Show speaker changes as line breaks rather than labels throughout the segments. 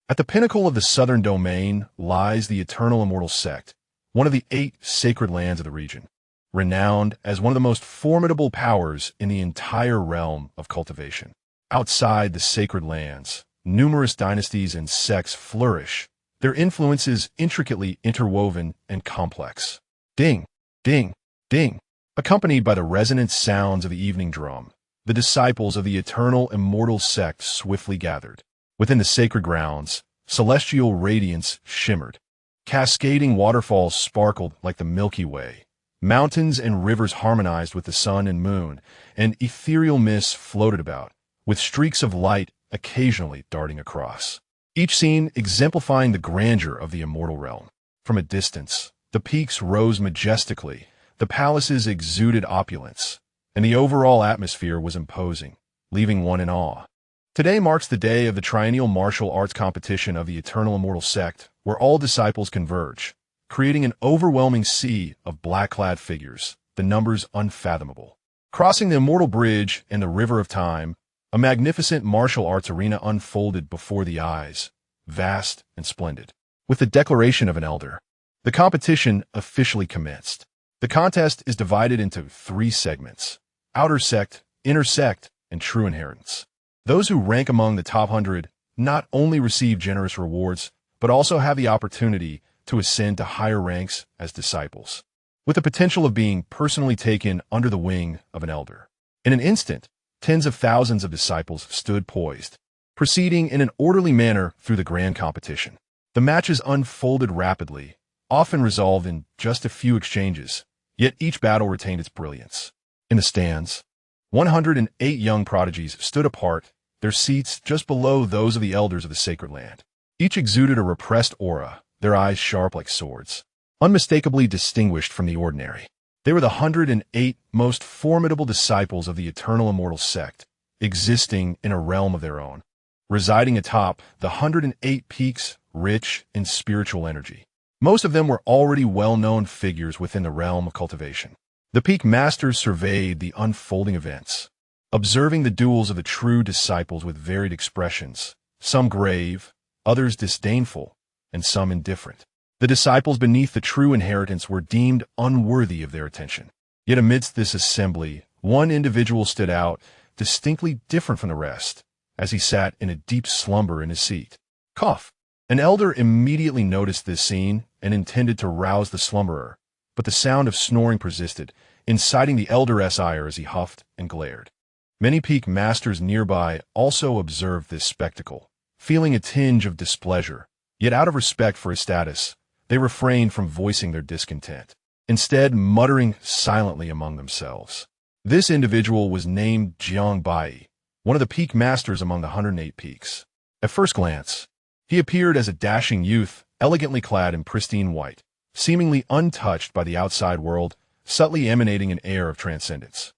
At the pinnacle of the southern domain lies the eternal immortal sect, one of the 8 sacred lands of the region, renowned as one of the most formidable powers in the entire realm of cultivation. Outside the sacred lands, numerous dynasties and sects flourish, their influences intricately interwoven and complex. Ding, ding, ding. Accompanied by the resonant sounds of the evening drum, the disciples of the eternal immortal sect swiftly gathered. Within the sacred grounds, celestial radiance shimmered. Cascading waterfalls sparkled like the Milky Way. Mountains and rivers harmonized with the sun and moon, and ethereal mists floated about, with streaks of light occasionally darting across. Each scene exemplifying the grandeur of the immortal realm. From a distance, the peaks rose majestically, the palaces exuded opulence, and the overall atmosphere was imposing, leaving one in awe. Today marks the day of the triennial martial arts competition of the Eternal Immortal Sect, where all disciples converge, creating an overwhelming sea of black-clad figures, the numbers unfathomable. Crossing the immortal bridge and the river of time, a magnificent martial arts arena unfolded before the eyes, vast and splendid. With the declaration of an elder, the competition officially commenced. The contest is divided into 3 segments: outer sect, inner sect, and true inheritance. Those who rank among the top 100 not only receive generous rewards, but also have the opportunity to ascend to higher ranks as disciples, with the potential of being personally taken under the wing of an elder. In an instant, tens of thousands of disciples stood poised, proceeding in an orderly manner through the grand competition. The matches unfolded rapidly, often resolved in just a few exchanges, yet each battle retained its brilliance. In the stands, 108 young prodigies stood apart, their seats just below those of the elders of the sacred land. Each exuded a repressed aura, their eyes sharp like swords, unmistakably distinguished from the ordinary. They were the 108 most formidable disciples of the eternal immortal sect, existing in a realm of their own, residing atop the 108 peaks rich in spiritual energy. Most of them were already well-known figures within the realm of cultivation. The peak masters surveyed the unfolding events, observing the duels of the true disciples with varied expressions, some grave, others disdainful, and some indifferent. The disciples beneath the true inheritance were deemed unworthy of their attention. Yet amidst this assembly, one individual stood out, distinctly different from the rest, as he sat in a deep slumber in his seat. Cough! An elder immediately noticed this scene and intended to rouse the slumberer, but the sound of snoring persisted, inciting the elder's ire as he huffed and glared. Many peak masters nearby also observed this spectacle, feeling a tinge of displeasure, yet out of respect for his status, they refrained from voicing their discontent, instead muttering silently among themselves. This individual was named Jiang Baiyi, one of the peak masters among the 108 peaks. At first glance, he appeared as a dashing youth, elegantly clad in pristine white, seemingly untouched by the outside world, subtly emanating an air of transcendence.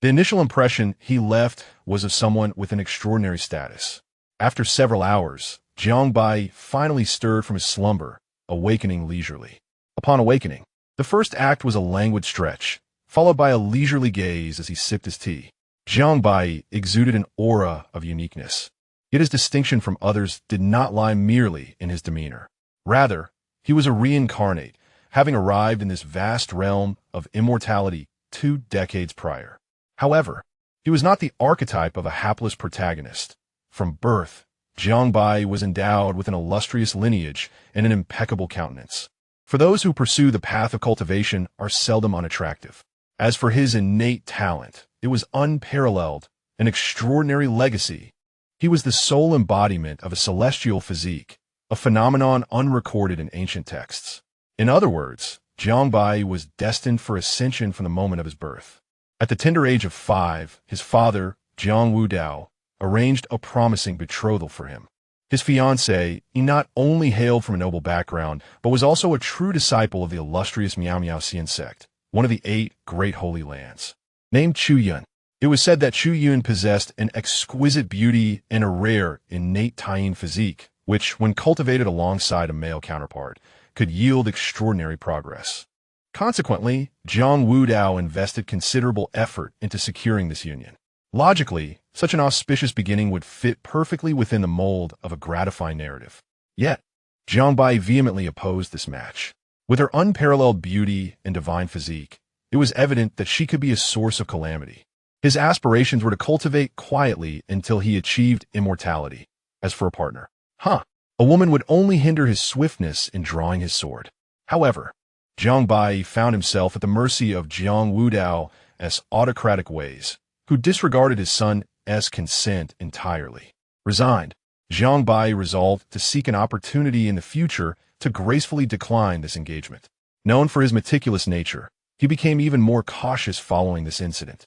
The initial impression he left was of someone with an extraordinary status. After several hours, Jiang Baiyi finally stirred from his slumber, awakening leisurely. Upon awakening, the first act was a languid stretch, followed by a leisurely gaze as he sipped his tea. Jiang Baiyi exuded an aura of uniqueness, yet his distinction from others did not lie merely in his demeanor. Rather, he was a reincarnate, having arrived in this vast realm of immortality 2 decades prior. However, he was not the archetype of a hapless protagonist. From birth, Jiang Baiyi was endowed with an illustrious lineage and an impeccable countenance. For those who pursue the path of cultivation are seldom unattractive. As for his innate talent, it was unparalleled, an extraordinary legacy. He was the sole embodiment of a celestial physique, a phenomenon unrecorded in ancient texts. In other words, Jiang Baiyi was destined for ascension from the moment of his birth. At the tender age of 5, his father, Jiang Wudao, arranged a promising betrothal for him. His fiancée, he not only hailed from a noble background, but was also a true disciple of the illustrious Miao Miao Xian sect, one of the 8 great holy lands. Named Chu Yun, it was said that Chu Yun possessed an exquisite beauty and a rare, innate Taiyin physique, which, when cultivated alongside a male counterpart, could yield extraordinary progress. Consequently, Jiang Wudao invested considerable effort into securing this union. Logically, such an auspicious beginning would fit perfectly within the mold of a gratifying narrative. Yet, Jiang Baiyi vehemently opposed this match. With her unparalleled beauty and divine physique, it was evident that she could be a source of calamity. His aspirations were to cultivate quietly until he achieved immortality. As for a partner, a woman would only hinder his swiftness in drawing his sword. However, Jiang Baiyi found himself at the mercy of Jiang Wudao's autocratic ways, who disregarded his son's consent entirely. Resigned, Jiang Baiyi resolved to seek an opportunity in the future to gracefully decline this engagement. Known for his meticulous nature, he became even more cautious following this incident,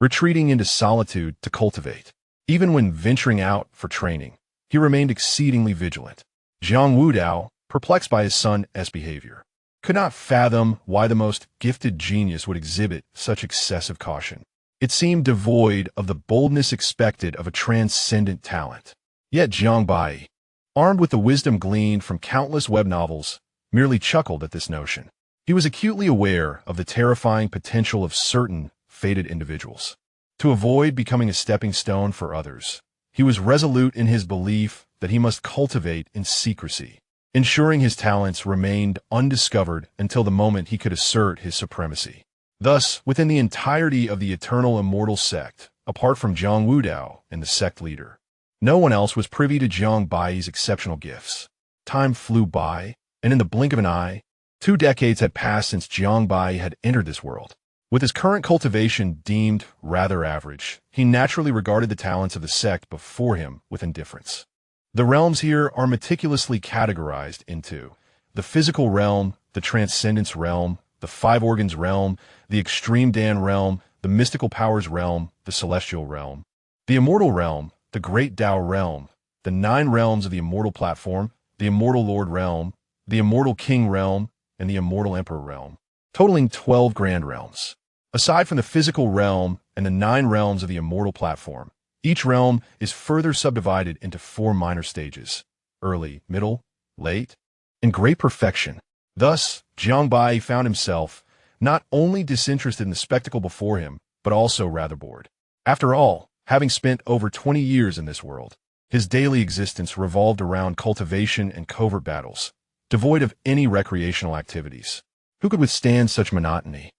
retreating into solitude to cultivate. Even when venturing out for training, he remained exceedingly vigilant. Jiang Wudao, perplexed by his son's behavior, could not fathom why the most gifted genius would exhibit such excessive caution. It seemed devoid of the boldness expected of a transcendent talent. Yet Jiang Baiyi, armed with the wisdom gleaned from countless web novels, merely chuckled at this notion. He was acutely aware of the terrifying potential of certain fated individuals. To avoid becoming a stepping stone for others, he was resolute in his belief that he must cultivate in secrecy, ensuring his talents remained undiscovered until the moment he could assert his supremacy. Thus, within the entirety of the eternal immortal sect, apart from Jiang Wudao and the sect leader, no one else was privy to Jiang Baiyi's exceptional gifts. Time flew by, and in the blink of an eye, 2 decades had passed since Jiang Baiyi had entered this world. With his current cultivation deemed rather average, he naturally regarded the talents of the sect before him with indifference. The realms here are meticulously categorized into the physical realm, the transcendence realm, the 5 organs realm, the extreme Dan realm, the mystical powers realm, the celestial realm, the immortal realm, the great Tao realm, the 9 realms of the immortal platform, the immortal Lord realm, the immortal King realm, and the immortal Emperor realm, totaling 12 grand realms. Aside from the physical realm and the 9 realms of the immortal platform, each realm is further subdivided into 4 minor stages: early, middle, late, and great perfection. Thus, Jiang Baiyi found himself not only disinterested in the spectacle before him, but also rather bored. After all, having spent over 20 years in this world, his daily existence revolved around cultivation and covert battles, devoid of any recreational activities. Who could withstand such monotony?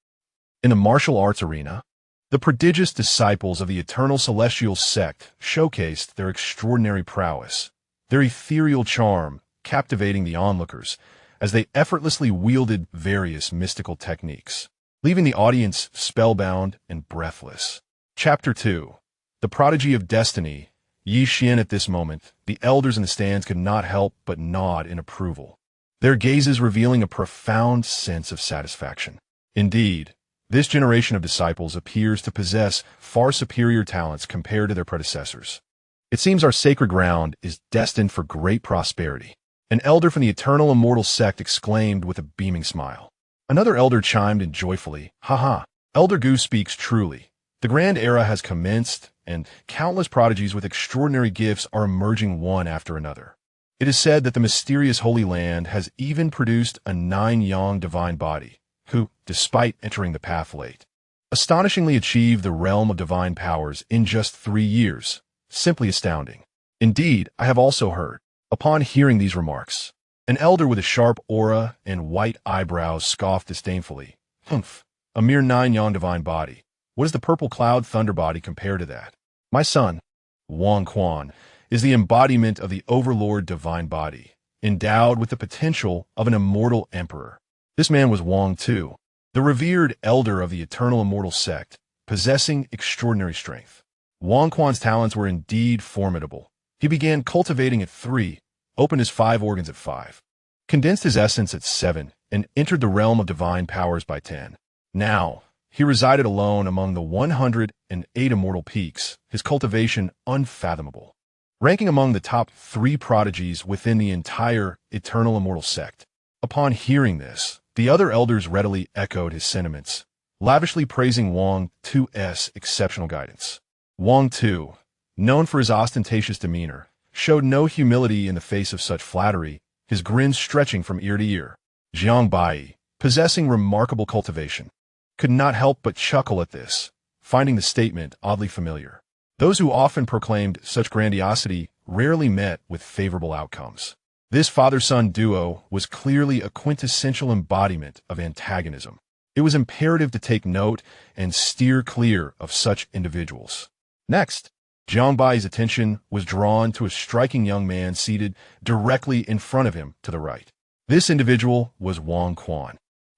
In the martial arts arena, the prodigious disciples of the eternal celestial sect showcased their extraordinary prowess, their ethereal charm captivating the onlookers as they effortlessly wielded various mystical techniques, leaving the audience spellbound and breathless. Chapter 2. The Prodigy of Destiny. Yi Xian. At this moment, the elders in the stands could not help but nod in approval, their gazes revealing a profound sense of satisfaction. Indeed, this generation of disciples appears to possess far superior talents compared to their predecessors. It seems our sacred ground is destined for great prosperity. An elder from the eternal immortal sect exclaimed with a beaming smile. Another elder chimed in joyfully, "Ha! Elder Gu speaks truly. The grand era has commenced, and countless prodigies with extraordinary gifts are emerging one after another. It is said that the mysterious Holy Land has even produced a 9-yang divine body, who, despite entering the path late, astonishingly achieved the realm of divine powers in just 3 years. Simply astounding. Indeed, I have also heard." Upon hearing these remarks, an elder with a sharp aura and white eyebrows scoffed disdainfully. "Humph, a mere 9-yang divine body. What is the purple cloud thunder body compared to that? My son, Wang Quan, is the embodiment of the overlord divine body, endowed with the potential of an immortal emperor." This man was Wang too, the revered elder of the eternal immortal sect, possessing extraordinary strength. Wang Quan's talents were indeed formidable. He began cultivating at 3, opened his 5 organs at 5, condensed his essence at 7, and entered the realm of divine powers by 10. Now, he resided alone among the 108 immortal peaks, his cultivation unfathomable, ranking among the top 3 prodigies within the entire eternal immortal sect. Upon hearing this, the other elders readily echoed his sentiments, lavishly praising Wang Tu's exceptional guidance. Wang Tu, known for his ostentatious demeanor, showed no humility in the face of such flattery, his grin stretching from ear to ear. Jiang Baiyi, possessing remarkable cultivation, could not help but chuckle at this, finding the statement oddly familiar. Those who often proclaimed such grandiosity rarely met with favorable outcomes. This father-son duo was clearly a quintessential embodiment of antagonism. It was imperative to take note and steer clear of such individuals. Next, Jiang Baiyi's attention was drawn to a striking young man seated directly in front of him to the right. This individual was Wang Quan,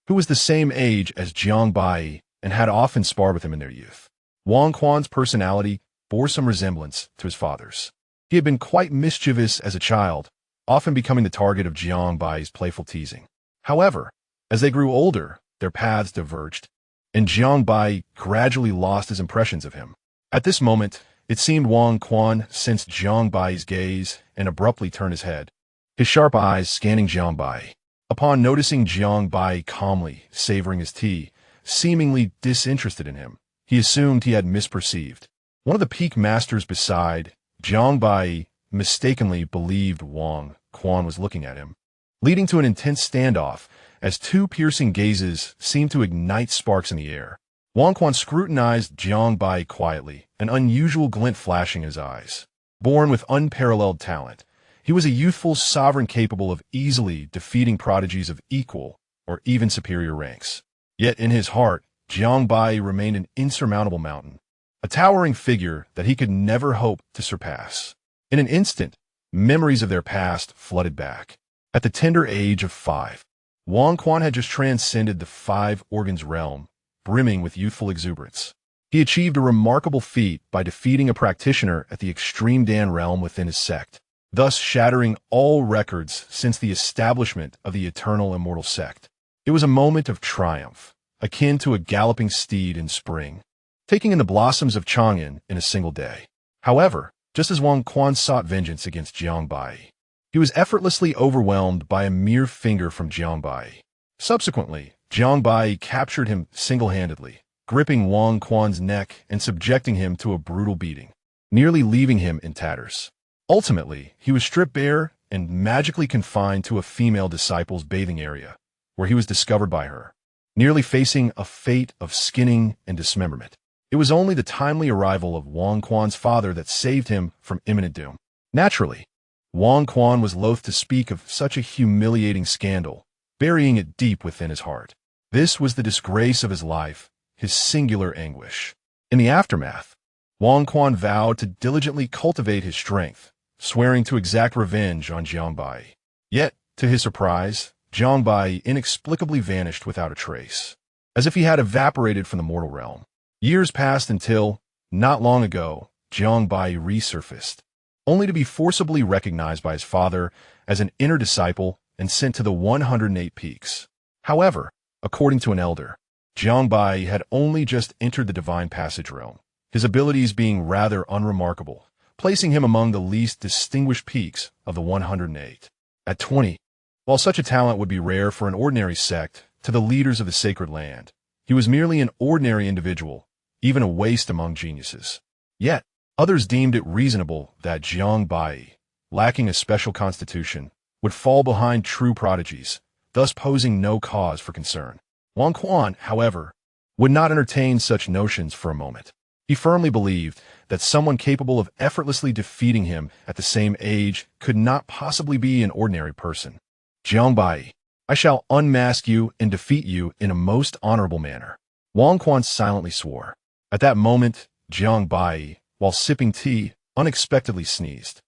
who was the same age as Jiang Baiyi and had often sparred with him in their youth. Wang Quan's personality bore some resemblance to his father's. He had been quite mischievous as a child, often becoming the target of Jiang Baiyi's playful teasing. However, as they grew older, their paths diverged, and Jiang Baiyi gradually lost his impressions of him. At this moment, it seemed Wang Quan sensed Jiang Baiyi's gaze and abruptly turned his head, his sharp eyes scanning Jiang Baiyi. Upon noticing Jiang Baiyi calmly savoring his tea, seemingly disinterested in him, he assumed he had misperceived. One of the peak masters beside, Jiang Baiyi, mistakenly believed Wang Quan was looking at him, leading to an intense standoff as two piercing gazes seemed to ignite sparks in the air. Wang Quan scrutinized Jiang Baiyi quietly, an unusual glint flashing in his eyes. Born with unparalleled talent, he was a youthful sovereign capable of easily defeating prodigies of equal or even superior ranks. Yet in his heart, Jiang Baiyi remained an insurmountable mountain, a towering figure that he could never hope to surpass. In an instant, memories of their past flooded back. At the tender age of 5, Wang Quan had just transcended the five organs realm, brimming with youthful exuberance. He achieved a remarkable feat by defeating a practitioner at the extreme Dan realm within his sect, thus shattering all records since the establishment of the eternal immortal sect. It was a moment of triumph, akin to a galloping steed in spring, taking in the blossoms of Chang'an in a single day. However, just as Wang Quan sought vengeance against Jiang Baiyi, he was effortlessly overwhelmed by a mere finger from Jiang Baiyi. Subsequently, Jiang Baiyi captured him single-handedly, gripping Wang Quan's neck and subjecting him to a brutal beating, nearly leaving him in tatters. Ultimately, he was stripped bare and magically confined to a female disciple's bathing area, where he was discovered by her, nearly facing a fate of skinning and dismemberment. It was only the timely arrival of Wang Quan's father that saved him from imminent doom. Naturally, Wang Quan was loath to speak of such a humiliating scandal, burying it deep within his heart. This was the disgrace of his life, his singular anguish. In the aftermath, Wang Quan vowed to diligently cultivate his strength, swearing to exact revenge on Jiang Baiyi. Yet, to his surprise, Jiang Baiyi inexplicably vanished without a trace, as if he had evaporated from the mortal realm. Years passed until, not long ago, Jiang Baiyi resurfaced, only to be forcibly recognized by his father as an inner disciple and sent to the 108 peaks. However, according to an elder, Jiang Baiyi had only just entered the divine passage realm, his abilities being rather unremarkable, placing him among the least distinguished peaks of the 108. At 20, while such a talent would be rare for an ordinary sect to the leaders of the sacred land, he was merely an ordinary individual, even a waste among geniuses. Yet, others deemed it reasonable that Jiang Baiyi, lacking a special constitution, would fall behind true prodigies, thus posing no cause for concern. Wang Quan, however, would not entertain such notions for a moment. He firmly believed that someone capable of effortlessly defeating him at the same age could not possibly be an ordinary person. Jiang Baiyi, I shall unmask you and defeat you in a most honorable manner. Wang Quan silently swore. At that moment, Jiang Baiyi, while sipping tea, unexpectedly sneezed.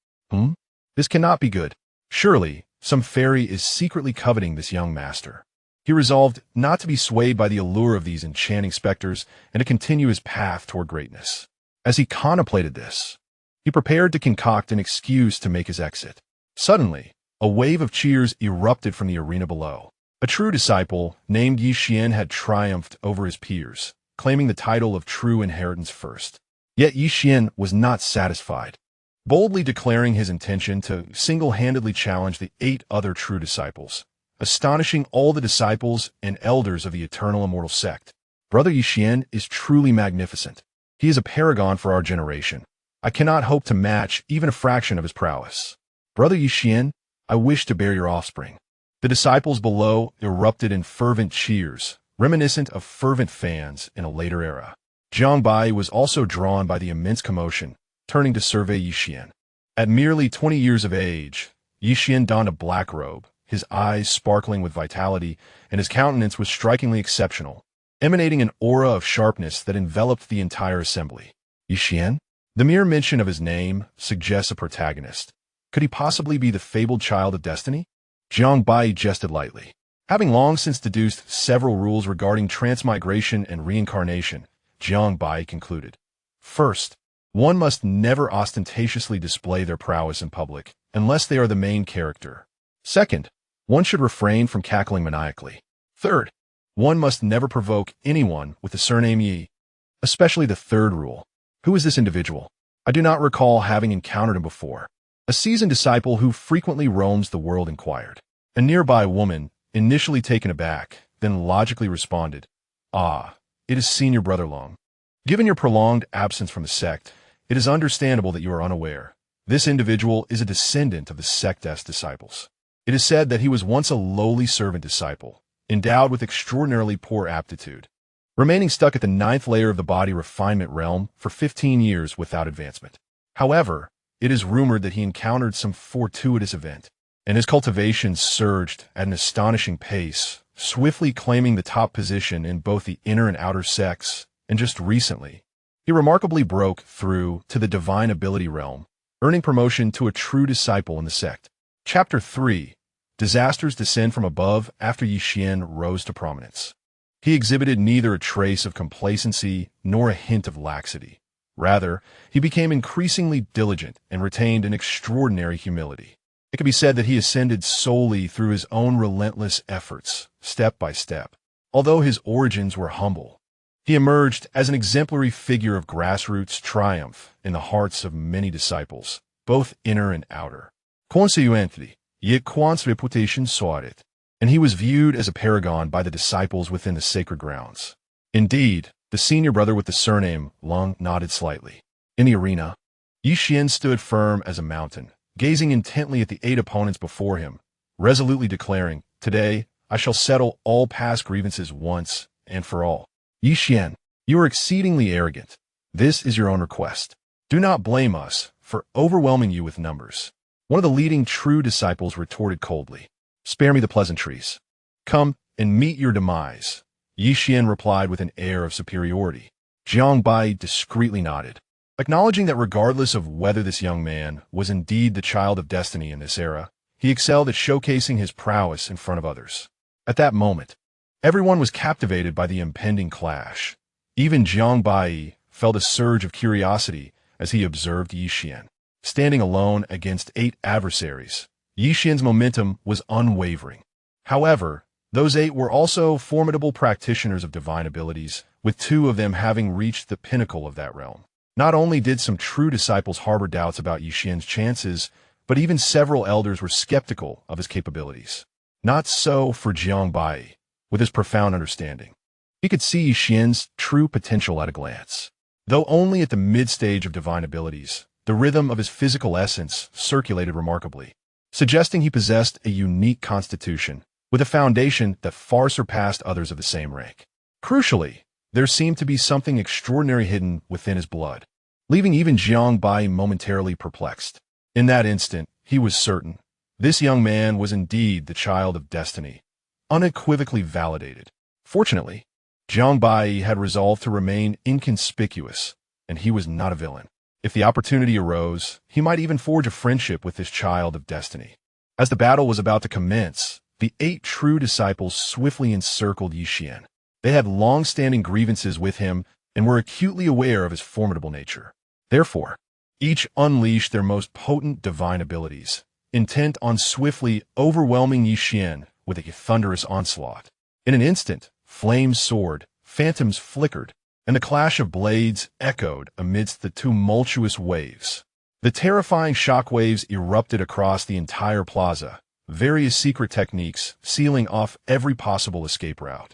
This cannot be good. Surely, some fairy is secretly coveting this young master. He resolved not to be swayed by the allure of these enchanting specters and to continue his path toward greatness. As he contemplated this, he prepared to concoct an excuse to make his exit. Suddenly, a wave of cheers erupted from the arena below. A true disciple named Yi Xian had triumphed over his peers, claiming the title of true inheritance first. Yet Yi Xian was not satisfied, boldly declaring his intention to single-handedly challenge the 8 other true disciples, astonishing all the disciples and elders of the eternal immortal sect. Brother Yi Xian is truly magnificent. He is a paragon for our generation. I cannot hope to match even a fraction of his prowess. Brother Yi Xian, I wish to bear your offspring. The disciples below erupted in fervent cheers, reminiscent of fervent fans in a later era. Jiang Baiyi was also drawn by the immense commotion, turning to survey Yi Xian. At merely 20 years of age, Xian donned a black robe, his eyes sparkling with vitality, and his countenance was strikingly exceptional, emanating an aura of sharpness that enveloped the entire assembly. Xian? The mere mention of his name suggests a protagonist. Could he possibly be the fabled child of destiny? Jiang Baiyi jested lightly. Having long since deduced several rules regarding transmigration and reincarnation, Jiang Baiyi concluded. First, one must never ostentatiously display their prowess in public, unless they are the main character. Second, one should refrain from cackling maniacally. Third, one must never provoke anyone with the surname Yi. Especially the third rule. Who is this individual? I do not recall having encountered him before. A seasoned disciple who frequently roams the world inquired. A nearby woman, initially taken aback, then logically responded, "Ah, it is Senior Brother Long. Given your prolonged absence from the sect, it is understandable that you are unaware. This individual is a descendant of the sect's disciples. It is said that he was once a lowly servant disciple, endowed with extraordinarily poor aptitude, remaining stuck at the 9th layer of the body refinement realm for 15 years without advancement. However, it is rumored that he encountered some fortuitous event, and his cultivation surged at an astonishing pace, swiftly claiming the top position in both the inner and outer sects, and just recently, he remarkably broke through to the divine ability realm, earning promotion to a true disciple in the sect." Chapter 3. Disasters descend from above after Xian rose to prominence. He exhibited neither a trace of complacency nor a hint of laxity. Rather, he became increasingly diligent and retained an extraordinary humility. It could be said that he ascended solely through his own relentless efforts, step by step. Although his origins were humble, he emerged as an exemplary figure of grassroots triumph in the hearts of many disciples, both inner and outer. Consequently, yet quant's reputation soared, and he was viewed as a paragon by the disciples within the sacred grounds. Indeed, the senior brother with the surname Long nodded slightly. In the arena, Xian stood firm as a mountain, gazing intently at the 8 opponents before him, resolutely declaring, "Today, I shall settle all past grievances once and for all." Xian, you are exceedingly arrogant. This is your own request. Do not blame us for overwhelming you with numbers. One of the leading true disciples retorted coldly. "Spare me the pleasantries. Come and meet your demise." Xian replied with an air of superiority. Jiang Baiyi discreetly nodded, acknowledging that regardless of whether this young man was indeed the child of destiny in this era, he excelled at showcasing his prowess in front of others. At that moment, everyone was captivated by the impending clash. Even Jiang Baiyi felt a surge of curiosity as he observed Xian. Standing alone against 8 adversaries, Xian's momentum was unwavering. However, those 8 were also formidable practitioners of divine abilities, with 2 of them having reached the pinnacle of that realm. Not only did some true disciples harbor doubts about Xian's chances, but even several elders were skeptical of his capabilities. Not so for Jiang Baiyi, with his profound understanding. He could see Xian's true potential at a glance. Though only at the mid-stage of divine abilities, the rhythm of his physical essence circulated remarkably, suggesting he possessed a unique constitution, with a foundation that far surpassed others of the same rank. Crucially, there seemed to be something extraordinary hidden within his blood, leaving even Jiang Baiyi momentarily perplexed. In that instant, he was certain. This young man was indeed the child of destiny, unequivocally validated. Fortunately, Jiang Baiyi had resolved to remain inconspicuous, and he was not a villain. If the opportunity arose, he might even forge a friendship with this child of destiny. As the battle was about to commence, the 8 true disciples swiftly encircled Xian. They had long-standing grievances with him and were acutely aware of his formidable nature. Therefore, each unleashed their most potent divine abilities, intent on swiftly overwhelming Xian with a thunderous onslaught. In an instant, flames soared, phantoms flickered, and the clash of blades echoed amidst the tumultuous waves. The terrifying shockwaves erupted across the entire plaza, various secret techniques sealing off every possible escape route,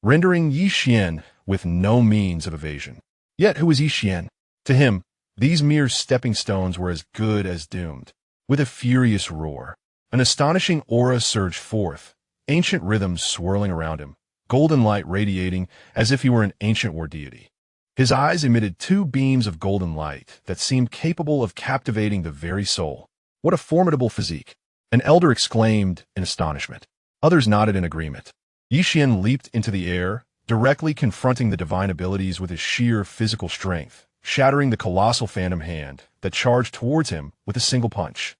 rendering Xian with no means of evasion. Yet who was Xian? To him, these mere stepping stones were as good as doomed. With a furious roar, an astonishing aura surged forth, ancient rhythms swirling around him, golden light radiating as if he were an ancient war deity. His eyes emitted 2 beams of golden light that seemed capable of captivating the very soul. What a formidable physique! An elder exclaimed in astonishment. Others nodded in agreement. Yixian leaped into the air, directly confronting the divine abilities with his sheer physical strength, shattering the colossal phantom hand that charged towards him with a single punch.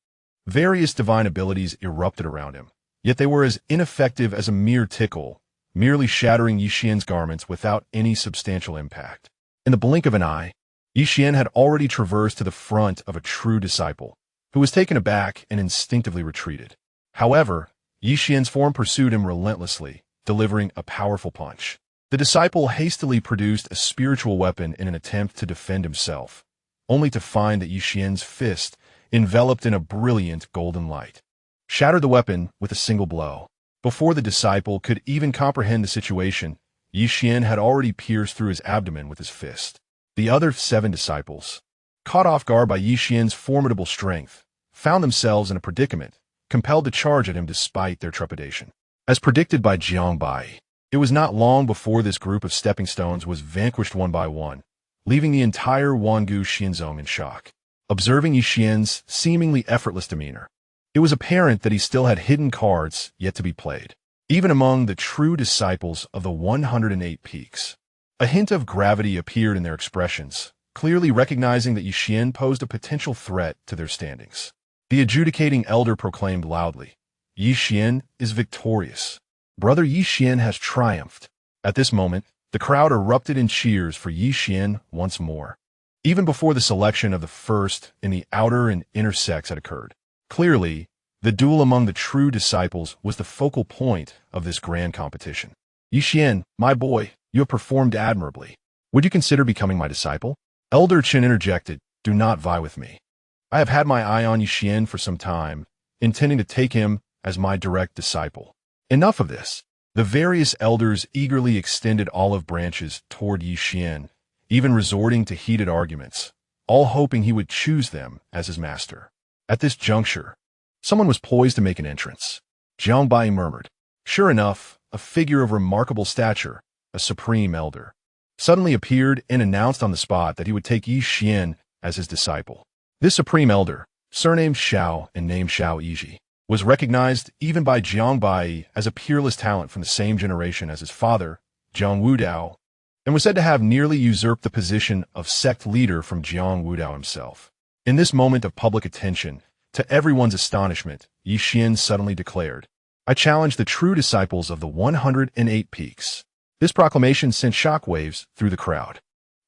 Various divine abilities erupted around him, yet they were as ineffective as a mere tickle, merely shattering Yixian's garments without any substantial impact. In the blink of an eye, Yixian had already traversed to the front of a true disciple, who was taken aback and instinctively retreated. However, Yixian's form pursued him relentlessly, delivering a powerful punch. The disciple hastily produced a spiritual weapon in an attempt to defend himself, only to find that Yixian's fist, enveloped in a brilliant golden light, shattered the weapon with a single blow. Before the disciple could even comprehend the situation, Yixian had already pierced through his abdomen with his fist. The other 7 disciples, caught off guard by Yixian's formidable strength, found themselves in a predicament, compelled to charge at him despite their trepidation. As predicted by Jiang Baiyi, it was not long before this group of stepping stones was vanquished one by one, leaving the entire Wangu Xinzong in shock. Observing Yixian's seemingly effortless demeanor, it was apparent that he still had hidden cards yet to be played, even among the true disciples of the 108 Peaks. A hint of gravity appeared in their expressions, clearly recognizing that Yixian posed a potential threat to their standings. The adjudicating elder proclaimed loudly, "Yixian is victorious. Brother Yixian has triumphed." At this moment, the crowd erupted in cheers for Yixian once more, even before the selection of the first in the outer and inner sects had occurred. Clearly, the duel among the true disciples was the focal point of this grand competition. "Yixian, my boy, you have performed admirably. Would you consider becoming my disciple?" Elder Chen interjected, "Do not vie with me. I have had my eye on Yixian for some time, intending to take him as my direct disciple." Enough of this. The various elders eagerly extended olive branches toward Yixian, even resorting to heated arguments, all hoping he would choose them as his master. At this juncture, someone was poised to make an entrance. Jiang Baiyi murmured. Sure enough, a figure of remarkable stature, a supreme elder, suddenly appeared and announced on the spot that he would take Yixian as his disciple. This supreme elder, surnamed Xiao and named Xiao Yiji, was recognized even by Jiang Baiyi as a peerless talent from the same generation as his father, Jiang Wudao, and was said to have nearly usurped the position of sect leader from Jiang Wudao himself. In this moment of public attention, to everyone's astonishment, Yixian suddenly declared, "I challenge the true disciples of the 108 Peaks." This proclamation sent shockwaves through the crowd.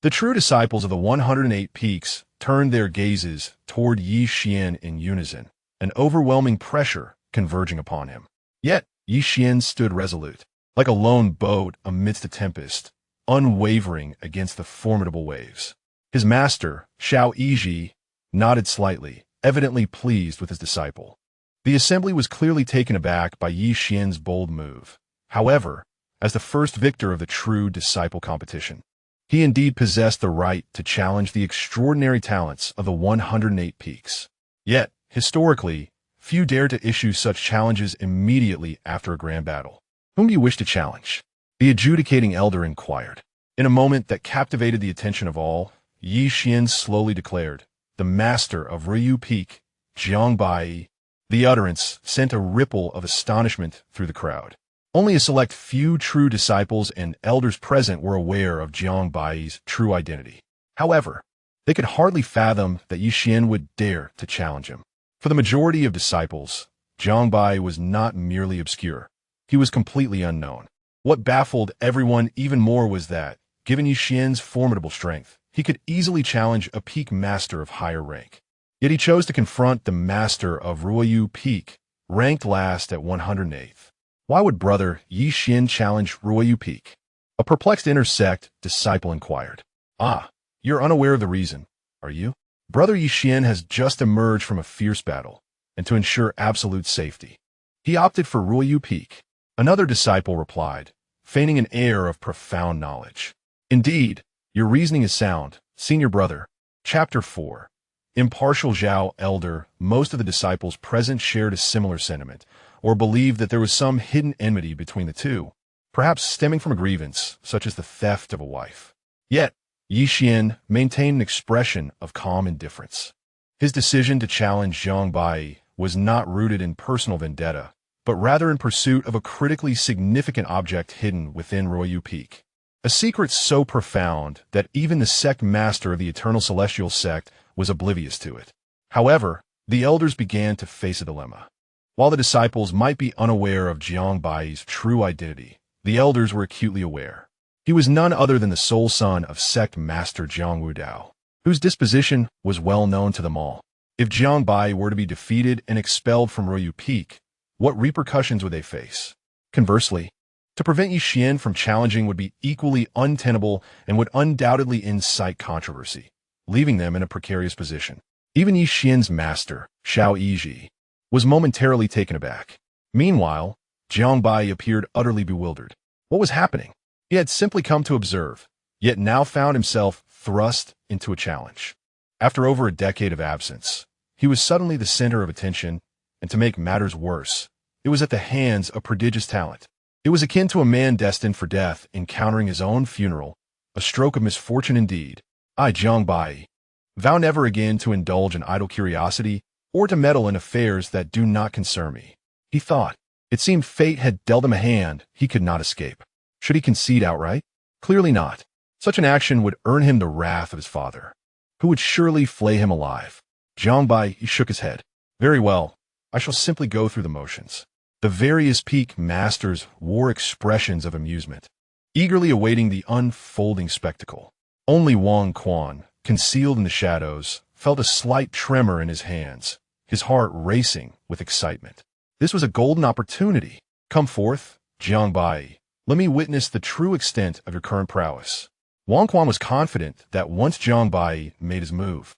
The true disciples of the 108 Peaks turned their gazes toward Yixian in unison, an overwhelming pressure converging upon him. Yet, Yixian stood resolute, like a lone boat amidst a tempest, unwavering against the formidable waves. His master, Xiao Yiji, nodded slightly, evidently pleased with his disciple. The assembly was clearly taken aback by Yixian's bold move. However, as the first victor of the true disciple competition, he indeed possessed the right to challenge the extraordinary talents of the 108 Peaks. Yet, historically, few dared to issue such challenges immediately after a grand battle. "Whom do you wish to challenge?" the adjudicating elder inquired. In a moment that captivated the attention of all, Yixian slowly declared, "The master of Ryu Peak, Jiang Baiyi." The utterance sent a ripple of astonishment through the crowd. Only a select few true disciples and elders present were aware of Jiang Baiyi's true identity. However, they could hardly fathom that Yixian would dare to challenge him. For the majority of disciples, Jiang Baiyi was not merely obscure. He was completely unknown. What baffled everyone even more was that, given Yixian's formidable strength, he could easily challenge a peak master of higher rank. Yet he chose to confront the master of Ruoyu Peak, ranked last at 108th. Why would brother Yixian challenge Ruoyu Peak? A perplexed inner sect disciple inquired. "Ah, you're unaware of the reason, are you? Brother Yixian has just emerged from a fierce battle, and to ensure absolute safety, he opted for Ruoyu Peak." Another disciple replied, feigning an air of profound knowledge. "Indeed, your reasoning is sound, senior brother." Chapter 4. Impartial Zhao Elder. Most of the disciples present shared a similar sentiment, or believed that there was some hidden enmity between the two, perhaps stemming from a grievance, such as the theft of a wife. Yet, Yixian maintained an expression of calm indifference. His decision to challenge Jiang Baiyi was not rooted in personal vendetta, but rather in pursuit of a critically significant object hidden within Royu Peak. A secret so profound that even the sect master of the Eternal Celestial Sect was oblivious to it. However, the elders began to face a dilemma. While the disciples might be unaware of Jiang Baiyi's true identity, the elders were acutely aware. He was none other than the sole son of sect master Jiang Wudao, whose disposition was well known to them all. If Jiang Baiyi were to be defeated and expelled from Royu Peak, what repercussions would they face? Conversely, to prevent Yi Xian from challenging would be equally untenable and would undoubtedly incite controversy, leaving them in a precarious position. Even Yi Xian's master, Xiao Yiji, was momentarily taken aback. Meanwhile, Jiang Baiyi appeared utterly bewildered. What was happening? He had simply come to observe, yet now found himself thrust into a challenge. After over a decade of absence, he was suddenly the center of attention, and to make matters worse, it was at the hands of prodigious talent. It was akin to a man destined for death encountering his own funeral, a stroke of misfortune indeed. I, Jiang Baiyi, vow never again to indulge in idle curiosity or to meddle in affairs that do not concern me, he thought. It seemed fate had dealt him a hand he could not escape. Should he concede outright? Clearly not. Such an action would earn him the wrath of his father, who would surely flay him alive. Jiang Baiyi shook his head. Very well, I shall simply go through the motions. The various peak masters wore expressions of amusement, eagerly awaiting the unfolding spectacle. Only Wang Quan, concealed in the shadows, felt a slight tremor in his hands, his heart racing with excitement. This was a golden opportunity. Come forth, Jiang Baiyi. Let me witness the true extent of your current prowess. Wang Quan was confident that once Jiang Baiyi made his move,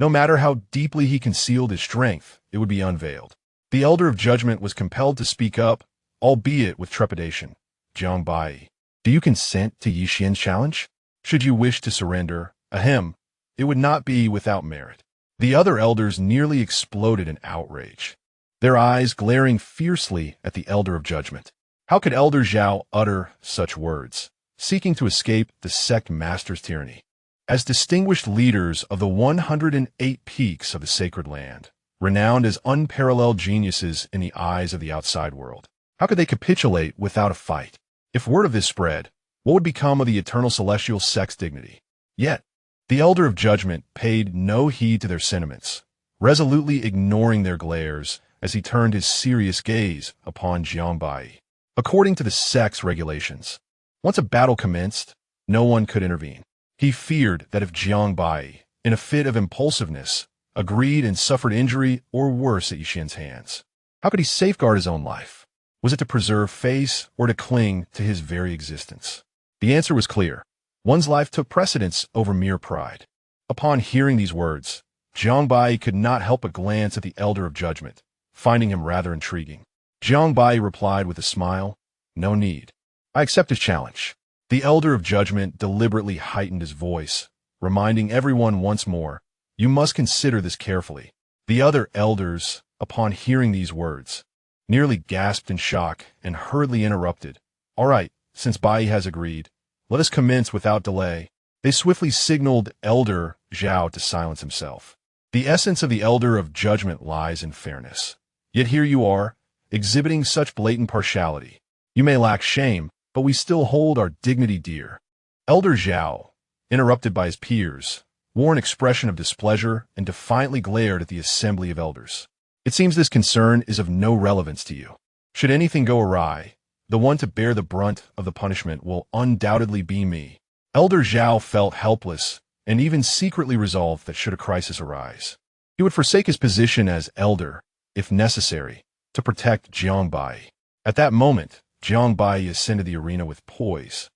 no matter how deeply he concealed his strength, it would be unveiled. The Elder of Judgment was compelled to speak up, albeit with trepidation. Jiang Baiyi, do you consent to Yi Xian's challenge? Should you wish to surrender, ahem, it would not be without merit. The other elders nearly exploded in outrage, their eyes glaring fiercely at the Elder of Judgment. How could Elder Zhao utter such words, seeking to escape the sect master's tyranny? As distinguished leaders of the 108 peaks of the sacred land, renowned as unparalleled geniuses in the eyes of the outside world, how could they capitulate without a fight? If word of this spread, what would become of the Eternal Celestial Sect's dignity? Yet, the Elder of Judgment paid no heed to their sentiments, resolutely ignoring their glares as he turned his serious gaze upon Jiang Baiyi. According to the sect's regulations, once a battle commenced, no one could intervene. He feared that if Jiang Baiyi, in a fit of impulsiveness, agreed and suffered injury or worse at Yi Xian's hands, how could he safeguard his own life? Was it to preserve face or to cling to his very existence? The answer was clear. One's life took precedence over mere pride. Upon hearing these words, Jiang Baiyi could not help but glance at the Elder of Judgment, finding him rather intriguing. Jiang Baiyi replied with a smile, "No need. I accept his challenge." The Elder of Judgment deliberately heightened his voice, reminding everyone once more, "You must consider this carefully." The other elders, upon hearing these words, nearly gasped in shock and hurriedly interrupted. "All right, since Baiyi has agreed, let us commence without delay." They swiftly signaled Elder Zhao to silence himself. The essence of the Elder of Judgment lies in fairness. Yet here you are, exhibiting such blatant partiality. You may lack shame, but we still hold our dignity dear. Elder Zhao, interrupted by his peers, wore an expression of displeasure and defiantly glared at the assembly of elders. It seems this concern is of no relevance to you. Should anything go awry, the one to bear the brunt of the punishment will undoubtedly be me. Elder Zhao felt helpless and even secretly resolved that should a crisis arise, he would forsake his position as elder, if necessary, to protect Jiang Baiyi. At that moment, Jiang Baiyi ascended the arena with poise,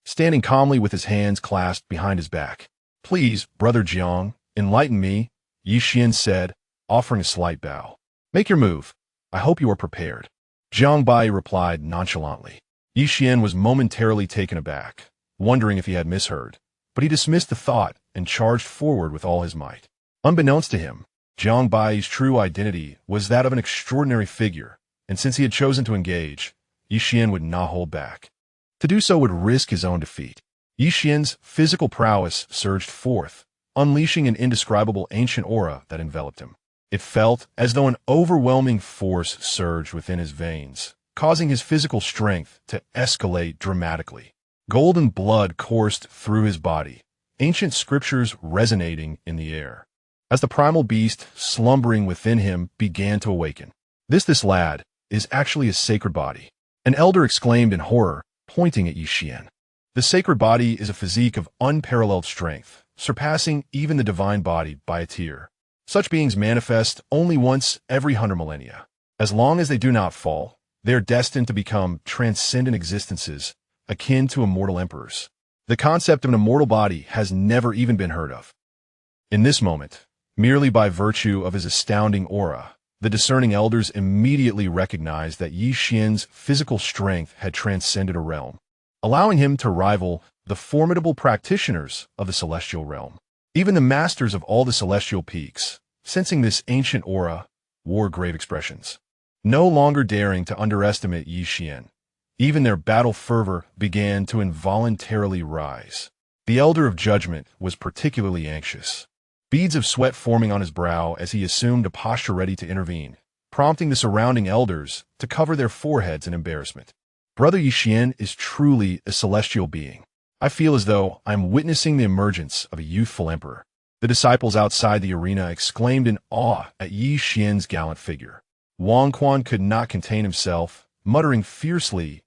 standing calmly with his hands clasped behind his back. "Please, Brother Jiang, enlighten me," Yi Xian said, offering a slight bow. "Make your move. I hope you are prepared." Jiang Baiyi replied nonchalantly. Yi Xian was momentarily taken aback, wondering if he had misheard, but he dismissed the thought and charged forward with all his might. Unbeknownst to him, Jiang Baiyi's true identity was that of an extraordinary figure, and since he had chosen to engage, Yi Xian would not hold back. To do so would risk his own defeat. Yi Xian's physical prowess surged forth, unleashing an indescribable ancient aura that enveloped him. It felt as though an overwhelming force surged within his veins, causing his physical strength to escalate dramatically. Golden blood coursed through his body, ancient scriptures resonating in the air, as the primal beast slumbering within him began to awaken. This lad is actually a sacred body. An elder exclaimed in horror, pointing at Yi Xian. The sacred body is a physique of unparalleled strength, surpassing even the divine body by a tier. Such beings manifest only once every 100 millennia. As long as they do not fall, they are destined to become transcendent existences, akin to immortal emperors. The concept of an immortal body has never even been heard of. In this moment, merely by virtue of his astounding aura, the discerning elders immediately recognized that Yi Xian's physical strength had transcended a realm, allowing him to rival the formidable practitioners of the celestial realm. Even the masters of all the celestial peaks, sensing this ancient aura, wore grave expressions. No longer daring to underestimate Yi Xian, even their battle fervor began to involuntarily rise. The Elder of Judgment was particularly anxious, beads of sweat forming on his brow as he assumed a posture ready to intervene, prompting the surrounding elders to cover their foreheads in embarrassment. Brother Yi Xian is truly a celestial being. I feel as though I am witnessing the emergence of a youthful emperor. The disciples outside the arena exclaimed in awe at Yi Xian's gallant figure. Wang Quan could not contain himself, muttering fiercely,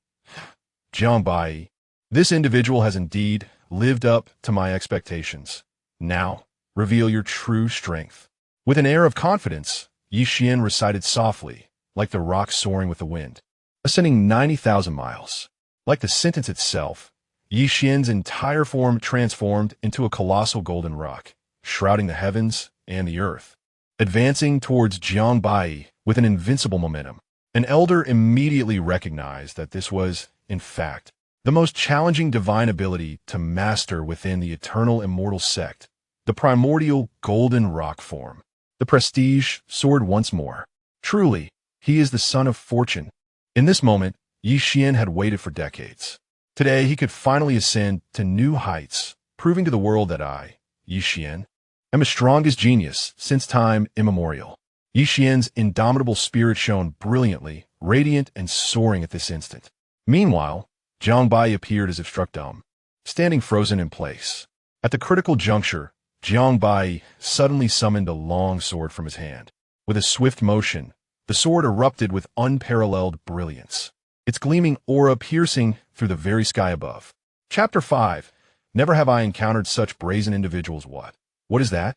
"Jiang Baiyi, this individual has indeed lived up to my expectations. Now, reveal your true strength." With an air of confidence, Yi Xian recited softly, like the rock soaring with the wind, ascending 90,000 miles. Like the sentence itself, Yi Xian's entire form transformed into a colossal golden rock, shrouding the heavens and the earth. Advancing towards Jiang Baiyi with an invincible momentum, an elder immediately recognized that this was, in fact, the most challenging divine ability to master within the eternal immortal sect, the primordial golden rock form. The prestige soared once more. Truly, he is the son of fortune. In this moment, Yi Xian had waited for decades. Today, he could finally ascend to new heights, proving to the world that I, Yi Xian, am as strong as genius since time immemorial. Yi Xian's indomitable spirit shone brilliantly, radiant and soaring at this instant. Meanwhile, Jiang Baiyi appeared as if struck dumb, standing frozen in place. At the critical juncture, Jiang Baiyi suddenly summoned a long sword from his hand. With a swift motion, the sword erupted with unparalleled brilliance, its gleaming aura piercing through the very sky above. Chapter 5. Never have I encountered such brazen individuals. What is that?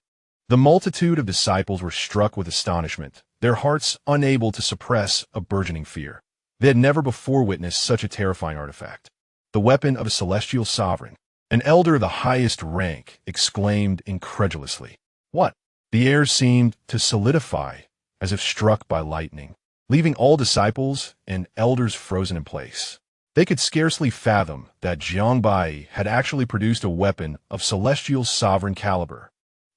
The multitude of disciples were struck with astonishment, their hearts unable to suppress a burgeoning fear. They had never before witnessed such a terrifying artifact. The weapon of a celestial sovereign. An elder of the highest rank exclaimed incredulously. What? The air seemed to solidify, as if struck by lightning, leaving all disciples and elders frozen in place. They could scarcely fathom that Jiang Baiyi had actually produced a weapon of celestial sovereign caliber.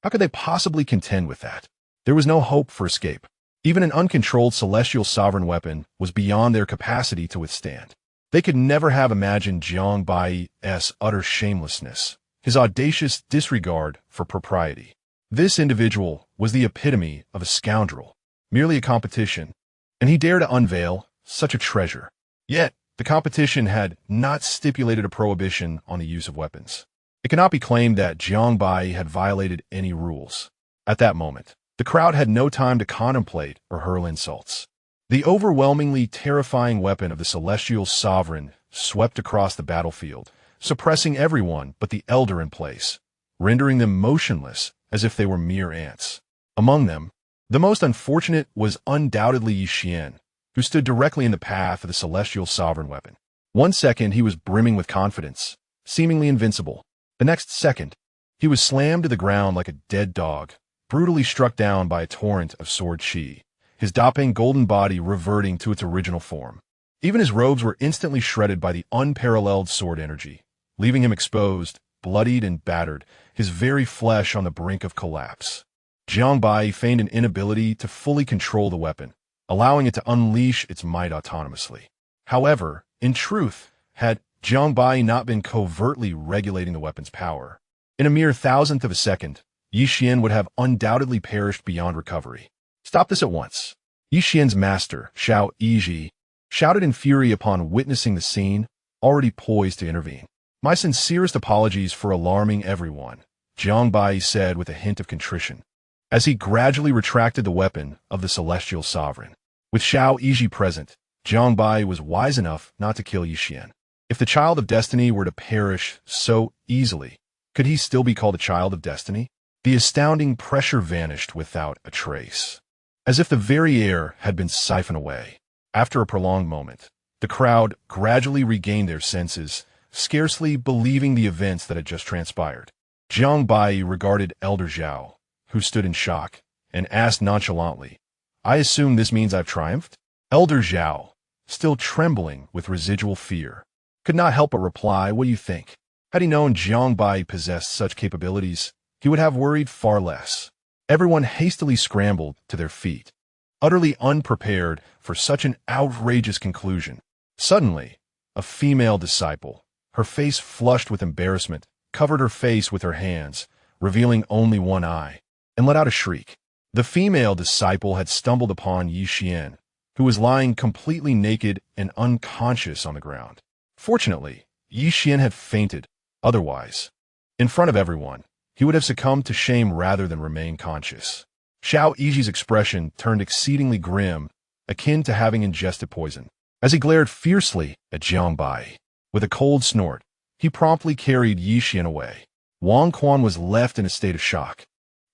How could they possibly contend with that? There was no hope for escape. Even an uncontrolled celestial sovereign weapon was beyond their capacity to withstand. They could never have imagined Jiang Baiyi's utter shamelessness, his audacious disregard for propriety. This individual was the epitome of a scoundrel, merely a competition, and he dared to unveil such a treasure. Yet, the competition had not stipulated a prohibition on the use of weapons. It cannot be claimed that Jiang Baiyi had violated any rules. At that moment, the crowd had no time to contemplate or hurl insults. The overwhelmingly terrifying weapon of the celestial sovereign swept across the battlefield, suppressing everyone but the elder in place, rendering them motionless as if they were mere ants. Among them, the most unfortunate was undoubtedly Yi Xian, who stood directly in the path of the celestial sovereign weapon. One second he was brimming with confidence, seemingly invincible. The next second, he was slammed to the ground like a dead dog, brutally struck down by a torrent of sword chi, his doping golden body reverting to its original form. Even his robes were instantly shredded by the unparalleled sword energy, leaving him exposed, bloodied and battered, his very flesh on the brink of collapse. Jiang Baiyi feigned an inability to fully control the weapon, allowing it to unleash its might autonomously. However, in truth, had Jiang Baiyi not been covertly regulating the weapon's power, in a mere thousandth of a second, Yi Xian would have undoubtedly perished beyond recovery. Stop this at once. Yixian's master, Xiao Yiji, shouted in fury upon witnessing the scene, already poised to intervene. My sincerest apologies for alarming everyone, Jiang Baiyi said with a hint of contrition, as he gradually retracted the weapon of the celestial sovereign. With Xiao Yiji present, Jiang Baiyi was wise enough not to kill Yixian. If the child of destiny were to perish so easily, could he still be called a child of destiny? The astounding pressure vanished without a trace, as if the very air had been siphoned away. After a prolonged moment, the crowd gradually regained their senses, scarcely believing the events that had just transpired. Jiang Baiyi regarded Elder Zhao, who stood in shock, and asked nonchalantly, I assume this means I've triumphed? Elder Zhao, still trembling with residual fear, could not help but reply, what do you think? Had he known Jiang Baiyi possessed such capabilities, he would have worried far less. Everyone hastily scrambled to their feet, utterly unprepared for such an outrageous conclusion. Suddenly, a female disciple, her face flushed with embarrassment, covered her face with her hands, revealing only one eye, and let out a shriek. The female disciple had stumbled upon Yixian, who was lying completely naked and unconscious on the ground. Fortunately, Yixian had fainted. Otherwise, in front of everyone, he would have succumbed to shame rather than remain conscious. Xiao Yiji's expression turned exceedingly grim, akin to having ingested poison. As he glared fiercely at Jiang Baiyi, with a cold snort, he promptly carried Yixian away. Wang Quan was left in a state of shock,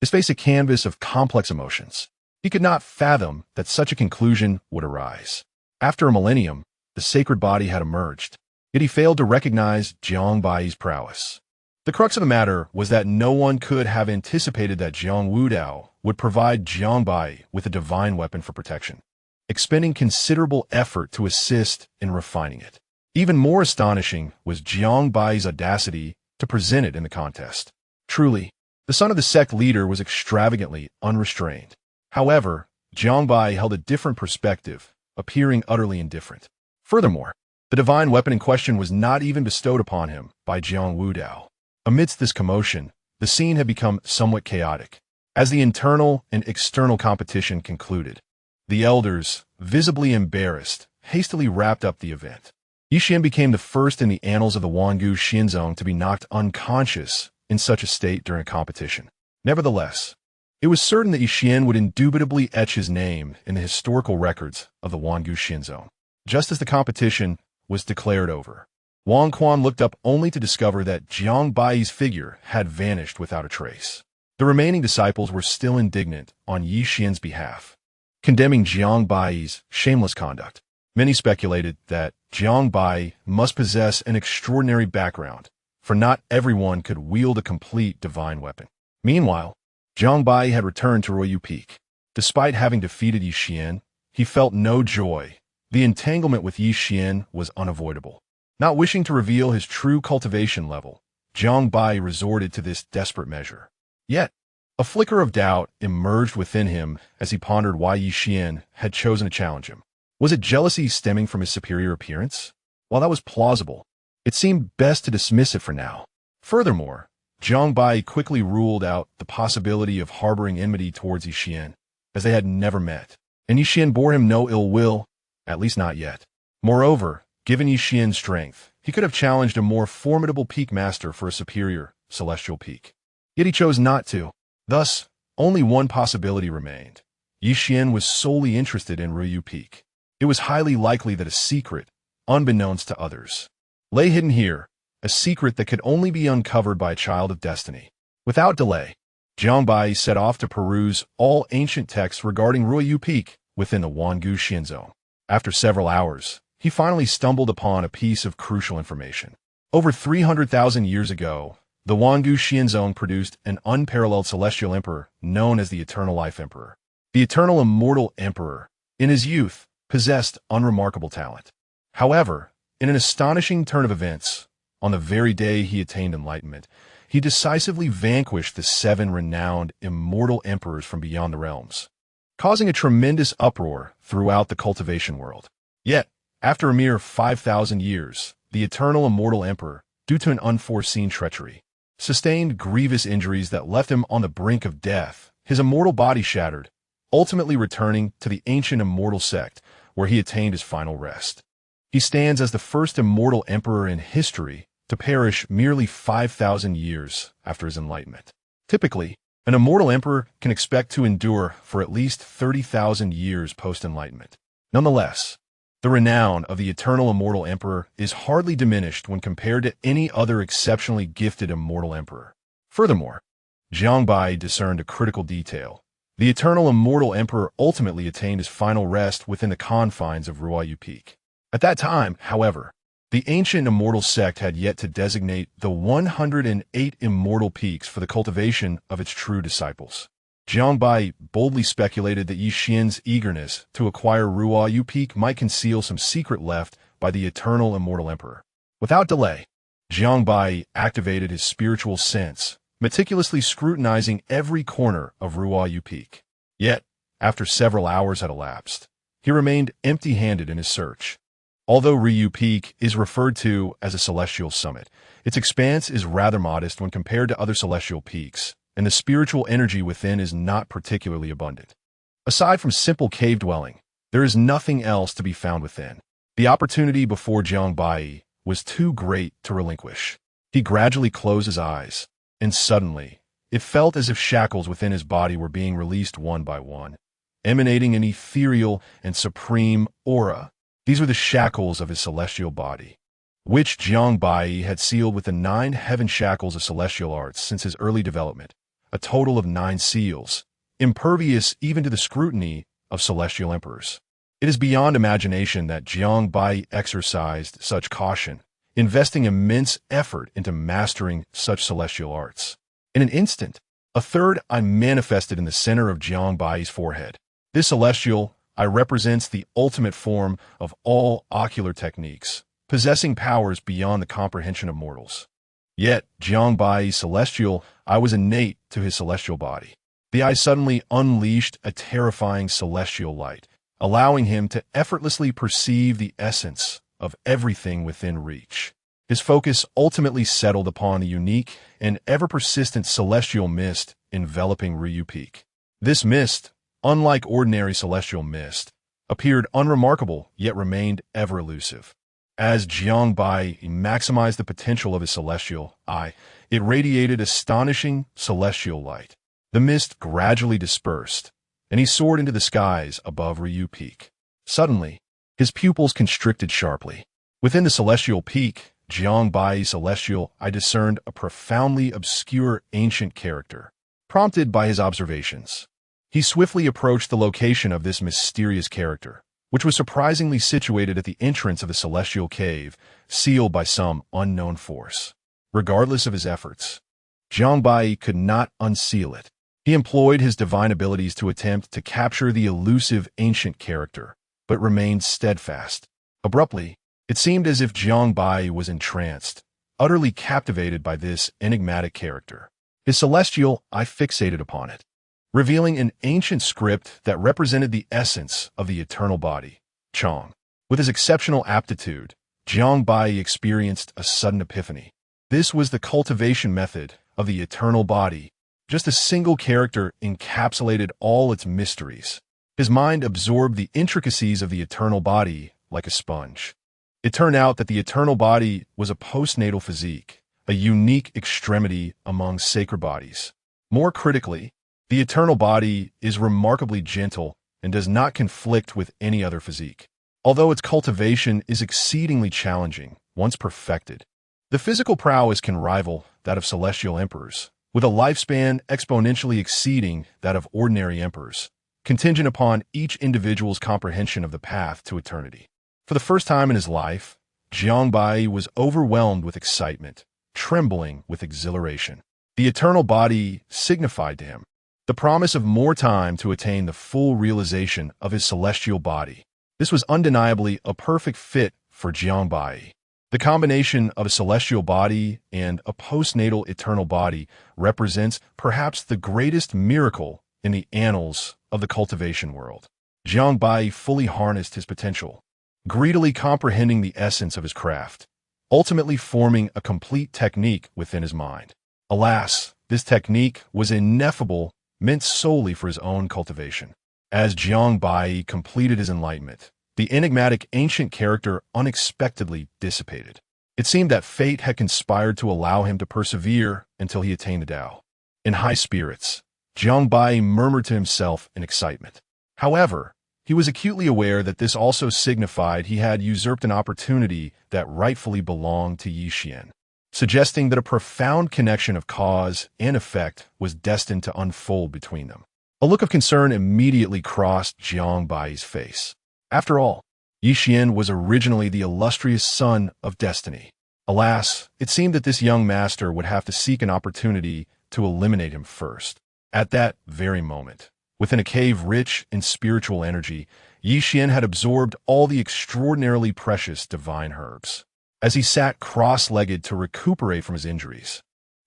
his face a canvas of complex emotions. He could not fathom that such a conclusion would arise. After a millennium, the sacred body had emerged, yet he failed to recognize Jiang Baiyi's prowess. The crux of the matter was that no one could have anticipated that Jiang Wudao would provide Jiang Baiyi with a divine weapon for protection, expending considerable effort to assist in refining it. Even more astonishing was Jiang Baiyi's audacity to present it in the contest. Truly, the son of the sect leader was extravagantly unrestrained. However, Jiang Baiyi held a different perspective, appearing utterly indifferent. Furthermore, the divine weapon in question was not even bestowed upon him by Jiang Wudao. Amidst this commotion, the scene had become somewhat chaotic. As the internal and external competition concluded, the elders, visibly embarrassed, hastily wrapped up the event. Yixian became the first in the annals of the Wangu Xinzong to be knocked unconscious in such a state during a competition. Nevertheless, it was certain that Yixian would indubitably etch his name in the historical records of the Wangu Xinzong. Just as the competition was declared over, Wang Quan looked up only to discover that Jiang Baiyi's figure had vanished without a trace. The remaining disciples were still indignant on Yixian's behalf, condemning Jiang Baiyi's shameless conduct. Many speculated that Jiang Baiyi must possess an extraordinary background, for not everyone could wield a complete divine weapon. Meanwhile, Jiang Baiyi had returned to Ruoyu Peak. Despite having defeated Yixian, he felt no joy. The entanglement with Yixian was unavoidable. Not wishing to reveal his true cultivation level, Jiang Baiyi resorted to this desperate measure. Yet, a flicker of doubt emerged within him as he pondered why Yixian had chosen to challenge him. Was it jealousy stemming from his superior appearance? While that was plausible, it seemed best to dismiss it for now. Furthermore, Jiang Baiyi quickly ruled out the possibility of harboring enmity towards Yixian, as they had never met, and Yixian bore him no ill will, at least not yet. Moreover, given Yixian's strength, he could have challenged a more formidable peak master for a superior celestial peak. Yet he chose not to. Thus, only one possibility remained. Yixian was solely interested in Ruoyu Peak. It was highly likely that a secret, unbeknownst to others, lay hidden here, a secret that could only be uncovered by a child of destiny. Without delay, Jiang Baiyi set off to peruse all ancient texts regarding Ruoyu Peak within the Wangu Xinzong. After several hours, he finally stumbled upon a piece of crucial information. Over 300,000 years ago, the Wangu Xinzong produced an unparalleled celestial emperor known as the Eternal Life Emperor. The Eternal Immortal Emperor, in his youth, possessed unremarkable talent. However, in an astonishing turn of events, on the very day he attained enlightenment, he decisively vanquished the 7 renowned immortal emperors from beyond the realms, causing a tremendous uproar throughout the cultivation world. Yet, after a mere 5,000 years, the Eternal Immortal Emperor, due to an unforeseen treachery, sustained grievous injuries that left him on the brink of death, his immortal body shattered, ultimately returning to the ancient immortal sect where he attained his final rest. He stands as the first immortal emperor in history to perish merely 5,000 years after his enlightenment. Typically, an immortal emperor can expect to endure for at least 30,000 years post-enlightenment. Nonetheless, the renown of the eternal immortal emperor is hardly diminished when compared to any other exceptionally gifted immortal emperor. Furthermore, Jiang Baiyi discerned a critical detail. The eternal immortal emperor ultimately attained his final rest within the confines of Ruoyu Peak. At that time, however, the ancient immortal sect had yet to designate the 108 immortal peaks for the cultivation of its true disciples. Jiang Baiyi boldly speculated that Yi Xian's eagerness to acquire Ruoyu Peak might conceal some secret left by the eternal immortal emperor. Without delay, Jiang Baiyi activated his spiritual sense, meticulously scrutinizing every corner of Ruoyu Peak. Yet, after several hours had elapsed, he remained empty-handed in his search. Although Ryu Peak is referred to as a celestial summit, its expanse is rather modest when compared to other celestial peaks, and the spiritual energy within is not particularly abundant. Aside from simple cave dwelling, there is nothing else to be found within. The opportunity before Jiang Baiyi was too great to relinquish. He gradually closed his eyes, and suddenly, it felt as if shackles within his body were being released one by one, emanating an ethereal and supreme aura. These were the shackles of his celestial body, which Jiang Baiyi had sealed with the 9 heaven shackles of celestial arts since his early development, a total of 9 seals, impervious even to the scrutiny of celestial emperors. It is beyond imagination that Jiang Baiyi exercised such caution, investing immense effort into mastering such celestial arts. In an instant, a third eye manifested in the center of Jiang Baiyi's forehead. This celestial eye represents the ultimate form of all ocular techniques, possessing powers beyond the comprehension of mortals. Yet, Jiang Baiyi's celestial eye was innate to his celestial body. The eye suddenly unleashed a terrifying celestial light, allowing him to effortlessly perceive the essence of everything within reach. His focus ultimately settled upon the unique and ever-persistent celestial mist enveloping Ryu Peak. This mist, unlike ordinary celestial mist, appeared unremarkable yet remained ever elusive. As Jiang Baiyi maximized the potential of his celestial eye, it radiated astonishing celestial light. The mist gradually dispersed, and he soared into the skies above Ryu Peak. Suddenly, his pupils constricted sharply. Within the celestial peak, Jiang Baiyi's celestial eye discerned a profoundly obscure ancient character. Prompted by his observations, he swiftly approached the location of this mysterious character, which was surprisingly situated at the entrance of a celestial cave, sealed by some unknown force. Regardless of his efforts, Jiang Baiyi could not unseal it. He employed his divine abilities to attempt to capture the elusive ancient character, but remained steadfast. Abruptly, it seemed as if Jiang Baiyi was entranced, utterly captivated by this enigmatic character. His celestial eye fixated upon it, revealing an ancient script that represented the essence of the eternal body, Chong. With his exceptional aptitude, Jiang Baiyi experienced a sudden epiphany. This was the cultivation method of the eternal body. Just a single character encapsulated all its mysteries. His mind absorbed the intricacies of the eternal body like a sponge. It turned out that the eternal body was a postnatal physique, a unique extremity among sacred bodies. More critically, the eternal body is remarkably gentle and does not conflict with any other physique. Although its cultivation is exceedingly challenging, once perfected, the physical prowess can rival that of celestial emperors, with a lifespan exponentially exceeding that of ordinary emperors, contingent upon each individual's comprehension of the path to eternity. For the first time in his life, Jiang Baiyi was overwhelmed with excitement, trembling with exhilaration. The eternal body signified to him the promise of more time to attain the full realization of his celestial body. This was undeniably a perfect fit for Jiang Baiyi. The combination of a celestial body and a postnatal eternal body represents perhaps the greatest miracle in the annals of the cultivation world. Jiang Baiyi fully harnessed his potential, greedily comprehending the essence of his craft, ultimately forming a complete technique within his mind. Alas, this technique was ineffable, meant solely for his own cultivation. As Jiang Baiyi completed his enlightenment, the enigmatic ancient character unexpectedly dissipated. It seemed that fate had conspired to allow him to persevere until he attained the Tao. In high spirits, Jiang Baiyi murmured to himself in excitement. However, he was acutely aware that this also signified he had usurped an opportunity that rightfully belonged to Yi Xian, suggesting that a profound connection of cause and effect was destined to unfold between them. A look of concern immediately crossed Jiang Baiyi's face. After all, Yi Xian was originally the illustrious son of destiny. Alas, it seemed that this young master would have to seek an opportunity to eliminate him first. At that very moment, within a cave rich in spiritual energy, Yi Xian had absorbed all the extraordinarily precious divine herbs. As he sat cross-legged to recuperate from his injuries,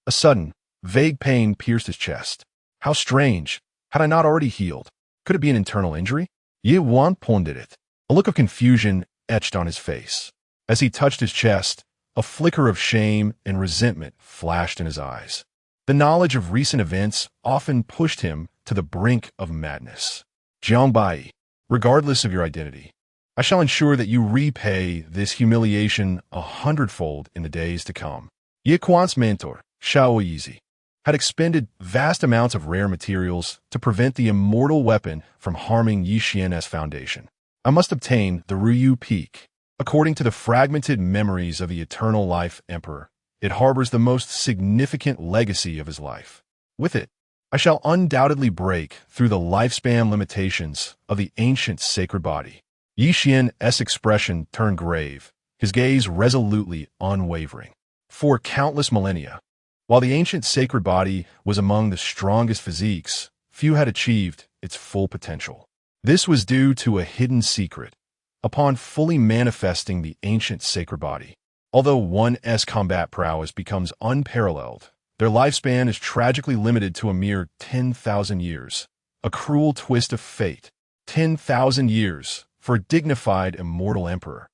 a sudden, vague pain pierced his chest. How strange! Had I not already healed? Could it be an internal injury? Ye Wan pondered it. A look of confusion etched on his face. As he touched his chest, a flicker of shame and resentment flashed in his eyes. The knowledge of recent events often pushed him to the brink of madness. Jiang Baiyi, regardless of your identity, I shall ensure that you repay this humiliation 100-fold in the days to come. Ye Quan's mentor, Shao Yizi, had expended vast amounts of rare materials to prevent the immortal weapon from harming Yi Xian's foundation. I must obtain the Ruyu Peak. According to the fragmented memories of the Eternal Life Emperor, it harbors the most significant legacy of his life. With it, I shall undoubtedly break through the lifespan limitations of the ancient sacred body. Yi Xian's expression turned grave, his gaze resolutely unwavering. For countless millennia, while the ancient sacred body was among the strongest physiques, few had achieved its full potential. This was due to a hidden secret. Upon fully manifesting the ancient sacred body, although one's combat prowess becomes unparalleled, their lifespan is tragically limited to a mere 10,000 years. A cruel twist of fate. 10,000 years, for a dignified immortal emperor,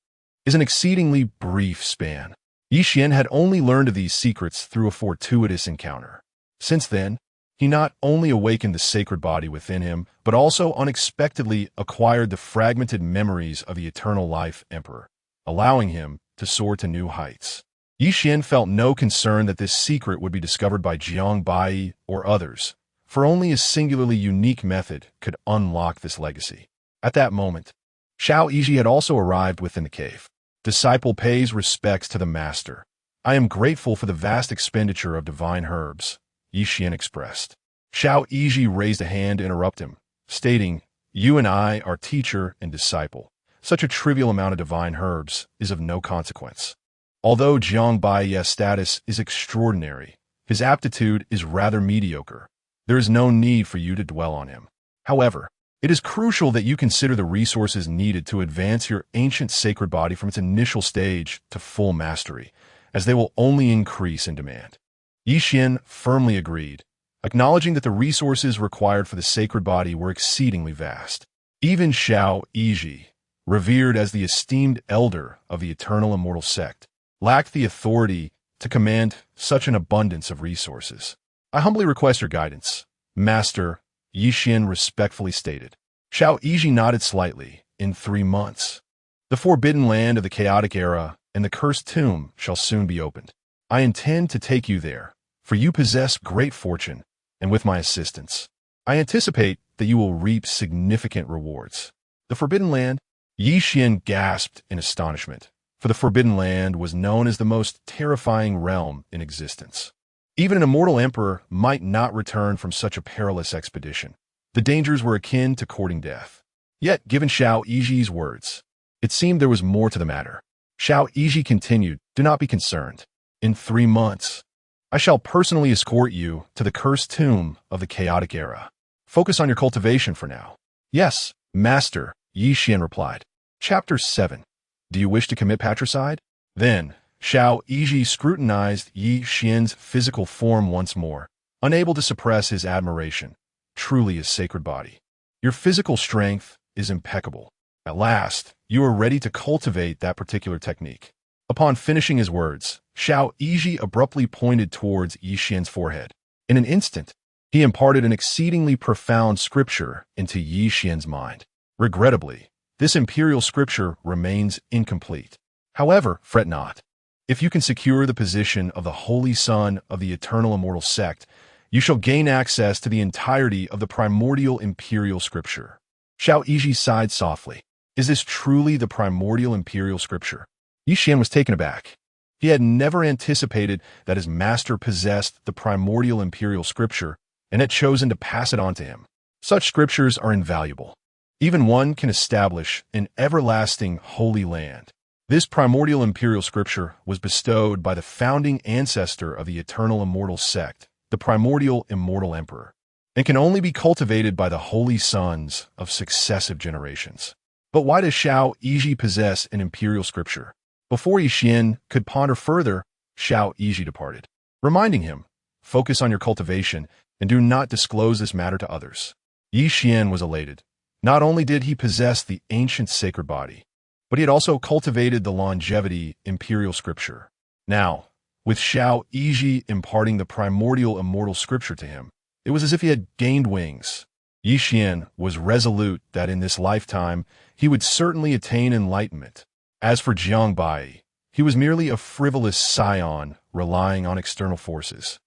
is an exceedingly brief span. Yi Xian had only learned of these secrets through a fortuitous encounter. Since then, he not only awakened the sacred body within him, but also unexpectedly acquired the fragmented memories of the Eternal Life Emperor, allowing him to soar to new heights. Yi Xian felt no concern that this secret would be discovered by Jiang Baiyi or others, for only a singularly unique method could unlock this legacy. At that moment, Shao Yiji had also arrived within the cave. Disciple pays respects to the master. I am grateful for the vast expenditure of divine herbs, Yi Xian expressed. Shao Yiji raised a hand to interrupt him, stating, You and I are teacher and disciple. Such a trivial amount of divine herbs is of no consequence. Although Jiang Baiyi's status is extraordinary, his aptitude is rather mediocre. There is no need for you to dwell on him. However, it is crucial that you consider the resources needed to advance your ancient sacred body from its initial stage to full mastery, as they will only increase in demand. Yi Xian firmly agreed, acknowledging that the resources required for the sacred body were exceedingly vast. Even Shao Yiji, revered as the esteemed elder of the eternal immortal sect, lacked the authority to command such an abundance of resources. I humbly request your guidance, Master, Yi Xian respectfully stated. Shao Yiji nodded slightly. In 3 months, the forbidden land of the chaotic era and the cursed tomb shall soon be opened. I intend to take you there, for you possess great fortune, and with my assistance, I anticipate that you will reap significant rewards. The Forbidden Land? Yi Xian gasped in astonishment, for the Forbidden Land was known as the most terrifying realm in existence. Even an immortal emperor might not return from such a perilous expedition. The dangers were akin to courting death. Yet, given Shao Yiji's words, it seemed there was more to the matter. Shao Yiji continued, Do not be concerned. In 3 months, I shall personally escort you to the cursed tomb of the chaotic era. Focus on your cultivation for now. Yes, Master, Yi Xian replied. Chapter 7. Do you wish to commit patricide? Then, Shao Yiji scrutinized Yi Xian's physical form once more, unable to suppress his admiration. Truly a sacred body. Your physical strength is impeccable. At last, you are ready to cultivate that particular technique. Upon finishing his words, Shao Yiji abruptly pointed towards Yi Xian's forehead. In an instant, He imparted an exceedingly profound scripture into Yi Xian's mind. Regrettably, this imperial scripture remains incomplete. However, fret not. If you can secure the position of the Holy Son of the Eternal Immortal Sect, you shall gain access to the entirety of the primordial imperial scripture. Xiao Yizhi sighed softly. Is this truly the primordial imperial scripture? Yi Xian was taken aback. He had never anticipated that his master possessed the primordial imperial scripture and had chosen to pass it on to him. Such scriptures are invaluable. Even one can establish an everlasting holy land. This primordial imperial scripture was bestowed by the founding ancestor of the Eternal Immortal Sect, the primordial immortal emperor, and can only be cultivated by the holy sons of successive generations. But why does Xiao Yizhi possess an imperial scripture? Before Yi Xian could ponder further, Xiao Yizhi departed, reminding him, focus on your cultivation and do not disclose this matter to others. Yi Xian was elated. Not only did he possess the ancient sacred body, but he had also cultivated the longevity imperial scripture. Now, with Xiao Yizhi imparting the primordial immortal scripture to him, it was as if he had gained wings. Yi Xian was resolute that in this lifetime he would certainly attain enlightenment. As for Jiang Baiyi, he was merely a frivolous scion relying on external forces,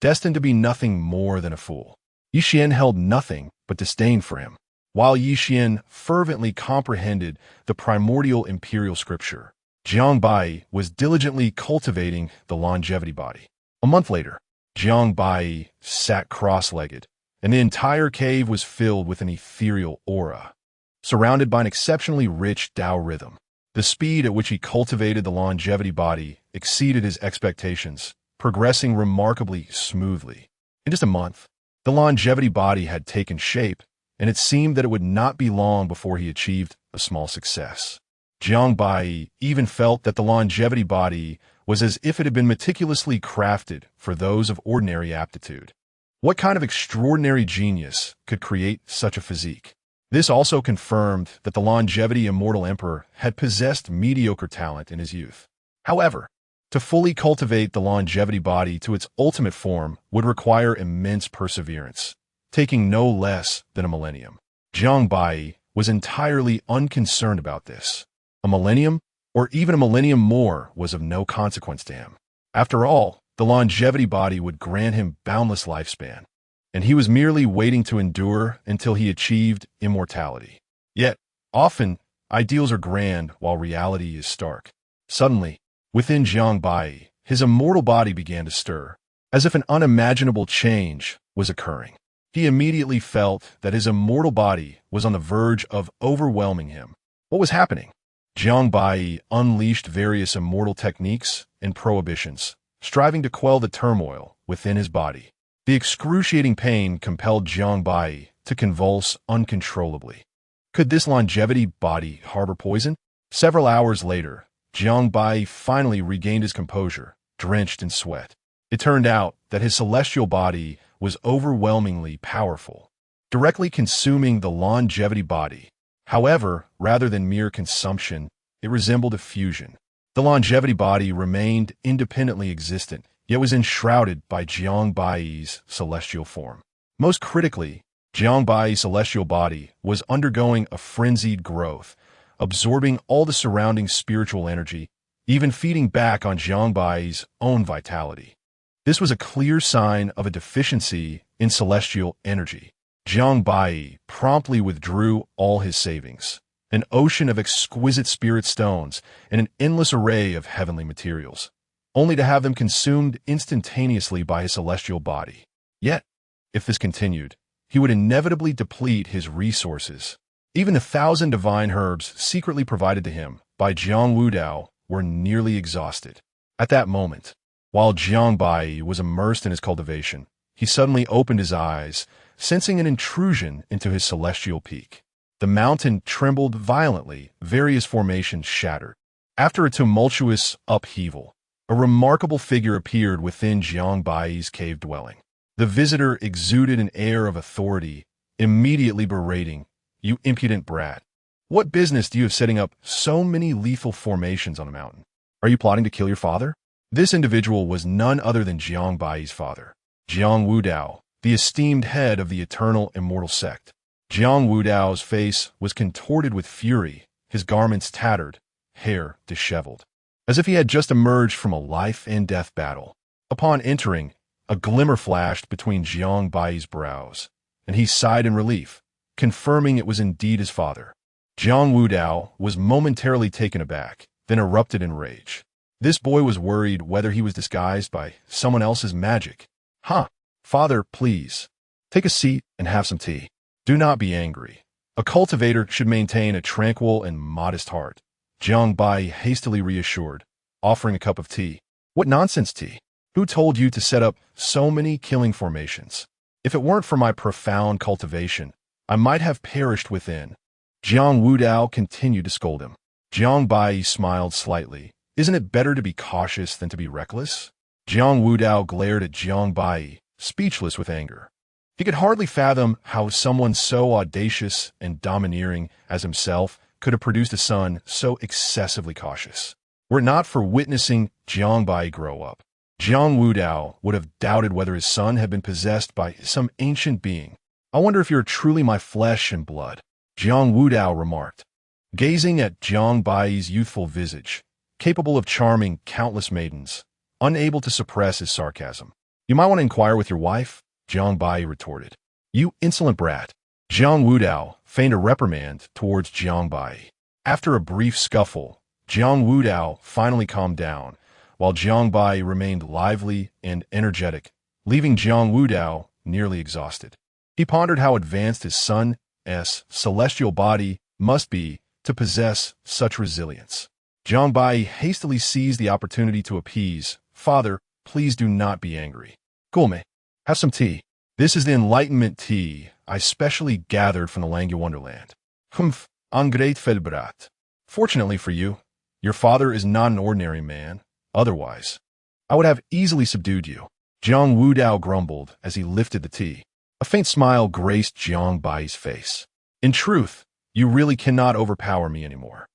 destined to be nothing more than a fool. Yi Xian held nothing but disdain for him. While Yi Xian fervently comprehended the primordial imperial scripture, Jiang Baiyi was diligently cultivating the longevity body. A month later, Jiang Baiyi sat cross-legged, and the entire cave was filled with an ethereal aura, surrounded by an exceptionally rich Tao rhythm. The speed at which he cultivated the longevity body exceeded his expectations, progressing remarkably smoothly. In just a month, the longevity body had taken shape, and it seemed that it would not be long before he achieved a small success. Jiang Baiyi even felt that the longevity body was as if it had been meticulously crafted for those of ordinary aptitude. What kind of extraordinary genius could create such a physique? This also confirmed that the longevity immortal emperor had possessed mediocre talent in his youth. However, to fully cultivate the longevity body to its ultimate form would require immense perseverance, taking no less than a millennium. Jiang Baiyi was entirely unconcerned about this. A millennium, or even a millennium more, was of no consequence to him. After all, the longevity body would grant him boundless lifespan, and he was merely waiting to endure until he achieved immortality. Yet, often, ideals are grand while reality is stark. Suddenly, within Jiang Baiyi, his immortal body began to stir, as if an unimaginable change was occurring. He immediately felt that his immortal body was on the verge of overwhelming him. What was happening? Jiang Baiyi unleashed various immortal techniques and prohibitions, striving to quell the turmoil within his body. The excruciating pain compelled Jiang Baiyi to convulse uncontrollably. Could this longevity body harbor poison? Several hours later, Jiang Baiyi finally regained his composure, drenched in sweat. It turned out that his celestial body was overwhelmingly powerful, directly consuming the longevity body. However, rather than mere consumption, it resembled a fusion. The longevity body remained independently existent, yet was enshrouded by Jiang Baiyi's celestial form. Most critically, Jiang Baiyi's celestial body was undergoing a frenzied growth, absorbing all the surrounding spiritual energy, even feeding back on Jiang Baiyi's own vitality. This was a clear sign of a deficiency in celestial energy. Jiang Baiyi promptly withdrew all his savings, an ocean of exquisite spirit stones and an endless array of heavenly materials, only to have them consumed instantaneously by his celestial body. Yet, if this continued, he would inevitably deplete his resources. Even the 1,000 divine herbs secretly provided to him by Jiang Wudao were nearly exhausted. At that moment, while Jiang Baiyi was immersed in his cultivation, he suddenly opened his eyes, sensing an intrusion into his celestial peak. The mountain trembled violently, various formations shattered. After a tumultuous upheaval, a remarkable figure appeared within Jiang Baiyi's cave dwelling. The visitor exuded an air of authority, immediately berating, "You impudent brat! What business do you have setting up so many lethal formations on a mountain? Are you plotting to kill your father?" This individual was none other than Jiang Baiyi's father, Jiang Wudao, the esteemed head of the eternal immortal sect. Jiang Wudao's face was contorted with fury, his garments tattered, hair disheveled, as if he had just emerged from a life-and-death battle. Upon entering, a glimmer flashed between Jiang Baiyi's brows, and he sighed in relief, confirming it was indeed his father. Jiang Wudao was momentarily taken aback, then erupted in rage. This boy was worried whether he was disguised by someone else's magic. Father, please. Take a seat and have some tea. Do not be angry. A cultivator should maintain a tranquil and modest heart. Jiang Baiyi hastily reassured, offering a cup of tea. What nonsense tea? Who told you to set up so many killing formations? If it weren't for my profound cultivation, I might have perished within. Jiang Wudao continued to scold him. Jiang Baiyi smiled slightly. Isn't it better to be cautious than to be reckless? Jiang Wudao glared at Jiang Baiyi, speechless with anger. He could hardly fathom how someone so audacious and domineering as himself could have produced a son so excessively cautious. Were it not for witnessing Jiang Baiyi grow up, Jiang Wudao would have doubted whether his son had been possessed by some ancient being. I wonder if you're truly my flesh and blood, Jiang Wudao remarked, gazing at Jiang Baiyi's youthful visage, capable of charming countless maidens, unable to suppress his sarcasm. You might want to inquire with your wife, Jiang Baiyi retorted. You insolent brat. Jiang Wudao feigned a reprimand towards Jiang Baiyi. After a brief scuffle, Jiang Wudao finally calmed down, while Jiang Baiyi remained lively and energetic, leaving Jiang Wudao nearly exhausted. He pondered how advanced his son's celestial body must be to possess such resilience. Jiang Baiyi hastily seized the opportunity to appease. Father, please do not be angry. Gulme, have some tea. This is the enlightenment tea I specially gathered from the Langya Wonderland. Ungrateful brat. Fortunately for you, your father is not an ordinary man. Otherwise, I would have easily subdued you. Jiang Wudao grumbled as he lifted the tea. A faint smile graced Jiang Baiyi's face. In truth, you really cannot overpower me anymore.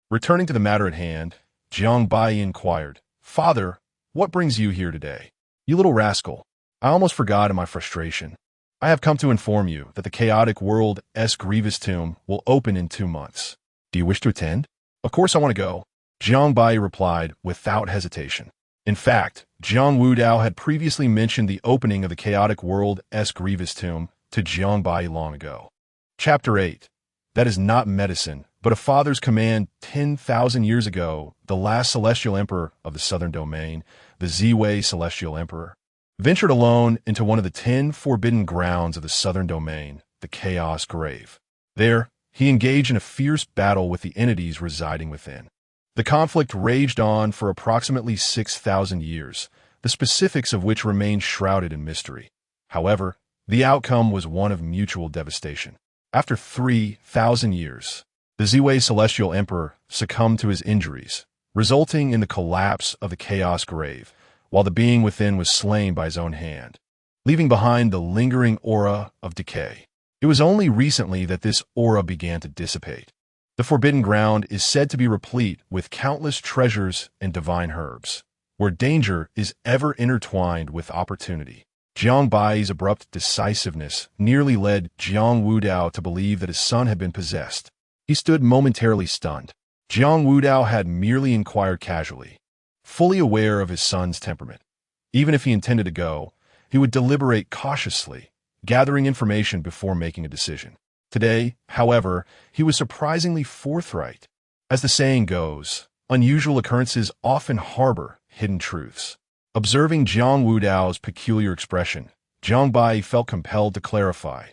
Returning to the matter at hand, Jiang Baiyi inquired, Father, what brings you here today? You little rascal, I almost forgot in my frustration. I have come to inform you that the chaotic world's grievous tomb will open in 2 months. Do you wish to attend? Of course I want to go, Jiang Baiyi replied without hesitation. In fact, Jiang Wudao had previously mentioned the opening of the chaotic world's grievous tomb to Jiang Baiyi long ago. Chapter 8. That is not medicine, but a father's command. 10,000 years ago, the last celestial emperor of the southern domain, the Ziwei celestial emperor, ventured alone into one of the 10 forbidden grounds of the southern domain, the Chaos Grave. There, he engaged in a fierce battle with the entities residing within. The conflict raged on for approximately 6,000 years, the specifics of which remain shrouded in mystery. However, the outcome was one of mutual devastation. After 3,000 years, the Ziwei celestial emperor succumbed to his injuries, resulting in the collapse of the Chaos Grave, while the being within was slain by his own hand, leaving behind the lingering aura of decay. It was only recently that this aura began to dissipate. The Forbidden Ground is said to be replete with countless treasures and divine herbs, where danger is ever intertwined with opportunity. Jiang Baiyi's abrupt decisiveness nearly led Jiang Wudao to believe that his son had been possessed. He stood momentarily stunned. Jiang Wudao had merely inquired casually, fully aware of his son's temperament. Even if he intended to go, he would deliberate cautiously, gathering information before making a decision. Today, however, he was surprisingly forthright. As the saying goes, unusual occurrences often harbor hidden truths. Observing Jiang Wudao's peculiar expression, Jiang Baiyi felt compelled to clarify.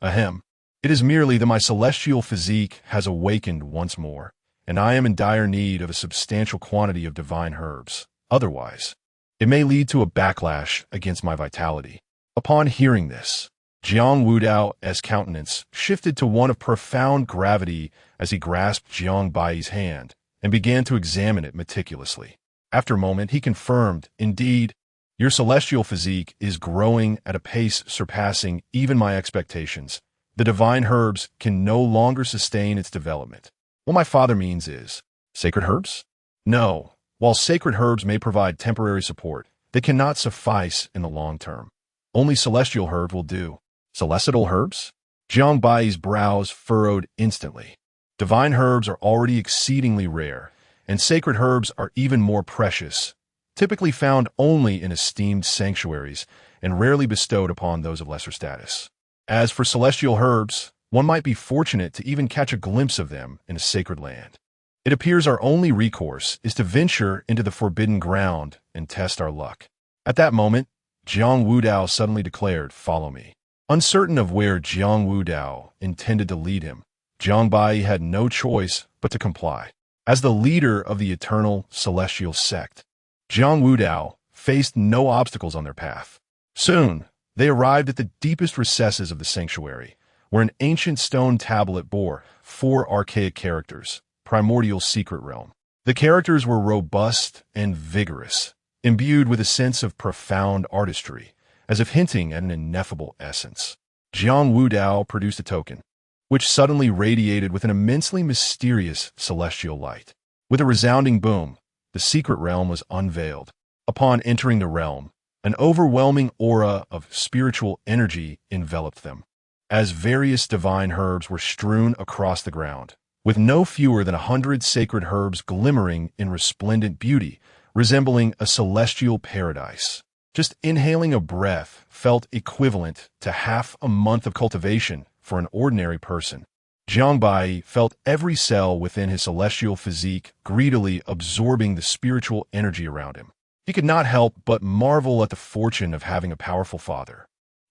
Ahem. It is merely that my celestial physique has awakened once more, and I am in dire need of a substantial quantity of divine herbs. Otherwise, it may lead to a backlash against my vitality. Upon hearing this, Jiang Wudao's countenance shifted to one of profound gravity as he grasped Jiang Baiyi's hand and began to examine it meticulously. After a moment, he confirmed, indeed, your celestial physique is growing at a pace surpassing even my expectations. The divine herbs can no longer sustain its development. What my father means is, sacred herbs? No. While sacred herbs may provide temporary support, they cannot suffice in the long term. Only celestial herbs will do. Celestial herbs? Jiang Baiyi's brows furrowed instantly. Divine herbs are already exceedingly rare, and sacred herbs are even more precious, typically found only in esteemed sanctuaries and rarely bestowed upon those of lesser status. As for celestial herbs, one might be fortunate to even catch a glimpse of them in a sacred land. It appears our only recourse is to venture into the forbidden ground and test our luck. At that moment, Jiang Wudao suddenly declared, "Follow me." Uncertain of where Jiang Wudao intended to lead him, Jiang Baiyi had no choice but to comply. As the leader of the eternal celestial sect, Jiang Wudao faced no obstacles on their path. Soon, they arrived at the deepest recesses of the sanctuary, where an ancient stone tablet bore 4 archaic characters, primordial secret realm. The characters were robust and vigorous, imbued with a sense of profound artistry, as if hinting at an ineffable essence. Jiang Wudao produced a token, which suddenly radiated with an immensely mysterious celestial light. With a resounding boom, the secret realm was unveiled. Upon entering the realm, an overwhelming aura of spiritual energy enveloped them, as various divine herbs were strewn across the ground, with no fewer than 100 sacred herbs glimmering in resplendent beauty, resembling a celestial paradise. Just inhaling a breath felt equivalent to half a month of cultivation for an ordinary person. Jiang Baiyi felt every cell within his celestial physique greedily absorbing the spiritual energy around him. He could not help but marvel at the fortune of having a powerful father.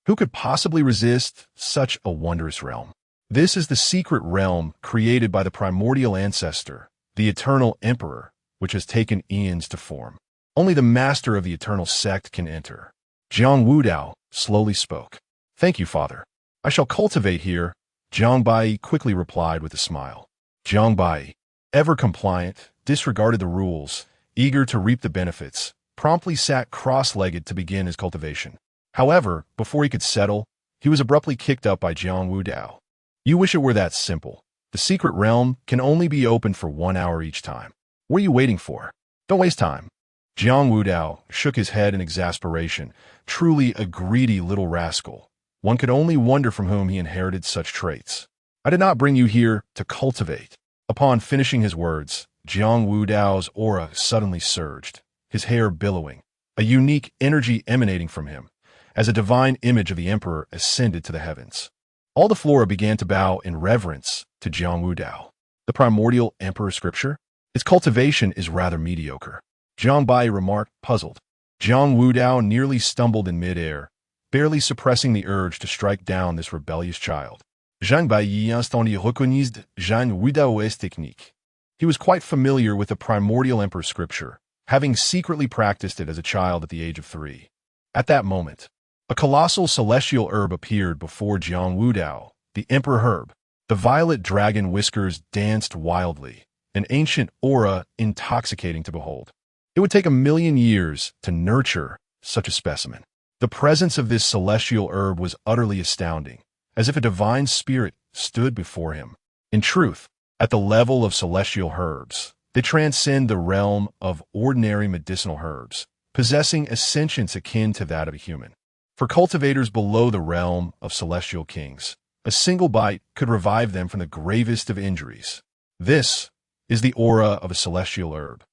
Who could possibly resist such a wondrous realm? This is the secret realm created by the primordial ancestor, the eternal emperor, which has taken eons to form. Only the master of the eternal sect can enter. Jiang Wudao slowly spoke. "Thank you, father. I shall cultivate here," Jiang Baiyi quickly replied with a smile. Jiang Baiyi, ever compliant, disregarded the rules, eager to reap the benefits, promptly sat cross-legged to begin his cultivation. However, before he could settle, he was abruptly kicked up by Jiang Wudao. "You wish it were that simple. The secret realm can only be opened for 1 hour each time. What are you waiting for? Don't waste time." Jiang Wudao shook his head in exasperation. Truly a greedy little rascal. One could only wonder from whom he inherited such traits. "I did not bring you here to cultivate." Upon finishing his words, Jiang Wudao's aura suddenly surged, his hair billowing, a unique energy emanating from him, as a divine image of the emperor ascended to the heavens. All the flora began to bow in reverence to Jiang Wudao. The primordial emperor scripture? Its cultivation is rather mediocre, Jiang Baiyi remarked, puzzled. Jiang Wudao nearly stumbled in midair, barely suppressing the urge to strike down this rebellious child. Jiang Baiyi instantly recognized Jiang Wudao's technique. He was quite familiar with the primordial emperor scripture, having secretly practiced it as a child at the age of 3. At that moment, a colossal celestial herb appeared before Jiang Wudao, the emperor herb. The violet dragon whiskers danced wildly, an ancient aura intoxicating to behold. It would take 1,000,000 years to nurture such a specimen. The presence of this celestial herb was utterly astounding, as if a divine spirit stood before him. In truth, at the level of celestial herbs, they transcend the realm of ordinary medicinal herbs, possessing a sentience akin to that of a human. For cultivators below the realm of celestial kings, a single bite could revive them from the gravest of injuries. This is the aura of a celestial herb.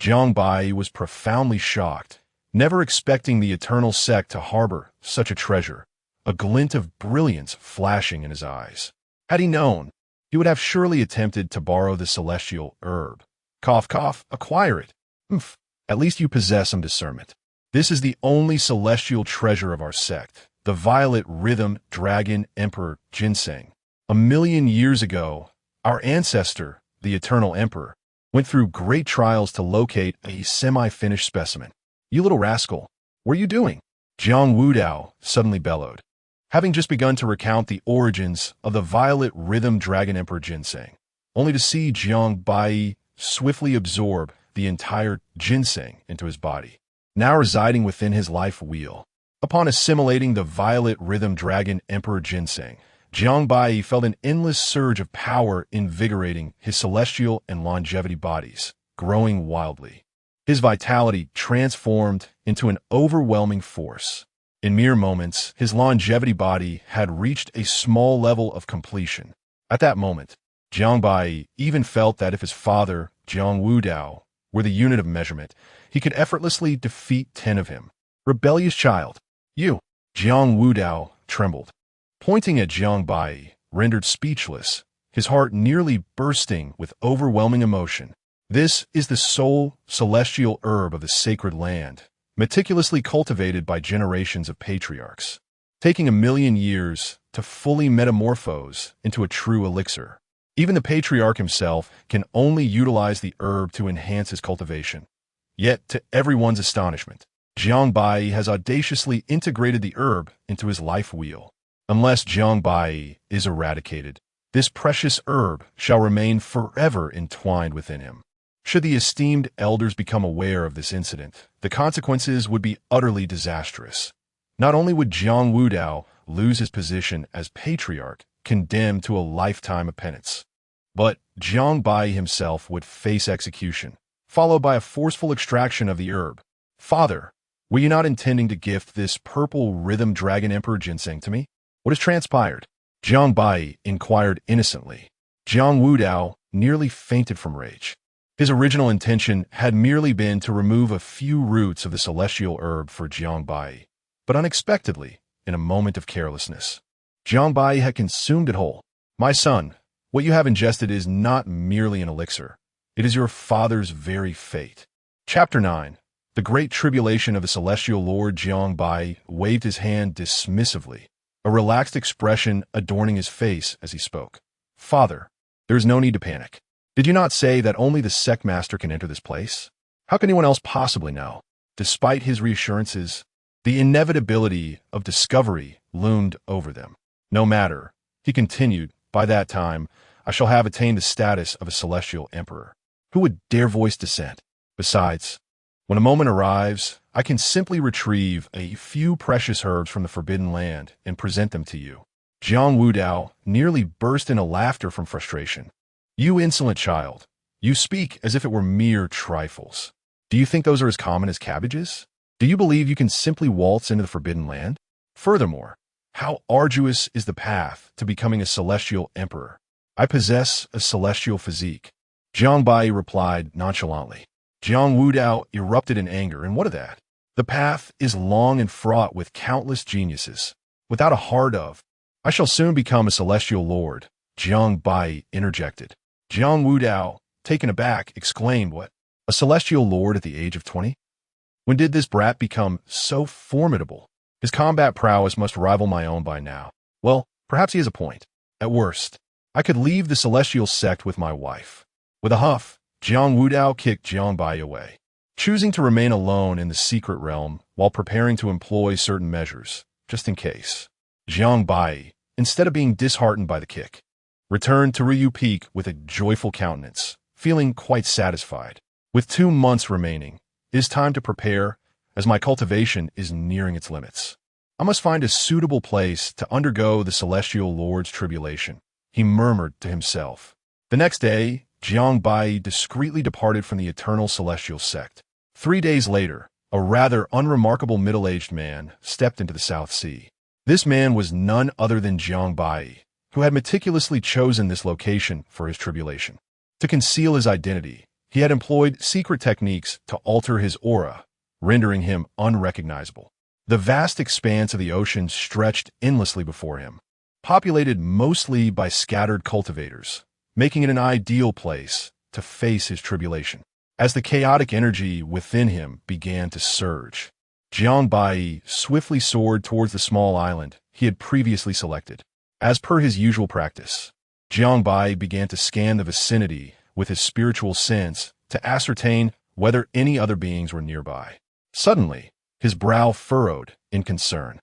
Jiang Baiyi was profoundly shocked, never expecting the eternal sect to harbor such a treasure, a glint of brilliance flashing in his eyes. Had he known, he would have surely attempted to borrow the celestial herb. Cough, cough, acquire it. Humph, at least you possess some discernment. This is the only celestial treasure of our sect, the violet rhythm dragon emperor ginseng. 1,000,000 years ago, our ancestor, the eternal emperor, went through great trials to locate a semi-finished specimen. "You little rascal, what are you doing?" Jiang Wudao suddenly bellowed, having just begun to recount the origins of the violet rhythm dragon emperor ginseng, only to see Jiang Baiyi swiftly absorb the entire ginseng into his body, now residing within his life wheel. Upon assimilating the violet rhythm dragon emperor ginseng, Jiang Baiyi felt an endless surge of power invigorating his celestial and longevity bodies, growing wildly. His vitality transformed into an overwhelming force. In mere moments, his longevity body had reached a small level of completion. At that moment, Jiang Baiyi even felt that if his father, Jiang Wudao, were the unit of measurement, he could effortlessly defeat 10 of him. Rebellious child, you! Jiang Wudao trembled. Pointing at Jiang Baiyi, rendered speechless, his heart nearly bursting with overwhelming emotion. This is the sole celestial herb of the sacred land, meticulously cultivated by generations of patriarchs, taking 1,000,000 years to fully metamorphose into a true elixir. Even the patriarch himself can only utilize the herb to enhance his cultivation. Yet, to everyone's astonishment, Jiang Baiyi has audaciously integrated the herb into his life wheel. Unless Jiang Baiyi is eradicated, this precious herb shall remain forever entwined within him. Should the esteemed elders become aware of this incident, the consequences would be utterly disastrous. Not only would Jiang Wudao lose his position as patriarch, condemned to a lifetime of penance, but Jiang Baiyi himself would face execution, followed by a forceful extraction of the herb. Father, were you not intending to gift this purple rhythm dragon emperor ginseng to me? What has transpired? Jiang Baiyi inquired innocently. Jiang Wudao nearly fainted from rage. His original intention had merely been to remove a few roots of the celestial herb for Jiang Baiyi, but unexpectedly, in a moment of carelessness, Jiang Baiyi had consumed it whole. My son, what you have ingested is not merely an elixir. It is your father's very fate. Chapter 9. The Great Tribulation of the Celestial Lord. Jiang Baiyi waved his hand dismissively, a relaxed expression adorning his face as he spoke. Father, there is no need to panic. Did you not say that only the sect master can enter this place? How can anyone else possibly know? Despite his reassurances, the inevitability of discovery loomed over them. No matter, he continued, by that time, I shall have attained the status of a celestial emperor. Who would dare voice dissent? Besides, when a moment arrives, I can simply retrieve a few precious herbs from the Forbidden Land and present them to you. Jiang Wudao nearly burst into laughter from frustration. You insolent child, you speak as if it were mere trifles. Do you think those are as common as cabbages? Do you believe you can simply waltz into the Forbidden Land? Furthermore, how arduous is the path to becoming a celestial emperor? I possess a celestial physique. Jiang Baiyi replied nonchalantly. Jiang Wudao erupted in anger, and what of that? The path is long and fraught with countless geniuses. Without a heart of, I shall soon become a celestial lord, Jiang Baiyi interjected. Jiang Wudao, taken aback, exclaimed, What? A celestial lord at the age of 20? When did this brat become so formidable? His combat prowess must rival my own by now. Well, perhaps he has a point. At worst, I could leave the celestial sect with my wife. With a huff, Jiang Wudao kicked Jiang Baiyi away, choosing to remain alone in the secret realm while preparing to employ certain measures, just in case. Jiang Baiyi, instead of being disheartened by the kick, returned to Ryu Peak with a joyful countenance, feeling quite satisfied. With 2 months remaining, it is time to prepare, as my cultivation is nearing its limits. I must find a suitable place to undergo the celestial lord's tribulation, he murmured to himself. The next day, Jiang Baiyi discreetly departed from the eternal celestial sect. 3 days later, a rather unremarkable middle-aged man stepped into the South Sea. This man was none other than Jiang Baiyi, who had meticulously chosen this location for his tribulation. To conceal his identity, he had employed secret techniques to alter his aura, rendering him unrecognizable. The vast expanse of the ocean stretched endlessly before him, populated mostly by scattered cultivators, making it an ideal place to face his tribulation. As the chaotic energy within him began to surge, Jiang Baiyi swiftly soared towards the small island he had previously selected. As per his usual practice, Jiang Baiyi began to scan the vicinity with his spiritual sense to ascertain whether any other beings were nearby. Suddenly, his brow furrowed in concern.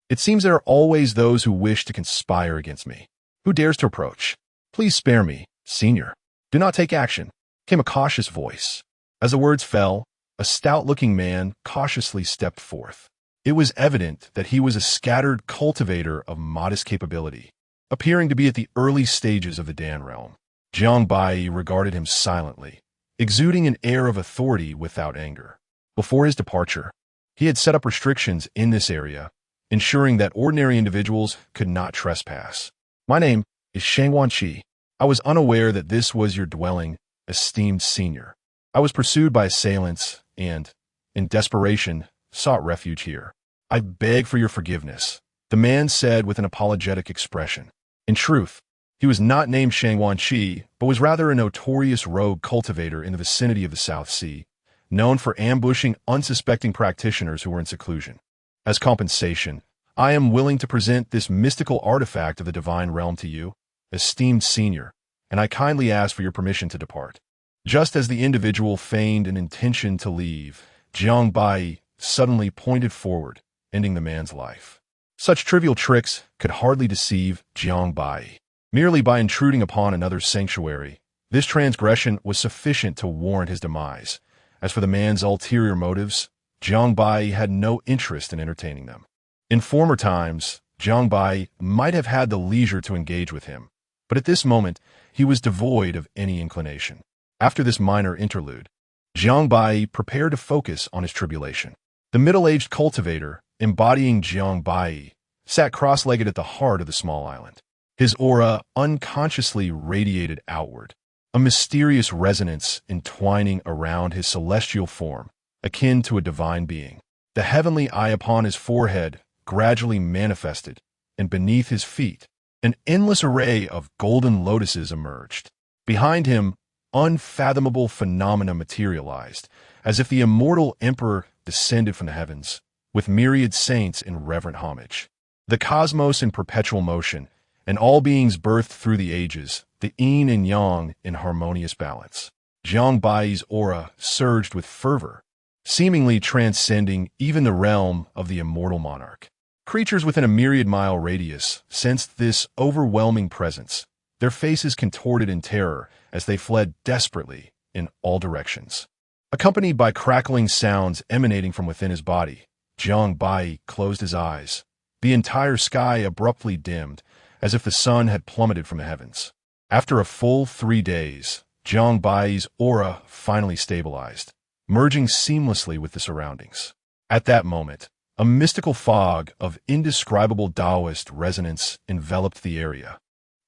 It seems there are always those who wish to conspire against me. Who dares to approach? Please spare me, senior. Do not take action, came a cautious voice. As the words fell, a stout-looking man cautiously stepped forth. It was evident that he was a scattered cultivator of modest capability, appearing to be at the early stages of the Dan realm. Jiang Baiyi regarded him silently, exuding an air of authority without anger. Before his departure, He had set up restrictions in this area, ensuring that ordinary individuals could not trespass. "My name is Shangwanqi. I was unaware that this was your dwelling, esteemed senior. I was pursued by assailants and, in desperation, sought refuge here. I beg for your forgiveness," the man said with an apologetic expression. In truth, he was not named Shangwanqi, but was rather a notorious rogue cultivator in the vicinity of the South Sea, known for ambushing unsuspecting practitioners who were in seclusion. "As compensation, I am willing to present this mystical artifact of the divine realm to you, esteemed senior, and I kindly ask for your permission to depart." Just as the individual feigned an intention to leave, Jiang Baiyi suddenly pointed forward, ending the man's life. Such trivial tricks could hardly deceive Jiang Baiyi. Merely by intruding upon another's sanctuary, this transgression was sufficient to warrant his demise. As for the man's ulterior motives, Jiang Baiyi had no interest in entertaining them. In former times, Jiang Baiyi might have had the leisure to engage with him, but at this moment he was devoid of any inclination. After this minor interlude, Jiang Baiyi prepared to focus on his tribulation. The middle-aged cultivator, embodying Jiang Baiyi, sat cross-legged at the heart of the small island. His aura unconsciously radiated outward, a mysterious resonance entwining around his celestial form, akin to a divine being. The heavenly eye upon his forehead gradually manifested, and beneath his feet, an endless array of golden lotuses emerged. Behind him, unfathomable phenomena materialized, as if the immortal emperor descended from the heavens, with myriad saints in reverent homage. The cosmos in perpetual motion, and all beings birthed through the ages, the yin and yang in harmonious balance. Jiang Baiyi's aura surged with fervor, seemingly transcending even the realm of the immortal monarch. Creatures within a myriad-mile radius sensed this overwhelming presence, their faces contorted in terror as they fled desperately in all directions. Accompanied by crackling sounds emanating from within his body, Jiang Baiyi closed his eyes. The entire sky abruptly dimmed, as if the sun had plummeted from the heavens. After a full 3 days, Jiang Baiyi's aura finally stabilized, merging seamlessly with the surroundings. At that moment, a mystical fog of indescribable Taoist resonance enveloped the area,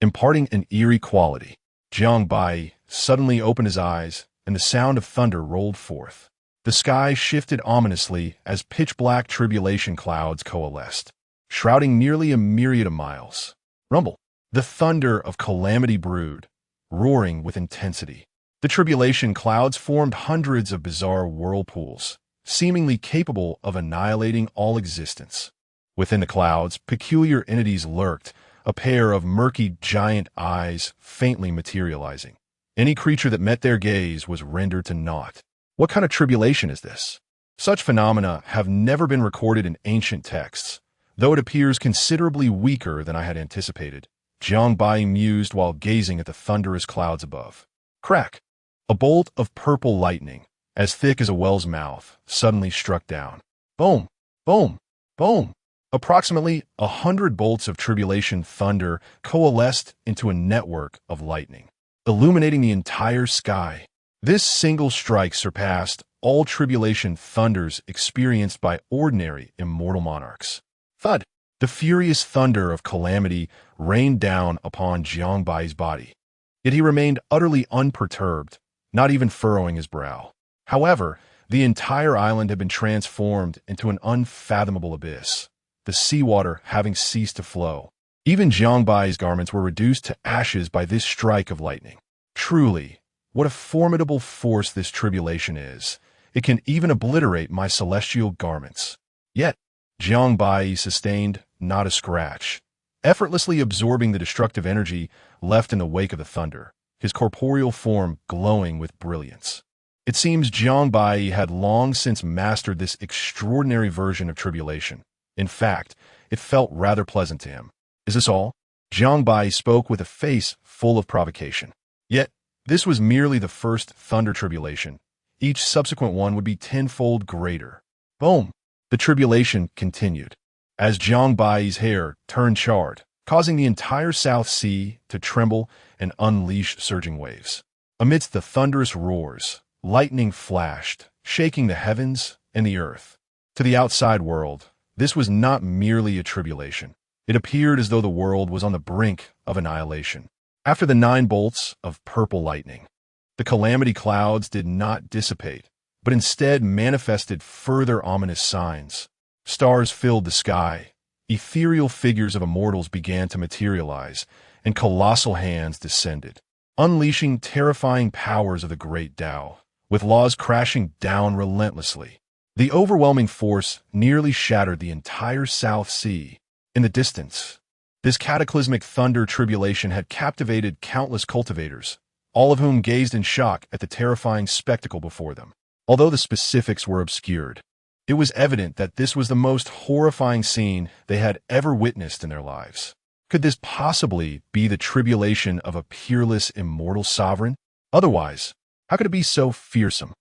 imparting an eerie quality. Jiang Baiyi suddenly opened his eyes, and the sound of thunder rolled forth. The sky shifted ominously as pitch-black tribulation clouds coalesced, shrouding nearly a myriad of miles. Rumble. The thunder of calamity brewed, roaring with intensity. The tribulation clouds formed hundreds of bizarre whirlpools, seemingly capable of annihilating all existence. Within the clouds, peculiar entities lurked, a pair of murky giant eyes faintly materializing. Any creature that met their gaze was rendered to naught. What kind of tribulation is this? Such phenomena have never been recorded in ancient texts, though it appears considerably weaker than I had anticipated. Jiang Baiyi mused while gazing at the thunderous clouds above. Crack! A bolt of purple lightning, as thick as a whale's mouth, suddenly struck down. Boom! Boom! Boom! Approximately 100 bolts of tribulation thunder coalesced into a network of lightning, illuminating the entire sky. This single strike surpassed all tribulation thunders experienced by ordinary immortal monarchs. Thud! The furious thunder of calamity rained down upon Jiang Baiyi's body. Yet he remained utterly unperturbed, not even furrowing his brow. However, the entire island had been transformed into an unfathomable abyss, the seawater having ceased to flow. Even Jiang Baiyi's garments were reduced to ashes by this strike of lightning. Truly, what a formidable force this tribulation is. It can even obliterate my celestial garments. Yet, Jiang Baiyi sustained not a scratch, effortlessly absorbing the destructive energy left in the wake of the thunder, his corporeal form glowing with brilliance. It seems Jiang Baiyi had long since mastered this extraordinary version of tribulation. In fact, it felt rather pleasant to him. Is this all? Jiang Baiyi spoke with a face full of provocation. Yet, this was merely the first thunder tribulation. Each subsequent one would be tenfold greater. Boom! The tribulation continued, as Jiang Baiyi's hair turned charred, causing the entire South Sea to tremble and unleash surging waves. Amidst the thunderous roars, lightning flashed, shaking the heavens and the earth. To the outside world, this was not merely a tribulation. It appeared as though the world was on the brink of annihilation. After the 9 bolts of purple lightning, the calamity clouds did not dissipate, but instead manifested further ominous signs. Stars filled the sky, ethereal figures of immortals began to materialize, and colossal hands descended, unleashing terrifying powers of the great Tao, with laws crashing down relentlessly. The overwhelming force nearly shattered the entire South Sea. In the distance, this cataclysmic thunder tribulation had captivated countless cultivators, all of whom gazed in shock at the terrifying spectacle before them. Although the specifics were obscured, it was evident that this was the most horrifying scene they had ever witnessed in their lives. Could this possibly be the tribulation of a peerless immortal sovereign? Otherwise, how could it be so fearsome?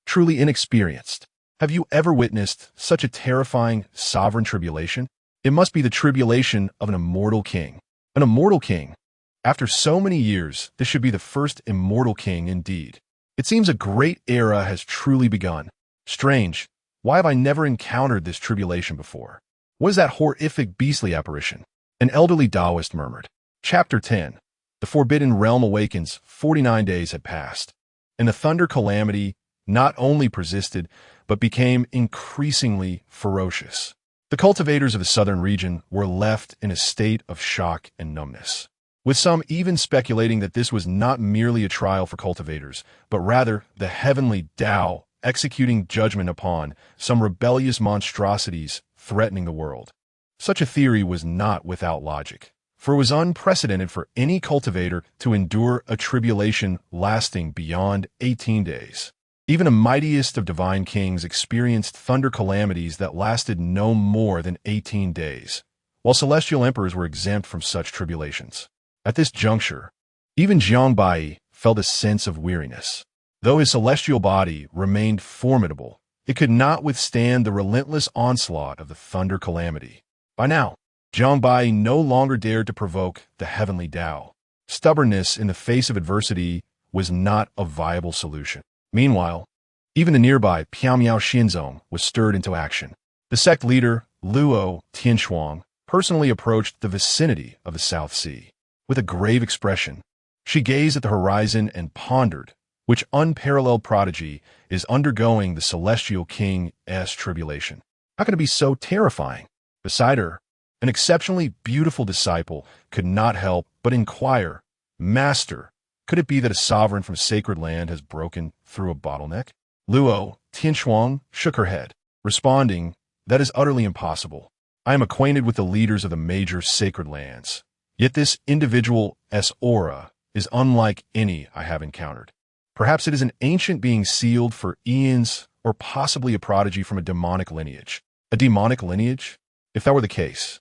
Truly inexperienced. Have you ever witnessed such a terrifying sovereign tribulation? It must be the tribulation of an immortal king. An immortal king. After so many years, this should be the first immortal king indeed. It seems a great era has truly begun. Strange. Why have I never encountered this tribulation before? What is that horrific beastly apparition? An elderly Taoist murmured. Chapter 10. The Forbidden Realm awakens. 49 days had passed, and the thunder calamity not only persisted, but became increasingly ferocious. The cultivators of the southern region were left in a state of shock and numbness, with some even speculating that this was not merely a trial for cultivators, but rather the heavenly Tao executing judgment upon some rebellious monstrosities threatening the world. Such a theory was not without logic, for it was unprecedented for any cultivator to endure a tribulation lasting beyond 18 days. Even the mightiest of divine kings experienced thunder calamities that lasted no more than 18 days, while celestial emperors were exempt from such tribulations. At this juncture, even Jiang Baiyi felt a sense of weariness. Though his celestial body remained formidable, it could not withstand the relentless onslaught of the thunder calamity. By now, Jiang Baiyi no longer dared to provoke the heavenly Tao. Stubbornness in the face of adversity was not a viable solution. Meanwhile, even the nearby Piamiao Xinzong was stirred into action. The sect leader, Luo Tianshuang, personally approached the vicinity of the South Sea. With a grave expression, she gazed at the horizon and pondered which unparalleled prodigy is undergoing the celestial king's tribulation. How can it be so terrifying? Beside her, an exceptionally beautiful disciple could not help but inquire, Master, could it be that a sovereign from sacred land has broken through a bottleneck? Luo Tianshuang shook her head, responding, That is utterly impossible. I am acquainted with the leaders of the major sacred lands. Yet this individual's aura is unlike any I have encountered. Perhaps it is an ancient being sealed for eons, or possibly a prodigy from a demonic lineage. A demonic lineage? If that were the case,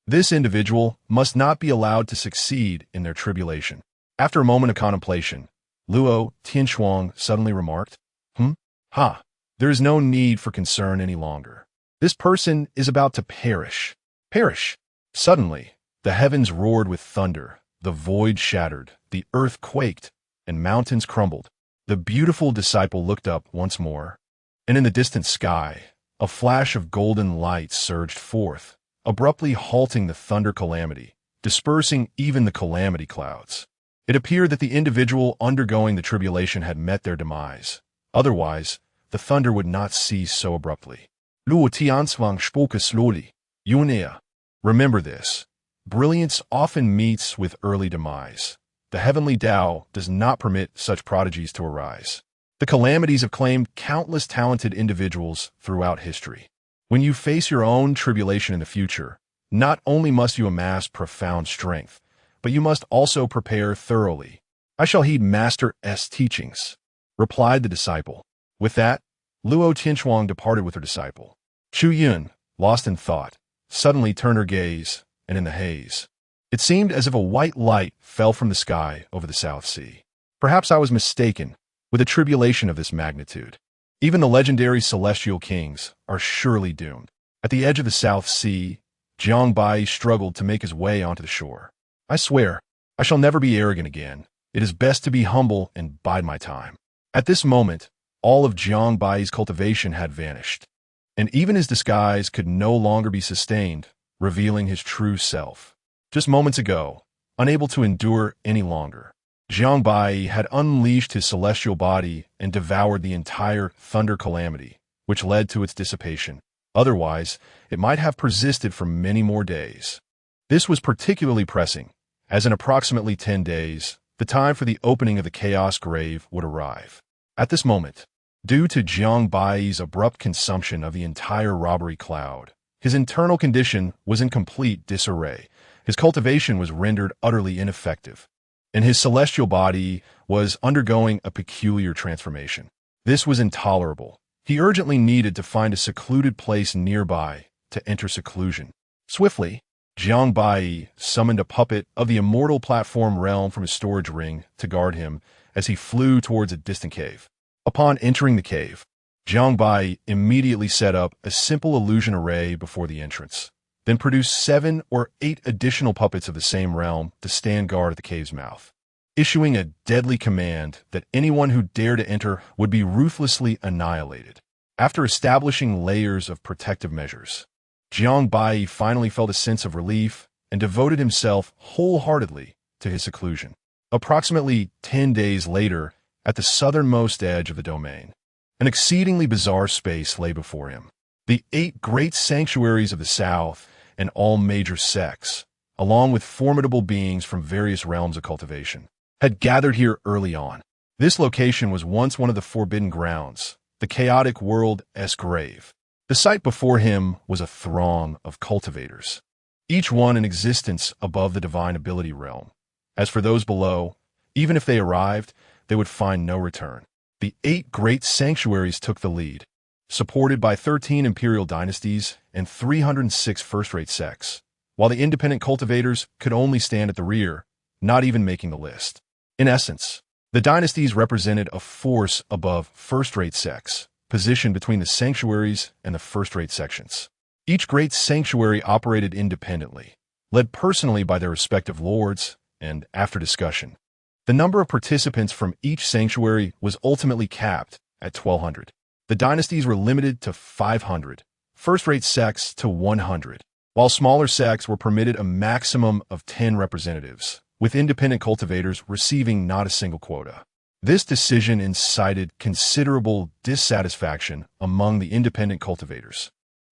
this individual must not be allowed to succeed in their tribulation. After a moment of contemplation, Luo Tianshuang suddenly remarked, There is no need for concern any longer. This person is about to perish. Perish! Suddenly, the heavens roared with thunder, the void shattered, the earth quaked, and mountains crumbled. The beautiful disciple looked up once more, and in the distant sky, a flash of golden light surged forth, abruptly halting the thunder calamity, dispersing even the calamity clouds. It appeared that the individual undergoing the tribulation had met their demise. Otherwise, the thunder would not cease so abruptly. Luo Tianshuang spoke slowly. Yunea. Remember this. Brilliance often meets with early demise. The heavenly Tao does not permit such prodigies to arise. The calamities have claimed countless talented individuals throughout history. When you face your own tribulation in the future, not only must you amass profound strength, but you must also prepare thoroughly. I shall heed Master's teachings, replied the disciple. With that, Luo Tianshuang departed with her disciple. Chu Yun, lost in thought, suddenly turned her gaze, and in the haze, it seemed as if a white light fell from the sky over the South Sea. Perhaps I was mistaken with a tribulation of this magnitude. Even the legendary celestial kings are surely doomed. At the edge of the South Sea, Jiang Baiyi struggled to make his way onto the shore. I swear, I shall never be arrogant again. It is best to be humble and bide my time. At this moment, all of Jiang Baiyi's cultivation had vanished, and even his disguise could no longer be sustained, revealing his true self. Just moments ago, unable to endure any longer, Jiang Baiyi had unleashed his celestial body and devoured the entire thunder calamity, which led to its dissipation. Otherwise, it might have persisted for many more days. This was particularly pressing, as in approximately 10 days, the time for the opening of the Chaos Grave would arrive. At this moment, due to Jiang Baiyi's abrupt consumption of the entire robbery cloud, his internal condition was in complete disarray. His cultivation was rendered utterly ineffective, and his celestial body was undergoing a peculiar transformation. This was intolerable. He urgently needed to find a secluded place nearby to enter seclusion. Swiftly, Jiang Baiyi summoned a puppet of the immortal platform realm from his storage ring to guard him as he flew towards a distant cave. Upon entering the cave, Jiang Baiyi immediately set up a simple illusion array before the entrance, then produced 7 or 8 additional puppets of the same realm to stand guard at the cave's mouth, issuing a deadly command that anyone who dared to enter would be ruthlessly annihilated. After establishing layers of protective measures, Jiang Baiyi finally felt a sense of relief and devoted himself wholeheartedly to his seclusion. Approximately 10 days later, at the southernmost edge of the domain, an exceedingly bizarre space lay before him. The 8 great sanctuaries of the south and all major sects, along with formidable beings from various realms of cultivation, had gathered here early on. This location was once one of the forbidden grounds, the chaotic world's grave. The sight before him was a throng of cultivators, each one in existence above the divine ability realm. As for those below, even if they arrived, they would find no return. The 8 great sanctuaries took the lead, supported by 13 imperial dynasties and 306 first-rate sects, while the independent cultivators could only stand at the rear, not even making the list. In essence, the dynasties represented a force above first-rate sects, positioned between the sanctuaries and the first-rate sections. Each great sanctuary operated independently, led personally by their respective lords, and, after discussion, the number of participants from each sanctuary was ultimately capped at 1,200. The dynasties were limited to 500, first-rate sects to 100, while smaller sects were permitted a maximum of 10 representatives, with independent cultivators receiving not a single quota. This decision incited considerable dissatisfaction among the independent cultivators.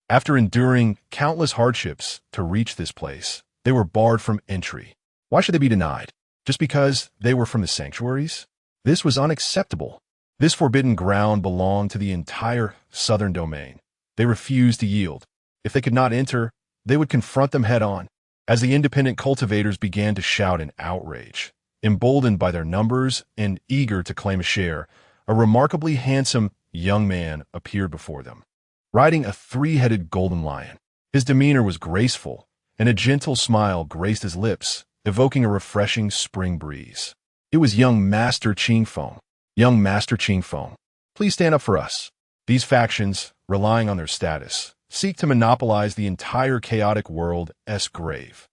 After enduring countless hardships to reach this place, they were barred from entry. Why should they be denied? Just because they were from the sanctuaries? This was unacceptable. This forbidden ground belonged to the entire southern domain. They refused to yield. If they could not enter, they would confront them head-on. As the independent cultivators began to shout in outrage, emboldened by their numbers and eager to claim a share, a remarkably handsome young man appeared before them, riding a 3-headed golden lion. His demeanor was graceful, and a gentle smile graced his lips, evoking a refreshing spring breeze. It was young Master Qingfeng. Young Master Qingfeng, please stand up for us. These factions, relying on their status, seek to monopolize the entire chaotic world's grave.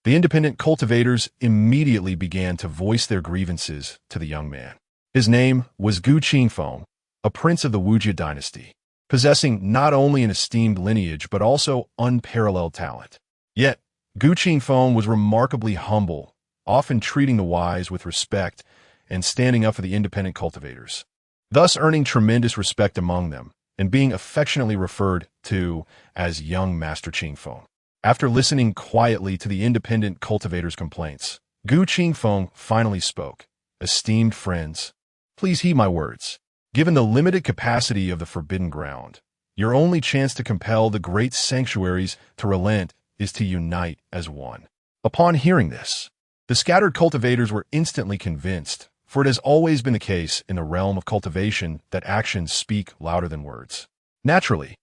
The independent cultivators immediately began to voice their grievances to the young man. His name was Gu Qingfeng, a prince of the Wujia dynasty, possessing not only an esteemed lineage but also unparalleled talent. Yet, Gu Qingfeng was remarkably humble, often treating the wise with respect and standing up for the independent cultivators, thus earning tremendous respect among them and being affectionately referred to as young Master Qingfeng. After listening quietly to the independent cultivators' complaints, Gu Qingfeng finally spoke. Esteemed friends, please heed my words. Given the limited capacity of the forbidden ground, your only chance to compel the great sanctuaries to relent is to unite as one. Upon hearing this, the scattered cultivators were instantly convinced, for it has always been the case in the realm of cultivation that actions speak louder than words. Naturally,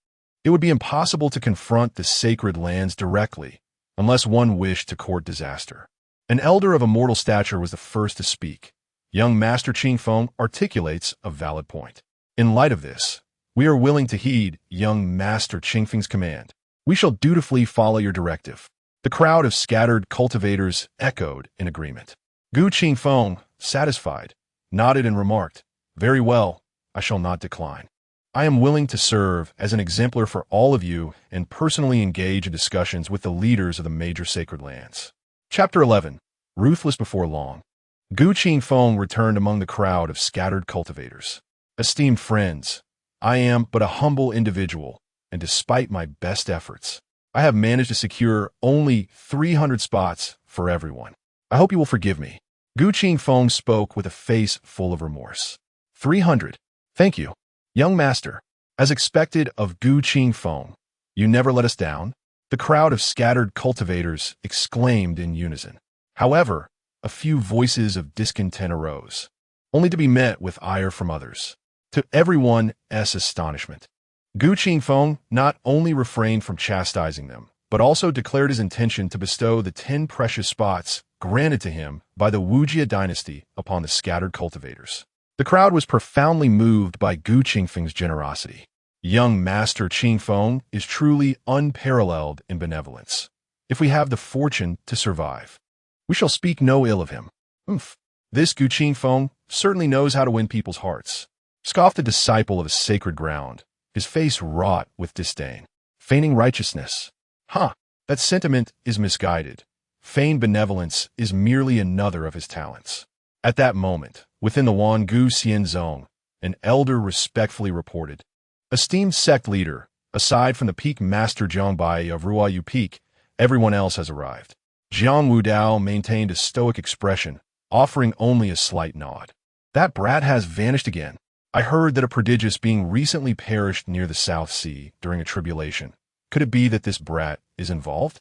it would be impossible to confront the sacred lands directly, unless one wished to court disaster. An elder of immortal stature was the first to speak. Young Master Qingfeng articulates a valid point. In light of this, we are willing to heed young Master Qingfeng's command. We shall dutifully follow your directive. The crowd of scattered cultivators echoed in agreement. Gu Qingfeng, satisfied, nodded and remarked, "Very well, I shall not decline." I am willing to serve as an exemplar for all of you and personally engage in discussions with the leaders of the major sacred lands. Chapter 11. Ruthless Before Long. Gu Qingfeng returned among the crowd of scattered cultivators. Esteemed friends, I am but a humble individual, and despite my best efforts, I have managed to secure only 300 spots for everyone. I hope you will forgive me. Gu Qingfeng spoke with a face full of remorse. 300. Thank you, young master. As expected of Gu Qingfeng, you never let us down. The crowd of scattered cultivators exclaimed in unison. However, a few voices of discontent arose, only to be met with ire from others. To everyone's astonishment, Gu Qingfeng not only refrained from chastising them, but also declared his intention to bestow the 10 precious spots granted to him by the Wujie dynasty upon the scattered cultivators. The crowd was profoundly moved by Gu Qingfeng's generosity. Young Master Qingfeng is truly unparalleled in benevolence. If we have the fortune to survive, we shall speak no ill of him. This Gu Qingfeng certainly knows how to win people's hearts, scoffed the disciple of a sacred ground, his face wrought with disdain. Feigning righteousness. That sentiment is misguided. Feigned benevolence is merely another of his talents. At that moment, within the Wangu Xian zone, an elder respectfully reported, esteemed sect leader, aside from the peak master Jiang Baiyi of Ruoyu Peak, everyone else has arrived. Jiang Wudao maintained a stoic expression, offering only a slight nod. That brat has vanished again. I heard that a prodigious being recently perished near the South Sea during a tribulation. Could it be that this brat is involved?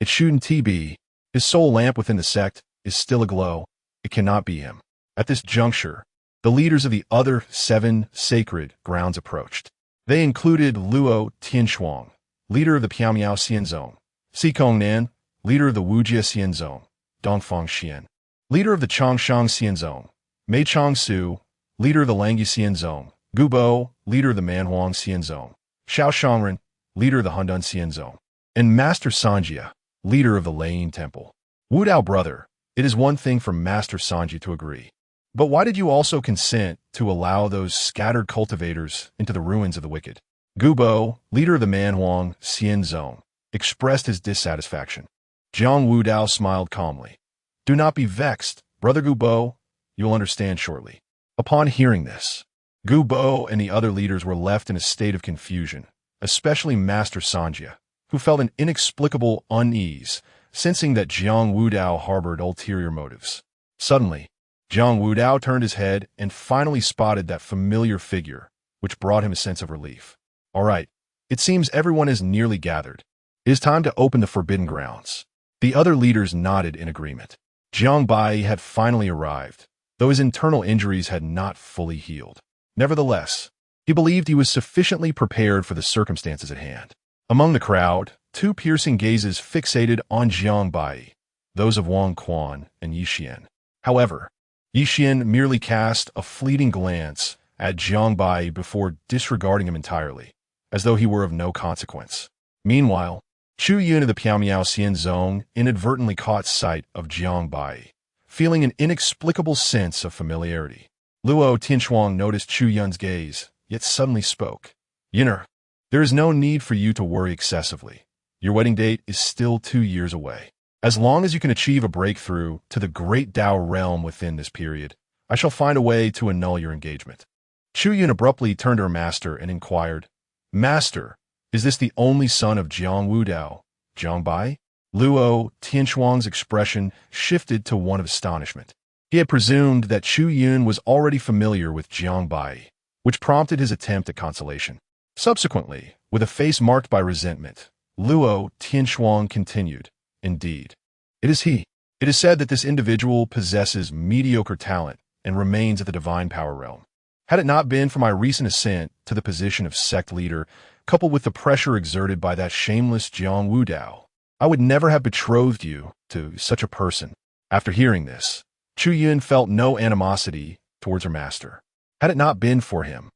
It shouldn't be. His soul lamp within the sect is still aglow. It cannot be him. At this juncture, the leaders of the other 7 sacred grounds approached. They included Luo Tianshuang, leader of the Piaomiao Xian Zone, Si Kongnan, leader of the Wujie Xian Zone, Dongfang Xian, leader of the Chongshang Xian Zone, Mei Changsu, leader of the Langyi Xian Zone, Gu Bo, leader of the Manhuang Xian Zone, Xiao Shangren, leader of the Hundun Xian Zone, and Master Sanjia, leader of the Lane Temple. Wudao brother, it is one thing for Master Sanji to agree. But why did you also consent to allow those scattered cultivators into the ruins of the wicked? Gu Bo, leader of the Manhuang Xian Zone, expressed his dissatisfaction. Jiang Wudao smiled calmly. Do not be vexed, brother Gu Bo. You will understand shortly. Upon hearing this, Gu Bo and the other leaders were left in a state of confusion, especially Master Sanjia, who felt an inexplicable unease, sensing that Jiang Wudao harbored ulterior motives. Suddenly, Jiang Wudao turned his head and finally spotted that familiar figure, which brought him a sense of relief. All right, it seems everyone is nearly gathered. It is time to open the forbidden grounds. The other leaders nodded in agreement. Jiang Baiyi had finally arrived, though his internal injuries had not fully healed. Nevertheless, he believed he was sufficiently prepared for the circumstances at hand. Among the crowd, 2 piercing gazes fixated on Jiang Baiyi, those of Wang Quan and Yixian. However, Yixian merely cast a fleeting glance at Jiang Baiyi before disregarding him entirely, as though he were of no consequence. Meanwhile, Chu Yun of the Piaomiao Xian Zone inadvertently caught sight of Jiang Baiyi, feeling an inexplicable sense of familiarity. Luo Tianshuang noticed Chu Yun's gaze, yet suddenly spoke. Yinner, there is no need for you to worry excessively. Your wedding date is still 2 years away. As long as you can achieve a breakthrough to the great Dao realm within this period, I shall find a way to annul your engagement. Chu Yun abruptly turned to her master and inquired, Master, is this the only son of Jiang Wudao, Jiang Baiyi? Luo Tianshuang's expression shifted to one of astonishment. He had presumed that Chu Yun was already familiar with Jiang Baiyi, which prompted his attempt at consolation. Subsequently, with a face marked by resentment, Luo Tianshuang continued, Indeed, it is he. It is said that this individual possesses mediocre talent and remains at the divine power realm. Had it not been for my recent ascent to the position of sect leader, coupled with the pressure exerted by that shameless Jiang Wudao, I would never have betrothed you to such a person. After hearing this, Chu Yun felt no animosity towards her master. Had it not been for him,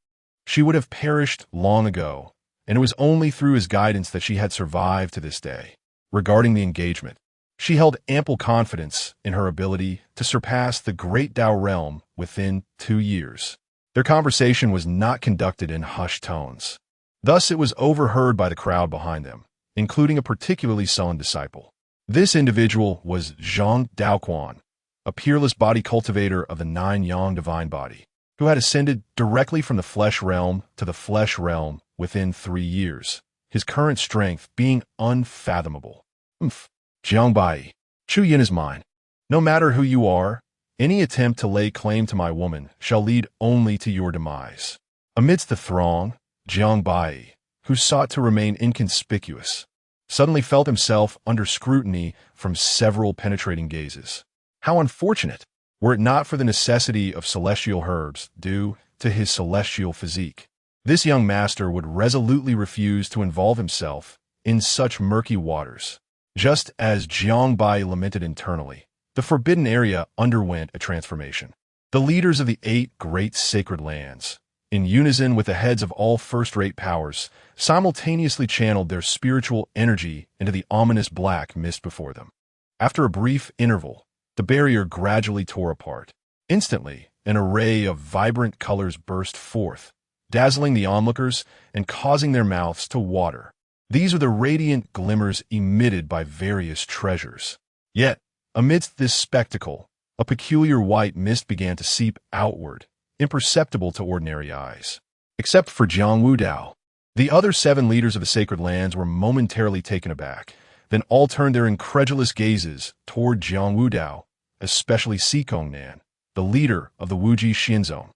she would have perished long ago, and it was only through his guidance that she had survived to this day. Regarding the engagement, she held ample confidence in her ability to surpass the great Dao realm within 2 years. Their conversation was not conducted in hushed tones. Thus, it was overheard by the crowd behind them, including a particularly sullen disciple. This individual was Zhang Daoquan, a peerless body cultivator of the nine yang divine body, who had ascended directly from the flesh realm to the flesh realm within 3 years, his current strength being unfathomable. Jiang Baiyi, Chu Yin is mine. No matter who you are, any attempt to lay claim to my woman shall lead only to your demise. Amidst the throng, Jiang Baiyi, who sought to remain inconspicuous, suddenly felt himself under scrutiny from several penetrating gazes. How unfortunate, were it not for the necessity of celestial herbs due to his celestial physique. This young master would resolutely refuse to involve himself in such murky waters. Just as Jiang Baiyi lamented internally, the forbidden area underwent a transformation. The leaders of the 8 great sacred lands, in unison with the heads of all first-rate powers, simultaneously channeled their spiritual energy into the ominous black mist before them. After a brief interval, the barrier gradually tore apart. Instantly, an array of vibrant colors burst forth, dazzling the onlookers and causing their mouths to water. These are the radiant glimmers emitted by various treasures. Yet, amidst this spectacle, a peculiar white mist began to seep outward, imperceptible to ordinary eyes. Except for Jiang Wudao, the other 7 leaders of the sacred lands were momentarily taken aback, then all turned their incredulous gazes toward Jiang Wudao, especially Sikongnan, the leader of the Wuji Xinzong.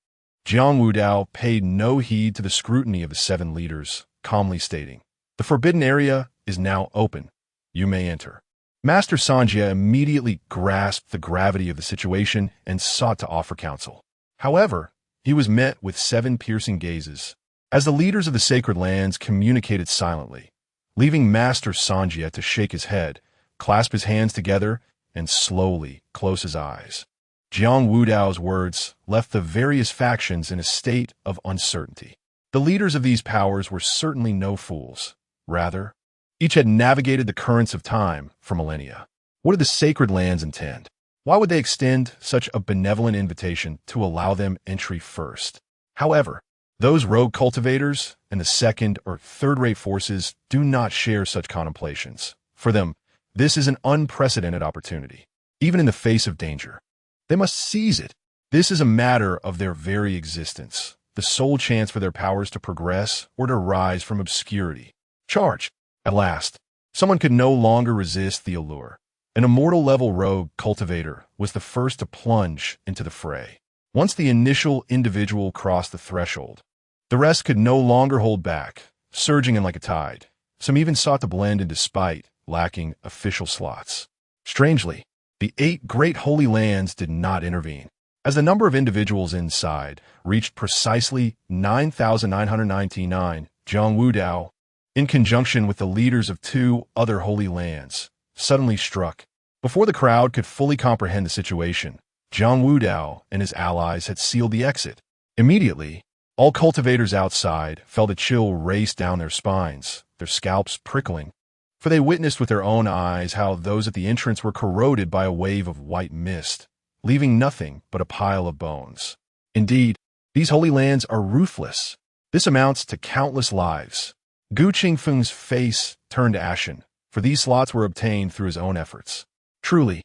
Jiang Wudao paid no heed to the scrutiny of the 7 leaders, calmly stating, "The forbidden area is now open. You may enter." Master Sanjia immediately grasped the gravity of the situation and sought to offer counsel. However, he was met with 7 piercing gazes, as the leaders of the sacred lands communicated silently, leaving Master Sanjia to shake his head, clasp his hands together, and slowly close his eyes. Jiang Wudao's words left the various factions in a state of uncertainty. The leaders of these powers were certainly no fools. Rather, each had navigated the currents of time for millennia. What did the sacred lands intend? Why would they extend such a benevolent invitation to allow them entry first? However, those rogue cultivators and the second or third-rate forces do not share such contemplations. For them, this is an unprecedented opportunity, even in the face of danger. They must seize it. This is a matter of their very existence, the sole chance for their powers to progress or to rise from obscurity. Charge! At last, someone could no longer resist the allure. An immortal-level rogue cultivator was the first to plunge into the fray. Once the initial individual crossed the threshold, the rest could no longer hold back, surging in like a tide. Some even sought to blend in despite lacking official slots. Strangely, the 8 great holy lands did not intervene. As the number of individuals inside reached precisely 9,999, Jiang Wudao, in conjunction with the leaders of 2 other holy lands, suddenly struck. Before the crowd could fully comprehend the situation, Jiang Wudao and his allies had sealed the exit. Immediately, all cultivators outside felt a chill race down their spines, their scalps prickling, for they witnessed with their own eyes how those at the entrance were corroded by a wave of white mist, leaving nothing but a pile of bones. Indeed, these holy lands are ruthless. This amounts to countless lives. Gu Qingfeng's face turned ashen, for these slots were obtained through his own efforts. Truly,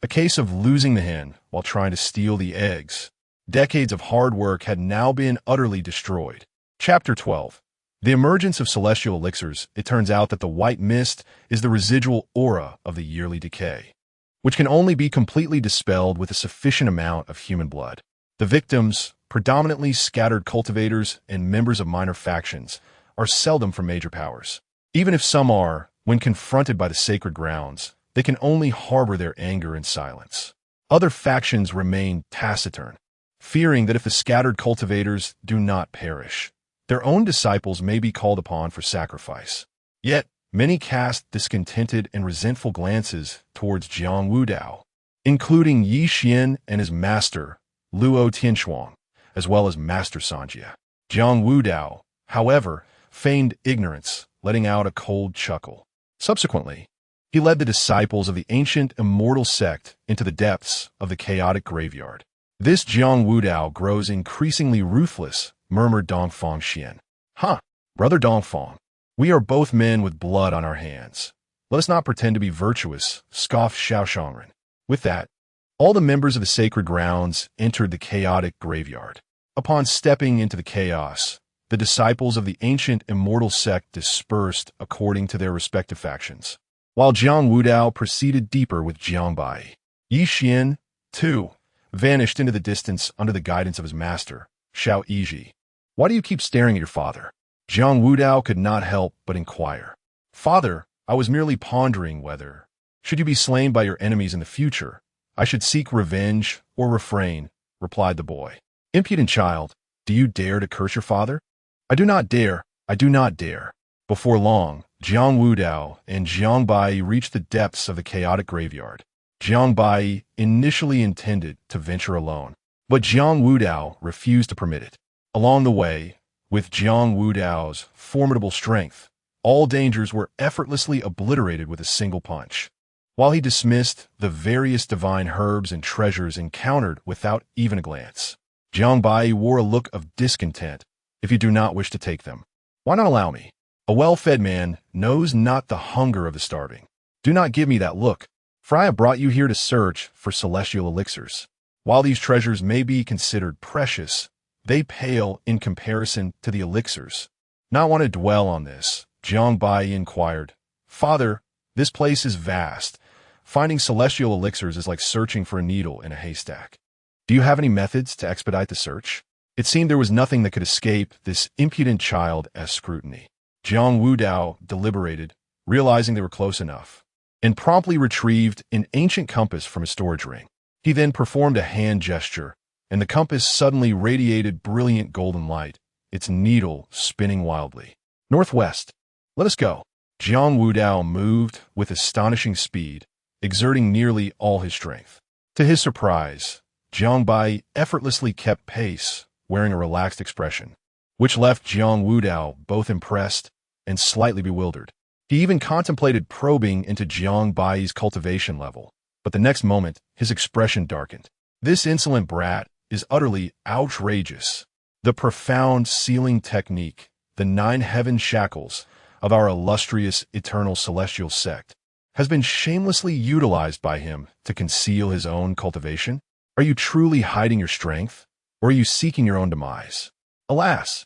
a case of losing the hen while trying to steal the eggs. Decades of hard work had now been utterly destroyed. Chapter 12. The emergence of celestial elixirs. It turns out that the white mist is the residual aura of the yearly decay, which can only be completely dispelled with a sufficient amount of human blood. The victims, predominantly scattered cultivators and members of minor factions, are seldom from major powers. Even if some are, when confronted by the sacred grounds, they can only harbor their anger in silence. Other factions remain taciturn, fearing that if the scattered cultivators do not perish, their own disciples may be called upon for sacrifice. Yet, many cast discontented and resentful glances towards Jiang Wudao, including Yi Xian and his master, Luo Tianshuang, as well as Master Sanjia. Jiang Wudao, however, feigned ignorance, letting out a cold chuckle. Subsequently, he led the disciples of the ancient immortal sect into the depths of the chaotic graveyard. This Jiang Wudao grows increasingly ruthless, murmured Dongfang Xian. Huh, brother Dongfang. We are both men with blood on our hands. Let us not pretend to be virtuous, scoffed Xiao Shangren. With that, all the members of the sacred grounds entered the chaotic graveyard. Upon stepping into the chaos, the disciples of the ancient immortal sect dispersed according to their respective factions, while Jiang Wudao proceeded deeper with Jiang Baiyi. Yi Xian, too, vanished into the distance under the guidance of his master, Xiao Yiji. Why do you keep staring at your father? Jiang Wudao could not help but inquire. Father, I was merely pondering whether, should you be slain by your enemies in the future, I should seek revenge or refrain, replied the boy. Impudent child, do you dare to curse your father? I do not dare, I do not dare. Before long, Jiang Wudao and Jiang Baiyi reached the depths of the chaotic graveyard. Jiang Baiyi initially intended to venture alone, but Jiang Wudao refused to permit it. Along the way, with Jiang Wudao's formidable strength, all dangers were effortlessly obliterated with a single punch, while he dismissed the various divine herbs and treasures encountered without even a glance. Jiang Baiyi wore a look of discontent. If you do not wish to take them, why not allow me? A well-fed man knows not the hunger of the starving. Do not give me that look, for I have brought you here to search for celestial elixirs. While these treasures may be considered precious, they pale in comparison to the elixirs. Not want to dwell on this, Jiang Baiyi inquired. Father, this place is vast. Finding celestial elixirs is like searching for a needle in a haystack. Do you have any methods to expedite the search? It seemed there was nothing that could escape this impudent child as scrutiny. Jiang Wudao deliberated, realizing they were close enough, and promptly retrieved an ancient compass from his storage ring. He then performed a hand gesture, and the compass suddenly radiated brilliant golden light, its needle spinning wildly. Northwest. Let us go. Jiang Wudao moved with astonishing speed, exerting nearly all his strength. To his surprise, Jiang Baiyi effortlessly kept pace, wearing a relaxed expression, which left Jiang Wudao both impressed and slightly bewildered. He even contemplated probing into Jiang Baiyi's cultivation level, but the next moment, his expression darkened. This insolent brat is utterly outrageous. The profound sealing technique, the 9 heaven shackles of our illustrious eternal celestial sect, has been shamelessly utilized by him to conceal his own cultivation? Are you truly hiding your strength, or are you seeking your own demise? Alas,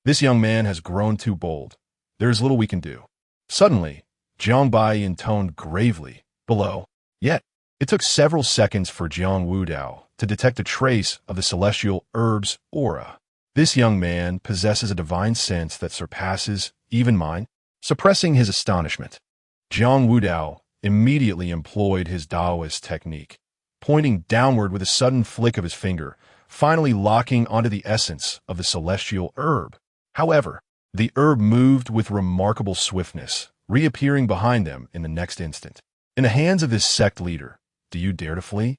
this young man has grown too bold. There is little we can do. Suddenly, Jiang Baiyi intoned gravely, below. Yet, it took several seconds for Jiang Wudao to detect a trace of the celestial herb's aura. This young man possesses a divine sense that surpasses even mine. Suppressing his astonishment, Jiang Wudao immediately employed his Taoist technique, pointing downward with a sudden flick of his finger, finally locking onto the essence of the celestial herb. However, the herb moved with remarkable swiftness, reappearing behind them in the next instant. In the hands of this sect leader, do you dare to flee?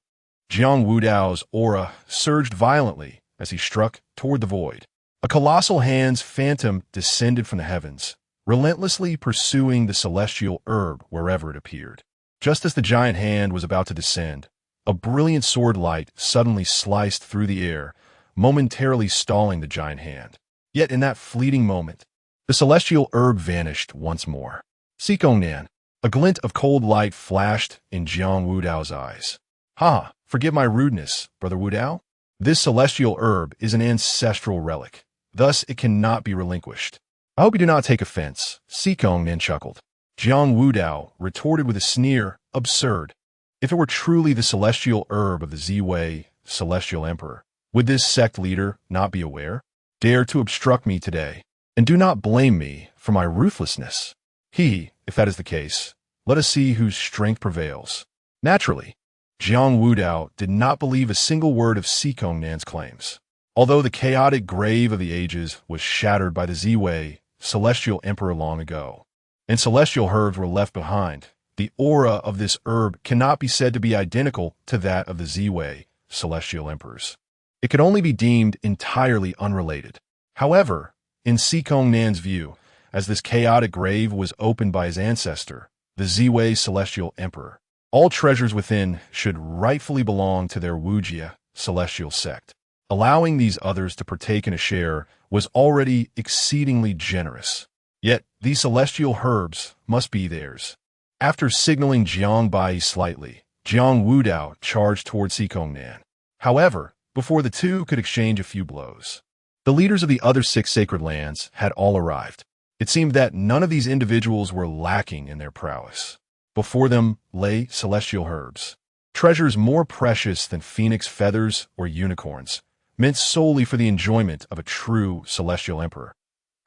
Jiang Wudao's aura surged violently as he struck toward the void. A colossal hand's phantom descended from the heavens, relentlessly pursuing the celestial herb wherever it appeared. Just as the giant hand was about to descend, a brilliant sword light suddenly sliced through the air, momentarily stalling the giant hand. Yet in that fleeting moment, the celestial herb vanished once more. Sikongnan, a glint of cold light flashed in Jiang Wudao's eyes. Ha, forgive my rudeness, brother Wudao. This celestial herb is an ancestral relic. Thus it cannot be relinquished. I hope you do not take offense, Sikongnan chuckled. Jiang Wudao retorted with a sneer, absurd. If it were truly the celestial herb of the Ziwei celestial emperor, would this sect leader not be aware? Dare to obstruct me today, and do not blame me for my ruthlessness. If that is the case, let us see whose strength prevails. Naturally, Jiang Wudao did not believe a single word of Sikongnan's claims. Although the chaotic grave of the ages was shattered by the Ziwei celestial emperor long ago, and celestial herbs were left behind, the aura of this herb cannot be said to be identical to that of the Ziwei celestial emperors. It could only be deemed entirely unrelated. However, in Sikongnan's view, as this chaotic grave was opened by his ancestor, the Ziwei celestial emperor, all treasures within should rightfully belong to their Wujie celestial sect. Allowing these others to partake in a share was already exceedingly generous. Yet, these celestial herbs must be theirs. After signaling Jiang Baiyi slightly, Jiang Wudao charged toward Sikongnan. However, before the two could exchange a few blows, the leaders of the other 6 sacred lands had all arrived. It seemed that none of these individuals were lacking in their prowess. Before them lay celestial herbs, treasures more precious than phoenix feathers or unicorns, meant solely for the enjoyment of a true celestial emperor.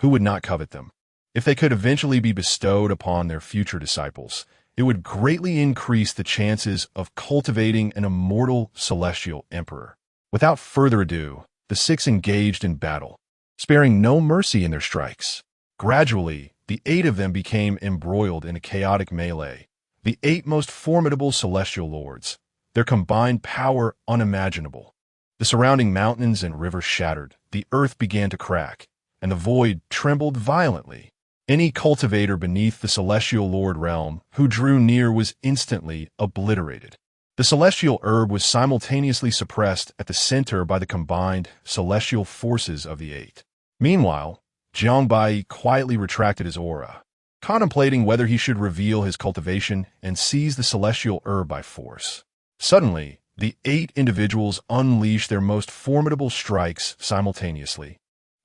Who would not covet them? If they could eventually be bestowed upon their future disciples, it would greatly increase the chances of cultivating an immortal celestial emperor. Without further ado, the 6 engaged in battle, sparing no mercy in their strikes. Gradually, the 8 of them became embroiled in a chaotic melee. The 8 most formidable celestial lords, their combined power unimaginable. The surrounding mountains and rivers shattered, the earth began to crack, and the void trembled violently. Any cultivator beneath the celestial lord realm who drew near was instantly obliterated. The celestial herb was simultaneously suppressed at the center by the combined celestial forces of the 8. Meanwhile, Jiang Baiyi quietly retracted his aura, contemplating whether he should reveal his cultivation and seize the celestial herb by force. Suddenly, the 8 individuals unleashed their most formidable strikes simultaneously,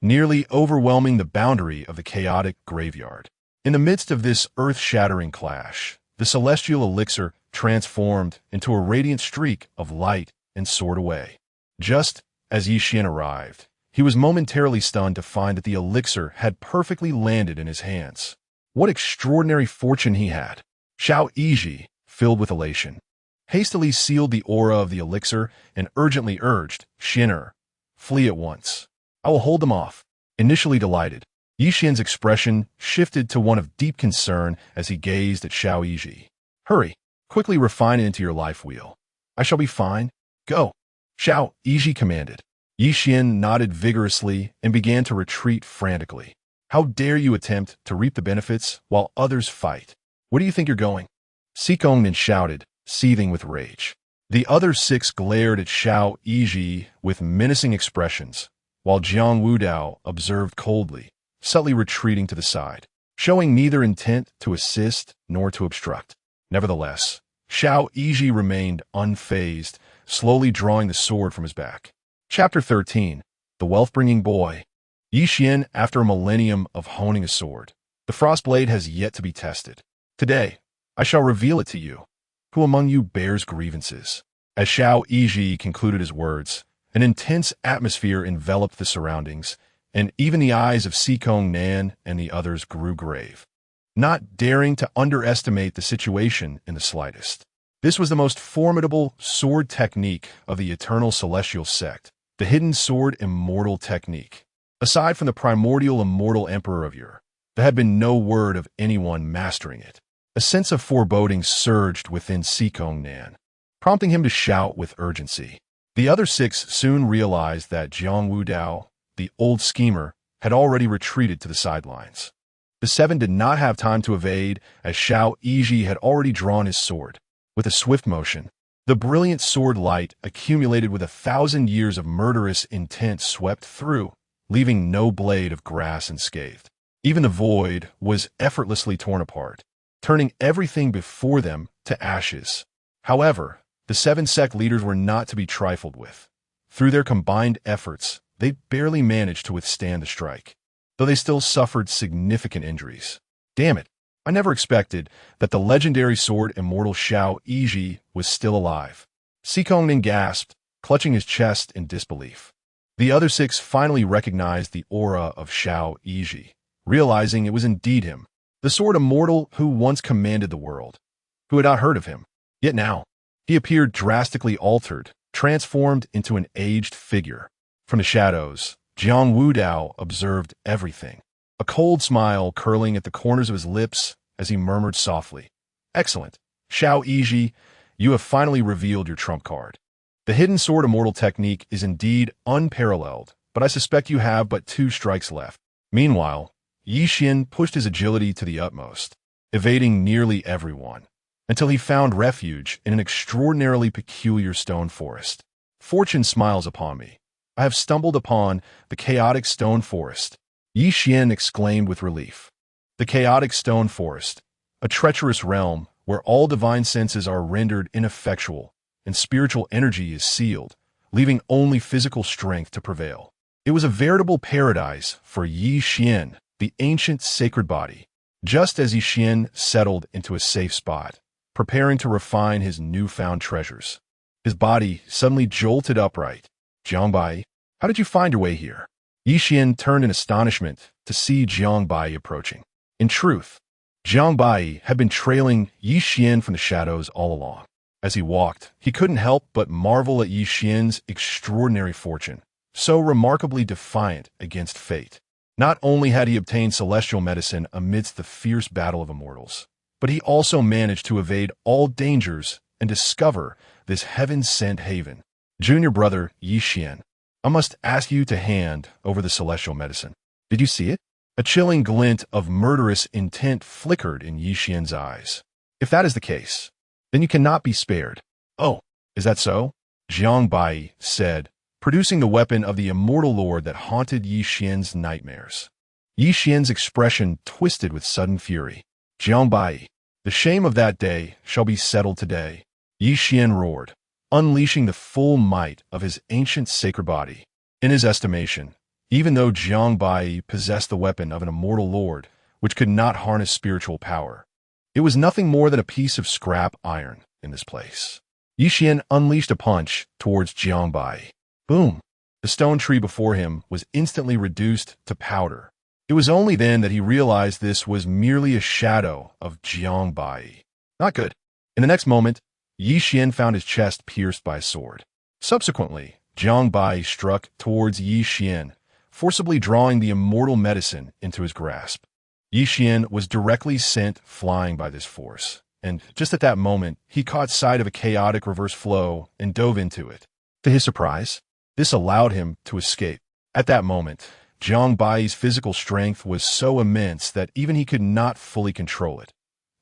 nearly overwhelming the boundary of the chaotic graveyard. In the midst of this earth-shattering clash, the celestial elixir transformed into a radiant streak of light and soared away. Just as Yi Xian arrived, he was momentarily stunned to find that the elixir had perfectly landed in his hands. What extraordinary fortune he had! Xiao Yiji, filled with elation, hastily sealed the aura of the elixir and urgently urged, "Xianer, flee at once. I will hold them off." Initially delighted, Yi Xian's expression shifted to one of deep concern as he gazed at Xiao Yiji. "Hurry, quickly refine it into your life wheel. I shall be fine. Go." Xiao Yiji commanded. Yi Xian nodded vigorously and began to retreat frantically. "How dare you attempt to reap the benefits while others fight? Where do you think you're going?" Sikongnan shouted, seething with rage. The other 6 glared at Xiao Yiji with menacing expressions, while Jiang Wudao observed coldly, subtly retreating to the side, showing neither intent to assist nor to obstruct. Nevertheless, Xiao Yiji remained unfazed, slowly drawing the sword from his back. Chapter 13. The Wealth-Bringing Boy. Yi Xian, after a millennium of honing a sword, the frost blade has yet to be tested. Today, I shall reveal it to you. Who among you bears grievances? As Xiao Yiji concluded his words, an intense atmosphere enveloped the surroundings, and even the eyes of Sikongnan and the others grew grave, not daring to underestimate the situation in the slightest. This was the most formidable sword technique of the eternal celestial sect, the hidden sword immortal technique. Aside from the primordial immortal emperor of Ur, there had been no word of anyone mastering it. A sense of foreboding surged within Sikongnan, prompting him to shout with urgency. The other 6 soon realized that Jiang Wudao, the old schemer, had already retreated to the sidelines. The 7 did not have time to evade, as Xiao Yiji had already drawn his sword. With a swift motion, the brilliant sword light accumulated with 1,000 years of murderous intent swept through, leaving no blade of grass unscathed. Even the void was effortlessly torn apart, turning everything before them to ashes. However, the 7 sect leaders were not to be trifled with. Through their combined efforts, they barely managed to withstand the strike, though they still suffered significant injuries. Damn it, I never expected that the legendary sword immortal Xiao Yiji was still alive. Sikongnan gasped, clutching his chest in disbelief. The other 6 finally recognized the aura of Xiao Yiji, realizing it was indeed him, the sword immortal who once commanded the world. Who had not heard of him? Yet now, he appeared drastically altered, transformed into an aged figure. From the shadows, Jiang Wudao observed everything, a cold smile curling at the corners of his lips as he murmured softly, "Excellent. Xiao Yiji, you have finally revealed your trump card. The hidden sword immortal technique is indeed unparalleled, but I suspect you have but 2 strikes left." Meanwhile, Yi Xian pushed his agility to the utmost, evading nearly everyone, until he found refuge in an extraordinarily peculiar stone forest. Fortune smiles upon me. I have stumbled upon the chaotic stone forest. Yi Xian exclaimed with relief. The chaotic stone forest, a treacherous realm where all divine senses are rendered ineffectual and spiritual energy is sealed, leaving only physical strength to prevail. It was a veritable paradise for Yi Xian, the ancient sacred body. Just as Yi Xian settled into a safe spot, preparing to refine his newfound treasures, his body suddenly jolted upright. Jiang Baiyi, how did you find your way here? Yi Xian turned in astonishment to see Jiang Baiyi approaching. In truth, Jiang Baiyi had been trailing Yi Xian from the shadows all along. As he walked, he couldn't help but marvel at Yi Xian's extraordinary fortune, so remarkably defiant against fate. Not only had he obtained celestial medicine amidst the fierce battle of immortals, but he also managed to evade all dangers and discover this heaven-sent haven. Junior brother Yi Xian, I must ask you to hand over the celestial medicine. Did you see it? A chilling glint of murderous intent flickered in Yi Xian's eyes. If that is the case, then you cannot be spared. Oh, is that so? Jiang Baiyi said, producing the weapon of the immortal lord that haunted Yi Xian's nightmares. Yi Xian's expression twisted with sudden fury. Jiang Baiyi, the shame of that day shall be settled today. Yi Xian roared, unleashing the full might of his ancient sacred body. In his estimation, even though Jiang Baiyi possessed the weapon of an immortal lord, which could not harness spiritual power, it was nothing more than a piece of scrap iron in this place. Yi Xian unleashed a punch towards Jiang Baiyi. Boom! The stone tree before him was instantly reduced to powder. It was only then that he realized this was merely a shadow of Jiang Baiyi. Not good. In the next moment, Yi Xian found his chest pierced by a sword. Subsequently, Jiang Baiyi struck towards Yi Xian, forcibly drawing the immortal medicine into his grasp. Yi Xian was directly sent flying by this force, and just at that moment, he caught sight of a chaotic reverse flow and dove into it. To his surprise, this allowed him to escape. At that moment, Jiang Baiyi's physical strength was so immense that even he could not fully control it.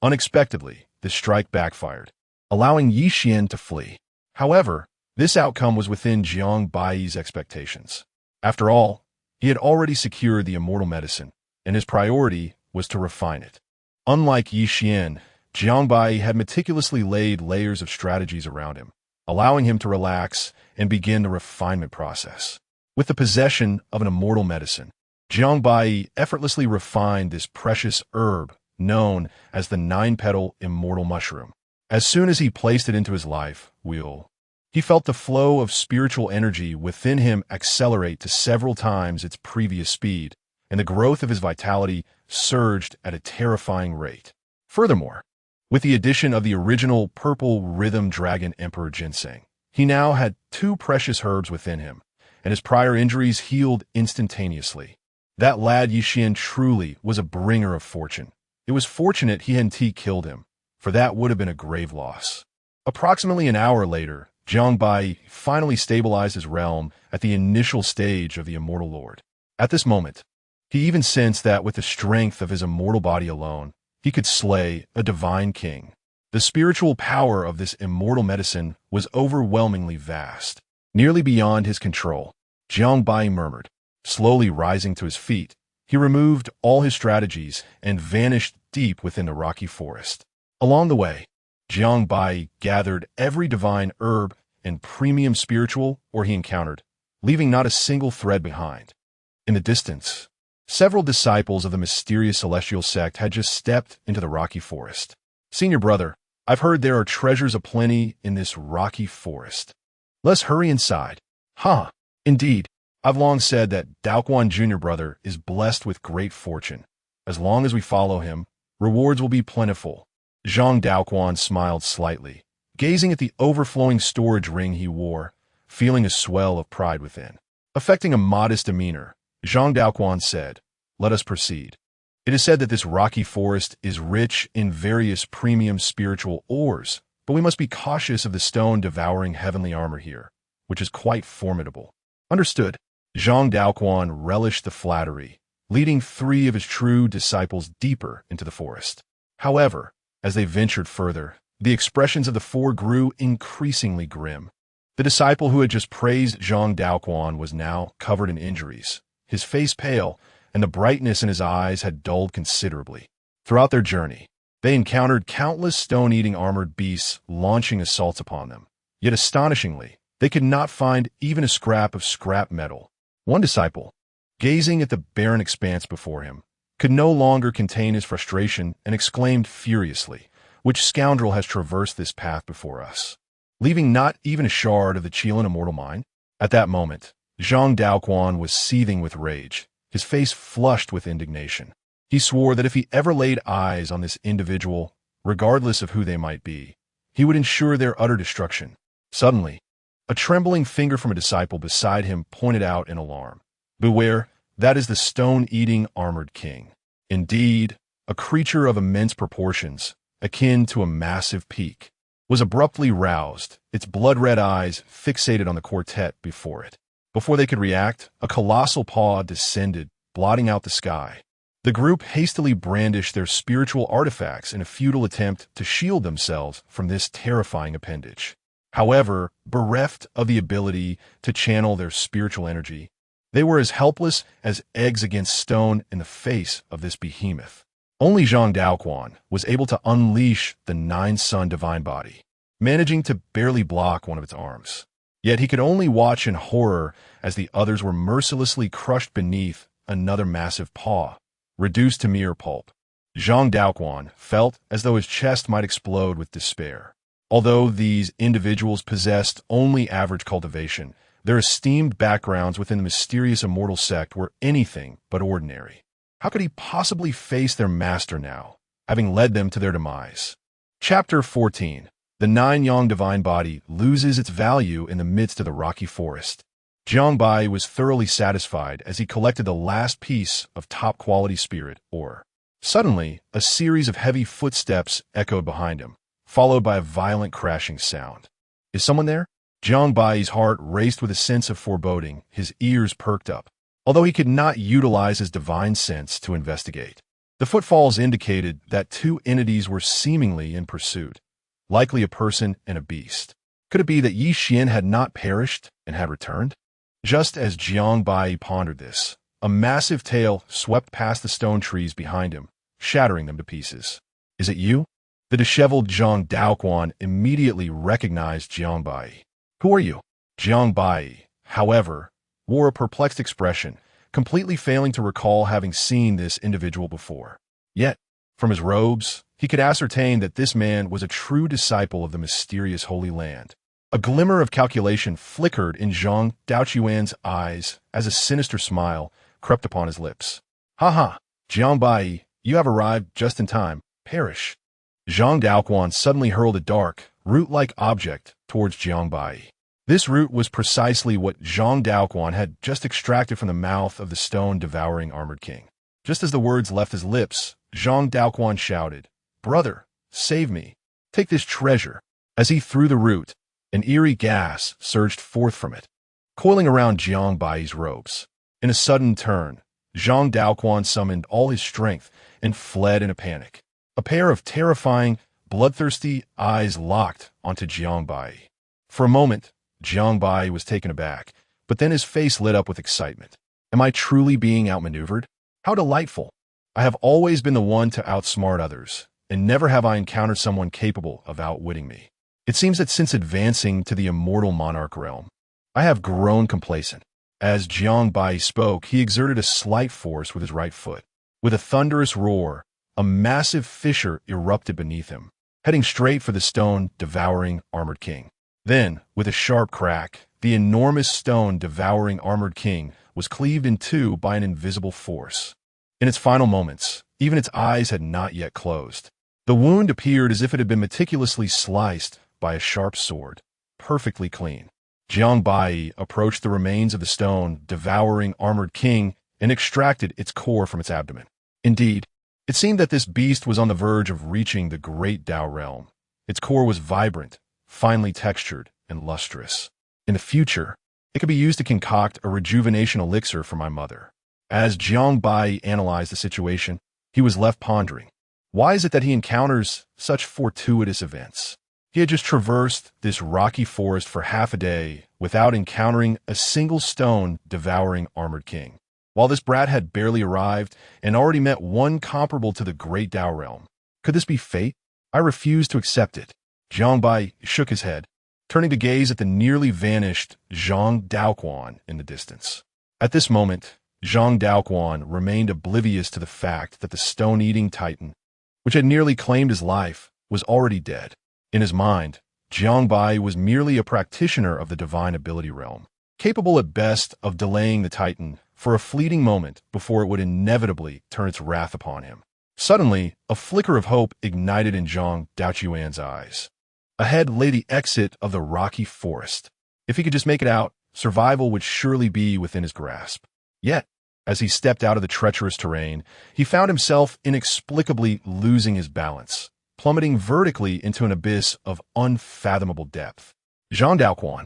Unexpectedly, this strike backfired, allowing Yi Xian to flee. However, this outcome was within Jiang Baiyi's expectations. After all, he had already secured the immortal medicine, and his priority was to refine it. Unlike Yi Xian, Jiang Baiyi had meticulously laid layers of strategies around him, allowing him to relax and begin the refinement process. With the possession of an immortal medicine, Jiang Baiyi effortlessly refined this precious herb known as the nine-petal immortal mushroom. As soon as he placed it into his life wheel, he felt the flow of spiritual energy within him accelerate to several times its previous speed, and the growth of his vitality surged at a terrifying rate. Furthermore, with the addition of the original purple rhythm dragon emperor ginseng, he now had two precious herbs within him, and his prior injuries healed instantaneously. That lad Yi Xian truly was a bringer of fortune. It was fortunate he hadn't killed him, for that would have been a grave loss. Approximately an hour later, Jiang Baiyi finally stabilized his realm at the initial stage of the immortal lord. At this moment, he even sensed that with the strength of his immortal body alone, he could slay a divine king. The spiritual power of this immortal medicine was overwhelmingly vast, nearly beyond his control. Jiang Baiyi murmured. Slowly rising to his feet, he removed all his strategies and vanished deep within the rocky forest. Along the way, Jiang Baiyi gathered every divine herb and premium spiritual ore he encountered, leaving not a single thread behind. In the distance, several disciples of the mysterious celestial sect had just stepped into the rocky forest. Senior brother, I've heard there are treasures aplenty in this rocky forest. Let's hurry inside. Huh, indeed. I've long said that Daoquan Junior brother is blessed with great fortune. As long as we follow him, rewards will be plentiful. Zhang Daoquan smiled slightly, gazing at the overflowing storage ring he wore, feeling a swell of pride within. Affecting a modest demeanor, Zhang Daoquan said, "Let us proceed. It is said that this rocky forest is rich in various premium spiritual ores, but we must be cautious of the stone-devouring heavenly armor here, which is quite formidable." Understood. Zhang Daoquan relished the flattery, leading three of his true disciples deeper into the forest. However, as they ventured further, the expressions of the four grew increasingly grim. The disciple who had just praised Zhang Daoquan was now covered in injuries, his face pale, and the brightness in his eyes had dulled considerably. Throughout their journey, they encountered countless stone-eating armored beasts launching assaults upon them. Yet astonishingly, they could not find even a scrap of scrap metal. One disciple, gazing at the barren expanse before him, could no longer contain his frustration and exclaimed furiously, "Which scoundrel has traversed this path before us, leaving not even a shard of the Qilin immortal mine?" At that moment, Zhang Daoquan was seething with rage, his face flushed with indignation. He swore that if he ever laid eyes on this individual, regardless of who they might be, he would ensure their utter destruction. Suddenly, a trembling finger from a disciple beside him pointed out in alarm. "Beware, that is the stone-eating armored king. Indeed, a creature of immense proportions, akin to a massive peak, was abruptly roused, its blood-red eyes fixated on the quartet before it. Before they could react, a colossal paw descended, blotting out the sky. The group hastily brandished their spiritual artifacts in a futile attempt to shield themselves from this terrifying appendage. However, bereft of the ability to channel their spiritual energy, they were as helpless as eggs against stone in the face of this behemoth. Only Zhang Daoquan was able to unleash the nine-sun divine body, managing to barely block one of its arms. Yet he could only watch in horror as the others were mercilessly crushed beneath another massive paw, reduced to mere pulp. Zhang Daoquan felt as though his chest might explode with despair. Although these individuals possessed only average cultivation, their esteemed backgrounds within the mysterious immortal sect were anything but ordinary. How could he possibly face their master now, having led them to their demise? Chapter 14. The nine-yang divine body loses its value in the midst of the rocky forest. Jiang Baiyi was thoroughly satisfied as he collected the last piece of top-quality spirit ore. Suddenly, a series of heavy footsteps echoed behind him, followed by a violent crashing sound. "Is someone there?" Jiang Baiyi's heart raced with a sense of foreboding, his ears perked up, although he could not utilize his divine sense to investigate. The footfalls indicated that two entities were seemingly in pursuit, likely a person and a beast. Could it be that Yi Xian had not perished and had returned? Just as Jiang Baiyi pondered this, a massive tail swept past the stone trees behind him, shattering them to pieces. "Is it you?" The disheveled Zhang Daoquan immediately recognized Jiang Baiyi. "Who are you?" Jiang Baiyi, however, wore a perplexed expression, completely failing to recall having seen this individual before. Yet, from his robes, he could ascertain that this man was a true disciple of the mysterious Holy Land. A glimmer of calculation flickered in Zhang Daoquan's eyes as a sinister smile crept upon his lips. "Ha ha, Jiang Baiyi, you have arrived just in time. Perish." Zhang Daoquan suddenly hurled a dark, root-like object towards Jiang Baiyi. This root was precisely what Zhang Daoquan had just extracted from the mouth of the stone-devouring armored king. Just as the words left his lips, Zhang Daoquan shouted, "Brother, save me. Take this treasure." As he threw the root, an eerie gas surged forth from it, coiling around Jiang Baiyi's robes. In a sudden turn, Zhang Daoquan summoned all his strength and fled in a panic. A pair of terrifying, bloodthirsty eyes locked onto Jiang Baiyi. For a moment, Jiang Baiyi was taken aback, but then his face lit up with excitement. "Am I truly being outmaneuvered? How delightful! I have always been the one to outsmart others, and never have I encountered someone capable of outwitting me. It seems that since advancing to the immortal monarch realm, I have grown complacent." As Jiang Baiyi spoke, he exerted a slight force with his right foot. With a thunderous roar, a massive fissure erupted beneath him, heading straight for the stone-devouring armored king. Then, with a sharp crack, the enormous stone-devouring armored king was cleaved in two by an invisible force. In its final moments, even its eyes had not yet closed. The wound appeared as if it had been meticulously sliced by a sharp sword, perfectly clean. Jiang Baiyi approached the remains of the stone-devouring armored king and extracted its core from its abdomen. Indeed, it seemed that this beast was on the verge of reaching the great Tao realm. Its core was vibrant, finely textured, and lustrous. In the future, it could be used to concoct a rejuvenation elixir for my mother. As Jiang Baiyi analyzed the situation, he was left pondering. Why is it that he encounters such fortuitous events? He had just traversed this rocky forest for half a day without encountering a single stone-devouring armored king. While this brat had barely arrived and already met one comparable to the great Dao realm. Could this be fate? I refused to accept it. Jiang Baiyi shook his head, turning to gaze at the nearly vanished Zhang Daoquan in the distance. At this moment, Zhang Daoquan remained oblivious to the fact that the stone-eating titan, which had nearly claimed his life, was already dead. In his mind, Jiang Baiyi was merely a practitioner of the divine ability realm, capable at best of delaying the titan for a fleeting moment before it would inevitably turn its wrath upon him. Suddenly, a flicker of hope ignited in Zhang Daoquan's eyes. Ahead lay the exit of the rocky forest. If he could just make it out, survival would surely be within his grasp. Yet, as he stepped out of the treacherous terrain, he found himself inexplicably losing his balance, plummeting vertically into an abyss of unfathomable depth. Zhang Daoquan,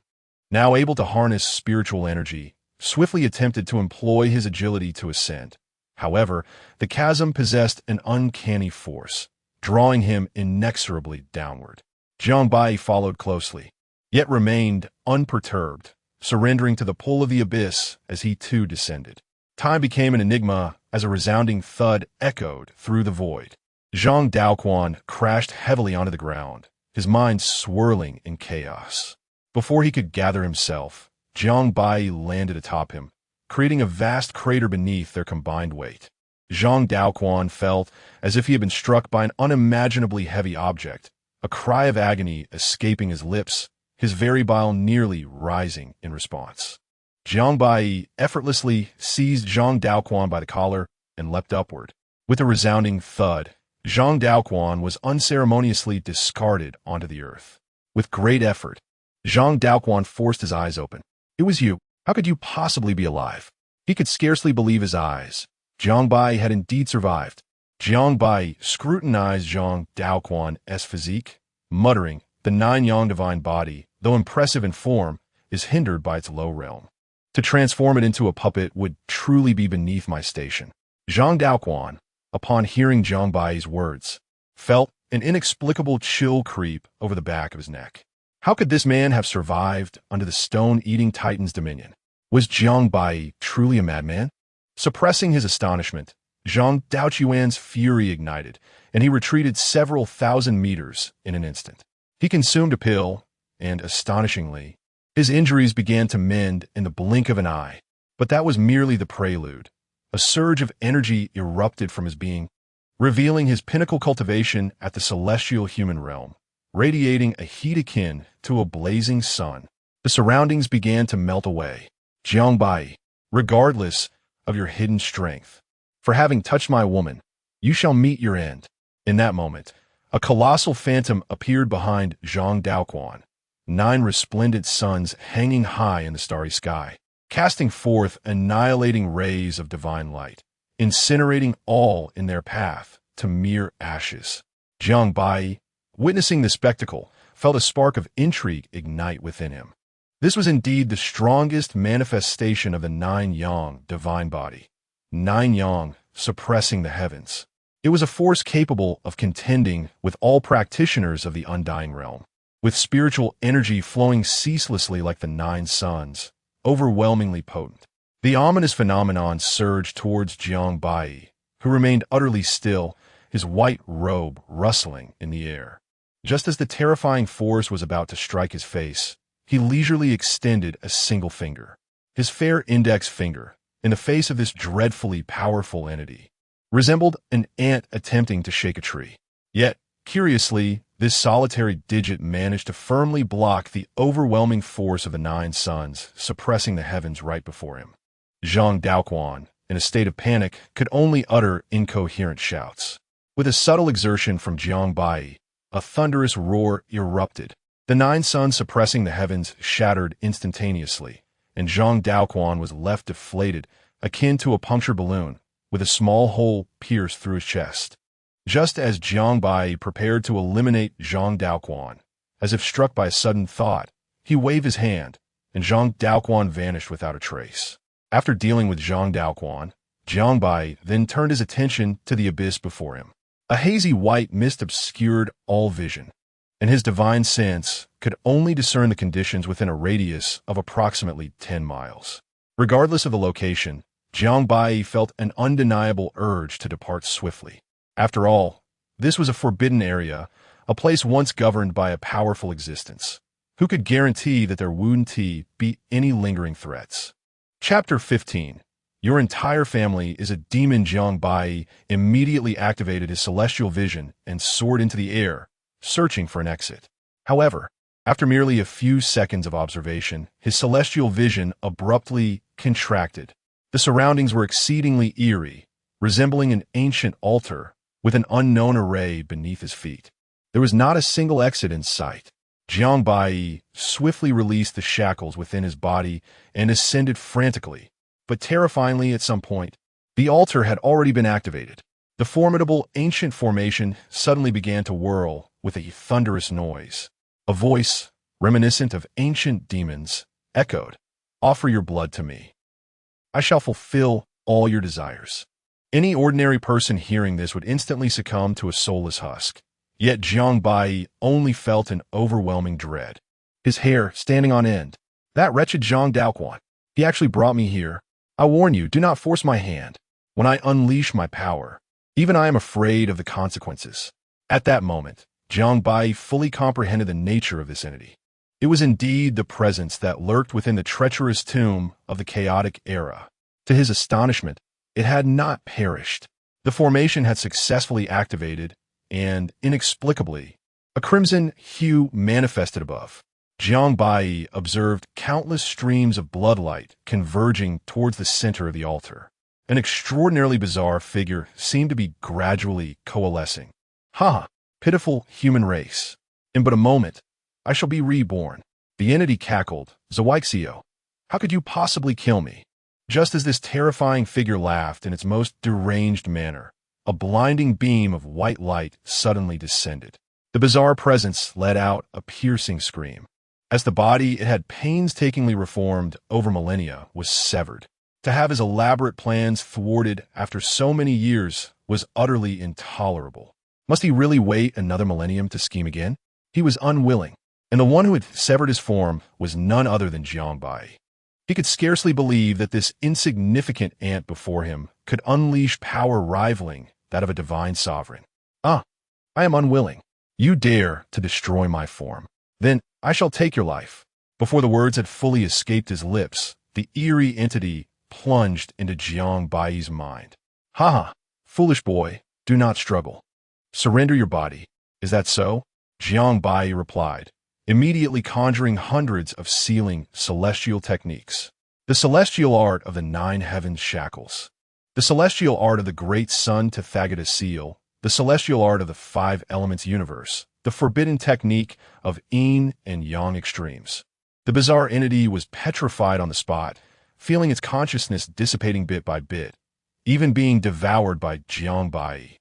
now able to harness spiritual energy, swiftly attempted to employ his agility to ascend. However, the chasm possessed an uncanny force, drawing him inexorably downward. Jiang Baiyi followed closely, yet remained unperturbed, surrendering to the pull of the abyss as he too descended. Time became an enigma as a resounding thud echoed through the void. Zhang Daoquan crashed heavily onto the ground, his mind swirling in chaos. Before he could gather himself, Jiang Baiyi landed atop him, creating a vast crater beneath their combined weight. Zhang Daoquan felt as if he had been struck by an unimaginably heavy object, a cry of agony escaping his lips, his very bile nearly rising in response. Jiang Baiyi effortlessly seized Zhang Daoquan by the collar and leapt upward. With a resounding thud, Zhang Daoquan was unceremoniously discarded onto the earth. With great effort, Zhang Daoquan forced his eyes open. It was you. How could you possibly be alive? He could scarcely believe his eyes. Jiang Baiyi had indeed survived. Jiang Baiyi scrutinized Zhang Daoquan's physique, muttering, "The nine-yang divine body, though impressive in form, is hindered by its low realm. To transform it into a puppet would truly be beneath my station." Zhang Daoquan, upon hearing Jiang Baiyi's words, felt an inexplicable chill creep over the back of his neck. How could this man have survived under the stone-eating titan's dominion? Was Jiang Baiyi truly a madman? Suppressing his astonishment, Zhang Daoquan's fury ignited, and he retreated several thousand meters in an instant. He consumed a pill, and, astonishingly, his injuries began to mend in the blink of an eye. But that was merely the prelude. A surge of energy erupted from his being, revealing his pinnacle cultivation at the celestial human realm, radiating a heat akin to a blazing sun. The surroundings began to melt away. Jiang Baiyi, regardless of your hidden strength, for having touched my woman, you shall meet your end. In that moment, a colossal phantom appeared behind Zhang Daoquan, 9 resplendent suns hanging high in the starry sky, casting forth annihilating rays of divine light, incinerating all in their path to mere ashes. Jiang Baiyi, witnessing the spectacle, felt a spark of intrigue ignite within him. This was indeed the strongest manifestation of the nine-yang divine body. Nine-yang suppressing the heavens. It was a force capable of contending with all practitioners of the undying realm, with spiritual energy flowing ceaselessly like the 9 suns, overwhelmingly potent. The ominous phenomenon surged towards Jiang Baiyi, who remained utterly still, his white robe rustling in the air. Just as the terrifying force was about to strike his face, he leisurely extended a single finger. His fair index finger, in the face of this dreadfully powerful entity, resembled an ant attempting to shake a tree. Yet, curiously, this solitary digit managed to firmly block the overwhelming force of the 9 suns, suppressing the heavens right before him. Zhang Daoquan, in a state of panic, could only utter incoherent shouts. With a subtle exertion from Jiang Baiyi, a thunderous roar erupted. The 9 suns suppressing the heavens shattered instantaneously, and Zhang Daoquan was left deflated, akin to a punctured balloon, with a small hole pierced through his chest. Just as Jiang Baiyi prepared to eliminate Zhang Daoquan, as if struck by a sudden thought, he waved his hand, and Zhang Daoquan vanished without a trace. After dealing with Zhang Daoquan, Jiang Baiyi then turned his attention to the abyss before him. A hazy white mist obscured all vision. and his divine sense could only discern the conditions within a radius of approximately 10 miles. Regardless of the location, Jiang Baiyi felt an undeniable urge to depart swiftly. After all, this was a forbidden area, a place once governed by a powerful existence. Who could guarantee that there wouldn't be any lingering threats? Chapter 15. Your entire family is a demon. Jiang Baiyi immediately activated his celestial vision and soared into the air, searching for an exit. However, after merely a few seconds of observation, his celestial vision abruptly contracted. The surroundings were exceedingly eerie, resembling an ancient altar with an unknown array beneath his feet. There was not a single exit in sight. Jiang Baiyi swiftly released the shackles within his body and ascended frantically, but terrifyingly at some point. The altar had already been activated. The formidable ancient formation suddenly began to whirl with a thunderous noise. A voice, reminiscent of ancient demons, echoed, "Offer your blood to me. I shall fulfill all your desires." Any ordinary person hearing this would instantly succumb to a soulless husk. Yet Jiang Baiyi only felt an overwhelming dread. His hair standing on end. That wretched Zhang Daoquan. He actually brought me here. I warn you, do not force my hand. When I unleash my power, even I am afraid of the consequences. At that moment, Jiang Baiyi fully comprehended the nature of this entity. It was indeed the presence that lurked within the treacherous tomb of the chaotic era. To his astonishment, it had not perished. The formation had successfully activated, and, inexplicably, a crimson hue manifested above. Jiang Baiyi observed countless streams of bloodlight converging towards the center of the altar. An extraordinarily bizarre figure seemed to be gradually coalescing. Ha! Pitiful human race. In but a moment, I shall be reborn. The entity cackled. Zawixio, how could you possibly kill me? Just as this terrifying figure laughed in its most deranged manner, a blinding beam of white light suddenly descended. The bizarre presence let out a piercing scream. As the body it had painstakingly reformed over millennia was severed. To have his elaborate plans thwarted after so many years was utterly intolerable. Must he really wait another millennium to scheme again? He was unwilling, and the one who had severed his form was none other than Jiang Baiyi. He could scarcely believe that this insignificant ant before him could unleash power rivaling that of a divine sovereign. I am unwilling. You dare to destroy my form. Then I shall take your life. Before the words had fully escaped his lips, the eerie entity plunged into Jiang Baiyi's mind. Ha! Foolish boy, do not struggle. Surrender your body. Is that so? Jiang Baiyi replied, immediately conjuring hundreds of sealing celestial techniques. The celestial art of the 9 heavens shackles. The celestial art of the great sun Tathagata seal. The celestial art of the 5 elements universe. The forbidden technique of yin and yang extremes. The bizarre entity was petrified on the spot, feeling its consciousness dissipating bit by bit, even being devoured by Jiang Baiyi.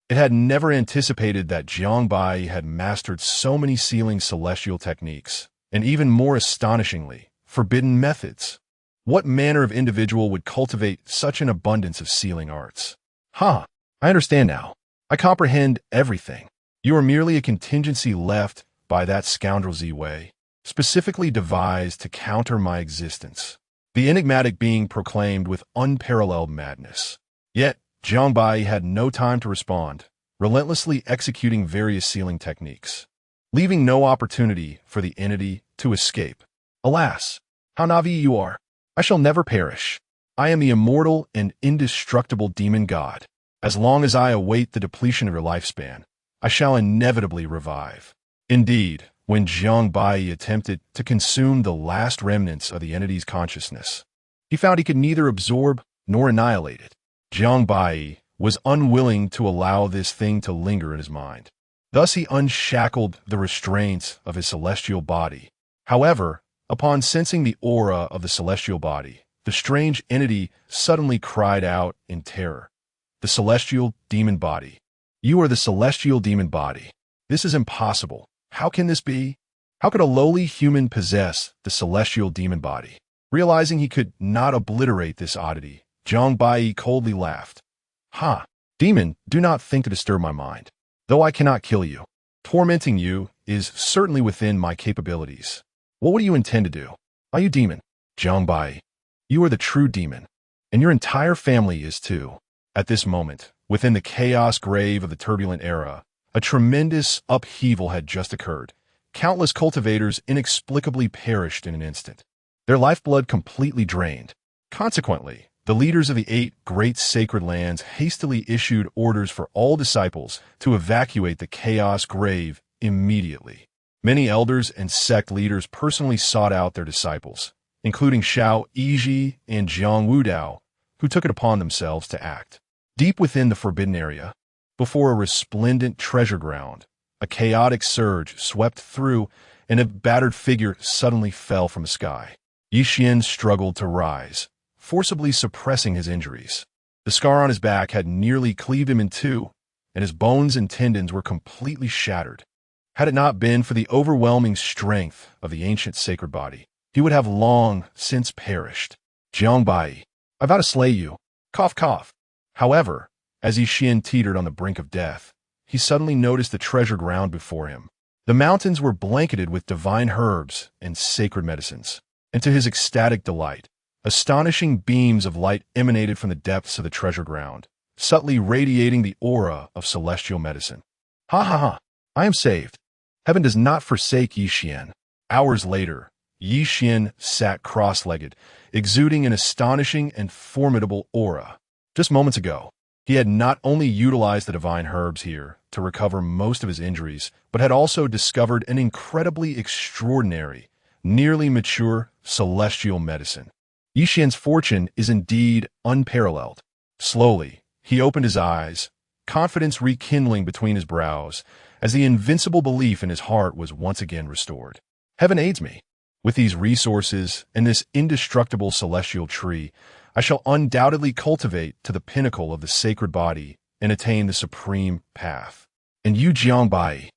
It had never anticipated that Jiang Baiyi had mastered so many sealing celestial techniques, and even more astonishingly, forbidden methods. What manner of individual would cultivate such an abundance of sealing arts? I understand now. I comprehend everything. You are merely a contingency left by that scoundrel Ziwei, specifically devised to counter my existence. The enigmatic being proclaimed with unparalleled madness. Yet, Jiang Baiyi had no time to respond, relentlessly executing various sealing techniques, leaving no opportunity for the entity to escape. Alas, how naive you are! I shall never perish. I am the immortal and indestructible demon god. As long as I await the depletion of your lifespan, I shall inevitably revive. Indeed, when Jiang Baiyi attempted to consume the last remnants of the entity's consciousness, he found he could neither absorb nor annihilate it. Jiang Baiyi was unwilling to allow this thing to linger in his mind. Thus he unshackled the restraints of his celestial body. However, upon sensing the aura of the celestial body, the strange entity suddenly cried out in terror. The celestial demon body. You are the celestial demon body. This is impossible. How can this be? How could a lowly human possess the celestial demon body? Realizing he could not obliterate this oddity, Jiang Baiyi coldly laughed. Demon, do not think to disturb my mind. Though I cannot kill you, tormenting you is certainly within my capabilities. What do you intend to do? Are you demon? Jiang Baiyi, you are the true demon, and your entire family is too. At this moment, within the chaos grave of the turbulent era, a tremendous upheaval had just occurred. Countless cultivators inexplicably perished in an instant, their lifeblood completely drained. Consequently, the leaders of the 8 great sacred lands hastily issued orders for all disciples to evacuate the chaos grave immediately. Many elders and sect leaders personally sought out their disciples, including Xiao Yizhi and Jiang Wudao, who took it upon themselves to act. Deep within the forbidden area, before a resplendent treasure ground, a chaotic surge swept through, and a battered figure suddenly fell from the sky. Yixian struggled to rise, forcibly suppressing his injuries. The scar on his back had nearly cleaved him in two, and his bones and tendons were completely shattered. Had it not been for the overwhelming strength of the ancient sacred body, he would have long since perished. Jiang Baiyi, I vow to slay you. Cough, cough. However, as Yixian teetered on the brink of death, he suddenly noticed the treasure ground before him. The mountains were blanketed with divine herbs and sacred medicines, and to his ecstatic delight, astonishing beams of light emanated from the depths of the treasure ground, subtly radiating the aura of celestial medicine. Ha ha ha! I am saved. Heaven does not forsake Yixian. Hours later, Yixian sat cross-legged, exuding an astonishing and formidable aura. Just moments ago, he had not only utilized the divine herbs here to recover most of his injuries, but had also discovered an incredibly extraordinary, nearly mature celestial medicine. Yixian's fortune is indeed unparalleled. Slowly, he opened his eyes, confidence rekindling between his brows, as the invincible belief in his heart was once again restored. Heaven aids me. With these resources and this indestructible celestial tree, I shall undoubtedly cultivate to the pinnacle of the sacred body and attain the supreme path. And you, Jiang Baiyi,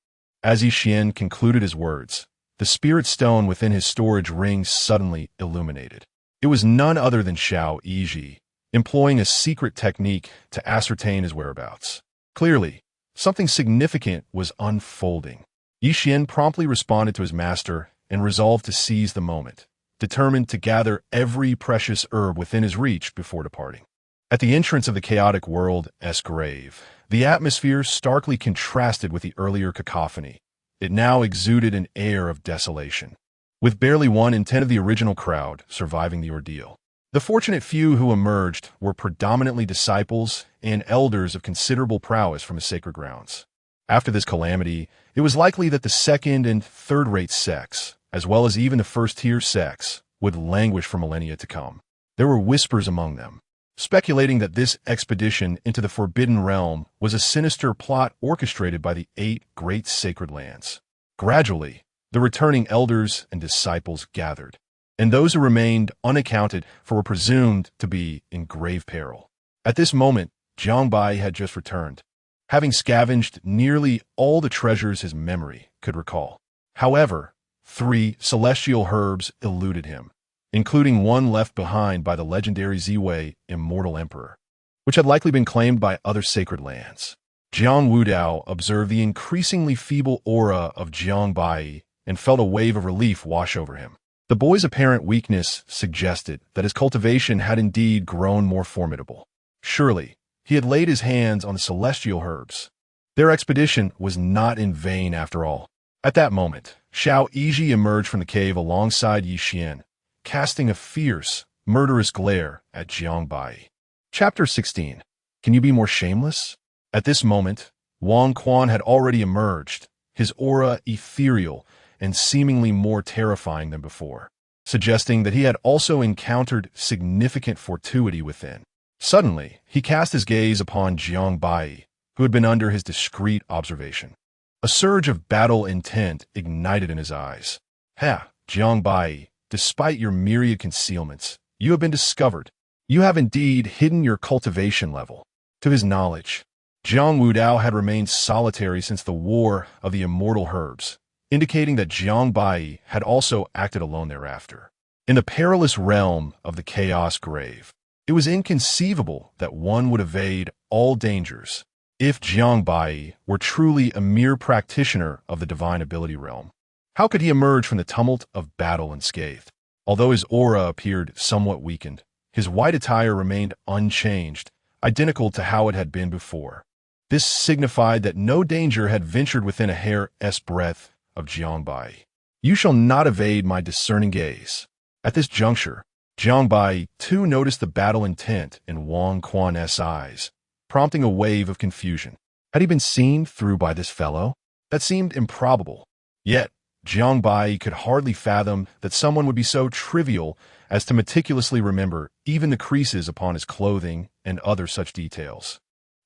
as Yixian concluded his words, the spirit stone within his storage ring suddenly illuminated. It was none other than Xiao Yizhi, employing a secret technique to ascertain his whereabouts. Clearly, something significant was unfolding. Yixian promptly responded to his master and resolved to seize the moment, determined to gather every precious herb within his reach before departing. At the entrance of the chaotic world's grave, the atmosphere starkly contrasted with the earlier cacophony. It now exuded an air of desolation, with barely 1 in 10 of the original crowd surviving the ordeal. The fortunate few who emerged were predominantly disciples and elders of considerable prowess from the sacred grounds. After this calamity, it was likely that the second and third-rate sects, as well as even the first-tier sects, would languish for millennia to come. There were whispers among them, speculating that this expedition into the Forbidden Realm was a sinister plot orchestrated by the 8 great sacred lands. Gradually, the returning elders and disciples gathered, and those who remained unaccounted for were presumed to be in grave peril. At this moment, Jiang Baiyi had just returned, having scavenged nearly all the treasures his memory could recall. However, 3 celestial herbs eluded him, including one left behind by the legendary Ziwei immortal emperor, which had likely been claimed by other sacred lands. Jiang Wudao observed the increasingly feeble aura of Jiang Baiyi and felt a wave of relief wash over him. The boy's apparent weakness suggested that his cultivation had indeed grown more formidable. Surely, he had laid his hands on the celestial herbs. Their expedition was not in vain after all. At that moment, Xiao Yizhi emerged from the cave alongside Yixian, casting a fierce, murderous glare at Jiang Baiyi. Chapter 16. Can you be more shameless? At this moment, Wang Quan had already emerged, his aura ethereal and seemingly more terrifying than before, suggesting that he had also encountered significant fortuity within. Suddenly, he cast his gaze upon Jiang Baiyi, who had been under his discreet observation. A surge of battle intent ignited in his eyes. Ha, Jiang Baiyi, despite your myriad concealments, you have been discovered. You have indeed hidden your cultivation level. To his knowledge, Jiang Wudao had remained solitary since the War of the Immortal Herbs, indicating that Jiang Baiyi had also acted alone thereafter. In the perilous realm of the Chaos Grave, it was inconceivable that one would evade all dangers, If Jiang Baiyi were truly a mere practitioner of the divine ability realm, how could he emerge from the tumult of battle unscathed? Although his aura appeared somewhat weakened, his white attire remained unchanged, identical to how it had been before. This signified that no danger had ventured within a hair's breadth of Jiang Baiyi. You shall not evade my discerning gaze. At this juncture, Jiang Baiyi too noticed the battle intent in Wang Quan's eyes, prompting a wave of confusion. Had he been seen through by this fellow? That seemed improbable. Yet, Jiang Baiyi could hardly fathom that someone would be so trivial as to meticulously remember even the creases upon his clothing and other such details.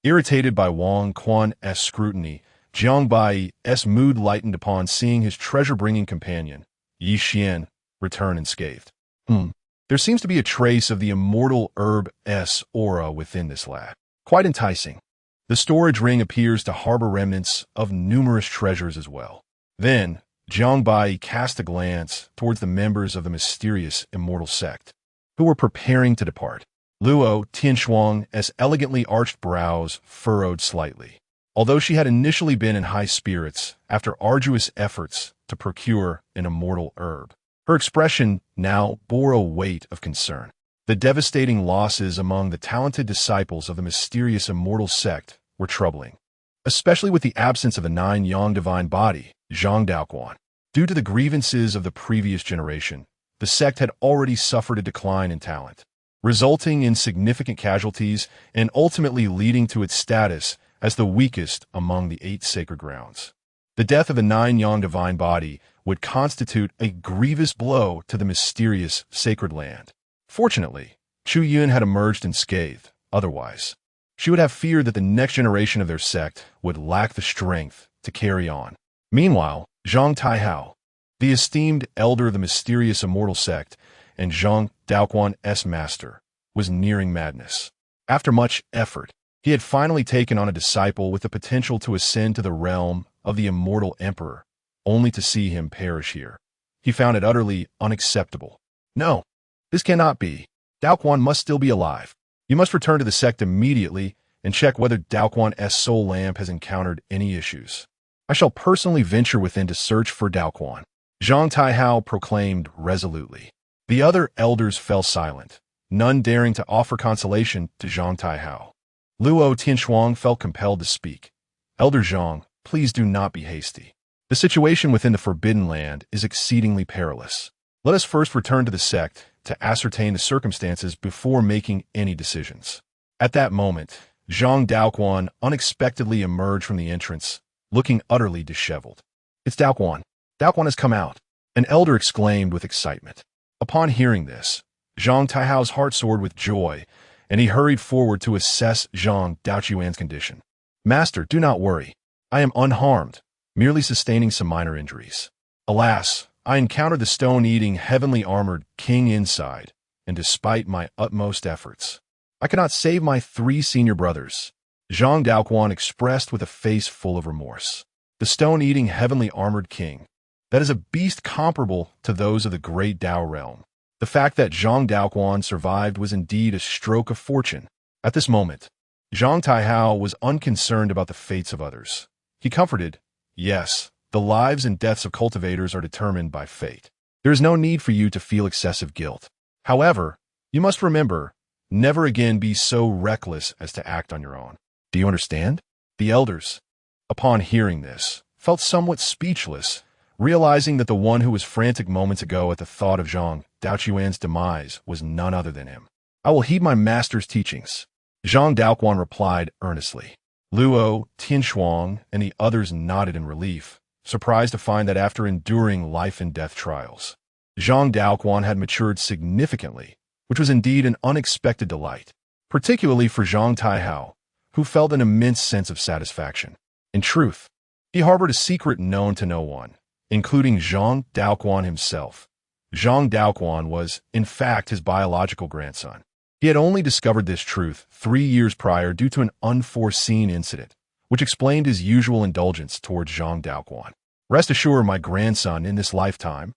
Irritated by Wang Quan's scrutiny, Jiang Baiyi's mood lightened upon seeing his treasure-bringing companion, Yi Xian, return unscathed. There seems to be a trace of the immortal herb's aura within this lad. Quite enticing. The storage ring appears to harbor remnants of numerous treasures as well. Then, Jiang Baiyi cast a glance towards the members of the mysterious immortal sect, who were preparing to depart. Luo Tianxuang's elegantly arched brows furrowed slightly. Although she had initially been in high spirits after arduous efforts to procure an immortal herb, her expression now bore a weight of concern. The devastating losses among the talented disciples of the mysterious immortal sect were troubling, especially with the absence of the 9-yang divine body, Zhang Daoquan. Due to the grievances of the previous generation, the sect had already suffered a decline in talent, resulting in significant casualties and ultimately leading to its status as the weakest among the 8 sacred grounds. The death of the 9-yang divine body would constitute a grievous blow to the mysterious sacred land. Fortunately, Chu Yun had emerged unscathed. Otherwise, she would have feared that the next generation of their sect would lack the strength to carry on. Meanwhile, Zhang Taihao, the esteemed elder of the mysterious immortal sect and Zhang Daoquan's master, was nearing madness. After much effort, he had finally taken on a disciple with the potential to ascend to the realm of the immortal emperor, only to see him perish here. He found it utterly unacceptable. No, this cannot be. Daoquan must still be alive. You must return to the sect immediately and check whether Daoquan's soul lamp has encountered any issues. I shall personally venture within to search for Daoquan, Zhang Taihao proclaimed resolutely. The other elders fell silent, none daring to offer consolation to Zhang Taihao. Luo Tianxuang felt compelled to speak. Elder Zhang, please do not be hasty. The situation within the Forbidden Land is exceedingly perilous. Let us first return to the sect to ascertain the circumstances before making any decisions. At that moment, Zhang Daoquan unexpectedly emerged from the entrance, looking utterly disheveled. It's Daoquan. Daoquan has come out, an elder exclaimed with excitement. Upon hearing this, Zhang Taihao's heart soared with joy, and he hurried forward to assess Zhang Daoquan's condition. Master, do not worry. I am unharmed, merely sustaining some minor injuries. Alas, I encountered the stone-eating, heavenly armored king inside, and despite my utmost efforts, I cannot save my 3 senior brothers. Zhang Daoquan expressed with a face full of remorse. The stone-eating, heavenly armored king. That is a beast comparable to those of the great Dao realm. The fact that Zhang Daoquan survived was indeed a stroke of fortune. At this moment, Zhang Taihao was unconcerned about the fates of others. He comforted, yes, the lives and deaths of cultivators are determined by fate. There is no need for you to feel excessive guilt. However, you must remember, never again be so reckless as to act on your own. Do you understand? The elders, upon hearing this, felt somewhat speechless, realizing that the one who was frantic moments ago at the thought of Zhang Daoquan's demise was none other than him. I will heed my master's teachings. Zhang Daoquan replied earnestly. Luo, Tianxuang, and the others nodded in relief, surprised to find that after enduring life and death trials, Zhang Daoquan had matured significantly, which was indeed an unexpected delight, particularly for Zhang Taihao, who felt an immense sense of satisfaction. In truth, he harbored a secret known to no one, including Zhang Daoquan himself. Zhang Daoquan was, in fact, his biological grandson. He had only discovered this truth 3 years prior due to an unforeseen incident, which explained his usual indulgence towards Zhang Daoquan. Rest assured, my grandson, in this lifetime,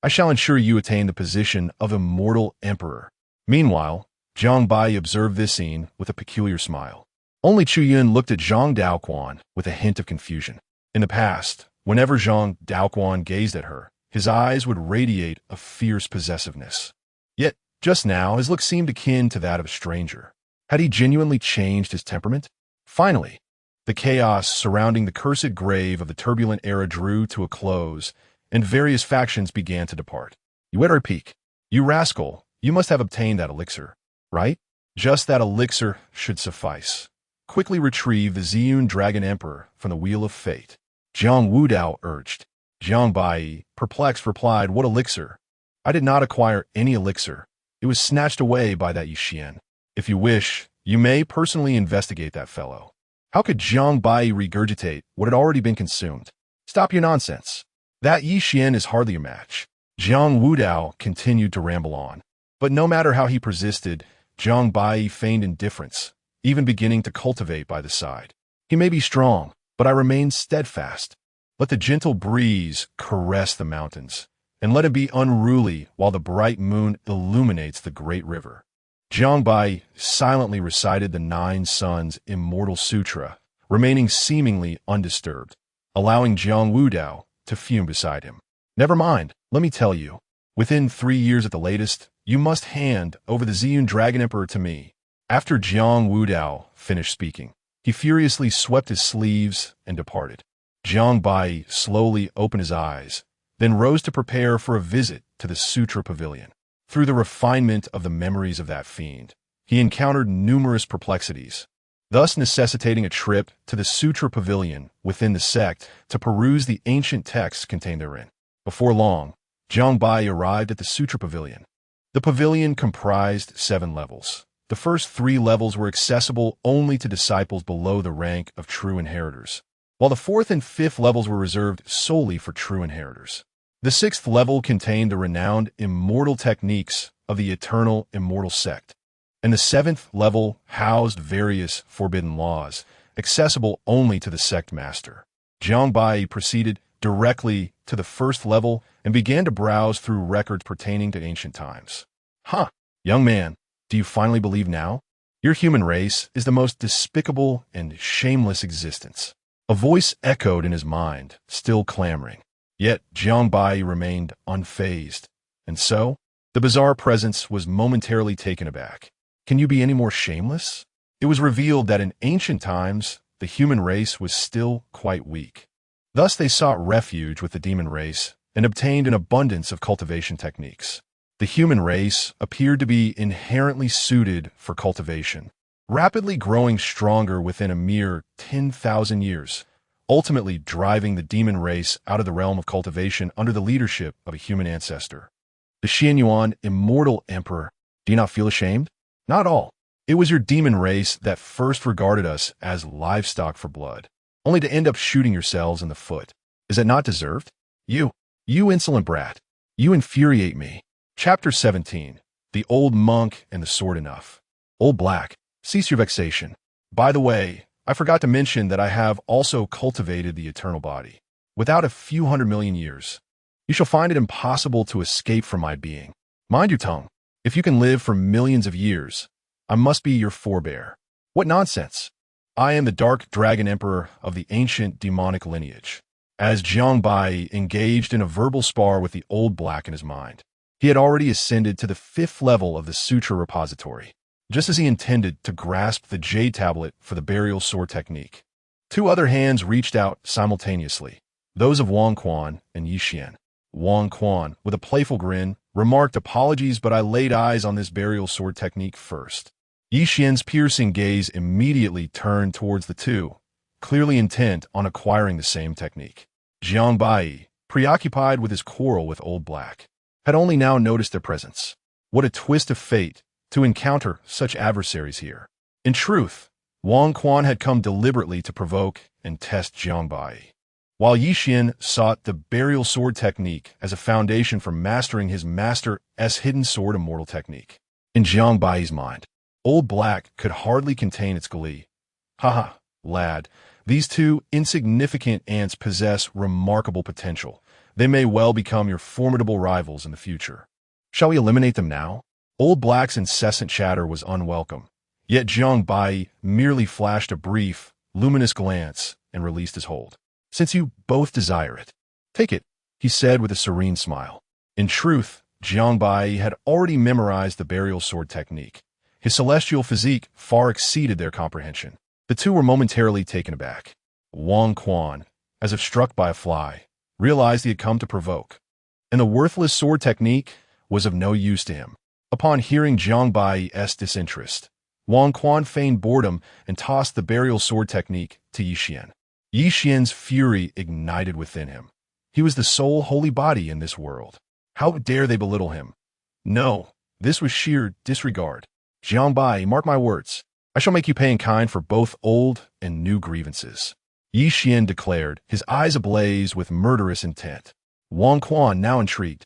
I shall ensure you attain the position of immortal emperor. Meanwhile, Jiang Baiyi observed this scene with a peculiar smile. Only Chu Yun looked at Zhang Daoquan with a hint of confusion. In the past, whenever Zhang Daoquan gazed at her, his eyes would radiate a fierce possessiveness. Yet, just now, his look seemed akin to that of a stranger. Had he genuinely changed his temperament? Finally, the chaos surrounding the cursed grave of the turbulent era drew to a close, and various factions began to depart. You at our peak. You rascal, you must have obtained that elixir, right? Just that elixir should suffice. Quickly retrieve the Ziyun Dragon Emperor from the Wheel of Fate. Jiang Wudao urged. Jiang Baiyi, perplexed, replied, What elixir? I did not acquire any elixir. It was snatched away by that Yixian. If you wish, you may personally investigate that fellow. How could Jiang Baiyi regurgitate what had already been consumed? Stop your nonsense. That Yixian is hardly a match. Jiang Wudao continued to ramble on. But no matter how he persisted, Jiang Baiyi feigned indifference, even beginning to cultivate by the side. He may be strong, but I remain steadfast. Let the gentle breeze caress the mountains, and let him be unruly while the bright moon illuminates the great river. Jiang Baiyi silently recited the 9 Suns Immortal Sutra, remaining seemingly undisturbed, allowing Jiang Wudao to fume beside him. Never mind, let me tell you. Within 3 years at the latest, you must hand over the Ziyun Dragon Emperor to me. After Jiang Wudao finished speaking, he furiously swept his sleeves and departed. Jiang Baiyi slowly opened his eyes, then rose to prepare for a visit to the Sutra Pavilion. Through the refinement of the memories of that fiend, he encountered numerous perplexities, thus necessitating a trip to the Sutra Pavilion within the sect to peruse the ancient texts contained therein. Before long, Jiang Baiyi arrived at the Sutra Pavilion. The pavilion comprised 7 levels. The first 3 levels were accessible only to disciples below the rank of true inheritors, while the 4th and 5th levels were reserved solely for true inheritors. The 6th level contained the renowned immortal techniques of the eternal immortal sect, and the 7th level housed various forbidden laws, accessible only to the sect master. Jiang Baiyi proceeded directly to the 1st level and began to browse through records pertaining to ancient times. Young man, do you finally believe now? Your human race is the most despicable and shameless existence. A voice echoed in his mind, still clamoring. Yet Jiang Baiyi remained unfazed, and so the bizarre presence was momentarily taken aback. Can you be any more shameless? It was revealed that in ancient times, the human race was still quite weak. Thus they sought refuge with the demon race and obtained an abundance of cultivation techniques. The human race appeared to be inherently suited for cultivation, rapidly growing stronger within a mere 10,000 years, ultimately driving the demon race out of the realm of cultivation under the leadership of a human ancestor. The Xianyuan Immortal Emperor, do you not feel ashamed? Not at all. It was your demon race that first regarded us as livestock for blood, only to end up shooting yourselves in the foot. Is it not deserved? You insolent brat. You infuriate me. Chapter 17. The Old Monk and the Sword Enough. Old Black, cease your vexation. By the way, I forgot to mention that I have also cultivated the eternal body. Without a few 100 million years, you shall find it impossible to escape from my being. Mind your tongue. If you can live for millions of years, I must be your forebear. What nonsense! I am the Dark Dragon Emperor of the ancient demonic lineage. As Jiang Baiyi engaged in a verbal spar with the Old Black in his mind, he had already ascended to the 5th level of the Sutra Repository, just as he intended to grasp the Jade Tablet for the burial sword technique. 2 other hands reached out simultaneously, those of Wang Quan and Yixian. Wang Quan, with a playful grin, remarked, Apologies, but I laid eyes on this burial sword technique first. Yixian's piercing gaze immediately turned towards the 2, clearly intent on acquiring the same technique. Jiang Baiyi, preoccupied with his quarrel with Old Black, had only now noticed their presence. What a twist of fate to encounter such adversaries here. In truth, Wang Quan had come deliberately to provoke and test Jiang Baiyi, while Yixian sought the burial sword technique as a foundation for mastering his master's hidden sword immortal technique. In Jiang Baiyi's mind, Old Black could hardly contain its glee. Lad, these 2 insignificant ants possess remarkable potential. They may well become your formidable rivals in the future. Shall we eliminate them now? Old Black's incessant chatter was unwelcome. Yet Jiang Baiyi merely flashed a brief, luminous glance and released his hold. "Since you both desire it, take it," he said with a serene smile. In truth, Jiang Baiyi had already memorized the burial sword technique. His celestial physique far exceeded their comprehension. The two were momentarily taken aback. Wang Quan, as if struck by a fly, realized he had come to provoke, and the worthless sword technique was of no use to him. Upon hearing Jiang Baiyi's disinterest, Wang Quan feigned boredom and tossed the burial sword technique to Yi Xian. Yi Xian's fury ignited within him. He was the sole holy body in this world. How dare they belittle him? No, this was sheer disregard. "Jiang Baiyi, mark my words. I shall make you pay in kind for both old and new grievances," Yi Xian declared, his eyes ablaze with murderous intent. Wang Quan, now intrigued,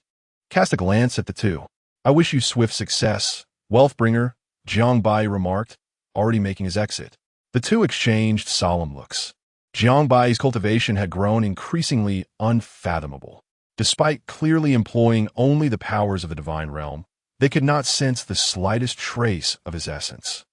cast a glance at the two. "I wish you swift success, Wealthbringer," Jiang Baiyi remarked, already making his exit. The two exchanged solemn looks. Jiang Baiyi's cultivation had grown increasingly unfathomable. Despite clearly employing only the powers of the divine realm, they could not sense the slightest trace of his essence.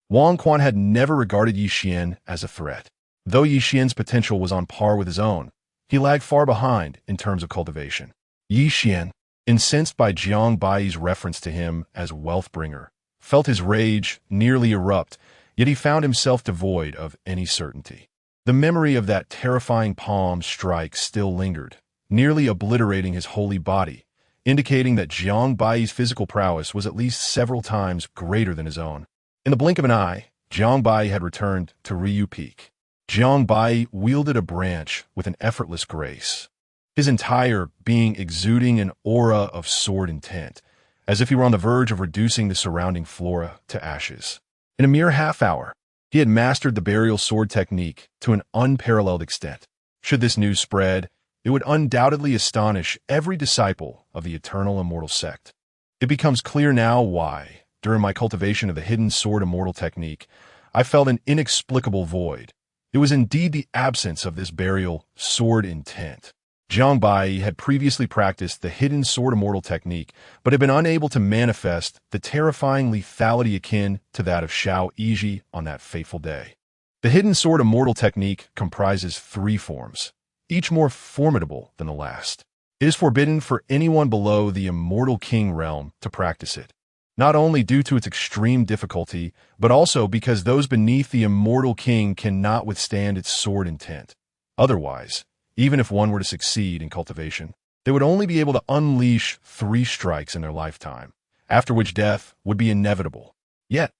Wang Quan had never regarded Yi Xian as a threat. Though Yi Xian's potential was on par with his own, he lagged far behind in terms of cultivation. Yi Xian, incensed by Jiang Baiyi's reference to him as Wealthbringer, felt his rage nearly erupt, yet he found himself devoid of any certainty. The memory of that terrifying palm strike still lingered, nearly obliterating his holy body, indicating that Jiang Baiyi's physical prowess was at least several times greater than his own. In the blink of an eye, Jiang Baiyi had returned to Ryu Peak. Jiang Baiyi wielded a branch with an effortless grace, his entire being exuding an aura of sword intent, as if he were on the verge of reducing the surrounding flora to ashes. In a mere half-hour, he had mastered the burial sword technique to an unparalleled extent. Should this news spread, it would undoubtedly astonish every disciple of the eternal immortal sect. It becomes clear now why, during my cultivation of the hidden sword immortal technique, I felt an inexplicable void. It was indeed the absence of this burial sword intent. Jiang Baiyi had previously practiced the hidden sword immortal technique, but had been unable to manifest the terrifying lethality akin to that of Xiao Yiji on that fateful day. The hidden sword immortal technique comprises 3 forms, each more formidable than the last. It is forbidden for anyone below the immortal king realm to practice it, not only due to its extreme difficulty, but also because those beneath the immortal king cannot withstand its sword intent. Otherwise, even if one were to succeed in cultivation, they would only be able to unleash 3 strikes in their lifetime, after which death would be inevitable. Yet,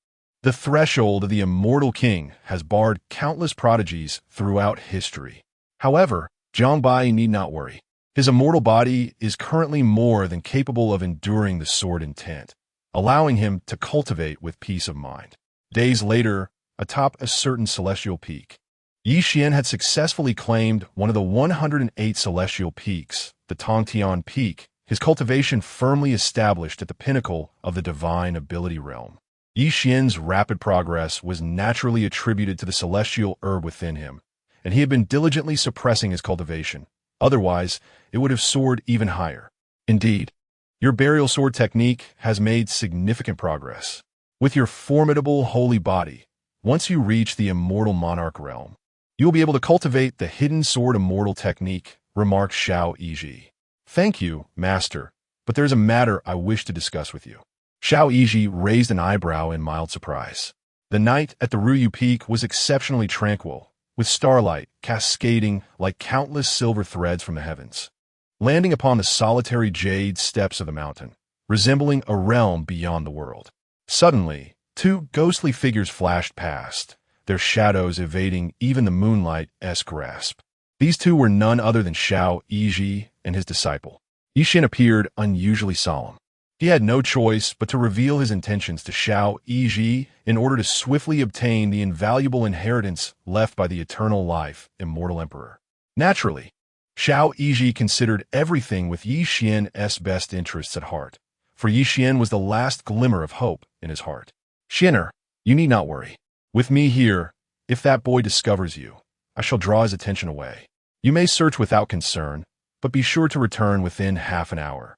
the threshold of the immortal king has barred countless prodigies throughout history. However, Jiang Baiyi need not worry. His immortal body is currently more than capable of enduring the sword intent, allowing him to cultivate with peace of mind. Days later, atop a certain celestial peak, Yi Xian had successfully claimed one of the 108 celestial peaks, the Tongtian Peak, his cultivation firmly established at the pinnacle of the divine ability realm. Yi Xian's rapid progress was naturally attributed to the celestial herb within him, and he had been diligently suppressing his cultivation. Otherwise, it would have soared even higher. Indeed, your burial sword technique has made significant progress. With your formidable holy body, once you reach the immortal monarch realm, you will be able to cultivate the hidden sword immortal technique, remarked Xiao Yiji. "Thank you, master, but there is a matter I wish to discuss with you." Xiao Yiji raised an eyebrow in mild surprise. The night at the Ryu Peak was exceptionally tranquil, with starlight cascading like countless silver threads from the heavens, landing upon the solitary jade steps of the mountain, resembling a realm beyond the world. Suddenly, 2 ghostly figures flashed past, their shadows evading even the moonlight's grasp. These 2 were none other than Xiao Yiji and his disciple. Yi Xian appeared unusually solemn. He had no choice but to reveal his intentions to Xiao Yiji in order to swiftly obtain the invaluable inheritance left by the eternal life, immortal emperor. Naturally, Xiao Yiji considered everything with Yi Xian's best interests at heart, for Yi Xian was the last glimmer of hope in his heart. "Xianer, you need not worry. With me here, if that boy discovers you, I shall draw his attention away. You may search without concern, but be sure to return within half an hour."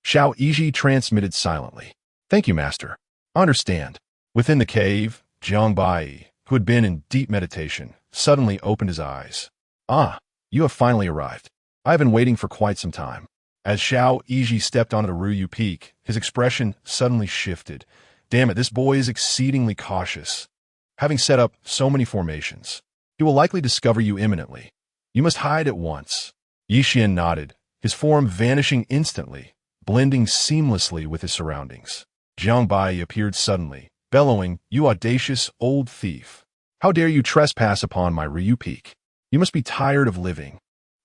Xiao Yiji transmitted silently. "Thank you, master. I understand." Within the cave, Jiang Baiyi, who had been in deep meditation, suddenly opened his eyes. "Ah, you have finally arrived. I have been waiting for quite some time." As Xiao Yiji stepped onto the Ruyu Peak, his expression suddenly shifted. Damn it, this boy is exceedingly cautious. Having set up so many formations, he will likely discover you imminently. You must hide at once. Yi Xian nodded, his form vanishing instantly, blending seamlessly with his surroundings. Jiang Baiyi appeared suddenly, bellowing, "You audacious old thief! How dare you trespass upon my Ruyu Peak? You must be tired of living."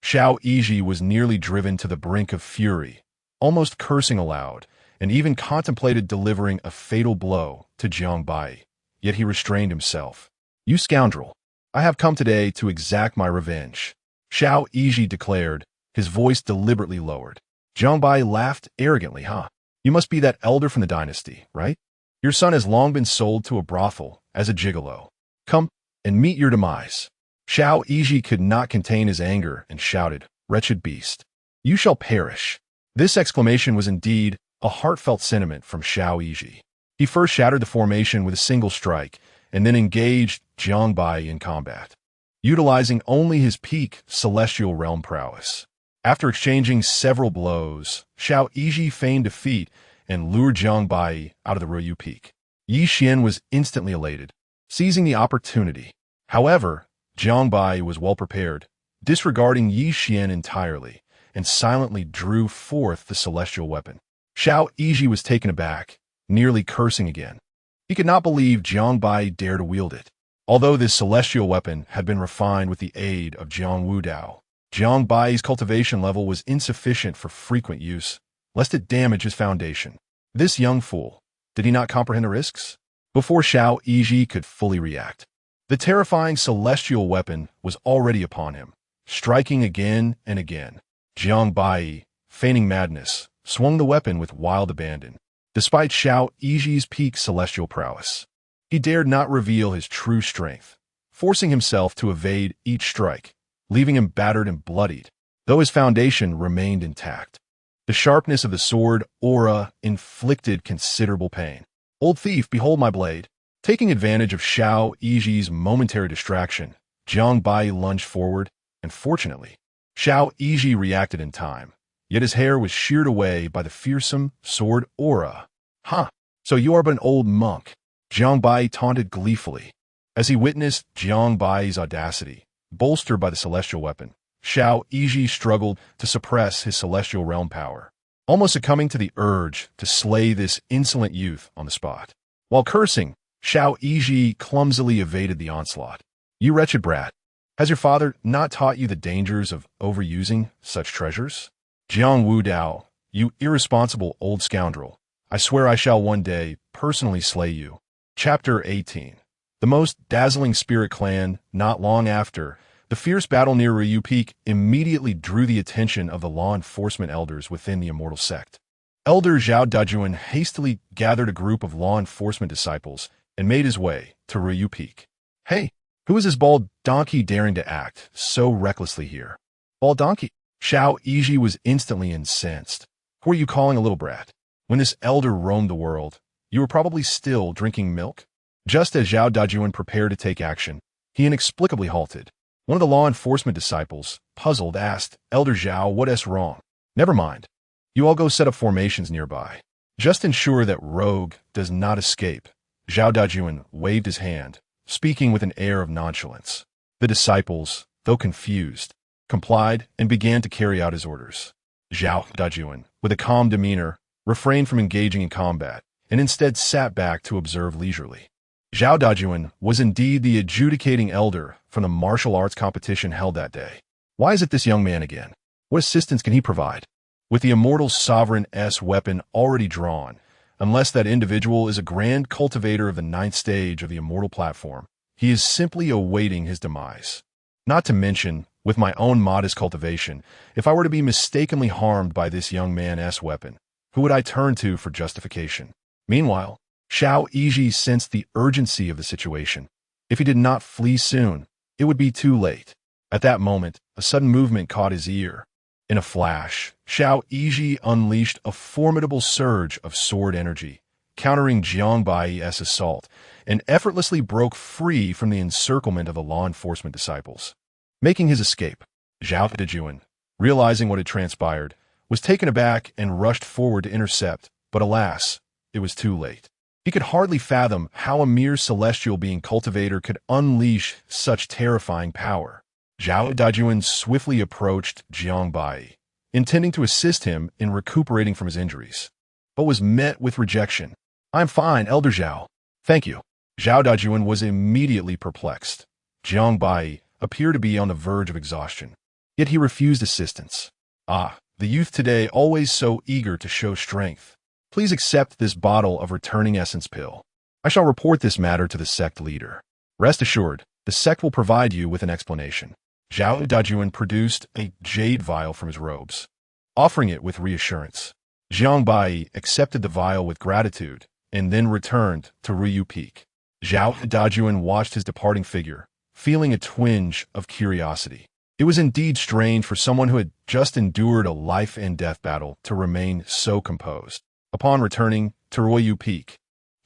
Xiao Yiji was nearly driven to the brink of fury, almost cursing aloud, and even contemplated delivering a fatal blow to Jiang Baiyi. Yet he restrained himself. "You scoundrel! I have come today to exact my revenge," Xiao Yiji declared, his voice deliberately lowered. Jiang Baiyi laughed arrogantly. "Huh? You must be that elder from the dynasty, right? Your son has long been sold to a brothel as a gigolo. Come and meet your demise." Xiao Yiji could not contain his anger and shouted, "Wretched beast! You shall perish." This exclamation was indeed a heartfelt sentiment from Xiao Yiji. He first shattered the formation with a single strike, and then engaged Jiang Baiyi in combat, utilizing only his peak celestial realm prowess. After exchanging several blows, Xiao Yiji feigned defeat and lured Jiang Baiyi out of the Ruyu Peak. Yi Xian was instantly elated, seizing the opportunity. However, Jiang Baiyi was well prepared, disregarding Yi Xian entirely, and silently drew forth the celestial weapon. Xiao Yiji was taken aback, nearly cursing again. He could not believe Jiang Baiyi dared to wield it. Although this celestial weapon had been refined with the aid of Jiang Wudao, Jiang Baiyi's cultivation level was insufficient for frequent use, lest it damage his foundation. This young fool, did he not comprehend the risks? Before Xiao Yiji could fully react, the terrifying celestial weapon was already upon him, striking again and again. Jiang Baiyi, feigning madness, swung the weapon with wild abandon. Despite Xiao Yiji's peak celestial prowess, he dared not reveal his true strength, forcing himself to evade each strike, leaving him battered and bloodied, though his foundation remained intact. The sharpness of the sword aura inflicted considerable pain. "Old thief, behold my blade." Taking advantage of Xiao Yiji's momentary distraction, Jiang Baiyi lunged forward, and fortunately, Xiao Yiji reacted in time, yet his hair was sheared away by the fearsome sword aura. "Huh, so you are but an old monk," Jiang Baiyi taunted gleefully. As he witnessed Jiang Baiyi's audacity, bolstered by the celestial weapon, Xiao Yiji struggled to suppress his celestial realm power, almost succumbing to the urge to slay this insolent youth on the spot. While cursing, Xiao Yiji clumsily evaded the onslaught. "You wretched brat! Has your father not taught you the dangers of overusing such treasures? Jiang Wudao, you irresponsible old scoundrel! I swear I shall one day personally slay you." Chapter 18. The most dazzling spirit clan. Not long after, the fierce battle near Ruyu Peak immediately drew the attention of the law enforcement elders within the immortal sect. Elder Zhao Dajuan hastily gathered a group of law enforcement disciples and made his way to Ruyu Peak. "Hey, who is this bald donkey daring to act so recklessly here?" "Bald donkey?" Xiao Yiji was instantly incensed. "Who are you calling a little brat? When this elder roamed the world, you were probably still drinking milk." Just as Zhao Dajuan prepared to take action, he inexplicably halted. One of the law enforcement disciples, puzzled, asked, "Elder Zhao, what's wrong?" "Never mind. You all go set up formations nearby. Just ensure that Rogue does not escape." Zhao Dajuan waved his hand, speaking with an air of nonchalance. The disciples, though confused, complied and began to carry out his orders. Zhao Dajuan, with a calm demeanor, refrained from engaging in combat and instead sat back to observe leisurely. Zhao Dajuan was indeed the adjudicating elder from the martial arts competition held that day. Why is it this young man again? What assistance can he provide? With the immortal sovereign-s weapon already drawn, unless that individual is a grand cultivator of the 9th stage of the immortal platform, he is simply awaiting his demise. Not to mention, with my own modest cultivation, if I were to be mistakenly harmed by this young man's weapon, who would I turn to for justification? Meanwhile, Xiao Yiji sensed the urgency of the situation. If he did not flee soon, it would be too late. At that moment, a sudden movement caught his ear. In a flash, Xiao Yiji unleashed a formidable surge of sword energy, countering Jiang Baiyi's assault, and effortlessly broke free from the encirclement of the law enforcement disciples. Making his escape, Zhao Dejuan, realizing what had transpired, was taken aback and rushed forward to intercept, but alas, it was too late. He could hardly fathom how a mere celestial being cultivator could unleash such terrifying power. Zhao Dejuan swiftly approached Jiang Baiyi, intending to assist him in recuperating from his injuries, but was met with rejection. "I'm fine, Elder Zhao. Thank you." Zhao Dejuan was immediately perplexed. Jiang Baiyi appeared to be on the verge of exhaustion, yet he refused assistance. "Ah, the youth today always so eager to show strength. Please accept this bottle of returning essence pill. I shall report this matter to the sect leader. Rest assured, the sect will provide you with an explanation." Zhao Dejuan produced a jade vial from his robes, offering it with reassurance. Jiang Baiyi accepted the vial with gratitude and then returned to Ruyu Peak. Zhao Dejuan watched his departing figure, feeling a twinge of curiosity. It was indeed strange for someone who had just endured a life-and-death battle to remain so composed. Upon returning to Ruyu Peak,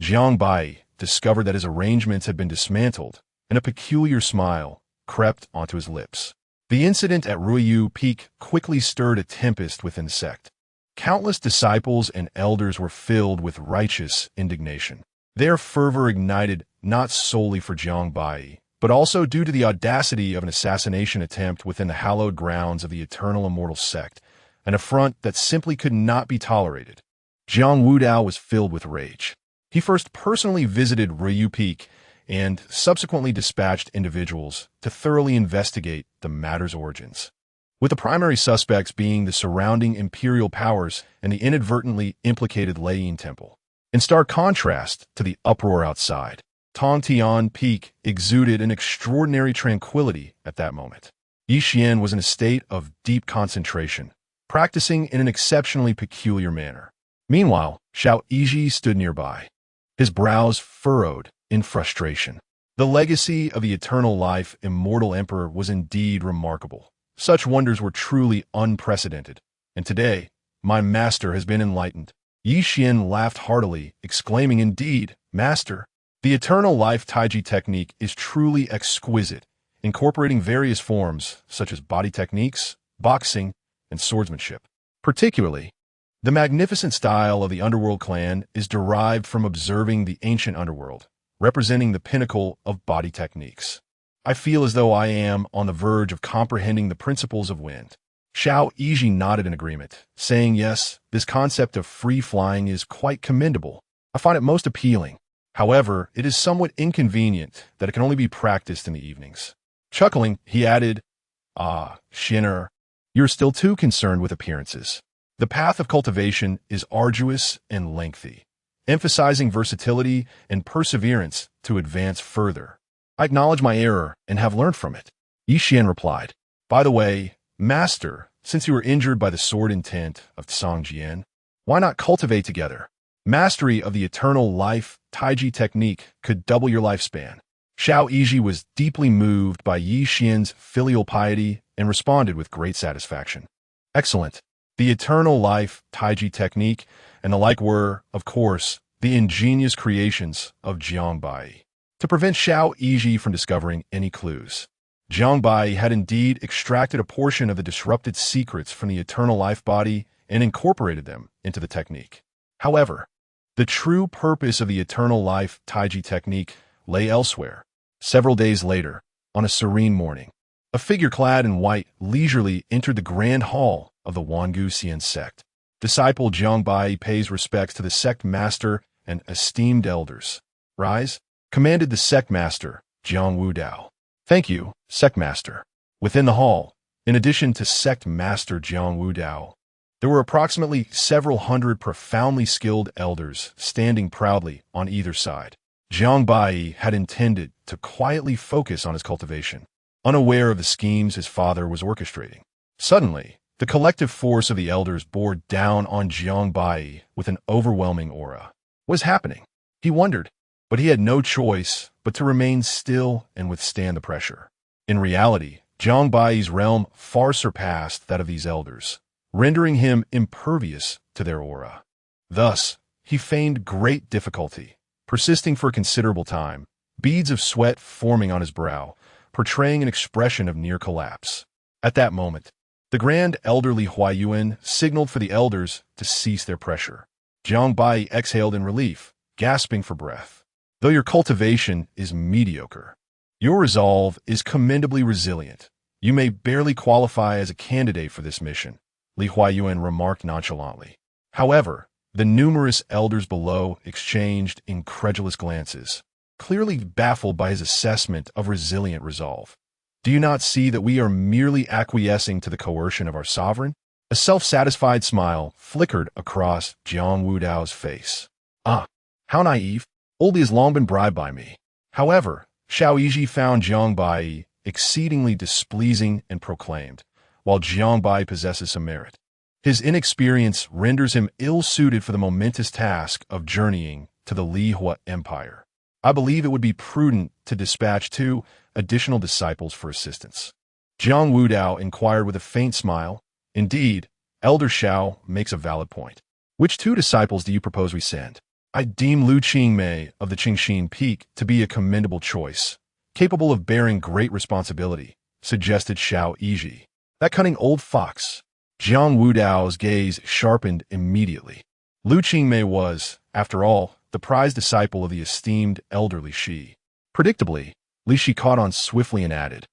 Jiang Baiyi discovered that his arrangements had been dismantled, and a peculiar smile crept onto his lips. The incident at Ruyu Peak quickly stirred a tempest within the sect. Countless disciples and elders were filled with righteous indignation. Their fervor ignited not solely for Jiang Baiyi, but also due to the audacity of an assassination attempt within the hallowed grounds of the eternal immortal sect, an affront that simply could not be tolerated. Jiang Wudao was filled with rage. He first personally visited Ruyu Peak and subsequently dispatched individuals to thoroughly investigate the matter's origins, with the primary suspects being the surrounding imperial powers and the inadvertently implicated Leiyin Temple. In stark contrast to the uproar outside, Tongtian Peak exuded an extraordinary tranquility at that moment. Yi Xian was in a state of deep concentration, practicing in an exceptionally peculiar manner. Meanwhile, Xiao Yizhi stood nearby, his brows furrowed in frustration. The legacy of the eternal life immortal emperor was indeed remarkable. Such wonders were truly unprecedented, and today, my master has been enlightened. Yi Xian laughed heartily, exclaiming, "Indeed, master, the eternal life Taiji technique is truly exquisite, incorporating various forms such as body techniques, boxing, and swordsmanship. Particularly, the magnificent style of the Underworld clan is derived from observing the ancient Underworld, representing the pinnacle of body techniques. I feel as though I am on the verge of comprehending the principles of wind." Xiao Yizhi nodded in agreement, saying, "Yes, this concept of free flying is quite commendable. I find it most appealing. However, it is somewhat inconvenient that it can only be practiced in the evenings." Chuckling, he added, "Ah, Xianer, you're still too concerned with appearances. The path of cultivation is arduous and lengthy, emphasizing versatility and perseverance to advance further. I acknowledge my error and have learned from it." Yi Xian replied, "By the way, master, since you were injured by the sword intent of Tsang Jian, why not cultivate together? Mastery of the eternal life Taiji technique could double your lifespan." Xiao Yizhi was deeply moved by Yi Xian's filial piety and responded with great satisfaction. "Excellent. The eternal life Taiji technique and the like were, of course, the ingenious creations of Jiang Baiyi. To prevent Xiao Yizhi from discovering any clues, Jiang Baiyi had indeed extracted a portion of the disrupted secrets from the eternal life body and incorporated them into the technique. However, the true purpose of the eternal life Taiji technique lay elsewhere. Several days later, on a serene morning, a figure clad in white leisurely entered the grand hall of the Wangu Xian sect. Disciple Jiang Baiyi pays respects to the sect master and esteemed elders. "Rise," commanded the sect master, Jiang Wudao. "Thank you, sect master." Within the hall, in addition to sect master Jiang Wudao, there were approximately several hundred profoundly skilled elders standing proudly on either side. Jiang Baiyi had intended to quietly focus on his cultivation, unaware of the schemes his father was orchestrating. Suddenly, the collective force of the elders bore down on Jiang Baiyi with an overwhelming aura. What was happening? He wondered, but he had no choice but to remain still and withstand the pressure. In reality, Jiang Baiyi's realm far surpassed that of these elders, rendering him impervious to their aura. Thus, he feigned great difficulty, persisting for a considerable time, beads of sweat forming on his brow, portraying an expression of near collapse. At that moment, the Grand Elder Li Huayuan signaled for the elders to cease their pressure. Jiang Baiyi exhaled in relief, gasping for breath. Though your cultivation is mediocre, your resolve is commendably resilient. You may barely qualify as a candidate for this mission, Li Huayuan remarked nonchalantly. However, the numerous elders below exchanged incredulous glances, clearly baffled by his assessment of resilient resolve. Do you not see that we are merely acquiescing to the coercion of our sovereign? A self-satisfied smile flickered across Jiang Wudao's face. Ah, how naive. Old Li has long been bribed by me. However, Xiao Yiji found Jiang Baiyi exceedingly displeasing and proclaimed, while Jiang Baiyi possesses some merit. His inexperience renders him ill-suited for the momentous task of journeying to the Li Hua Empire. I believe it would be prudent to dispatch 2 additional disciples for assistance. Jiang Wudao inquired with a faint smile. Indeed, Elder Xiao makes a valid point. Which 2 disciples do you propose we send? I deem Lu Qingmei of the Qingxin Peak to be a commendable choice, capable of bearing great responsibility, suggested Xiao Yiji. That cunning old fox. Jiang Wudao's gaze sharpened immediately. Lu Qingmei was, after all, the prized disciple of the esteemed elder Li Shi. Predictably, Li Shi caught on swiftly and added,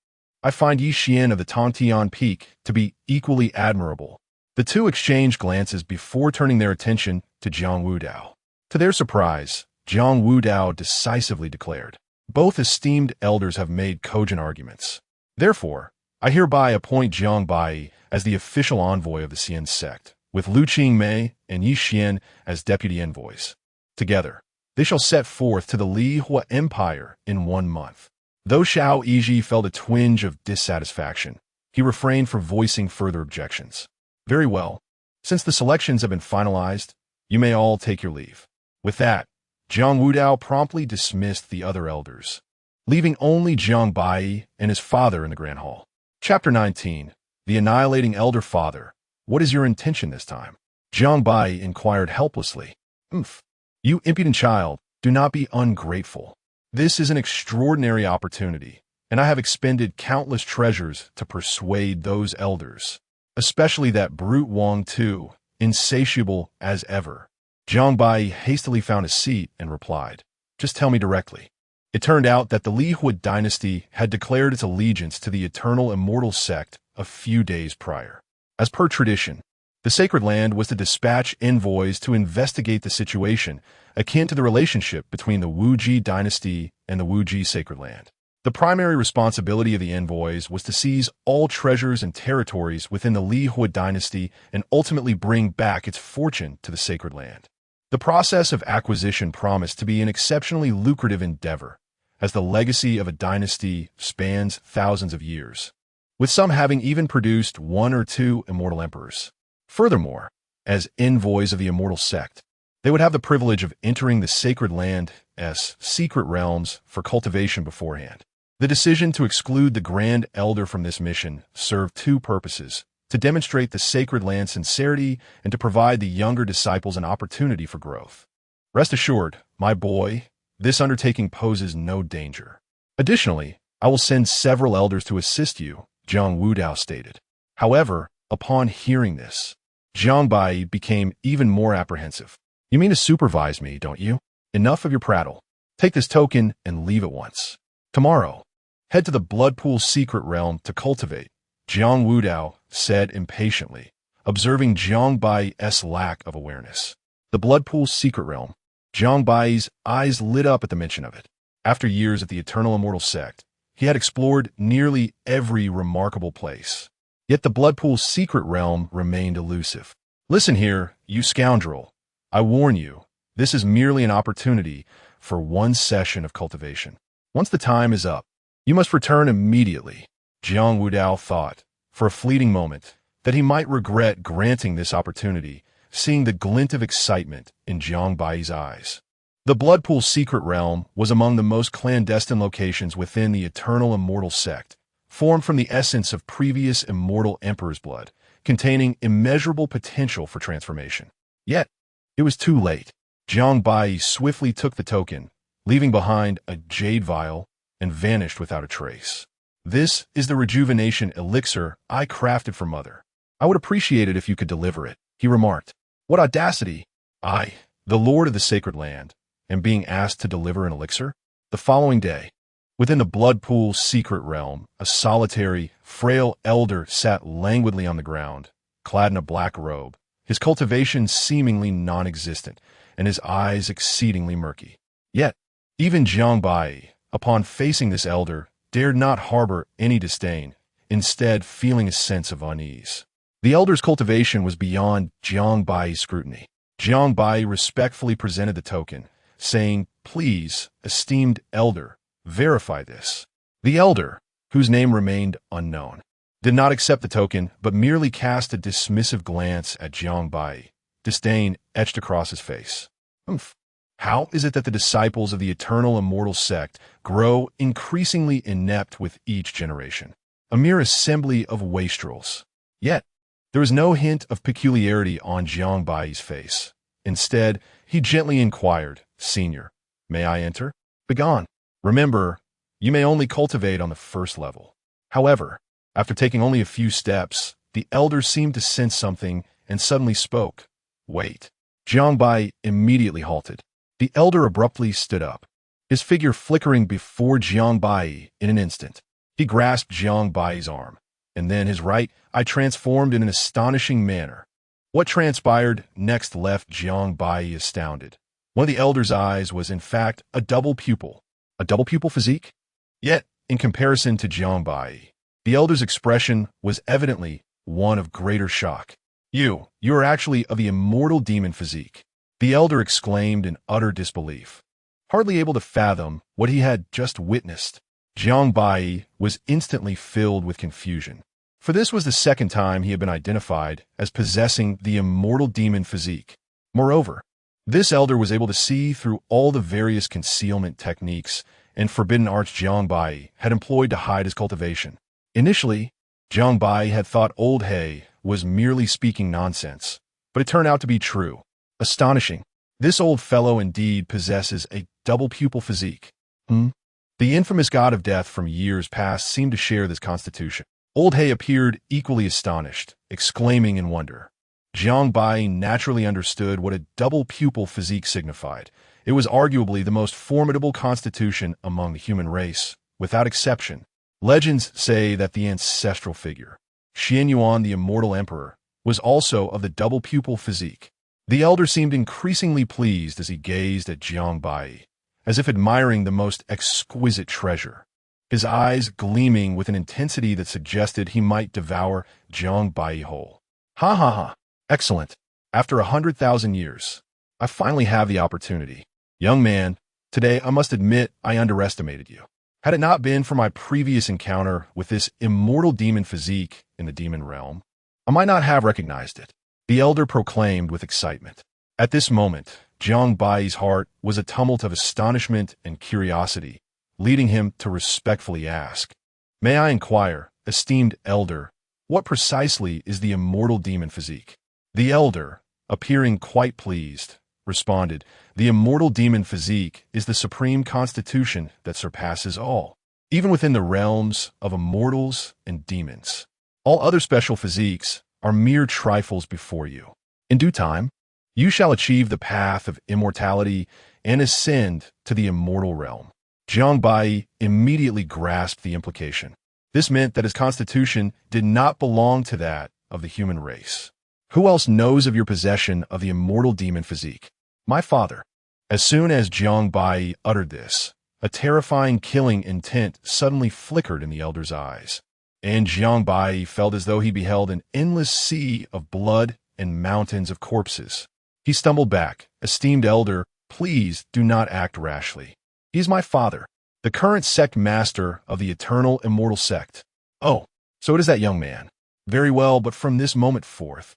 I find Yi Xian of the Tongtian Peak to be equally admirable. The 2 exchanged glances before turning their attention to Jiang Wudao. To their surprise, Jiang Wudao decisively declared, both esteemed elders have made cogent arguments. Therefore, I hereby appoint Jiang Baiyi as the official envoy of the Xian sect, with Lu Qingmei and Yi Xian as deputy envoys. Together, they shall set forth to the Li Hua Empire in 1 month. Though Xiao Yiji felt a twinge of dissatisfaction, he refrained from voicing further objections. Very well. Since the selections have been finalized, you may all take your leave. With that, Jiang Wudao promptly dismissed the other elders, leaving only Jiang Baiyi and his father in the Grand Hall. Chapter 19. The Annihilating Elder Father. What is your intention this time? Jiang Baiyi inquired helplessly. You impudent child, do not be ungrateful. This is an extraordinary opportunity, and I have expended countless treasures to persuade those elders, especially that brute Wang Tu, insatiable as ever. Jiang Baiyi hastily found a seat and replied, just tell me directly. It turned out that the Li Hua dynasty had declared its allegiance to the eternal immortal sect a few days prior. As per tradition, the sacred land was to dispatch envoys to investigate the situation, akin to the relationship between the Wuji dynasty and the Wuji sacred land. The primary responsibility of the envoys was to seize all treasures and territories within the Li Hua dynasty and ultimately bring back its fortune to the sacred land. The process of acquisition promised to be an exceptionally lucrative endeavor, as the legacy of a dynasty spans thousands of years, with some having even produced 1 or 2 immortal emperors. Furthermore, as envoys of the immortal sect, they would have the privilege of entering the sacred land's secret realms for cultivation beforehand. The decision to exclude the Grand Elder from this mission served 2 purposes: to demonstrate the sacred land's sincerity and to provide the younger disciples an opportunity for growth. Rest assured, my boy, this undertaking poses no danger. Additionally, I will send several elders to assist you, Jiang Wudao stated. However, upon hearing this, Jiang Baiyi became even more apprehensive. You mean to supervise me, don't you? Enough of your prattle. Take this token and leave at once. Tomorrow, head to the Blood Pool secret realm to cultivate, Jiang Wudao said impatiently, observing Jiang Baiyi's lack of awareness. The Blood Pool secret realm. Jiang Baiyi's eyes lit up at the mention of it. After years at the Eternal Immortal Sect, he had explored nearly every remarkable place. Yet the Blood Pool secret realm remained elusive. Listen here, you scoundrel. I warn you, this is merely an opportunity for 1 session of cultivation. Once the time is up, you must return immediately. Jiang Wudao thought, for a fleeting moment, that he might regret granting this opportunity, seeing the glint of excitement in Jiang Baiyi's eyes. The Blood Pool secret realm was among the most clandestine locations within the Eternal Immortal Sect, formed from the essence of previous immortal emperor's blood, containing immeasurable potential for transformation. Yet, it was too late. Jiang Baiyi swiftly took the token, leaving behind a jade vial, and vanished without a trace. This is the rejuvenation elixir I crafted for Mother. I would appreciate it if you could deliver it, he remarked. What audacity! I, the lord of the sacred land, am being asked to deliver an elixir? The following day, within the blood pool's secret realm, a solitary, frail elder sat languidly on the ground, clad in a black robe, his cultivation seemingly non-existent, and his eyes exceedingly murky. Yet, even Jiang Baiyi, upon facing this elder, dared not harbor any disdain, instead feeling a sense of unease. The elder's cultivation was beyond Jiang Baiyi's scrutiny. Jiang Baiyi respectfully presented the token, saying, "Please, esteemed elder, verify this." The elder, whose name remained unknown, did not accept the token, but merely cast a dismissive glance at Jiang Baiyi, disdain etched across his face. How is it that the disciples of the eternal immortal sect grow increasingly inept with each generation? A mere assembly of wastrels. Yet, there was no hint of peculiarity on Jiang Baiyi's face. Instead, he gently inquired, "Senior, may I enter?" "Begone. Remember, you may only cultivate on the first level." However, after taking only a few steps, the elder seemed to sense something and suddenly spoke. "Wait." Jiang Baiyi immediately halted. The elder abruptly stood up, his figure flickering before Jiang Baiyi in an instant. He grasped Jiang Baiyi's arm, and then his right eye transformed in an astonishing manner. What transpired next left Jiang Baiyi astounded. One of the elder's eyes was in fact a double pupil physique? Yet, in comparison to Jiang Baiyi, the elder's expression was evidently one of greater shock. You are actually of the immortal demon physique," the elder exclaimed in utter disbelief, hardly able to fathom what he had just witnessed. Jiang Baiyi was instantly filled with confusion, for this was the second time he had been identified as possessing the immortal demon physique. Moreover, this elder was able to see through all the various concealment techniques and forbidden arts Jiang Baiyi had employed to hide his cultivation. Initially, Jiang Baiyi had thought old He was merely speaking nonsense, but it turned out to be true. Astonishing. This old fellow indeed possesses a double pupil physique. The infamous god of death from years past seemed to share this constitution. Old He appeared equally astonished, exclaiming in wonder. Jiang Baiyi naturally understood what a double pupil physique signified. It was arguably the most formidable constitution among the human race, without exception. Legends say that the ancestral figure, Xian Yuan the immortal emperor, was also of the double pupil physique. The elder seemed increasingly pleased as he gazed at Jiang Baiyi, as if admiring the most exquisite treasure, his eyes gleaming with an intensity that suggested he might devour Jiang Baiyi whole. "Ha ha ha! Excellent! After 100,000 years, I finally have the opportunity. Young man, today I must admit I underestimated you. Had it not been for my previous encounter with this immortal demon physique in the demon realm, I might not have recognized it," the elder proclaimed with excitement. At this moment, Jiang Baiyi's heart was a tumult of astonishment and curiosity, leading him to respectfully ask, "May I inquire, esteemed elder, what precisely is the immortal demon physique?" The elder, appearing quite pleased, responded, "The immortal demon physique is the supreme constitution that surpasses all, even within the realms of immortals and demons. All other special physiques are mere trifles before you. In due time, you shall achieve the path of immortality and ascend to the immortal realm." Jiang Baiyi immediately grasped the implication. This meant that his constitution did not belong to that of the human race. "Who else knows of your possession of the immortal demon physique?" "My father." As soon as Jiang Baiyi uttered this, a terrifying killing intent suddenly flickered in the elder's eyes, and Jiang Baiyi felt as though he beheld an endless sea of blood and mountains of corpses. He stumbled back. "Esteemed elder, please do not act rashly. He is my father, the current sect master of the eternal immortal sect." "Oh, so it is that young man. Very well, but from this moment forth,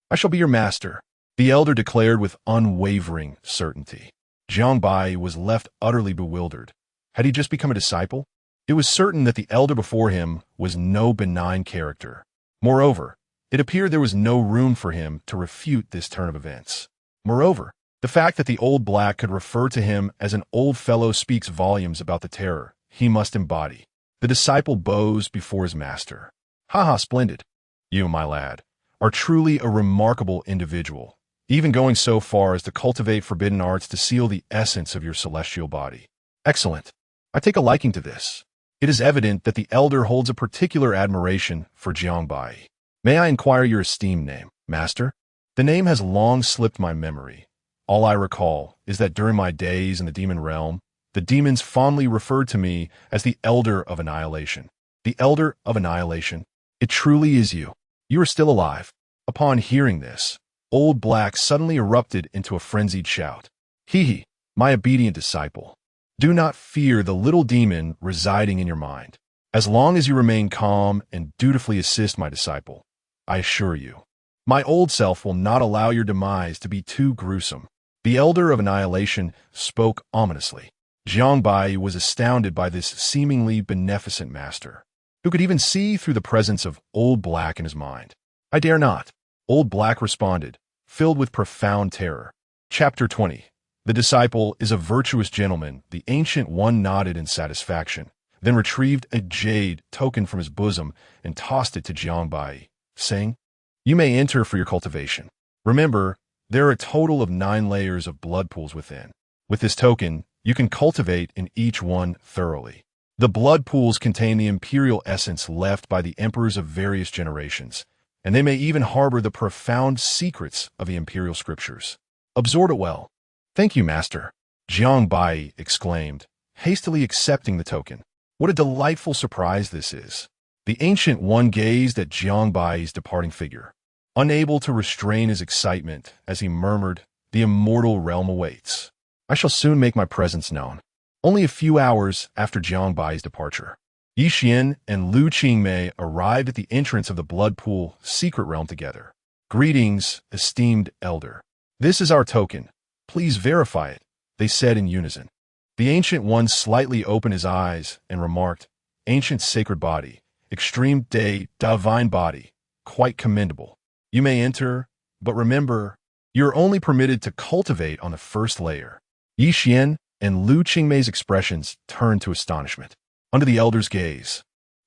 I shall be your master," the elder declared with unwavering certainty. Jiang Baiyi was left utterly bewildered. Had he just become a disciple? It was certain that the elder before him was no benign character. Moreover, it appeared there was no room for him to refute this turn of events. Moreover, the The fact that the old black could refer to him as an old fellow speaks volumes about the terror he must embody. The disciple bows before his master. Haha, splendid. You, my lad, are truly a remarkable individual, even going so far as to cultivate forbidden arts to seal the essence of your celestial body. Excellent. I take a liking to this. It is evident that the elder holds a particular admiration for Jiang Baiyi. May I inquire your esteemed name, master? The name has long slipped my memory. All I recall is that during my days in the demon realm, the demons fondly referred to me as the Elder of Annihilation. The Elder of Annihilation. It truly is you. You are still alive. Upon hearing this, Old Black suddenly erupted into a frenzied shout. Hee, my obedient disciple. Do not fear the little demon residing in your mind. As long as you remain calm and dutifully assist my disciple, I assure you, my old self will not allow your demise to be too gruesome. The Elder of Annihilation spoke ominously. Jiang Baiyi was astounded by this seemingly beneficent master, who could even see through the presence of Old Black in his mind. I dare not, Old Black responded, filled with profound terror. Chapter 20. The disciple is a virtuous gentleman. The Ancient One nodded in satisfaction, then retrieved a jade token from his bosom and tossed it to Jiang Baiyi, saying, You may enter for your cultivation. Remember, there are a total of 9 layers of blood pools within. With this token, you can cultivate in each one thoroughly. The blood pools contain the imperial essence left by the emperors of various generations, and they may even harbor the profound secrets of the imperial scriptures. Absorb it well. Thank you, master, Jiang Baiyi exclaimed, hastily accepting the token. What a delightful surprise this is. The Ancient One gazed at Jiang Baiyi's departing figure, unable to restrain his excitement as he murmured, The immortal realm awaits. I shall soon make my presence known. Only a few hours after Jiang Baiyi's departure, Yi Xian and Lu Qingmei arrived at the entrance of the blood pool secret realm together. Greetings, esteemed elder. This is our token. Please verify it, they said in unison. The Ancient One slightly opened his eyes and remarked, Ancient sacred body, extreme day, divine body, quite commendable. You may enter, but remember, you're only permitted to cultivate on the first layer. Yi Xian and Lu Qingmei's expressions turned to astonishment. Under the elder's gaze,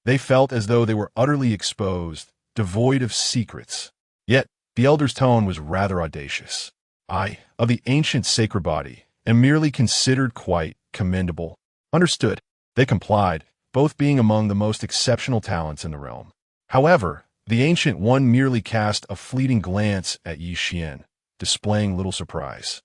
they felt as though they were utterly exposed, devoid of secrets. Yet, the elder's tone was rather audacious. I, of the ancient sacred body, am merely considered quite commendable. Understood. They complied, both being among the most exceptional talents in the realm. However, the Ancient One merely cast a fleeting glance at Yi Xian, displaying little surprise.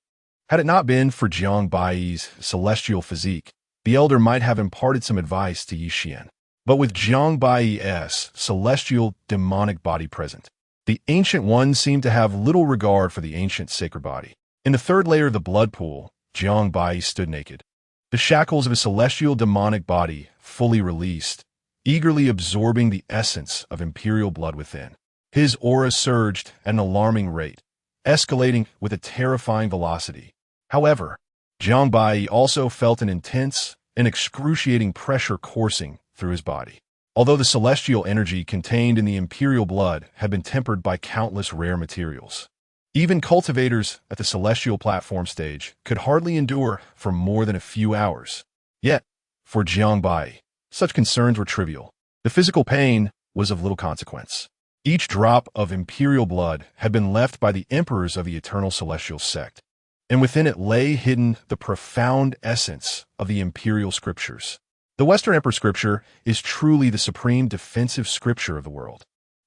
Had it not been for Jiang Baiyi's celestial physique, the elder might have imparted some advice to Yi Xian. But with Jiang Baiyi's celestial demonic body present, the Ancient One seemed to have little regard for the ancient sacred body. In the third layer of the blood pool, Jiang Baiyi stood naked, the shackles of his celestial demonic body fully released, eagerly absorbing the essence of imperial blood within. His aura surged at an alarming rate, escalating with a terrifying velocity. However, Jiang Baiyi also felt an intense and excruciating pressure coursing through his body. Although the celestial energy contained in the imperial blood had been tempered by countless rare materials, even cultivators at the celestial platform stage could hardly endure for more than a few hours. Yet, for Jiang Baiyi, such concerns were trivial. The physical pain was of little consequence. Each drop of imperial blood had been left by the emperors of the eternal celestial sect, and within it lay hidden the profound essence of the imperial scriptures. The Western Emperor Scripture is truly the supreme defensive scripture of the world.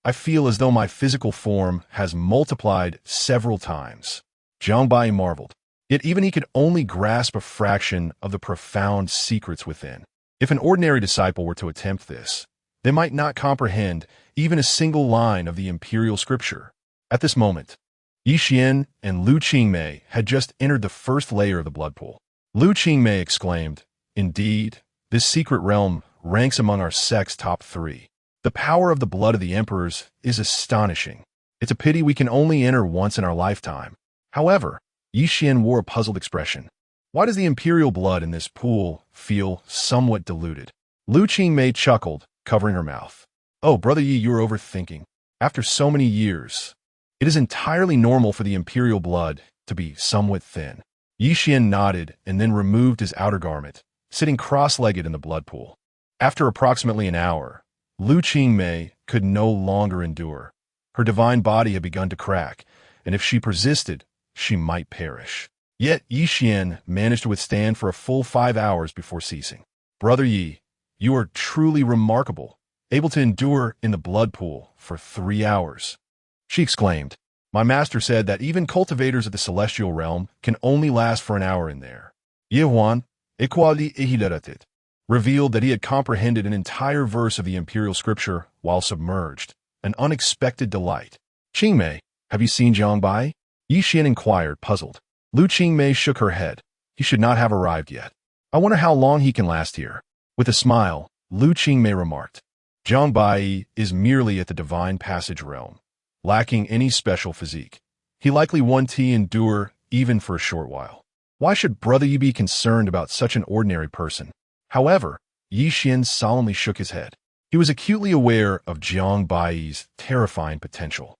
I feel as though my physical form has multiplied several times. Jiang Baiyi marveled. Yet even he could only grasp a fraction of the profound secrets within. If an ordinary disciple were to attempt this, they might not comprehend even a single line of the imperial scripture. At this moment, Yi Xian and Lu Qingmei had just entered the first layer of the blood pool. Lu Qingmei exclaimed, Indeed, this secret realm ranks among our sect's top 3. The power of the blood of the emperors is astonishing. It's a pity we can only enter once in our lifetime. However, Yi Xian wore a puzzled expression. Why does the imperial blood in this pool feel somewhat diluted? Lu Qingmei chuckled, covering her mouth. Oh, Brother Yi, you're overthinking. After so many years, it is entirely normal for the imperial blood to be somewhat thin. Yi Xian nodded and then removed his outer garment, sitting cross-legged in the blood pool. After approximately an hour, Lu Qingmei could no longer endure. Her divine body had begun to crack, and if she persisted, she might perish. Yet Yi Xian managed to withstand for a full 5 hours before ceasing. Brother Yi, you are truly remarkable, able to endure in the blood pool for 3 hours. She exclaimed. My master said that even cultivators of the celestial realm can only last for an hour in there. Ye Huan, equality ihidaratit, revealed that he had comprehended an entire verse of the imperial scripture while submerged, an unexpected delight. Qingmei, have you seen Jiang Baiyi? Yi Xian inquired, puzzled. Lu Qingmei shook her head. He should not have arrived yet. I wonder how long he can last here. With a smile, Lu Qingmei remarked. Jiang Baiyi is merely at the divine passage realm, lacking any special physique. He likely won't endure even for a short while. Why should Brother Yi be concerned about such an ordinary person? However, Yi Xian solemnly shook his head. He was acutely aware of Jiang Baiyi's terrifying potential.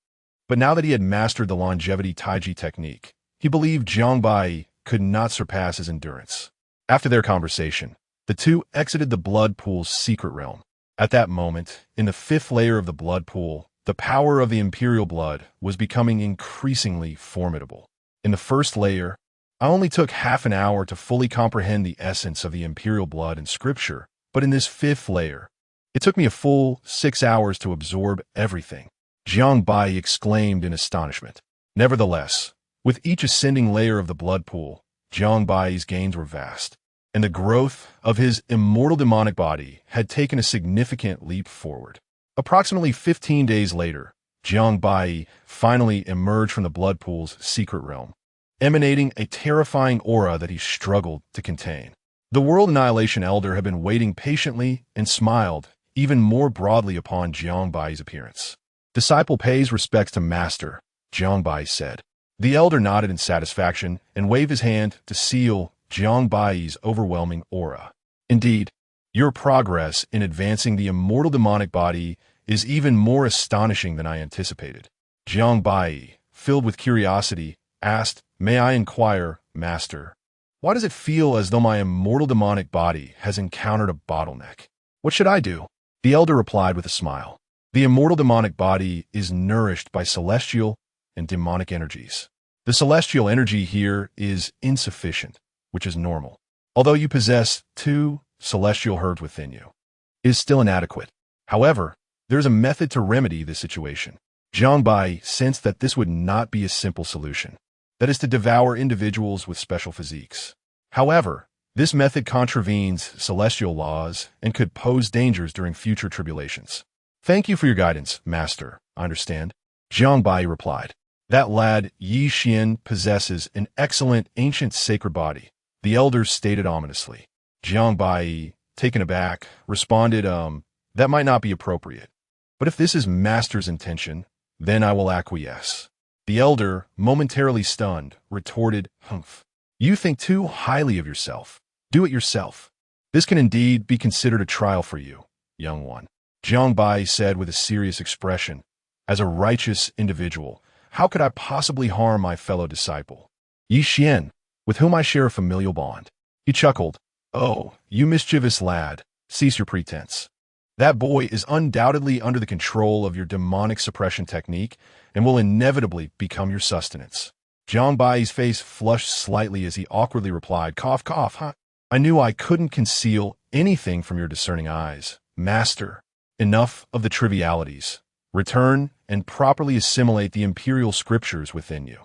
But now that he had mastered the longevity Taiji technique, he believed Jiang Baiyi could not surpass his endurance. After their conversation, the two exited the blood pool's secret realm. At that moment, in the 5th layer of the blood pool, the power of the imperial blood was becoming increasingly formidable. In the 1st layer, I only took half an hour to fully comprehend the essence of the imperial blood in scripture, but in this 5th layer, it took me a full 6 hours to absorb everything. Jiang Baiyi exclaimed in astonishment. Nevertheless, with each ascending layer of the blood pool, Jiang Baiyi's gains were vast, and the growth of his immortal demonic body had taken a significant leap forward. Approximately 15 days later, Jiang Baiyi finally emerged from the blood pool's secret realm, emanating a terrifying aura that he struggled to contain. The World Annihilation Elder had been waiting patiently and smiled even more broadly upon Jiang Baiyi's appearance. Disciple pays respects to master, Jiang Baiyi said. The elder nodded in satisfaction and waved his hand to seal Jiang Baiyi's overwhelming aura. Indeed, your progress in advancing the immortal demonic body is even more astonishing than I anticipated. Jiang Baiyi, filled with curiosity, asked, May I inquire, Master, why does it feel as though my immortal demonic body has encountered a bottleneck? What should I do? The elder replied with a smile. The immortal demonic body is nourished by celestial and demonic energies. The celestial energy here is insufficient, which is normal. Although you possess 2 celestial herbs within you, it is still inadequate. However, there is a method to remedy this situation. Jiang Baiyi sensed that this would not be a simple solution. That is to devour individuals with special physiques. However, this method contravenes celestial laws and could pose dangers during future tribulations. Thank you for your guidance, Master. I understand. Jiang Baiyi replied. That lad Yi Xian possesses an excellent ancient sacred body, the elders stated ominously. Jiang Baiyi, taken aback, responded, that might not be appropriate. But if this is Master's intention, then I will acquiesce. The elder, momentarily stunned, retorted, Humph. You think too highly of yourself. Do it yourself. This can indeed be considered a trial for you, young one. Jiang Baiyi said with a serious expression. As a righteous individual, how could I possibly harm my fellow disciple? Yi Xian, with whom I share a familial bond. He chuckled. Oh, you mischievous lad, cease your pretense. That boy is undoubtedly under the control of your demonic suppression technique and will inevitably become your sustenance. Jiang Baiyi's face flushed slightly as he awkwardly replied, Cough, cough, huh? I knew I couldn't conceal anything from your discerning eyes. Master, enough of the trivialities. Return and properly assimilate the imperial scriptures within you.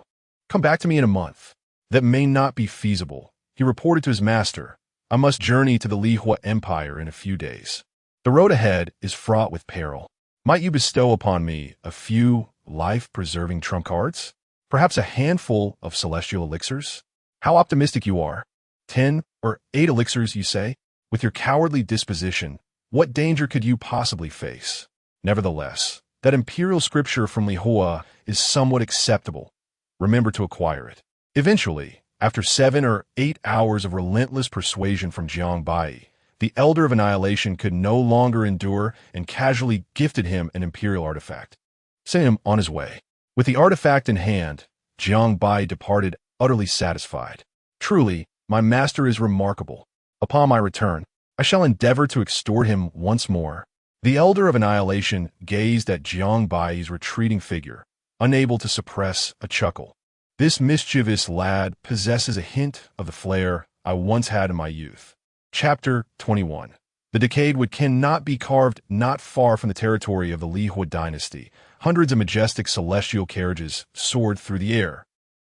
Come back to me in a month. That may not be feasible, he reported to his master. I must journey to the Lihua Empire in a few days. The road ahead is fraught with peril. Might you bestow upon me a few life-preserving trump cards? Perhaps a handful of celestial elixirs? How optimistic you are. 10 or 8 elixirs, you say? With your cowardly disposition, what danger could you possibly face? Nevertheless, that imperial scripture from Lihua is somewhat acceptable. Remember to acquire it. Eventually, after 7 or 8 hours of relentless persuasion from Jiang Baiyi, the Elder of Annihilation could no longer endure and casually gifted him an imperial artifact, sending him on his way. With the artifact in hand, Jiang Baiyi departed utterly satisfied. Truly, my master is remarkable. Upon my return, I shall endeavor to extort him once more. The Elder of Annihilation gazed at Jiang Baiyi's retreating figure, unable to suppress a chuckle. This mischievous lad possesses a hint of the flair I once had in my youth. Chapter 21. The decayed wood cannot be carved not far from the territory of the Li Hua dynasty. Hundreds of majestic celestial carriages soared through the air,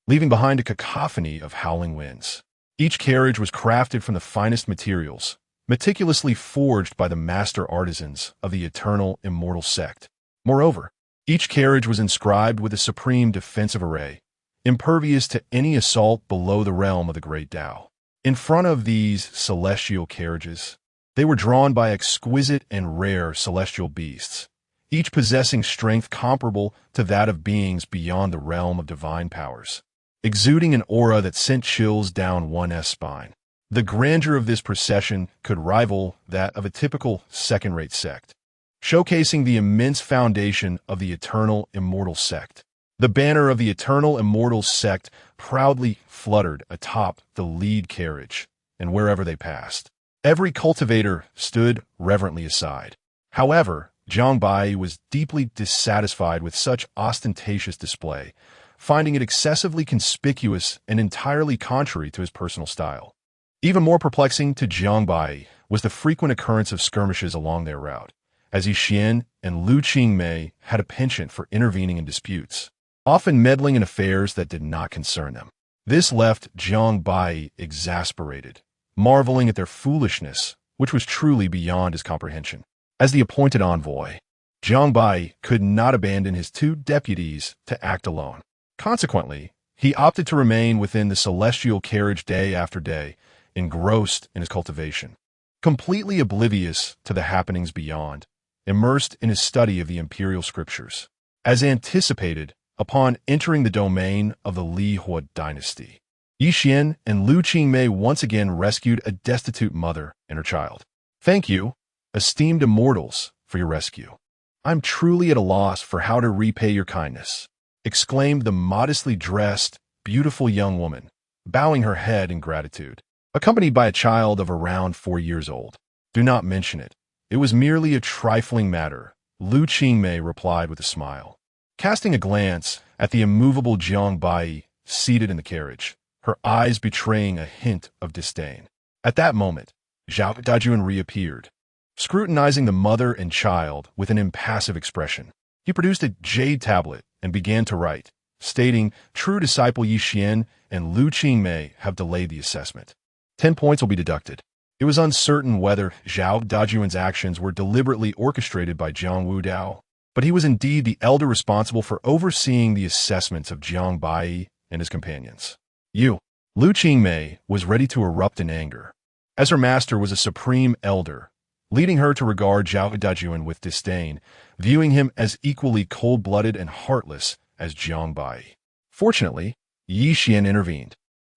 leaving behind a cacophony of howling winds. Each carriage was crafted from the finest materials, meticulously forged by the master artisans of the eternal immortal sect. Moreover, each carriage was inscribed with a supreme defensive array, impervious to any assault below the realm of the great Tao. In front of these celestial carriages, they were drawn by exquisite and rare celestial beasts, each possessing strength comparable to that of beings beyond the realm of divine powers, exuding an aura that sent chills down one's spine. The grandeur of this procession could rival that of a typical second-rate sect, showcasing the immense foundation of the eternal immortal sect. The banner of the eternal immortal sect proudly fluttered atop the lead carriage, and wherever they passed, every cultivator stood reverently aside. However, Jiang Baiyi was deeply dissatisfied with such ostentatious display, finding it excessively conspicuous and entirely contrary to his personal style. Even more perplexing to Jiang Baiyi was the frequent occurrence of skirmishes along their route, as Yi Xian and Lu Qingmei had a penchant for intervening in disputes, often meddling in affairs that did not concern them. This left Jiang Baiyi exasperated, marveling at their foolishness, which was truly beyond his comprehension. As the appointed envoy, Jiang Baiyi could not abandon his two deputies to act alone. Consequently, he opted to remain within the celestial carriage day after day, engrossed in his cultivation, completely oblivious to the happenings beyond, immersed in his study of the imperial scriptures. As anticipated, upon entering the domain of the Li Hua dynasty, Yi Xian and Lu Qingmei once again rescued a destitute mother and her child. "Thank you, esteemed immortals, for your rescue. I'm truly at a loss for how to repay your kindness," exclaimed the modestly dressed, beautiful young woman, bowing her head in gratitude, accompanied by a child of around 4 years old. "Do not mention it. It was merely a trifling matter," Lu Qingmei replied with a smile. Casting a glance at the immovable Jiang Baiyi seated in the carriage, her eyes betraying a hint of disdain. At that moment, Zhao Dajuan reappeared, scrutinizing the mother and child with an impassive expression. He produced a jade tablet and began to write, stating, "True disciple Yi Xian and Lu Qingmei have delayed the assessment. 10 points will be deducted." It was uncertain whether Zhao Dajuan's actions were deliberately orchestrated by Jiang Wudao, but he was indeed the elder responsible for overseeing the assessments of Jiang Baiyi and his companions. Lu Qingmei was ready to erupt in anger, as her master was a supreme elder, leading her to regard Zhao Dajuan with disdain, viewing him as equally cold-blooded and heartless as Jiang Baiyi. Fortunately, Yi Xian intervened,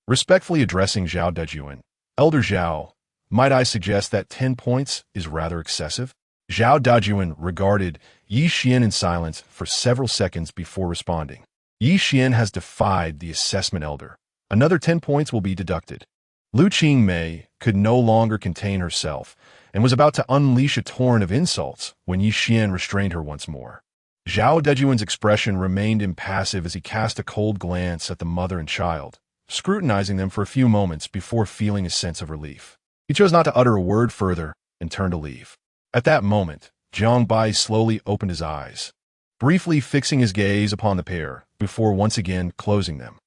respectfully addressing Zhao Dajuan. "Elder Zhao, might I suggest that 10 points is rather excessive?" Zhao Dajuan regarded Yi Xian in silence for several seconds before responding. "Yi Xian has defied the assessment, elder. Another 10 points will be deducted." Lu Qingmei could no longer contain herself and was about to unleash a torrent of insults when Yi Xian restrained her once more. Zhao Dajuan's expression remained impassive as he cast a cold glance at the mother and child, scrutinizing them for a few moments before feeling a sense of relief. He chose not to utter a word further and turned to leave. At that moment, Jiang Baiyi slowly opened his eyes, briefly fixing his gaze upon the pair before once again closing them.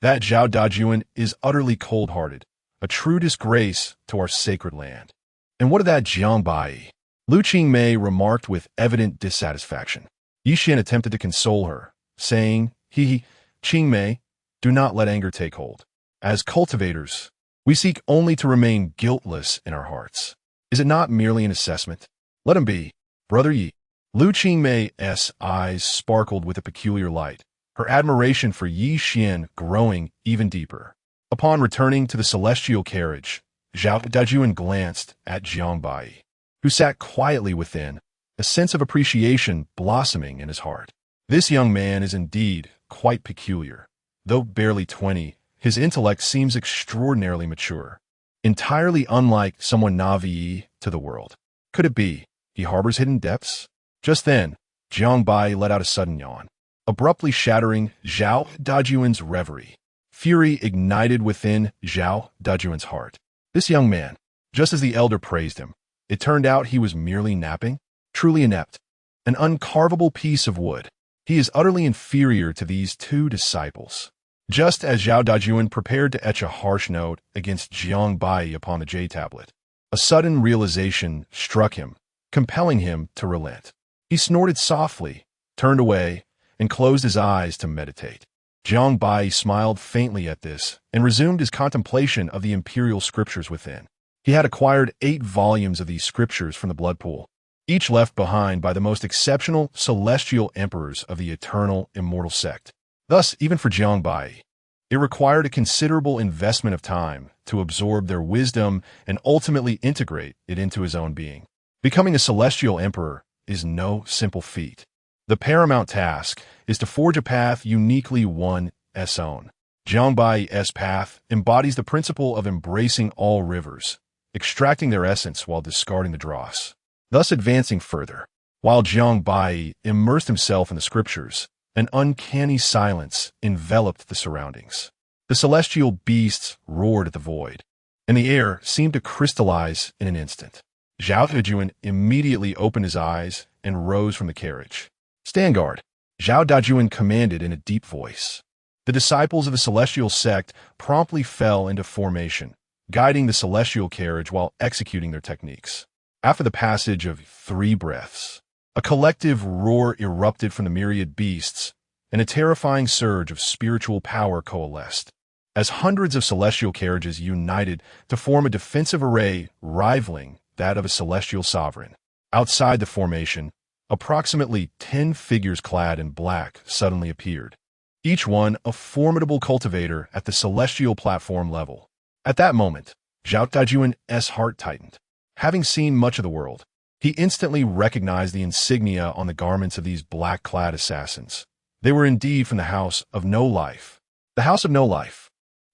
That Zhao Dajuan is utterly cold-hearted, a true disgrace to our sacred land. And what of that Jiang Baiyi? Lu Qingmei remarked with evident dissatisfaction. Yi Xian attempted to console her, saying, Qingmei, do not let anger take hold. As cultivators, we seek only to remain guiltless in our hearts. Is it not merely an assessment? Let him be, Brother Yi." Lu Qingmei's eyes sparkled with a peculiar light, her admiration for Yi Xian growing even deeper. Upon returning to the celestial carriage, Zhao Dajuan glanced at Jiang Baiyi, who sat quietly within, a sense of appreciation blossoming in his heart. This young man is indeed quite peculiar. Though barely 20, his intellect seems extraordinarily mature, entirely unlike someone naive to the world. Could it be he harbors hidden depths? Just then, Jiang Baiyi let out a sudden yawn, abruptly shattering Zhao Dajuan's reverie. Fury ignited within Zhao Dajuan's heart. This young man, just as the elder praised him, it turned out he was merely napping, truly inept, an uncarvable piece of wood. He is utterly inferior to these two disciples. Just as Zhao Dajuan prepared to etch a harsh note against Jiang Baiyi upon the J tablet, a sudden realization struck him, compelling him to relent. He snorted softly, turned away, and closed his eyes to meditate. Jiang Baiyi smiled faintly at this and resumed his contemplation of the imperial scriptures within. He had acquired 8 volumes of these scriptures from the blood pool, each left behind by the most exceptional celestial emperors of the eternal immortal sect. Thus, even for Jiang Baiyi, it required a considerable investment of time to absorb their wisdom and ultimately integrate it into his own being. Becoming a celestial emperor is no simple feat. The paramount task is to forge a path uniquely one's own. Jiang Baiyi's path embodies the principle of embracing all rivers, extracting their essence while discarding the dross, thus advancing further. While Jiang Baiyi immersed himself in the scriptures, an uncanny silence enveloped the surroundings. The celestial beasts roared at the void, and the air seemed to crystallize in an instant. Zhao Dajuan immediately opened his eyes and rose from the carriage. "Stand guard," Zhao Dajuan commanded in a deep voice. The disciples of the celestial sect promptly fell into formation, guiding the celestial carriage while executing their techniques. After the passage of 3 breaths, a collective roar erupted from the myriad beasts, and a terrifying surge of spiritual power coalesced, as hundreds of celestial carriages united to form a defensive array rivaling that of a celestial sovereign. Outside the formation, approximately 10 figures clad in black suddenly appeared, each one a formidable cultivator at the celestial platform level. At that moment, Zhao Dajuan's heart tightened. Having seen much of the world, he instantly recognized the insignia on the garments of these black-clad assassins. They were indeed from the House of No Life. The House of No Life,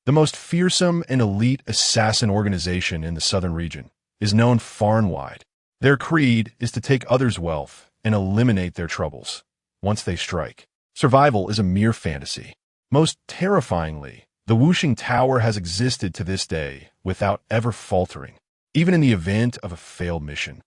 the most fearsome and elite assassin organization in the southern region, is known far and wide. Their creed is to take others' wealth and eliminate their troubles. Once they strike, survival is a mere fantasy. Most terrifyingly, the Wuxing Tower has existed to this day without ever faltering. Even in the event of a failed mission,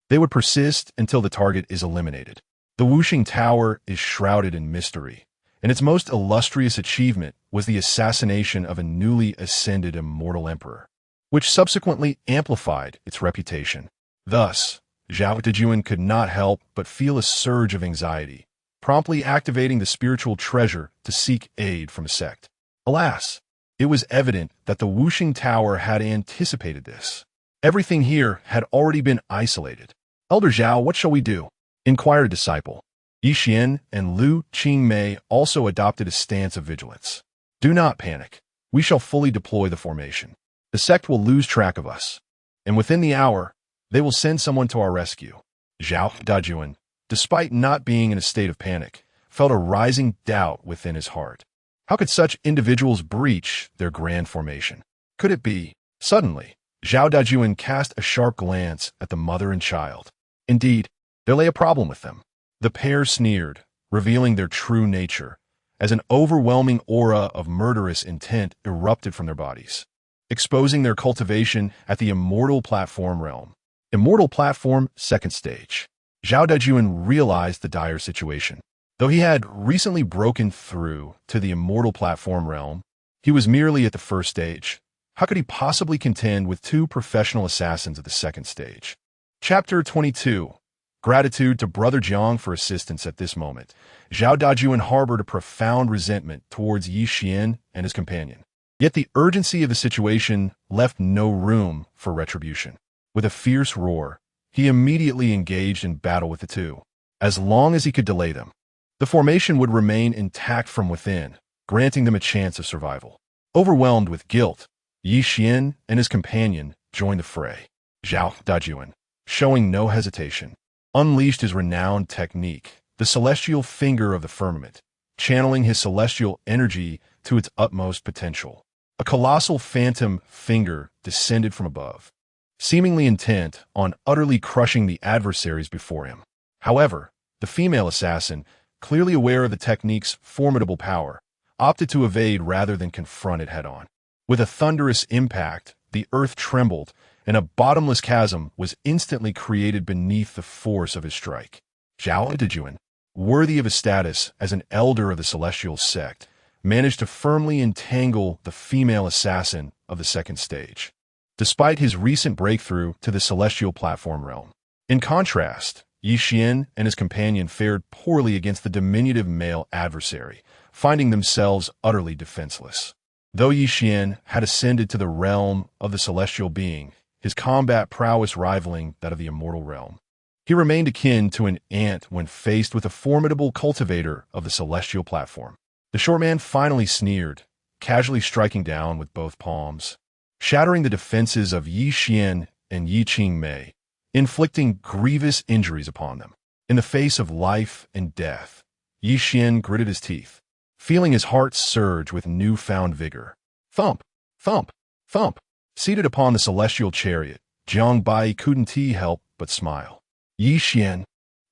they would persist until the target is eliminated. The Wuxing Tower is shrouded in mystery, and its most illustrious achievement was the assassination of a newly ascended immortal emperor, which subsequently amplified its reputation. Thus, Zhao Dajuan could not help but feel a surge of anxiety, promptly activating the spiritual treasure to seek aid from a sect. Alas, it was evident that the Wuxing Tower had anticipated this. Everything here had already been isolated. "Elder Zhao, what shall we do?" inquired a disciple. Yi Xian and Lu Qingmei also adopted a stance of vigilance. "Do not panic. We shall fully deploy the formation. The sect will lose track of us, and within the hour, they will send someone to our rescue." Zhao Dajuan, despite not being in a state of panic, felt a rising doubt within his heart. How could such individuals breach their grand formation? Could it be? Suddenly, Zhao Dajuan cast a sharp glance at the mother and child. Indeed, there lay a problem with them. The pair sneered, revealing their true nature, as an overwhelming aura of murderous intent erupted from their bodies, exposing their cultivation at the immortal platform realm. Immortal platform, second stage. Zhao Dajuan realized the dire situation. Though he had recently broken through to the immortal platform realm, he was merely at the first stage. How could he possibly contend with 2 professional assassins at the second stage? Chapter 22. Gratitude to Brother Jiang for assistance at this moment. Zhao Dajuan harbored a profound resentment towards Yi Xian and his companion. Yet the urgency of the situation left no room for retribution. With a fierce roar, he immediately engaged in battle with the 2. As long as he could delay them, the formation would remain intact from within, granting them a chance of survival. Overwhelmed with guilt, Yi Xian and his companion joined the fray. Zhao Dajuan, showing no hesitation, unleashed his renowned technique, the celestial finger of the firmament, channeling his celestial energy to its utmost potential. A colossal phantom finger descended from above, seemingly intent on utterly crushing the adversaries before him. However, the female assassin, clearly aware of the technique's formidable power, opted to evade rather than confront it head-on. With a thunderous impact, the earth trembled, and a bottomless chasm was instantly created beneath the force of his strike. Zhao Dejuan, worthy of his status as an elder of the celestial sect, managed to firmly entangle the female assassin of the second stage, despite his recent breakthrough to the celestial platform realm. In contrast, Yi Xian and his companion fared poorly against the diminutive male adversary, finding themselves utterly defenseless. Though Yi Xian had ascended to the realm of the celestial being, his combat prowess rivaling that of the immortal realm, he remained akin to an ant when faced with a formidable cultivator of the celestial platform. The short man finally sneered, casually striking down with both palms, shattering the defenses of Yi Xian and Yi Qingmei, inflicting grievous injuries upon them. In the face of life and death, Yi Xian gritted his teeth, feeling his heart surge with newfound vigor. Thump, thump, thump. Seated upon the celestial chariot, Jiang Baiyi couldn't help but smile. Yi Xian,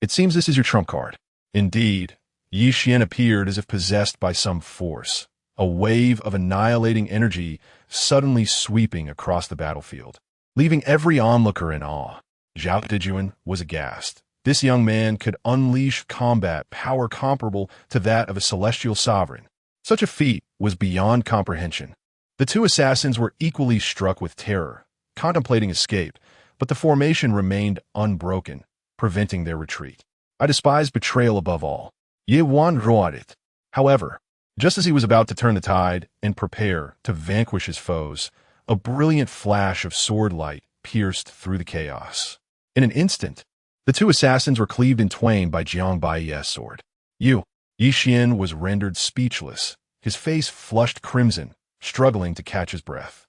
it seems this is your trump card. Indeed, Yi Xian appeared as if possessed by some force, a wave of annihilating energy suddenly sweeping across the battlefield, leaving every onlooker in awe. Zhao Dejuan was aghast. This young man could unleash combat power comparable to that of a celestial sovereign. Such a feat was beyond comprehension. The two assassins were equally struck with terror, contemplating escape, but the formation remained unbroken, preventing their retreat. I despise betrayal above all. Ye Wan roared it. However, just as he was about to turn the tide and prepare to vanquish his foes, a brilliant flash of sword light pierced through the chaos. In an instant, the two assassins were cleaved in twain by Jiang Baiyi's sword. Yi Xian was rendered speechless, his face flushed crimson, struggling to catch his breath.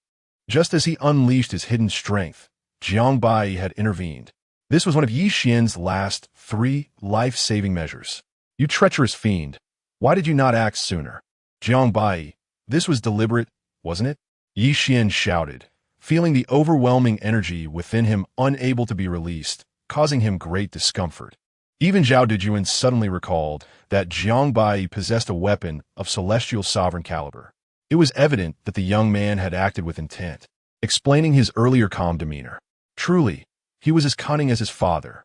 Just as he unleashed his hidden strength, Jiang Baiyi had intervened. This was one of Yi Xian's last 3 life-saving measures. You treacherous fiend, why did you not act sooner? Jiang Baiyi, this was deliberate, wasn't it? Yi Xian shouted, feeling the overwhelming energy within him unable to be released, causing him great discomfort. Even Zhao Dejuan suddenly recalled that Jiang Baiyi possessed a weapon of celestial sovereign caliber. It was evident that the young man had acted with intent, explaining his earlier calm demeanor. Truly, he was as cunning as his father.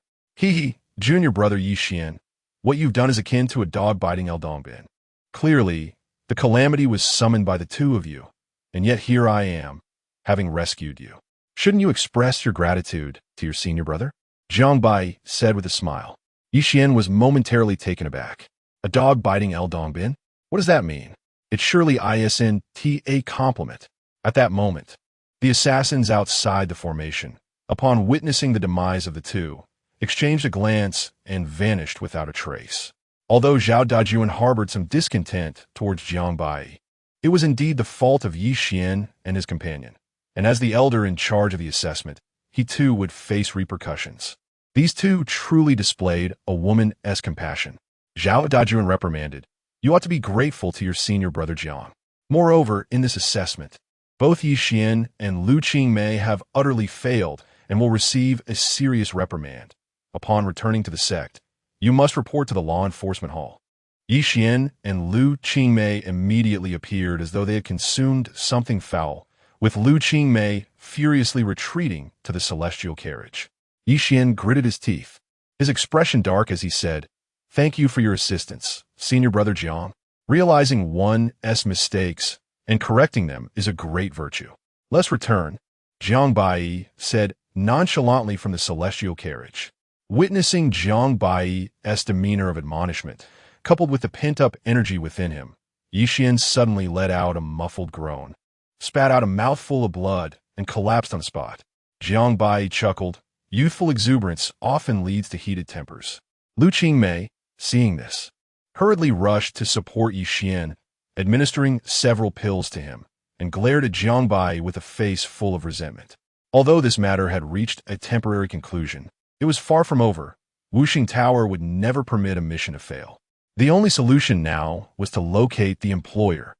Junior brother Yi Xian, what you've done is akin to a dog biting Eldongbin. Clearly, the calamity was summoned by the two of you, and yet here I am, having rescued you. Shouldn't you express your gratitude to your senior brother? Jiang Baiyi said with a smile. Yi Xian was momentarily taken aback. A dog biting Eldongbin? What does that mean? It surely isn't a compliment. At that moment, the assassins outside the formation, upon witnessing the demise of the two, exchanged a glance and vanished without a trace. Although Zhao Dejuan harbored some discontent towards Jiang Baiyi, it was indeed the fault of Yi Xian and his companion, and as the elder in charge of the assessment, he too would face repercussions. These two truly displayed a woman-esque compassion. Zhao Dejuan reprimanded, you ought to be grateful to your senior brother Jiang. Moreover, in this assessment, both Yi Xian and Lu Qingmei have utterly failed and will receive a serious reprimand. Upon returning to the sect, you must report to the law enforcement hall. Yi Xian and Lu Qingmei immediately appeared as though they had consumed something foul, with Lu Qingmei furiously retreating to the celestial carriage. Yi Xian gritted his teeth, his expression dark as he said, thank you for your assistance, senior brother Jiang. Realizing one's mistakes and correcting them is a great virtue. Let's return, Jiang Baiyi said nonchalantly from the celestial carriage. Witnessing Jiang Baiyi's demeanor of admonishment, coupled with the pent-up energy within him, Yi Xian suddenly let out a muffled groan, spat out a mouthful of blood, and collapsed on the spot. Jiang Baiyi chuckled. Youthful exuberance often leads to heated tempers. Lu Qingmei, seeing this, hurriedly rushed to support Yi Xian, administering several pills to him, and glared at Jiang Baiyi with a face full of resentment. Although this matter had reached a temporary conclusion, it was far from over. Wuxing Tower would never permit a mission to fail. The only solution now was to locate the employer,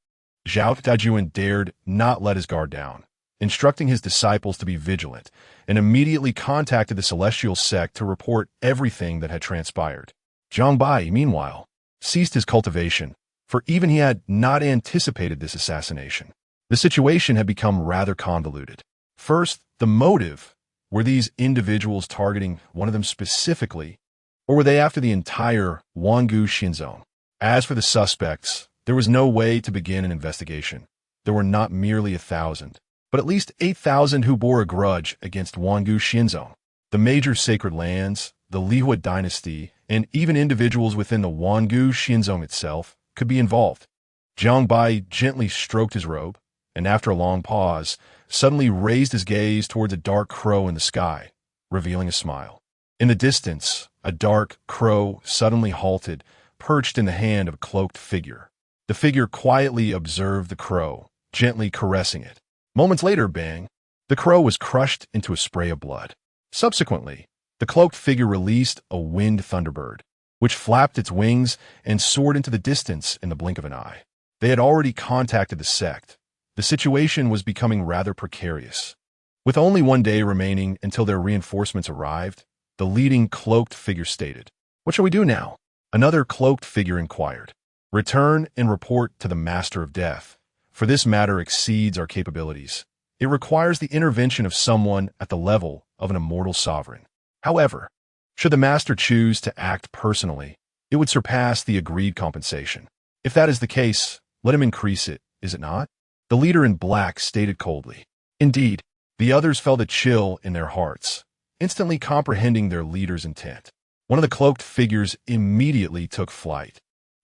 Zhao Dajuan dared not let his guard down, instructing his disciples to be vigilant, and immediately contacted the celestial sect to report everything that had transpired. Jiang Baiyi, meanwhile, ceased his cultivation, for even he had not anticipated this assassination. The situation had become rather convoluted. First, the motive. Were these individuals targeting one of them specifically, or were they after the entire Wangu Xinzong? As for the suspects, there was no way to begin an investigation. There were not merely 1,000, but at least 8,000 who bore a grudge against Wangu Xinzong. The major sacred lands, the Lihua dynasty, and even individuals within the Wangu Xinzong itself could be involved. Jiang Baiyi gently stroked his robe, and after a long pause, suddenly raised his gaze towards a dark crow in the sky, revealing a smile. In the distance, a dark crow suddenly halted, perched in the hand of a cloaked figure. The figure quietly observed the crow, gently caressing it. Moments later, bang, the crow was crushed into a spray of blood. Subsequently, the cloaked figure released a winged thunderbird, which flapped its wings and soared into the distance in the blink of an eye. They had already contacted the sect. The situation was becoming rather precarious. With only one day remaining until their reinforcements arrived, the leading cloaked figure stated, "What shall we do now?" Another cloaked figure inquired, "Return and report to the Master of Death, for this matter exceeds our capabilities. It requires the intervention of someone at the level of an immortal sovereign. However, should the Master choose to act personally, it would surpass the agreed compensation. If that is the case, let him increase it, is it not?" The leader in black stated coldly. Indeed, the others felt a chill in their hearts, instantly comprehending their leader's intent. One of the cloaked figures immediately took flight,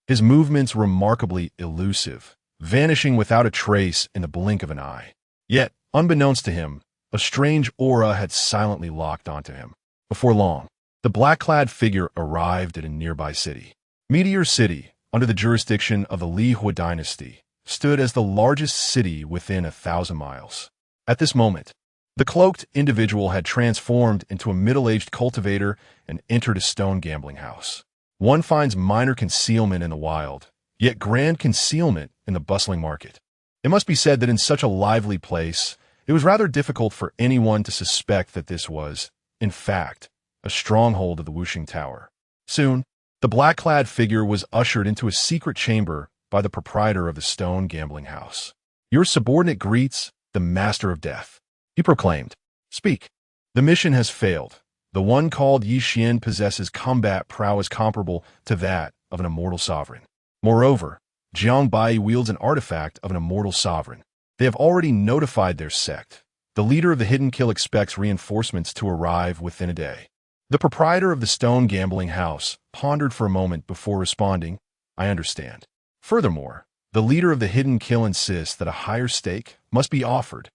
his movements remarkably elusive, vanishing without a trace in the blink of an eye. Yet, unbeknownst to him, a strange aura had silently locked onto him. Before long, the black-clad figure arrived at a nearby city. Meteor City, under the jurisdiction of the Lihua dynasty, stood as the largest city within 1,000 miles. At this moment, the cloaked individual had transformed into a middle-aged cultivator and entered a stone gambling house. One finds minor concealment in the wild, yet grand concealment in the bustling market. It must be said that in such a lively place, it was rather difficult for anyone to suspect that this was, in fact, a stronghold of the Wuxing Tower. Soon, the black-clad figure was ushered into a secret chamber by the proprietor of the stone gambling house. "Your subordinate greets the Master of Death," he proclaimed. "Speak." "The mission has failed. The one called Yi Xian possesses combat prowess comparable to that of an immortal sovereign. Moreover, Jiang Baiyi wields an artifact of an immortal sovereign. They have already notified their sect. The leader of the Hidden Kill expects reinforcements to arrive within a day." The proprietor of the stone gambling house pondered for a moment before responding, "I understand. Furthermore, the leader of the Hidden Kill insists that a higher stake must be offered."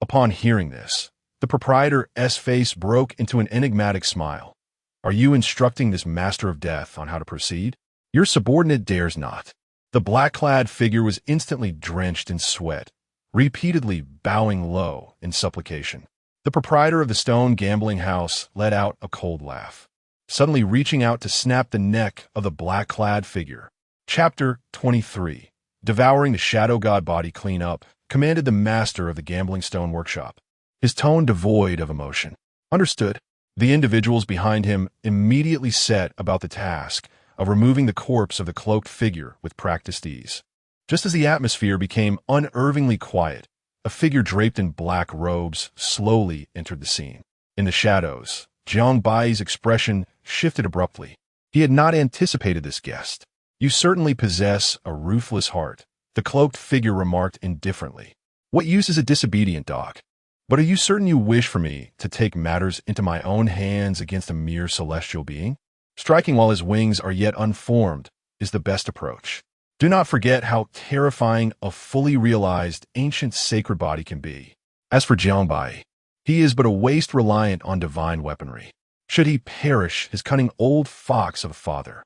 Upon hearing this, the proprietor's face broke into an enigmatic smile. "Are you instructing this Master of Death on how to proceed?" "Your subordinate dares not." The black-clad figure was instantly drenched in sweat, repeatedly bowing low in supplication. The proprietor of the stone gambling house let out a cold laugh, suddenly reaching out to snap the neck of the black-clad figure. Chapter 23. Devouring the shadow god body clean up, commanded the master of the gambling stone workshop, his tone devoid of emotion. "Understood." The individuals behind him immediately set about the task of removing the corpse of the cloaked figure with practiced ease. Just as the atmosphere became unnervingly quiet, a figure draped in black robes slowly entered the scene. In the shadows, Jiang Baiyi's expression shifted abruptly. He had not anticipated this guest. "You certainly possess a ruthless heart," the cloaked figure remarked indifferently. "What use is a disobedient dog? But are you certain you wish for me to take matters into my own hands against a mere celestial being? Striking while his wings are yet unformed is the best approach. Do not forget how terrifying a fully realized ancient sacred body can be. As for Jiang Baiyi, he is but a waste reliant on divine weaponry. Should he perish, his cunning old fox of a father.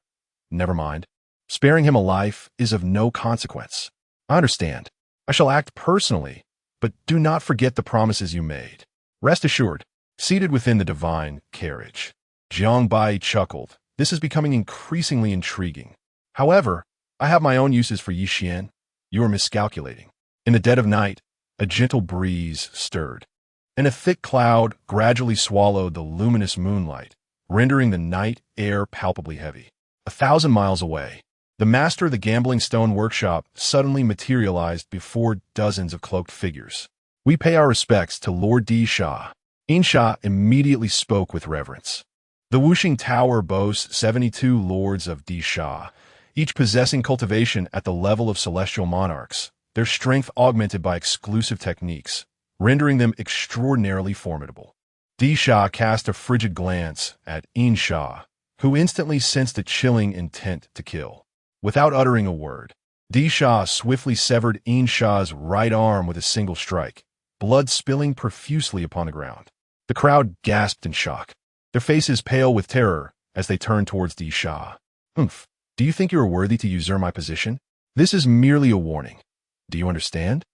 Never mind. Sparing him a life is of no consequence. I understand. I shall act personally, but do not forget the promises you made. Rest assured." Seated within the divine carriage, Jiang Baiyi chuckled. "This is becoming increasingly intriguing. However, I have my own uses for Yi Xian. You are miscalculating. In the dead of night, a gentle breeze stirred, and a thick cloud gradually swallowed the luminous moonlight, rendering the night air palpably heavy. 1,000 miles away, the master of the gambling stone workshop suddenly materialized before dozens of cloaked figures. We pay our respects to Lord Di Sha. In Sha immediately spoke with reverence. The Wuxing Tower boasts 72 lords of Di Sha, each possessing cultivation at the level of celestial monarchs, their strength augmented by exclusive techniques, rendering them extraordinarily formidable. Di Sha cast a frigid glance at In Sha, who instantly sensed a chilling intent to kill. Without uttering a word, Di Sha swiftly severed In Sha's right arm with a single strike, blood spilling profusely upon the ground. The crowd gasped in shock, their faces pale with terror as they turned towards Di Sha. "Humph, do you think you are worthy to usurp my position? This is merely a warning. Do you understand?"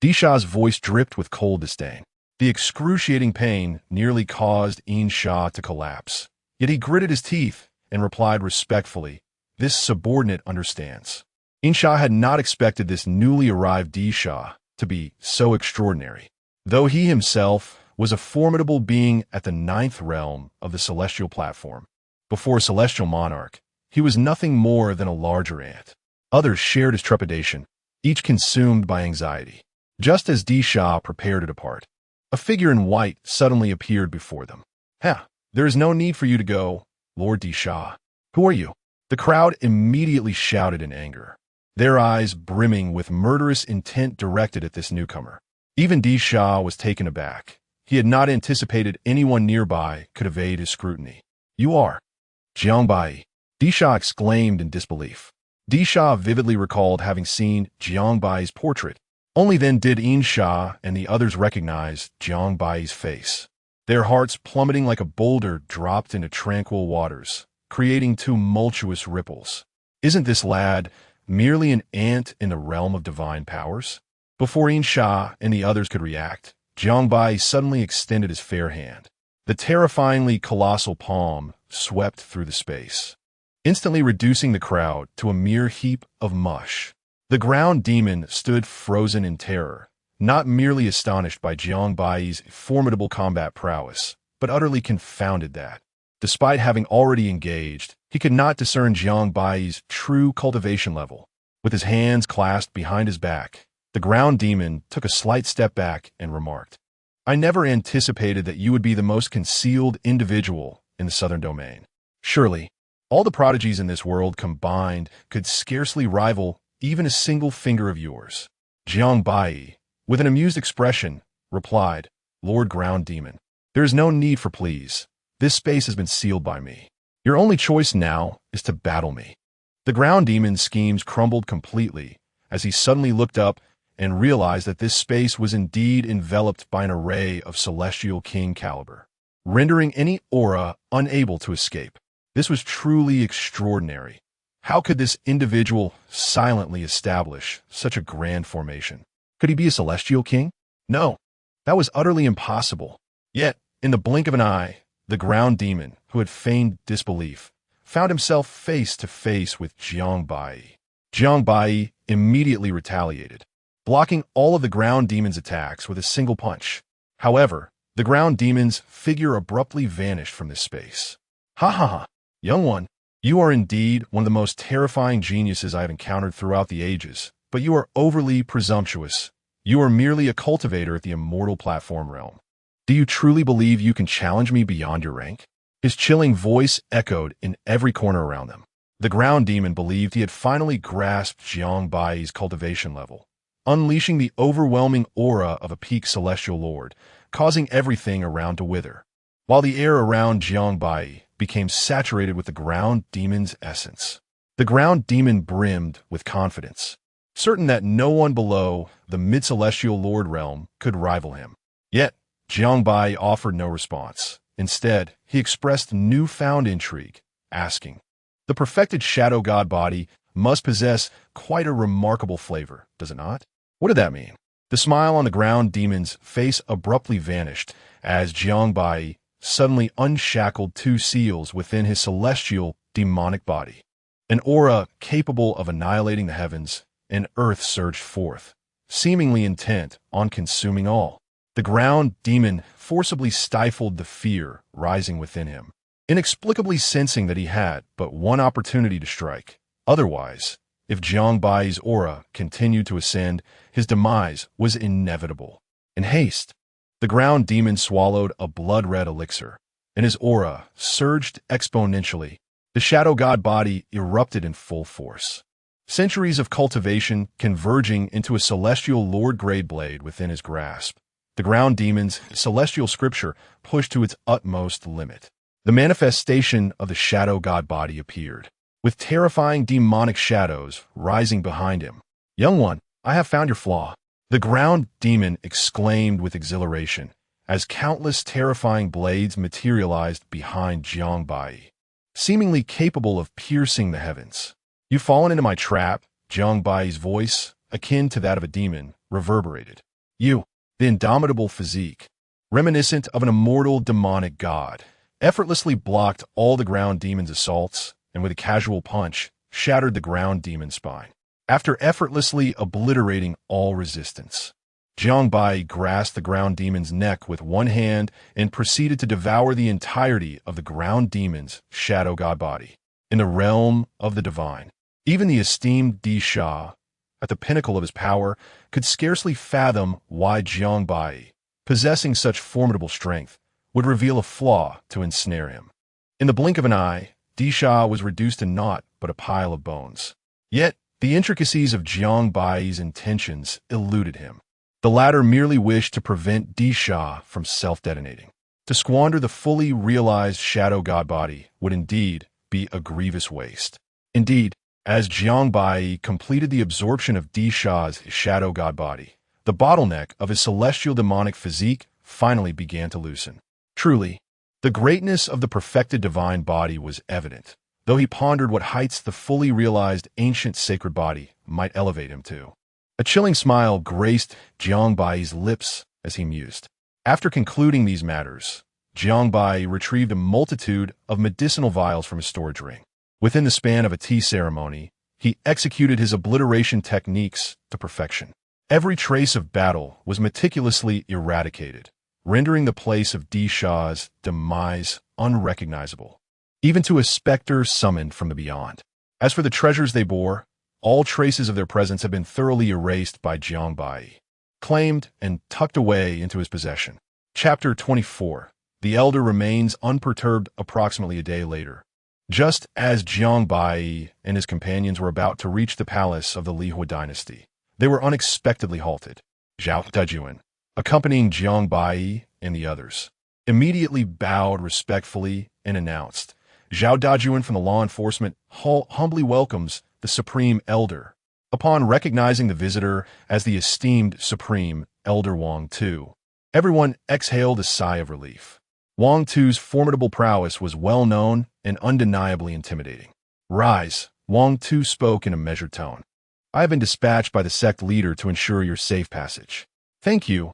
Di Sha's voice dripped with cold disdain. The excruciating pain nearly caused In Sha to collapse. Yet he gritted his teeth and replied respectfully, "This subordinate understands." In Sha had not expected this newly arrived Di Sha to be so extraordinary. Though he himself was a formidable being at the 9th realm of the celestial platform, before a celestial monarch, he was nothing more than a larger ant. Others shared his trepidation, each consumed by anxiety. Just as Di Sha prepared to depart, a figure in white suddenly appeared before them. There is no need for you to go, Lord Di Sha. Who are you?" The crowd immediately shouted in anger, their eyes brimming with murderous intent directed at this newcomer. Even Di Sha was taken aback. He had not anticipated anyone nearby could evade his scrutiny. "You are Jiang Baiyi," Di Sha exclaimed in disbelief. Di Sha vividly recalled having seen Jiang Baiyi's portrait. Only then did In Sha and the others recognize Jiang Baiyi's face. Their hearts, plummeting like a boulder, dropped into tranquil waters, creating tumultuous ripples. Isn't this lad merely an ant in the realm of divine powers? Before In Sha and the others could react, Jiang Baiyi suddenly extended his fair hand. The terrifyingly colossal palm swept through the space, instantly reducing the crowd to a mere heap of mush. The ground demon stood frozen in terror, not merely astonished by Jiang Baiyi's formidable combat prowess, but utterly confounded that, despite having already engaged, he could not discern Jiang Baiyi's true cultivation level. With his hands clasped behind his back, the ground demon took a slight step back and remarked, "I never anticipated that you would be the most concealed individual in the southern domain. Surely, all the prodigies in this world combined could scarcely rival even a single finger of yours." Jiang Baiyi, with an amused expression, replied, "Lord Ground Demon, there is no need for pleas. This space has been sealed by me. Your only choice now is to battle me." The ground demon's schemes crumbled completely as he suddenly looked up and realized that this space was indeed enveloped by an array of celestial king caliber, rendering any aura unable to escape. This was truly extraordinary. How could this individual silently establish such a grand formation? Could he be a celestial king? No, that was utterly impossible. Yet, in the blink of an eye, the ground demon, who had feigned disbelief, found himself face to face with Jiang Baiyi. Jiang Baiyi immediately retaliated, blocking all of the ground demon's attacks with a single punch. However, the ground demon's figure abruptly vanished from this space. "Ha ha ha, young one. You are indeed one of the most terrifying geniuses I have encountered throughout the ages, but you are overly presumptuous. You are merely a cultivator at the immortal platform realm. Do you truly believe you can challenge me beyond your rank?" His chilling voice echoed in every corner around them. The ground demon believed he had finally grasped Jiang Baiyi's cultivation level, unleashing the overwhelming aura of a peak celestial lord, causing everything around to wither, while the air around Jiang Baiyi became saturated with the ground demon's essence. The ground demon brimmed with confidence, certain that no one below the mid-celestial lord realm could rival him. Yet, Jiang Baiyi offered no response. Instead, he expressed newfound intrigue, asking, "The perfected shadow god body must possess quite a remarkable flavor, does it not?" What did that mean? The smile on the ground demon's face abruptly vanished as Jiang Baiyi suddenly unshackled two seals within his celestial demonic body. An aura capable of annihilating the heavens and earth surged forth, seemingly intent on consuming all. The ground demon forcibly stifled the fear rising within him, inexplicably sensing that he had but one opportunity to strike. Otherwise, if Jiang Baiyi's aura continued to ascend, his demise was inevitable. In haste, the ground demon swallowed a blood-red elixir, and his aura surged exponentially. The shadow god body erupted in full force. Centuries of cultivation converging into a celestial lord-grade blade within his grasp. The ground demon's celestial scripture pushed to its utmost limit. The manifestation of the shadow god body appeared, with terrifying demonic shadows rising behind him. "Young one, I have found your flaw," the ground demon exclaimed with exhilaration, as countless terrifying blades materialized behind Jiang Baiyi, seemingly capable of piercing the heavens. "You've fallen into my trap," Jiang Baiyi's voice, akin to that of a demon, reverberated. "You, the indomitable physique, reminiscent of an immortal demonic god, effortlessly blocked all the ground demon's assaults and with a casual punch shattered the ground demon's spine. After effortlessly obliterating all resistance, Jiang Baiyi grasped the ground demon's neck with one hand and proceeded to devour the entirety of the ground demon's shadow god body. In the realm of the divine, even the esteemed Di Sha, at the pinnacle of his power, could scarcely fathom why Jiang Baiyi, possessing such formidable strength, would reveal a flaw to ensnare him. In the blink of an eye, Di Sha was reduced to naught but a pile of bones. Yet, the intricacies of Jiang Baiyi's intentions eluded him. The latter merely wished to prevent Di Sha from self-detonating. To squander the fully realized shadow god body would indeed be a grievous waste. Indeed, as Jiang Baiyi completed the absorption of Di Sha's shadow god body, the bottleneck of his celestial demonic physique finally began to loosen. Truly, the greatness of the perfected divine body was evident, though he pondered what heights the fully realized ancient sacred body might elevate him to. A chilling smile graced Jiang Baiyi's lips as he mused. After concluding these matters, Jiang Baiyi retrieved a multitude of medicinal vials from his storage ring. Within the span of a tea ceremony, he executed his obliteration techniques to perfection. Every trace of battle was meticulously eradicated, rendering the place of Di Sha's demise unrecognizable, even to a specter summoned from the beyond. As for the treasures they bore, all traces of their presence had been thoroughly erased by Jiang Baiyi, claimed and tucked away into his possession. Chapter 24. The elder remains unperturbed approximately a day later. Just as Jiang Baiyi and his companions were about to reach the palace of the Lihua dynasty, they were unexpectedly halted. Zhao Dajuan, accompanying Jiang Baiyi and the others, immediately bowed respectfully and announced, "Zhao Dajuan from the law enforcement humbly welcomes the Supreme Elder." Upon recognizing the visitor as the esteemed Supreme Elder Wang Tu, everyone exhaled a sigh of relief. Wang Tu's formidable prowess was well known and undeniably intimidating. "Rise," Wang Tu spoke in a measured tone. "I have been dispatched by the sect leader to ensure your safe passage." "Thank you,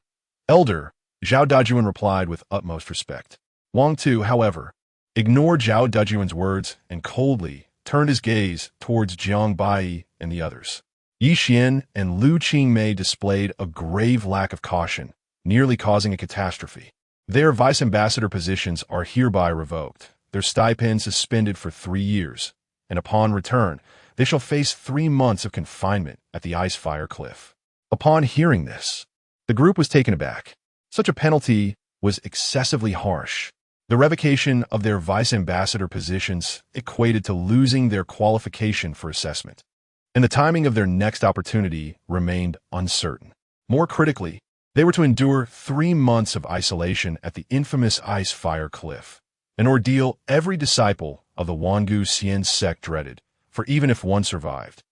Elder," Zhao Dajuan replied with utmost respect. Wang Tu, however, ignored Zhao Dajuan's words and coldly turned his gaze towards Jiang Baiyi and the others. Yi Xian and Lu Qingmei displayed a grave lack of caution, nearly causing a catastrophe. Their vice ambassador positions are hereby revoked, their stipends suspended for 3 years, and upon return, they shall face 3 months of confinement at the Icefire Cliff. Upon hearing this, the group was taken aback. Such a penalty was excessively harsh. The revocation of their vice ambassador positions equated to losing their qualification for assessment, and the timing of their next opportunity remained uncertain. More critically, they were to endure 3 months of isolation at the infamous Icefire Cliff, an ordeal every disciple of the Wangu Xian sect dreaded, for even if one survived,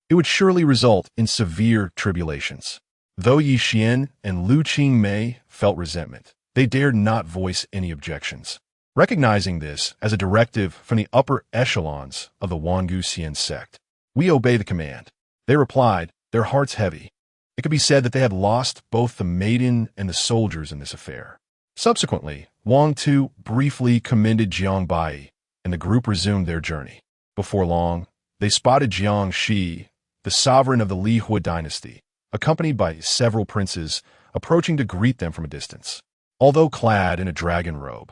it would surely result in severe tribulations. Though Yi Xian and Lu Qingmei felt resentment, they dared not voice any objections. Recognizing this as a directive from the upper echelons of the Wangu Xian sect, "We obey the command," they replied, their hearts heavy. It could be said that they had lost both the maiden and the soldiers in this affair. Subsequently, Wang Tu briefly commended Jiang Baiyi, and the group resumed their journey. Before long, they spotted Jiang Shi, the sovereign of the Li Hui dynasty, accompanied by several princes, approaching to greet them from a distance. Although clad in a dragon robe,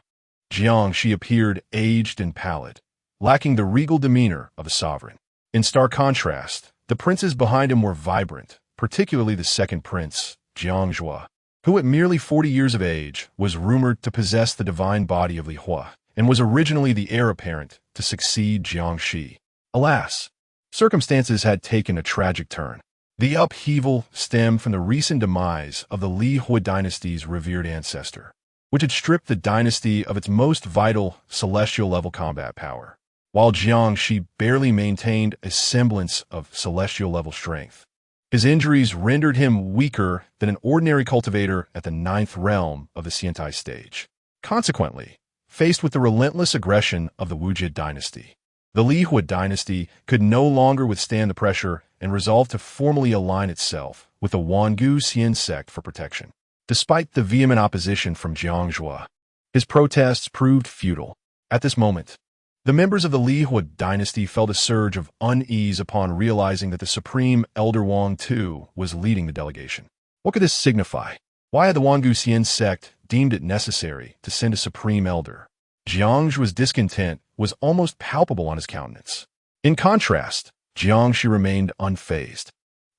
Jiang Shi appeared aged and pallid, lacking the regal demeanor of a sovereign. In stark contrast, the princes behind him were vibrant, particularly the second prince, Jiang Zhua, who at merely 40 years of age was rumored to possess the divine body of Li Hua, and was originally the heir apparent to succeed Jiang Shi. Alas, circumstances had taken a tragic turn. The upheaval stemmed from the recent demise of the Li Hui dynasty's revered ancestor, which had stripped the dynasty of its most vital celestial-level combat power, while Jiang Shi barely maintained a semblance of celestial-level strength. His injuries rendered him weaker than an ordinary cultivator at the 9th realm of the Xiantai stage. Consequently, faced with the relentless aggression of the Wujie dynasty, the Li Hui dynasty could no longer withstand the pressure and resolved to formally align itself with the Wangu Xian sect for protection. Despite the vehement opposition from Jiang Zhua, his protests proved futile. At this moment, the members of the Li Hui dynasty felt a surge of unease upon realizing that the Supreme Elder Wang Tu was leading the delegation. What could this signify? Why had the Wangu Xian sect deemed it necessary to send a Supreme Elder? Jiang Zhua's discontent was almost palpable on his countenance. In contrast, Jiang Shi remained unfazed,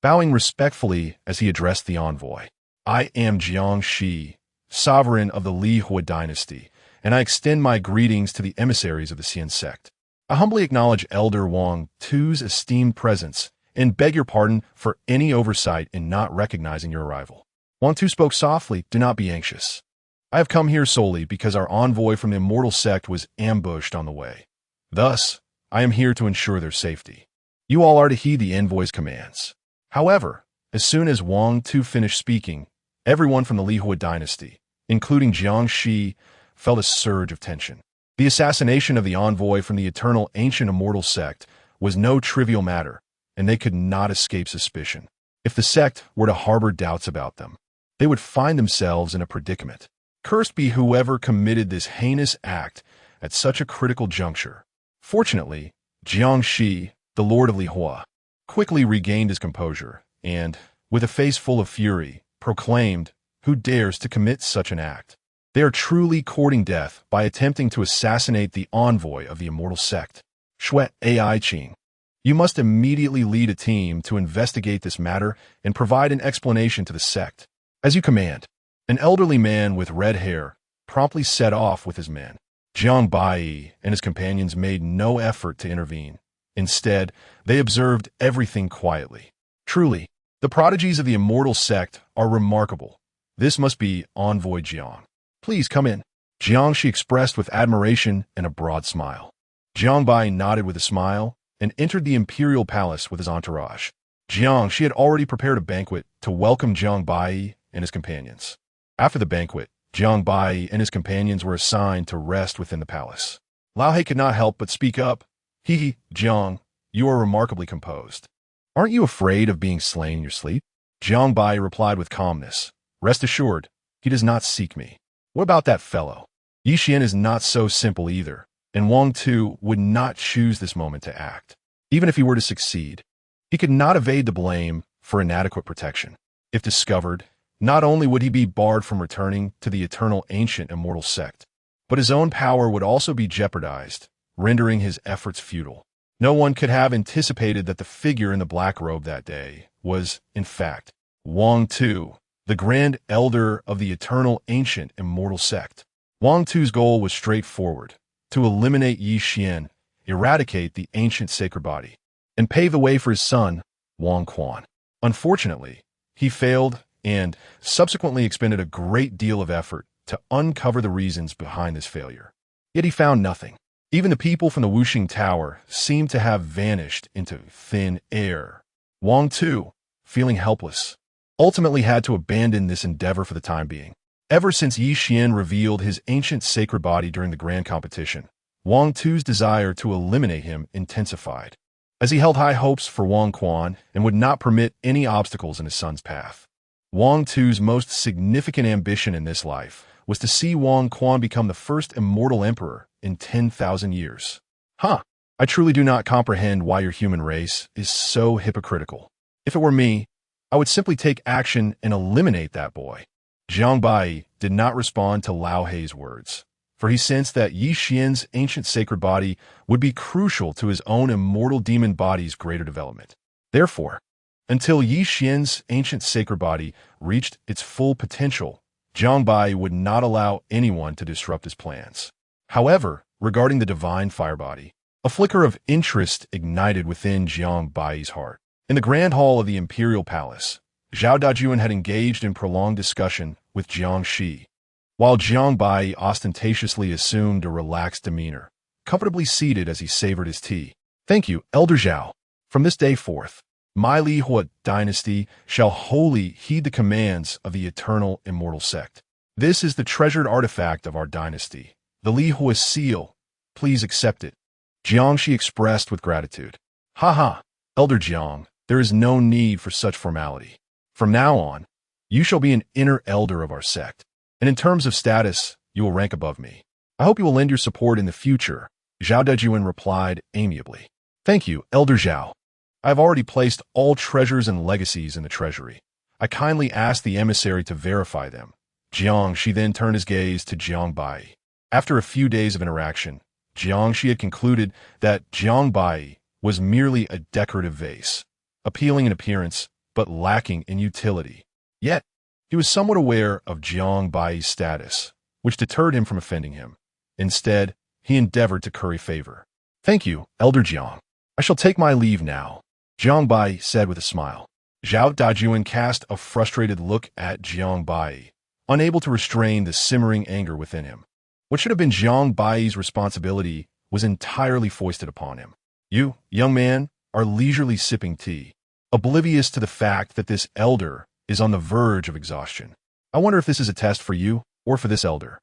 bowing respectfully as he addressed the envoy. I am Jiang Shi, sovereign of the Li Hui dynasty, and I extend my greetings to the emissaries of the Xian sect. I humbly acknowledge Elder Wang Tu's esteemed presence and beg your pardon for any oversight in not recognizing your arrival. Wang Tu spoke softly. Do not be anxious. I have come here solely because our envoy from the immortal sect was ambushed on the way. Thus, I am here to ensure their safety. You all are to heed the envoy's commands. However, as soon as Wang Tu finished speaking, everyone from the Li Hui dynasty, including Jiang Shi, felt a surge of tension. The assassination of the envoy from the eternal ancient immortal sect was no trivial matter, and they could not escape suspicion. If the sect were to harbor doubts about them, they would find themselves in a predicament. Cursed be whoever committed this heinous act at such a critical juncture. Fortunately, Jiang Shi, the Lord of Li Hua, quickly regained his composure and, with a face full of fury, proclaimed, "Who dares to commit such an act? They are truly courting death by attempting to assassinate the envoy of the immortal sect. Shui Ai Qing, you must immediately lead a team to investigate this matter and provide an explanation to the sect." As you command. An elderly man with red hair promptly set off with his men. Jiang Baiyi and his companions made no effort to intervene. Instead, they observed everything quietly. Truly, the prodigies of the immortal sect are remarkable. This must be Envoy Jiang. Please come in. Jiang Shi expressed with admiration and a broad smile. Jiang Baiyi nodded with a smile and entered the imperial palace with his entourage. Jiang Shi had already prepared a banquet to welcome Jiang Baiyi and his companions. After the banquet, Jiang Baiyi and his companions were assigned to rest within the palace. Lao He could not help but speak up. Jiang, you are remarkably composed. Aren't you afraid of being slain in your sleep? Jiang Baiyi replied with calmness. Rest assured, he does not seek me. What about that fellow? Yi Xian is not so simple either, and Wang Tu would not choose this moment to act. Even if he were to succeed, he could not evade the blame for inadequate protection. If discovered, not only would he be barred from returning to the eternal ancient immortal sect, but his own power would also be jeopardized, rendering his efforts futile. No one could have anticipated that the figure in the black robe that day was, in fact, Wang Tu, the Grand Elder of the eternal ancient immortal sect. Wang Tu's goal was straightforward: to eliminate Yi Xian, eradicate the ancient sacred body, and pave the way for his son, Wang Quan. Unfortunately, he failed and subsequently expended a great deal of effort to uncover the reasons behind this failure. Yet he found nothing. Even the people from the Wuxing Tower seemed to have vanished into thin air. Wang Tu, feeling helpless, ultimately had to abandon this endeavor for the time being. Ever since Yi Xian revealed his ancient sacred body during the grand competition, Wang Tu's desire to eliminate him intensified, as he held high hopes for Wang Quan and would not permit any obstacles in his son's path. Wang Tu's most significant ambition in this life was to see Wang Quan become the first immortal emperor in 10,000 years. I I truly do not comprehend why your human race is so hypocritical. If it were me, I would simply take action and eliminate that boy. Jiang Baiyi did not respond to Lao Hei's words, for he sensed that Yi Xian's ancient sacred body would be crucial to his own immortal demon body's greater development. Therefore, until Yi Xian's ancient sacred body reached its full potential, Jiang Baiyi would not allow anyone to disrupt his plans. However, regarding the divine fire body, a flicker of interest ignited within Jiang Baiyi's heart. In the grand hall of the imperial palace, Zhao Dajun had engaged in prolonged discussion with Jiang Shi, while Jiang Baiyi ostentatiously assumed a relaxed demeanor, comfortably seated as he savored his tea. Thank you, Elder Zhao. From this day forth, my Li Hua dynasty shall wholly heed the commands of the eternal immortal sect. This is the treasured artifact of our dynasty, the Li Hua seal. Please accept it. Jiang Shi expressed with gratitude. Ha, Elder Jiang, there is no need for such formality. From now on, you shall be an inner elder of our sect, and in terms of status, you will rank above me. I hope you will lend your support in the future, Zhao Dajun replied amiably. Thank you, Elder Zhao. I have already placed all treasures and legacies in the treasury. I kindly asked the emissary to verify them. Jiang Shi then turned his gaze to Jiang Baiyi. After a few days of interaction, Jiang Shi had concluded that Jiang Baiyi was merely a decorative vase, appealing in appearance, but lacking in utility. Yet, he was somewhat aware of Jiang Baiyi's status, which deterred him from offending him. Instead, he endeavored to curry favor. Thank you, Elder Jiang. I shall take my leave now, Jiang Baiyi said with a smile. Zhao Dajun cast a frustrated look at Jiang Baiyi, unable to restrain the simmering anger within him. What should have been Jiang Baiyi's responsibility was entirely foisted upon him. You, young man, are leisurely sipping tea, oblivious to the fact that this elder is on the verge of exhaustion. I wonder if this is a test for you or for this elder.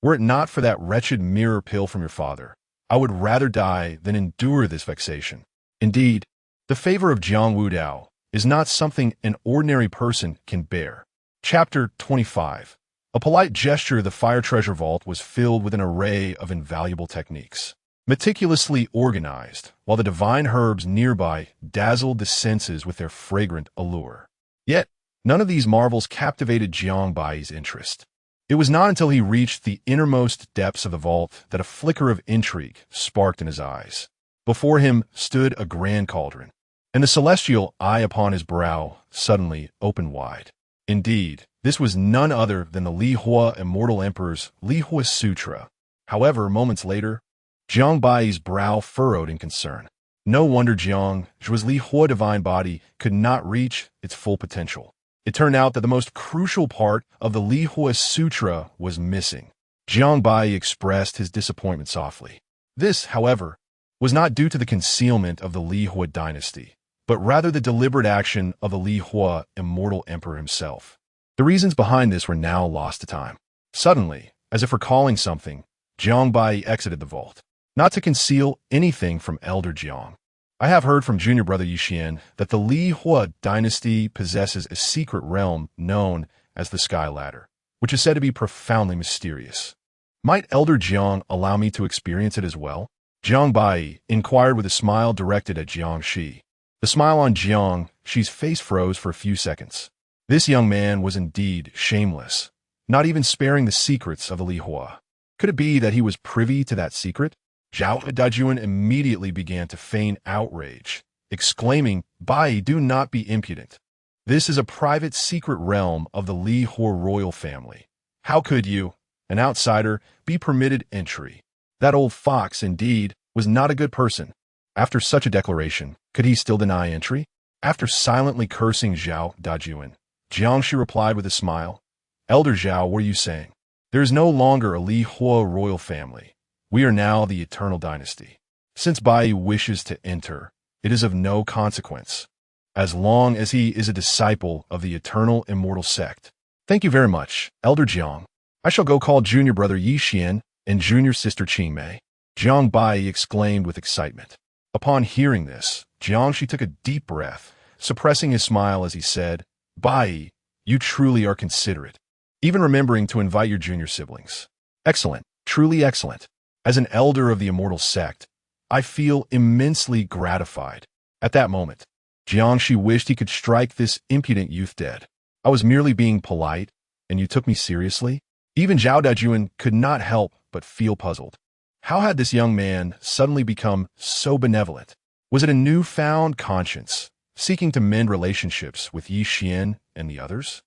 Were it not for that wretched mirror pill from your father, I would rather die than endure this vexation. Indeed, the favor of Jiang Wudao is not something an ordinary person can bear. Chapter 25. A polite gesture, the fire treasure vault was filled with an array of invaluable techniques, meticulously organized, while the divine herbs nearby dazzled the senses with their fragrant allure. Yet, none of these marvels captivated Jiang Baiyi's interest. It was not until he reached the innermost depths of the vault that a flicker of intrigue sparked in his eyes. Before him stood a grand cauldron, and the celestial eye upon his brow suddenly opened wide. Indeed, this was none other than the Li Hua Immortal Emperor's Li Hua Sutra. However, moments later, Jiang Baiyi's brow furrowed in concern. No wonder Jiang Zhu's Li Hua divine body could not reach its full potential. It turned out that the most crucial part of the Li Hua Sutra was missing. Jiang Baiyi expressed his disappointment softly. This, however, was not due to the concealment of the Li Hua dynasty, but rather the deliberate action of the Li Hua Immortal Emperor himself. The reasons behind this were now lost to time. Suddenly, as if recalling something, Jiang Baiyi exited the vault, not to conceal anything from Elder Jiang. I have heard from junior brother Yi Xian that the Li Hua dynasty possesses a secret realm known as the Sky Ladder, which is said to be profoundly mysterious. Might Elder Jiang allow me to experience it as well? Jiang Baiyi inquired with a smile directed at Jiang Shi. The smile on Jiang Shi's face froze for a few seconds. This young man was indeed shameless, not even sparing the secrets of the Li Hua. Could it be that he was privy to that secret? Zhao Dajun immediately began to feign outrage, exclaiming, Baiyi, do not be impudent. This is a private secret realm of the Li Hua royal family. How could you, an outsider, be permitted entry? That old fox, indeed, was not a good person. After such a declaration, could he still deny entry? After silently cursing Zhao Dajun, Jiang Shi replied with a smile, Elder Zhao, what are you saying? There is no longer a Li Hua royal family. We are now the eternal dynasty. Since Baiyi wishes to enter, it is of no consequence, as long as he is a disciple of the eternal immortal sect. Thank you very much, Elder Jiang. I shall go call junior brother Yi Xian and junior sister Qingmei. Jiang Baiyi exclaimed with excitement. Upon hearing this, Jiang Shi took a deep breath, suppressing his smile as he said, Baiyi, you truly are considerate, even remembering to invite your junior siblings. Excellent, truly excellent. As an elder of the immortal sect, I feel immensely gratified. At that moment, Jiangshi wished he could strike this impudent youth dead. I was merely being polite, and you took me seriously? Even Zhao Dajuan could not help but feel puzzled. How had this young man suddenly become so benevolent? Was it a newfound conscience, seeking to mend relationships with Yi Xian and the others?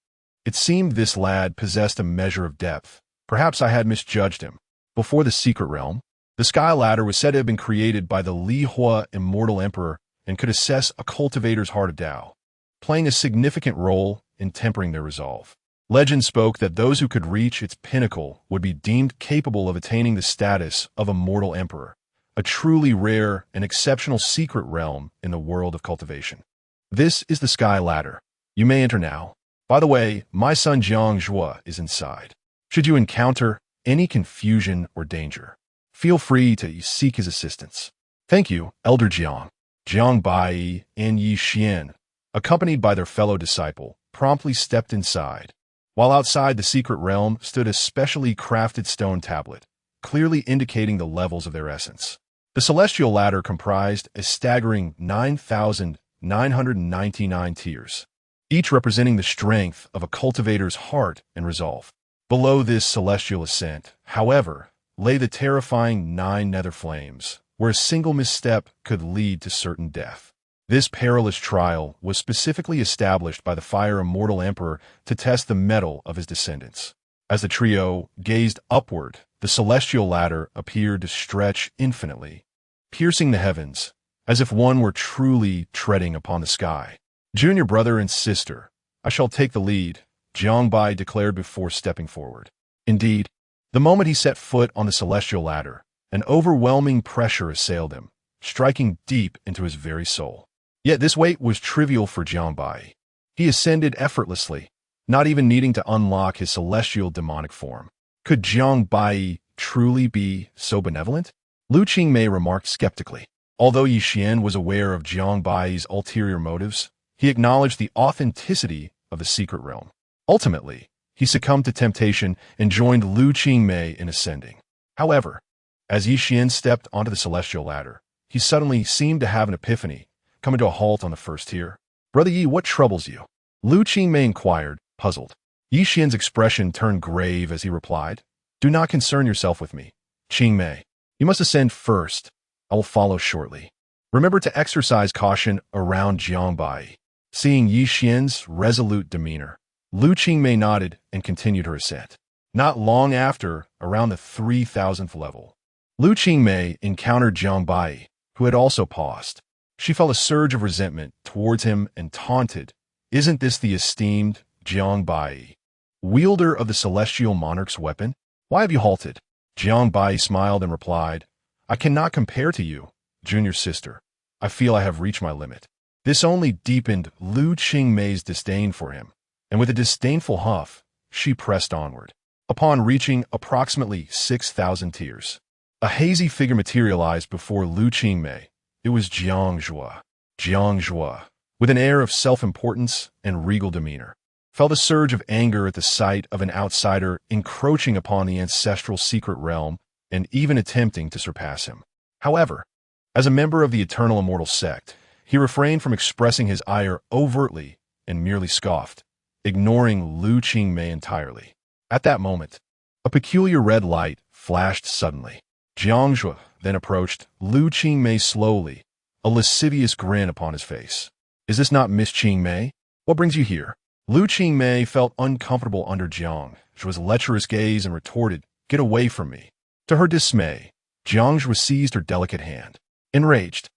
It seemed this lad possessed a measure of depth. Perhaps I had misjudged him. Before the secret realm, the Sky Ladder was said to have been created by the Li Hua immortal emperor and could assess a cultivator's heart of Tao, playing a significant role in tempering their resolve. Legend spoke that those who could reach its pinnacle would be deemed capable of attaining the status of immortal emperor, a truly rare and exceptional secret realm in the world of cultivation. This is the Sky Ladder. You may enter now. By the way, my son Jiang Zhua is inside. Should you encounter any confusion or danger, feel free to seek his assistance. Thank you, Elder Jiang. Jiang Baiyi and Yi Xian, accompanied by their fellow disciple, promptly stepped inside. While outside the secret realm stood a specially crafted stone tablet, clearly indicating the levels of their essence. The celestial ladder comprised a staggering 9,999 tiers, each representing the strength of a cultivator's heart and resolve. Below this celestial ascent, however, lay the terrifying 9 nether flames, where a single misstep could lead to certain death. This perilous trial was specifically established by the Fire Immortal Emperor to test the mettle of his descendants. As the trio gazed upward, the celestial ladder appeared to stretch infinitely, piercing the heavens, as if one were truly treading upon the sky. Junior brother and sister, I shall take the lead, Jiang Baiyi declared before stepping forward. Indeed, the moment he set foot on the celestial ladder, an overwhelming pressure assailed him, striking deep into his very soul. Yet this weight was trivial for Jiang Baiyi. He ascended effortlessly, not even needing to unlock his celestial demonic form. Could Jiang Baiyi truly be so benevolent? Lu Qingmei remarked skeptically. Although Yi Xian was aware of Jiang Baiyi's ulterior motives, he acknowledged the authenticity of the secret realm. Ultimately, he succumbed to temptation and joined Lu Qingmei in ascending. However, as Yi Xian stepped onto the celestial ladder, he suddenly seemed to have an epiphany, coming to a halt on the first tier. Brother Yi, what troubles you? Lu Qingmei inquired, puzzled. Yi Xian's expression turned grave as he replied, Do not concern yourself with me, Qingmei. You must ascend first. I will follow shortly. Remember to exercise caution around Jiang Baiyi. Seeing Yi Xian's resolute demeanor, Lu Qingmei nodded and continued her ascent. Not long after, around the 3,000th level, Lu Qingmei encountered Jiang Baiyi, who had also paused. She felt a surge of resentment towards him and taunted, Isn't this the esteemed Jiang Baiyi, wielder of the celestial monarch's weapon? Why have you halted? Jiang Baiyi smiled and replied, I cannot compare to you, junior sister. I feel I have reached my limit. This only deepened Lu Qingmei's disdain for him, and with a disdainful huff, she pressed onward. Upon reaching approximately 6,000 tiers, a hazy figure materialized before Lu Qingmei. It was Jiang Zhua. Jiang Zhua, with an air of self-importance and regal demeanor, felt a surge of anger at the sight of an outsider encroaching upon the ancestral secret realm and even attempting to surpass him. However, as a member of the Eternal Immortal sect, he refrained from expressing his ire overtly and merely scoffed, ignoring Lu Qingmei entirely. At that moment, a peculiar red light flashed suddenly. Jiang Zhua then approached Lu Qingmei slowly, a lascivious grin upon his face. Is this not Miss Qingmei? What brings you here? Lu Qingmei felt uncomfortable under Jiang Zhua's lecherous gaze and retorted, Get away from me. To her dismay, Jiang Zhua seized her delicate hand. Enraged,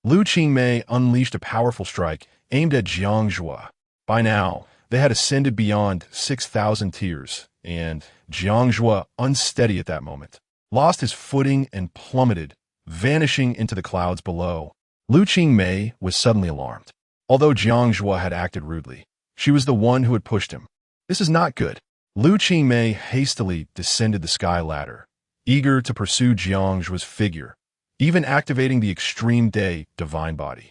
Lu Qingmei unleashed a powerful strike aimed at Jiang Zhua. By now, they had ascended beyond 6,000 tiers, and Jiang Zhua, unsteady at that moment, lost his footing and plummeted, vanishing into the clouds below. Lu Qingmei was suddenly alarmed. Although Jiang Zhua had acted rudely, she was the one who had pushed him. This is not good. Lu Qingmei hastily descended the sky ladder, eager to pursue Jiang Zhua's figure, even activating the Extreme Day Divine Body.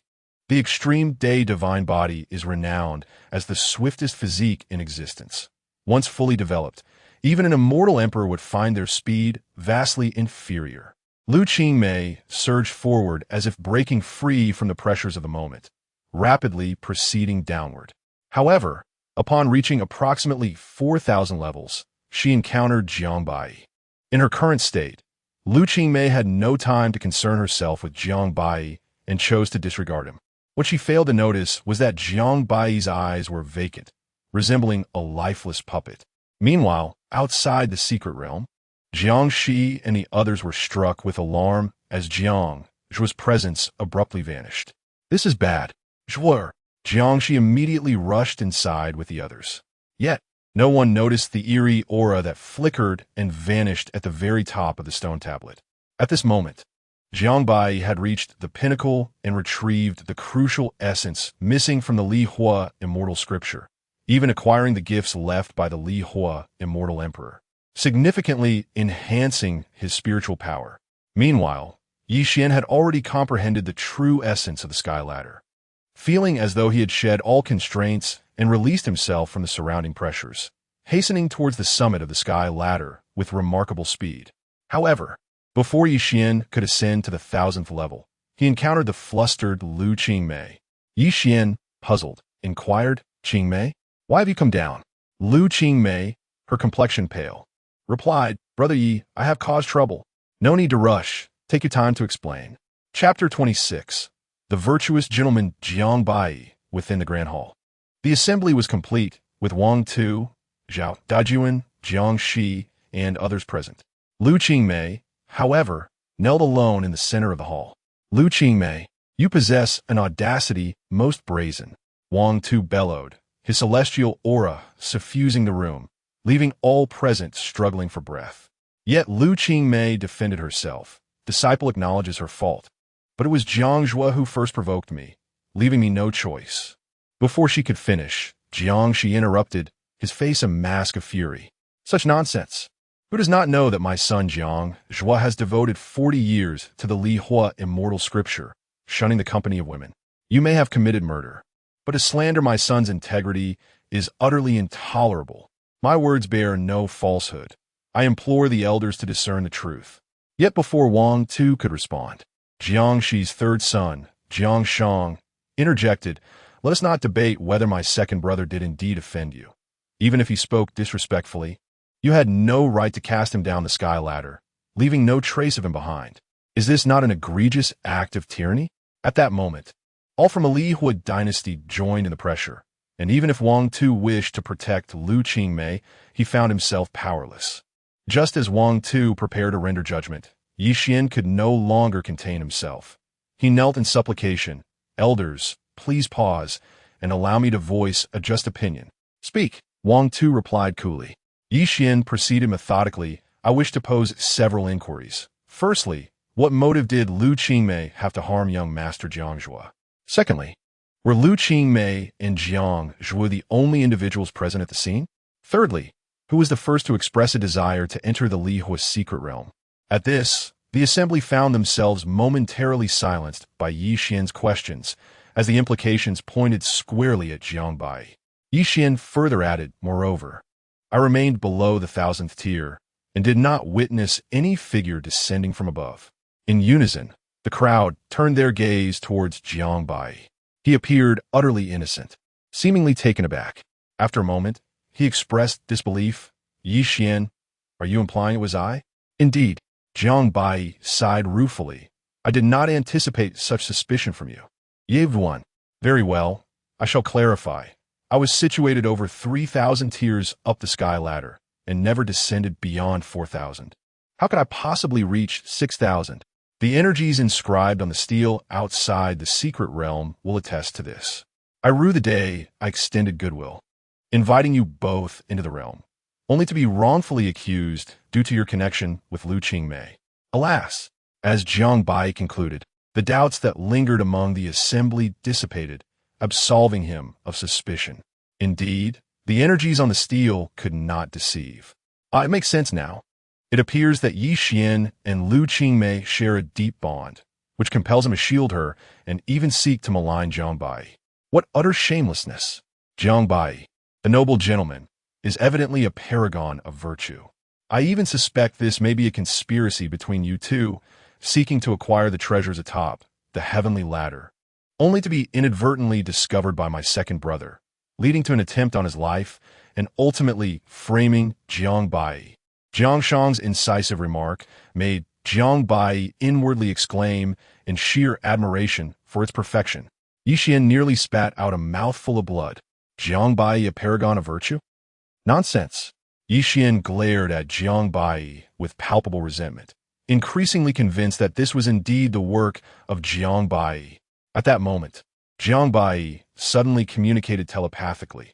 The Extreme Day Divine Body is renowned as the swiftest physique in existence. Once fully developed, even an immortal emperor would find their speed vastly inferior. Lu Qingmei surged forward as if breaking free from the pressures of the moment, rapidly proceeding downward. However, upon reaching approximately 4,000 levels, she encountered Jiang Baiyi. In her current state, Lu Qingmei had no time to concern herself with Jiang Baiyi and chose to disregard him. What she failed to notice was that Jiang Baiyi's eyes were vacant, resembling a lifeless puppet. Meanwhile, outside the secret realm, Jiang Shi and the others were struck with alarm as Jiang Zhuo's presence abruptly vanished. "This is bad, Zhuo." Jiang Shi immediately rushed inside with the others. Yet, no one noticed the eerie aura that flickered and vanished at the very top of the stone tablet. At this moment, Jiang Baiyi had reached the pinnacle and retrieved the crucial essence missing from the Li Hua immortal scripture, even acquiring the gifts left by the Li Hua immortal emperor, significantly enhancing his spiritual power. Meanwhile, Yi Xian had already comprehended the true essence of the Sky Ladder, feeling as though he had shed all constraints and released himself from the surrounding pressures, hastening towards the summit of the Sky Ladder with remarkable speed. However, before Yi Xian could ascend to the 1,000th level, he encountered the flustered Lu Qingmei. Yi Xian, puzzled, inquired, "Qingmei, why have you come down?" Lu Qingmei, her complexion pale, replied, "Brother Yi, I have caused trouble. No need to rush. Take your time to explain." Chapter 26. The virtuous gentleman Jiang Baiyi within the Grand Hall. The assembly was complete, with Wang Tu, Zhao Dajuan, Jiang Shi, and others present. Lu Qingmei, however, knelt alone in the center of the hall. "Lu Qingmei, you possess an audacity most brazen," Wang Tu bellowed, his celestial aura suffusing the room, leaving all present struggling for breath. Yet Lu Qingmei defended herself. "Disciple acknowledges her fault, but it was Jiang Zhuo who first provoked me, leaving me no choice." Before she could finish, Jiang Shi interrupted, his face a mask of fury. "Such nonsense! Who does not know that my son Jiang Zhuo has devoted 40 years to the Li Hua immortal scripture, shunning the company of women? You may have committed murder, but to slander my son's integrity is utterly intolerable. My words bear no falsehood. I implore the elders to discern the truth." Yet before Wang Tu could respond, Jiang Shi's third son, Jiang Shang, interjected, "Let us not debate whether my second brother did indeed offend you. Even if he spoke disrespectfully, you had no right to cast him down the Sky Ladder, leaving no trace of him behind. Is this not an egregious act of tyranny?" At that moment, all from the Li Hua dynasty joined in the pressure, and even if Wang Tu wished to protect Lu Qingmei, he found himself powerless. Just as Wang Tu prepared to render judgment, Yi Xian could no longer contain himself. He knelt in supplication, "Elders, please pause, and allow me to voice a just opinion." "Speak," Wang Tu replied coolly. Yi Xian proceeded methodically, "I wish to pose several inquiries. Firstly, what motive did Lu Qingmei have to harm young Master Jiang Zhuo? Secondly, were Lu Qingmei and Jiang Zhuo the only individuals present at the scene? Thirdly, who was the first to express a desire to enter the Li Hua secret realm?" At this, the assembly found themselves momentarily silenced by Yi Xian's questions, as the implications pointed squarely at Jiang Baiyi. Yi Xian further added, "Moreover, I remained below the 1,000th tier and did not witness any figure descending from above." In unison, the crowd turned their gaze towards Jiang Baiyi. He appeared utterly innocent, seemingly taken aback. After a moment, he expressed disbelief. "Yi Xian, are you implying it was I?" "Indeed," Jiang Baiyi sighed ruefully. "I did not anticipate such suspicion from you." Ye Wuan, "Very well, I shall clarify. I was situated over 3,000 tiers up the Sky Ladder, and never descended beyond 4,000. How could I possibly reach 6,000? The energies inscribed on the steel outside the secret realm will attest to this. I rue the day I extended goodwill, inviting you both into the realm, only to be wrongfully accused due to your connection with Lu Qingmei. Alas," as Jiang Baiyi concluded, the doubts that lingered among the assembly dissipated, absolving him of suspicion. Indeed, the energies on the steel could not deceive. It makes sense now. It appears that Yi Xian and Lu Qingmei share a deep bond, which compels him to shield her and even seek to malign Jiang Baiyi. What utter shamelessness! Jiang Baiyi, the noble gentleman, is evidently a paragon of virtue. I even suspect this may be a conspiracy between you two, seeking to acquire the treasures atop the heavenly ladder, only to be inadvertently discovered by my second brother, leading to an attempt on his life and ultimately framing Jiang Baiyi. Jiang Shang's incisive remark made Jiang Baiyi inwardly exclaim in sheer admiration for its perfection. Yi Xian nearly spat out a mouthful of blood. Jiang Baiyi a paragon of virtue? Nonsense. Yi Xian glared at Jiang Baiyi with palpable resentment, increasingly convinced that this was indeed the work of Jiang Baiyi. At that moment, Jiang Baiyi suddenly communicated telepathically.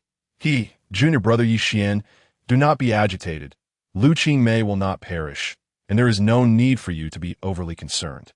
Junior brother Yi Xian, do not be agitated. Lu Qingmei will not perish, and there is no need for you to be overly concerned.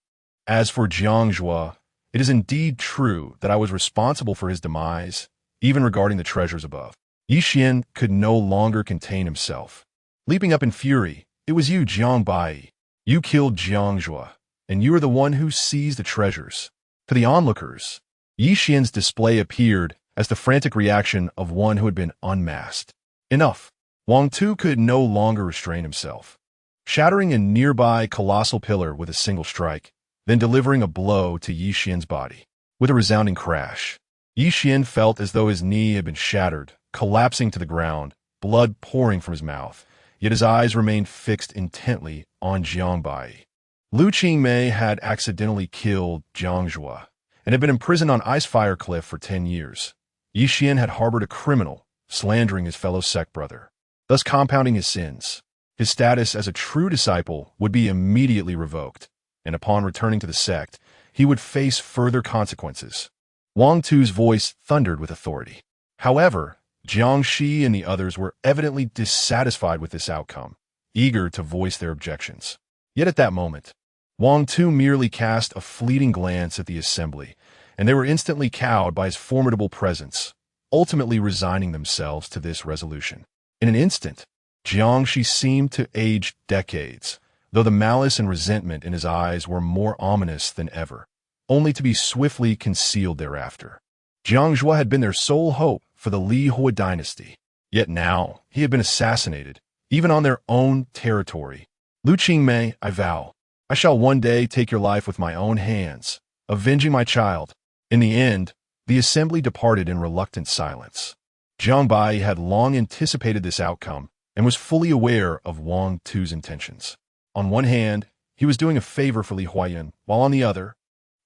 As for Jiang Zhua, it is indeed true that I was responsible for his demise, even regarding the treasures above. Yi Xian could no longer contain himself. Leaping up in fury, it was you, Jiang Baiyi. You killed Jiang Zhua, and you are the one who seized the treasures. To the onlookers, Yi Xian's display appeared as the frantic reaction of one who had been unmasked. Enough. Wang Tu could no longer restrain himself, shattering a nearby colossal pillar with a single strike, then delivering a blow to Yi Xian's body. With a resounding crash, Yi Xian felt as though his knee had been shattered, collapsing to the ground, blood pouring from his mouth, yet his eyes remained fixed intently on Jiang Baiyi. Lu Qingmei had accidentally killed Jiang Zhua and had been imprisoned on Icefire Cliff for 10 years. Yi Xian had harbored a criminal, slandering his fellow sect brother, thus compounding his sins. His status as a true disciple would be immediately revoked, and upon returning to the sect, he would face further consequences. Wang Tu's voice thundered with authority. However, Jiang Shi and the others were evidently dissatisfied with this outcome, eager to voice their objections. Yet at that moment, Wang Tu merely cast a fleeting glance at the assembly, and they were instantly cowed by his formidable presence, ultimately resigning themselves to this resolution. In an instant, Jiang Shi seemed to age decades, though the malice and resentment in his eyes were more ominous than ever, only to be swiftly concealed thereafter. Jiang Zhua had been their sole hope for the Li Hua dynasty, yet now he had been assassinated, even on their own territory. Lu Qingmei, I vow, I shall one day take your life with my own hands, avenging my child. In the end, the assembly departed in reluctant silence. Jiang Baiyi had long anticipated this outcome and was fully aware of Wang Tu's intentions. On one hand, he was doing a favor for Li Huayan, while on the other,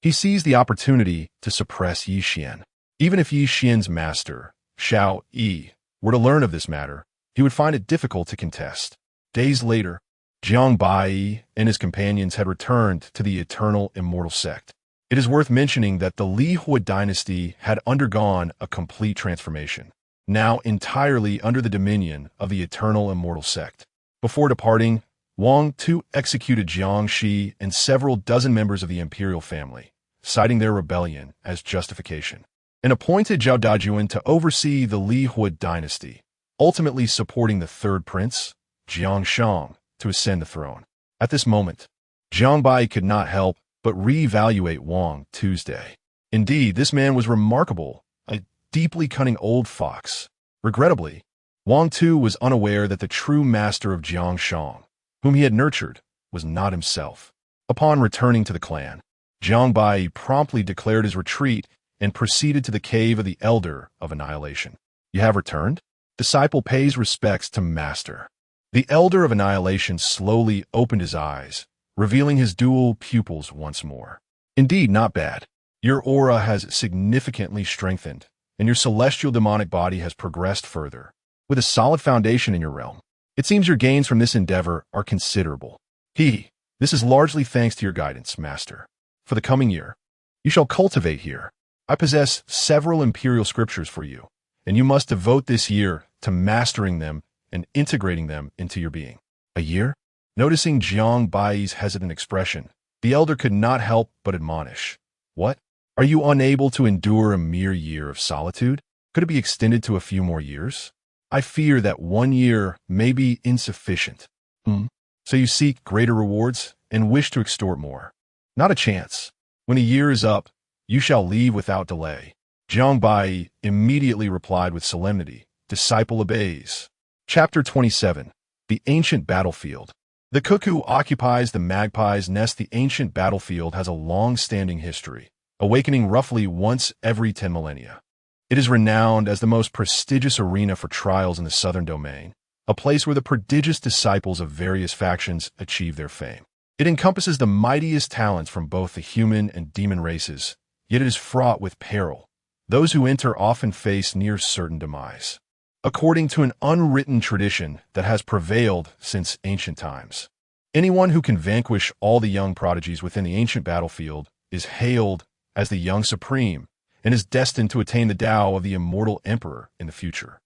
he seized the opportunity to suppress Yi Xian. Even if Yi Xian's master, Xiao Yi, were to learn of this matter, he would find it difficult to contest. Days later, Jiang Baiyi and his companions had returned to the eternal immortal sect. It is worth mentioning that the Li Hua dynasty had undergone a complete transformation, now entirely under the dominion of the eternal immortal sect. Before departing, Wang Tu executed Jiang Shi and several dozen members of the imperial family, citing their rebellion as justification, and appointed Zhao Dajuan to oversee the Li Hua dynasty, ultimately supporting the third prince, Jiang Shang, to ascend the throne. At this moment, Jiang Baiyi could not help but reevaluate Wang Tu's day. Indeed, this man was remarkable, a deeply cunning old fox. Regrettably, Wang Tu was unaware that the true master of Jiang Shang, whom he had nurtured, was not himself. Upon returning to the clan, Jiang Baiyi promptly declared his retreat and proceeded to the cave of the Elder of Annihilation. You have returned? Disciple pays respects to master. The Elder of Annihilation slowly opened his eyes, revealing his dual pupils once more. Indeed, not bad. Your aura has significantly strengthened, and your celestial demonic body has progressed further. With a solid foundation in your realm, it seems your gains from this endeavor are considerable. This is largely thanks to your guidance, Master. For the coming year, you shall cultivate here. I possess several imperial scriptures for you, and you must devote this year to mastering them and integrating them into your being. A year? Noticing Jiang Baiyi's hesitant expression, the elder could not help but admonish. What? Are you unable to endure a mere year of solitude? Could it be extended to a few more years? I fear that 1 year may be insufficient. So you seek greater rewards and wish to extort more. Not a chance. When a year is up, you shall leave without delay. Jiang Baiyi immediately replied with solemnity, Disciple obeys. Chapter 27. The Ancient Battlefield. The cuckoo occupies the magpie's nest. The ancient battlefield has a long-standing history, awakening roughly once every 10 millennia. It is renowned as the most prestigious arena for trials in the southern domain, a place where the prodigious disciples of various factions achieve their fame. It encompasses the mightiest talents from both the human and demon races, yet it is fraught with peril. Those who enter often face near certain demise, according to an unwritten tradition that has prevailed since ancient times. Anyone who can vanquish all the young prodigies within the ancient battlefield is hailed as the young supreme and is destined to attain the Tao of the immortal emperor in the future.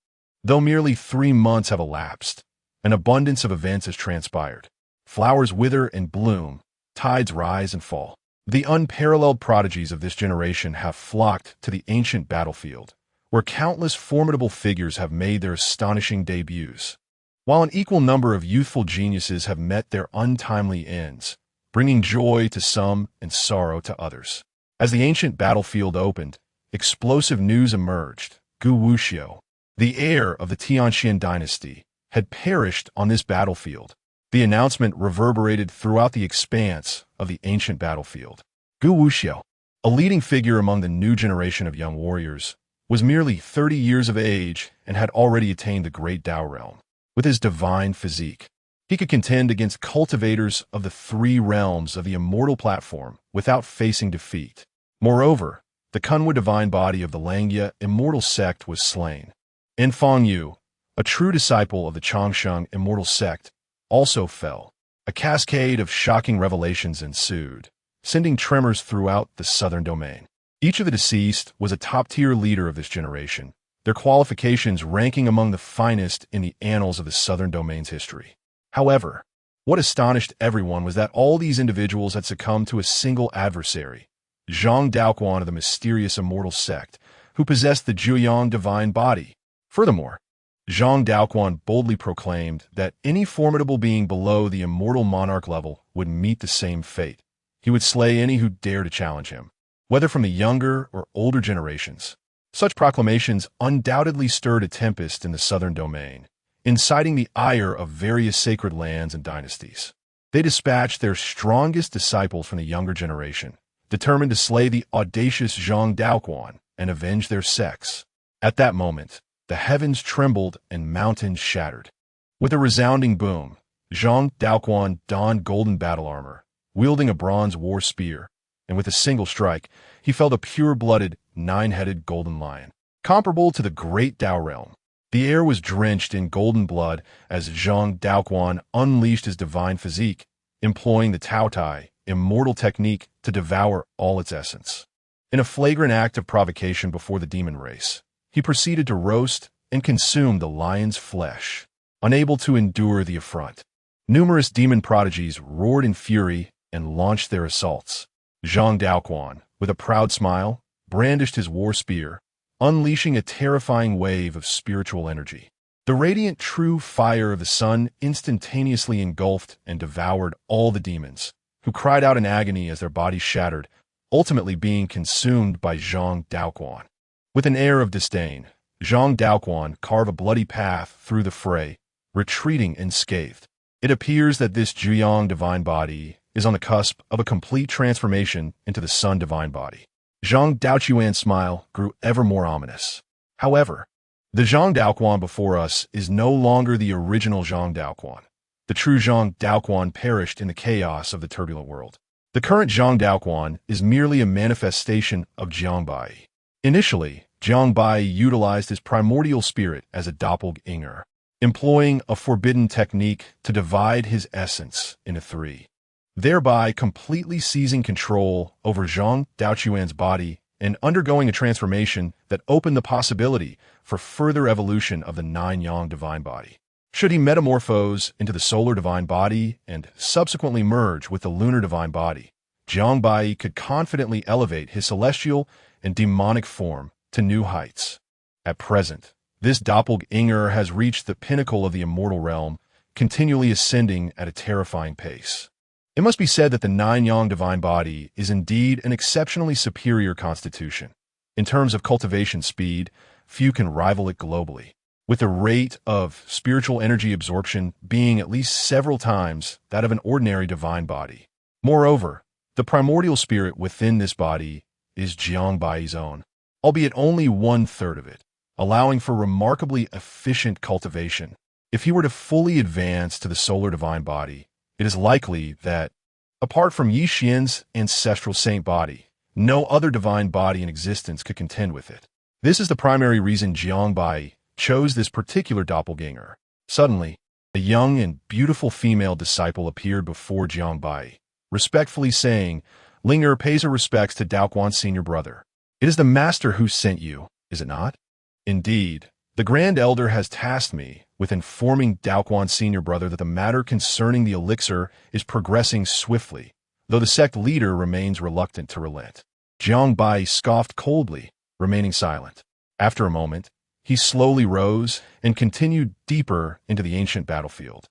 Though merely 3 months have elapsed, an abundance of events has transpired. Flowers wither and bloom, tides rise and fall. The unparalleled prodigies of this generation have flocked to the ancient battlefield, where countless formidable figures have made their astonishing debuts, while an equal number of youthful geniuses have met their untimely ends, bringing joy to some and sorrow to others. As the ancient battlefield opened, explosive news emerged. Gu Wuxiu, the heir of the Tianxian dynasty, had perished on this battlefield. The announcement reverberated throughout the expanse of the ancient battlefield. Gu Wuxiu, a leading figure among the new generation of young warriors, was merely 30 years of age and had already attained the great Tao realm. With his divine physique, he could contend against cultivators of the 3 realms of the immortal platform without facing defeat. Moreover, the Kunwu divine body of the Langya immortal sect was slain. And Feng Yu, a true disciple of the Changsheng immortal sect, also fell. A cascade of shocking revelations ensued, sending tremors throughout the southern domain. Each of the deceased was a top-tier leader of this generation, their qualifications ranking among the finest in the annals of the southern domain's history. However, what astonished everyone was that all these individuals had succumbed to a single adversary, Zhang Daoquan of the mysterious immortal sect, who possessed the Jiang divine body. Furthermore, Zhang Daoquan boldly proclaimed that any formidable being below the immortal monarch level would meet the same fate. He would slay any who dare to challenge him, whether from the younger or older generations. Such proclamations undoubtedly stirred a tempest in the southern domain, inciting the ire of various sacred lands and dynasties. They dispatched their strongest disciples from the younger generation, determined to slay the audacious Zhang Daoquan and avenge their sects. At that moment, the heavens trembled and mountains shattered. With a resounding boom, Zhang Daoquan donned golden battle armor, wielding a bronze war spear, and with a single strike, he felled a pure-blooded, 9-headed golden lion, comparable to the great Tao realm. The air was drenched in golden blood as Zhang Daoquan unleashed his divine physique, employing the Tao Tai, immortal technique, to devour all its essence. In a flagrant act of provocation before the demon race, he proceeded to roast and consume the lion's flesh, unable to endure the affront. Numerous demon prodigies roared in fury and launched their assaults. Zhang Daoquan, with a proud smile, brandished his war spear, unleashing a terrifying wave of spiritual energy. The radiant true fire of the sun instantaneously engulfed and devoured all the demons, who cried out in agony as their bodies shattered, ultimately being consumed by Zhang Daoquan. With an air of disdain, Zhang Daoquan carved a bloody path through the fray, retreating unscathed. It appears that this Jiang divine body is on the cusp of a complete transformation into the Sun divine body. Zhang Daoquan's smile grew ever more ominous. However, the Zhang Daoquan before us is no longer the original Zhang Daoquan. The true Zhang Daoquan perished in the chaos of the turbulent world. The current Jiang Daoquan is merely a manifestation of Jiang Baiyi. Initially, Jiang Baiyi utilized his primordial spirit as a doppelganger, employing a forbidden technique to divide his essence into 3, thereby completely seizing control over Zhang Daoquan's body and undergoing a transformation that opened the possibility for further evolution of the 9-yang divine body. Should he metamorphose into the solar divine body and subsequently merge with the lunar divine body, Jiang Baiyi could confidently elevate his celestial and demonic form to new heights. At present, this doppelganger has reached the pinnacle of the immortal realm, continually ascending at a terrifying pace. It must be said that the 9-yang divine body is indeed an exceptionally superior constitution. In terms of cultivation speed, few can rival it globally. with the rate of spiritual energy absorption being at least several times that of an ordinary divine body. Moreover, the primordial spirit within this body is Jiang Baiyi's own, albeit only 1/3 of it, allowing for remarkably efficient cultivation. If he were to fully advance to the solar divine body, it is likely that, apart from Yi Xian's ancestral saint body, no other divine body in existence could contend with it. This is the primary reason Jiang Baiyi chose this particular doppelganger. Suddenly, a young and beautiful female disciple appeared before Jiang Baiyi, respectfully saying, "Linger pays her respects to Daoquan's senior brother. It is the master who sent you, is it not?" "Indeed, the Grand Elder has tasked me with informing Daoquan's senior brother that the matter concerning the elixir is progressing swiftly, though the sect leader remains reluctant to relent." Jiang Baiyi scoffed coldly, remaining silent. After a moment, he slowly rose and continued deeper into the ancient battlefield.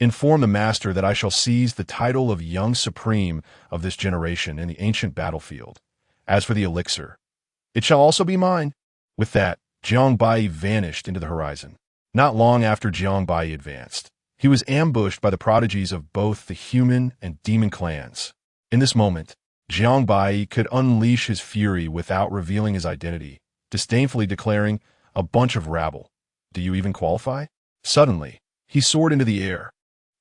"Inform the master that I shall seize the title of Young Supreme of this generation in the ancient battlefield. As for the elixir, it shall also be mine." With that, Jiang Baiyi vanished into the horizon. Not long after Jiang Baiyi advanced, he was ambushed by the prodigies of both the human and demon clans. In this moment, Jiang Baiyi could unleash his fury without revealing his identity, disdainfully declaring, "A bunch of rabble. Do you even qualify?" Suddenly, he soared into the air,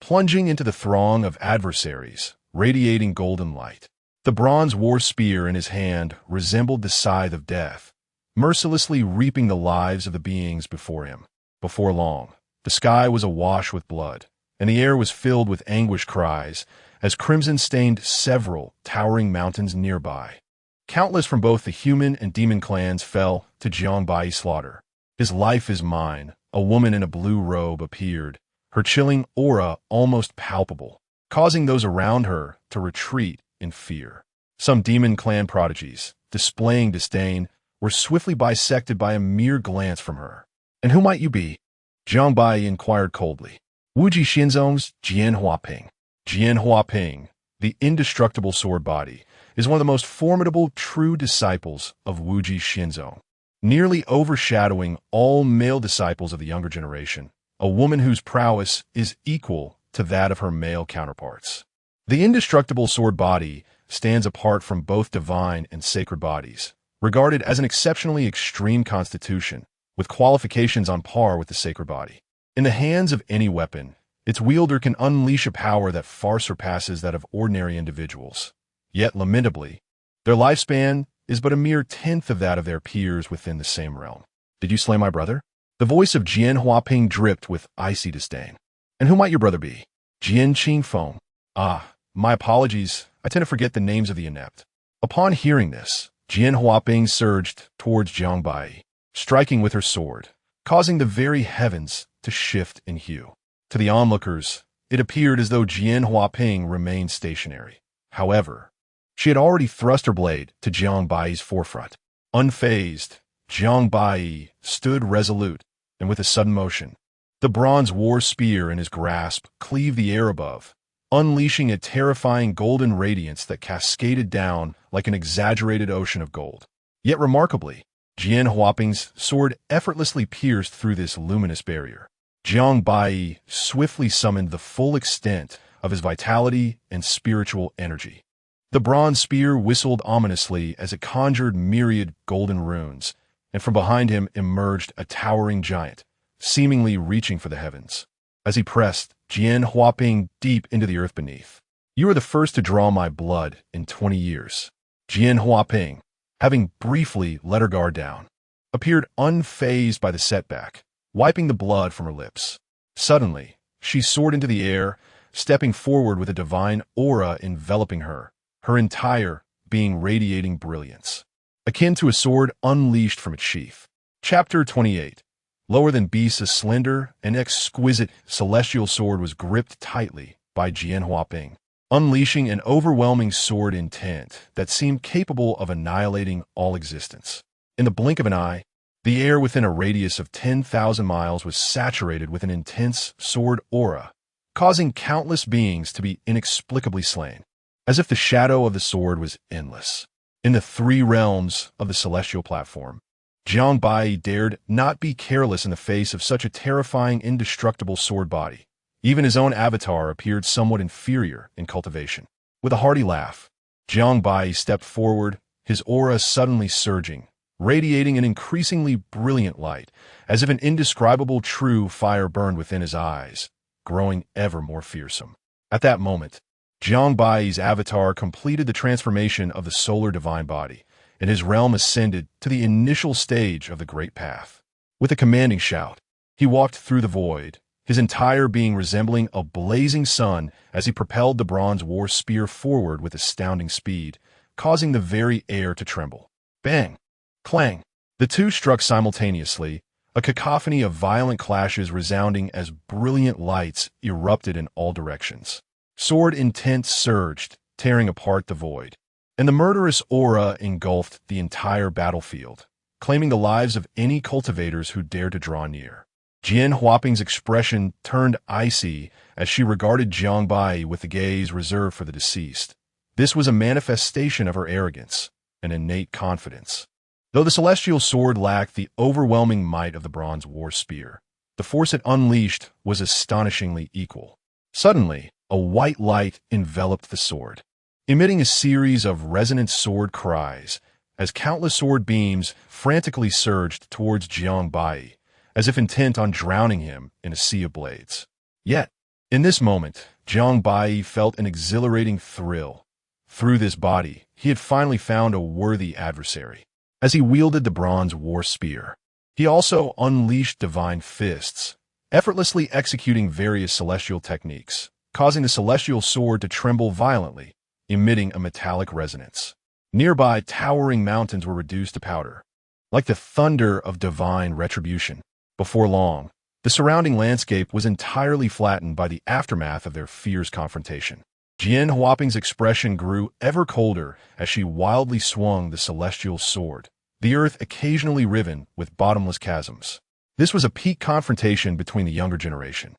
plunging into the throng of adversaries, radiating golden light. The bronze war spear in his hand resembled the scythe of death, mercilessly reaping the lives of the beings before him. Before long, the sky was awash with blood, and the air was filled with anguish cries as crimson stained several towering mountains nearby. Countless from both the human and demon clans fell to Jiang Baiyi's slaughter. "His life is mine," a woman in a blue robe appeared, her chilling aura almost palpable, causing those around her to retreat in fear. Some demon clan prodigies, displaying disdain, were swiftly bisected by a mere glance from her. "And who might you be?" Jiang Baiyi inquired coldly. "Wuji Xinzong's Jian Huaping." Jian Huaping, the indestructible sword body, is one of the most formidable true disciples of Wuji Xinzong, nearly overshadowing all male disciples of the younger generation, a woman whose prowess is equal to that of her male counterparts. The indestructible sword body stands apart from both divine and sacred bodies, regarded as an exceptionally extreme constitution, with qualifications on par with the sacred body. In the hands of any weapon, its wielder can unleash a power that far surpasses that of ordinary individuals. Yet, lamentably, their lifespan is but a mere tenth of that of their peers within the same realm. "Did you slay my brother?" The voice of Jian Huaping dripped with icy disdain. "And who might your brother be?" "Jian Qingfeng." "Ah, my apologies. I tend to forget the names of the inept." Upon hearing this, Jian Huaping surged towards Jiang Baiyi, striking with her sword, causing the very heavens to shift in hue. To the onlookers, it appeared as though Jian Huaping remained stationary. However, she had already thrust her blade to Jiang Baiyi's forefront. Unfazed, Jiang Baiyi stood resolute, and with a sudden motion, the bronze war spear in his grasp cleaved the air above, unleashing a terrifying golden radiance that cascaded down like an exaggerated ocean of gold. Yet remarkably, Jian Huaping's sword effortlessly pierced through this luminous barrier. Jiang Baiyi swiftly summoned the full extent of his vitality and spiritual energy. The bronze spear whistled ominously as it conjured myriad golden runes, and from behind him emerged a towering giant, seemingly reaching for the heavens. As he pressed Jian Huaping deep into the earth beneath, "You are the first to draw my blood in 20 years. Jian Huaping, having briefly let her guard down, appeared unfazed by the setback, wiping the blood from her lips. Suddenly, she soared into the air, stepping forward with a divine aura enveloping her entire being radiating brilliance, akin to a sword unleashed from its sheath. Chapter 28. Lower than beasts, a slender and exquisite celestial sword was gripped tightly by Jian Huaping, unleashing an overwhelming sword intent that seemed capable of annihilating all existence. In the blink of an eye, the air within a radius of 10,000 miles was saturated with an intense sword aura, causing countless beings to be inexplicably slain, as if the shadow of the sword was endless. In the three realms of the celestial platform, Jiang Baiyi dared not be careless in the face of such a terrifying, indestructible sword body. Even his own avatar appeared somewhat inferior in cultivation. With a hearty laugh, Jiang Baiyi stepped forward, his aura suddenly surging, radiating an increasingly brilliant light, as if an indescribable true fire burned within his eyes, growing ever more fearsome. At that moment, Jiang Baiyi's avatar completed the transformation of the solar divine body, and his realm ascended to the initial stage of the Great Path. With a commanding shout, he walked through the void, his entire being resembling a blazing sun as he propelled the bronze war spear forward with astounding speed, causing the very air to tremble. Bang! Clang! The two struck simultaneously, a cacophony of violent clashes resounding as brilliant lights erupted in all directions. Sword intent surged, tearing apart the void, and the murderous aura engulfed the entire battlefield, claiming the lives of any cultivators who dared to draw near. Jian Huaping's expression turned icy as she regarded Jiang Baiyi with the gaze reserved for the deceased. This was a manifestation of her arrogance and innate confidence. Though the celestial sword lacked the overwhelming might of the bronze war spear, the force it unleashed was astonishingly equal. Suddenly, a white light enveloped the sword, emitting a series of resonant sword cries as countless sword beams frantically surged towards Jiang Baiyi, as if intent on drowning him in a sea of blades. Yet, in this moment, Jiang Baiyi felt an exhilarating thrill. Through this body, he had finally found a worthy adversary. As he wielded the bronze war spear, he also unleashed divine fists, effortlessly executing various celestial techniques, causing the celestial sword to tremble violently, emitting a metallic resonance. Nearby, towering mountains were reduced to powder, like the thunder of divine retribution. Before long, the surrounding landscape was entirely flattened by the aftermath of their fierce confrontation. Jian Huaping's expression grew ever colder as she wildly swung the celestial sword, the earth occasionally riven with bottomless chasms. This was a peak confrontation between the younger generation,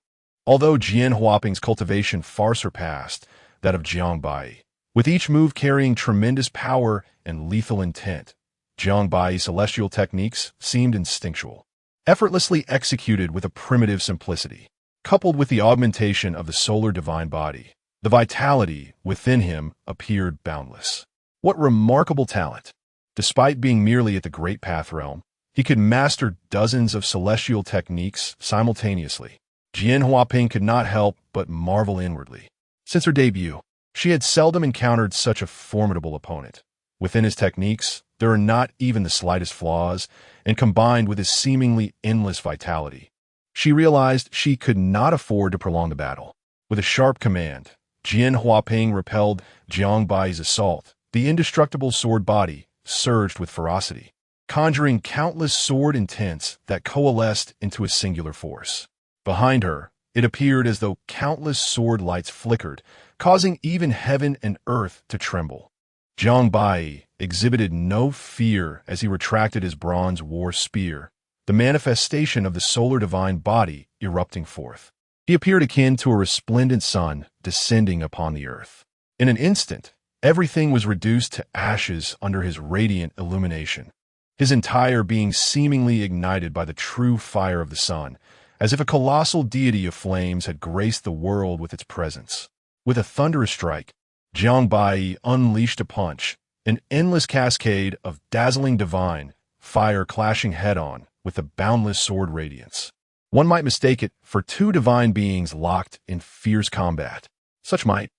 although Jian Huaping's cultivation far surpassed that of Jiang Baiyi. With each move carrying tremendous power and lethal intent, Jiang Baiyi's celestial techniques seemed instinctual, effortlessly executed with a primitive simplicity. Coupled with the augmentation of the solar divine body, the vitality within him appeared boundless. What remarkable talent! Despite being merely at the Great Path realm, he could master dozens of celestial techniques simultaneously. Jian Huaping could not help but marvel inwardly. Since her debut, she had seldom encountered such a formidable opponent. Within his techniques, there are not even the slightest flaws, and combined with his seemingly endless vitality, she realized she could not afford to prolong the battle. With a sharp command, Jian Huaping repelled Jiang Baiyi's assault. The indestructible sword body surged with ferocity, conjuring countless sword intents that coalesced into a singular force. Behind her, it appeared as though countless sword lights flickered, causing even heaven and earth to tremble. Jiang Baiyi exhibited no fear as he retracted his bronze war spear, the manifestation of the solar divine body erupting forth. He appeared akin to a resplendent sun descending upon the earth. In an instant, everything was reduced to ashes under his radiant illumination, his entire being seemingly ignited by the true fire of the sun, as if a colossal deity of flames had graced the world with its presence. With a thunderous strike, Jiang Baiyi unleashed a punch, an endless cascade of dazzling divine fire clashing head-on with the boundless sword radiance. One might mistake it for two divine beings locked in fierce combat. Such might.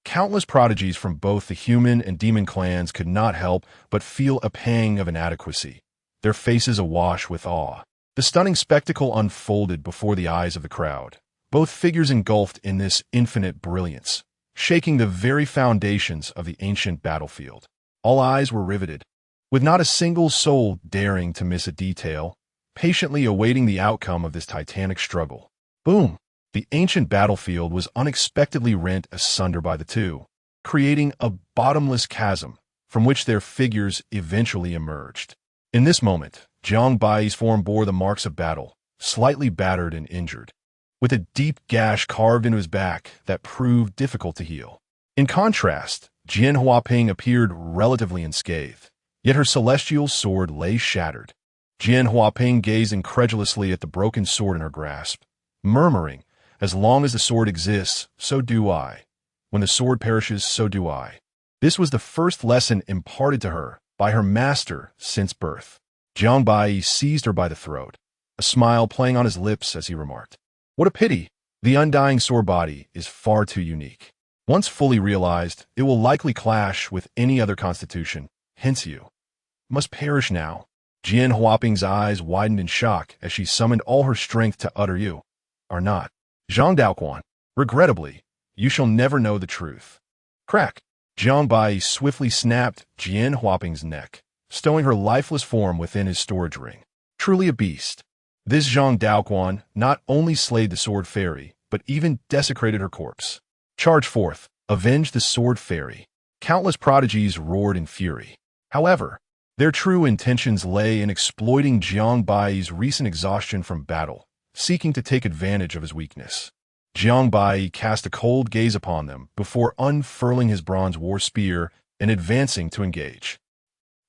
Countless prodigies from both the human and demon clans could not help but feel a pang of inadequacy, their faces awash with awe. The stunning spectacle unfolded before the eyes of the crowd, both figures engulfed in this infinite brilliance, shaking the very foundations of the ancient battlefield. All eyes were riveted, with not a single soul daring to miss a detail, patiently awaiting the outcome of this titanic struggle. Boom! The ancient battlefield was unexpectedly rent asunder by the two, creating a bottomless chasm from which their figures eventually emerged. In this moment, Jiang Baiyi's form bore the marks of battle, slightly battered and injured, with a deep gash carved into his back that proved difficult to heal. In contrast, Jian Huaping appeared relatively unscathed, yet her celestial sword lay shattered, Jian Huaping gazed incredulously at the broken sword in her grasp, murmuring, "As long as the sword exists, so do I. When the sword perishes, so do I." This was the first lesson imparted to her by her master since birth. Jiang Baiyi seized her by the throat, a smile playing on his lips as he remarked, "What a pity! The undying sword body is far too unique. Once fully realized, it will likely clash with any other constitution, hence you must perish now." Jian Huaping's eyes widened in shock as she summoned all her strength to utter, "You are not Zhang Daoquan. Regrettably, you shall never know the truth." Crack! Jiang Baiyi swiftly snapped Jian Huaping's neck, stowing her lifeless form within his storage ring. Truly a beast. This Zhang Daoquan not only slayed the sword fairy, but even desecrated her corpse. Charge forth, avenge the sword fairy. Countless prodigies roared in fury. However, their true intentions lay in exploiting Jiang Baiyi's recent exhaustion from battle, seeking to take advantage of his weakness. Jiang Baiyi cast a cold gaze upon them before unfurling his bronze war spear and advancing to engage.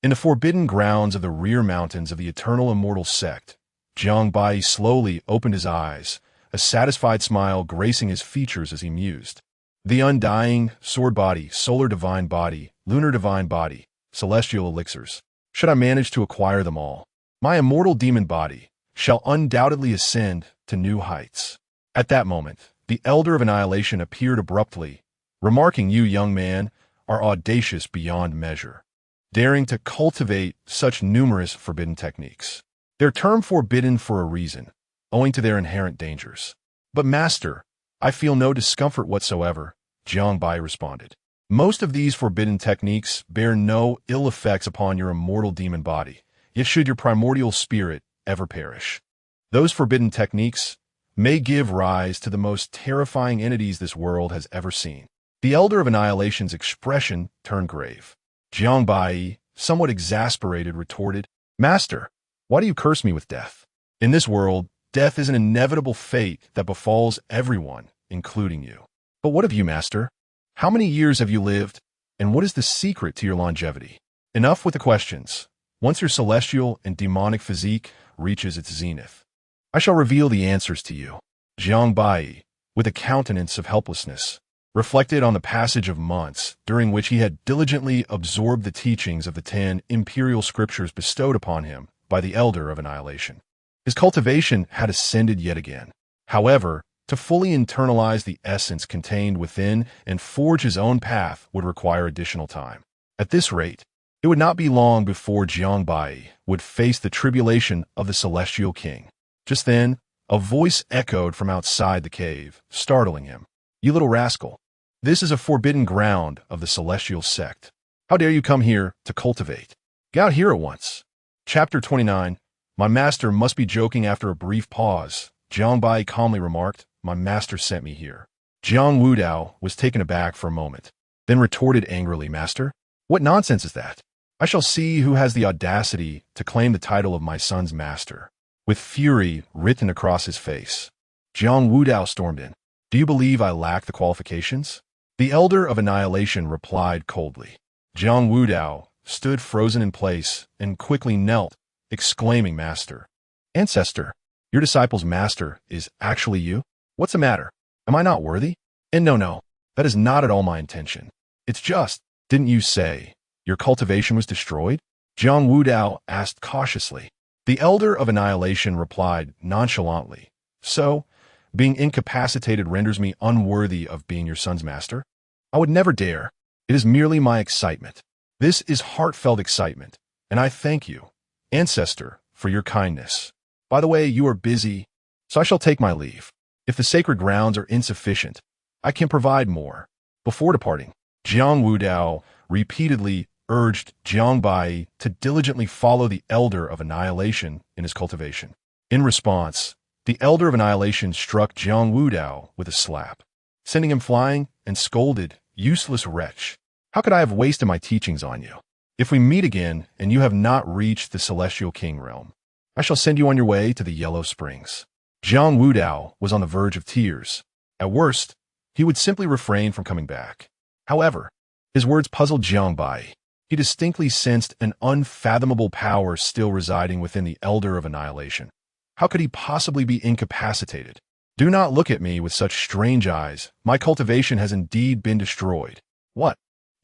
In the forbidden grounds of the rear mountains of the eternal immortal sect, Jiang Baiyi slowly opened his eyes, a satisfied smile gracing his features as he mused. The undying sword body, solar divine body, lunar divine body, celestial elixirs. Should I manage to acquire them all, my immortal demon body shall undoubtedly ascend to new heights. At that moment, the Elder of Annihilation appeared abruptly, remarking, "You, young man, are audacious beyond measure, daring to cultivate such numerous forbidden techniques. They're termed forbidden for a reason, owing to their inherent dangers." "But master, I feel no discomfort whatsoever," Jiang Baiyi responded. "Most of these forbidden techniques bear no ill effects upon your immortal demon body, yet should your primordial spirit ever perish, those forbidden techniques may give rise to the most terrifying entities this world has ever seen." The Elder of Annihilation's expression turned grave. Jiang Baiyi, somewhat exasperated, retorted, "Master, why do you curse me with death? In this world, death is an inevitable fate that befalls everyone, including you. But what of you, master? How many years have you lived, and what is the secret to your longevity? Enough with the questions. Once your celestial and demonic physique reaches its zenith, I shall reveal the answers to you." Jiang Baiyi, with a countenance of helplessness, reflected on the passage of months during which he had diligently absorbed the teachings of the 10 imperial scriptures bestowed upon him by the Elder of Annihilation. His cultivation had ascended yet again. However, to fully internalize the essence contained within and forge his own path would require additional time. At this rate, it would not be long before Jiang Baiyi would face the tribulation of the Celestial King. Just then, a voice echoed from outside the cave, startling him. "You little rascal, this is a forbidden ground of the Celestial Sect. How dare you come here to cultivate? Get out here at once." Chapter 29. "My master must be joking." After a brief pause, Jiang Baiyi calmly remarked, "My master sent me here." Jiang Wudao was taken aback for a moment, then retorted angrily, "Master? What nonsense is that? I shall see who has the audacity to claim the title of my son's master." With fury written across his face, Jiang Wudao stormed in. "Do you believe I lack the qualifications?" The Elder of Annihilation replied coldly. Jiang Wudao stood frozen in place and quickly knelt, exclaiming, "Master, ancestor, your disciple's master is actually you? What's the matter? Am I not worthy?" "And no, that is not at all my intention. It's just, didn't you say your cultivation was destroyed?" Jiang Wudao asked cautiously. The Elder of Annihilation replied nonchalantly, "So, being incapacitated renders me unworthy of being your son's master? I would never dare. It is merely my excitement. This is heartfelt excitement, and I thank you, ancestor, for your kindness. By the way, you are busy, so I shall take my leave. If the sacred grounds are insufficient, I can provide more." Before departing, Jiang Wudao repeatedly urged Jiang Baiyi to diligently follow the Elder of Annihilation in his cultivation. In response, the Elder of Annihilation struck Jiang Wudao with a slap, sending him flying, and scolded, "Useless wretch! How could I have wasted my teachings on you? If we meet again and you have not reached the Celestial King realm, I shall send you on your way to the Yellow Springs." Jiang Wudao was on the verge of tears. At worst, he would simply refrain from coming back. However, his words puzzled Jiang Baiyi. He distinctly sensed an unfathomable power still residing within the Elder of Annihilation. How could he possibly be incapacitated? Do not look at me with such strange eyes. My cultivation has indeed been destroyed. What?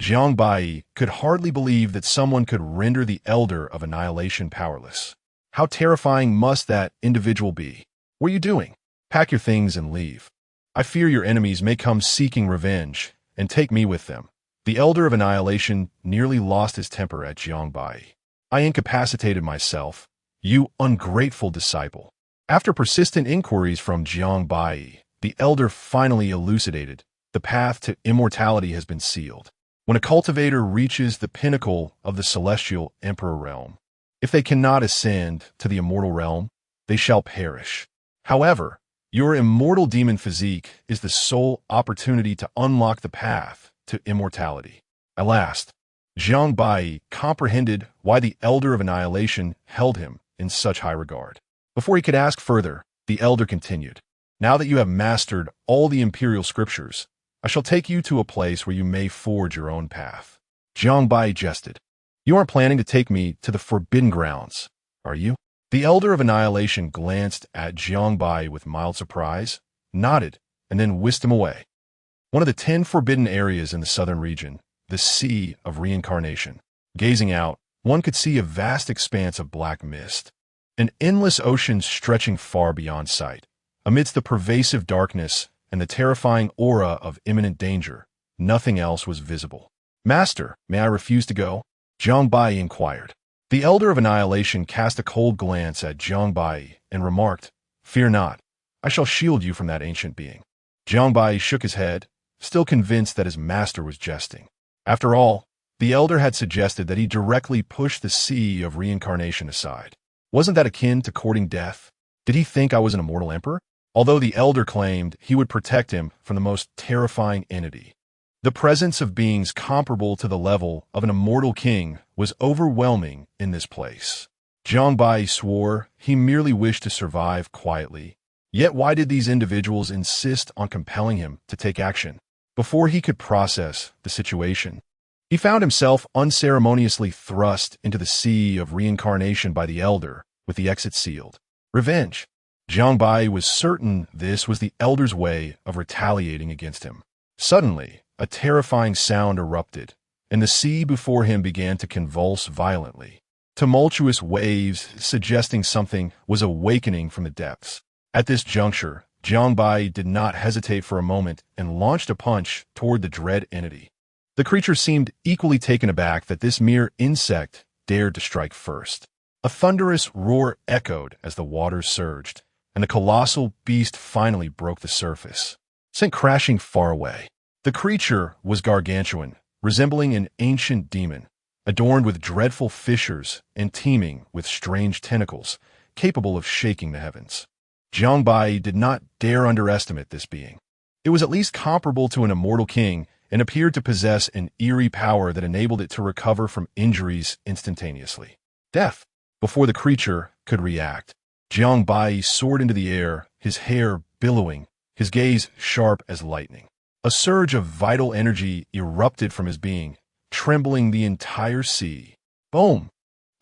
Jiang Baiyi could hardly believe that someone could render the Elder of Annihilation powerless. How terrifying must that individual be? What are you doing? Pack your things and leave. I fear your enemies may come seeking revenge, and take me with them. The Elder of Annihilation nearly lost his temper at Jiang Baiyi. I incapacitated myself, you ungrateful disciple. After persistent inquiries from Jiang Baiyi, the Elder finally elucidated. The path to immortality has been sealed. When a cultivator reaches the pinnacle of the celestial emperor realm, if they cannot ascend to the immortal realm, they shall perish. However, your immortal demon physique is the sole opportunity to unlock the path to immortality. At last, Jiang Baiyi comprehended why the Elder of Annihilation held him in such high regard. Before he could ask further, the Elder continued, "Now that you have mastered all the imperial scriptures, I shall take you to a place where you may forge your own path." Jiang Baiyi jested. "You aren't planning to take me to the forbidden grounds, are you?" The Elder of Annihilation glanced at Jiang Baiyi with mild surprise, nodded, and then whisked him away. One of the 10 forbidden areas in the southern region, the Sea of Reincarnation. Gazing out, one could see a vast expanse of black mist, an endless ocean stretching far beyond sight. Amidst the pervasive darkness and the terrifying aura of imminent danger, nothing else was visible. "Master, may I refuse to go?" Jiang Baiyi inquired. The Elder of Annihilation cast a cold glance at Jiang Baiyi and remarked, "Fear not, I shall shield you from that ancient being." Jiang Baiyi shook his head, still convinced that his master was jesting. After all, the Elder had suggested that he directly push the Sea of Reincarnation aside. Wasn't that akin to courting death? Did he think I was an immortal emperor? Although the Elder claimed he would protect him from the most terrifying entity, the presence of beings comparable to the level of an immortal king was overwhelming in this place. Jiang Baiyi swore he merely wished to survive quietly. Yet why did these individuals insist on compelling him to take action? Before he could process the situation, he found himself unceremoniously thrust into the Sea of Reincarnation by the Elder, with the exit sealed. Revenge. Jiang Baiyi was certain this was the Elder's way of retaliating against him. Suddenly, a terrifying sound erupted, and the sea before him began to convulse violently. Tumultuous waves suggesting something was awakening from the depths. At this juncture, Jiang Baiyi did not hesitate for a moment and launched a punch toward the dread entity. The creature seemed equally taken aback that this mere insect dared to strike first. A thunderous roar echoed as the waters surged, and the colossal beast finally broke the surface, sent crashing far away. The creature was gargantuan, resembling an ancient demon, adorned with dreadful fissures and teeming with strange tentacles, capable of shaking the heavens. Jiang Baiyi did not dare underestimate this being. It was at least comparable to an immortal king and appeared to possess an eerie power that enabled it to recover from injuries instantaneously. Death! Before the creature could react, Jiang Baiyi soared into the air, his hair billowing, his gaze sharp as lightning. A surge of vital energy erupted from his being, trembling the entire sea. Boom!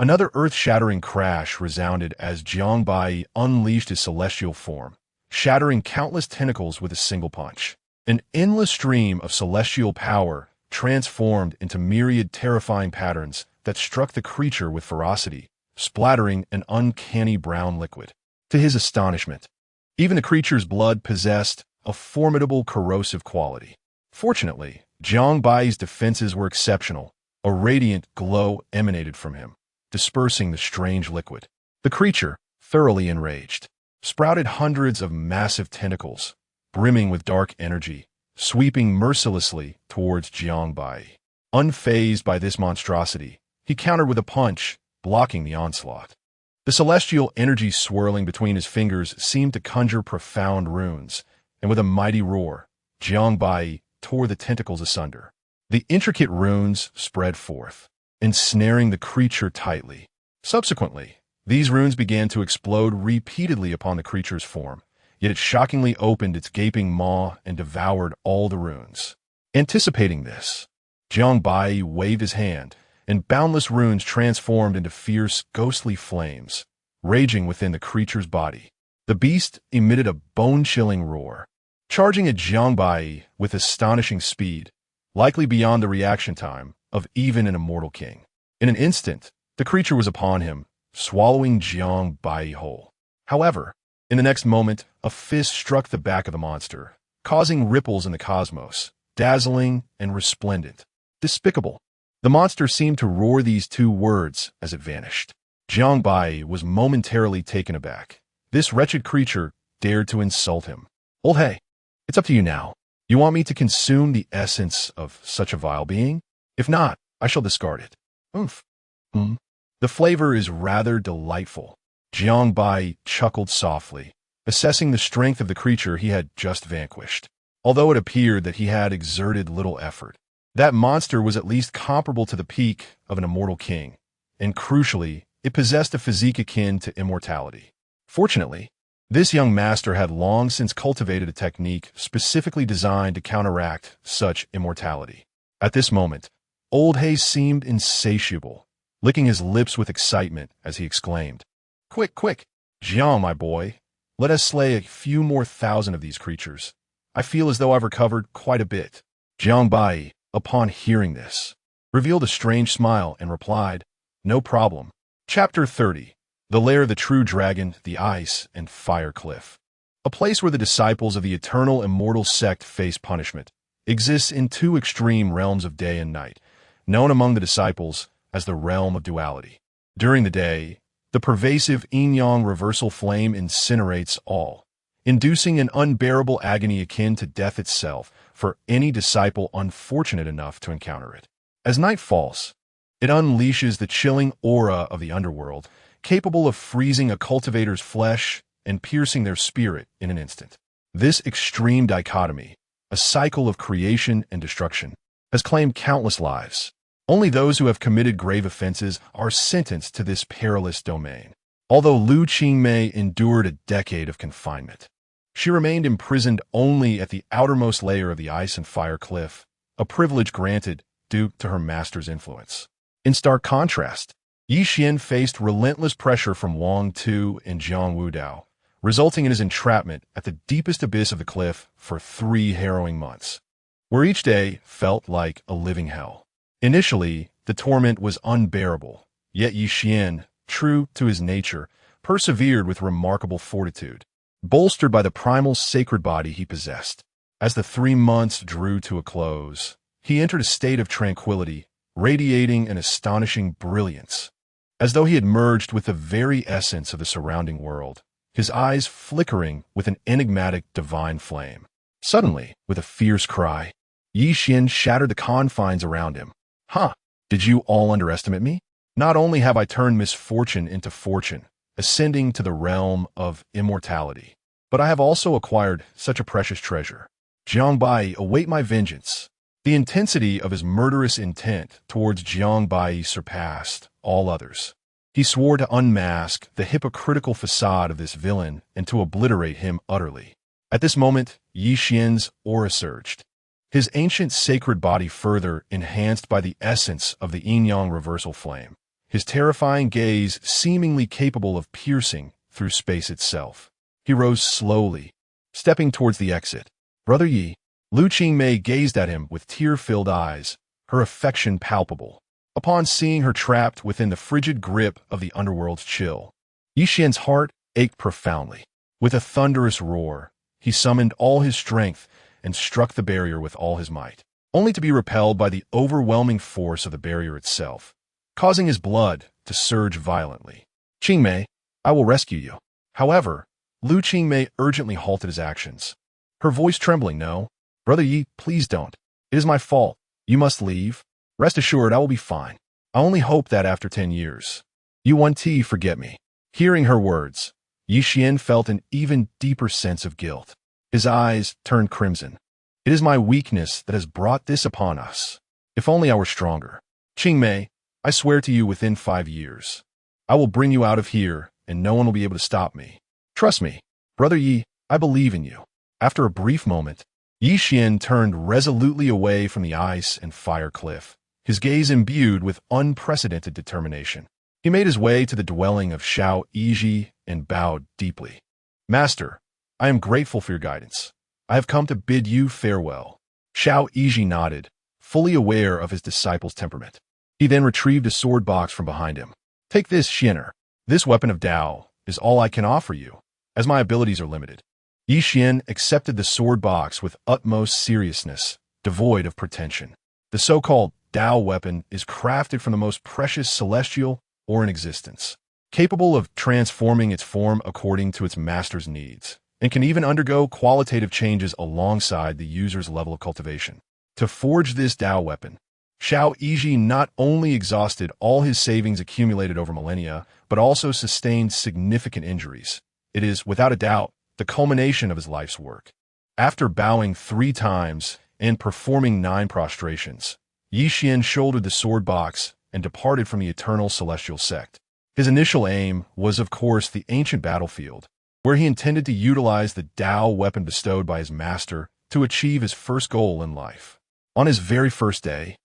Another earth-shattering crash resounded as Jiang Baiyi unleashed his celestial form, shattering countless tentacles with a single punch. An endless stream of celestial power transformed into myriad terrifying patterns that struck the creature with ferocity, splattering an uncanny brown liquid. To his astonishment, even the creature's blood possessed a formidable corrosive quality. Fortunately, Jiang Baiyi's defenses were exceptional. A radiant glow emanated from him, dispersing the strange liquid. The creature, thoroughly enraged, sprouted hundreds of massive tentacles, brimming with dark energy, sweeping mercilessly towards Jiang Baiyi. Unfazed by this monstrosity, he countered with a punch, blocking the onslaught. The celestial energy swirling between his fingers seemed to conjure profound runes, and with a mighty roar, Jiang Baiyi tore the tentacles asunder. The intricate runes spread forth, ensnaring the creature tightly. Subsequently, these runes began to explode repeatedly upon the creature's form, yet it shockingly opened its gaping maw and devoured all the runes. Anticipating this, Jiang Baiyi waved his hand, and boundless runes transformed into fierce, ghostly flames, raging within the creature's body. The beast emitted a bone-chilling roar, charging at Jiang Baiyi with astonishing speed, likely beyond the reaction time of even an immortal king. In an instant, the creature was upon him, swallowing Jiang Baiyi whole. However, in the next moment, a fist struck the back of the monster, causing ripples in the cosmos, dazzling and resplendent. Despicable. The monster seemed to roar these two words as it vanished. Jiang Baiyi was momentarily taken aback. This wretched creature dared to insult him. Old hey, it's up to you now. You want me to consume the essence of such a vile being? If not, I shall discard it. Oomph. The flavor is rather delightful. Jiang Baiyi chuckled softly, assessing the strength of the creature he had just vanquished. Although it appeared that he had exerted little effort, that monster was at least comparable to the peak of an immortal king, and crucially, it possessed a physique akin to immortality. Fortunately, this young master had long since cultivated a technique specifically designed to counteract such immortality. At this moment, Old Hay seemed insatiable, licking his lips with excitement as he exclaimed, "Quick, quick, Jiang, my boy, let us slay a few more thousand of these creatures. I feel as though I've recovered quite a bit." Jiang Baiyi, upon hearing this, revealed a strange smile and replied, "No problem." Chapter 30. The Lair of the True Dragon, the Ice and Fire Cliff. A place where the disciples of the eternal immortal sect face punishment exists in two extreme realms of day and night, known among the disciples as the realm of duality. During the day, the pervasive yin-yang reversal flame incinerates all, inducing an unbearable agony akin to death itself for any disciple unfortunate enough to encounter it. As night falls, it unleashes the chilling aura of the underworld, capable of freezing a cultivator's flesh and piercing their spirit in an instant. This extreme dichotomy, a cycle of creation and destruction, has claimed countless lives. Only those who have committed grave offenses are sentenced to this perilous domain. Although Lu Qingmei endured a decade of confinement, she remained imprisoned only at the outermost layer of the ice and fire cliff, a privilege granted due to her master's influence. In stark contrast, Yi Xian faced relentless pressure from Wang Tu and Zhang Wudao, resulting in his entrapment at the deepest abyss of the cliff for 3 harrowing months, where each day felt like a living hell. Initially, the torment was unbearable, yet Yi Xian, true to his nature, persevered with remarkable fortitude, bolstered by the primal sacred body he possessed. As the 3 months drew to a close, he entered a state of tranquility, radiating an astonishing brilliance. As though he had merged with the very essence of the surrounding world, his eyes flickering with an enigmatic divine flame. Suddenly, with a fierce cry, Yi Xian shattered the confines around him. "Huh, did you all underestimate me? Not only have I turned misfortune into fortune, ascending to the realm of immortality, but I have also acquired such a precious treasure. Jiang Baiyi, await my vengeance." The intensity of his murderous intent towards Jiang Baiyi surpassed all others. He swore to unmask the hypocritical facade of this villain and to obliterate him utterly. At this moment, Yi Xian's aura surged, his ancient sacred body further enhanced by the essence of the yin-yang reversal flame, his terrifying gaze seemingly capable of piercing through space itself. He rose slowly, stepping towards the exit. "Brother Yi." Lu Qingmei gazed at him with tear-filled eyes, her affection palpable. Upon seeing her trapped within the frigid grip of the underworld's chill, Yi Xian's heart ached profoundly. With a thunderous roar, he summoned all his strength and struck the barrier with all his might, only to be repelled by the overwhelming force of the barrier itself, causing his blood to surge violently. "Qingmei, I will rescue you." However, Lu Qingmei urgently halted his actions, her voice trembling. "No, Brother Yi, please don't. It is my fault. You must leave. Rest assured I will be fine. I only hope that after 10 years, you won't forget me." Hearing her words, Yi Xian felt an even deeper sense of guilt. His eyes turned crimson. "It is my weakness that has brought this upon us. If only I were stronger. Qingmei, I swear to you within 5 years, I will bring you out of here and no one will be able to stop me. Trust me, Brother Yi, I believe in you." After a brief moment, Yi Xian turned resolutely away from the ice and fire cliff, his gaze imbued with unprecedented determination. He made his way to the dwelling of Xiao Yiji and bowed deeply. "Master, I am grateful for your guidance. I have come to bid you farewell." Xiao Yiji nodded, fully aware of his disciple's temperament. He then retrieved a sword box from behind him. "Take this, Xianer. This weapon of Dao is all I can offer you, as my abilities are limited." Yi Xian accepted the sword box with utmost seriousness, devoid of pretension. The so-called Dao weapon is crafted from the most precious celestial ore in existence, capable of transforming its form according to its master's needs, and can even undergo qualitative changes alongside the user's level of cultivation. To forge this Dao weapon, Xiao Yiji not only exhausted all his savings accumulated over millennia, but also sustained significant injuries. It is, without a doubt, the culmination of his life's work. After bowing 3 times and performing 9 prostrations, Yi Xian shouldered the sword box and departed from the eternal celestial sect. His initial aim was, of course, the ancient battlefield, where he intended to utilize the Dao weapon bestowed by his master to achieve his first goal in life. On his very first day,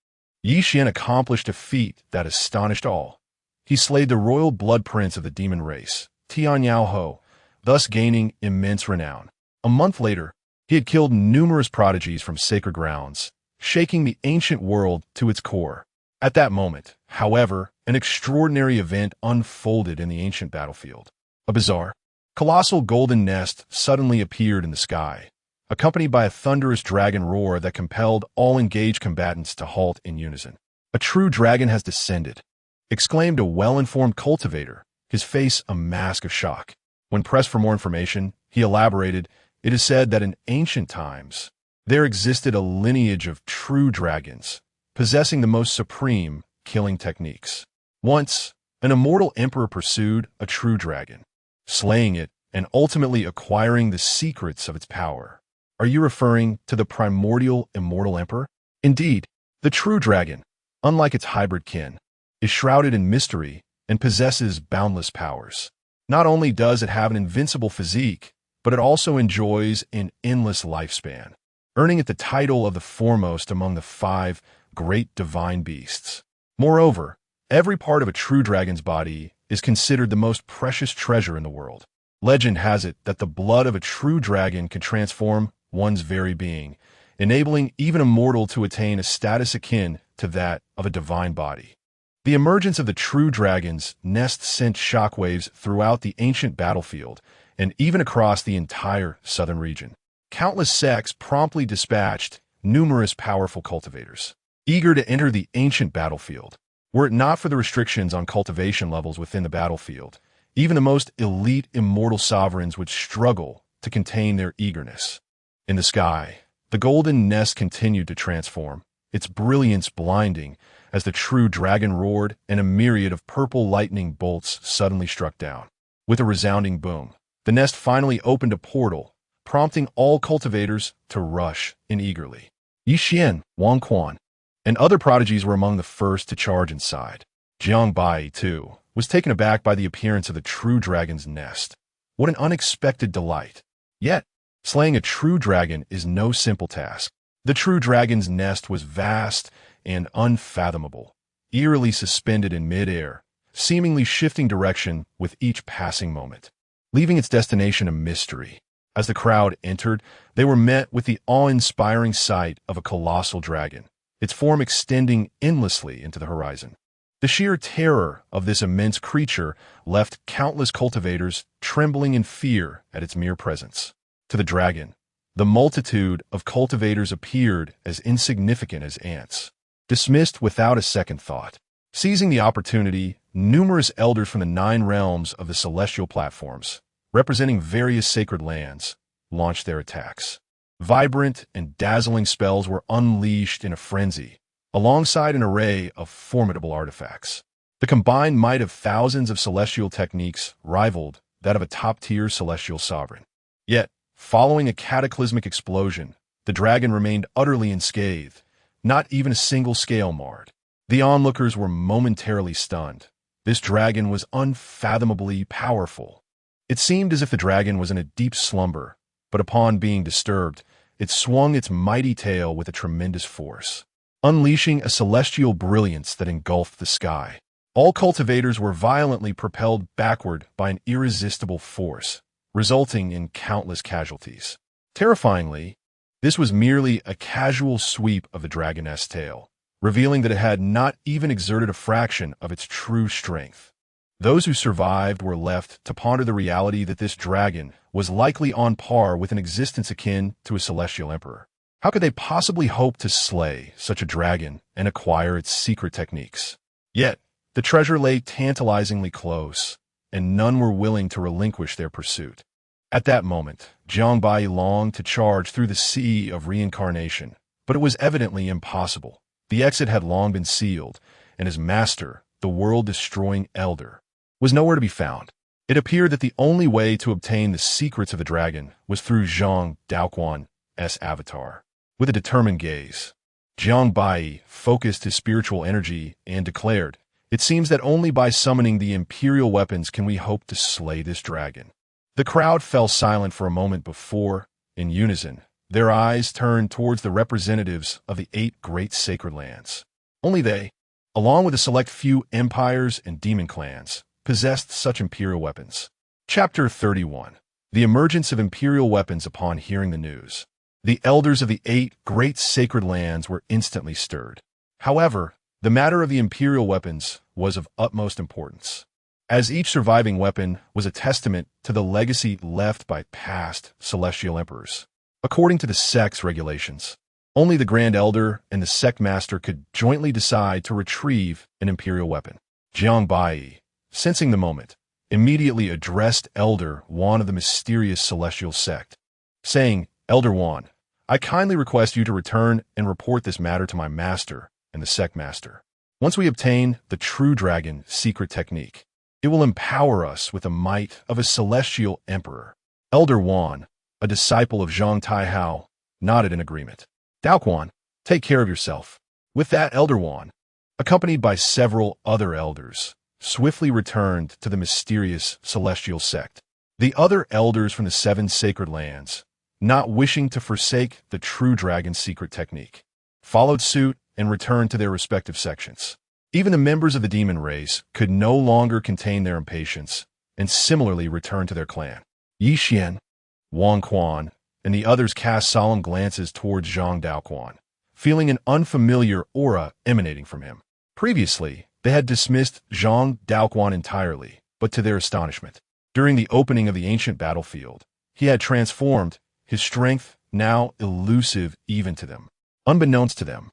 Yi Xian accomplished a feat that astonished all. He slayed the royal blood prince of the demon race, Tian Yao Ho, thus gaining immense renown. A month later, he had killed numerous prodigies from sacred grounds, shaking the ancient world to its core. At that moment, however, an extraordinary event unfolded in the ancient battlefield. A bizarre, colossal golden nest suddenly appeared in the sky, accompanied by a thunderous dragon roar that compelled all engaged combatants to halt in unison. "A true dragon has descended," exclaimed a well-informed cultivator, his face a mask of shock. When pressed for more information, he elaborated, "It is said that in ancient times, there existed a lineage of true dragons, possessing the most supreme killing techniques. Once, an immortal emperor pursued a true dragon, slaying it and ultimately acquiring the secrets of its power." Are you referring to the primordial immortal emperor? Indeed, the true dragon, unlike its hybrid kin, is shrouded in mystery and possesses boundless powers. Not only does it have an invincible physique, but it also enjoys an endless lifespan, earning it the title of the foremost among the 5 great divine beasts. Moreover, every part of a true dragon's body is considered the most precious treasure in the world. Legend has it that the blood of a true dragon can transform one's very being, enabling even a mortal to attain a status akin to that of a divine body. The emergence of the true dragon's nest sent shockwaves throughout the ancient battlefield and even across the entire southern region. Countless sects promptly dispatched numerous powerful cultivators, eager to enter the ancient battlefield. Were it not for the restrictions on cultivation levels within the battlefield, even the most elite immortal sovereigns would struggle to contain their eagerness. In the sky, the golden nest continued to transform, its brilliance blinding as the true dragon roared and a myriad of purple lightning bolts suddenly struck down. With a resounding boom, the nest finally opened a portal, prompting all cultivators to rush in eagerly. Yi Xian, Wang Quan, and other prodigies were among the first to charge inside. Jiang Baiyi, too, was taken aback by the appearance of the true dragon's nest. What an unexpected delight! Yet, slaying a true dragon is no simple task. The true dragon's nest was vast and unfathomable, eerily suspended in mid-air, seemingly shifting direction with each passing moment, leaving its destination a mystery. As the crowd entered, they were met with the awe-inspiring sight of a colossal dragon, its form extending endlessly into the horizon. The sheer terror of this immense creature left countless cultivators trembling in fear at its mere presence. To the dragon, the multitude of cultivators appeared as insignificant as ants, dismissed without a second thought. Seizing the opportunity, numerous elders from the 9 realms of the celestial platforms, representing various sacred lands, launched their attacks. Vibrant and dazzling spells were unleashed in a frenzy, alongside an array of formidable artifacts. The combined might of thousands of celestial techniques rivaled that of a top-tier celestial sovereign. Yet, following a cataclysmic explosion, the dragon remained utterly unscathed, not even a single scale marred. The onlookers were momentarily stunned. This dragon was unfathomably powerful. It seemed as if the dragon was in a deep slumber, but upon being disturbed, it swung its mighty tail with a tremendous force. unleashing a celestial brilliance that engulfed the sky. All cultivators were violently propelled backward by an irresistible force, resulting in countless casualties. Terrifyingly, this was merely a casual sweep of the dragoness tail, revealing that it had not even exerted a fraction of its true strength. Those who survived were left to ponder the reality that this dragon was likely on par with an existence akin to a celestial emperor. How could they possibly hope to slay such a dragon and acquire its secret techniques? Yet, the treasure lay tantalizingly close, and none were willing to relinquish their pursuit. At that moment, Jiang Baiyi longed to charge through the sea of reincarnation, but it was evidently impossible. The exit had long been sealed, and his master, the world-destroying elder, was nowhere to be found. It appeared that the only way to obtain the secrets of the dragon was through Zhang Daoquan's avatar. With a determined gaze, Jiang Baiyi focused his spiritual energy and declared, "It seems that only by summoning the imperial weapons can we hope to slay this dragon." The crowd fell silent for a moment before, in unison, their eyes turned towards the representatives of the 8 great sacred lands. Only they, along with a select few empires and demon clans, possessed such imperial weapons. Chapter 31. The emergence of imperial weapons upon hearing the news. The elders of the 8 great sacred lands were instantly stirred. However, the matter of the imperial weapons was of utmost importance, as each surviving weapon was a testament to the legacy left by past celestial emperors. According to the sect's regulations, only the Grand Elder and the sect master could jointly decide to retrieve an imperial weapon. Jiang Baiyi, sensing the moment, immediately addressed Elder Wan of the mysterious celestial sect, saying, "Elder Wan, I kindly request you to return and report this matter to my master and the sect master. Once we obtain the true dragon secret technique, it will empower us with the might of a celestial emperor." Elder Wan, a disciple of Zhang Taihao, nodded in agreement. "Daoquan, take care of yourself." With that, Elder Wan, accompanied by several other elders, swiftly returned to the mysterious celestial sect. The other elders from the 7 sacred lands, not wishing to forsake the true dragon's secret technique, followed suit and returned to their respective sections. Even the members of the demon race could no longer contain their impatience and similarly returned to their clan. Yi Xian, Wang Quan, and the others cast solemn glances towards Zhang Daoquan, feeling an unfamiliar aura emanating from him. Previously, they had dismissed Zhang Daoquan entirely, but to their astonishment, during the opening of the ancient battlefield, he had transformed, his strength now elusive even to them. Unbeknownst to them,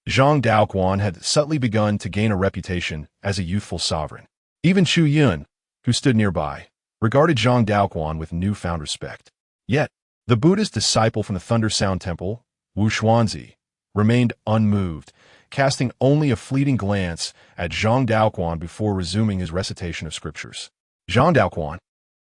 Zhang Daoquan had subtly begun to gain a reputation as a youthful sovereign. Even Chu Yun, who stood nearby, regarded Zhang Daoquan with newfound respect. Yet, the Buddhist disciple from the Thunder Sound Temple, Wu Xuanzi, remained unmoved, casting only a fleeting glance at Zhang Daoquan before resuming his recitation of scriptures. "Zhang Daoquan,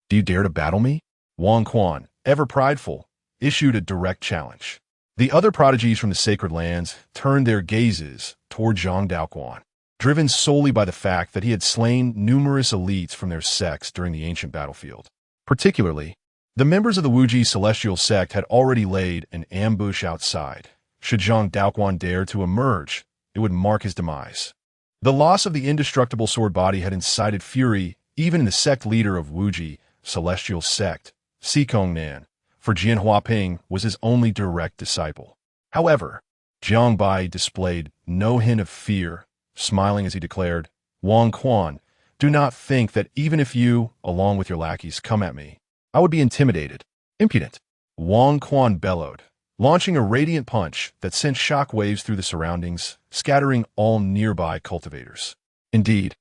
do you dare to battle me?" Wang Quan, ever prideful, issued a direct challenge. The other prodigies from the sacred lands turned their gazes toward Zhang Daoquan, driven solely by the fact that he had slain numerous elites from their sects during the ancient battlefield. Particularly, the members of the Wuji celestial sect had already laid an ambush outside. Should Zhang Daoquan dare to emerge, it would mark his demise. The loss of the indestructible sword body had incited fury even in the sect leader of Wuji celestial sect, Sikong Nan, for Jian Huaping was his only direct disciple. However, Jiang Baiyi displayed no hint of fear, smiling as he declared, "Wang Quan, do not think that even if you, along with your lackeys, come at me, I would be intimidated. Impudent." Wang Quan bellowed, launching a radiant punch that sent shockwaves through the surroundings, scattering all nearby cultivators. Indeed,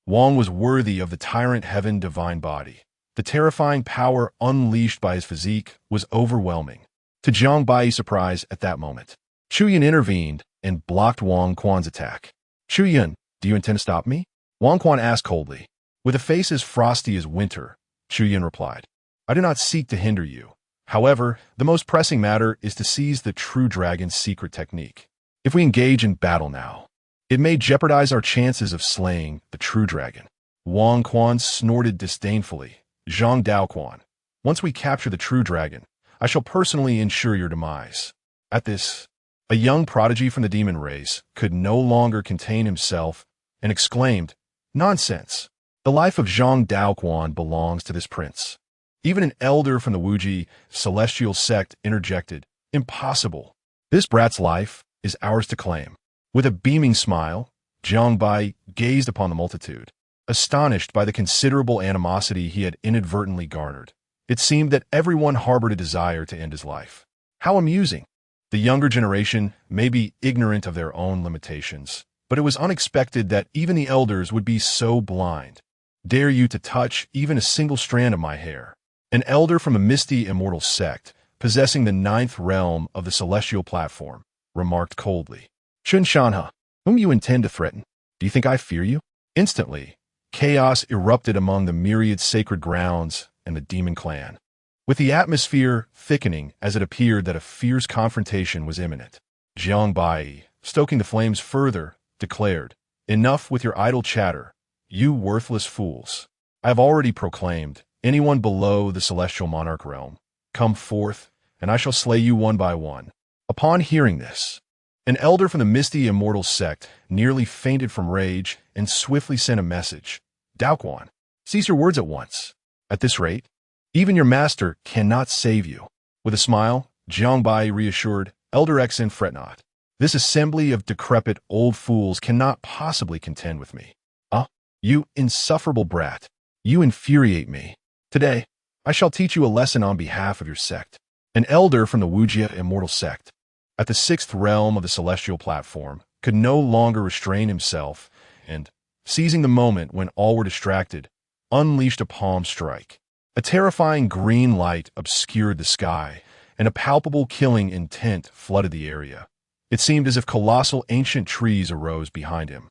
Wang was worthy of the tyrant heaven divine body. The terrifying power unleashed by his physique was overwhelming. To Jiang Baiyi's surprise at that moment, Chu Yun intervened and blocked Wang Quan's attack. "Chu Yun, do you intend to stop me?" Wang Quan asked coldly. With a face as frosty as winter, Chu Yun replied, "I do not seek to hinder you. However, the most pressing matter is to seize the true dragon's secret technique. If we engage in battle now, it may jeopardize our chances of slaying the true dragon." Wang Quan snorted disdainfully. "Zhang Daoquan, once we capture the true dragon, I shall personally ensure your demise." At this, A young prodigy from the demon race could no longer contain himself and exclaimed, "Nonsense! The life of Zhang Daoquan belongs to this prince." Even an elder from the Wuji celestial sect interjected, "Impossible! This brat's life is ours to claim." With a beaming smile, Jiang Baiyi gazed upon the multitude, astonished by the considerable animosity he had inadvertently garnered. It seemed that everyone harbored a desire to end his life. How amusing! The younger generation may be ignorant of their own limitations, but it was unexpected that even the elders would be so blind. "Dare you to touch even a single strand of my hair?" An elder from a misty immortal sect, possessing the 9th realm of the celestial platform, remarked coldly. "Chun Shanha, whom you intend to threaten? Do you think I fear you?" Instantly, chaos erupted among the myriad sacred grounds and the demon clan, with the atmosphere thickening as it appeared that a fierce confrontation was imminent. Jiang Baiyi, stoking the flames further, declared, "Enough with your idle chatter, you worthless fools. I have already proclaimed, anyone below the celestial monarch realm, come forth, and I shall slay you one by one." Upon hearing this, an elder from the misty immortal sect nearly fainted from rage and swiftly sent a message. "Daoquan, cease your words at once. At this rate, even your master cannot save you." With a smile, Jiang Baiyi reassured, "Elder Xen, fret not. This assembly of decrepit old fools cannot possibly contend with me. Ah, you insufferable brat, you infuriate me. Today, I shall teach you a lesson on behalf of your sect." An elder from the Wujia immortal sect, at the 6th realm of the celestial platform, could no longer restrain himself and, seizing the moment when all were distracted, unleashed a palm strike. A terrifying green light obscured the sky, and a palpable killing intent flooded the area. It seemed as if colossal ancient trees arose behind him,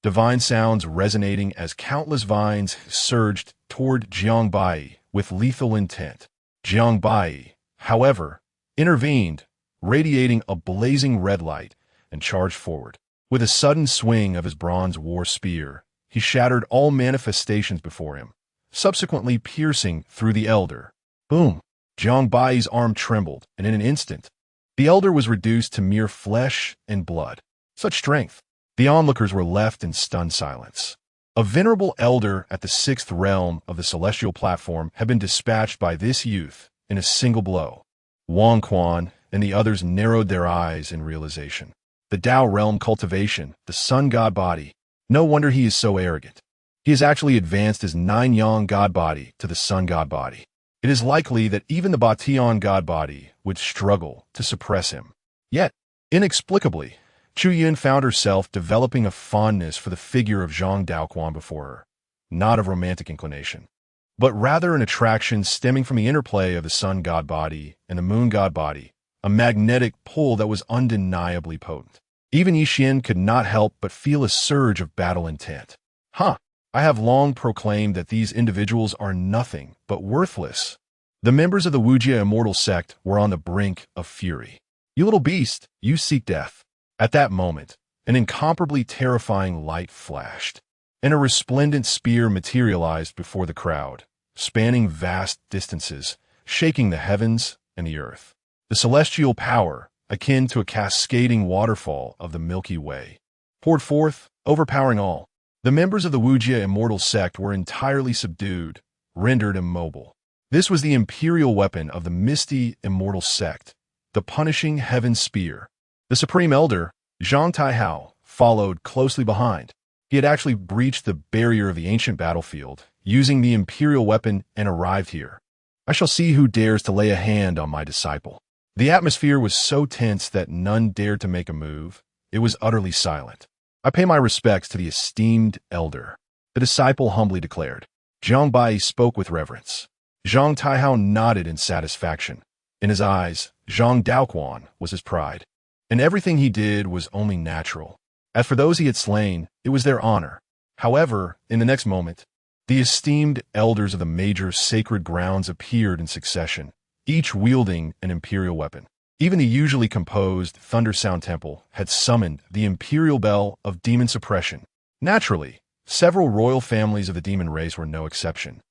divine sounds resonating as countless vines surged toward Jiang Baiyi with lethal intent. Jiang Baiyi, however, intervened, radiating a blazing red light, and charged forward. With a sudden swing of his bronze war spear, he shattered all manifestations before him, subsequently piercing through the elder. Boom! Jiang Baiyi's arm trembled, and in an instant, the elder was reduced to mere flesh and blood. Such strength! The onlookers were left in stunned silence. A venerable elder at the 6th realm of the celestial platform had been dispatched by this youth in a single blow. Wang Quan and the others narrowed their eyes in realization. The Tao realm cultivation, the sun god body. No wonder he is so arrogant. He has actually advanced his 9-yang god body to the sun god body. It is likely that even the Batian god body would struggle to suppress him. Yet, inexplicably, Chu Yun found herself developing a fondness for the figure of Zhang Daoquan before her, not of romantic inclination, but rather an attraction stemming from the interplay of the sun god body and the moon god body, a magnetic pull that was undeniably potent. Even Yixin could not help but feel a surge of battle intent. I have long proclaimed that these individuals are nothing but worthless. The members of the Wujia immortal sect were on the brink of fury. "You little beast, you seek death." At that moment, an incomparably terrifying light flashed, and a resplendent spear materialized before the crowd, spanning vast distances, shaking the heavens and the earth. The celestial power, akin to a cascading waterfall of the Milky Way, poured forth, overpowering all. The members of the Wujia immortal sect were entirely subdued, rendered immobile. This was the imperial weapon of the misty immortal sect, the punishing heaven spear. The supreme elder, Zhang Taihao, followed closely behind. He had actually breached the barrier of the ancient battlefield, using the imperial weapon, and arrived here. "I shall see who dares to lay a hand on my disciple." The atmosphere was so tense that none dared to make a move. It was utterly silent. "I pay my respects to the esteemed elder," the disciple humbly declared. Jiang Baiyi spoke with reverence. Zhang Taihao nodded in satisfaction. In his eyes, Zhang Daoquan was his pride, and everything he did was only natural. As for those he had slain, it was their honor. However, in the next moment, the esteemed elders of the major sacred grounds appeared in succession, each wielding an imperial weapon. Even the usually composed Thunder Sound Temple had summoned the imperial bell of demon suppression. Naturally, several royal families of the demon race were no exception,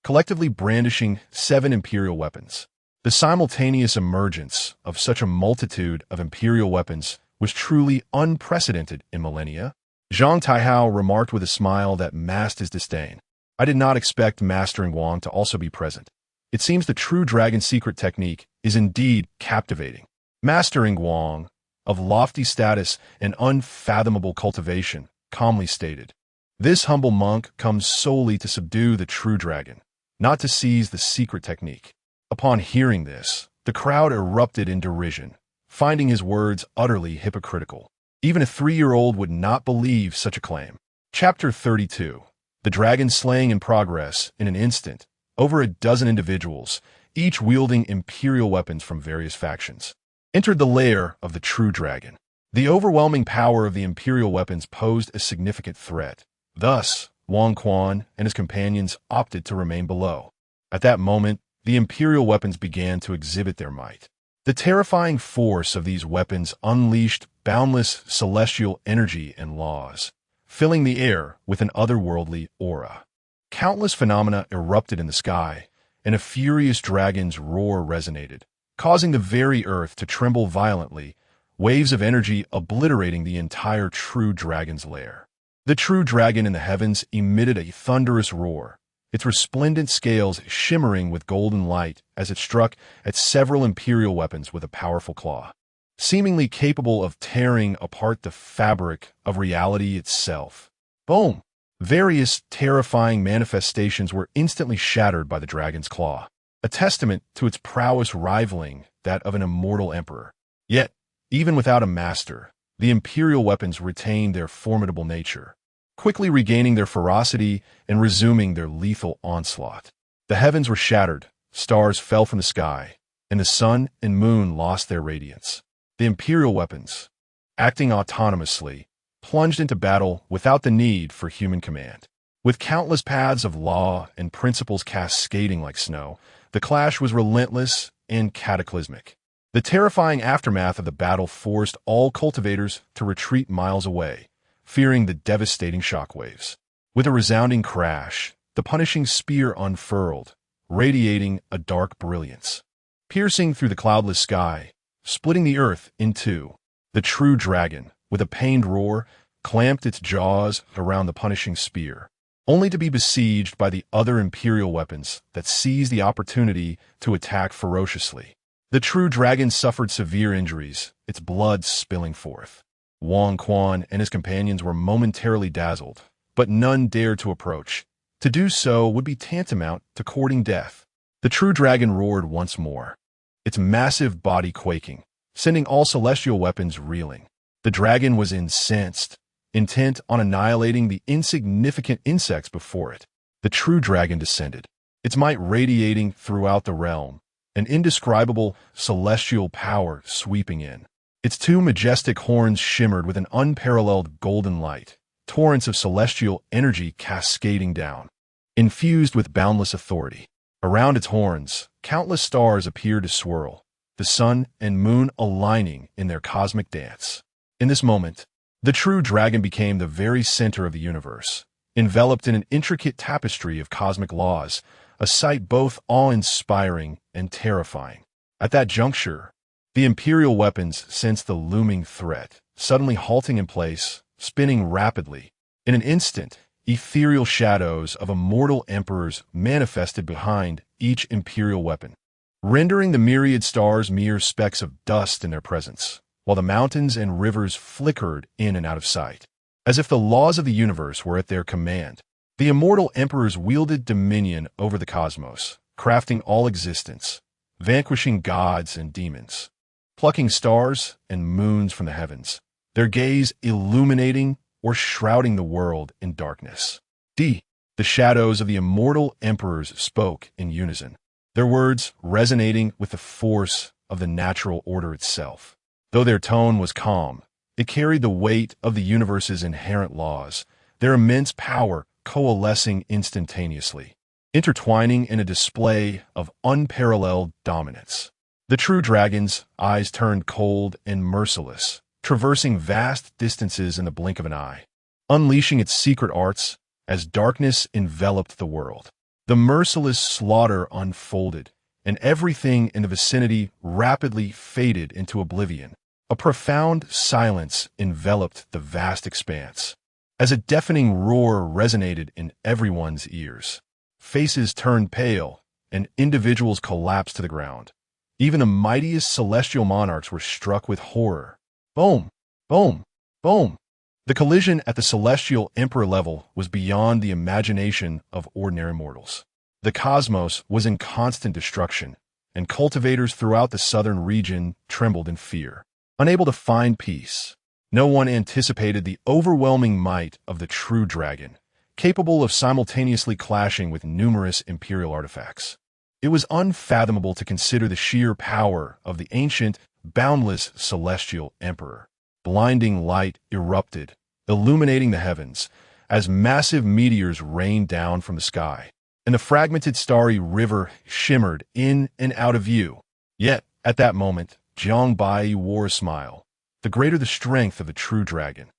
collectively brandishing 7 imperial weapons. The simultaneous emergence of such a multitude of imperial weapons was truly unprecedented in millennia. Zhang Taihao remarked with a smile that masked his disdain. I did not expect Mastering Wang to also be present. It seems the true dragon's secret technique is indeed captivating. Mastering Wang, of lofty status and unfathomable cultivation, calmly stated, "This humble monk comes solely to subdue the true dragon, not to seize the secret technique." Upon hearing this, the crowd erupted in derision, finding his words utterly hypocritical. Even a 3-year-old would not believe such a claim. Chapter 32. The dragon slaying in progress in an instant, over a dozen individuals, each wielding imperial weapons from various factions, entered the lair of the true dragon. The overwhelming power of the imperial weapons posed a significant threat. Thus, Wang Quan and his companions opted to remain below. At that moment, the imperial weapons began to exhibit their might. The terrifying force of these weapons unleashed boundless celestial energy and laws, filling the air with an otherworldly aura. Countless phenomena erupted in the sky, and a furious dragon's roar resonated, causing the very earth to tremble violently, waves of energy obliterating the entire true dragon's lair. The true dragon in the heavens emitted a thunderous roar, its resplendent scales shimmering with golden light as it struck at several imperial weapons with a powerful claw, seemingly capable of tearing apart the fabric of reality itself. Boom! Various terrifying manifestations were instantly shattered by the dragon's claw, a testament to its prowess rivaling that of an immortal emperor. Yet, even without a master, the imperial weapons retained their formidable nature, quickly regaining their ferocity and resuming their lethal onslaught. The heavens were shattered, stars fell from the sky, and the sun and moon lost their radiance. The imperial weapons, acting autonomously, plunged into battle without the need for human command. With countless paths of law and principles cascading like snow, the clash was relentless and cataclysmic. The terrifying aftermath of the battle forced all cultivators to retreat miles away, fearing the devastating shockwaves. With a resounding crash, the punishing spear unfurled, radiating a dark brilliance, piercing through the cloudless sky, splitting the earth in two. The true dragon, with a pained roar, clamped its jaws around the punishing spear, only to be besieged by the other imperial weapons that seized the opportunity to attack ferociously. The true dragon suffered severe injuries, its blood spilling forth. Wang Quan and his companions were momentarily dazzled, but none dared to approach. To do so would be tantamount to courting death. The true dragon roared once more, its massive body quaking, sending all celestial weapons reeling. The dragon was incensed, intent on annihilating the insignificant insects before it. The true dragon descended, its might radiating throughout the realm, an indescribable celestial power sweeping in. Its two majestic horns shimmered with an unparalleled golden light, torrents of celestial energy cascading down, infused with boundless authority. Around its horns, countless stars appeared to swirl, the sun and moon aligning in their cosmic dance. In this moment, the true dragon became the very center of the universe, enveloped in an intricate tapestry of cosmic laws, a sight both awe-inspiring and terrifying. At that juncture, the imperial weapons sensed the looming threat, suddenly halting in place, spinning rapidly. In an instant, ethereal shadows of immortal emperors manifested behind each imperial weapon, rendering the myriad stars mere specks of dust in their presence, while the mountains and rivers flickered in and out of sight. As if the laws of the universe were at their command, the immortal emperors wielded dominion over the cosmos, crafting all existence, vanquishing gods and demons, plucking stars and moons from the heavens, their gaze illuminating or shrouding the world in darkness. The shadows of the immortal emperors spoke in unison, their words resonating with the force of the natural order itself. Though their tone was calm, it carried the weight of the universe's inherent laws, their immense power coalescing instantaneously, intertwining in a display of unparalleled dominance. The true dragon's eyes turned cold and merciless, traversing vast distances in the blink of an eye, unleashing its secret arts as darkness enveloped the world. The merciless slaughter unfolded, and everything in the vicinity rapidly faded into oblivion. A profound silence enveloped the vast expanse, as a deafening roar resonated in everyone's ears. Faces turned pale, and individuals collapsed to the ground. Even the mightiest celestial monarchs were struck with horror. Boom! Boom! Boom! The collision at the celestial emperor level was beyond the imagination of ordinary mortals. The cosmos was in constant destruction, and cultivators throughout the southern region trembled in fear. Unable to find peace, no one anticipated the overwhelming might of the true dragon, capable of simultaneously clashing with numerous imperial artifacts. It was unfathomable to consider the sheer power of the ancient, boundless celestial emperor. Blinding light erupted, illuminating the heavens, as massive meteors rained down from the sky, and the fragmented starry river shimmered in and out of view. Yet, at that moment, Jiang Baiyi wore a smile. The greater the strength of the true dragon,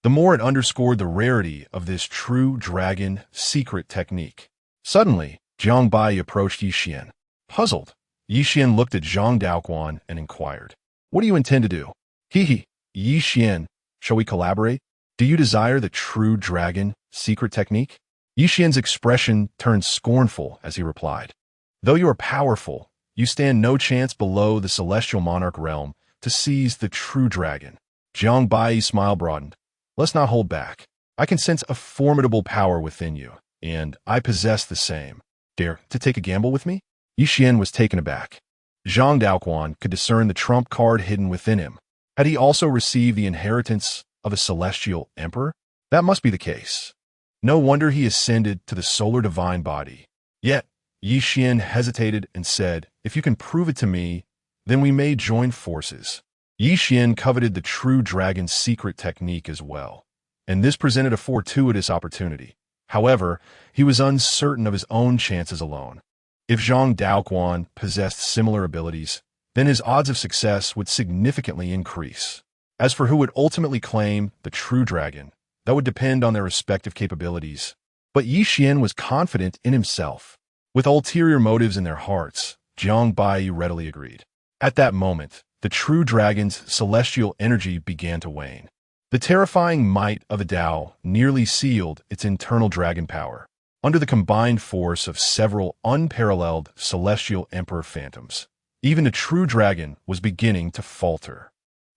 the more it underscored the rarity of this true dragon secret technique. Suddenly, Jiang Baiyi approached Yi Xian. Puzzled, Yi Xian looked at Zhang Daoquan and inquired, "What do you intend to do?" He, Yi Xian, shall we collaborate? Do you desire the true dragon secret technique? Yi Xian's expression turned scornful as he replied, "Though you are powerful, you stand no chance below the celestial monarch realm to seize the true dragon." Jiang Baiyi's smile broadened. "Let's not hold back. I can sense a formidable power within you, and I possess the same. Dare to take a gamble with me?" Yi Xian was taken aback. Zhang Daoquan could discern the trump card hidden within him. Had he also received the inheritance of a celestial emperor? That must be the case. No wonder he ascended to the solar divine body. Yet, Yi Xian hesitated and said, "If you can prove it to me, then we may join forces." Yi Xian coveted the true dragon's secret technique as well, and this presented a fortuitous opportunity. However, he was uncertain of his own chances alone. If Zhang Daoquan possessed similar abilities, then his odds of success would significantly increase. As for who would ultimately claim the true dragon, that would depend on their respective capabilities. But Yi Xian was confident in himself. With ulterior motives in their hearts, Jiang Baiyi readily agreed. At that moment, the true dragon's celestial energy began to wane. The terrifying might of the Tao nearly sealed its internal dragon power, under the combined force of several unparalleled celestial emperor phantoms. Even the true dragon was beginning to falter.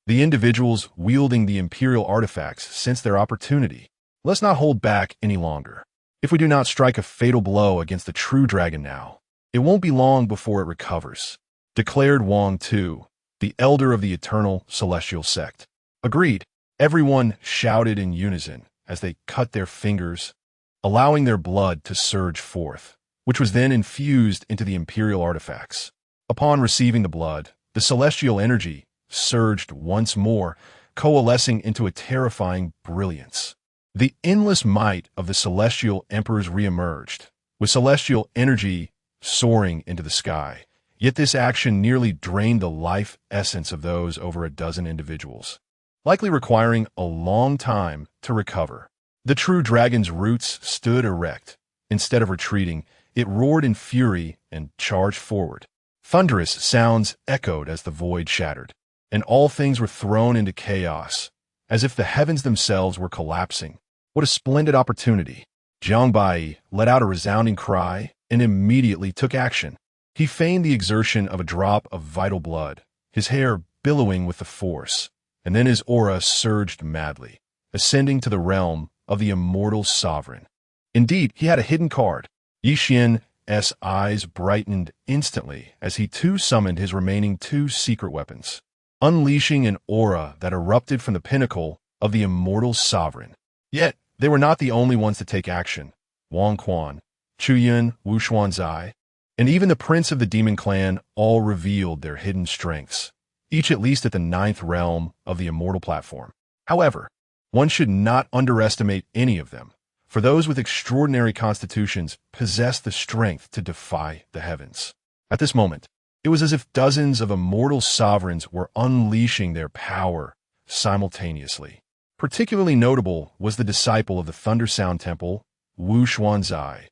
The individuals wielding the imperial artifacts sensed their opportunity. Let's not hold back any longer. If we do not strike a fatal blow against the true dragon now, it won't be long before it recovers, declared Wang Tu, the elder of the eternal celestial sect. Agreed. Everyone shouted in unison as they cut their fingers, allowing their blood to surge forth, which was then infused into the imperial artifacts. Upon receiving the blood, the celestial energy surged once more, coalescing into a terrifying brilliance. The endless might of the celestial emperors reemerged, with celestial energy soaring into the sky. Yet this action nearly drained the life essence of those over a dozen individuals, likely requiring a long time to recover. The true dragon's roots stood erect. Instead of retreating, it roared in fury and charged forward. Thunderous sounds echoed as the void shattered, and all things were thrown into chaos, as if the heavens themselves were collapsing. What a splendid opportunity! Jiang Baiyi let out a resounding cry and immediately took action. He feigned the exertion of a drop of vital blood, his hair billowing with the force, and then his aura surged madly, ascending to the realm of the immortal sovereign. Indeed, he had a hidden card. Yi Xian's eyes brightened instantly as he too summoned his remaining two secret weapons, unleashing an aura that erupted from the pinnacle of the immortal sovereign. Yet, they were not the only ones to take action. Wang Quan, Chu Yun, Wu Xuanzai, and even the prince of the demon clan all revealed their hidden strengths, each at least at the ninth realm of the immortal platform. However, one should not underestimate any of them, for those with extraordinary constitutions possess the strength to defy the heavens. At this moment, it was as if dozens of immortal sovereigns were unleashing their power simultaneously. Particularly notable was the disciple of the Thunder Sound Temple, Wu Xuanzai.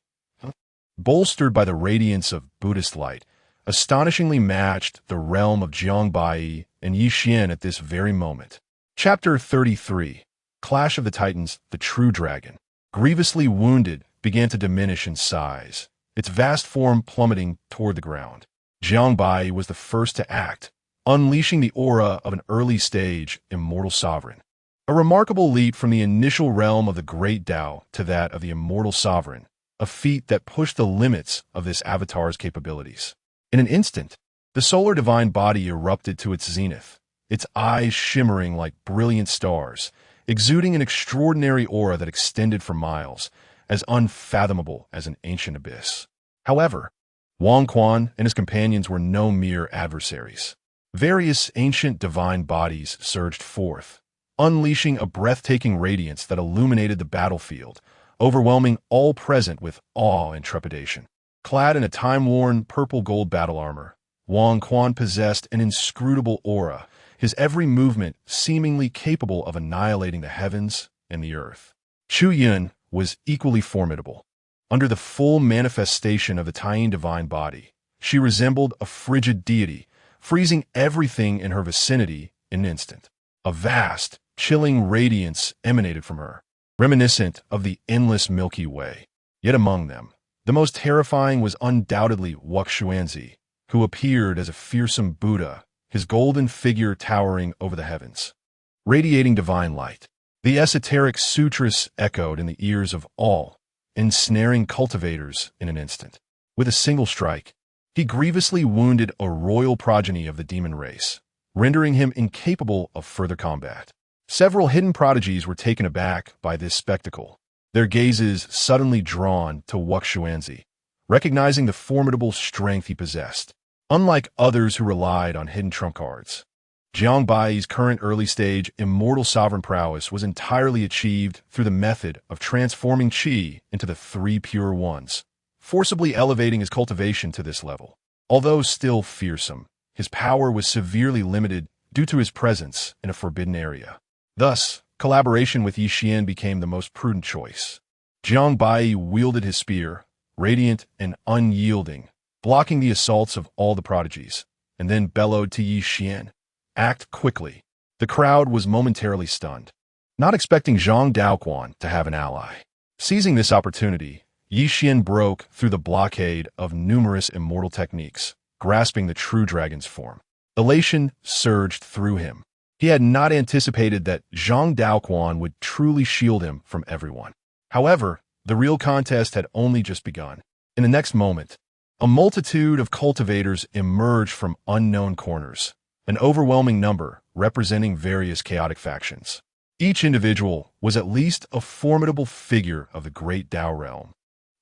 Bolstered by the radiance of Buddhist light, astonishingly matched the realm of Jiang Baiyi and Yi Xian at this very moment. Chapter 33. Clash of the Titans, the True Dragon. Grievously wounded, began to diminish in size, its vast form plummeting toward the ground. Jiang Baiyi was the first to act, unleashing the aura of an early-stage immortal sovereign. A remarkable leap from the initial realm of the Great Tao to that of the immortal sovereign, a feat that pushed the limits of this avatar's capabilities. In an instant, the solar divine body erupted to its zenith, its eyes shimmering like brilliant stars, exuding an extraordinary aura that extended for miles, as unfathomable as an ancient abyss. However, Wang Quan and his companions were no mere adversaries. Various ancient divine bodies surged forth, unleashing a breathtaking radiance that illuminated the battlefield, overwhelming all present with awe and trepidation. Clad in a time-worn purple-gold battle armor, Wang Quan possessed an inscrutable aura, his every movement seemingly capable of annihilating the heavens and the earth. Chu Yun was equally formidable. Under the full manifestation of the Taiyin divine body, she resembled a frigid deity, freezing everything in her vicinity in an instant. A vast, chilling radiance emanated from her, reminiscent of the endless Milky Way. Yet among them, the most terrifying was undoubtedly Wuxuanzi, who appeared as a fearsome Buddha, his golden figure towering over the heavens, radiating divine light. The esoteric sutras echoed in the ears of all, ensnaring cultivators in an instant. With a single strike, he grievously wounded a royal progeny of the demon race, rendering him incapable of further combat. Several hidden prodigies were taken aback by this spectacle, their gazes suddenly drawn to Wuxuanzi, recognizing the formidable strength he possessed. Unlike others who relied on hidden trump cards, Jiang Baiyi's current early-stage immortal sovereign prowess was entirely achieved through the method of transforming qi into the three pure ones, forcibly elevating his cultivation to this level. Although still fearsome, his power was severely limited due to his presence in a forbidden area. Thus, collaboration with Yi Xian became the most prudent choice. Jiang Baiyi wielded his spear, radiant and unyielding, blocking the assaults of all the prodigies, and then bellowed to Yi Xian, "Act quickly." The crowd was momentarily stunned, not expecting Zhang Daoquan to have an ally. Seizing this opportunity, Yi Xian broke through the blockade of numerous immortal techniques, grasping the true dragon's form. Elation surged through him. He had not anticipated that Zhang Daoquan would truly shield him from everyone. However, the real contest had only just begun. In the next moment, a multitude of cultivators emerged from unknown corners, an overwhelming number representing various chaotic factions. Each individual was at least a formidable figure of the great Tao realm.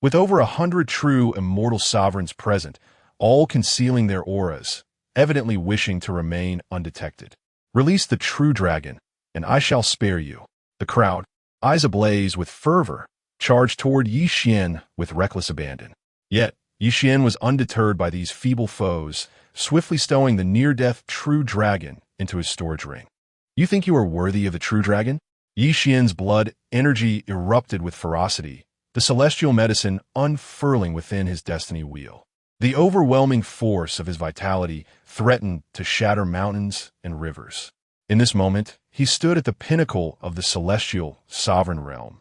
With over 100 true immortal sovereigns present, all concealing their auras, evidently wishing to remain undetected. "Release the true dragon, and I shall spare you." The crowd, eyes ablaze with fervor, charged toward Yi Xian with reckless abandon. Yet, Yi Xian was undeterred by these feeble foes, swiftly stowing the near-death true dragon into his storage ring. "You think you are worthy of the true dragon?" Yi Xian's blood energy erupted with ferocity, the celestial medicine unfurling within his destiny wheel. The overwhelming force of his vitality threatened to shatter mountains and rivers. In this moment, he stood at the pinnacle of the celestial sovereign realm,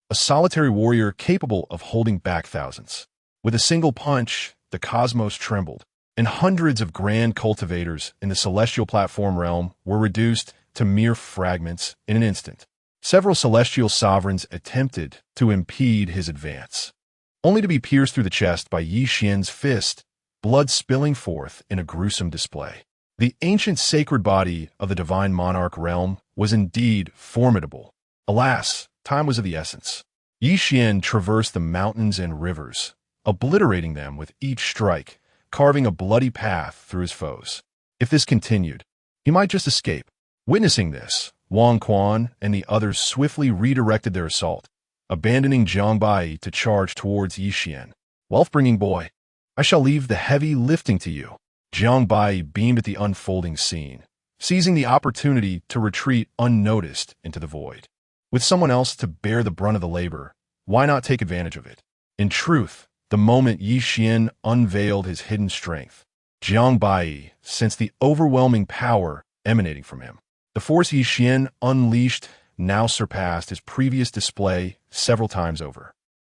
a solitary warrior capable of holding back thousands. With a single punch, the cosmos trembled, and hundreds of grand cultivators in the celestial platform realm were reduced to mere fragments in an instant. Several celestial sovereigns attempted to impede his advance, only to be pierced through the chest by Yi Xian's fist, blood spilling forth in a gruesome display. The ancient sacred body of the divine monarch realm was indeed formidable. Alas, time was of the essence. Yi Xian traversed the mountains and rivers, obliterating them with each strike, carving a bloody path through his foes. If this continued, he might just escape. Witnessing this, Wang Quan and the others swiftly redirected their assault, abandoning Jiang Baiyi to charge towards Yi Xian. "Wealth-bringing boy, I shall leave the heavy lifting to you." Jiang Baiyi beamed at the unfolding scene, seizing the opportunity to retreat unnoticed into the void. With someone else to bear the brunt of the labor, why not take advantage of it? In truth, the moment Yi Xian unveiled his hidden strength, Jiang Baiyi sensed the overwhelming power emanating from him. The force Yi Xian unleashed now surpassed his previous display several times over.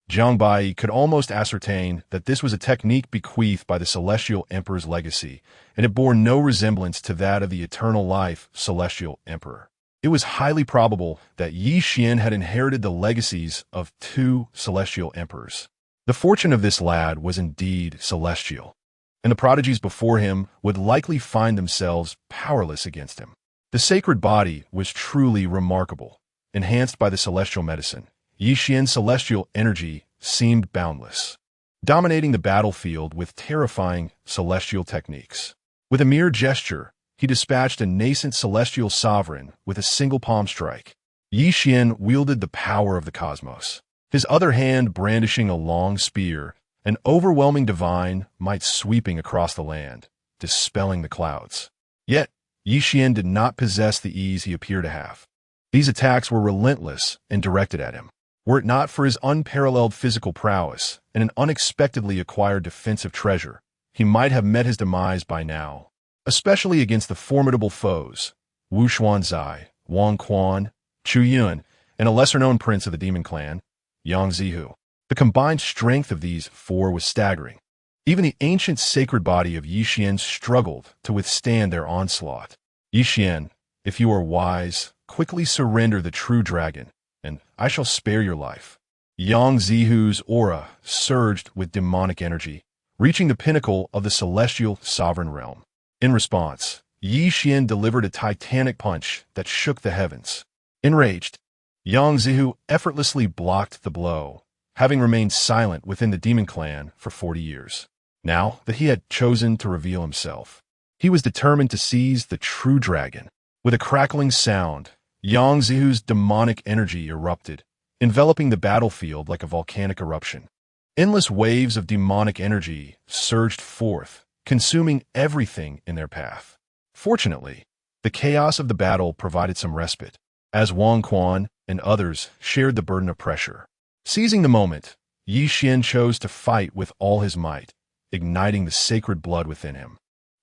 Jiang Baiyi could almost ascertain that this was a technique bequeathed by the Celestial Emperor's legacy, and it bore no resemblance to that of the Eternal Life Celestial Emperor. It was highly probable that Yi Xian had inherited the legacies of two Celestial Emperors. The fortune of this lad was indeed celestial, and the prodigies before him would likely find themselves powerless against him. The sacred body was truly remarkable. Enhanced by the celestial medicine, Yi Xian's celestial energy seemed boundless, dominating the battlefield with terrifying celestial techniques. With a mere gesture, he dispatched a nascent celestial sovereign with a single palm strike. Yi Xian wielded the power of the cosmos, his other hand brandishing a long spear, an overwhelming divine might sweeping across the land, dispelling the clouds. Yet, Yi Xian did not possess the ease he appeared to have. These attacks were relentless and directed at him. Were it not for his unparalleled physical prowess and an unexpectedly acquired defensive treasure, he might have met his demise by now, especially against the formidable foes, Wu Xuanzai, Wang Quan, Chu Yun, and a lesser-known prince of the demon clan, Yang Zihu. The combined strength of these four was staggering. Even the ancient sacred body of Yi Xian struggled to withstand their onslaught. Yi Xian, if you are wise, quickly surrender the true dragon, and I shall spare your life. Yang Zihu's aura surged with demonic energy, reaching the pinnacle of the celestial sovereign realm. In response, Yi Xian delivered a titanic punch that shook the heavens. Enraged, Yang Zihu effortlessly blocked the blow, having remained silent within the demon clan for 40 years. Now that he had chosen to reveal himself, he was determined to seize the true dragon. With a crackling sound, Yang Zihu's demonic energy erupted, enveloping the battlefield like a volcanic eruption. Endless waves of demonic energy surged forth, consuming everything in their path. Fortunately, the chaos of the battle provided some respite, as Wang Quan and others shared the burden of pressure. Seizing the moment, Yi Xian chose to fight with all his might, igniting the sacred blood within him.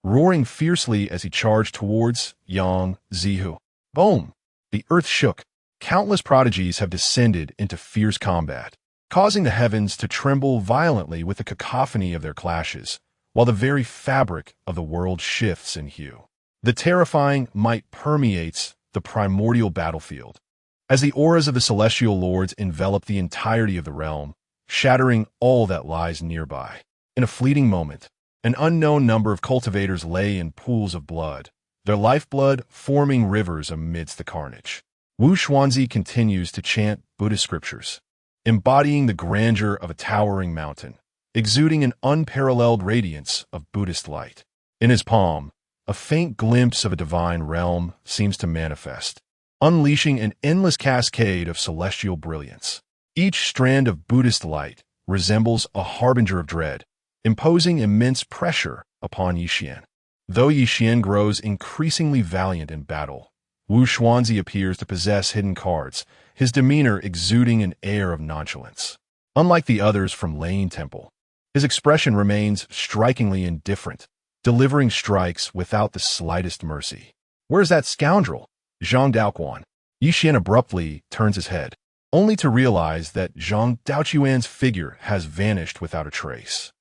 Roaring fiercely as he charged towards Yang Zihu. Boom! The earth shook. Countless prodigies have descended into fierce combat, causing the heavens to tremble violently with the cacophony of their clashes, while the very fabric of the world shifts in hue. The terrifying might permeates the primordial battlefield, as the auras of the celestial lords envelop the entirety of the realm, shattering all that lies nearby. In a fleeting moment, an unknown number of cultivators lay in pools of blood, their lifeblood forming rivers amidst the carnage. Wu Xuanzi continues to chant Buddhist scriptures, embodying the grandeur of a towering mountain, exuding an unparalleled radiance of Buddhist light. In his palm, a faint glimpse of a divine realm seems to manifest, unleashing an endless cascade of celestial brilliance. Each strand of Buddhist light resembles a harbinger of dread, imposing immense pressure upon Yi Xian. Though Yi Xian grows increasingly valiant in battle, Wu Xuanzi appears to possess hidden cards, his demeanor exuding an air of nonchalance. Unlike the others from Lane Temple, his expression remains strikingly indifferent, delivering strikes without the slightest mercy. Where's that scoundrel, Zhang Daoquan? Yi Xian abruptly turns his head, only to realize that Zhang Daoquan's figure has vanished without a trace.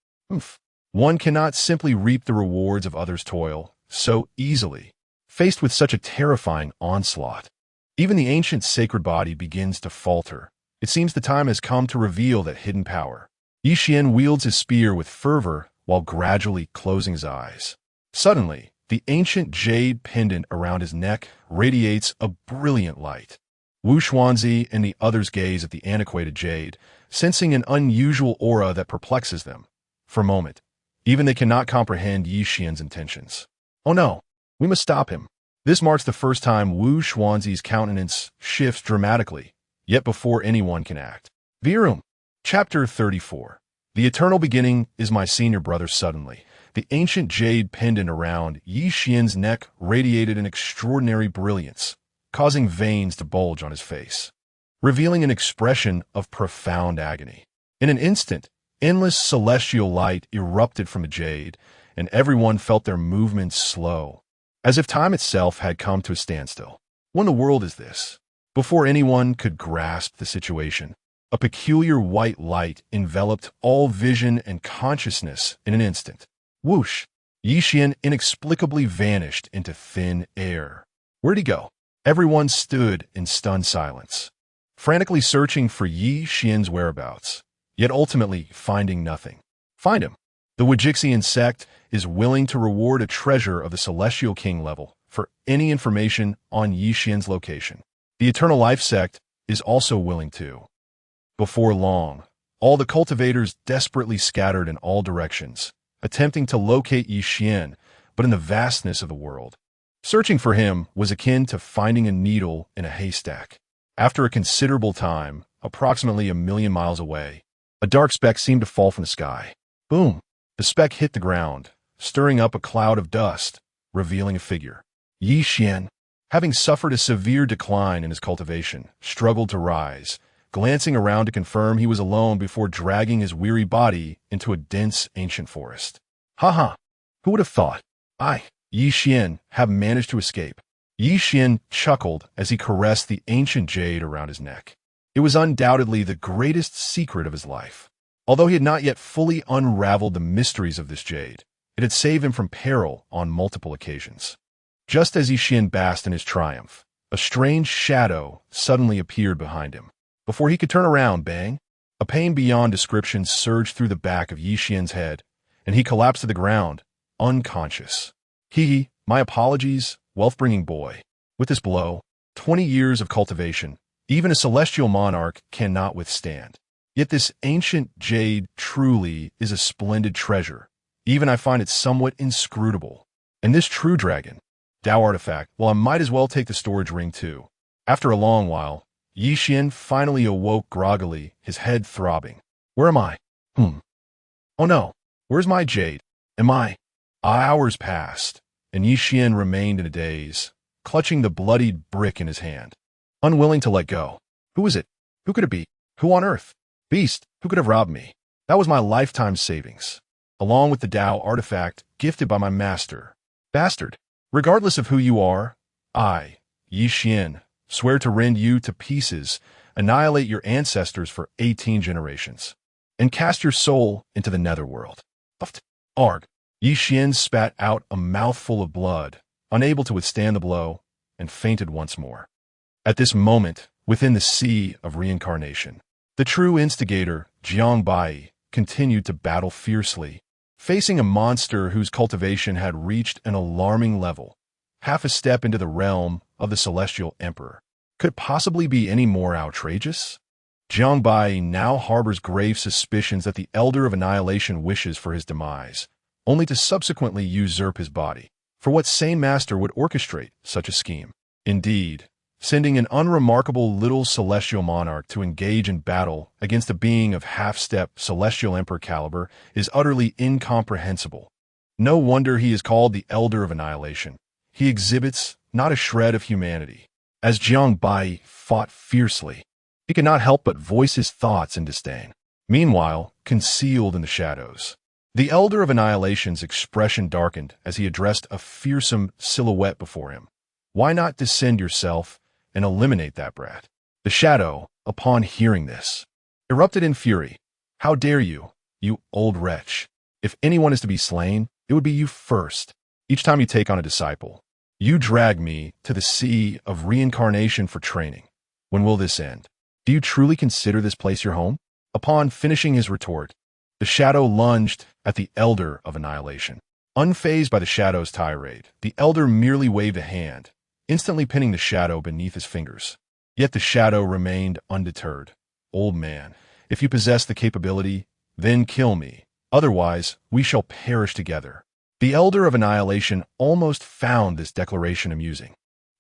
One cannot simply reap the rewards of others' toil so easily, faced with such a terrifying onslaught. Even the ancient sacred body begins to falter. It seems the time has come to reveal that hidden power. Yi Xian wields his spear with fervor while gradually closing his eyes. Suddenly, the ancient jade pendant around his neck radiates a brilliant light. Wu Xuanzi and the others gaze at the antiquated jade, sensing an unusual aura that perplexes them. For a moment, even they cannot comprehend Yi Xian's intentions. Oh no, we must stop him. This marks the first time Wu Xuanzi's countenance shifts dramatically, yet before anyone can act. Virum. Chapter 34. The eternal beginning is my senior brother suddenly. The ancient jade pendant around Yi Xian's neck radiated an extraordinary brilliance, causing veins to bulge on his face, revealing an expression of profound agony. In an instant, endless celestial light erupted from the jade, and everyone felt their movements slow, as if time itself had come to a standstill. What in the world is this? Before anyone could grasp the situation, a peculiar white light enveloped all vision and consciousness in an instant. Whoosh! Yi Xian inexplicably vanished into thin air. Where'd he go? Everyone stood in stunned silence, frantically searching for Yi Xian's whereabouts, yet ultimately finding nothing. Find him. The Wajixian sect is willing to reward a treasure of the Celestial King level for any information on Yi Xian's location. The Eternal Life sect is also willing to. Before long, all the cultivators desperately scattered in all directions, attempting to locate Yi Xian, but in the vastness of the world, searching for him was akin to finding a needle in a haystack. After a considerable time, approximately 1,000,000 miles away, a dark speck seemed to fall from the sky. Boom! The speck hit the ground, stirring up a cloud of dust, revealing a figure. Yi Xian, having suffered a severe decline in his cultivation, struggled to rise, glancing around to confirm he was alone before dragging his weary body into a dense ancient forest. Ha! Who would have thought? Yi Xian, have managed to escape. Yi Xian chuckled as he caressed the ancient jade around his neck. It was undoubtedly the greatest secret of his life. Although he had not yet fully unraveled the mysteries of this jade, it had saved him from peril on multiple occasions. Just as Yi Xian basked in his triumph, a strange shadow suddenly appeared behind him. Before he could turn around, bang! A pain beyond description surged through the back of Yi Xian's head, and he collapsed to the ground, unconscious. My apologies, wealth-bringing boy. With this blow, 20 years of cultivation, even a celestial monarch cannot withstand. Yet this ancient jade truly is a splendid treasure. Even I find it somewhat inscrutable. And this true dragon, Tao artifact, well, I might as well take the storage ring too. After a long while, Yi Xian finally awoke groggily, his head throbbing. Where am I? Oh no, where's my jade? Hours passed, and Yi Xian remained in a daze, clutching the bloodied brick in his hand, unwilling to let go. Who is it? Who could it be? Who on earth? Beast, who could have robbed me? That was my lifetime savings, along with the Tao artifact gifted by my master. Bastard, regardless of who you are, I, Yi Xian, swear to rend you to pieces, annihilate your ancestors for 18 generations, and cast your soul into the netherworld. Arg! Yi Xian spat out a mouthful of blood, unable to withstand the blow, and fainted once more. At this moment, within the sea of reincarnation, the true instigator, Jiang Baiyi, continued to battle fiercely, facing a monster whose cultivation had reached an alarming level, half a step into the realm of the Celestial Emperor. Could it possibly be any more outrageous? Jiang Baiyi now harbors grave suspicions that the Elder of Annihilation wishes for his demise, only to subsequently usurp his body. For what sane master would orchestrate such a scheme? Indeed, sending an unremarkable little celestial monarch to engage in battle against a being of half-step Celestial Emperor caliber is utterly incomprehensible. No wonder he is called the Elder of Annihilation. He exhibits not a shred of humanity. As Jiang Baiyi fought fiercely, he could not help but voice his thoughts in disdain. Meanwhile, concealed in the shadows, the Elder of Annihilation's expression darkened as he addressed a fearsome silhouette before him. Why not descend yourself and eliminate that brat? The shadow, upon hearing this, erupted in fury. How dare you, you old wretch? If anyone is to be slain, it would be you first. Each time you take on a disciple, you drag me to the sea of reincarnation for training. When will this end? Do you truly consider this place your home? Upon finishing his retort, the shadow lunged at the Elder of Annihilation. Unfazed by the shadow's tirade, the Elder merely waved a hand, instantly pinning the shadow beneath his fingers. Yet the shadow remained undeterred. Old man, if you possess the capability, then kill me. Otherwise, we shall perish together. The Elder of Annihilation almost found this declaration amusing.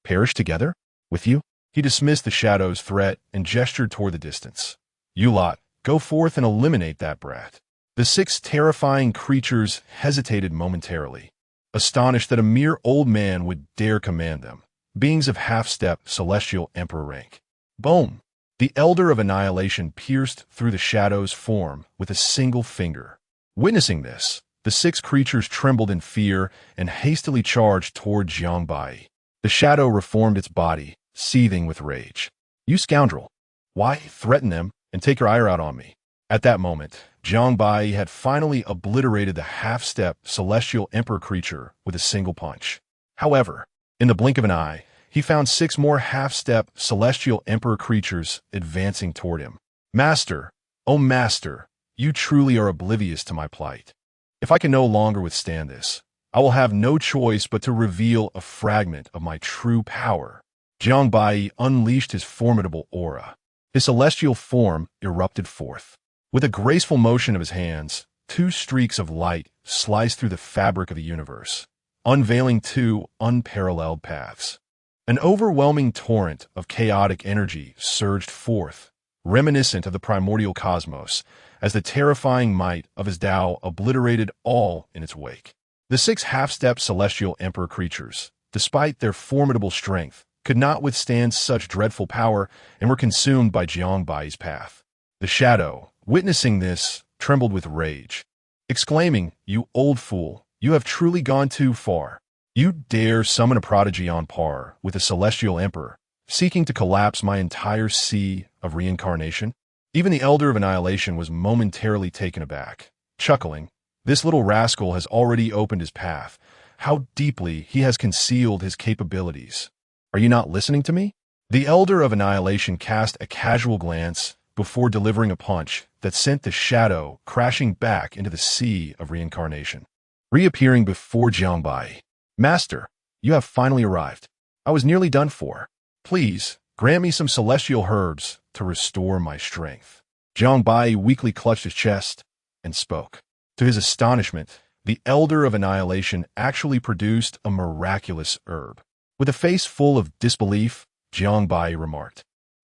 Perish together? With you? He dismissed the shadow's threat and gestured toward the distance. You lot, go forth and eliminate that brat. The 6 terrifying creatures hesitated momentarily, astonished that a mere old man would dare command them, beings of half-step Celestial Emperor rank. Boom! The Elder of Annihilation pierced through the shadow's form with a single finger. Witnessing this, The 6 creatures trembled in fear and hastily charged toward Jiang Baiyi. The shadow reformed its body, seething with rage. "You scoundrel! Why threaten them and take your ire out on me?" At that moment, Jiang Baiyi had finally obliterated the half-step celestial emperor creature with a single punch. However, in the blink of an eye, he found 6 more half-step celestial emperor creatures advancing toward him. "Master, oh master, you truly are oblivious to my plight. If I can no longer withstand this, I will have no choice but to reveal a fragment of my true power." Jiang Baiyi unleashed his formidable aura. His celestial form erupted forth. With a graceful motion of his hands, 2 streaks of light sliced through the fabric of the universe, unveiling 2 unparalleled paths. An overwhelming torrent of chaotic energy surged forth, reminiscent of the primordial cosmos, as the terrifying might of his Tao obliterated all in its wake. The 6 half-step celestial emperor creatures, despite their formidable strength, could not withstand such dreadful power and were consumed by Jiang Baiyi's path. The shadow, witnessing this, trembled with rage, exclaiming, "You old fool, you have truly gone too far. You dare summon a prodigy on par with a celestial emperor, seeking to collapse my entire sea of reincarnation?" Even the Elder of Annihilation was momentarily taken aback, chuckling, "This little rascal has already opened his path. How deeply he has concealed his capabilities. Are you not listening to me?" The Elder of Annihilation cast a casual glance before delivering a punch that sent the shadow crashing back into the sea of reincarnation, reappearing before Jiang Baiyi. "Master, you have finally arrived. I was nearly done for. Please, grant me some celestial herbs to restore my strength." Jiang Baiyi weakly clutched his chest and spoke. To his astonishment, the Elder of Annihilation actually produced a miraculous herb. With a face full of disbelief, Jiang Baiyi remarked,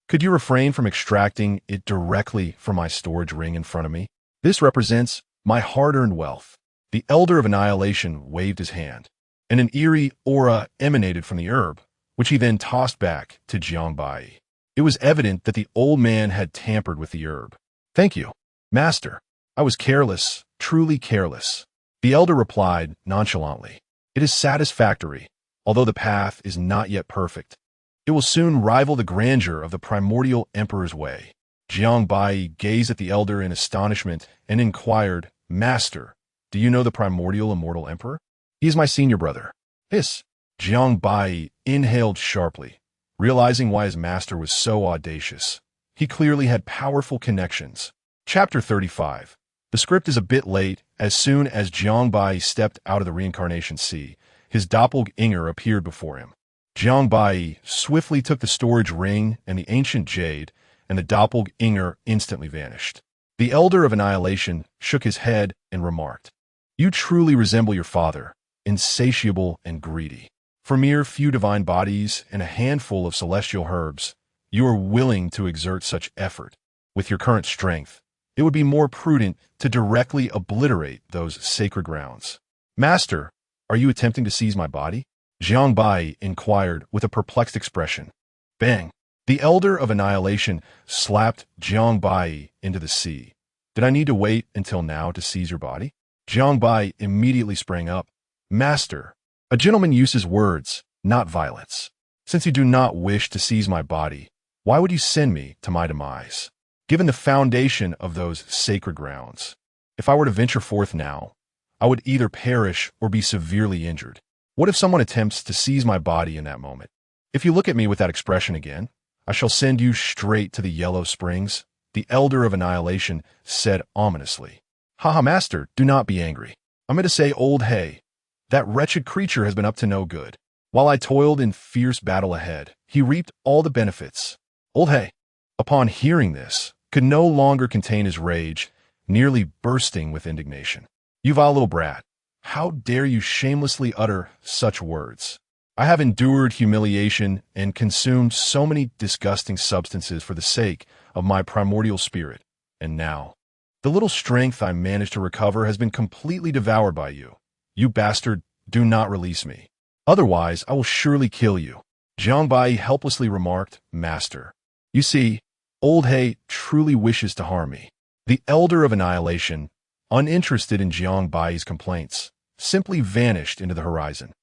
"Could you refrain from extracting it directly from my storage ring in front of me? This represents my hard-earned wealth." The Elder of Annihilation waved his hand, and an eerie aura emanated from the herb, which he then tossed back to Jiang Baiyi. It was evident that the old man had tampered with the herb. "Thank you, master. I was careless, truly careless." The elder replied nonchalantly, "It is satisfactory, although the path is not yet perfect. It will soon rival the grandeur of the primordial emperor's way." Jiang Baiyi gazed at the elder in astonishment and inquired, "Master, do you know the primordial immortal emperor?" "He is my senior brother." "Hiss." Jiang Baiyi inhaled sharply, realizing why his master was so audacious. He clearly had powerful connections. Chapter 35. The script is a bit late. As soon as Jiang Baiyi stepped out of the reincarnation sea, his doppelganger appeared before him. Jiang Baiyi swiftly took the storage ring and the ancient jade, and the doppelganger instantly vanished. The Elder of Annihilation shook his head and remarked, "You truly resemble your father, insatiable and greedy. For mere few divine bodies and a handful of celestial herbs, you are willing to exert such effort. With your current strength, it would be more prudent to directly obliterate those sacred grounds." "Master, are you attempting to seize my body?" Jiang Baiyi inquired with a perplexed expression. Bang! The Elder of Annihilation slapped Jiang Baiyi into the sea. "Did I need to wait until now to seize your body?" Jiang Baiyi immediately sprang up. "Master, a gentleman uses words, not violence. Since you do not wish to seize my body, why would you send me to my demise? Given the foundation of those sacred grounds, if I were to venture forth now, I would either perish or be severely injured. What if someone attempts to seize my body in that moment? If you look at me with that expression again, I shall send you straight to the Yellow Springs," the Elder of Annihilation said ominously. "Haha, master, do not be angry. I meant to say old Hay. That wretched creature has been up to no good. While I toiled in fierce battle ahead, he reaped all the benefits." Old Hay, upon hearing this, could no longer contain his rage, nearly bursting with indignation. "You vile little brat. How dare you shamelessly utter such words? I have endured humiliation and consumed so many disgusting substances for the sake of my primordial spirit, and now, the little strength I managed to recover has been completely devoured by you. You bastard, do not release me. Otherwise, I will surely kill you." Jiang Baiyi helplessly remarked, "Master, you see, old Hay truly wishes to harm me." The Elder of Annihilation, uninterested in Jiang Baiyi's complaints, simply vanished into the horizon.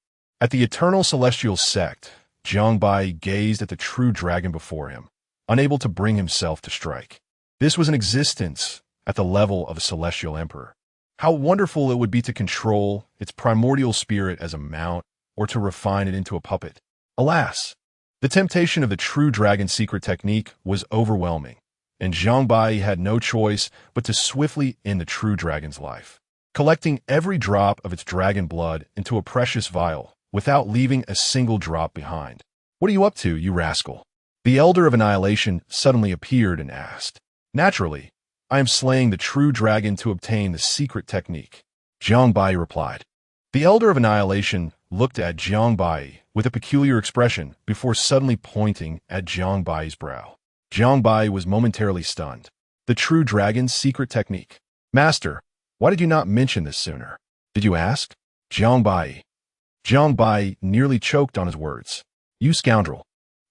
At the eternal celestial sect, Jiang Baiyi gazed at the true dragon before him, unable to bring himself to strike. This was an existence at the level of a celestial emperor. How wonderful it would be to control its primordial spirit as a mount, or to refine it into a puppet. Alas, the temptation of the true dragon's secret technique was overwhelming, and Jiang Baiyi had no choice but to swiftly end the true dragon's life, collecting every drop of its dragon blood into a precious vial, without leaving a single drop behind. "What are you up to, you rascal?" The Elder of Annihilation suddenly appeared and asked. "Naturally, I am slaying the true dragon to obtain the secret technique," Jiang Baiyi replied. The Elder of Annihilation looked at Jiang Baiyi with a peculiar expression before suddenly pointing at Jiang Baiyi's brow. Jiang Baiyi was momentarily stunned. The true dragon's secret technique. "Master, why did you not mention this sooner? Did you ask?" Jiang Baiyi nearly choked on his words. "You scoundrel!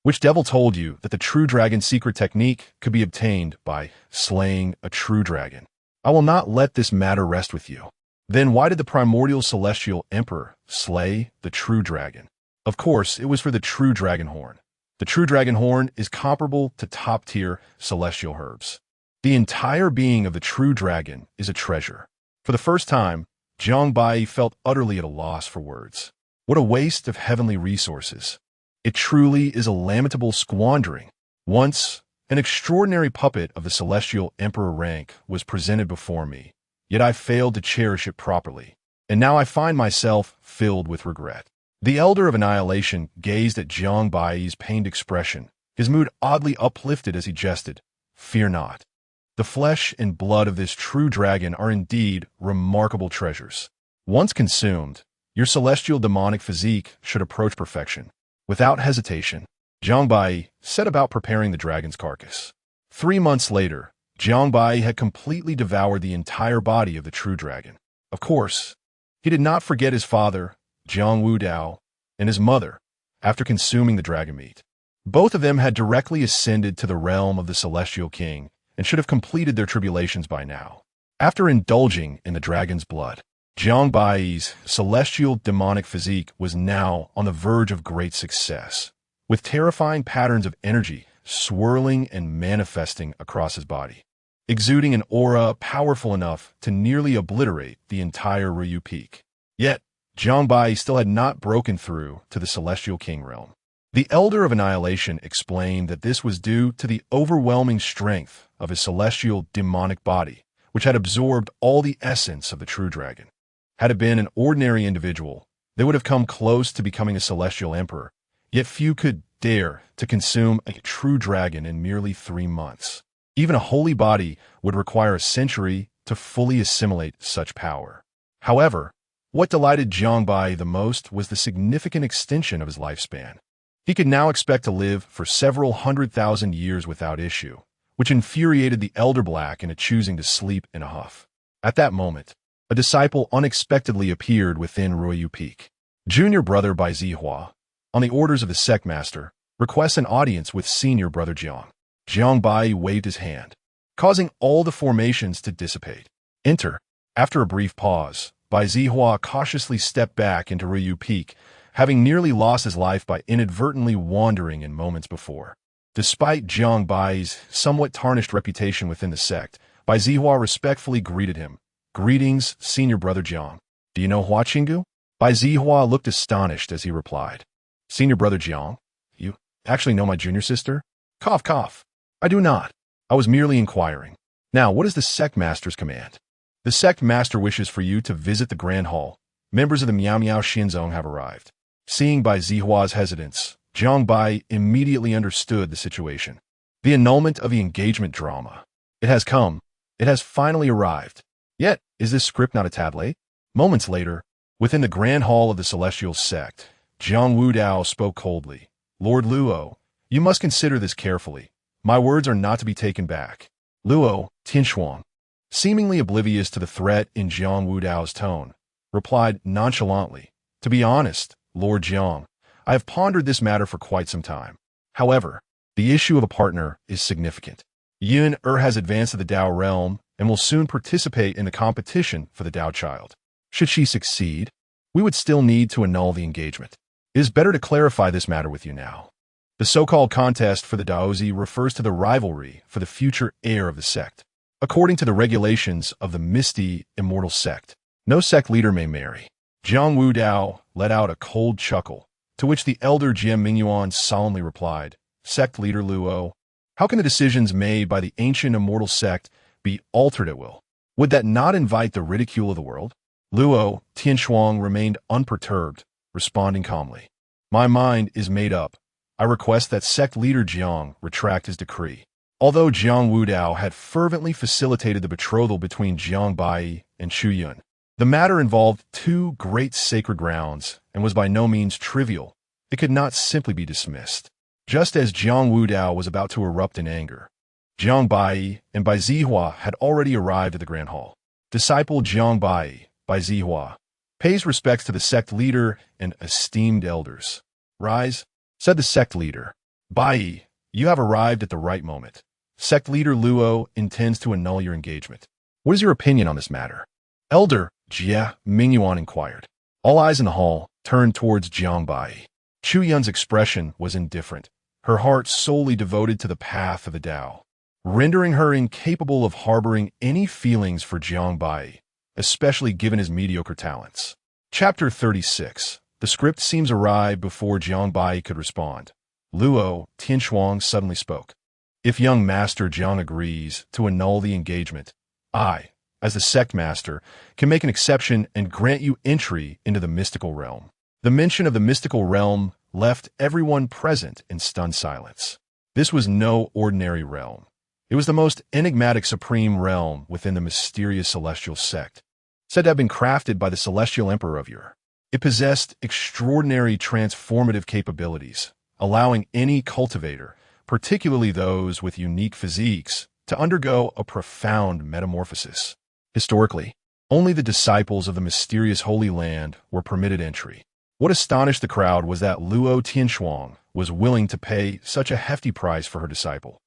Which devil told you that the true dragon's secret technique could be obtained by slaying a true dragon? I will not let this matter rest with you." Then why did the primordial celestial emperor slay the true dragon? Of course, it was for the true dragon horn. The true dragon horn is comparable to top-tier celestial herbs. The entire being of the true dragon is a treasure. For the first time, Jiang Baiyi felt utterly at a loss for words. What a waste of heavenly resources. It truly is a lamentable squandering. Once, an extraordinary puppet of the celestial emperor rank was presented before me, yet I failed to cherish it properly, and now I find myself filled with regret. The Elder of Annihilation gazed at Jiang Baiyi's pained expression, his mood oddly uplifted as he jested. "Fear not. The flesh and blood of this true dragon are indeed remarkable treasures. Once consumed, your celestial demonic physique should approach perfection." Without hesitation, Jiang Baiyi set about preparing the dragon's carcass. 3 months later, Jiang Baiyi had completely devoured the entire body of the true dragon. Of course, he did not forget his father, Jiang Wudao, and his mother, after consuming the dragon meat. Both of them had directly ascended to the realm of the celestial king and should have completed their tribulations by now. After indulging in the dragon's blood, Jiang Baiyi's celestial demonic physique was now on the verge of great success, with terrifying patterns of energy swirling and manifesting across his body, exuding an aura powerful enough to nearly obliterate the entire Ryu Peak. Yet, Jiang Baiyi still had not broken through to the celestial king realm. The Elder of Annihilation explained that this was due to the overwhelming strength of his celestial demonic body, which had absorbed all the essence of the true dragon. Had it been an ordinary individual, they would have come close to becoming a celestial emperor, yet few could dare to consume a true dragon in merely 3 months. Even a holy body would require a century to fully assimilate such power. However, what delighted Jiang Baiyi the most was the significant extension of his lifespan. He could now expect to live for several 100,000 years without issue, which infuriated the Elder Black into choosing to sleep in a huff. At that moment, a disciple unexpectedly appeared within Ryu Peak. Junior brother Bai Zihua, on the orders of the sect master, requests an audience with senior brother Jiang. Jiang Baiyi waved his hand, causing all the formations to dissipate. "Enter." After a brief pause, Bai Zihua cautiously stepped back into Ryu Peak, having nearly lost his life by inadvertently wandering in moments before. Despite Jiang Baiyi's somewhat tarnished reputation within the sect, Bai Zihua respectfully greeted him. "Greetings, senior brother Jiang. Do you know Hua Qinggu?" Bai Zihua looked astonished as he replied. "Senior brother Jiang, you actually know my junior sister?" Cough, cough. "I do not. I was merely inquiring. Now, what is the sect master's command?" "The sect master wishes for you to visit the Grand Hall. Members of the Miao Miao Xinzong have arrived." Seeing Bai Zihua's hesitance, Jiang Baiyi immediately understood the situation. The annulment of the engagement drama. It has come. It has finally arrived. Yet, is this script not a tad late? Moments later, within the Grand Hall of the Celestial Sect, Jiang Wudao spoke coldly. "Lord Luo, you must consider this carefully. My words are not to be taken back." Luo, Tinshuang, seemingly oblivious to the threat in Jiang Wudao's tone, replied nonchalantly, "To be honest, Lord Jiang, I have pondered this matter for quite some time. However, the issue of a partner is significant. Yun has advanced to the Dao realm, and will soon participate in the competition for the Dao Child. Should she succeed, we would still need to annul the engagement. It is better to clarify this matter with you now. The so-called contest for the Daozi refers to the rivalry for the future heir of the sect. According to the regulations of the misty, immortal sect, no sect leader may marry. Jiang Dao let out a cold chuckle, to which the elder Jie Mingyuan solemnly replied, "Sect leader Luo, how can the decisions made by the ancient immortal sect be altered at will? Would that not invite the ridicule of the world?" Luo Tianshuang remained unperturbed, responding calmly, "My mind is made up. I request that sect leader Jiang retract his decree." Although Jiang Dao had fervently facilitated the betrothal between Jiang Baiyi and Chu Yun, the matter involved two great sacred grounds and was by no means trivial. It could not simply be dismissed. Just as Jiang Dao was about to erupt in anger, Jiang Baiyi and Bai Zihua had already arrived at the Grand Hall. Disciple Jiang Baiyi, Bai Zihua, pays respects to the sect leader and esteemed elders. "Rise," said the sect leader. "Baiyi, you have arrived at the right moment. Sect leader Luo intends to annul your engagement. What is your opinion on this matter?" Elder Jie Mingyuan inquired. All eyes in the hall turned towards Jiang Baiyi. Chu Yun's expression was indifferent, her heart solely devoted to the path of the Tao, rendering her incapable of harboring any feelings for Jiang Baiyi, especially given his mediocre talents. Chapter 36. The script seems arrived before Jiang Baiyi could respond. Luo Tianshuang suddenly spoke. "If young master Jiang agrees to annul the engagement, I, as the sect master, can make an exception and grant you entry into the mystical realm." The mention of the mystical realm left everyone present in stunned silence. This was no ordinary realm. It was the most enigmatic supreme realm within the mysterious celestial sect, said to have been crafted by the celestial emperor of Ur. It possessed extraordinary transformative capabilities, allowing any cultivator, particularly those with unique physiques, to undergo a profound metamorphosis. Historically, only the disciples of the mysterious Holy Land were permitted entry. What astonished the crowd was that Luo Tianshuang was willing to pay such a hefty price for her disciple.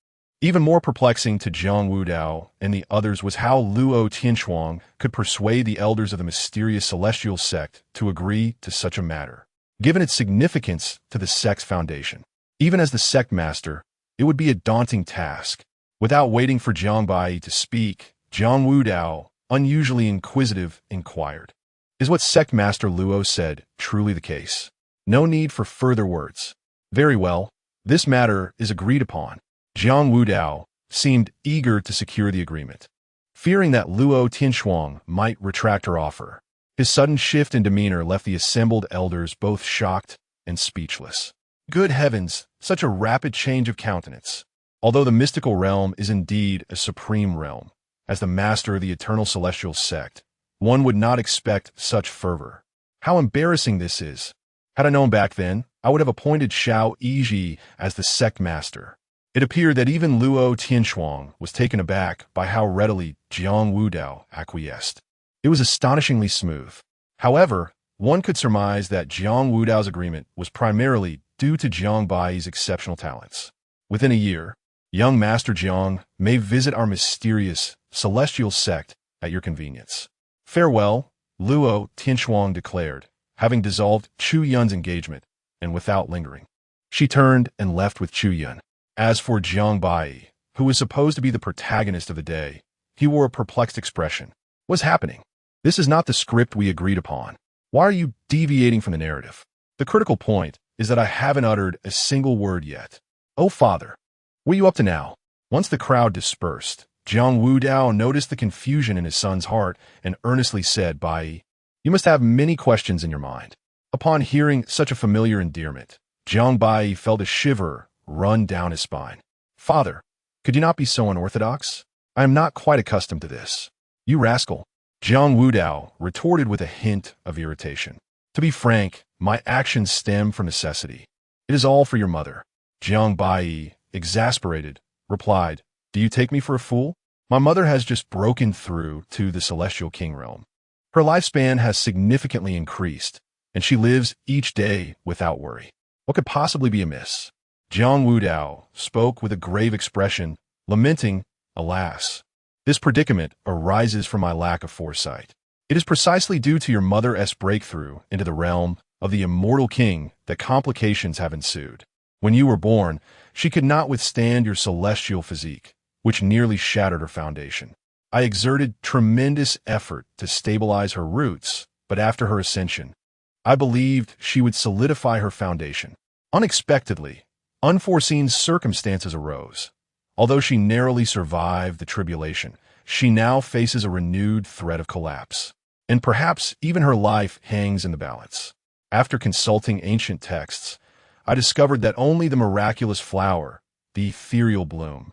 Even more perplexing to Jiang Dao and the others was how Luo Tianshuang could persuade the elders of the mysterious celestial sect to agree to such a matter, given its significance to the sect's foundation. Even as the sect master, it would be a daunting task. Without waiting for Jiang Baiyi to speak, Jiang Dao, unusually inquisitive, inquired, "Is what sect master Luo said truly the case?" No need for further words. "Very well. This matter is agreed upon." Jiang Dao seemed eager to secure the agreement, fearing that Luo Tianshuang might retract her offer. His sudden shift in demeanor left the assembled elders both shocked and speechless. Good heavens, such a rapid change of countenance. Although the mystical realm is indeed a supreme realm, as the master of the eternal celestial sect, one would not expect such fervor. How embarrassing this is. Had I known back then, I would have appointed Shao Yiji as the sect master. It appeared that even Luo Tianshuang was taken aback by how readily Jiang Dao acquiesced. It was astonishingly smooth. However, one could surmise that Jiang Dao's agreement was primarily due to Jiang Baiyi's exceptional talents. Within a year, young Master Jiang may visit our mysterious, celestial sect at your convenience. "Farewell," Luo Tianshuang declared, having dissolved Chu Yun's engagement, and without lingering. She turned and left with Chu Yun. As for Jiang Baiyi, who was supposed to be the protagonist of the day, he wore a perplexed expression. "What's happening? This is not the script we agreed upon. Why are you deviating from the narrative? The critical point is that I haven't uttered a single word yet. Oh, father, what are you up to now?" Once the crowd dispersed, Jiang Dao noticed the confusion in his son's heart and earnestly said, "Baiyi, you must have many questions in your mind." Upon hearing such a familiar endearment, Jiang Baiyi felt a shiver run down his spine. "Father, could you not be so unorthodox? I am not quite accustomed to this." "You rascal," Jiang Dao retorted with a hint of irritation. "To be frank, my actions stem from necessity. It is all for your mother." Jiang Baiyi, exasperated, replied, "Do you take me for a fool? My mother has just broken through to the celestial king realm. Her lifespan has significantly increased, and she lives each day without worry. What could possibly be amiss?" Jiang Dao spoke with a grave expression, lamenting, "Alas, This predicament arises from my lack of foresight. It is precisely due to your mother's breakthrough into the realm of the immortal king that complications have ensued. When you were born, she could not withstand your celestial physique, which nearly shattered her foundation. I exerted tremendous effort to stabilize her roots, but after her ascension, I believed she would solidify her foundation. Unexpectedly, unforeseen circumstances arose. Although she narrowly survived the tribulation, she now faces a renewed threat of collapse. And perhaps even her life hangs in the balance. After consulting ancient texts, I discovered that only the miraculous flower, the ethereal bloom,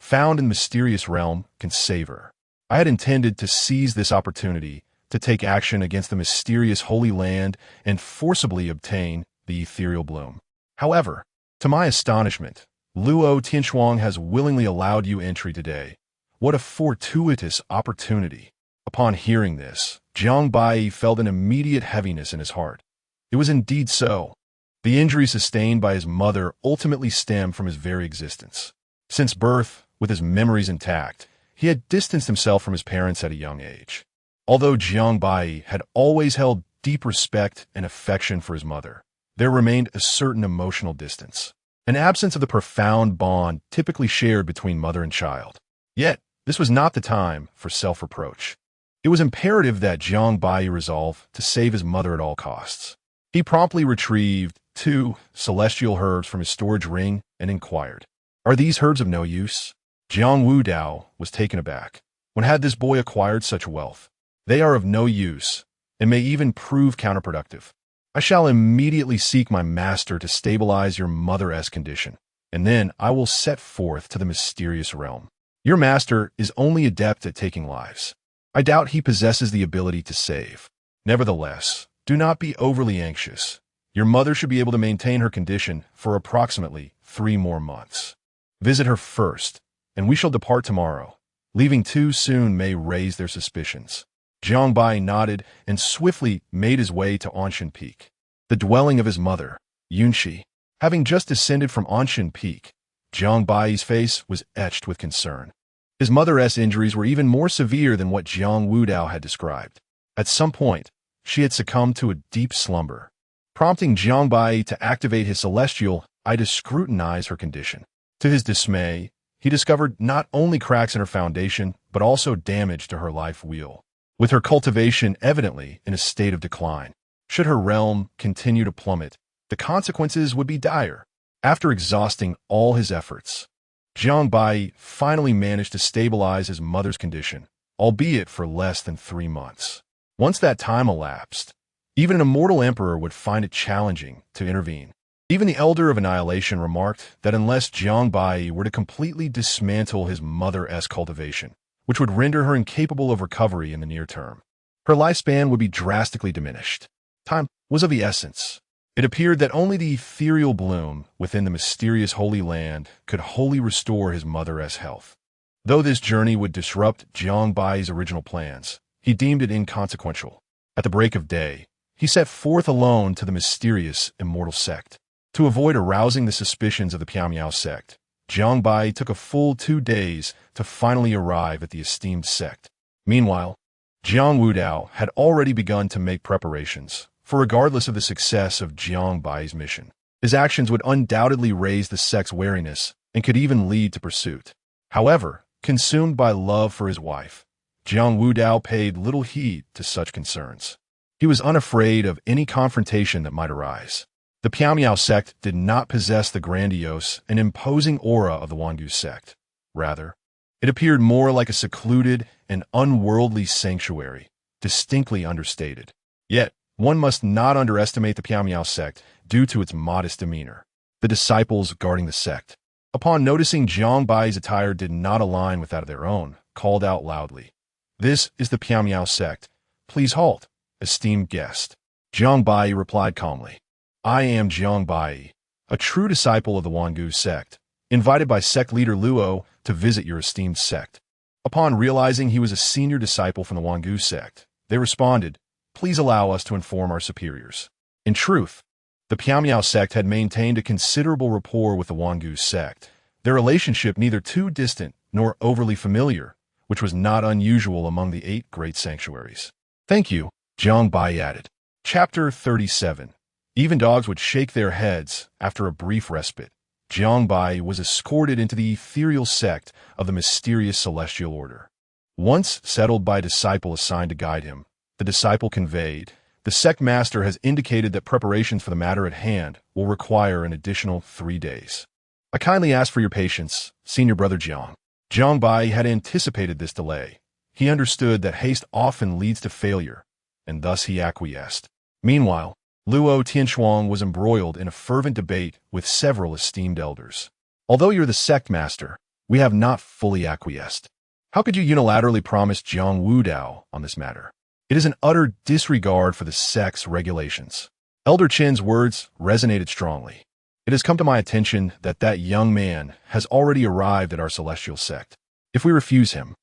found in the mysterious realm, can save her. I had intended to seize this opportunity to take action against the mysterious Holy Land and forcibly obtain the ethereal bloom. However, to my astonishment, Luo Tianxuang has willingly allowed you entry today. What a fortuitous opportunity! Upon hearing this, Jiang Baiyi felt an immediate heaviness in his heart. It was indeed so. The injury sustained by his mother ultimately stemmed from his very existence. Since birth, with his memories intact, he had distanced himself from his parents at a young age. Although Jiang Baiyi had always held deep respect and affection for his mother, there remained a certain emotional distance, an absence of the profound bond typically shared between mother and child. Yet, this was not the time for self-reproach. It was imperative that Jiang Baiyi resolve to save his mother at all costs. He promptly retrieved 2 celestial herbs from his storage ring and inquired, "Are these herbs of no use?" Jiang Wudao was taken aback. When had this boy acquired such wealth? "They are of no use, and may even prove counterproductive. I shall immediately seek my master to stabilize your mother's condition, and then I will set forth to the mysterious realm. Your master is only adept at taking lives. I doubt he possesses the ability to save. Nevertheless, do not be overly anxious. Your mother should be able to maintain her condition for approximately 3 more months. Visit her first, and we shall depart tomorrow. Leaving too soon may raise their suspicions." Jiang Baiyi nodded and swiftly made his way to Anshan Peak, the dwelling of his mother, Yunxi. Having just descended from Anshan Peak, Jiang Baiyi's face was etched with concern. His mother's injuries were even more severe than what Jiang Wudao had described. At some point, she had succumbed to a deep slumber, prompting Jiang Baiyi to activate his celestial eye to scrutinize her condition. To his dismay, he discovered not only cracks in her foundation, but also damage to her life wheel, with her cultivation evidently in a state of decline. Should her realm continue to plummet, the consequences would be dire. After exhausting all his efforts, Jiang Baiyi finally managed to stabilize his mother's condition, albeit for less than 3 months. Once that time elapsed, even an immortal emperor would find it challenging to intervene. Even the Elder of Annihilation remarked that unless Jiang Baiyi were to completely dismantle his mother's cultivation, which would render her incapable of recovery in the near term, her lifespan would be drastically diminished. Time was of the essence. It appeared that only the ethereal bloom within the mysterious Holy Land could wholly restore his mother's health. Though this journey would disrupt Jiang Baiyi's original plans, he deemed it inconsequential. At the break of day, he set forth alone to the mysterious immortal sect. To avoid arousing the suspicions of the Piamiao sect, Jiang Baiyi took a full 2 days to finally arrive at the esteemed sect. Meanwhile, Jiang Wudao had already begun to make preparations, for regardless of the success of Jiang Baiyi's mission, his actions would undoubtedly raise the sect's wariness and could even lead to pursuit. However, consumed by love for his wife, Jiang Wudao paid little heed to such concerns. He was unafraid of any confrontation that might arise. The Piamiao sect did not possess the grandiose and imposing aura of the Wangu sect. Rather, it appeared more like a secluded and unworldly sanctuary, distinctly understated. Yet, one must not underestimate the Piamiao sect due to its modest demeanor. The disciples guarding the sect, upon noticing Jiang Baiyi's attire did not align with that of their own, called out loudly, "This is the Piamiao sect. Please halt, esteemed guest." Jiang Baiyi replied calmly, "I am Jiang Baiyi, a true disciple of the Wangu sect, invited by sect leader Luo to visit your esteemed sect." Upon realizing he was a senior disciple from the Wangu sect, they responded, "Please allow us to inform our superiors." In truth, the Piamiao sect had maintained a considerable rapport with the Wangu sect, their relationship neither too distant nor overly familiar, which was not unusual among the 8 great sanctuaries. Thank you, Jiang Baiyi added. Chapter 37. Even dogs would shake their heads after a brief respite. Jiang Baiyi was escorted into the ethereal sect of the mysterious celestial order. Once settled by a disciple assigned to guide him, the disciple conveyed, "The sect master has indicated that preparations for the matter at hand will require an additional 3 days. I kindly ask for your patience, senior brother Jiang." Jiang Baiyi had anticipated this delay. He understood that haste often leads to failure, and thus he acquiesced. Meanwhile, Luo Tianxuang was embroiled in a fervent debate with several esteemed elders. "Although you're the sect master, we have not fully acquiesced. How could you unilaterally promise Jiang Wudao on this matter? It is an utter disregard for the sect's regulations." Elder Qin's words resonated strongly. "It has come to my attention that young man has already arrived at our celestial sect. If we refuse him,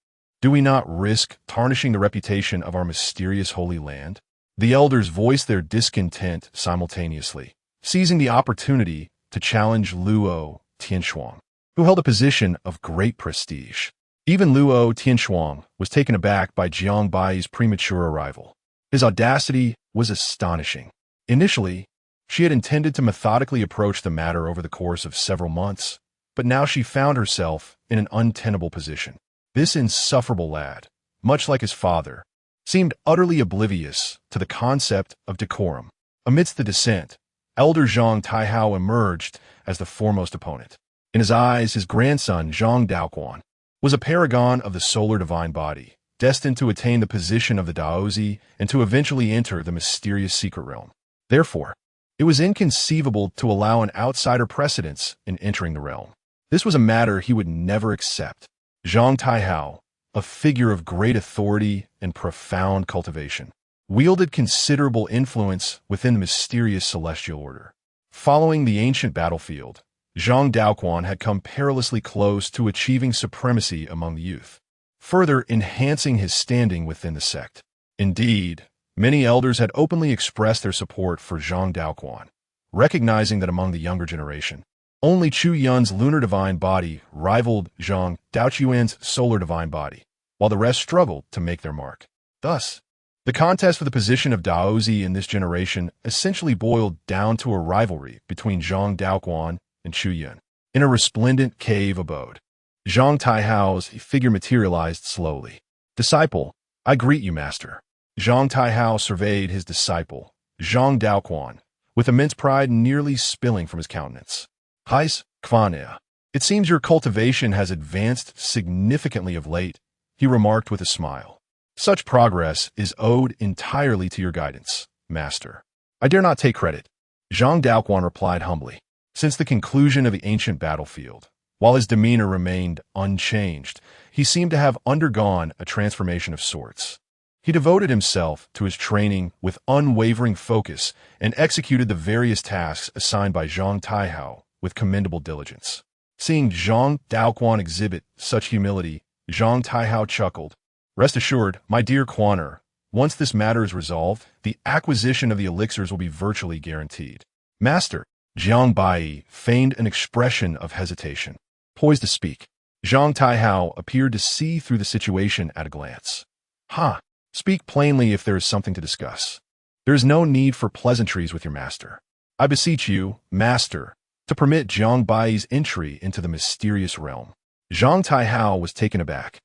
do we not risk tarnishing the reputation of our mysterious holy land?" The elders voiced their discontent simultaneously, seizing the opportunity to challenge Luo Tianxuang, who held a position of great prestige. Even Luo Tianxuang was taken aback by Jiang Baiyi's premature arrival. His audacity was astonishing. Initially, she had intended to methodically approach the matter over the course of several months, but now she found herself in an untenable position. This insufferable lad, much like his father, seemed utterly oblivious to the concept of decorum. Amidst the dissent, Elder Zhang Taihao emerged as the foremost opponent. In his eyes, his grandson, Zhang Daoquan, was a paragon of the solar divine body, destined to attain the position of the Daozi and to eventually enter the mysterious secret realm. Therefore, it was inconceivable to allow an outsider precedence in entering the realm. This was a matter he would never accept. Zhang Taihao, a figure of great authority and profound cultivation, wielded considerable influence within the mysterious celestial order. Following the ancient battlefield, Zhang Daoquan had come perilously close to achieving supremacy among the youth, further enhancing his standing within the sect. Indeed, many elders had openly expressed their support for Zhang Daoquan, recognizing that among the younger generation, only Chu Yun's lunar divine body rivaled Zhang Daoquan's solar divine body, while the rest struggled to make their mark. Thus, the contest for the position of Daozi in this generation essentially boiled down to a rivalry between Zhang Daoquan and Chu Yun. In a resplendent cave abode, Zhang Taihao's figure materialized slowly. "Disciple, I greet you, master." Zhang Taihao surveyed his disciple, Zhang Daoquan, with immense pride nearly spilling from his countenance. "Heis, Kvanea, it seems your cultivation has advanced significantly of late," he remarked with a smile. "Such progress is owed entirely to your guidance, master." "I dare not take credit," Zhang Daoquan replied humbly. Since the conclusion of the ancient battlefield, while his demeanor remained unchanged, he seemed to have undergone a transformation of sorts. He devoted himself to his training with unwavering focus and executed the various tasks assigned by Zhang Taihao with commendable diligence. Seeing Zhang Daoquan exhibit such humility, Zhang Taihao chuckled. "Rest assured, my dear Quaner, once this matter is resolved, the acquisition of the elixirs will be virtually guaranteed." "Master," Jiang Baiyi feigned an expression of hesitation. Poised to speak, Zhang Taihao appeared to see through the situation at a glance. "Ha! Speak plainly if there is something to discuss. There is no need for pleasantries with your master. I beseech you, master, to permit Jiang Baiyi's entry into the mysterious realm." Zhang Taihao was taken aback,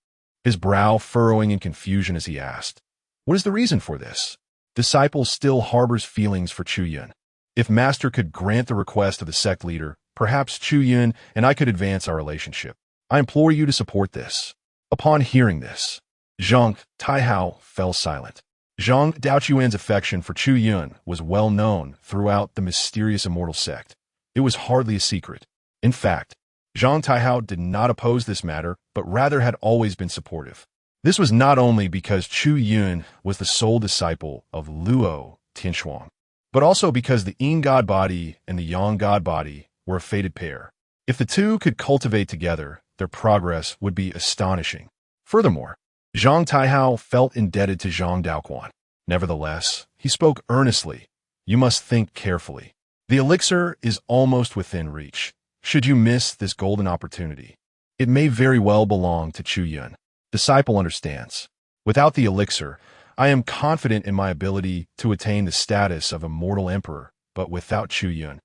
his brow furrowing in confusion as he asked, "What is the reason for this?" Disciple still harbors feelings for Chu Yun. If master could grant the request of the sect leader, perhaps Chu Yun and I could advance our relationship. I implore you to support this. Upon hearing this, Zhang Taihao fell silent. Zhang Daoquan's affection for Chu Yun was well known throughout the mysterious immortal sect. It was hardly a secret. In fact, Zhang Taihao did not oppose this matter, but rather had always been supportive. This was not only because Chu Yun was the sole disciple of Luo Tianxuang, but also because the Yin god body and the Yang god body were a fated pair. If the two could cultivate together, their progress would be astonishing. Furthermore, Zhang Taihao felt indebted to Zhang Daoquan. Nevertheless, he spoke earnestly. "You must think carefully. The elixir is almost within reach. Should you miss this golden opportunity, it may very well belong to Chu Yun." Disciple understands. Without the elixir, I am confident in my ability to attain the status of immortal emperor, but without Chu Yun,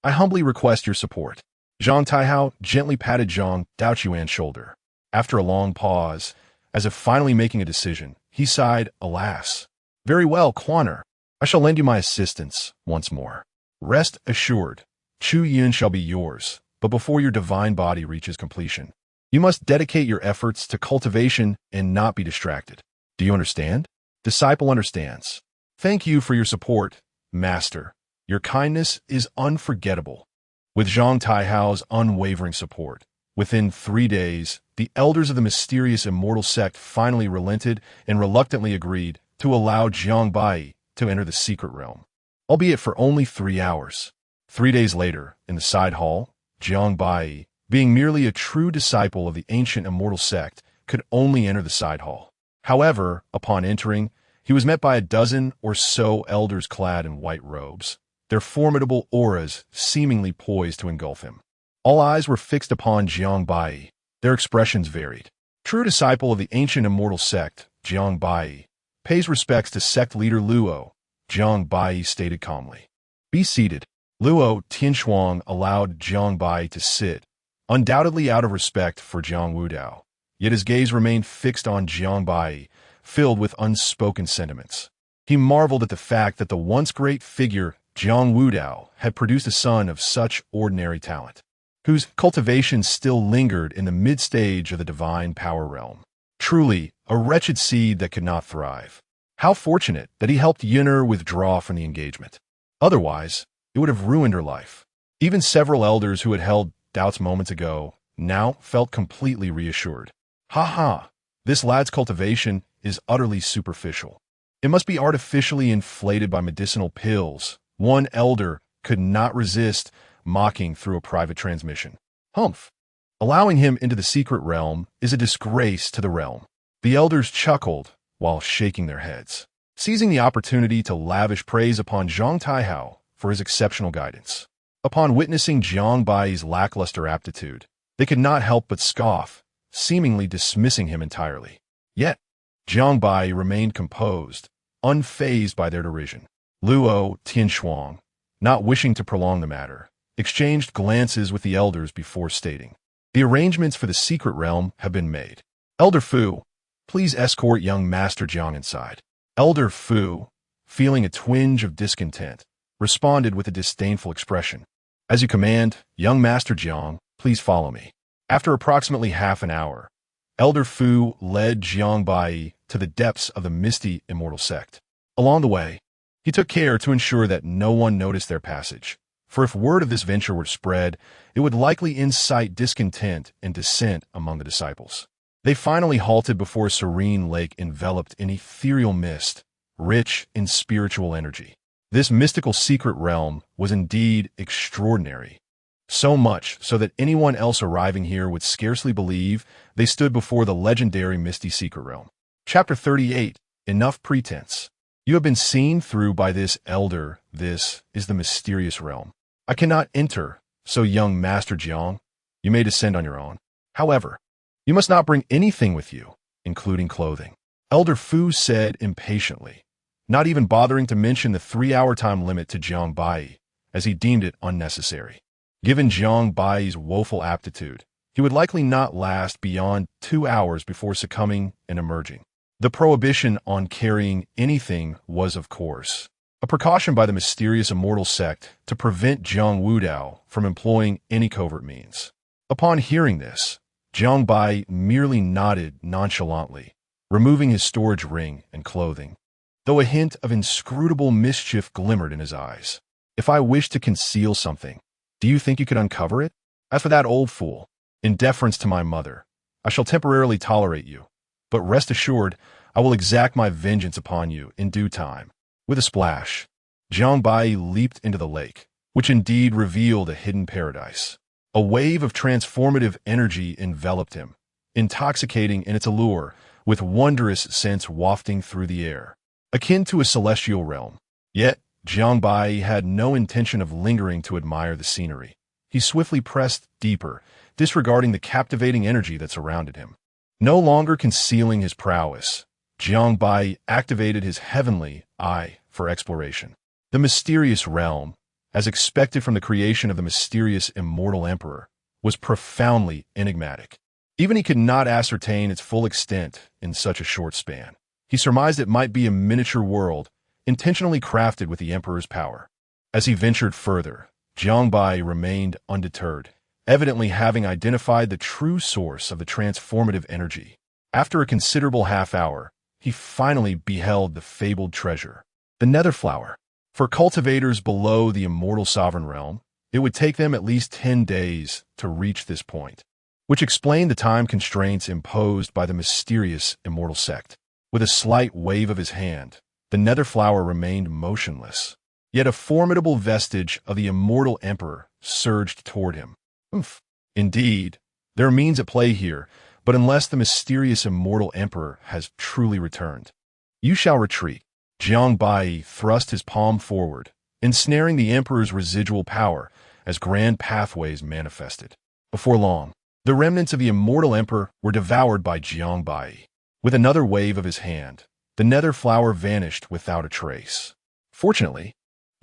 I humbly request your support. Zhang Taihao gently patted Zhang Daochuan's shoulder. After a long pause, as if finally making a decision, he sighed, alas. Very well, Quaner. I shall lend you my assistance once more. Rest assured, Chu Yun shall be yours, but before your divine body reaches completion, you must dedicate your efforts to cultivation and not be distracted. Do you understand? Disciple understands. Thank you for your support, Master. Your kindness is unforgettable. With Zhang Taihao's unwavering support, within 3 days, the elders of the mysterious immortal sect finally relented and reluctantly agreed to allow Jiang Baiyi to enter the secret realm, albeit for only 3 hours. 3 days later, in the side hall, Jiang Baiyi, being merely a true disciple of the ancient immortal sect, could only enter the side hall. However, upon entering, he was met by a dozen or so elders clad in white robes, their formidable auras seemingly poised to engulf him. All eyes were fixed upon Jiang Baiyi. Their expressions varied. True disciple of the ancient immortal sect, Jiang Baiyi, pays respects to sect leader Luo. Jiang Baiyi stated calmly. Be seated. Luo Tianshuang allowed Jiang Baiyi to sit, undoubtedly out of respect for Jiang Wudao. Yet his gaze remained fixed on Jiang Baiyi, filled with unspoken sentiments. He marveled at the fact that the once great figure Jiang Wudao had produced a son of such ordinary talent, whose cultivation still lingered in the mid-stage of the divine power realm. Truly, a wretched seed that could not thrive. How fortunate that he helped Yun'er withdraw from the engagement. Otherwise, it would have ruined her life. Even several elders who had held doubts moments ago now felt completely reassured. Ha ha, this lad's cultivation is utterly superficial. It must be artificially inflated by medicinal pills. One elder could not resist mocking through a private transmission. Humph! Allowing him into the secret realm is a disgrace to the realm. The elders chuckled while shaking their heads, seizing the opportunity to lavish praise upon Zhang Taihao for his exceptional guidance. Upon witnessing Jiang Baiyi's lackluster aptitude, they could not help but scoff, seemingly dismissing him entirely. Yet, Jiang Baiyi remained composed, unfazed by their derision. Luo Tianshuang, not wishing to prolong the matter, exchanged glances with the elders before stating, the arrangements for the secret realm have been made. Elder Fu, please escort young Master Jiang inside. Elder Fu, feeling a twinge of discontent, responded with a disdainful expression. As you command, young Master Jiang, please follow me. After approximately half an hour, Elder Fu led Jiang Baiyi to the depths of the misty immortal sect. Along the way, he took care to ensure that no one noticed their passage, for if word of this venture were spread, it would likely incite discontent and dissent among the disciples. They finally halted before a serene lake enveloped in ethereal mist, rich in spiritual energy. This mystical secret realm was indeed extraordinary, so much so that anyone else arriving here would scarcely believe they stood before the legendary misty secret realm. Chapter 38, Enough Pretense. You have been seen through by this elder. This is the mysterious realm. I cannot enter, so young Master Jiang, you may descend on your own. However, you must not bring anything with you, including clothing. Elder Fu said impatiently, not even bothering to mention the 3-hour time limit to Jiang Baiyi, as he deemed it unnecessary. Given Jiang Baiyi's woeful aptitude, he would likely not last beyond 2 hours before succumbing and emerging. The prohibition on carrying anything was, of course, a precaution by the mysterious immortal sect to prevent Jiang Wudao from employing any covert means. Upon hearing this, Jiang Baiyi merely nodded nonchalantly, removing his storage ring and clothing, though a hint of inscrutable mischief glimmered in his eyes. If I wish to conceal something, do you think you could uncover it? As for that old fool, in deference to my mother, I shall temporarily tolerate you, but rest assured, I will exact my vengeance upon you in due time. With a splash, Jiang Baiyi leaped into the lake, which indeed revealed a hidden paradise. A wave of transformative energy enveloped him, intoxicating in its allure, with wondrous scents wafting through the air, akin to a celestial realm. Yet, Jiang Baiyi had no intention of lingering to admire the scenery. He swiftly pressed deeper, disregarding the captivating energy that surrounded him. No longer concealing his prowess, Jiang Baiyi activated his heavenly eye for exploration. The mysterious realm, as expected from the creation of the mysterious immortal emperor, was profoundly enigmatic. Even he could not ascertain its full extent in such a short span. He surmised it might be a miniature world, intentionally crafted with the emperor's power. As he ventured further, Jiang Baiyi remained undeterred, evidently having identified the true source of the transformative energy. After a considerable half-hour, he finally beheld the fabled treasure, the nether flower. For cultivators below the immortal sovereign realm, it would take them at least 10 days to reach this point, which explained the time constraints imposed by the mysterious immortal sect. With a slight wave of his hand, the nether flower remained motionless. Yet a formidable vestige of the immortal emperor surged toward him. Indeed, there are means at play here, but unless the mysterious immortal emperor has truly returned, you shall retreat. Jiang Baiyi thrust his palm forward, ensnaring the emperor's residual power as grand pathways manifested. Before long, the remnants of the immortal emperor were devoured by Jiang Baiyi. With another wave of his hand, the nether flower vanished without a trace. Fortunately,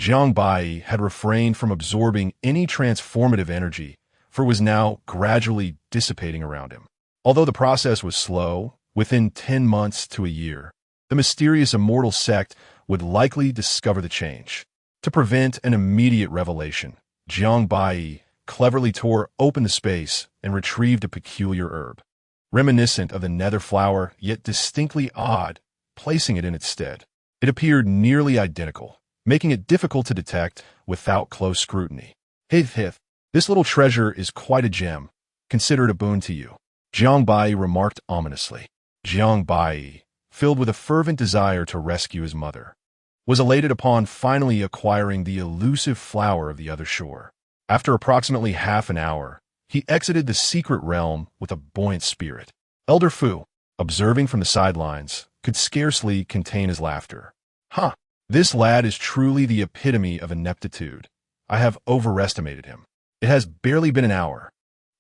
Jiang Baiyi had refrained from absorbing any transformative energy, for it was now gradually dissipating around him. Although the process was slow, within 10 months to a year, the mysterious immortal sect would likely discover the change. To prevent an immediate revelation, Jiang Baiyi cleverly tore open the space and retrieved a peculiar herb, reminiscent of the nether flower yet distinctly odd, placing it in its stead. It appeared nearly identical, making it difficult to detect without close scrutiny. Hith, this little treasure is quite a gem. Consider it a boon to you, Jiang Baiyi remarked ominously. Jiang Baiyi, filled with a fervent desire to rescue his mother, was elated upon finally acquiring the elusive flower of the other shore. After approximately half an hour, he exited the secret realm with a buoyant spirit. Elder Fu, observing from the sidelines, could scarcely contain his laughter. This lad is truly the epitome of ineptitude. I have overestimated him. It has barely been an hour,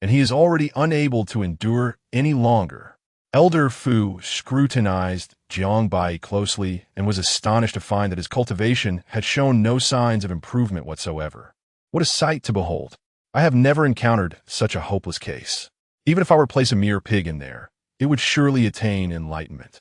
and he is already unable to endure any longer. Elder Fu scrutinized Jiang Baiyi closely and was astonished to find that his cultivation had shown no signs of improvement whatsoever. What a sight to behold! I have never encountered such a hopeless case. Even if I were to place a mere pig in there, it would surely attain enlightenment.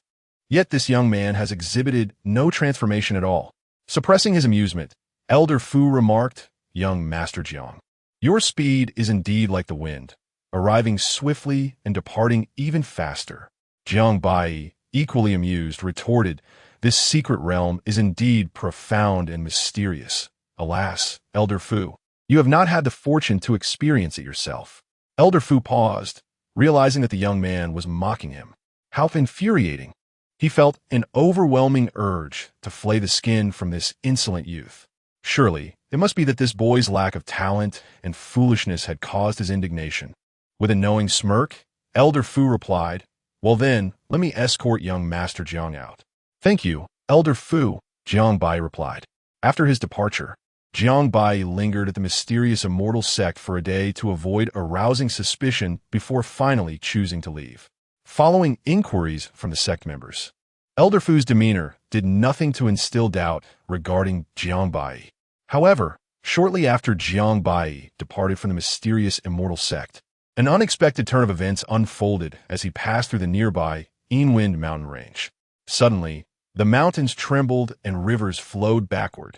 Yet this young man has exhibited no transformation at all. Suppressing his amusement, Elder Fu remarked, "Young Master Jiang, your speed is indeed like the wind, arriving swiftly and departing even faster." Jiang Baiyi, equally amused, retorted, "This secret realm is indeed profound and mysterious. Alas, Elder Fu, you have not had the fortune to experience it yourself." Elder Fu paused, realizing that the young man was mocking him. How infuriating! He felt an overwhelming urge to flay the skin from this insolent youth. Surely, it must be that this boy's lack of talent and foolishness had caused his indignation. With a knowing smirk, Elder Fu replied, "Well then, let me escort young Master Jiang out." "Thank you, Elder Fu," Jiang Baiyi replied. After his departure, Jiang Baiyi lingered at the mysterious immortal sect for a day to avoid arousing suspicion before finally choosing to leave. Following inquiries from the sect members, Elder Fu's demeanor did nothing to instill doubt regarding Jiang Baiyi. However, shortly after Jiang Baiyi departed from the mysterious immortal sect, an unexpected turn of events unfolded as he passed through the nearby Inwind mountain range. Suddenly, the mountains trembled and rivers flowed backward.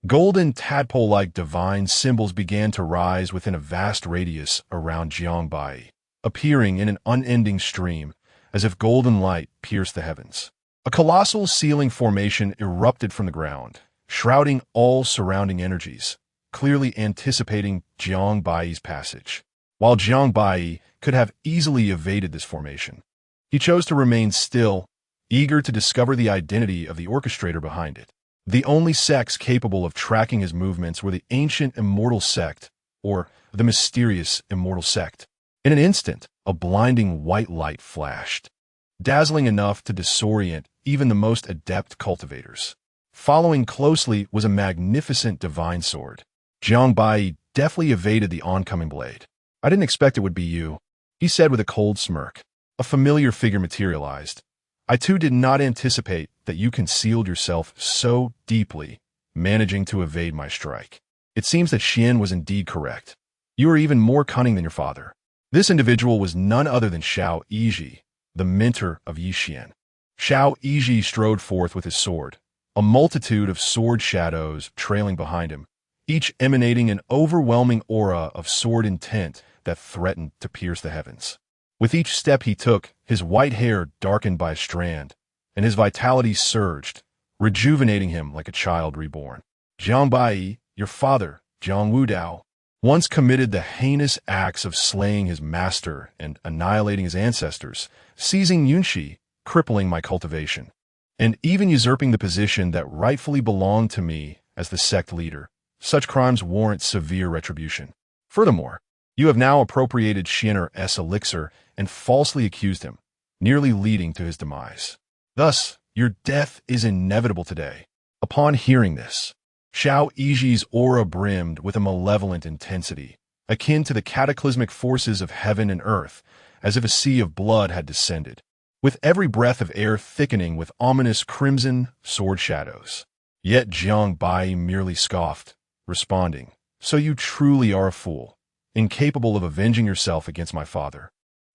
Golden tadpole-like divine symbols began to rise within a vast radius around Jiang Baiyi, appearing in an unending stream, as if golden light pierced the heavens. A colossal ceiling formation erupted from the ground, shrouding all surrounding energies, clearly anticipating Jiang Baiyi's passage. While Jiang Baiyi could have easily evaded this formation, he chose to remain still, eager to discover the identity of the orchestrator behind it. The only sects capable of tracking his movements were the ancient immortal sect, or the mysterious immortal sect. In an instant, a blinding white light flashed, dazzling enough to disorient even the most adept cultivators. Following closely was a magnificent divine sword. Jiang Baiyi deftly evaded the oncoming blade. "I didn't expect it would be you," he said with a cold smirk. a familiar figure materialized. I too did not anticipate that you concealed yourself so deeply, managing to evade my strike. It seems that Xian was indeed correct. You are even more cunning than your father. This individual was none other than Xiao Yizhi, the mentor of Yixian. Xiao Yizhi strode forth with his sword, a multitude of sword shadows trailing behind him, each emanating an overwhelming aura of sword intent that threatened to pierce the heavens. With each step he took, his white hair darkened by a strand, and his vitality surged, rejuvenating him like a child reborn. Jiang Baiyi, your father, Jiang Wudao, once committed the heinous acts of slaying his master and annihilating his ancestors, seizing Yunxi, crippling my cultivation, and even usurping the position that rightfully belonged to me as the sect leader. Such crimes warrant severe retribution. Furthermore, you have now appropriated Xian'er's elixir and falsely accused him, nearly leading to his demise. Thus, your death is inevitable today. Upon hearing this, Xiao Yizhi's aura brimmed with a malevolent intensity, akin to the cataclysmic forces of heaven and earth, as if a sea of blood had descended, with every breath of air thickening with ominous crimson sword shadows. Yet Jiang Baiyi merely scoffed, responding, "So you truly are a fool, incapable of avenging yourself against my father.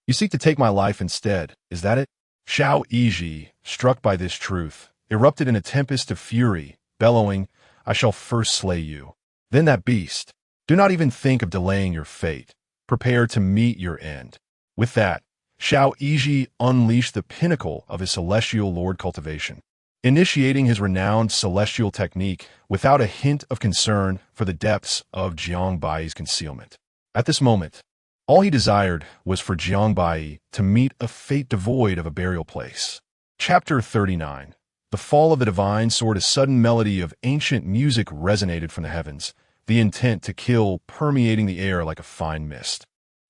You seek to take my life instead, is that it?" Xiao Yizhi, struck by this truth, erupted in a tempest of fury, bellowing, "I shall first slay you, then that beast. Do not even think of delaying your fate. Prepare to meet your end." With that, Xiao Yizhi unleashed the pinnacle of his celestial lord cultivation, initiating his renowned celestial technique without a hint of concern for the depths of Jiang Baiyi's concealment. At this moment, all he desired was for Jiang Baiyi to meet a fate devoid of a burial place. Chapter 39. The fall of the divine sword. A sudden melody of ancient music resonated from the heavens, the intent to kill permeating the air like a fine mist.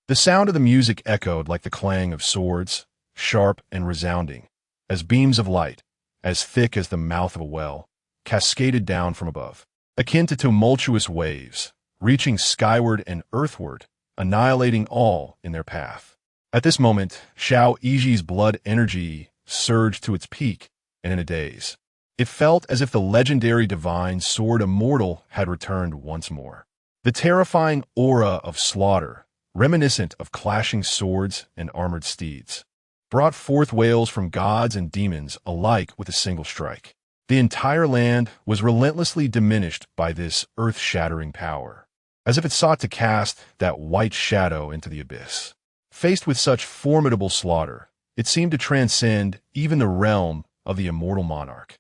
The sound of the music echoed like the clang of swords, sharp and resounding, as beams of light, as thick as the mouth of a well, cascaded down from above, akin to tumultuous waves, reaching skyward and earthward, annihilating all in their path. At this moment, Xiao Yizhi's blood energy surged to its peak, and in a daze, it felt as if the legendary divine sword immortal had returned once more. The terrifying aura of slaughter, reminiscent of clashing swords and armored steeds, brought forth wails from gods and demons alike with a single strike. The entire land was relentlessly diminished by this earth-shattering power, as if it sought to cast that white shadow into the abyss. Faced with such formidable slaughter, it seemed to transcend even the realm of the immortal monarch,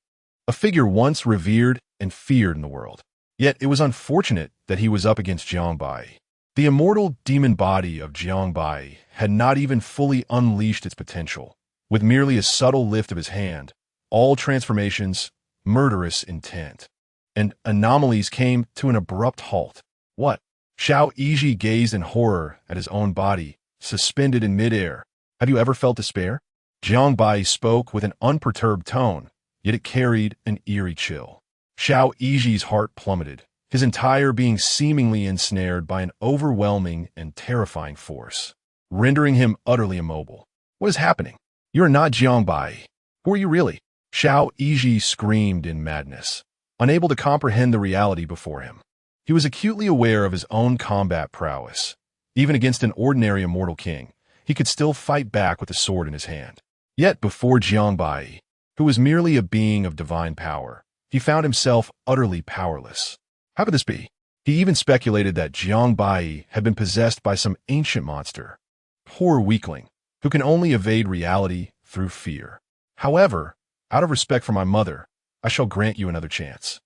a figure once revered and feared in the world. Yet it was unfortunate that he was up against Jiang Baiyi. The immortal demon body of Jiang Baiyi had not even fully unleashed its potential. With merely a subtle lift of his hand, all transformations, murderous intent, and anomalies came to an abrupt halt. What? Xiao Yizhi gazed in horror at his own body, suspended in midair. Have you ever felt despair? Jiang Baiyi spoke with an unperturbed tone, yet it carried an eerie chill. Xiao Yizhi's heart plummeted, his entire being seemingly ensnared by an overwhelming and terrifying force, rendering him utterly immobile. What is happening? You are not Jiang Baiyi. Who are you really? Xiao Yizhi screamed in madness, unable to comprehend the reality before him. He was acutely aware of his own combat prowess. Even against an ordinary immortal king, he could still fight back with a sword in his hand. Yet before Jiang Baiyi, who was merely a being of divine power, he found himself utterly powerless. How could this be? He even speculated that Jiang Baiyi had been possessed by some ancient monster. Poor weakling, who can only evade reality through fear. However, out of respect for my mother, I shall grant you another chance.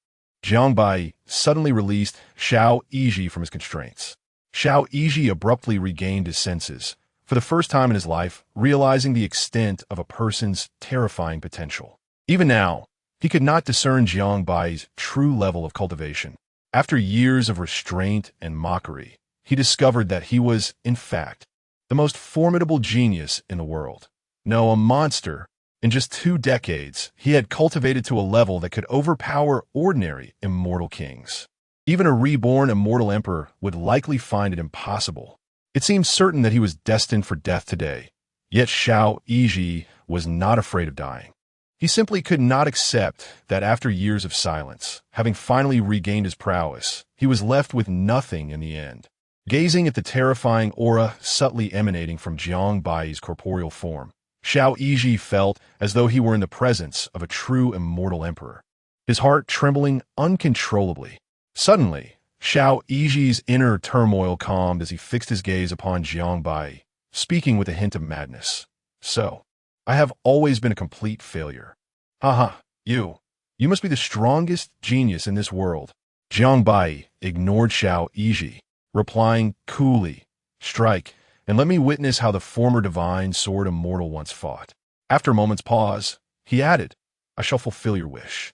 Jiang Baiyi suddenly released Xiao Yizhi from his constraints. Xiao Yizhi abruptly regained his senses, for the first time in his life, realizing the extent of a person's terrifying potential. Even now, he could not discern Jiang Baiyi's true level of cultivation. After years of restraint and mockery, he discovered that he was, in fact, the most formidable genius in the world. No, a monster. In just 2 decades, he had cultivated to a level that could overpower ordinary immortal kings. Even a reborn immortal emperor would likely find it impossible. It seemed certain that he was destined for death today, Yet Xiao Yiji was not afraid of dying. He simply could not accept that after years of silence, having finally regained his prowess, he was left with nothing in the end. Gazing at the terrifying aura subtly emanating from Jiang Baiyi's corporeal form, Xiao Yiji felt as though he were in the presence of a true immortal emperor, his heart trembling uncontrollably. Suddenly, Xiao Yiji's inner turmoil calmed as he fixed his gaze upon Jiang Baiyi, speaking with a hint of madness. So, I have always been a complete failure. Haha, you must be the strongest genius in this world. Jiang Baiyi ignored Xiao Yiji, replying coolly, strike, and let me witness how the former divine sword immortal once fought. After a moment's pause, he added, I shall fulfill your wish.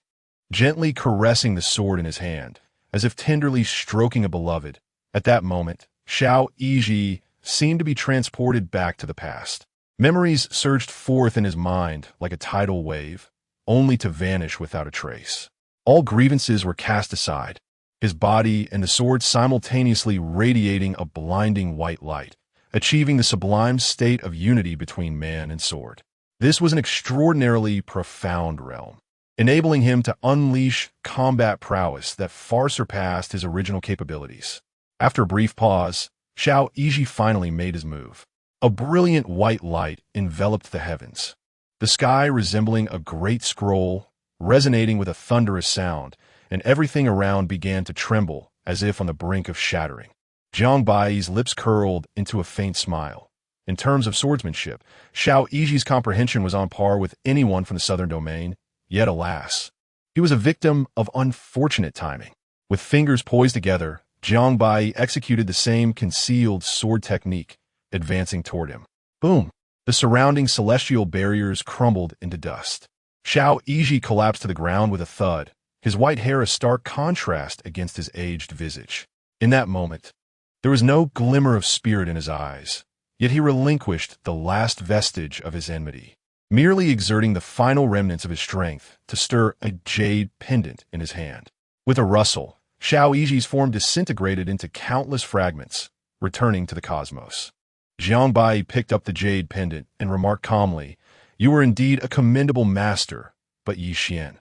Gently caressing the sword in his hand, as if tenderly stroking a beloved, at that moment, Xiao Yiji seemed to be transported back to the past. Memories surged forth in his mind like a tidal wave, only to vanish without a trace. All grievances were cast aside, his body and the sword simultaneously radiating a blinding white light, achieving the sublime state of unity between man and sword. This was an extraordinarily profound realm, enabling him to unleash combat prowess that far surpassed his original capabilities. After a brief pause, Xiao Yiji finally made his move. A brilliant white light enveloped the heavens, the sky resembling a great scroll, resonating with a thunderous sound, and everything around began to tremble as if on the brink of shattering. Jiang Baiyi's lips curled into a faint smile. In terms of swordsmanship, Xiao Yiji's comprehension was on par with anyone from the southern domain, yet alas, he was a victim of unfortunate timing. With fingers poised together, Jiang Baiyi executed the same concealed sword technique, advancing toward him. Boom! The surrounding celestial barriers crumbled into dust. Xiao Yiji collapsed to the ground with a thud, his white hair a stark contrast against his aged visage. In that moment, there was no glimmer of spirit in his eyes, yet he relinquished the last vestige of his enmity, merely exerting the final remnants of his strength to stir a jade pendant in his hand. With a rustle, Xiao Yiji's form disintegrated into countless fragments, returning to the cosmos. Jiang Baiyi picked up the jade pendant and remarked calmly, You are indeed a commendable master, but Yi Xian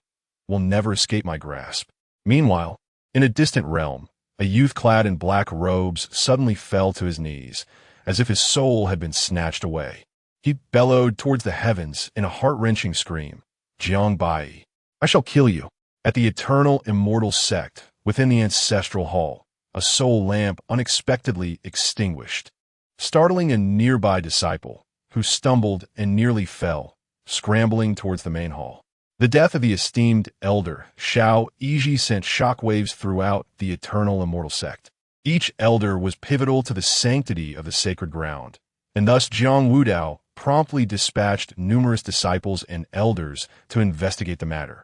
will never escape my grasp. Meanwhile, in a distant realm, a youth clad in black robes suddenly fell to his knees, as if his soul had been snatched away. He bellowed towards the heavens in a heart-wrenching scream, Jiang Baiyi, I shall kill you. At the eternal immortal sect, within the ancestral hall, a soul lamp unexpectedly extinguished, startling a nearby disciple, who stumbled and nearly fell, scrambling towards the main hall. The death of the esteemed elder, Xiao Yiji, sent shockwaves throughout the eternal immortal sect. Each elder was pivotal to the sanctity of the sacred ground, and thus Jiang Wudao promptly dispatched numerous disciples and elders to investigate the matter.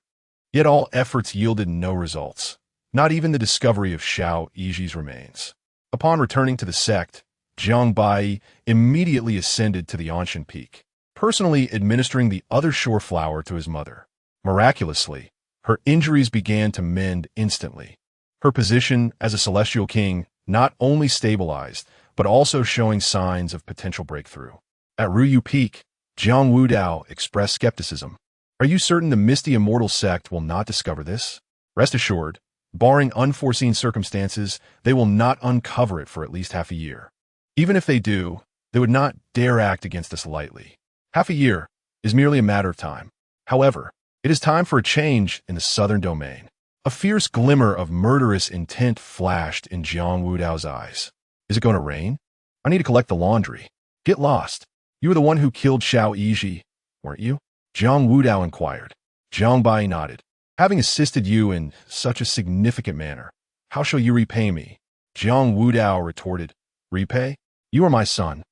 Yet all efforts yielded no results, not even the discovery of Xiao Yiji's remains. Upon returning to the sect, Jiang Baiyi immediately ascended to the Anshan Peak, personally administering the other shore flower to his mother. Miraculously, her injuries began to mend instantly. Her position as a celestial king not only stabilized, but also showing signs of potential breakthrough. At Ruyu Peak, Jiang Wudao expressed skepticism. Are you certain the misty immortal sect will not discover this? Rest assured, barring unforeseen circumstances, they will not uncover it for at least half a year. Even if they do, they would not dare act against us lightly. Half a year is merely a matter of time. However, it is time for a change in the southern domain. A fierce glimmer of murderous intent flashed in Jiang Wudao's eyes. Is it going to rain? I need to collect the laundry. Get lost. You were the one who killed Xiao Yiji, weren't you? Jiang Wudao inquired. Jiang Baiyi nodded. Having assisted you in such a significant manner, how shall you repay me? Jiang Wudao retorted. Repay? You are my son.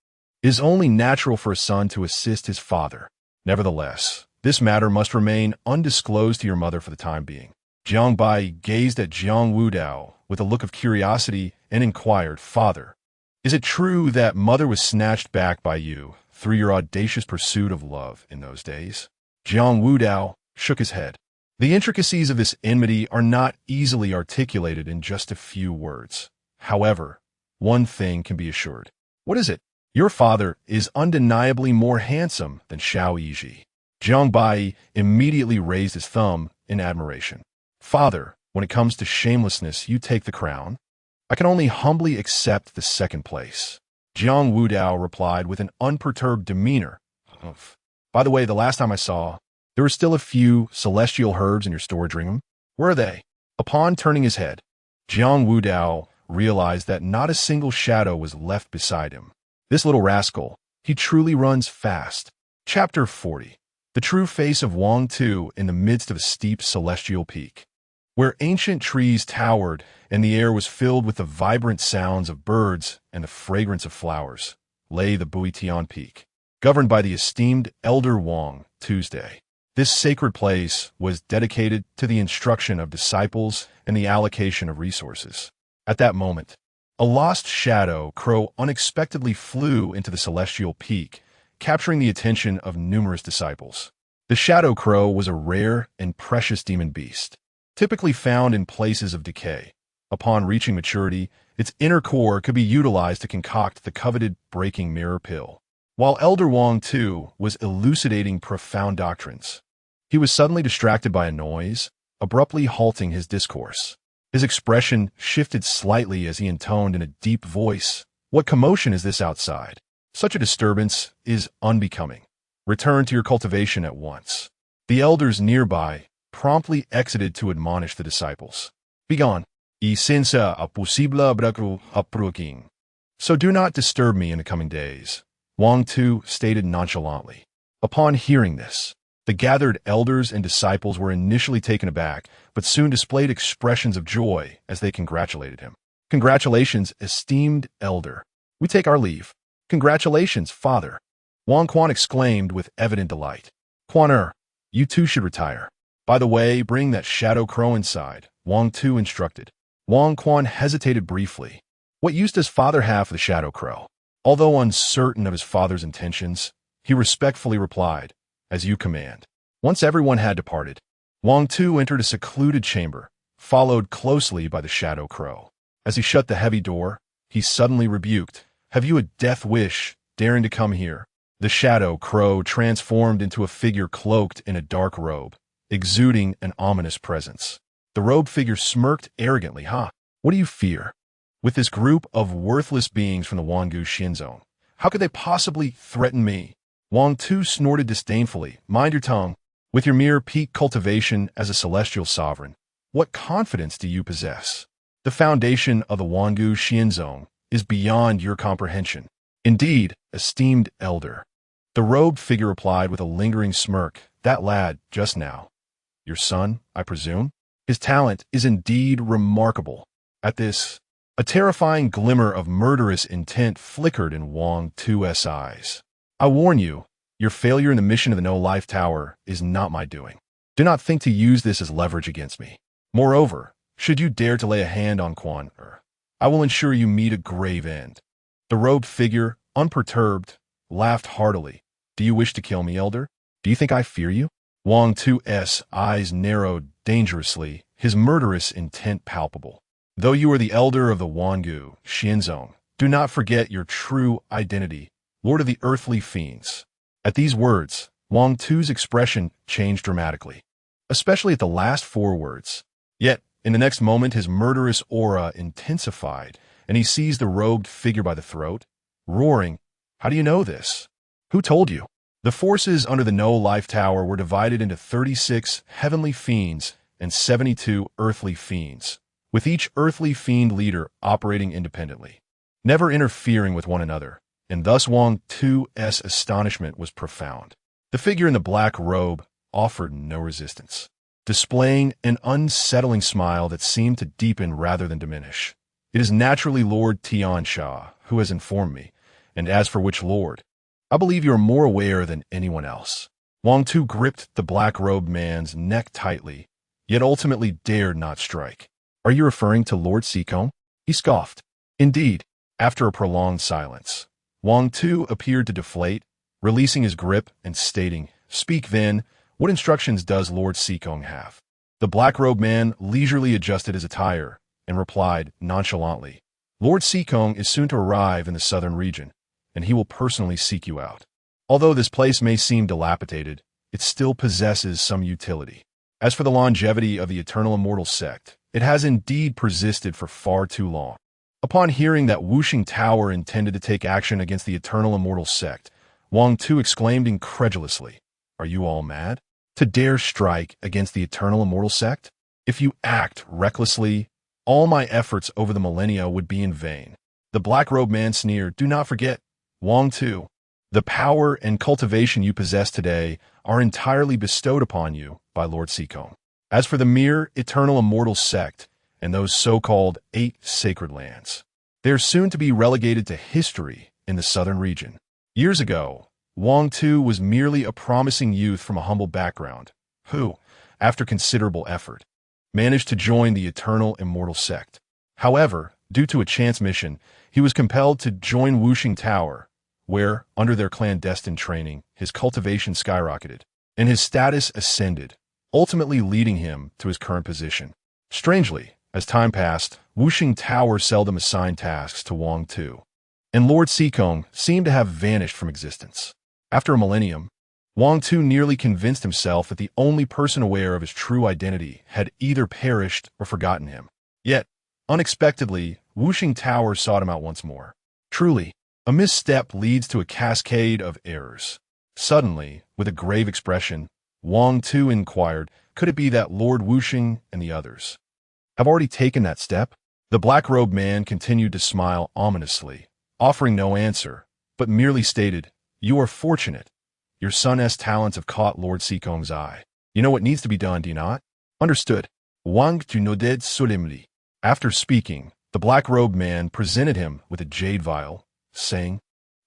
It is only natural for a son to assist his father. Nevertheless, this matter must remain undisclosed to your mother for the time being. Jiang Baiyi gazed at Jiang Wudao with a look of curiosity and inquired, Father, is it true that mother was snatched back by you through your audacious pursuit of love in those days? Jiang Wudao shook his head. The intricacies of this enmity are not easily articulated in just a few words. However, one thing can be assured. What is it? Your father is undeniably more handsome than Xiao Yiji. Jiang Baiyi immediately raised his thumb in admiration. Father, when it comes to shamelessness, you take the crown. I can only humbly accept the second place. Jiang Wudao replied with an unperturbed demeanor. By the way, the last time I saw, there were still a few celestial herbs in your storage room. Where are they? Upon turning his head, Jiang Wudao realized that not a single shadow was left beside him. This little rascal, he truly runs fast. Chapter 40. The true face of Wang Tu in the midst of a steep celestial peak. Where ancient trees towered and the air was filled with the vibrant sounds of birds and the fragrance of flowers, lay the Buitian Peak, governed by the esteemed Elder Wang Tuesday. This sacred place was dedicated to the instruction of disciples and the allocation of resources. At that moment, a lost shadow crow unexpectedly flew into the celestial peak, capturing the attention of numerous disciples. The shadow crow was a rare and precious demon beast, typically found in places of decay. Upon reaching maturity, its inner core could be utilized to concoct the coveted breaking mirror pill. While Elder Wang Tu was elucidating profound doctrines, he was suddenly distracted by a noise, abruptly halting his discourse. His expression shifted slightly as he intoned in a deep voice, "What commotion is this outside? Such a disturbance is unbecoming. Return to your cultivation at once." The elders nearby promptly exited to admonish the disciples. "Begone, y senza a possible breakthrough approaching. So do not disturb me in the coming days," Wang Tu stated nonchalantly. Upon hearing this, the gathered elders and disciples were initially taken aback, but soon displayed expressions of joy as they congratulated him. "Congratulations, esteemed elder. We take our leave." "Congratulations, father," Wang Quan exclaimed with evident delight. "Quan you too should retire. By the way, bring that shadow crow inside," Wang Tu instructed. Wang Quan hesitated briefly. What use does father have for the shadow crow? Although uncertain of his father's intentions, he respectfully replied, "As you command." Once everyone had departed, Wang Tu entered a secluded chamber, followed closely by the shadow crow. As he shut the heavy door, he suddenly rebuked, "Have you a death wish, daring to come here?" The shadow crow transformed into a figure cloaked in a dark robe, exuding an ominous presence. The robed figure smirked arrogantly. What do you fear? With this group of worthless beings from the Wangu Xinzong, how could they possibly threaten me?" Wang Tu snorted disdainfully. "Mind your tongue. With your mere peak cultivation as a celestial sovereign, what confidence do you possess? The foundation of the Wangu Xinzong is beyond your comprehension. Indeed, esteemed elder." The robed figure replied with a lingering smirk, "That lad, just now. Your son, I presume? His talent is indeed remarkable." At this, a terrifying glimmer of murderous intent flickered in Wang Tu's eyes. "I warn you, your failure in the mission of the No-Life Tower is not my doing. Do not think to use this as leverage against me. Moreover, should you dare to lay a hand on Quan I will ensure you meet a grave end." The robed figure, unperturbed, laughed heartily. "Do you wish to kill me, elder? Do you think I fear you?" Wang Tu's eyes narrowed dangerously, his murderous intent palpable. "Though you are the elder of the Wangu Xinzong, do not forget your true identity, Lord of the Earthly Fiends." At these words, Wang Tu's expression changed dramatically, especially at the last four words. Yet, in the next moment, his murderous aura intensified, and he seized the robed figure by the throat, roaring, "How do you know this? Who told you?" The forces under the No-Life Tower were divided into 36 heavenly fiends and 72 earthly fiends, with each earthly fiend leader operating independently, never interfering with one another, and thus Wang Tu's astonishment was profound. The figure in the black robe offered no resistance, displaying an unsettling smile that seemed to deepen rather than diminish. "It is naturally Lord Tian Sha who has informed me, and as for which lord, I believe you are more aware than anyone else." Wang Tu gripped the black-robed man's neck tightly, yet ultimately dared not strike. "Are you referring to Lord Sikong?" He scoffed. "Indeed." After a prolonged silence, Wang Tu appeared to deflate, releasing his grip and stating, "Speak then, what instructions does Lord Sikong have?" The black-robed man leisurely adjusted his attire and replied nonchalantly, "Lord Sikong is soon to arrive in the southern region, and he will personally seek you out. Although this place may seem dilapidated, it still possesses some utility. As for the longevity of the eternal immortal sect, it has indeed persisted for far too long. Upon hearing that Wuxing Tower intended to take action against the eternal immortal sect, Wang Tu exclaimed incredulously, "Are you all mad? To dare strike against the eternal immortal sect? If you act recklessly, all my efforts over the millennia would be in vain." The black-robed man sneered, "Do not forget, Wang Tu, the power and cultivation you possess today are entirely bestowed upon you by Lord Sikong. As for the mere eternal immortal sect and those so-called 8 sacred lands, they are soon to be relegated to history in the southern region. Years ago, Wang Tu was merely a promising youth from a humble background, who, after considerable effort, managed to join the eternal immortal sect. However, due to a chance mission, he was compelled to join Wuxing Tower, where, under their clandestine training, his cultivation skyrocketed, and his status ascended, ultimately leading him to his current position. Strangely, as time passed, Wuxing Tower seldom assigned tasks to Wang Tu, and Lord Sikong seemed to have vanished from existence. After a millennium, Wang Tu nearly convinced himself that the only person aware of his true identity had either perished or forgotten him. Yet, unexpectedly, Wuxing Tower sought him out once more. Truly, a misstep leads to a cascade of errors. Suddenly, with a grave expression, Wang Tu inquired, "Could it be that Lord Wuxing and the others have already taken that step?" The black-robed man continued to smile ominously, offering no answer, but merely stated, "You are fortunate. Your son's talents have caught Lord Sikong's eye. You know what needs to be done, do you not?" "Understood." Wang Tu nodded solemnly. After speaking, the black-robed man presented him with a jade vial, saying,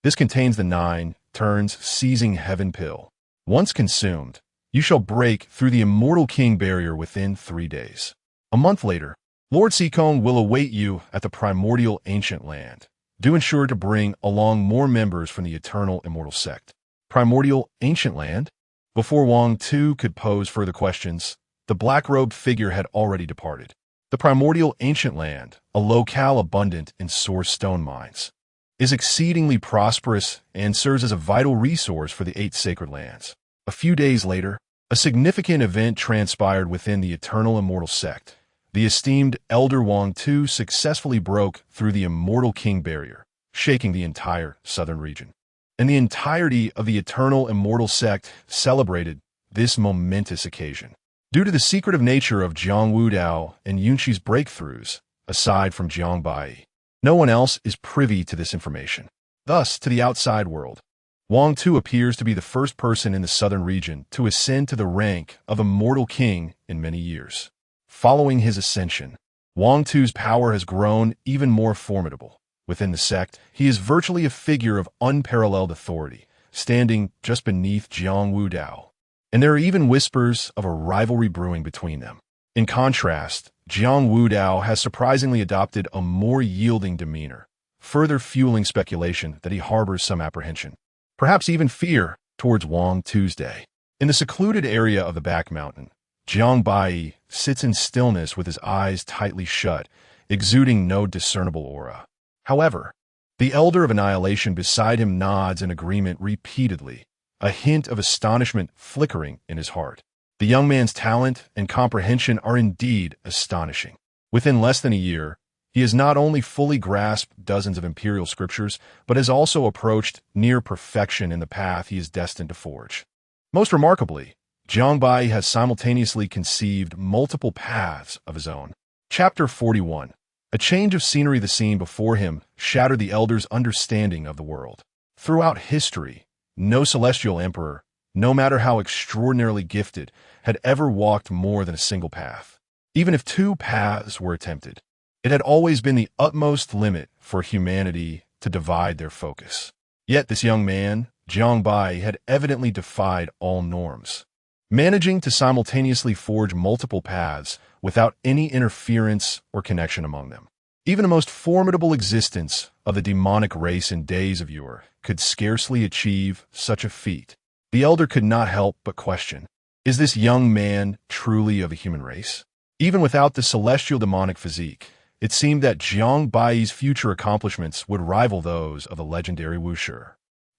"This contains the 9 turns seizing heaven pill. Once consumed, you shall break through the immortal king barrier within 3 days. A month later, Lord Sikong will await you at the primordial ancient land. Do ensure to bring along more members from the eternal immortal sect." Primordial ancient land? Before Wang Tu could pose further questions, the black-robed figure had already departed. The primordial ancient land, a locale abundant in source stone mines, is exceedingly prosperous and serves as a vital resource for the 8 sacred lands. A few days later, a significant event transpired within the eternal immortal sect. The esteemed Elder Wang Tu successfully broke through the immortal king barrier, shaking the entire southern region. And the entirety of the eternal immortal sect celebrated this momentous occasion. Due to the secretive nature of Jiang Wudao and Yunqi's breakthroughs, aside from Jiang Baiyi, no one else is privy to this information. Thus, to the outside world, Wang Tu appears to be the first person in the southern region to ascend to the rank of immortal king in many years. Following his ascension, Wang Tu's power has grown even more formidable. Within the sect, he is virtually a figure of unparalleled authority, standing just beneath Jiang Wudao. And there are even whispers of a rivalry brewing between them. In contrast, Jiang Wudao has surprisingly adopted a more yielding demeanor, further fueling speculation that he harbors some apprehension, perhaps even fear, towards Wang Tu's day. In the secluded area of the back mountain, Jiang Baiyi sits in stillness with his eyes tightly shut, exuding no discernible aura. However, the Elder of Annihilation beside him nods in agreement repeatedly, a hint of astonishment flickering in his heart. The young man's talent and comprehension are indeed astonishing. Within less than a year, he has not only fully grasped dozens of imperial scriptures, but has also approached near perfection in the path he is destined to forge. Most remarkably, Jiang Baiyi has simultaneously conceived multiple paths of his own. Chapter 41. A change of scenery. The scene before him shattered the Elder's understanding of the world. Throughout history, no celestial emperor, no matter how extraordinarily gifted, had ever walked more than a single path. Even if 2 paths were attempted, it had always been the utmost limit for humanity to divide their focus. Yet this young man, Jiang Baiyi, had evidently defied all norms, managing to simultaneously forge multiple paths without any interference or connection among them. Even the most formidable existence of the demonic race in days of yore could scarcely achieve such a feat. The Elder could not help but question, is this young man truly of the human race? Even without the celestial demonic physique, It seemed that Jiang Baiyi's future accomplishments would rival those of the legendary Wuxi.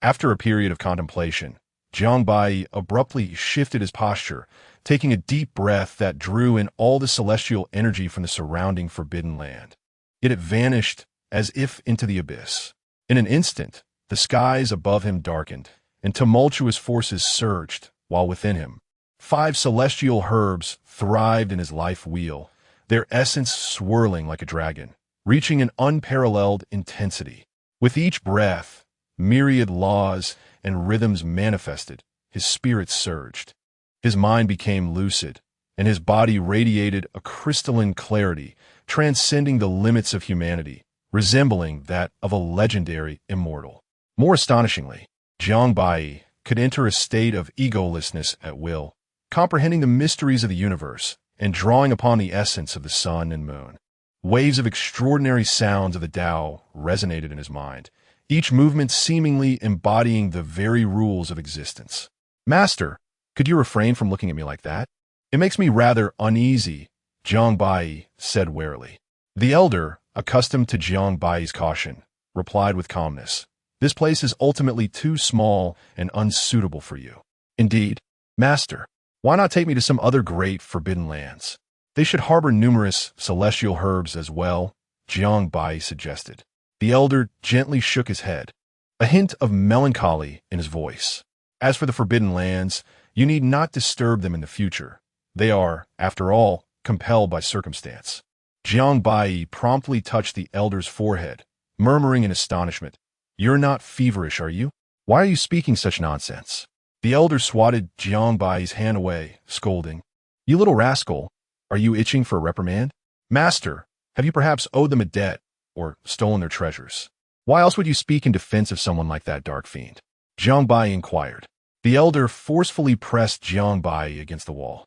After a period of contemplation, Jiang Baiyi abruptly shifted his posture, taking a deep breath that drew in all the celestial energy from the surrounding forbidden land. Yet it vanished as if into the abyss. In an instant, the skies above him darkened, and tumultuous forces surged, while within him, 5 celestial herbs thrived in his life wheel, their essence swirling like a dragon, reaching an unparalleled intensity. With each breath, myriad laws and rhythms manifested, his spirit surged. His mind became lucid, and his body radiated a crystalline clarity, transcending the limits of humanity, resembling that of a legendary immortal. More astonishingly, Jiang Baiyi could enter a state of egolessness at will, comprehending the mysteries of the universe and drawing upon the essence of the sun and moon. Waves of extraordinary sounds of the Tao resonated in his mind, each movement seemingly embodying the very rules of existence. "Master, could you refrain from looking at me like that? It makes me rather uneasy," Jiang Baiyi said warily. The elder, accustomed to Jiang Baiyi's caution, replied with calmness, "This place is ultimately too small and unsuitable for you." "Indeed, Master, why not take me to some other great forbidden lands? They should harbor numerous celestial herbs as well," Jiang Baiyi suggested. The elder gently shook his head, a hint of melancholy in his voice. "As for the forbidden lands, you need not disturb them in the future. They are, after all, compelled by circumstance." Jiang Baiyi promptly touched the elder's forehead, murmuring in astonishment, "You're not feverish, are you? Why are you speaking such nonsense?" The elder swatted Jiang Baiyi's hand away, scolding, "You little rascal, are you itching for a reprimand? Master, have you perhaps owed them a debt, or stolen their treasures? Why else would you speak in defense of someone like that dark fiend?" Jiang Baiyi inquired. The elder forcefully pressed Jiang Baiyi against the wall.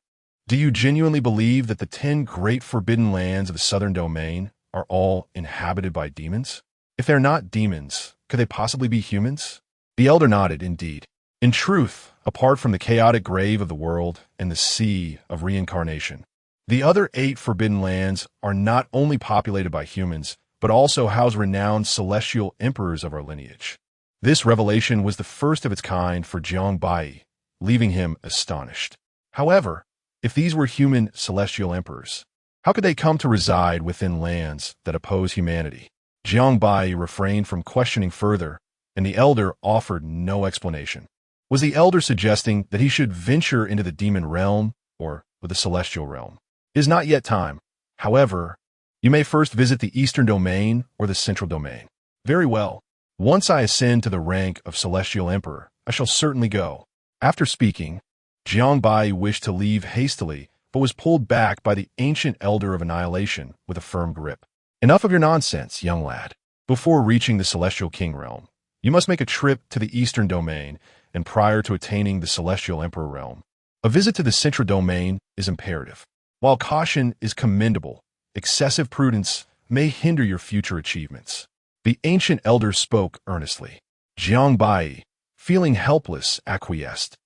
"Do you genuinely believe that the 10 great forbidden lands of the southern domain are all inhabited by demons? If they're not demons, could they possibly be humans?" The elder nodded, indeed. In truth, apart from the chaotic grave of the world and the sea of reincarnation, the other 8 forbidden lands are not only populated by humans, but also house renowned celestial emperors of our lineage. This revelation was the first of its kind for Jiang Baiyi, leaving him astonished. However, if these were human celestial emperors, how could they come to reside within lands that oppose humanity? Jiang Baiyi refrained from questioning further, and the elder offered no explanation. Was the elder suggesting that he should venture into the demon realm or the celestial realm? It is not yet time. However, you may first visit the eastern domain or the central domain. Very well. Once I ascend to the rank of celestial emperor, I shall certainly go. After speaking, Jiang Baiyi wished to leave hastily, but was pulled back by the ancient elder of annihilation with a firm grip. "Enough of your nonsense, young lad. Before reaching the celestial king realm, you must make a trip to the eastern domain, and prior to attaining the celestial emperor realm, a visit to the central domain is imperative. While caution is commendable, excessive prudence may hinder your future achievements." The ancient elder spoke earnestly. Jiang Baiyi, feeling helpless, acquiesced,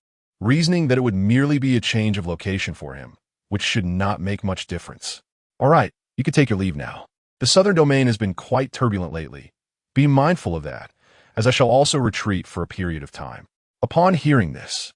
reasoning that it would merely be a change of location for him, which should not make much difference. "All right, you can take your leave now. The southern domain has been quite turbulent lately. Be mindful of that, as I shall also retreat for a period of time." Upon hearing this,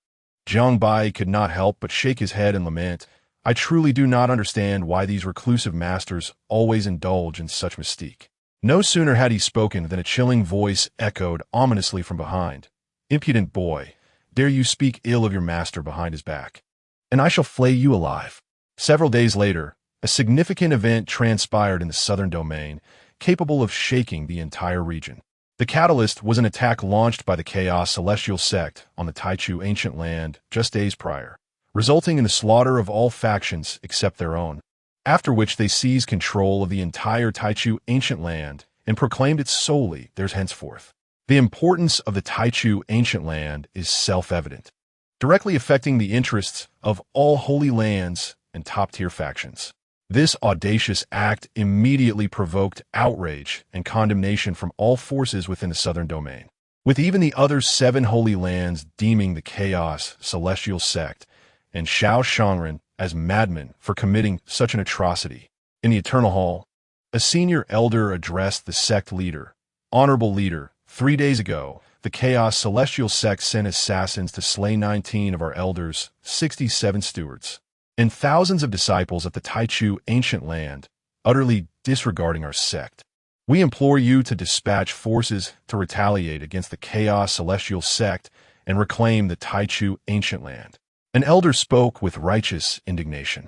Jiang Baiyi could not help but shake his head and lament, "I truly do not understand why these reclusive masters always indulge in such mystique." No sooner had he spoken than a chilling voice echoed ominously from behind. "Impudent boy, dare you speak ill of your master behind his back, and I shall flay you alive." Several days later, a significant event transpired in the southern domain, capable of shaking the entire region. The catalyst was an attack launched by the Chaos Celestial Sect on the Taichu ancient land just days prior, resulting in the slaughter of all factions except their own, after which they seized control of the entire Taichu ancient land and proclaimed it solely theirs henceforth. The importance of the Taichu ancient land is self-evident, directly affecting the interests of all holy lands and top-tier factions. This audacious act immediately provoked outrage and condemnation from all forces within the southern domain, with even the other 7 holy lands deeming the Chaos Celestial Sect and Shao Shangren as madmen for committing such an atrocity. In the Eternal Hall, A senior elder addressed the sect leader. Honorable leader, 3 days ago, the Chaos Celestial sect sent assassins to slay 19 of our elders, 67 stewards, and thousands of disciples at the Taichu ancient land, utterly disregarding our sect. We implore you to dispatch forces to retaliate against the Chaos Celestial sect and reclaim the Taichu ancient land. An elder spoke with righteous indignation.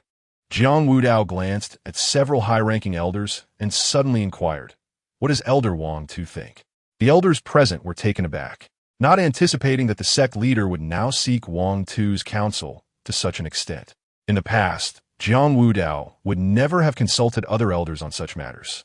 Jiang Wudao glanced at several high-ranking elders and suddenly inquired, "What does Elder Wang Tu think?" The elders present were taken aback, not anticipating that the sect leader would now seek Wang Tu's counsel to such an extent. In the past, Jiang Wudao would never have consulted other elders on such matters.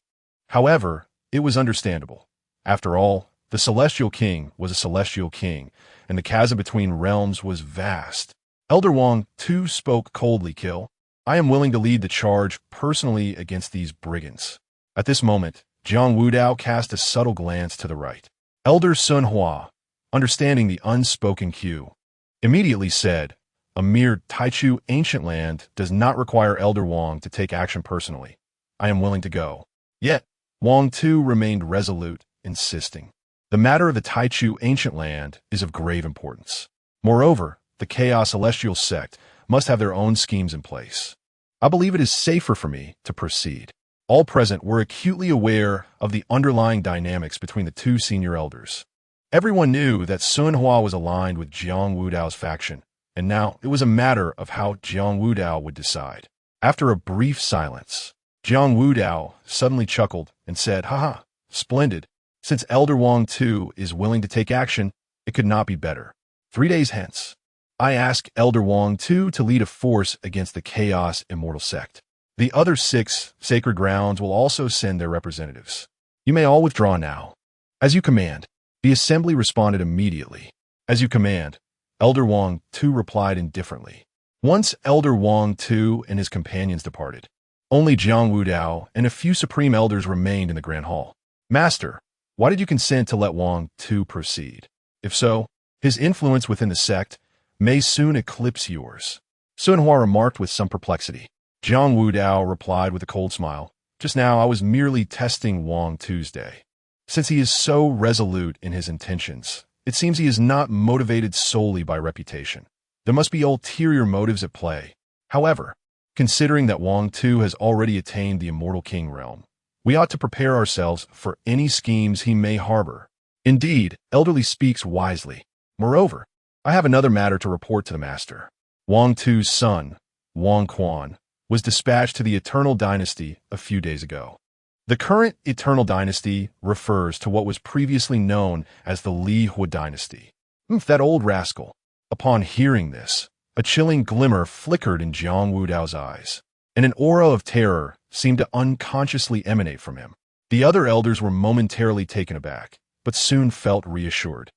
However, it was understandable. After all, the Celestial King was a Celestial King, and the chasm between realms was vast. Elder Wang Tu spoke coldly. "Kill. I am willing to lead the charge personally against these brigands." At this moment, Jiang Wudao cast a subtle glance to the right. Elder Sun Hua, understanding the unspoken cue, immediately said, "A mere Taichu ancient land does not require Elder Wang to take action personally. I am willing to go." Yet, Wang Tu remained resolute, insisting, "The matter of the Taichu ancient land is of grave importance. Moreover, the Chaos Celestial sect must have their own schemes in place. I believe it is safer for me to proceed." All present were acutely aware of the underlying dynamics between the two senior elders. Everyone knew that Sun Hua was aligned with Jiang Wudao's faction, and now it was a matter of how Jiang Wudao would decide. After a brief silence, Jiang Wudao suddenly chuckled and said, "Haha, splendid. Since Elder Wang Tu is willing to take action, it could not be better. 3 days hence, I ask Elder Wang Tu to lead a force against the Chaos Immortal sect. The other 6 sacred grounds will also send their representatives. You may all withdraw now." "As you command." The assembly responded immediately. "As you command," Elder Wang Tu replied indifferently. Once Elder Wang Tu and his companions departed, only Jiang Wudao and a few supreme elders remained in the Grand Hall. "Master, why did you consent to let Wang Tu proceed? If so, his influence within the sect may soon eclipse yours." Sun Hua remarked with some perplexity. Jiang Wudao replied with a cold smile, "Just now I was merely testing Wang Tuesday. Since he is so resolute in his intentions, it seems he is not motivated solely by reputation. There must be ulterior motives at play. However, considering that Wang Tu has already attained the Immortal King realm, we ought to prepare ourselves for any schemes he may harbor. Indeed, elderly speaks wisely. Moreover, I have another matter to report to the master. Wang Tu's son, Wang Quan, was dispatched to the Eternal Dynasty a few days ago. The current Eternal Dynasty refers to what was previously known as the Li Hua Dynasty. That old rascal." Upon hearing this, a chilling glimmer flickered in Jiang Wudao's eyes, and an aura of terror seemed to unconsciously emanate from him. The other elders were momentarily taken aback, but soon felt reassured.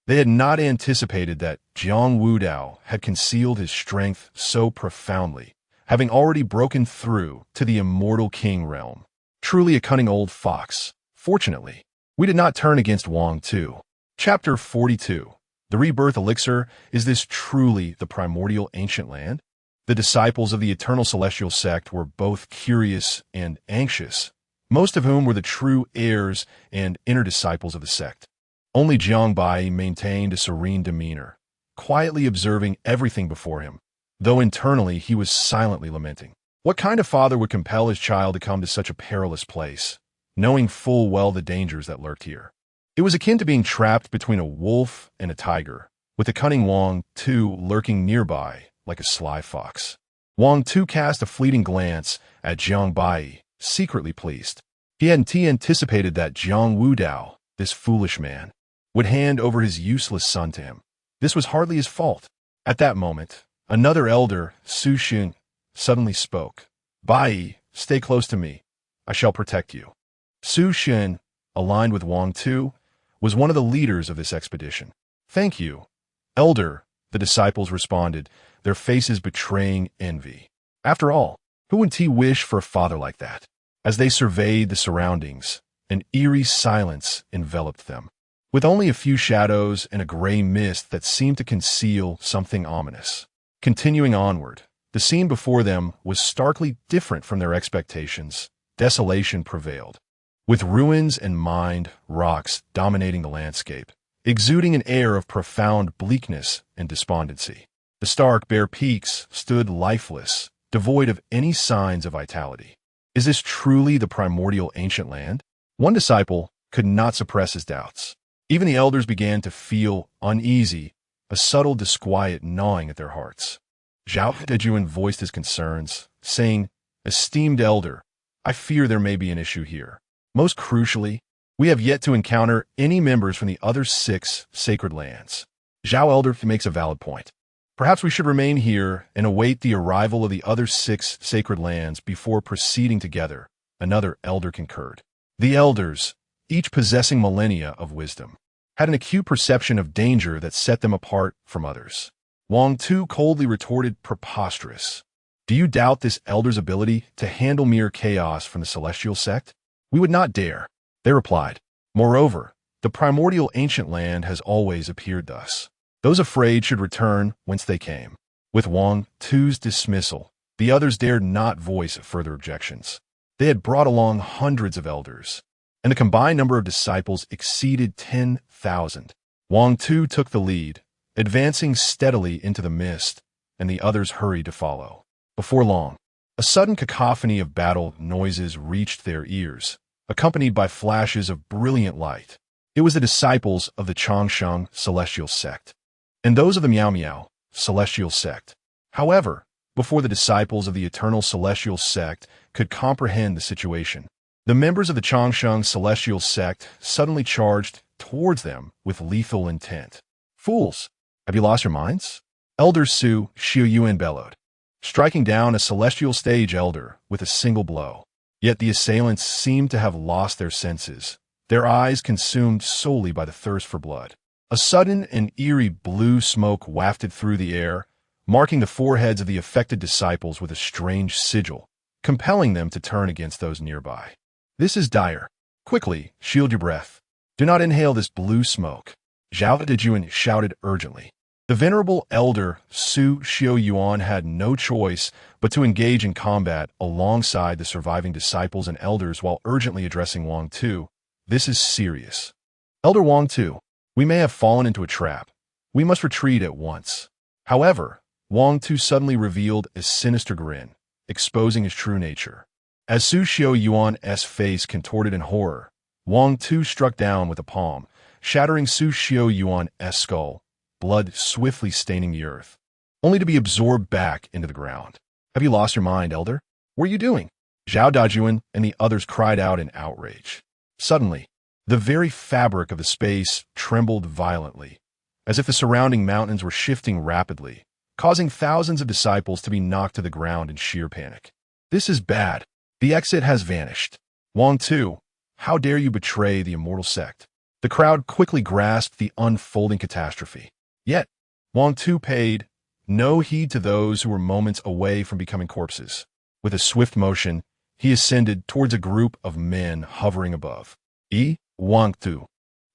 They had not anticipated that Jiang Wudao had concealed his strength so profoundly, having already broken through to the Immortal King realm. Truly a cunning old fox. Fortunately, we did not turn against Wang Tu. Chapter 42. The Rebirth Elixir. Is this truly the primordial ancient land? The disciples of the Eternal Celestial sect were both curious and anxious, most of whom were the true heirs and inner disciples of the sect. Only Jiang Baiyi maintained a serene demeanor, quietly observing everything before him, though internally he was silently lamenting. What kind of father would compel his child to come to such a perilous place, knowing full well the dangers that lurked here? It was akin to being trapped between a wolf and a tiger, with the cunning Wang Tu lurking nearby like a sly fox. Wang Tu cast a fleeting glance at Jiang Baiyi, secretly pleased. He hadn't anticipated that Jiang Wudao, this foolish man, would hand over his useless son to him. This was hardly his fault. At that moment, another elder, Su Xun, suddenly spoke. "Baiyi, stay close to me. I shall protect you." Su Xun, aligned with Wang Tu, was one of the leaders of this expedition. "Thank you, Elder," the disciples responded, their faces betraying envy. After all, who wouldn't he wish for a father like that? As they surveyed the surroundings, an eerie silence enveloped them, with only a few shadows and a gray mist that seemed to conceal something ominous. Continuing onward, the scene before them was starkly different from their expectations, desolation prevailed, with ruins and mined rocks dominating the landscape, exuding an air of profound bleakness and despondency. The stark, bare peaks stood lifeless, devoid of any signs of vitality. Is this truly the primordial ancient land? One disciple could not suppress his doubts. Even the elders began to feel uneasy, a subtle disquiet gnawing at their hearts. Zhao Dejuan voiced his concerns, saying, "Esteemed elder, I fear there may be an issue here. Most crucially, we have yet to encounter any members from the other 6 sacred lands." Zhao Elder makes a valid point. Perhaps we should remain here and await the arrival of the other 6 sacred lands before proceeding together, another elder concurred. The elders, each possessing millennia of wisdom, had an acute perception of danger that set them apart from others. Wang Tu coldly retorted, "Preposterous. Do you doubt this elder's ability to handle mere chaos from the celestial sect? We would not dare," they replied. "Moreover, the primordial ancient land has always appeared thus. Those afraid should return whence they came." With Wang Tu's dismissal, the others dared not voice further objections. They had brought along hundreds of elders, and the combined number of disciples exceeded 10,000. Wang Tu took the lead, advancing steadily into the mist, and the others hurried to follow. Before long, a sudden cacophony of battle noises reached their ears, accompanied by flashes of brilliant light. It was the disciples of the Changsheng celestial sect, and those of the Miao Miao celestial sect. However, before the disciples of the eternal celestial sect could comprehend the situation, the members of the Changsheng celestial sect suddenly charged towards them with lethal intent. "Fools! Have you lost your minds?" Elder Su Xiaoyuan bellowed, striking down a celestial stage elder with a single blow. Yet the assailants seemed to have lost their senses, their eyes consumed solely by the thirst for blood. A sudden and eerie blue smoke wafted through the air, marking the foreheads of the affected disciples with a strange sigil, compelling them to turn against those nearby. "This is dire. Quickly, shield your breath. Do not inhale this blue smoke," Zhao Dejuan shouted urgently. The venerable elder Su Xiaoyuan had no choice but to engage in combat alongside the surviving disciples and elders while urgently addressing Wang Tu. "This is serious. Elder Wang Tu, we may have fallen into a trap. We must retreat at once." However, Wang Tu suddenly revealed a sinister grin, exposing his true nature. As Su Xiaoyuan's face contorted in horror, Wang Tu struck down with a palm, shattering Su Xiaoyuan's skull, blood swiftly staining the earth, only to be absorbed back into the ground. "Have you lost your mind, elder? What are you doing?" Zhao Dajuan and the others cried out in outrage. Suddenly, the very fabric of the space trembled violently, as if the surrounding mountains were shifting rapidly, causing thousands of disciples to be knocked to the ground in sheer panic. "This is bad. The exit has vanished. Wang Tu, how dare you betray the immortal sect?" The crowd quickly grasped the unfolding catastrophe. Yet, Wang Tu paid no heed to those who were moments away from becoming corpses. With a swift motion, he ascended towards a group of men hovering above. Wang Tu,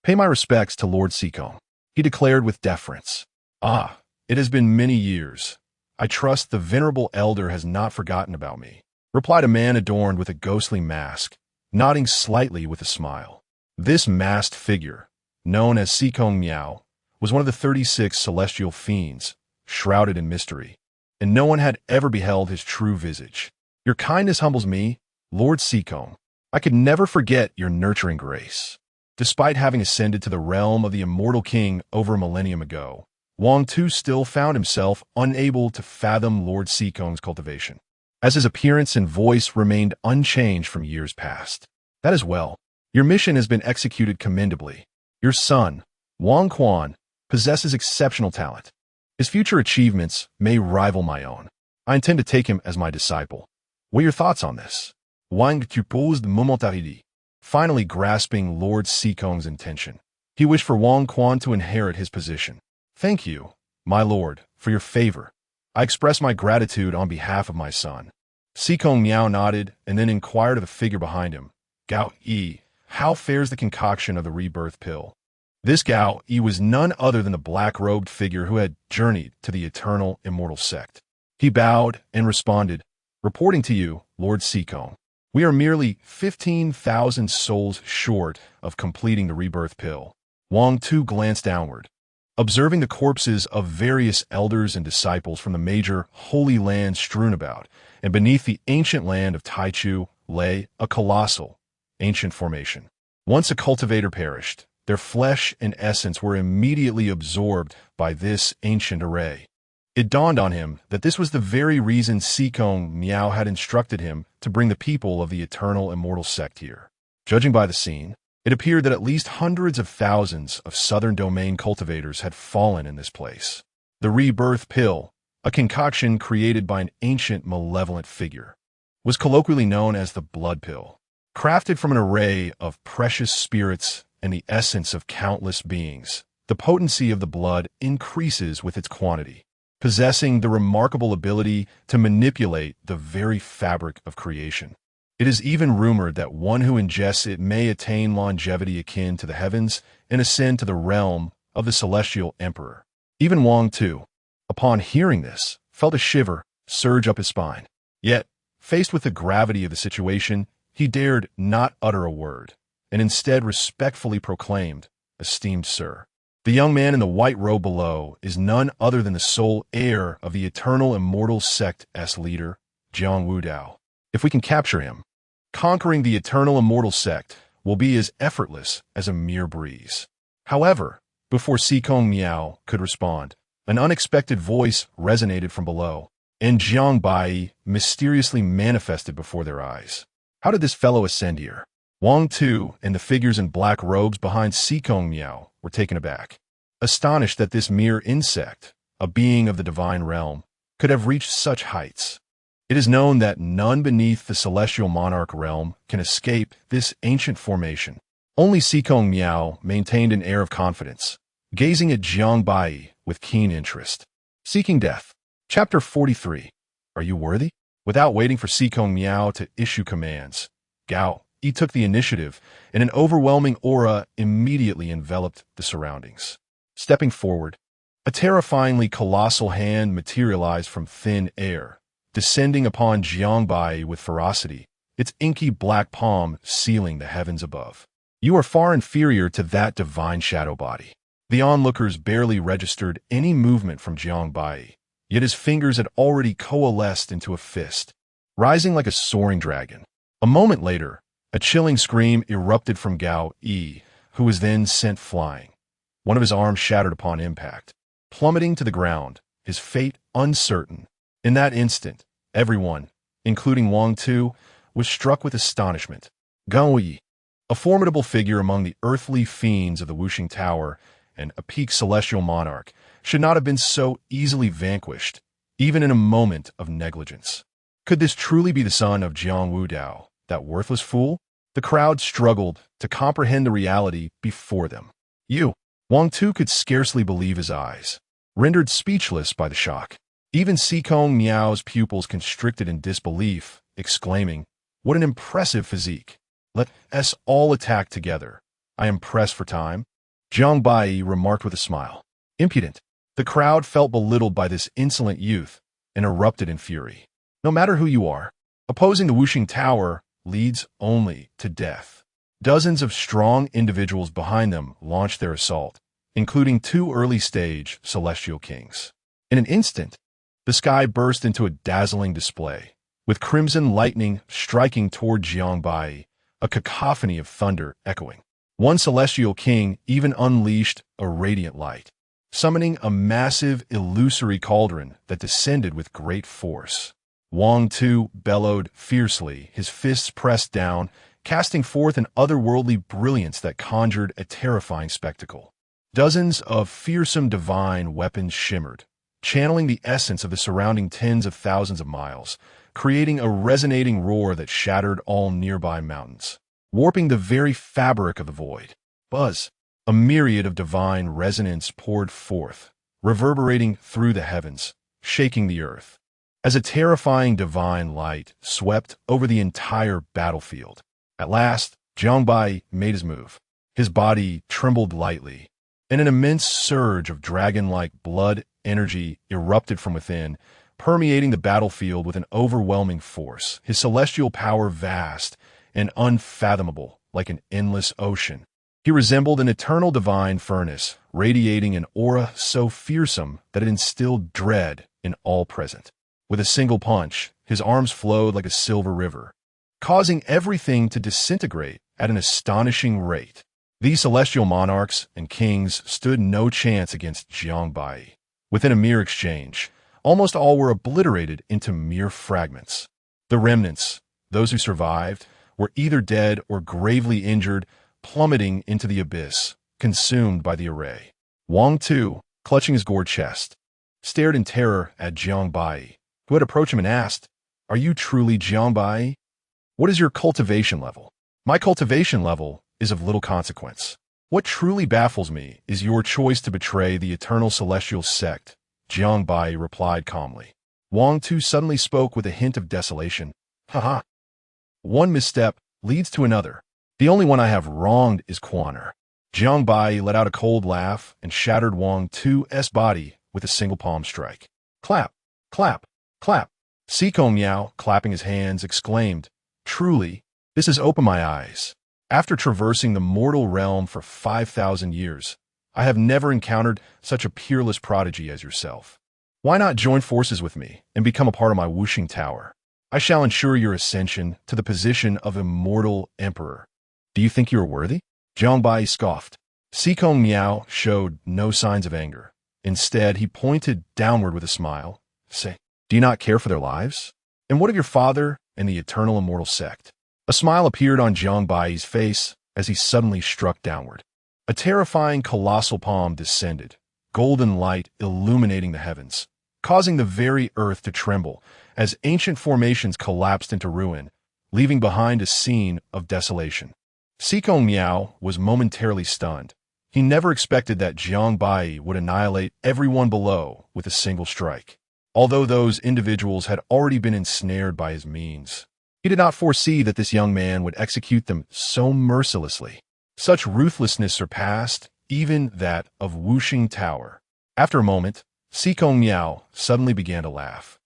pay my respects to Lord Sikong," he declared with deference. "Ah, it has been many years. I trust the venerable elder has not forgotten about me," replied a man adorned with a ghostly mask, nodding slightly with a smile. This masked figure, known as Sikong Miao, was one of the 36 celestial fiends, shrouded in mystery, and no one had ever beheld his true visage. "Your kindness humbles me, Lord Sikong. I could never forget your nurturing grace." Despite having ascended to the realm of the immortal king over a millennium ago, Wang Tu still found himself unable to fathom Lord Sikong's cultivation, as his appearance and voice remained unchanged from years past. "That is well. Your mission has been executed commendably. Your son, Wang Quan, possesses exceptional talent. His future achievements may rival my own. I intend to take him as my disciple. What are your thoughts on this?" Wang Tu posed momentarily, finally grasping Lord Sikong's intention. He wished for Wang Quan to inherit his position. "Thank you, my lord, for your favor. I express my gratitude on behalf of my son." Sikong Miao nodded and then inquired of the figure behind him. "Gao Yi, how fares the concoction of the rebirth pill?" This Gao Yi was none other than the black-robed figure who had journeyed to the eternal immortal sect. He bowed and responded, "Reporting to you, Lord Sikong. We are merely 15,000 souls short of completing the rebirth pill. Wang Tu glanced downward, observing the corpses of various elders and disciples from the major holy lands strewn about, and beneath the ancient land of Taichu lay a colossal, ancient formation. Once a cultivator perished, their flesh and essence were immediately absorbed by this ancient array. It dawned on him that this was the very reason Sikong Miao had instructed him to bring the people of the eternal immortal sect here. Judging by the scene, it appeared that at least hundreds of thousands of southern domain cultivators had fallen in this place. The rebirth pill, a concoction created by an ancient malevolent figure, was colloquially known as the blood pill. Crafted from an array of precious spirits and the essence of countless beings, the potency of the blood increases with its quantity, possessing the remarkable ability to manipulate the very fabric of creation. It is even rumored that one who ingests it may attain longevity akin to the heavens and ascend to the realm of the celestial emperor. Even Wang Tu, upon hearing this, felt a shiver surge up his spine. Yet, faced with the gravity of the situation, he dared not utter a word, and instead respectfully proclaimed, "Esteemed sir, the young man in the white robe below is none other than the sole heir of the eternal immortal sect's leader, Jiang Wudao. If we can capture him, conquering the eternal immortal sect will be as effortless as a mere breeze." However, before Sikong Miao could respond, an unexpected voice resonated from below, and Jiang Baiyi mysteriously manifested before their eyes. How did this fellow ascend here? Wang Tu and the figures in black robes behind Sikong Miao were taken aback, astonished that this mere insect, a being of the divine realm, could have reached such heights. It is known that none beneath the celestial monarch realm can escape this ancient formation. Only Sikong Miao maintained an air of confidence, gazing at Jiang Baiyi with keen interest. Seeking Death. Chapter 43. Are you worthy? Without waiting for Sikong Miao to issue commands, Gao Yi took the initiative, and an overwhelming aura immediately enveloped the surroundings. Stepping forward, a terrifyingly colossal hand materialized from thin air, descending upon Jiang Baiyi with ferocity, its inky black palm sealing the heavens above. You are far inferior to that divine shadow body. The onlookers barely registered any movement from Jiang Baiyi, yet his fingers had already coalesced into a fist, rising like a soaring dragon. A moment later, a chilling scream erupted from Gao Yi, who was then sent flying. One of his arms shattered upon impact, plummeting to the ground, his fate uncertain. In that instant, everyone, including Wang Tu, was struck with astonishment. Gao Yi, a formidable figure among the earthly fiends of the Wuxing Tower and a peak celestial monarch, should not have been so easily vanquished, even in a moment of negligence. Could this truly be the son of Jiang Wudao, that worthless fool? The crowd struggled to comprehend the reality before them. Wang Tu could scarcely believe his eyes, rendered speechless by the shock. Even Sikong Miao's pupils constricted in disbelief, exclaiming, "What an impressive physique! Let us all attack together. I am pressed for time." Jiang Baiyi remarked with a smile. Impudent. The crowd felt belittled by this insolent youth and erupted in fury. No matter who you are, opposing the Wuxing Tower leads only to death. Dozens of strong individuals behind them launched their assault, including 2 early-stage celestial kings. In an instant, the sky burst into a dazzling display, with crimson lightning striking toward Jiang Baiyi, a cacophony of thunder echoing. One celestial king even unleashed a radiant light, summoning a massive illusory cauldron that descended with great force. Wang Tu bellowed fiercely, his fists pressed down, casting forth an otherworldly brilliance that conjured a terrifying spectacle. Dozens of fearsome divine weapons shimmered, channeling the essence of the surrounding tens of thousands of miles, creating a resonating roar that shattered all nearby mountains, warping the very fabric of the void. Buzz! A myriad of divine resonance poured forth, reverberating through the heavens, shaking the earth, as a terrifying divine light swept over the entire battlefield. At last, Jiang Baiyi made his move. His body trembled lightly, and an immense surge of dragon-like blood energy erupted from within, permeating the battlefield with an overwhelming force, his celestial power vast and unfathomable like an endless ocean. He resembled an eternal divine furnace, radiating an aura so fearsome that it instilled dread in all present. With a single punch, his arms flowed like a silver river, causing everything to disintegrate at an astonishing rate. These celestial monarchs and kings stood no chance against Jiang Baiyi. Within a mere exchange, almost all were obliterated into mere fragments. The remnants, those who survived, were either dead or gravely injured, plummeting into the abyss, consumed by the array. Wang Tu, clutching his gored chest, stared in terror at Jiang Baiyi, who had approached him and asked, "Are you truly Jiang Baiyi? What is your cultivation level?" "My cultivation level is of little consequence. What truly baffles me is your choice to betray the eternal celestial sect," Jiang Baiyi replied calmly. Wang Tu suddenly spoke with a hint of desolation. "Haha. One misstep leads to another. The only one I have wronged is Quaner." Jiang Baiyi let out a cold laugh and shattered Wang Tu's body with a single palm strike. "Clap, clap, clap." Sikong Miao, clapping his hands, exclaimed, "Truly, this has opened my eyes. After traversing the mortal realm for 5,000 years, I have never encountered such a peerless prodigy as yourself. Why not join forces with me and become a part of my Wuxing Tower? I shall ensure your ascension to the position of immortal emperor. Do you think you are worthy?" Jiang Baiyi scoffed. Sikong Miao showed no signs of anger. Instead, he pointed downward with a smile, saying, "Do you not care for their lives? And what of your father and the eternal immortal sect?" A smile appeared on Jiang Baiyi's face as he suddenly struck downward. A terrifying colossal palm descended, golden light illuminating the heavens, causing the very earth to tremble as ancient formations collapsed into ruin, leaving behind a scene of desolation. Sikong Miao was momentarily stunned. He never expected that Jiang Baiyi would annihilate everyone below with a single strike. Although those individuals had already been ensnared by his means, he did not foresee that this young man would execute them so mercilessly. Such ruthlessness surpassed even that of Wuxing Tower. After a moment, Sikong Miao suddenly began to laugh,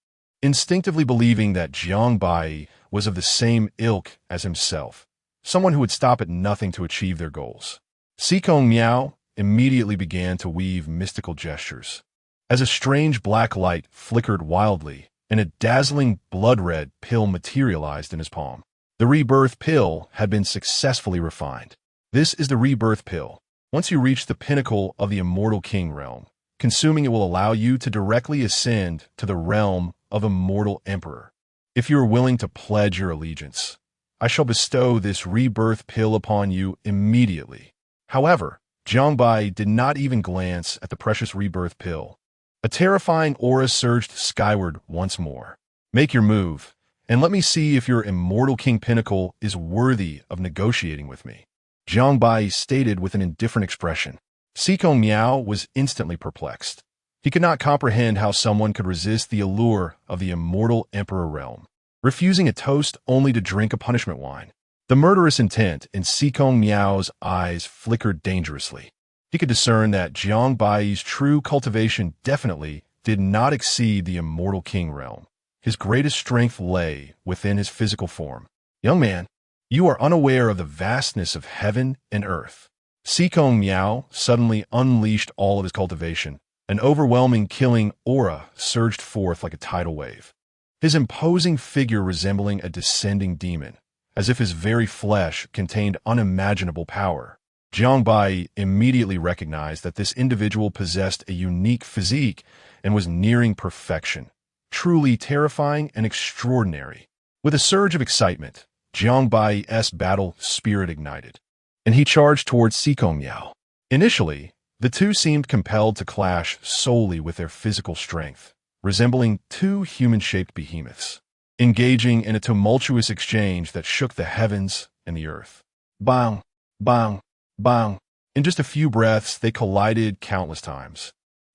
instinctively believing that Jiang Baiyi was of the same ilk as himself, someone who would stop at nothing to achieve their goals. Sikong Miao immediately began to weave mystical gestures. As a strange black light flickered wildly, and a dazzling blood-red pill materialized in his palm. The rebirth pill had been successfully refined. This is the rebirth pill. Once you reach the pinnacle of the immortal king realm, consuming it will allow you to directly ascend to the realm of immortal emperor. If you are willing to pledge your allegiance, I shall bestow this rebirth pill upon you immediately. However, Jiang Baiyi did not even glance at the precious rebirth pill. A terrifying aura surged skyward once more. "Make your move, and let me see if your immortal king pinnacle is worthy of negotiating with me," Jiang Baiyi stated with an indifferent expression. Sikong Miao was instantly perplexed. He could not comprehend how someone could resist the allure of the immortal emperor realm, refusing a toast only to drink a punishment wine. The murderous intent in Sikong Miao's eyes flickered dangerously. He could discern that Jiang Baiyi's true cultivation definitely did not exceed the immortal king realm. His greatest strength lay within his physical form. "Young man, you are unaware of the vastness of heaven and earth." Sikong Miao suddenly unleashed all of his cultivation. An overwhelming killing aura surged forth like a tidal wave, his imposing figure resembling a descending demon, as if his very flesh contained unimaginable power. Jiang Baiyi immediately recognized that this individual possessed a unique physique and was nearing perfection, truly terrifying and extraordinary. With a surge of excitement, Jiang Baiyi's battle spirit ignited, and he charged towards Sikong Miao. Initially, the two seemed compelled to clash solely with their physical strength, resembling two human-shaped behemoths, engaging in a tumultuous exchange that shook the heavens and the earth. Bang! Bang! Bang! In just a few breaths, they collided countless times,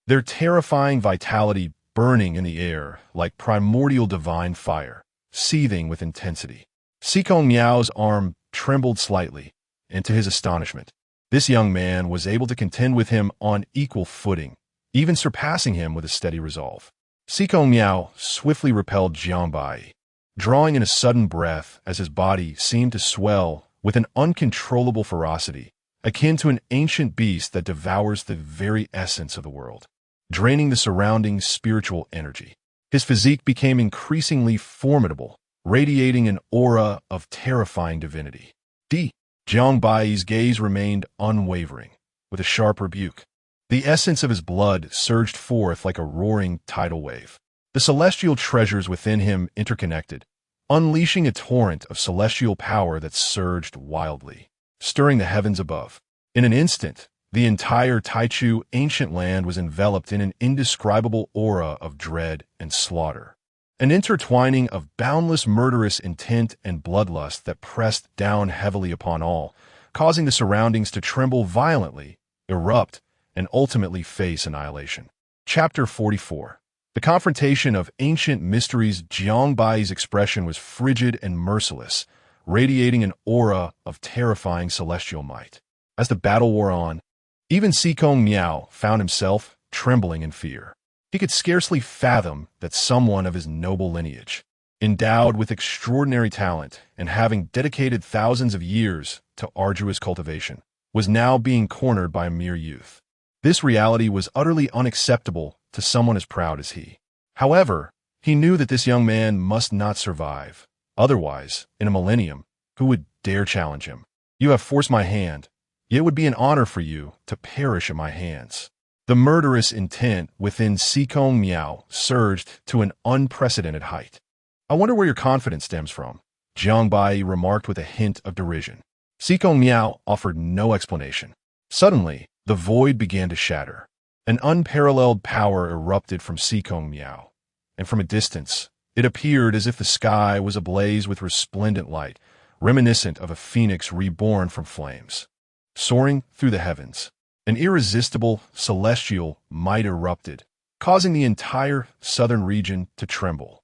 their terrifying vitality burning in the air like primordial divine fire, seething with intensity. Sikong Miao's arm trembled slightly, and to his astonishment, this young man was able to contend with him on equal footing, even surpassing him with a steady resolve. Sikong Miao swiftly repelled Jiang Baiyi, drawing in a sudden breath as his body seemed to swell with an uncontrollable ferocity, akin to an ancient beast that devours the very essence of the world, draining the surrounding spiritual energy. His physique became increasingly formidable, radiating an aura of terrifying divinity. Jiang Baiyi's gaze remained unwavering, with a sharp rebuke. The essence of his blood surged forth like a roaring tidal wave. The celestial treasures within him interconnected, unleashing a torrent of celestial power that surged wildly, stirring the heavens above. In an instant, the entire Taichu ancient land was enveloped in an indescribable aura of dread and slaughter. An intertwining of boundless murderous intent and bloodlust that pressed down heavily upon all, causing the surroundings to tremble violently, erupt, and ultimately face annihilation. Chapter 44. The confrontation of ancient mysteries. Jiang Baiyi's expression was frigid and merciless, radiating an aura of terrifying celestial might. As the battle wore on, even Sikong Miao found himself trembling in fear. He could scarcely fathom that someone of his noble lineage, endowed with extraordinary talent and having dedicated thousands of years to arduous cultivation, was now being cornered by a mere youth. This reality was utterly unacceptable to someone as proud as he. However, he knew that this young man must not survive. Otherwise, in a millennium, who would dare challenge him? You have forced my hand, yet it would be an honor for you to perish at my hands. The murderous intent within Sikong Miao surged to an unprecedented height. I wonder where your confidence stems from, Jiang Baiyi remarked with a hint of derision. Sikong Miao offered no explanation. Suddenly, the void began to shatter. An unparalleled power erupted from Sikong Miao, and from a distance, it appeared as if the sky was ablaze with resplendent light, reminiscent of a phoenix reborn from flames. Soaring through the heavens, an irresistible celestial might erupted, causing the entire southern region to tremble.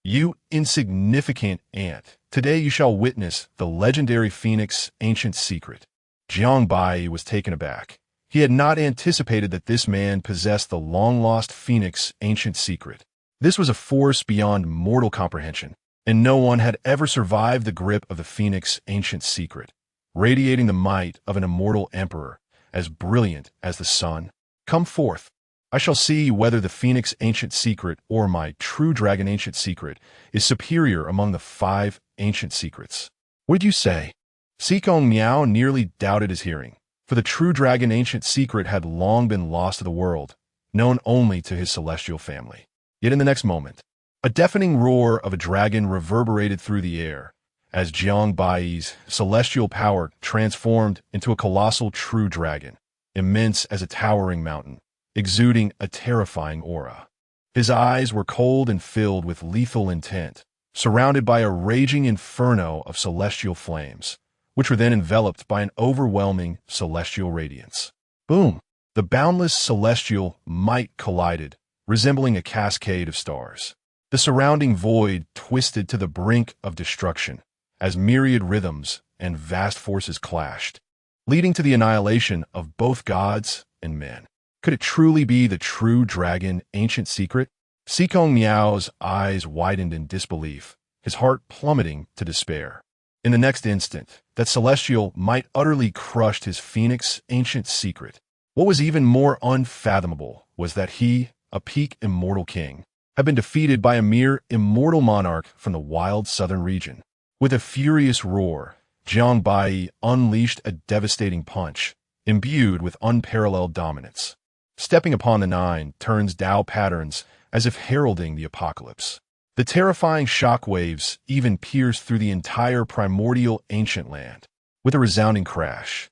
You insignificant ant! Today you shall witness the legendary phoenix ancient secret. Jiang Baiyi was taken aback. He had not anticipated that this man possessed the long-lost phoenix ancient secret. This was a force beyond mortal comprehension, and no one had ever survived the grip of the phoenix ancient secret, radiating the might of an immortal emperor, as brilliant as the sun. Come forth. I shall see whether the phoenix ancient secret or my true dragon ancient secret is superior among the 5 ancient secrets. What did you say? Sikong Miao nearly doubted his hearing, for the true dragon ancient secret had long been lost to the world, known only to his celestial family. Yet in the next moment, a deafening roar of a dragon reverberated through the air, as Jiang Baiyi's celestial power transformed into a colossal true dragon, immense as a towering mountain, exuding a terrifying aura. His eyes were cold and filled with lethal intent, surrounded by a raging inferno of celestial flames, which were then enveloped by an overwhelming celestial radiance. Boom! The boundless celestial might collided, resembling a cascade of stars. The surrounding void twisted to the brink of destruction, as myriad rhythms and vast forces clashed, leading to the annihilation of both gods and men. Could it truly be the true dragon ancient secret? Sikong Miao's eyes widened in disbelief, his heart plummeting to despair. In the next instant, that celestial might utterly crushed his phoenix ancient secret. What was even more unfathomable was that he, a peak immortal king, had been defeated by a mere immortal monarch from the wild southern region. With a furious roar, Jiang Baiyi unleashed a devastating punch, imbued with unparalleled dominance. Stepping upon the 9 turns Tao patterns as if heralding the apocalypse. The terrifying shock waves even pierced through the entire primordial ancient land. With a resounding crash,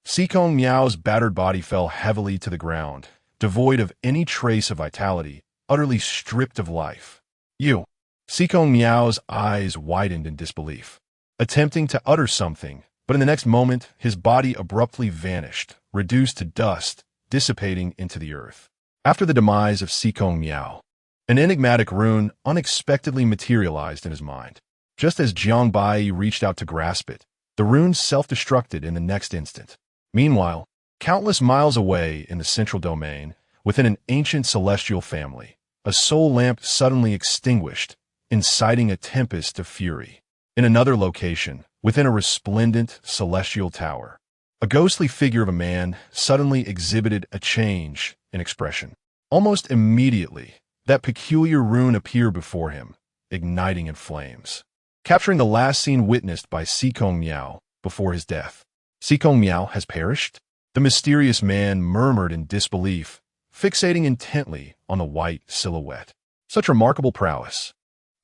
Sikong Miao's battered body fell heavily to the ground, devoid of any trace of vitality, utterly stripped of life. You! Sikong Miao's eyes widened in disbelief, attempting to utter something, but in the next moment, his body abruptly vanished, reduced to dust, dissipating into the earth. After the demise of Sikong Miao, an enigmatic rune unexpectedly materialized in his mind. Just as Jiang Baiyi reached out to grasp it, the rune self-destructed in the next instant. Meanwhile, countless miles away in the central domain, within an ancient celestial family, a soul lamp suddenly extinguished, inciting a tempest of fury. In another location, within a resplendent celestial tower, a ghostly figure of a man suddenly exhibited a change in expression. Almost immediately, that peculiar rune appeared before him, igniting in flames, capturing the last scene witnessed by Sikong Miao before his death. Sikong Miao has perished? The mysterious man murmured in disbelief, fixating intently on the white silhouette. Such remarkable prowess.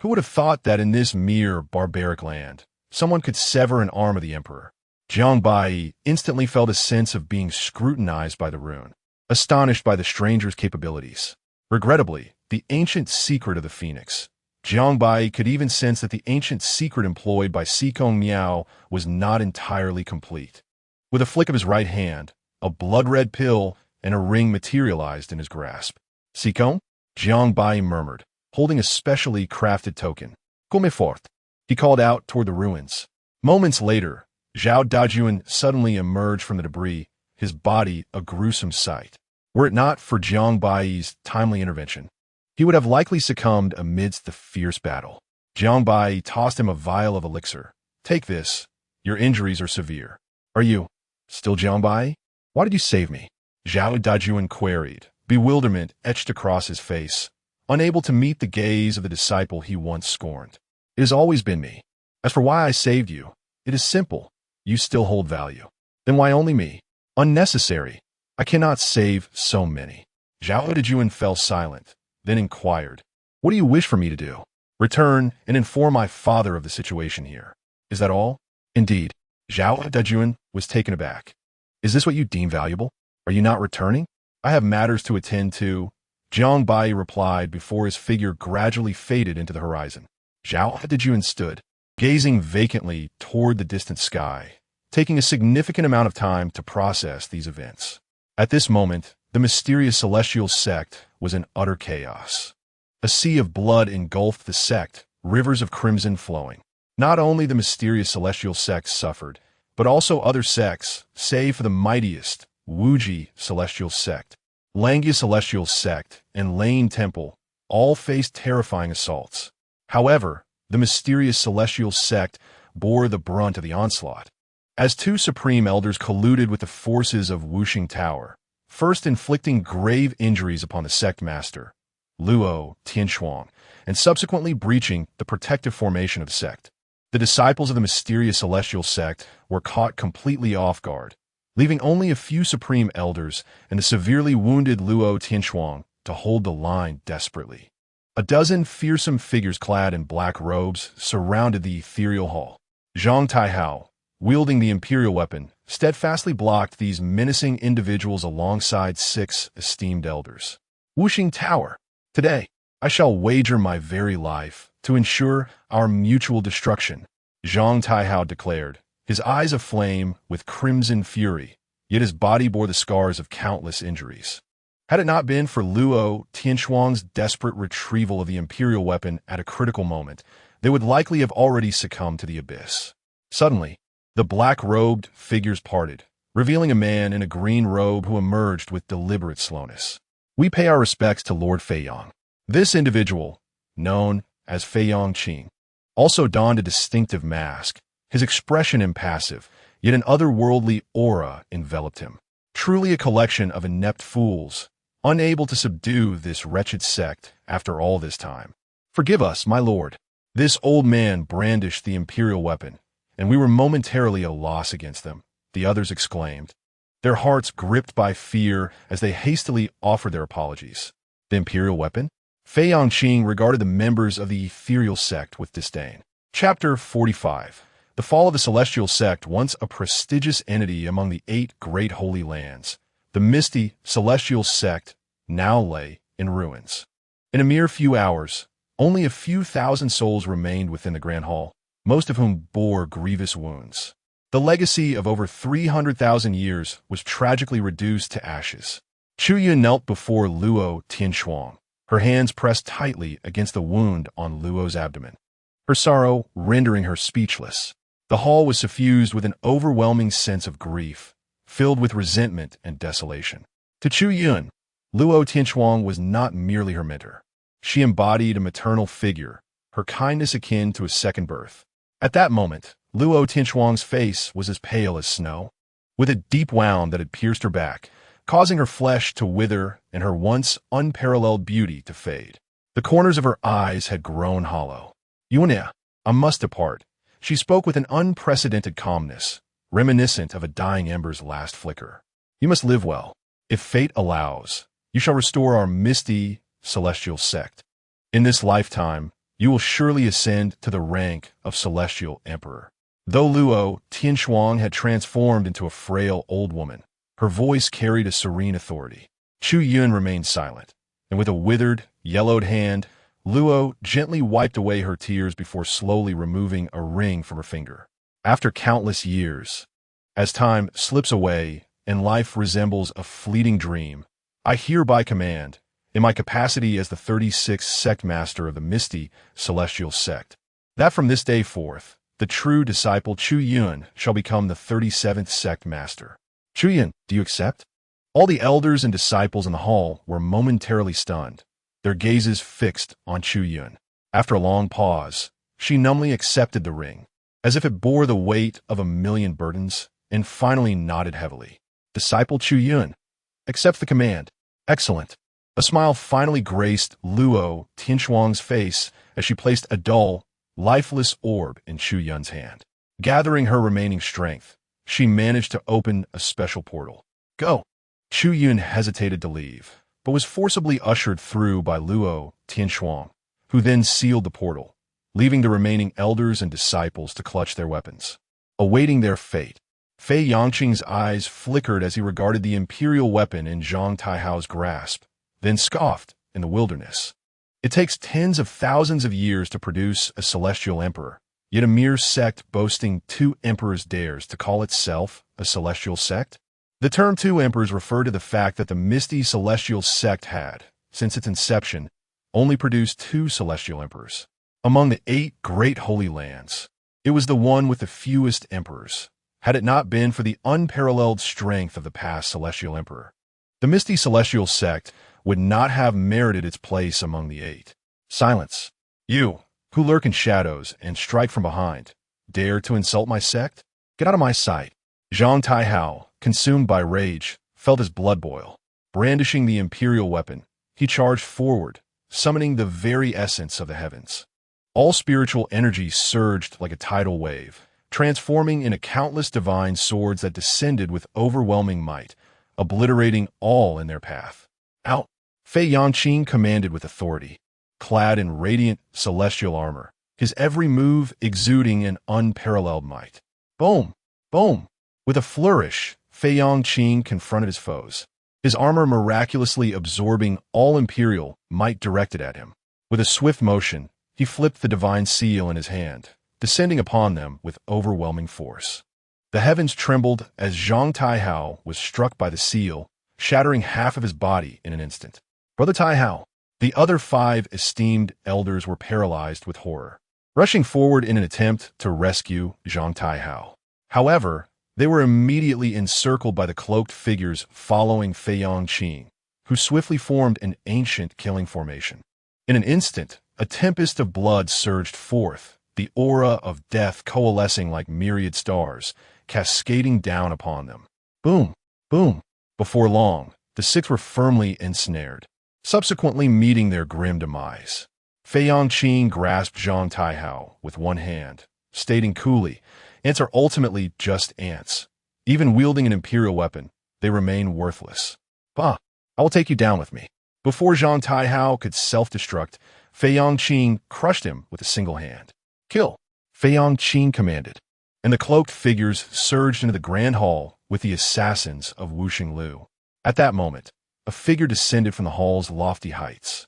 Who would have thought that in this mere barbaric land, someone could sever an arm of the emperor? Jiang Baiyi instantly felt a sense of being scrutinized by the rune, astonished by the stranger's capabilities. Regrettably, the ancient secret of the phoenix. Jiang Baiyi could even sense that the ancient secret employed by Sikong Miao was not entirely complete. With a flick of his right hand, a blood-red pill and a ring materialized in his grasp. Sikong? Jiang Baiyi murmured, holding a specially crafted token. Come forth. He called out toward the ruins. Moments later, Zhao Dajuan suddenly emerged from the debris, his body a gruesome sight. Were it not for Jiang Baiyi's timely intervention, he would have likely succumbed amidst the fierce battle. Jiang Baiyi tossed him a vial of elixir. Take this. Your injuries are severe. Are you still Jiang Baiyi? Why did you save me? Zhao Dajuan queried, bewilderment etched across his face, unable to meet the gaze of the disciple he once scorned. It has always been me. As for why I saved you, it is simple. You still hold value. Then why only me? Unnecessary. I cannot save so many. Zhao Dajuan fell silent, then inquired, what do you wish for me to do? Return and inform my father of the situation here. Is that all? Indeed. Zhao Dajuan was taken aback. Is this what you deem valuable? Are you not returning? I have matters to attend to. Jiang Baiyi replied before his figure gradually faded into the horizon. Zhao Dajuan stood, gazing vacantly toward the distant sky, taking a significant amount of time to process these events. At this moment, the mysterious celestial sect was in utter chaos. A sea of blood engulfed the sect, rivers of crimson flowing. Not only the mysterious celestial sect suffered, but also other sects, save for the mightiest, Wuji celestial sect, Langya celestial sect, and Lane temple, all faced terrifying assaults. However, the mysterious celestial sect bore the brunt of the onslaught, as two supreme elders colluded with the forces of Wuxing Tower, first inflicting grave injuries upon the sect master, Luo Tianshuang, and subsequently breaching the protective formation of the sect. The disciples of the mysterious celestial sect were caught completely off guard, leaving only a few supreme elders and the severely wounded Luo Tianshuang to hold the line desperately. A dozen fearsome figures clad in black robes surrounded the ethereal hall. Zhang Taihao, wielding the imperial weapon, steadfastly blocked these menacing individuals alongside 6 esteemed elders. Wuxing Tower, today, I shall wager my very life to ensure our mutual destruction, Zhang Taihao declared, his eyes aflame with crimson fury, yet his body bore the scars of countless injuries. Had it not been for Luo Tianshuang's desperate retrieval of the imperial weapon at a critical moment, they would likely have already succumbed to the abyss. Suddenly, the black-robed figures parted, revealing a man in a green robe who emerged with deliberate slowness. We pay our respects to Lord Feiyang. This individual, known as Feiyang Qing, also donned a distinctive mask, his expression impassive, yet an otherworldly aura enveloped him. Truly a collection of inept fools, unable to subdue this wretched sect after all this time. Forgive us, my lord. This old man brandished the imperial weapon, and we were momentarily at a loss against them, the others exclaimed, their hearts gripped by fear as they hastily offered their apologies. The imperial weapon? Feiyang Qing regarded the members of the ethereal sect with disdain. Chapter 45. The fall of the celestial sect, once a prestigious entity among the 8 great holy lands. The misty celestial sect now lay in ruins. In a mere few hours, only a few thousand souls remained within the Grand Hall, most of whom bore grievous wounds. The legacy of over 300,000 years was tragically reduced to ashes. Chu Yun knelt before Luo Tianshuang, her hands pressed tightly against the wound on Luo's abdomen, her sorrow rendering her speechless. The hall was suffused with an overwhelming sense of grief, filled with resentment and desolation. To Chu Yun, Luo Tianshuang was not merely her mentor. She embodied a maternal figure, her kindness akin to a second birth. At that moment, Luo Tianxuang's face was as pale as snow, with a deep wound that had pierced her back, causing her flesh to wither and her once unparalleled beauty to fade. The corners of her eyes had grown hollow. "Yuania, I must depart." She spoke with an unprecedented calmness, reminiscent of a dying ember's last flicker. "You must live well. If fate allows, you shall restore our misty, celestial sect. In this lifetime, you will surely ascend to the rank of celestial emperor." Though Luo Tianxuang had transformed into a frail old woman, her voice carried a serene authority. Chu Yun remained silent, and with a withered, yellowed hand, Luo gently wiped away her tears before slowly removing a ring from her finger. After countless years, as time slips away and life resembles a fleeting dream, I hereby command, in my capacity as the 36th sect master of the Misty Celestial Sect, that from this day forth, the true disciple Chu Yun shall become the 37th sect master. Chu Yun, do you accept? All the elders and disciples in the hall were momentarily stunned, their gazes fixed on Chu Yun. After a long pause, she numbly accepted the ring, as if it bore the weight of a million burdens, and finally nodded heavily. Disciple Chu Yun, accept the command. Excellent. A smile finally graced Luo Tianxuang's face as she placed a dull, lifeless orb in Chu Yun's hand. Gathering her remaining strength, she managed to open a special portal. Go! Chu Yun hesitated to leave, but was forcibly ushered through by Luo Tianxuang, who then sealed the portal, leaving the remaining elders and disciples to clutch their weapons, awaiting their fate. Fei Yangqing's eyes flickered as he regarded the imperial weapon in Zhang Taihao's grasp, then scoffed in the wilderness. It takes tens of thousands of years to produce a celestial emperor, yet a mere sect boasting 2 emperors dares to call itself a celestial sect? The term 2 emperors referred to the fact that the Misty Celestial Sect had, since its inception, only produced 2 celestial emperors. Among the 8 great holy lands, it was the one with the fewest emperors, had it not been for the unparalleled strength of the past celestial emperor. The Misty Celestial Sect would not have merited its place among the 8. Silence. You, who lurk in shadows and strike from behind, dare to insult my sect? Get out of my sight. Zhang Taihao, consumed by rage, felt his blood boil. Brandishing the imperial weapon, he charged forward, summoning the very essence of the heavens. All spiritual energy surged like a tidal wave, transforming into countless divine swords that descended with overwhelming might, obliterating all in their path. Out! Fei Yangqing commanded with authority, clad in radiant celestial armor, his every move exuding an unparalleled might. Boom! Boom! With a flourish, Fei Yangqing confronted his foes, his armor miraculously absorbing all imperial might directed at him. With a swift motion, he flipped the divine seal in his hand, descending upon them with overwhelming force. The heavens trembled as Zhang Taihao was struck by the seal, shattering half of his body in an instant. Brother Taihao, the other 5 esteemed elders were paralyzed with horror, rushing forward in an attempt to rescue Zhang Taihao. However, they were immediately encircled by the cloaked figures following Fei Yangqing, who swiftly formed an ancient killing formation. In an instant, a tempest of blood surged forth, the aura of death coalescing like myriad stars, cascading down upon them. Boom! Boom! Before long, the 6 were firmly ensnared, subsequently meeting their grim demise. Fei Yangqing grasped Zhang Taihao with one hand, stating coolly, "Ants are ultimately just ants. Even wielding an imperial weapon, they remain worthless. Bah, I will take you down with me." Before Zhang Taihao could self-destruct, Fei Yangqing crushed him with a single hand. "Kill!" Fei Yangqing commanded, and the cloaked figures surged into the grand hall with the assassins of Wuxing Lu. At that moment, a figure descended from the hall's lofty heights.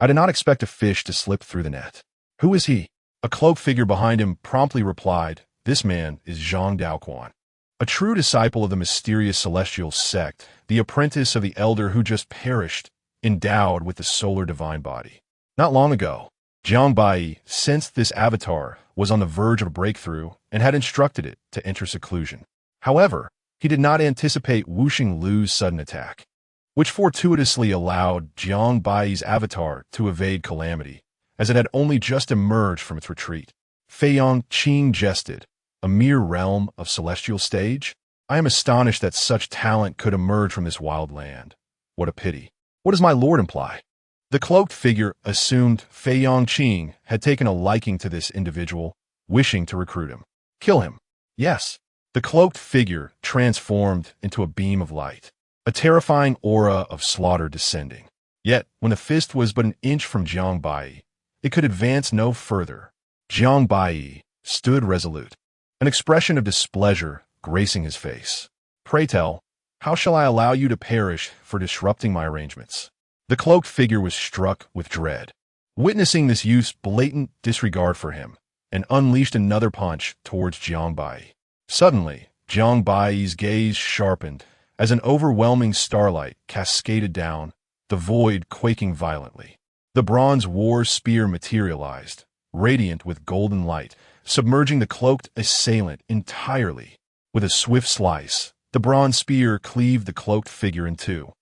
I did not expect a fish to slip through the net. Who is he? A cloaked figure behind him promptly replied, "This man is Zhang Daoquan, a true disciple of the mysterious celestial sect, the apprentice of the elder who just perished, endowed with the solar divine body. Not long ago, Jiang Baiyi sensed this avatar was on the verge of a breakthrough and had instructed it to enter seclusion. However, he did not anticipate Wuxing Lu's sudden attack. which fortuitously allowed Jiang Baiyi's avatar to evade calamity, as it had only just emerged from its retreat. Feiyang Qing jested, "A mere realm of celestial stage? I am astonished that such talent could emerge from this wild land. What a pity. What does my lord imply?" The cloaked figure assumed Feiyang Qing had taken a liking to this individual, wishing to recruit him. Kill him. Yes. The cloaked figure transformed into a beam of light, a terrifying aura of slaughter descending. Yet, when the fist was but an inch from Jiang Baiyi, it could advance no further. Jiang Baiyi stood resolute, an expression of displeasure gracing his face. "Pray tell, how shall I allow you to perish for disrupting my arrangements?" The cloaked figure was struck with dread, witnessing this youth's blatant disregard for him, and unleashed another punch towards Jiang Baiyi. Suddenly, Jiang Baiyi's gaze sharpened as an overwhelming starlight cascaded down, the void quaking violently. The bronze war spear materialized, radiant with golden light, submerging the cloaked assailant entirely. With a swift slice, the bronze spear cleaved the cloaked figure in two.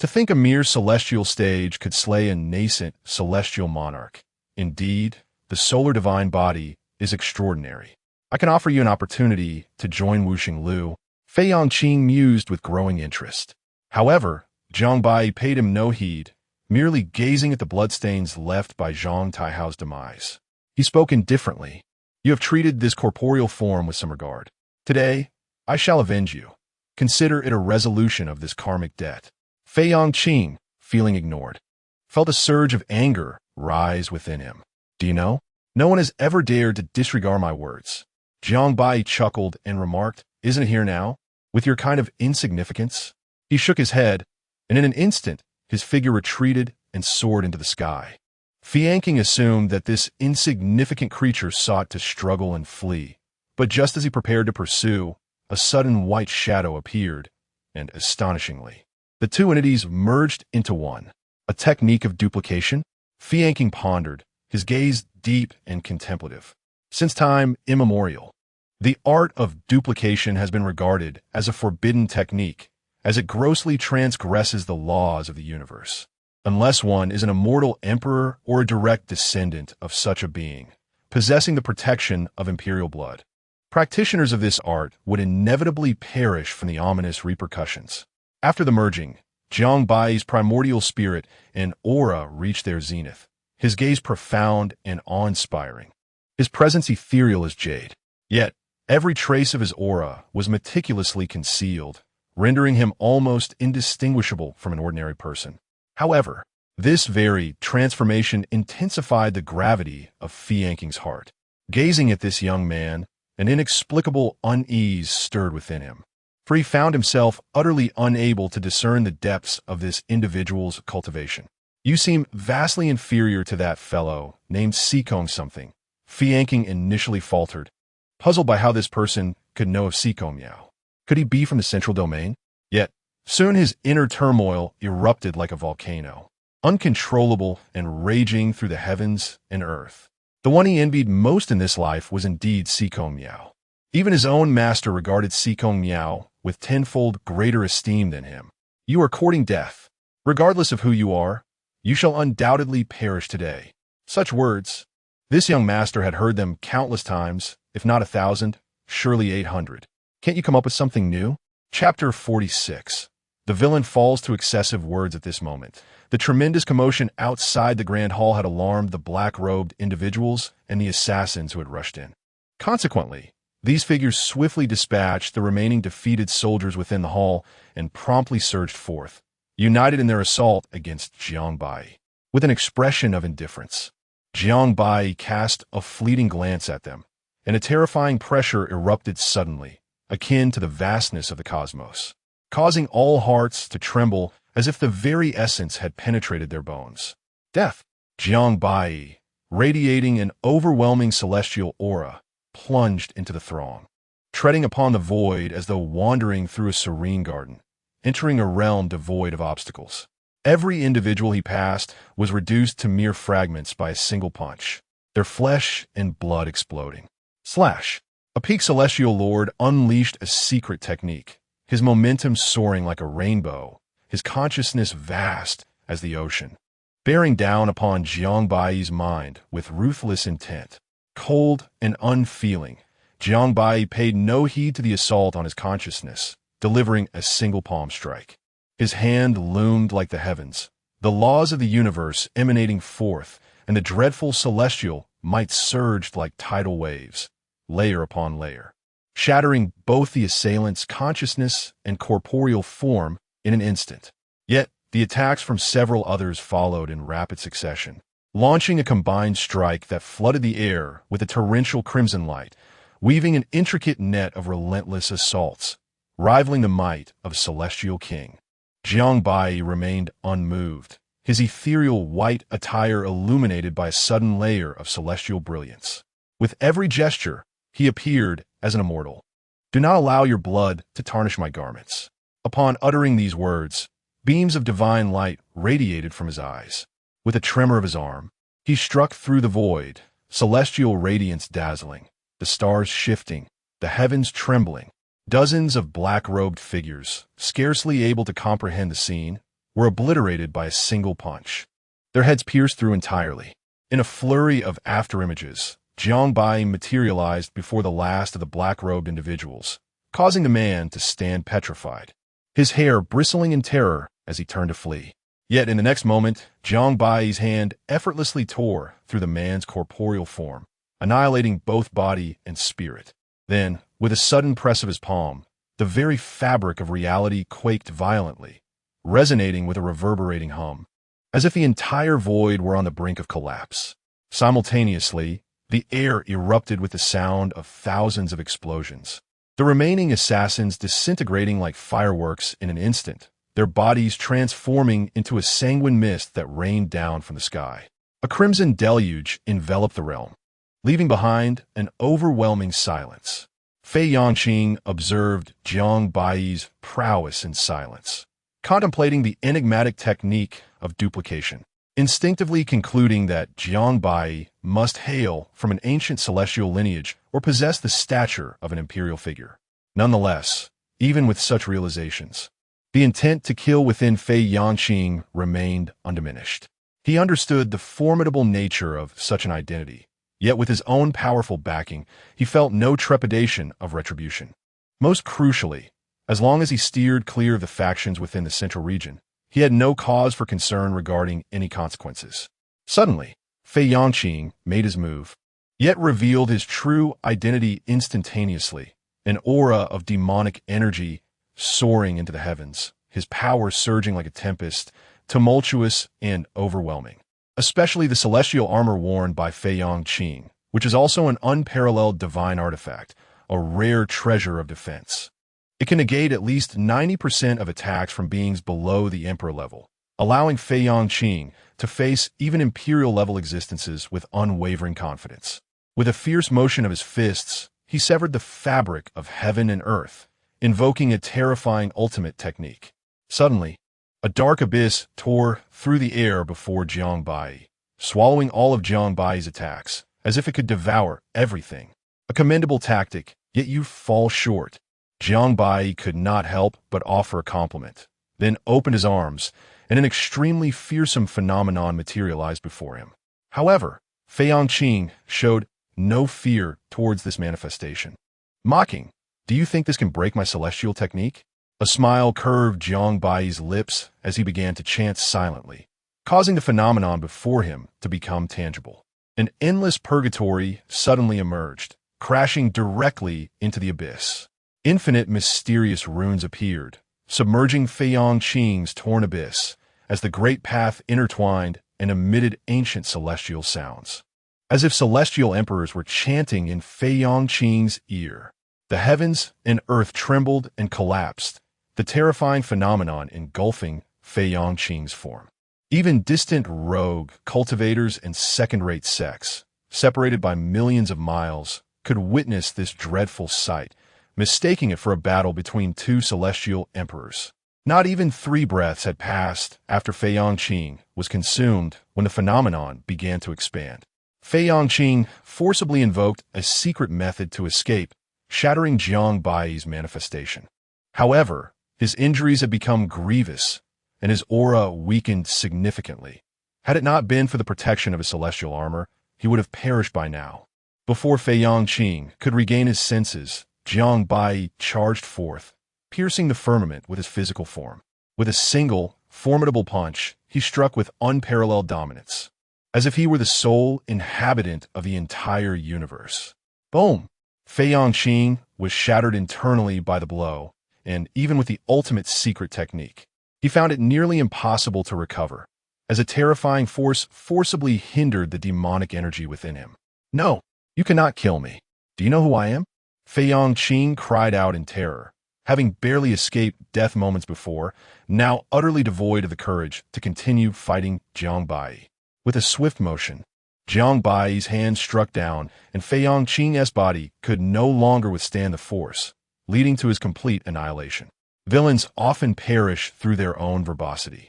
To think a mere celestial stage could slay a nascent celestial monarch. Indeed, the solar divine body is extraordinary. "I can offer you an opportunity to join Wuxing Lu," Feiyang Qing mused with growing interest. However, Jiang Baiyi paid him no heed, merely gazing at the bloodstains left by Zhang Taihao's demise. He spoke indifferently. "You have treated this corporeal form with some regard. Today, I shall avenge you. Consider it a resolution of this karmic debt." Feiyang Qing, feeling ignored, felt a surge of anger rise within him. "Do you know? No one has ever dared to disregard my words." Jiang Baiyi chuckled and remarked, "Isn't it here now? With your kind of insignificance?" He shook his head, and in an instant, his figure retreated and soared into the sky. Feiyang assumed that this insignificant creature sought to struggle and flee, but just as he prepared to pursue, a sudden white shadow appeared, and astonishingly, the two entities merged into one. A technique of duplication? Feiyang pondered, his gaze deep and contemplative. Since time immemorial, the art of duplication has been regarded as a forbidden technique, as it grossly transgresses the laws of the universe. Unless one is an immortal emperor or a direct descendant of such a being, possessing the protection of imperial blood, practitioners of this art would inevitably perish from the ominous repercussions. After the merging, Jiang Baiyi's primordial spirit and aura reached their zenith, his gaze profound and awe-inspiring, his presence ethereal as jade. Yet, every trace of his aura was meticulously concealed, rendering him almost indistinguishable from an ordinary person. However, this very transformation intensified the gravity of Feiyang's heart. Gazing at this young man, an inexplicable unease stirred within him, for he found himself utterly unable to discern the depths of this individual's cultivation. "You seem vastly inferior to that fellow named Sikong something," Feiyang initially faltered, puzzled by how this person could know of Sikong Miao. Could he be from the central domain? Yet, soon his inner turmoil erupted like a volcano, uncontrollable and raging through the heavens and earth. The one he envied most in this life was indeed Sikong Miao. Even his own master regarded Sikong Miao with tenfold greater esteem than him. "You are courting death. Regardless of who you are, you shall undoubtedly perish today." Such words, this young master had heard them countless times, if not 1,000, surely 800. Can't you come up with something new? Chapter 46. The villain falls to excessive words at this moment. The tremendous commotion outside the grand hall had alarmed the black-robed individuals and the assassins who had rushed in. Consequently, these figures swiftly dispatched the remaining defeated soldiers within the hall and promptly surged forth, united in their assault against Jiang Baiyi. With an expression of indifference, Jiang Baiyi cast a fleeting glance at them, and a terrifying pressure erupted suddenly, akin to the vastness of the cosmos, causing all hearts to tremble as if the very essence had penetrated their bones. Death. Jiang Baiyi, radiating an overwhelming celestial aura, plunged into the throng, treading upon the void as though wandering through a serene garden, entering a realm devoid of obstacles. Every individual he passed was reduced to mere fragments by a single punch, their flesh and blood exploding. Slash. A peak celestial lord unleashed a secret technique, his momentum soaring like a rainbow his consciousness vast as the ocean, bearing down upon Jiang Baiyi's mind with ruthless intent. Cold and unfeeling, Jiang Baiyi paid no heed to the assault on his consciousness, delivering a single palm strike. His hand loomed like the heavens, the laws of the universe emanating forth, and the dreadful celestial might surged like tidal waves, layer upon layer, shattering both the assailant's consciousness and corporeal form in an instant. Yet, the attacks from several others followed in rapid succession, launching a combined strike that flooded the air with a torrential crimson light, weaving an intricate net of relentless assaults, rivaling the might of a celestial king. Jiang Baiyi remained unmoved, his ethereal white attire illuminated by a sudden layer of celestial brilliance. With every gesture, he appeared as an immortal. "Do not allow your blood to tarnish my garments." Upon uttering these words, beams of divine light radiated from his eyes. With a tremor of his arm, he struck through the void, celestial radiance dazzling, the stars shifting, the heavens trembling. Dozens of black-robed figures, scarcely able to comprehend the scene, were obliterated by a single punch, their heads pierced through entirely. In a flurry of afterimages, Jiang Baiyi materialized before the last of the black-robed individuals, causing the man to stand petrified, his hair bristling in terror as he turned to flee. Yet in the next moment, Jiang Baiyi's hand effortlessly tore through the man's corporeal form, annihilating both body and spirit. Then, with a sudden press of his palm, the very fabric of reality quaked violently, resonating with a reverberating hum, as if the entire void were on the brink of collapse. Simultaneously, the air erupted with the sound of thousands of explosions, the remaining assassins disintegrating like fireworks in an instant, their bodies transforming into a sanguine mist that rained down from the sky. A crimson deluge enveloped the realm, leaving behind an overwhelming silence. Fei Yangqing observed Jiang Baiyi's prowess in silence, contemplating the enigmatic technique of duplication, instinctively concluding that Jiang Baiyi must hail from an ancient celestial lineage or possess the stature of an imperial figure. Nonetheless, even with such realizations, the intent to kill within Fei Yangqing remained undiminished. He understood the formidable nature of such an identity, yet with his own powerful backing, he felt no trepidation of retribution. Most crucially, as long as he steered clear of the factions within the central region, he had no cause for concern regarding any consequences. Suddenly, Fei Yangqing made his move, yet revealed his true identity instantaneously, an aura of demonic energy soaring into the heavens, his power surging like a tempest, tumultuous and overwhelming. Especially the celestial armor worn by Fei Yangqing, which is also an unparalleled divine artifact, a rare treasure of defense. It can negate at least 90% of attacks from beings below the Emperor level, allowing Fei Yangqing to face even Imperial-level existences with unwavering confidence. With a fierce motion of his fists, he severed the fabric of heaven and earth, invoking a terrifying ultimate technique. Suddenly, a dark abyss tore through the air before Jiang Baiyi, swallowing all of Jiang Baiyi's attacks, as if it could devour everything. A commendable tactic, yet you fall short. Jiang Baiyi could not help but offer a compliment, then opened his arms, and an extremely fearsome phenomenon materialized before him. However, Fei Yangqing showed no fear towards this manifestation. Mocking, "Do you think this can break my celestial technique?" A smile curved Jiang Baiyi's lips as he began to chant silently, causing the phenomenon before him to become tangible. An endless purgatory suddenly emerged, crashing directly into the abyss. Infinite mysterious runes appeared, submerging Fei Yangqing's torn abyss, as the great path intertwined and emitted ancient celestial sounds. As if celestial emperors were chanting in Fei Yangqing's ear. The heavens and earth trembled and collapsed, the terrifying phenomenon engulfing Fei Yangqing's form. Even distant rogue cultivators and second-rate sects, separated by millions of miles, could witness this dreadful sight, mistaking it for a battle between two celestial emperors. Not even 3 breaths had passed after Fei Yangqing was consumed when the phenomenon began to expand. Fei Yangqing forcibly invoked a secret method to escape, shattering Jiang Baiyi's manifestation. However, his injuries had become grievous, and his aura weakened significantly. Had it not been for the protection of his celestial armor, he would have perished by now. Before Fei Yangqing could regain his senses, Jiang Baiyi charged forth, piercing the firmament with his physical form. With a single, formidable punch, he struck with unparalleled dominance, as if he were the sole inhabitant of the entire universe. Boom! Fei Yangqing was shattered internally by the blow, and even with the ultimate secret technique, he found it nearly impossible to recover, as a terrifying force forcibly hindered the demonic energy within him. "No, you cannot kill me. Do you know who I am?" Fei Yangqing cried out in terror, having barely escaped death moments before, now utterly devoid of the courage to continue fighting Jiang Baiyi. With a swift motion, Jiang Baiyi's hand struck down, and Fei Yangqing's body could no longer withstand the force, leading to his complete annihilation. Villains often perish through their own verbosity.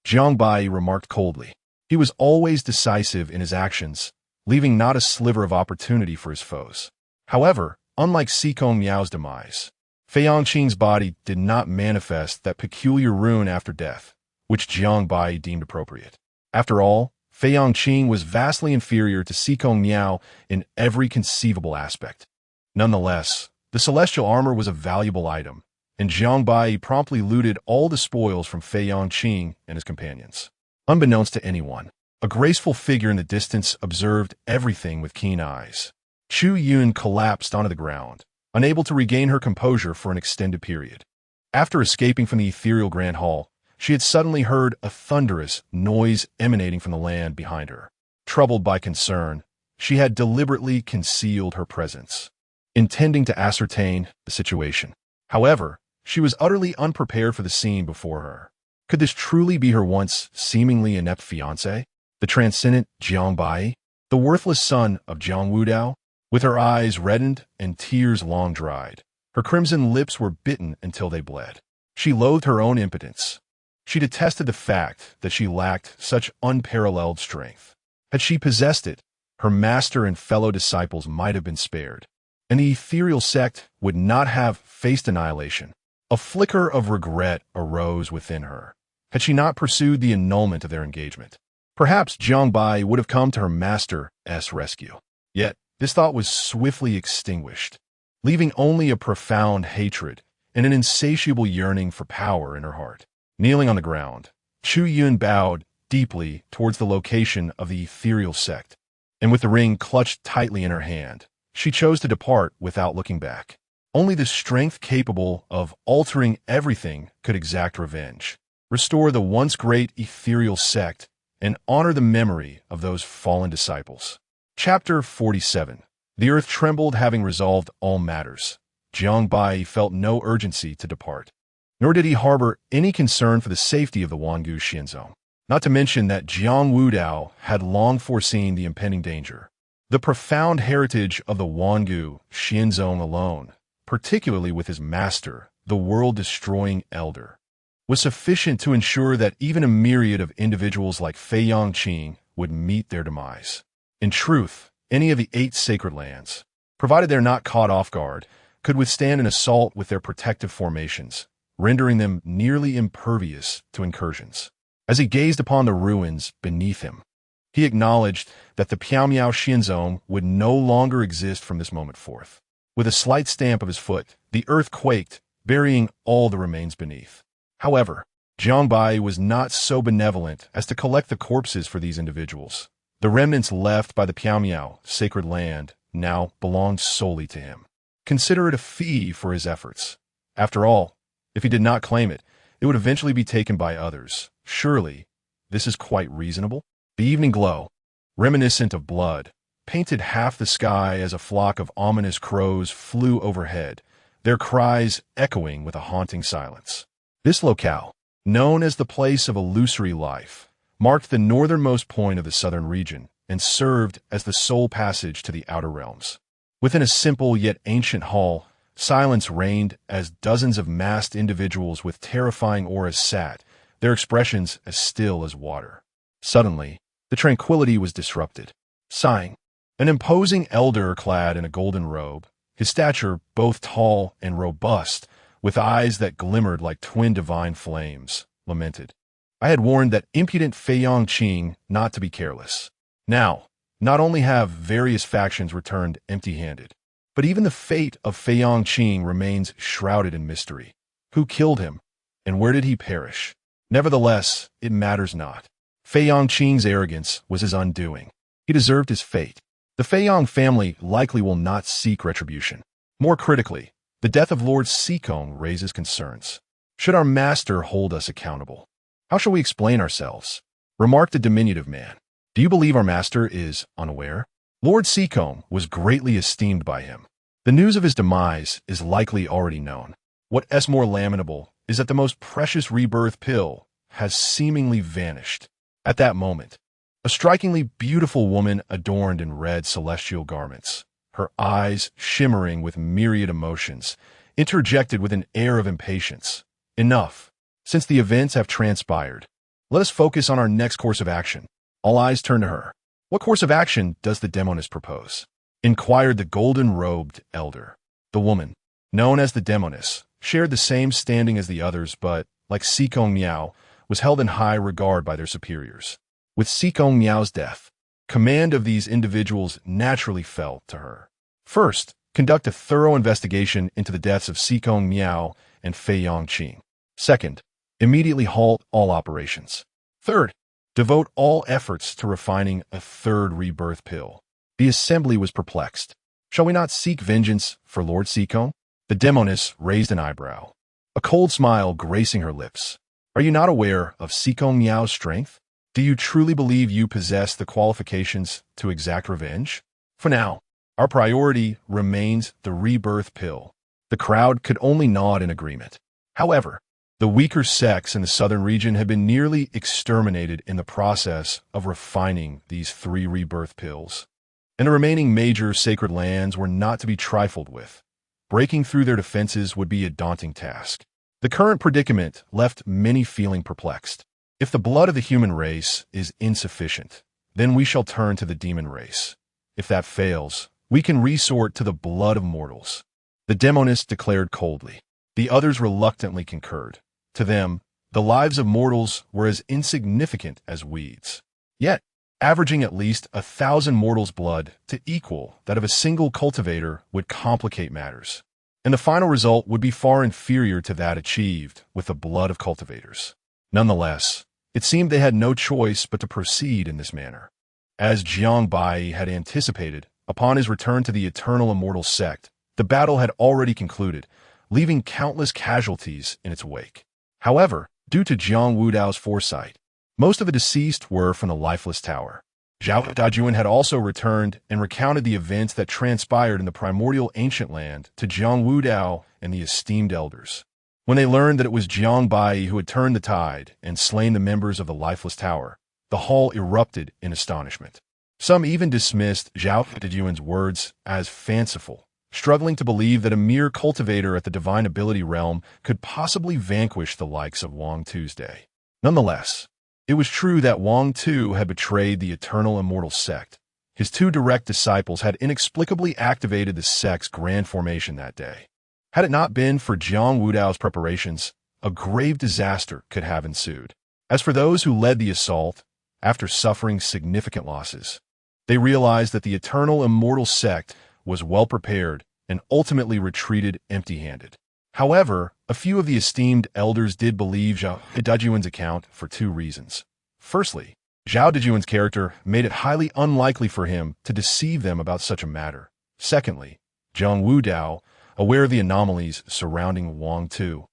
Jiang Baiyi remarked coldly. He was always decisive in his actions, leaving not a sliver of opportunity for his foes. However, unlike Sikong Miao's demise, Fei Yangqing's body did not manifest that peculiar rune after death, which Jiang Baiyi deemed appropriate. After all, Fei Yangqing was vastly inferior to Sikong Miao in every conceivable aspect. Nonetheless, the celestial armor was a valuable item, and Jiang Baiyi promptly looted all the spoils from Fei Yangqing and his companions. Unbeknownst to anyone, a graceful figure in the distance observed everything with keen eyes. Chu Yun collapsed onto the ground, unable to regain her composure for an extended period. After escaping from the ethereal Grand Hall, she had suddenly heard a thunderous noise emanating from the land behind her. Troubled by concern, she had deliberately concealed her presence, intending to ascertain the situation. However, she was utterly unprepared for the scene before her. Could this truly be her once seemingly inept fiancé, the transcendent Jiang Baiyi, the worthless son of Jiang Wudao? With her eyes reddened and tears long dried, her crimson lips were bitten until they bled. She loathed her own impotence. She detested the fact that she lacked such unparalleled strength. Had she possessed it, her master and fellow disciples might have been spared, and the ethereal sect would not have faced annihilation. A flicker of regret arose within her. Had she not pursued the annulment of their engagement, perhaps Jiang Baiyi would have come to her master's rescue. Yet, this thought was swiftly extinguished, leaving only a profound hatred and an insatiable yearning for power in her heart. Kneeling on the ground, Chu Yun bowed deeply towards the location of the ethereal sect, and with the ring clutched tightly in her hand, she chose to depart without looking back. Only the strength capable of altering everything could exact revenge, restore the once great ethereal sect, and honor the memory of those fallen disciples. Chapter 47. The earth trembled, having resolved all matters. Jiang Baiyi felt no urgency to depart, nor did he harbor any concern for the safety of the Wangu Xianzong. Not to mention that Jiang Wudao had long foreseen the impending danger. The profound heritage of the Wangu Xianzong alone, particularly with his master, the world-destroying elder, was sufficient to ensure that even a myriad of individuals like Fei Yangqing would meet their demise. In truth, any of the 8 sacred lands, provided they're not caught off guard, could withstand an assault with their protective formations, rendering them nearly impervious to incursions. As he gazed upon the ruins beneath him, he acknowledged that the Piaomiao Xianzong would no longer exist from this moment forth. With a slight stamp of his foot, the earth quaked, burying all the remains beneath. However, Jiang Baiyi was not so benevolent as to collect the corpses for these individuals. The remnants left by the Piaomiao sacred land now belonged solely to him. Consider it a fee for his efforts. After all, if he did not claim it, it would eventually be taken by others. Surely, this is quite reasonable. The evening glow, reminiscent of blood, painted half the sky as a flock of ominous crows flew overhead, their cries echoing with a haunting silence. This locale, known as the place of illusory life, marked the northernmost point of the southern region and served as the sole passage to the outer realms. Within a simple yet ancient hall, silence reigned as dozens of masked individuals with terrifying auras sat, their expressions as still as water. Suddenly, the tranquility was disrupted. Sighing, an imposing elder clad in a golden robe, his stature both tall and robust, with eyes that glimmered like twin divine flames, lamented. I had warned that impudent Fei Yongqing not to be careless. Now, not only have various factions returned empty-handed, but even the fate of Fei Yongqing remains shrouded in mystery. Who killed him, and where did he perish? Nevertheless, it matters not. Fei Yongqing's arrogance was his undoing. He deserved his fate. The Fei Yong family likely will not seek retribution. More critically, the death of Lord Sikong raises concerns. Should our master hold us accountable? How shall we explain ourselves? Remarked the diminutive man. Do you believe our master is unaware? Lord Sikong was greatly esteemed by him. The news of his demise is likely already known. What is more lamentable is that the most precious rebirth pill has seemingly vanished. At that moment, a strikingly beautiful woman adorned in red celestial garments, her eyes shimmering with myriad emotions, interjected with an air of impatience. Enough. Since the events have transpired, let us focus on our next course of action. All eyes turn to her. What course of action does the demoness propose? Inquired the golden-robed elder. The woman, known as the demoness, shared the same standing as the others, but, like Sikong Miao, was held in high regard by their superiors. With Sikong Miao's death, command of these individuals naturally fell to her. First, conduct a thorough investigation into the deaths of Sikong Miao and Fei Yongqing. Second, immediately halt all operations. Third, devote all efforts to refining a third rebirth pill. The assembly was perplexed. Shall we not seek vengeance for Lord Sikong? The demoness raised an eyebrow, a cold smile gracing her lips. Are you not aware of Sikong Miao's strength? Do you truly believe you possess the qualifications to exact revenge? For now, our priority remains the rebirth pill. The crowd could only nod in agreement. However, the weaker sects in the southern region had been nearly exterminated in the process of refining these 3 rebirth pills, and the remaining major sacred lands were not to be trifled with. Breaking through their defenses would be a daunting task. The current predicament left many feeling perplexed. If the blood of the human race is insufficient, then we shall turn to the demon race. If that fails, we can resort to the blood of mortals. The demoness declared coldly. The others reluctantly concurred. To them, the lives of mortals were as insignificant as weeds. Yet, averaging at least 1,000 mortals' blood to equal that of a single cultivator would complicate matters, and the final result would be far inferior to that achieved with the blood of cultivators. Nonetheless, it seemed they had no choice but to proceed in this manner. As Jiang Baiyi had anticipated, upon his return to the eternal immortal sect, the battle had already concluded, leaving countless casualties in its wake. However, due to Jiang Wudao's foresight, most of the deceased were from the lifeless tower. Zhao Dajuan had also returned and recounted the events that transpired in the primordial ancient land to Jiang Wudao and the esteemed elders. When they learned that it was Jiang Baiyi who had turned the tide and slain the members of the lifeless tower, the hall erupted in astonishment. Some even dismissed Zhao Dajuan's words as fanciful, struggling to believe that a mere cultivator at the divine ability realm could possibly vanquish the likes of Wang Tuesday. Nonetheless, it was true that Wang Tu had betrayed the eternal immortal sect. His 2 direct disciples had inexplicably activated the sect's grand formation that day. Had it not been for Jiang Wudao's preparations, a grave disaster could have ensued. As for those who led the assault, after suffering significant losses, they realized that the eternal immortal sect was well prepared and ultimately retreated empty-handed. However, a few of the esteemed elders did believe Zhao Dajuan's account for 2 reasons. Firstly, Zhao Dajuan's character made it highly unlikely for him to deceive them about such a matter. Secondly, Jiang Wudao, aware of the anomalies surrounding Wang Tu,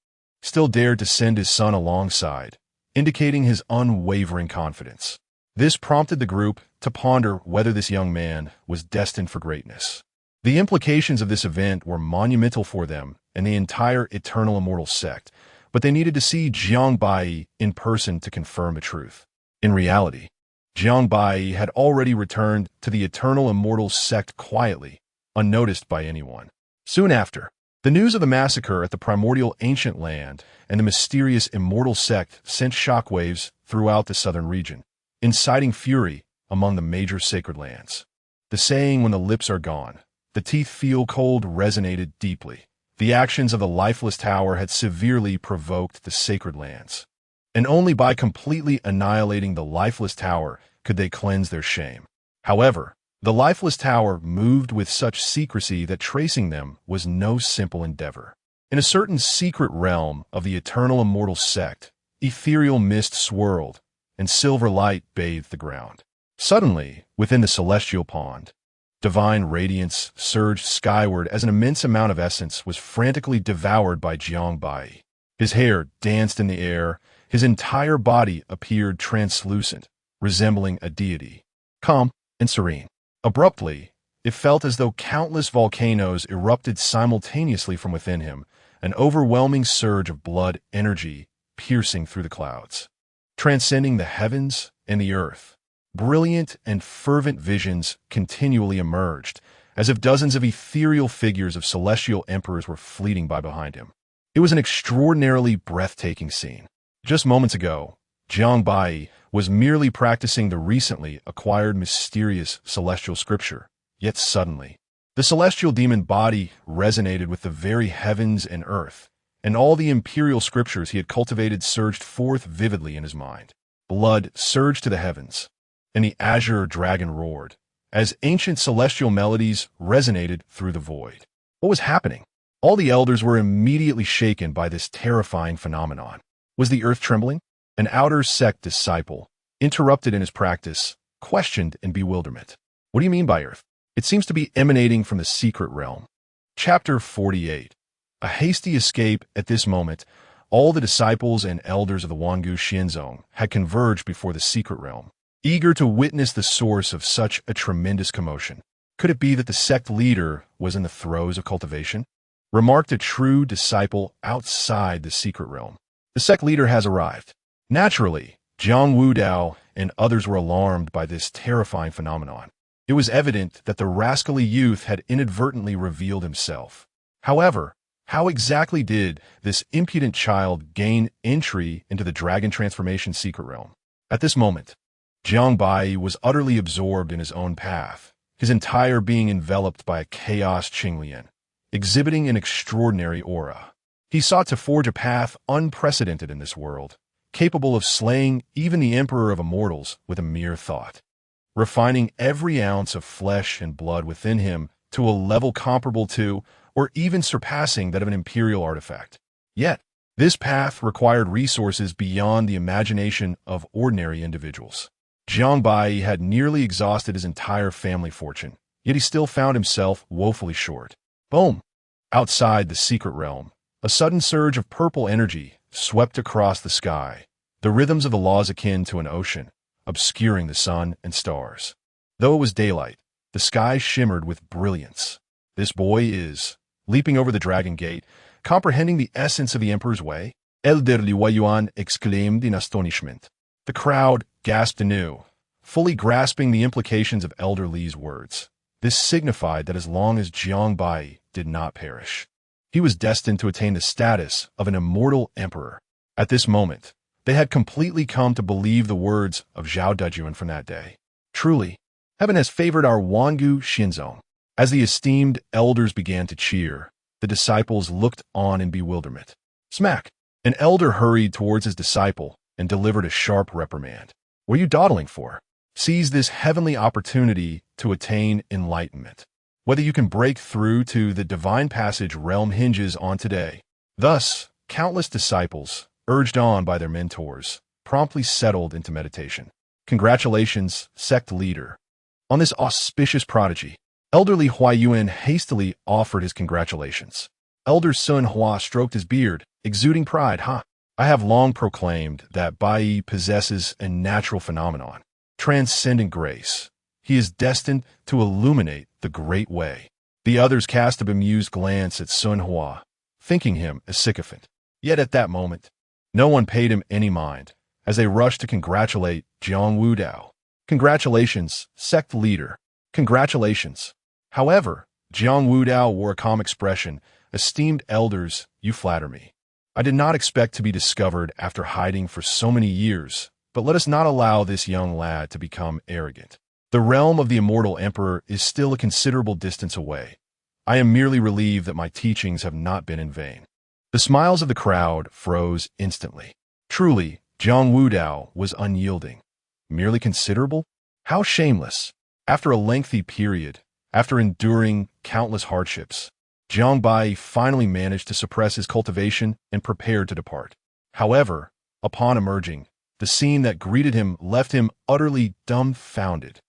still dared to send his son alongside, indicating his unwavering confidence. This prompted the group to ponder whether this young man was destined for greatness. The implications of this event were monumental for them and the entire eternal immortal sect, but they needed to see Jiang Baiyi in person to confirm the truth. In reality, Jiang Baiyi had already returned to the eternal immortal sect quietly, unnoticed by anyone. Soon after, the news of the massacre at the primordial ancient land and the mysterious immortal sect sent shockwaves throughout the southern region, inciting fury among the major sacred lands. The saying, "When the lips are gone, the teeth feel cold," resonated deeply. The actions of the lifeless tower had severely provoked the sacred lands. and only by completely annihilating the lifeless tower could they cleanse their shame. However, the lifeless tower moved with such secrecy that tracing them was no simple endeavor. In a certain secret realm of the eternal immortal sect, ethereal mist swirled, and silver light bathed the ground. Suddenly, within the celestial pond, divine radiance surged skyward as an immense amount of essence was frantically devoured by Jiang Baiyi. His hair danced in the air, his entire body appeared translucent, resembling a deity, calm and serene. Abruptly, it felt as though countless volcanoes erupted simultaneously from within him, an overwhelming surge of blood energy piercing through the clouds, transcending the heavens and the earth. Brilliant and fervent visions continually emerged, as if dozens of ethereal figures of celestial emperors were fleeting by behind him. It was an extraordinarily breathtaking scene. Just moments ago, Jiang Baiyi was merely practicing the recently acquired mysterious celestial scripture, yet suddenly, the celestial demon body resonated with the very heavens and earth, and all the imperial scriptures he had cultivated surged forth vividly in his mind. Blood surged to the heavens, and the azure dragon roared, as ancient celestial melodies resonated through the void. What was happening? All the elders were immediately shaken by this terrifying phenomenon. Was the earth trembling? An outer sect disciple, interrupted in his practice, questioned in bewilderment. What do you mean by earth? It seems to be emanating from the secret realm. Chapter 48. A hasty escape. At this moment, all the disciples and elders of the Wangu Xinzong had converged before the secret realm, eager to witness the source of such a tremendous commotion. Could it be that the sect leader was in the throes of cultivation? Remarked a true disciple outside the secret realm. The sect leader has arrived. Naturally, Jiang Wudao and others were alarmed by this terrifying phenomenon. It was evident that the rascally youth had inadvertently revealed himself. However, how exactly did this impudent child gain entry into the dragon transformation secret realm? At this moment, Jiang Baiyi was utterly absorbed in his own path, his entire being enveloped by a chaos Qinglian, exhibiting an extraordinary aura. He sought to forge a path unprecedented in this world, capable of slaying even the emperor of immortals with a mere thought, refining every ounce of flesh and blood within him to a level comparable to, or even surpassing that of an imperial artifact. Yet, this path required resources beyond the imagination of ordinary individuals. Jiang Baiyi had nearly exhausted his entire family fortune, yet he still found himself woefully short. Boom! Outside the secret realm, a sudden surge of purple energy swept across the sky, the rhythms of the laws akin to an ocean, obscuring the sun and stars. Though it was daylight, the sky shimmered with brilliance. This boy is, leaping over the dragon gate, comprehending the essence of the emperor's way. Elder Li Huayuan exclaimed in astonishment. The crowd gasped anew, fully grasping the implications of Elder Li's words. This signified that as long as Jiang Baiyi did not perish, he was destined to attain the status of an immortal emperor. At this moment, they had completely come to believe the words of Zhao Dejuan from that day. Truly, heaven has favored our Wangu Xinzong. As the esteemed elders began to cheer, the disciples looked on in bewilderment. Smack! An elder hurried towards his disciple and delivered a sharp reprimand. What are you dawdling for? Seize this heavenly opportunity to attain enlightenment. Whether you can break through to the divine passage realm hinges on today. Thus, countless disciples, urged on by their mentors, promptly settled into meditation. Congratulations, sect leader, on this auspicious prodigy. Elder Li Huayuan hastily offered his congratulations. Elder Sun Hua stroked his beard, exuding pride. I have long proclaimed that Baiyi possesses a natural phenomenon, transcendent grace. He is destined to illuminate the great way. The others cast a bemused glance at Sun Hua, thinking him a sycophant. Yet at that moment, no one paid him any mind, as they rushed to congratulate Jiang Wudao. Congratulations, sect leader. Congratulations. However, Jiang Wudao wore a calm expression. Esteemed elders, you flatter me. I did not expect to be discovered after hiding for so many years, but let us not allow this young lad to become arrogant. The realm of the immortal emperor is still a considerable distance away. I am merely relieved that my teachings have not been in vain. The smiles of the crowd froze instantly. Truly, Jiang Wudao was unyielding. Merely considerable? How shameless! After a lengthy period, after enduring countless hardships, Jiang Baiyi finally managed to suppress his cultivation and prepared to depart. However, upon emerging, the scene that greeted him left him utterly dumbfounded.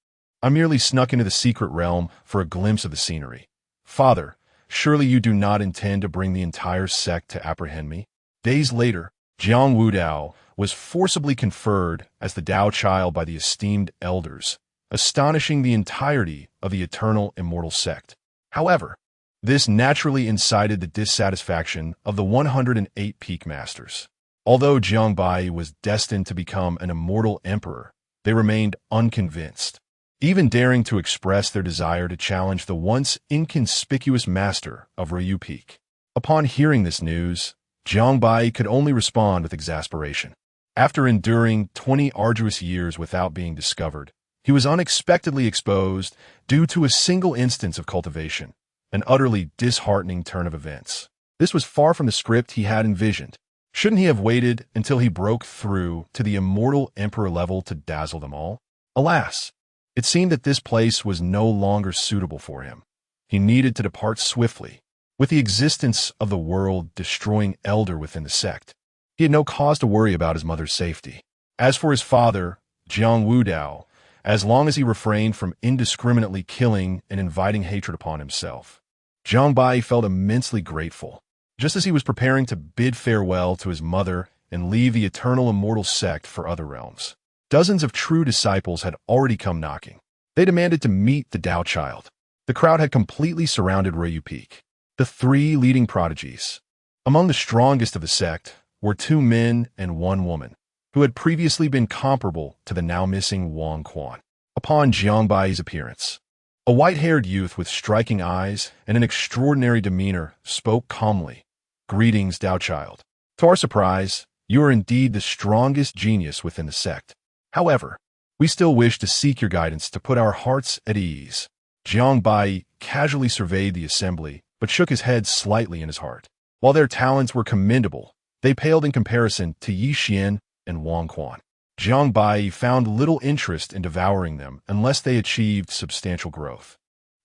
I merely snuck into the secret realm for a glimpse of the scenery. Father, surely you do not intend to bring the entire sect to apprehend me? Days later, Jiang Wudao was forcibly conferred as the Tao Child by the esteemed elders, astonishing the entirety of the eternal immortal sect. However, this naturally incited the dissatisfaction of the 108 peak masters. Although Jiang Baiyi was destined to become an immortal emperor, they remained unconvinced, even daring to express their desire to challenge the once inconspicuous master of Ryu Peak. Upon hearing this news, Jiang Baiyi could only respond with exasperation. After enduring 20 arduous years without being discovered, he was unexpectedly exposed due to a single instance of cultivation, an utterly disheartening turn of events. This was far from the script he had envisioned. Shouldn't he have waited until he broke through to the immortal emperor level to dazzle them all? Alas, it seemed that this place was no longer suitable for him. He needed to depart swiftly. With the existence of the world-destroying elder within the sect, he had no cause to worry about his mother's safety. As for his father, Jiang Wudao, as long as he refrained from indiscriminately killing and inviting hatred upon himself, Jiang Baiyi felt immensely grateful. Just as he was preparing to bid farewell to his mother and leave the eternal immortal sect for other realms, dozens of true disciples had already come knocking. They demanded to meet the Tao Child. The crowd had completely surrounded Ryu Peak. The three leading prodigies. Among the strongest of the sect were 2 men and 1 woman, who had previously been comparable to the now missing Wang Quan. Upon Jiang Baiyi's appearance, a white-haired youth with striking eyes and an extraordinary demeanor spoke calmly. "Greetings, Tao Child. To our surprise, you are indeed the strongest genius within the sect. However, we still wish to seek your guidance to put our hearts at ease." Jiang Baiyi casually surveyed the assembly, but shook his head slightly in his heart. While their talents were commendable, they paled in comparison to Yi Xian and Wang Quan. Jiang Baiyi found little interest in devouring them unless they achieved substantial growth.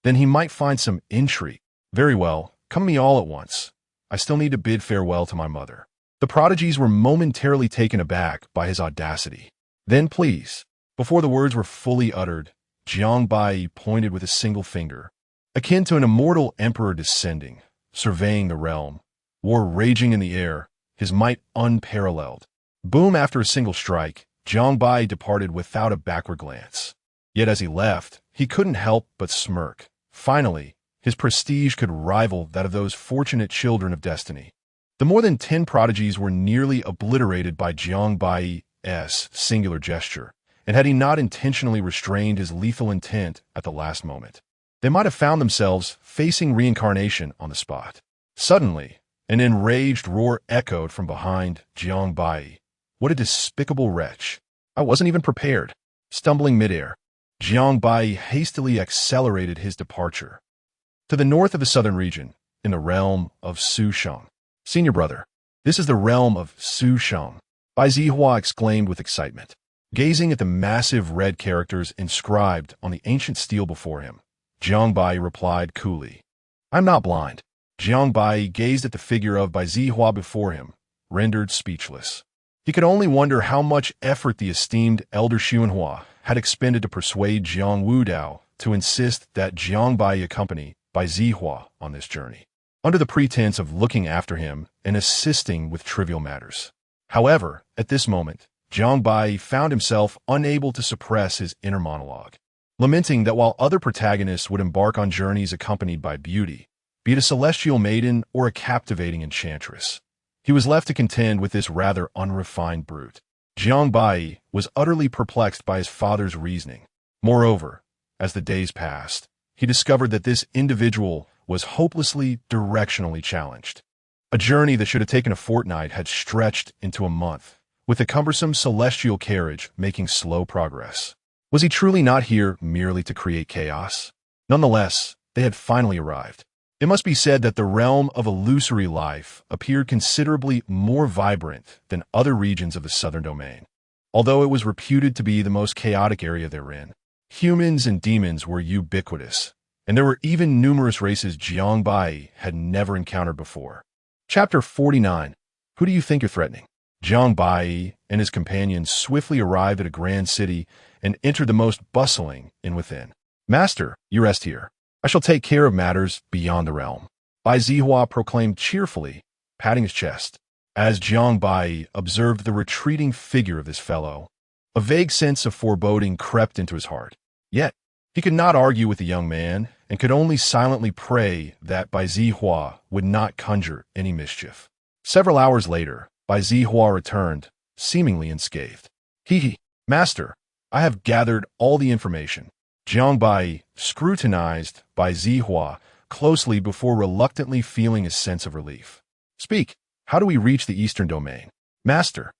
Then he might find some intrigue. "Very well, come to me all at once. I still need to bid farewell to my mother." The prodigies were momentarily taken aback by his audacity. "Then please." Before the words were fully uttered, Jiang Baiyi pointed with a single finger, akin to an immortal emperor descending, surveying the realm, war raging in the air, his might unparalleled. Boom! After a single strike, Jiang Baiyi departed without a backward glance. Yet as he left, he couldn't help but smirk. Finally, his prestige could rival that of those fortunate children of destiny. The more than 10 prodigies were nearly obliterated by Jiang Baiyi's singular gesture, and had he not intentionally restrained his lethal intent at the last moment, they might have found themselves facing reincarnation on the spot. Suddenly, an enraged roar echoed from behind Jiang Baiyi. "What a despicable wretch! I wasn't even prepared." Stumbling midair, Jiang Baiyi hastily accelerated his departure. To the north of the southern region, in the realm of Sushang. "Senior brother, this is the realm of Sushang," Bai Zihua exclaimed with excitement, gazing at the massive red characters inscribed on the ancient steel before him. Jiang Baiyi replied coolly, "I'm not blind." Jiang Baiyi gazed at the figure of Bai Zihua before him, rendered speechless. He could only wonder how much effort the esteemed Elder Xuanhua had expended to persuade Jiang Wudao to insist that Jiang Baiyi accompany Bai Zihua on this journey, under the pretense of looking after him and assisting with trivial matters. However, at this moment, Jiang Baiyi found himself unable to suppress his inner monologue, lamenting that while other protagonists would embark on journeys accompanied by beauty, be it a celestial maiden or a captivating enchantress, he was left to contend with this rather unrefined brute. Jiang Baiyi was utterly perplexed by his father's reasoning. Moreover, as the days passed, he discovered that this individual was hopelessly directionally challenged. A journey that should have taken a fortnight had stretched into a month, with the cumbersome celestial carriage making slow progress. Was he truly not here merely to create chaos? Nonetheless, they had finally arrived. It must be said that the realm of illusory life appeared considerably more vibrant than other regions of the southern domain. Although it was reputed to be the most chaotic area therein, humans and demons were ubiquitous, and there were even numerous races Jiang Baiyi had never encountered before. Chapter 49. Who do you think you're threatening? Jiang Baiyi and his companions swiftly arrived at a grand city and entered the most bustling inn within. Master, you rest here. I shall take care of matters beyond the realm, Bai Zihua proclaimed cheerfully, patting his chest. As Jiang Baiyi observed the retreating figure of his fellow, a vague sense of foreboding crept into his heart. Yet, he could not argue with the young man and could only silently pray that Bai Zihua would not conjure any mischief. Several hours later, Bai Zihua returned, seemingly unscathed. Master, I have gathered all the information. Jiang Baiyi scrutinized Bai Zihua closely before reluctantly feeling a sense of relief. Speak, how do we reach the eastern domain? Master,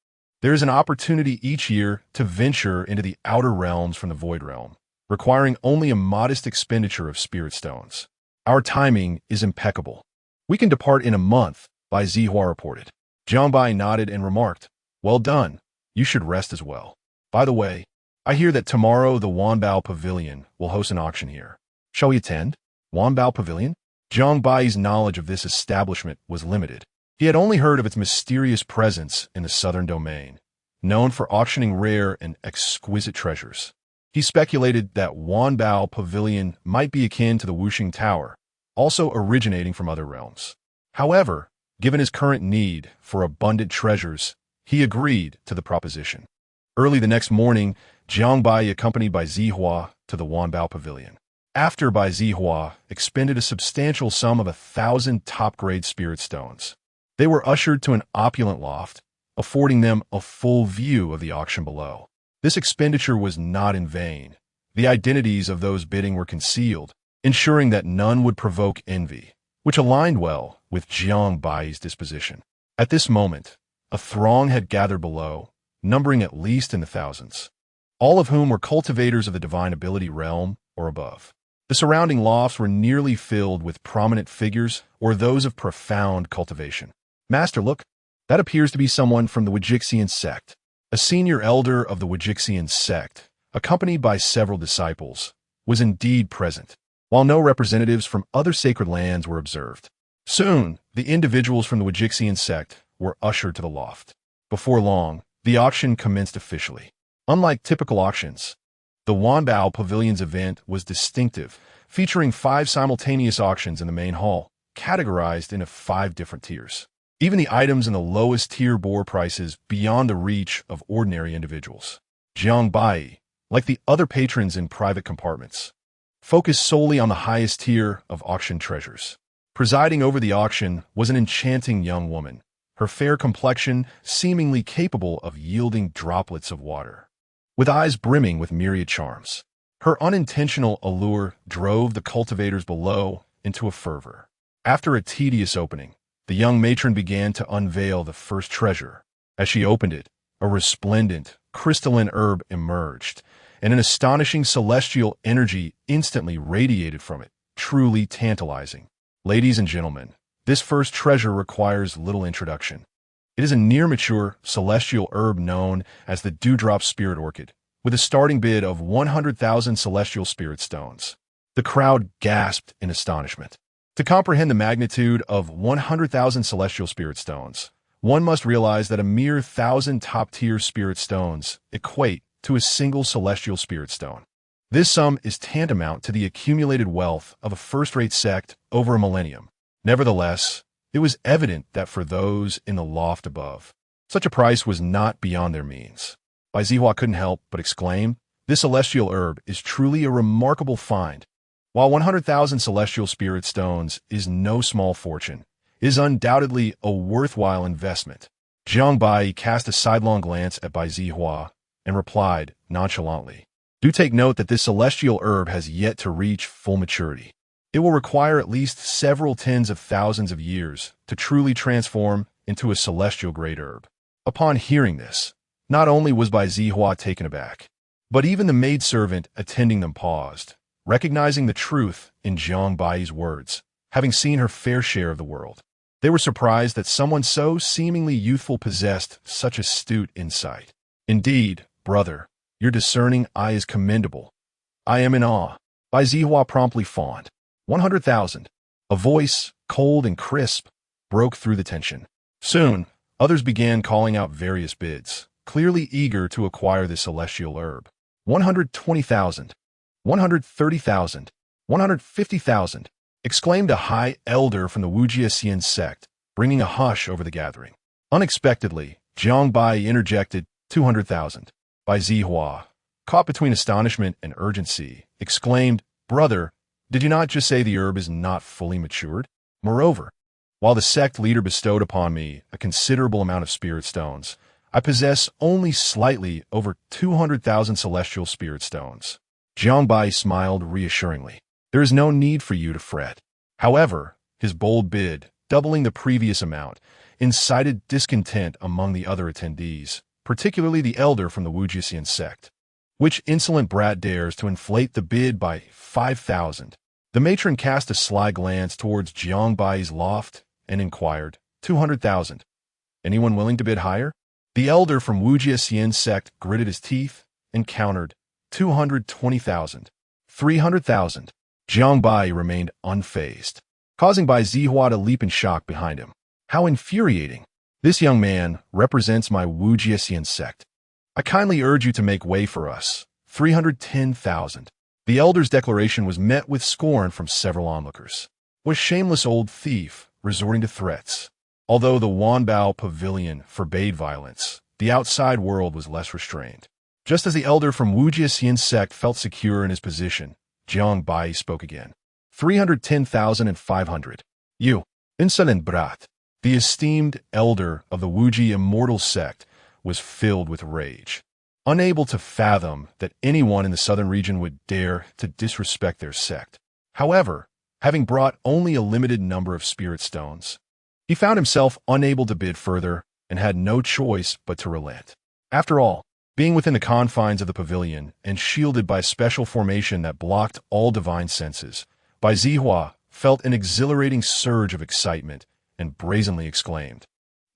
there is an opportunity each year to venture into the outer realms from the void realm, requiring only a modest expenditure of spirit stones. Our timing is impeccable. We can depart in a month, Bai Zihua reported. Jiang Baiyi nodded and remarked, well done, you should rest as well. By the way, I hear that tomorrow the Wanbao Pavilion will host an auction here. Shall we attend? Wanbao Pavilion? Jiang Baiyi's knowledge of this establishment was limited. He had only heard of its mysterious presence in the southern domain, known for auctioning rare and exquisite treasures. He speculated that Wanbao Pavilion might be akin to the Wuxing Tower, also originating from other realms. However, given his current need for abundant treasures, he agreed to the proposition. Early the next morning, Jiang Baiyi accompanied Bai Zihua to the Wanbao Pavilion. After Bai Zihua expended a substantial sum of 1,000 top-grade spirit stones, they were ushered to an opulent loft, affording them a full view of the auction below. This expenditure was not in vain. The identities of those bidding were concealed, ensuring that none would provoke envy, which aligned well with Jiang Baiyi's disposition. At this moment, a throng had gathered below, numbering at least in the thousands, all of whom were cultivators of the divine ability realm or above. The surrounding lofts were nearly filled with prominent figures or those of profound cultivation. Master, look, that appears to be someone from the Wujixian sect. A senior elder of the Wujixian sect, accompanied by several disciples, was indeed present, while no representatives from other sacred lands were observed. Soon, the individuals from the Wujixian sect were ushered to the loft. Before long, the auction commenced officially. Unlike typical auctions, the Wanbao Pavilion's event was distinctive, featuring 5 simultaneous auctions in the main hall, categorized into 5 different tiers. Even the items in the lowest tier bore prices beyond the reach of ordinary individuals. Jiang Baiyi, like the other patrons in private compartments, focused solely on the highest tier of auction treasures. Presiding over the auction was an enchanting young woman, her fair complexion seemingly capable of yielding droplets of water, with eyes brimming with myriad charms. Her unintentional allure drove the cultivators below into a fervor. After a tedious opening, the young matron began to unveil the first treasure. As she opened it, a resplendent, crystalline herb emerged, and an astonishing celestial energy instantly radiated from it, truly tantalizing. Ladies and gentlemen, this first treasure requires little introduction. It is a near-mature celestial herb known as the Dewdrop Spirit Orchid, with a starting bid of 100,000 celestial spirit stones. The crowd gasped in astonishment. To comprehend the magnitude of 100,000 celestial spirit stones, one must realize that a mere 1,000 top-tier spirit stones equate to a single celestial spirit stone. This sum is tantamount to the accumulated wealth of a first-rate sect over a millennium. Nevertheless, it was evident that for those in the loft above, such a price was not beyond their means. Bai Zihua couldn't help but exclaim, "This celestial herb is truly a remarkable find. While 100,000 celestial spirit stones is no small fortune, it is undoubtedly a worthwhile investment." Jiang Baiyi cast a sidelong glance at Bai Zihua and replied nonchalantly, "Do take note that this celestial herb has yet to reach full maturity. It will require at least several tens of thousands of years to truly transform into a celestial grade herb." Upon hearing this, not only was Bai Zihua taken aback, but even the maidservant attending them paused, recognizing the truth in Jiang Baiyi's words. having seen her fair share of the world. They were surprised that someone so seemingly youthful possessed such astute insight. Indeed, brother, your discerning eye is commendable. I am in awe. Bai Zihua promptly fawned. 100,000. A voice, cold and crisp, broke through the tension. Soon, others began calling out various bids, clearly eager to acquire the celestial herb. 120,000. 130,000. 150,000. Exclaimed a high elder from the Wujie sect, bringing a hush over the gathering. Unexpectedly, Jiang Baiyi interjected, 200,000. Bai Zihua, caught between astonishment and urgency, exclaimed, Brother, did you not just say the herb is not fully matured? Moreover, while the sect leader bestowed upon me a considerable amount of spirit stones, I possess only slightly over 200,000 celestial spirit stones. Jiang Baiyi smiled reassuringly. There is no need for you to fret. However, his bold bid, doubling the previous amount, incited discontent among the other attendees, particularly the elder from the Wujie sect. Which insolent brat dares to inflate the bid by 5,000? The matron cast a sly glance towards Jiang Baiyi's loft and inquired, 200,000. Anyone willing to bid higher? The elder from Wujie sect gritted his teeth and countered, 220,000. 300,000. Jiang Baiyi remained unfazed, causing Bai Zihua to leap in shock behind him. How infuriating! This young man represents my Wujie sect. I kindly urge you to make way for us. 310,000. The elder's declaration was met with scorn from several onlookers. Was shameless old thief resorting to threats? Although the Wanbao Pavilion forbade violence, the outside world was less restrained. Just as the elder from Wujie sect felt secure in his position, Jiang Baiyi spoke again. 310,500. You, insolent brat. The esteemed elder of the Wujie immortal sect was filled with rage, unable to fathom that anyone in the southern region would dare to disrespect their sect. However, having brought only a limited number of spirit stones, he found himself unable to bid further and had no choice but to relent. After all, being within the confines of the pavilion and shielded by a special formation that blocked all divine senses, Bai Zihua felt an exhilarating surge of excitement and brazenly exclaimed,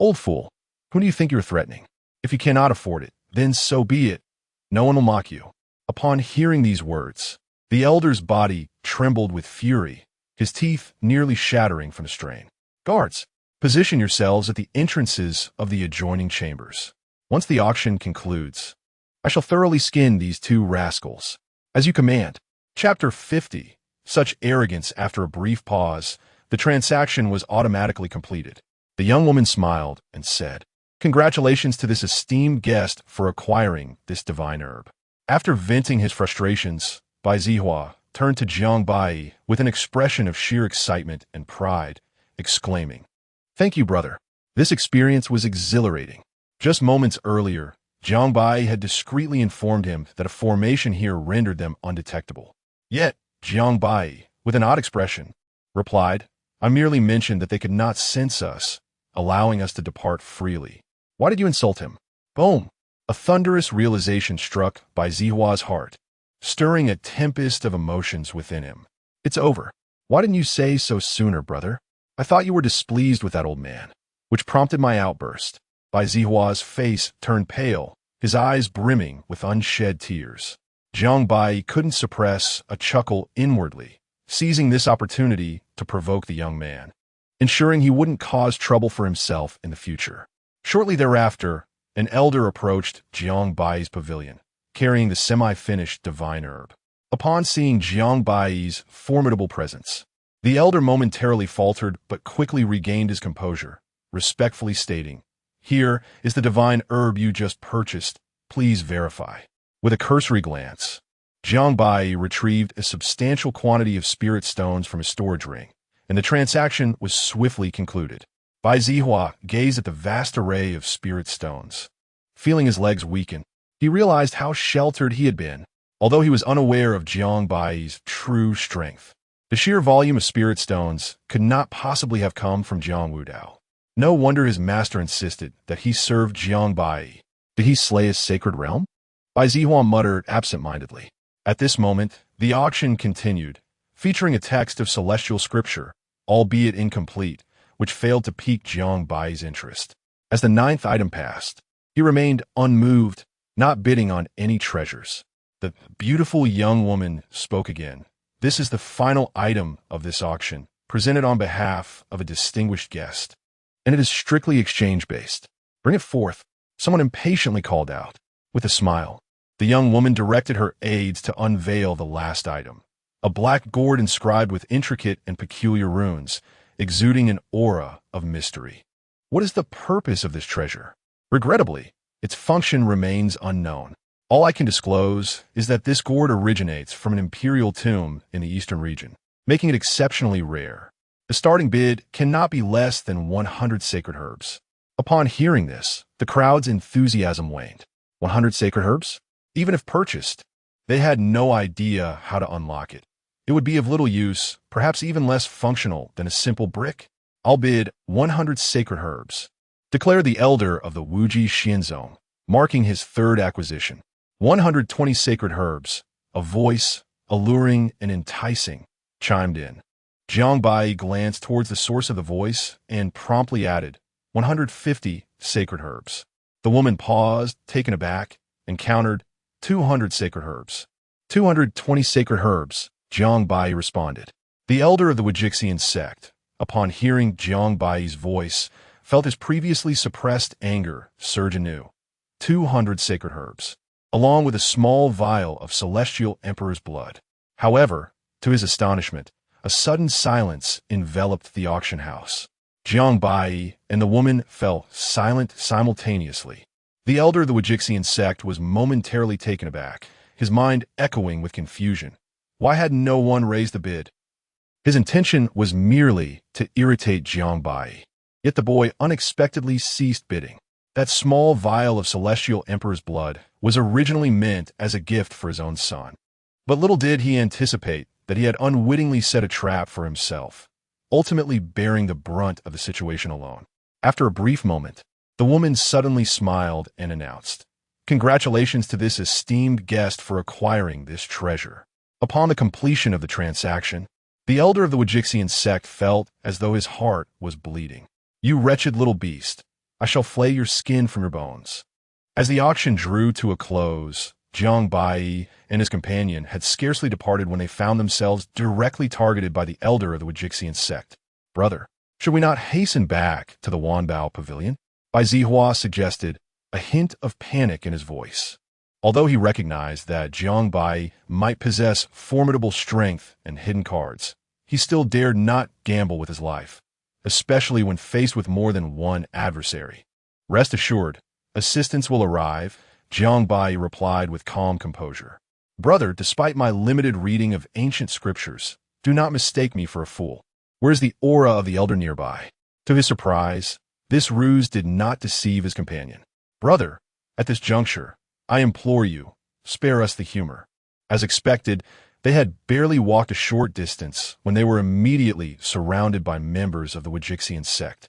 Old fool, who do you think you're threatening? If you cannot afford it, then so be it. No one will mock you. Upon hearing these words, the elder's body trembled with fury, his teeth nearly shattering from the strain. Guards, position yourselves at the entrances of the adjoining chambers. Once the auction concludes, I shall thoroughly skin these two rascals. As you command. Chapter 50. Such arrogance. After a brief pause, the transaction was automatically completed. The young woman smiled and said, Congratulations to this esteemed guest for acquiring this divine herb. After venting his frustrations, Bai Zihua turned to Jiang Baiyi with an expression of sheer excitement and pride, exclaiming, Thank you, brother. This experience was exhilarating. Just moments earlier, Jiang Baiyi had discreetly informed him that a formation here rendered them undetectable. Yet, Jiang Baiyi, with an odd expression, replied, I merely mentioned that they could not sense us, allowing us to depart freely. Why did you insult him? Boom! A thunderous realization struck Bai Zihua's heart, stirring a tempest of emotions within him. It's over. Why didn't you say so sooner, brother? I thought you were displeased with that old man, which prompted my outburst. Bai Zihua's face turned pale, his eyes brimming with unshed tears. Jiang Baiyi couldn't suppress a chuckle inwardly, seizing this opportunity to provoke the young man, ensuring he wouldn't cause trouble for himself in the future. Shortly thereafter, an elder approached Jiang Baiyi's pavilion, carrying the semi-finished divine herb. Upon seeing Jiang Baiyi's formidable presence, the elder momentarily faltered but quickly regained his composure, respectfully stating, Here is the divine herb you just purchased. Please verify. With a cursory glance, Jiang Baiyi retrieved a substantial quantity of spirit stones from his storage ring, and the transaction was swiftly concluded. Bai Zihua gazed at the vast array of spirit stones. Feeling his legs weaken, he realized how sheltered he had been, although he was unaware of Jiang Baiyi's true strength. The sheer volume of spirit stones could not possibly have come from Jiang Wudao. No wonder his master insisted that he serve Jiang Baiyi. Did he slay his sacred realm? Bai Zihua muttered absent-mindedly. At this moment, the auction continued, featuring a text of celestial scripture, albeit incomplete, which failed to pique Jiang Baiyi's interest. As the 9th item passed, he remained unmoved, not bidding on any treasures. The beautiful young woman spoke again. "This is the final item of this auction, presented on behalf of a distinguished guest, and it is strictly exchange-based. Bring it forth," someone impatiently called out. With a smile, the young woman directed her aides to unveil the last item, a black gourd inscribed with intricate and peculiar runes, exuding an aura of mystery. What is the purpose of this treasure? Regrettably, its function remains unknown. All I can disclose is that this gourd originates from an imperial tomb in the eastern region, making it exceptionally rare. The starting bid cannot be less than 100 sacred herbs. Upon hearing this, the crowd's enthusiasm waned. 100 sacred herbs? Even if purchased, they had no idea how to unlock it. It would be of little use, perhaps even less functional than a simple brick. "I'll bid 100 sacred herbs," declared the elder of the Wuji Xianzong, marking his 3rd acquisition. 120 sacred herbs, a voice, alluring and enticing, chimed in. Jiang Baiyi glanced towards the source of the voice and promptly added, 150 sacred herbs. The woman paused, taken aback, and countered, 200 sacred herbs. 220 sacred herbs, Jiang Baiyi responded. The elder of the Wujixian sect, upon hearing Jiang Baiyi's voice, felt his previously suppressed anger surge anew. 200 sacred herbs, along with a small vial of celestial emperor's blood. However, to his astonishment, a sudden silence enveloped the auction house. Jiang Baiyi and the woman fell silent simultaneously. The elder of the Wujixian sect was momentarily taken aback, his mind echoing with confusion. Why had no one raised a bid? His intention was merely to irritate Jiang Baiyi. Yet the boy unexpectedly ceased bidding. That small vial of celestial emperor's blood was originally meant as a gift for his own son. But little did he anticipate that he had unwittingly set a trap for himself, ultimately bearing the brunt of the situation alone. After a brief moment, the woman suddenly smiled and announced, "Congratulations to this esteemed guest for acquiring this treasure." Upon the completion of the transaction, the elder of the Wujixian sect felt as though his heart was bleeding. "You wretched little beast, I shall flay your skin from your bones." As the auction drew to a close, Jiang Baiyi and his companion had scarcely departed when they found themselves directly targeted by the elder of the Wujixian sect. "Brother, should we not hasten back to the Wanbao pavilion?" Bai Zihua suggested, a hint of panic in his voice. Although he recognized that Jiang Baiyi might possess formidable strength and hidden cards, he still dared not gamble with his life, especially when faced with more than one adversary. "Rest assured, assistance will arrive," Jiang Baiyi replied with calm composure. "Brother, despite my limited reading of ancient scriptures, do not mistake me for a fool. Where is the aura of the elder nearby?" To his surprise, this ruse did not deceive his companion. "Brother, at this juncture, I implore you, spare us the humor." As expected, they had barely walked a short distance when they were immediately surrounded by members of the Wujixian sect.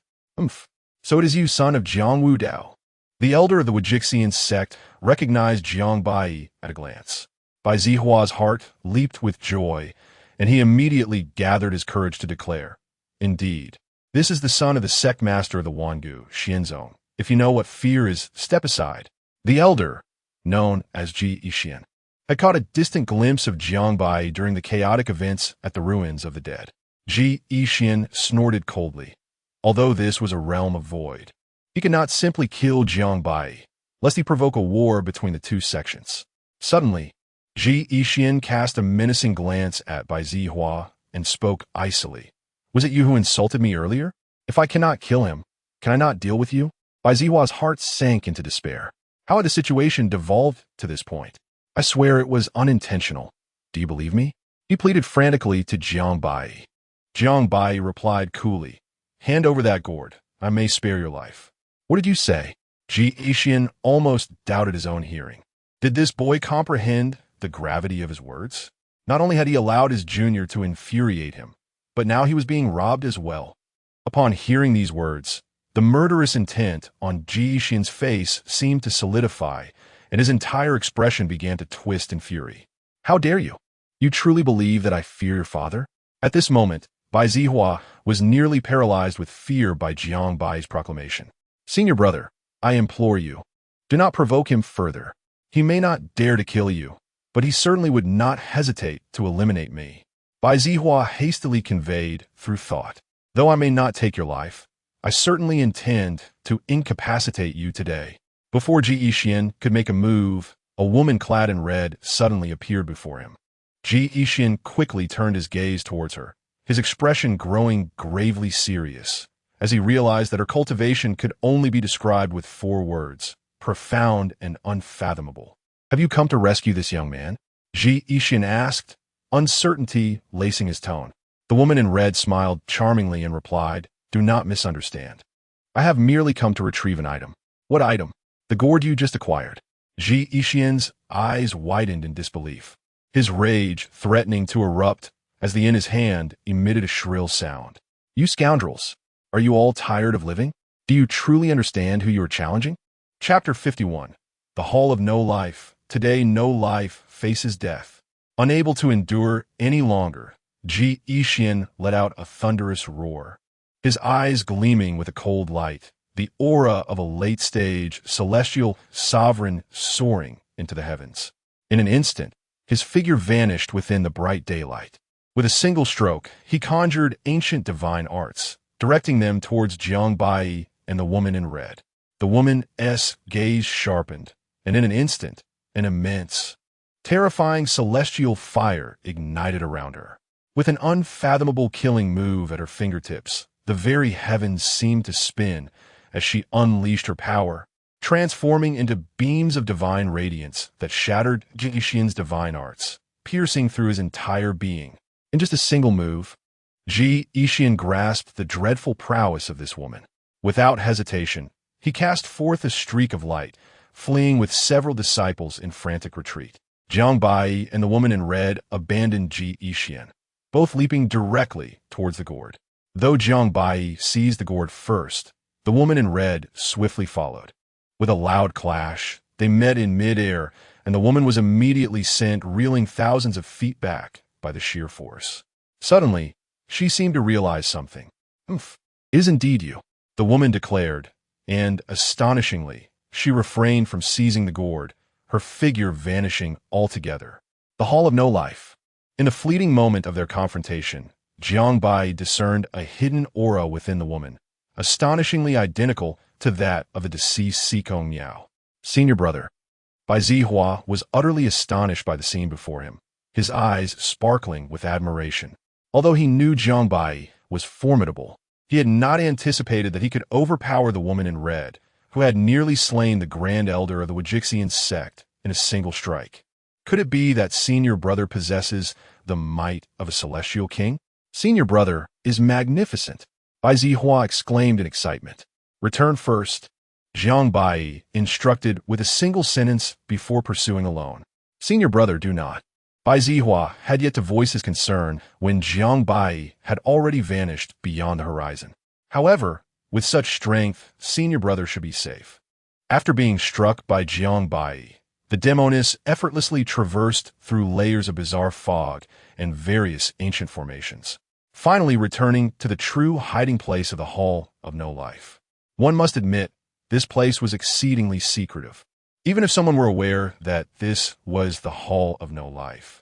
So it is you, son of Jiang Wu Dao." The elder of the Wujixian sect recognized Jiang Baiyi at a glance. Bai Zihua's heart leaped with joy, and he immediately gathered his courage to declare, "Indeed, this is the son of the sect master of the Wangu, Xianzong. If you know what fear is, step aside." The elder, known as Jie Jie Jie, had caught a distant glimpse of Jiang Baiyi during the chaotic events at the ruins of the dead. Jie Jie Jie snorted coldly. Although this was a realm of void, he could not simply kill Jiang Baiyi, lest he provoke a war between the two sections. Suddenly, Jie Jie Jie cast a menacing glance at Bai Zihua and spoke icily. "Was it you who insulted me earlier? If I cannot kill him, can I not deal with you?" Bai Zihua's heart sank into despair. How had the situation devolved to this point? "I swear it was unintentional. Do you believe me?" He pleaded frantically to Jiang Baiyi. Jiang Baiyi replied coolly, "Hand over that gourd. I may spare your life." "What did you say?" Jie Jie Jie almost doubted his own hearing. Did this boy comprehend the gravity of his words? Not only had he allowed his junior to infuriate him, but now he was being robbed as well. Upon hearing these words, the murderous intent on Jie Jie Jie's face seemed to solidify, and his entire expression began to twist in fury. "How dare you? You truly believe that I fear your father?" At this moment, Bai Zihua was nearly paralyzed with fear by Jiang Baiyi's proclamation. "Senior brother, I implore you, do not provoke him further. He may not dare to kill you, but he certainly would not hesitate to eliminate me." Bai Zihua hastily conveyed through thought, "Though I may not take your life, I certainly intend to incapacitate you today." Before Jie Jie could make a move, a woman clad in red suddenly appeared before him. Jie Jie quickly turned his gaze towards her, his expression growing gravely serious, as he realized that her cultivation could only be described with 4 words: profound and unfathomable. "Have you come to rescue this young man?" Jie Jie asked, uncertainty lacing his tone. The woman in red smiled charmingly and replied, "Do not misunderstand. I have merely come to retrieve an item." "What item?" "The gourd you just acquired." Jie Jien's eyes widened in disbelief, his rage threatening to erupt as the in his hand emitted a shrill sound. "You scoundrels! Are you all tired of living? Do you truly understand who you are challenging?" Chapter 51. The Hall of No Life. Today no life faces death. Unable to endure any longer, Jie Jie let out a thunderous roar, his eyes gleaming with a cold light, the aura of a late-stage celestial sovereign soaring into the heavens. In an instant, his figure vanished within the bright daylight. With a single stroke, he conjured ancient divine arts, directing them towards Jiang Baiyi and the woman in red. The woman's gaze sharpened, and in an instant, an immense, terrifying celestial fire ignited around her. With an unfathomable killing move at her fingertips, the very heavens seemed to spin as she unleashed her power, transforming into beams of divine radiance that shattered Jie Jien's divine arts, piercing through his entire being. In just a single move, Jie Jie grasped the dreadful prowess of this woman. Without hesitation, he cast forth a streak of light, fleeing with several disciples in frantic retreat. Jiang Baiyi and the woman in red abandoned Jie Jie, both leaping directly towards the gourd. Though Jiang Baiyi seized the gourd first, the woman in red swiftly followed. With a loud clash, they met in mid-air, and the woman was immediately sent reeling thousands of feet back by the sheer force. Suddenly, she seemed to realize something. "It is indeed you," the woman declared, and, astonishingly, she refrained from seizing the gourd, her figure vanishing altogether. The Hall of No Life. In the fleeting moment of their confrontation, Jiang Baiyi discerned a hidden aura within the woman, astonishingly identical to that of the deceased Sikong Miao. "Senior brother." Bai Zihua was utterly astonished by the scene before him, his eyes sparkling with admiration. Although he knew Jiang Baiyi was formidable, he had not anticipated that he could overpower the woman in red, who had nearly slain the Grand Elder of the Wajixian sect in a single strike. Could it be that senior brother possesses the might of a celestial king? "Senior brother is magnificent," Bai Zihua exclaimed in excitement. "Return first," Jiang Baiyi instructed with a single sentence before pursuing alone. "Senior brother, do not." Bai Zihua had yet to voice his concern when Jiang Baiyi had already vanished beyond the horizon. However, with such strength, senior brother should be safe. After being struck by Jiang Baiyi, the demoness effortlessly traversed through layers of bizarre fog and various ancient formations, finally returning to the true hiding place of the Hall of No Life. One must admit, this place was exceedingly secretive. Even if someone were aware that this was the Hall of No Life,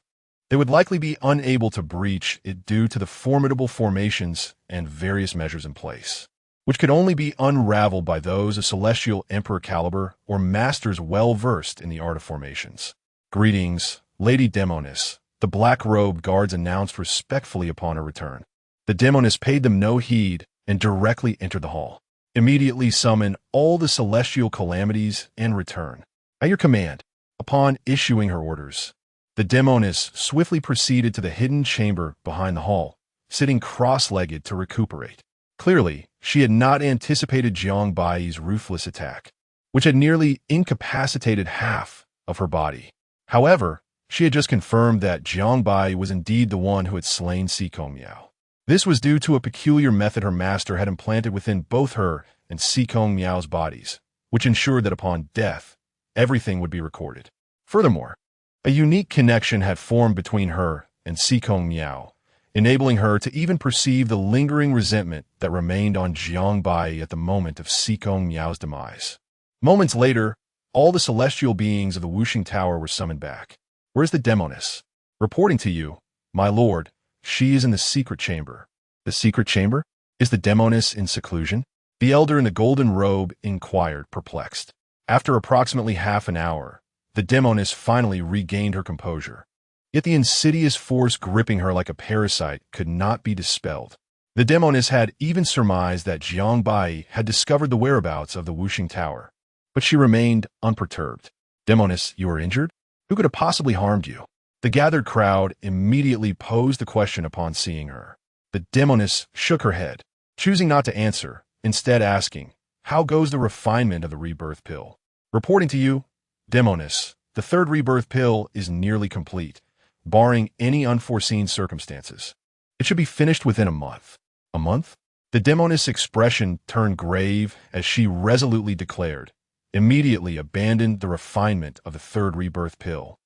they would likely be unable to breach it due to the formidable formations and various measures in place, which could only be unraveled by those of celestial emperor caliber or masters well-versed in the art of formations. "Greetings, Lady Demoness," the black-robed guards announced respectfully upon her return. The demoness paid them no heed and directly entered the hall. "Immediately summon all the celestial calamities and return. At your command." Upon issuing her orders, the demoness swiftly proceeded to the hidden chamber behind the hall, sitting cross-legged to recuperate. Clearly, she had not anticipated Jiang Baiyi's ruthless attack, which had nearly incapacitated half of her body. However, she had just confirmed that Jiang Baiyi was indeed the one who had slain Sikong Miao. This was due to a peculiar method her master had implanted within both her and Sikong Miao's bodies, which ensured that upon death, everything would be recorded. Furthermore, a unique connection had formed between her and Sikong Miao, enabling her to even perceive the lingering resentment that remained on Jiang Baiyi at the moment of Sikong Miao's demise. Moments later, all the celestial beings of the Wuxing Tower were summoned back. "Where's the demoness?" "Reporting to you, my lord, she is in the secret chamber." "The secret chamber? Is the demoness in seclusion?" The elder in the golden robe inquired, perplexed. After approximately half an hour, the demoness finally regained her composure. Yet the insidious force gripping her like a parasite could not be dispelled. The demoness had even surmised that Jiang Baiyi had discovered the whereabouts of the Wuxing Tower. But she remained unperturbed. "Demoness, you are injured? Who could have possibly harmed you?" The gathered crowd immediately posed the question upon seeing her. The demoness shook her head, choosing not to answer, instead asking, "How goes the refinement of the rebirth pill?" "Reporting to you, demoness, the third rebirth pill is nearly complete, barring any unforeseen circumstances. It should be finished within a month." "A month?" The demoness' expression turned grave as she resolutely declared, "Immediately abandon the refinement of the third rebirth pill,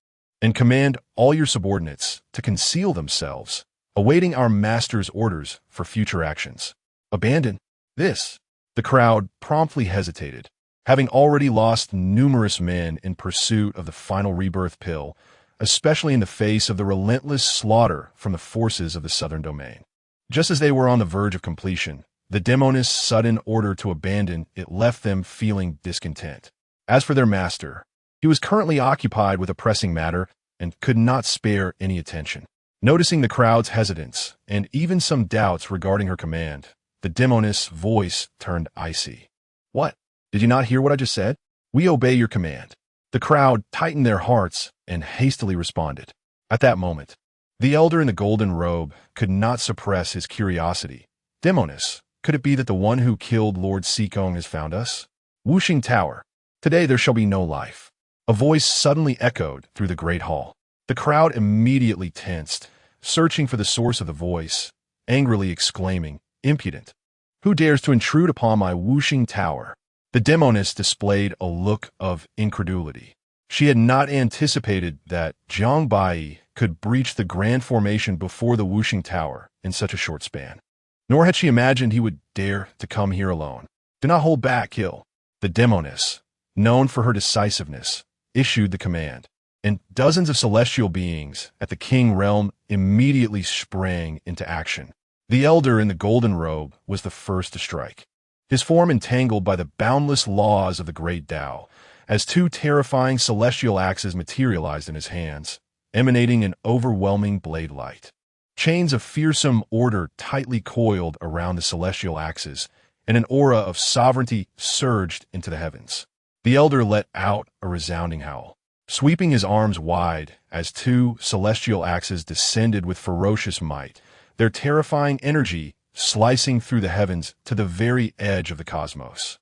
and command all your subordinates to conceal themselves, awaiting our master's orders for future actions." "Abandon this?" The crowd promptly hesitated. Having already lost numerous men in pursuit of the final rebirth pill, especially in the face of the relentless slaughter from the forces of the Southern Domain. Just as they were on the verge of completion, the demoness' sudden order to abandon it left them feeling discontent. As for their master, he was currently occupied with a pressing matter and could not spare any attention. Noticing the crowd's hesitance and even some doubts regarding her command, the demoness' voice turned icy. "What? Did you not hear what I just said? We obey your command." The crowd tightened their hearts and hastily responded. At that moment, the elder in the golden robe could not suppress his curiosity. "Demoness, could it be that the one who killed Lord Sikong has found us? Wuxing Tower, today there shall be no life." A voice suddenly echoed through the great hall. The crowd immediately tensed, searching for the source of the voice, angrily exclaiming, "Impudent! Who dares to intrude upon my Wuxing Tower?" The demoness displayed a look of incredulity. She had not anticipated that Jiang Baiyi could breach the grand formation before the Wuxing Tower in such a short span. Nor had she imagined he would dare to come here alone. "Do not hold back, kill." The demoness, known for her decisiveness, issued the command, and dozens of celestial beings at the King realm immediately sprang into action. The elder in the golden robe was the first to strike, his form entangled by the boundless laws of the great Tao, as two terrifying celestial axes materialized in his hands, emanating an overwhelming blade light. Chains of fearsome order tightly coiled around the celestial axes, and an aura of sovereignty surged into the heavens. The elder let out a resounding howl, sweeping his arms wide as two celestial axes descended with ferocious might, their terrifying energy slicing through the heavens to the very edge of the cosmos.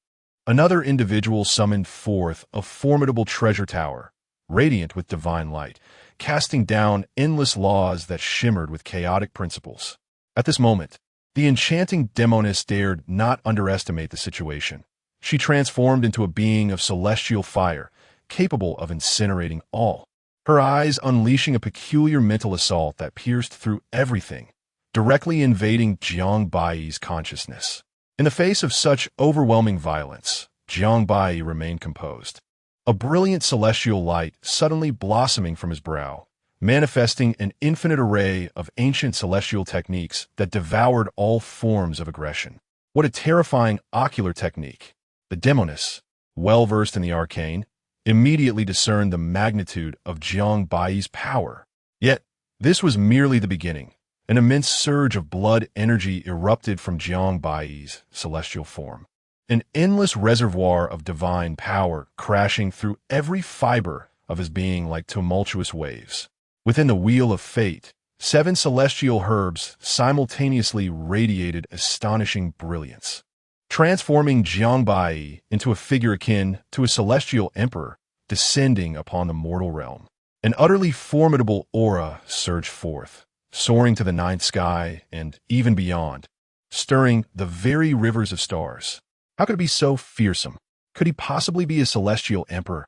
Another individual summoned forth a formidable treasure tower, radiant with divine light, casting down endless laws that shimmered with chaotic principles. At this moment, the enchanting demoness dared not underestimate the situation. She transformed into a being of celestial fire, capable of incinerating all, her eyes unleashing a peculiar mental assault that pierced through everything, directly invading Jiang Baiyi's consciousness. In the face of such overwhelming violence, Jiang Baiyi remained composed, a brilliant celestial light suddenly blossoming from his brow, manifesting an infinite array of ancient celestial techniques that devoured all forms of aggression. What a terrifying ocular technique! The demoness, well versed in the arcane, immediately discerned the magnitude of Jiang Baiyi's power. Yet, this was merely the beginning. An immense surge of blood energy erupted from Jiang Baiyi's celestial form, an endless reservoir of divine power crashing through every fiber of his being like tumultuous waves. Within the wheel of fate, 7 celestial herbs simultaneously radiated astonishing brilliance, transforming Jiang Baiyi into a figure akin to a celestial emperor descending upon the mortal realm. An utterly formidable aura surged forth, soaring to the ninth sky and even beyond, stirring the very rivers of stars. How could it be so fearsome? Could he possibly be a celestial emperor?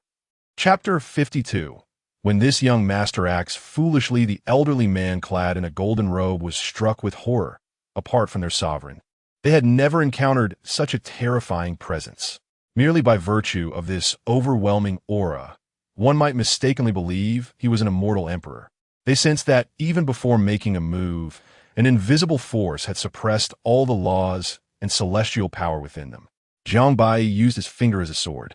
Chapter 52. When this young master acts foolishly, the elderly man clad in a golden robe was struck with horror, apart from their sovereign. They had never encountered such a terrifying presence. Merely by virtue of this overwhelming aura, one might mistakenly believe he was an immortal emperor. They sensed that, even before making a move, an invisible force had suppressed all the laws and celestial power within them. Jiang Baiyi used his finger as a sword,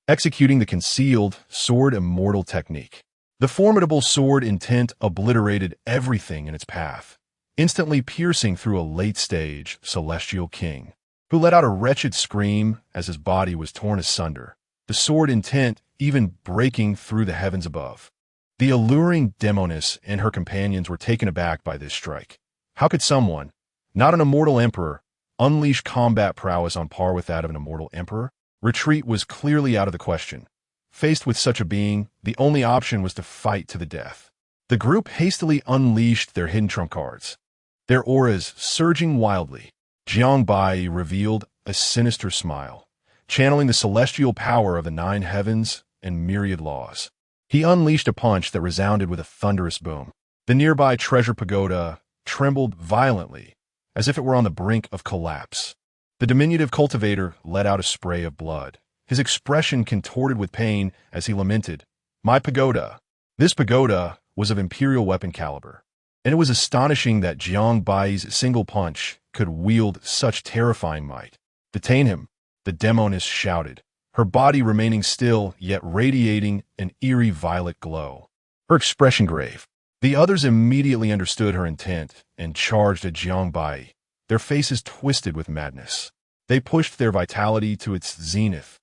executing the concealed sword immortal technique. The formidable sword intent obliterated everything in its path, instantly piercing through a late-stage celestial king, who let out a wretched scream as his body was torn asunder, the sword intent even breaking through the heavens above. The alluring demoness and her companions were taken aback by this strike. How could someone, not an immortal emperor, unleash combat prowess on par with that of an immortal emperor? Retreat was clearly out of the question. Faced with such a being, the only option was to fight to the death. The group hastily unleashed their hidden trump cards, their auras surging wildly. Jiang Baiyi revealed a sinister smile, channeling the celestial power of the 9 heavens and myriad laws. He unleashed a punch that resounded with a thunderous boom. The nearby treasure pagoda trembled violently, as if it were on the brink of collapse. The diminutive cultivator let out a spray of blood, his expression contorted with pain as he lamented, "My pagoda." This pagoda was of imperial weapon caliber, and it was astonishing that Jiang Baiyi's single punch could wield such terrifying might. "Detain him," the demoness shouted, her body remaining still yet radiating an eerie violet glow, her expression grave. The others immediately understood her intent and charged at Jiang Baiyi, their faces twisted with madness. They pushed their vitality to its zenith,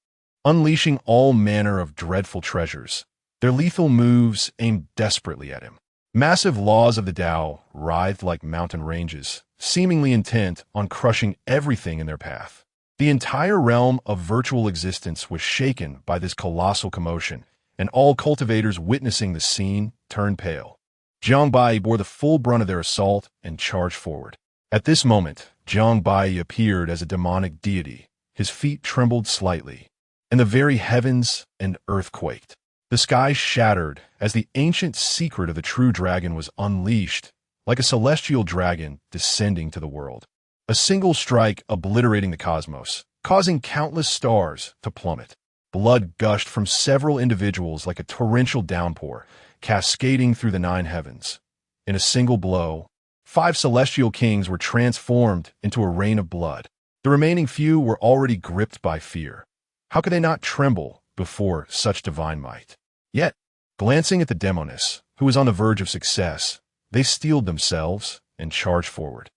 unleashing all manner of dreadful treasures. Their lethal moves aimed desperately at him. Massive laws of the Tao writhed like mountain ranges, seemingly intent on crushing everything in their path. The entire realm of virtual existence was shaken by this colossal commotion, and all cultivators witnessing the scene turned pale. Jiang Baiyi bore the full brunt of their assault and charged forward. At this moment, Jiang Baiyi appeared as a demonic deity. His feet trembled slightly, and the very heavens and earth quaked. The sky shattered as the ancient secret of the true dragon was unleashed, like a celestial dragon descending to the world. A single strike obliterating the cosmos, causing countless stars to plummet. Blood gushed from several individuals like a torrential downpour, cascading through the 9 heavens. In a single blow, 5 celestial kings were transformed into a rain of blood. The remaining few were already gripped by fear. How could they not tremble before such divine might? Yet, glancing at the demoness, who was on the verge of success, they steeled themselves and charged forward.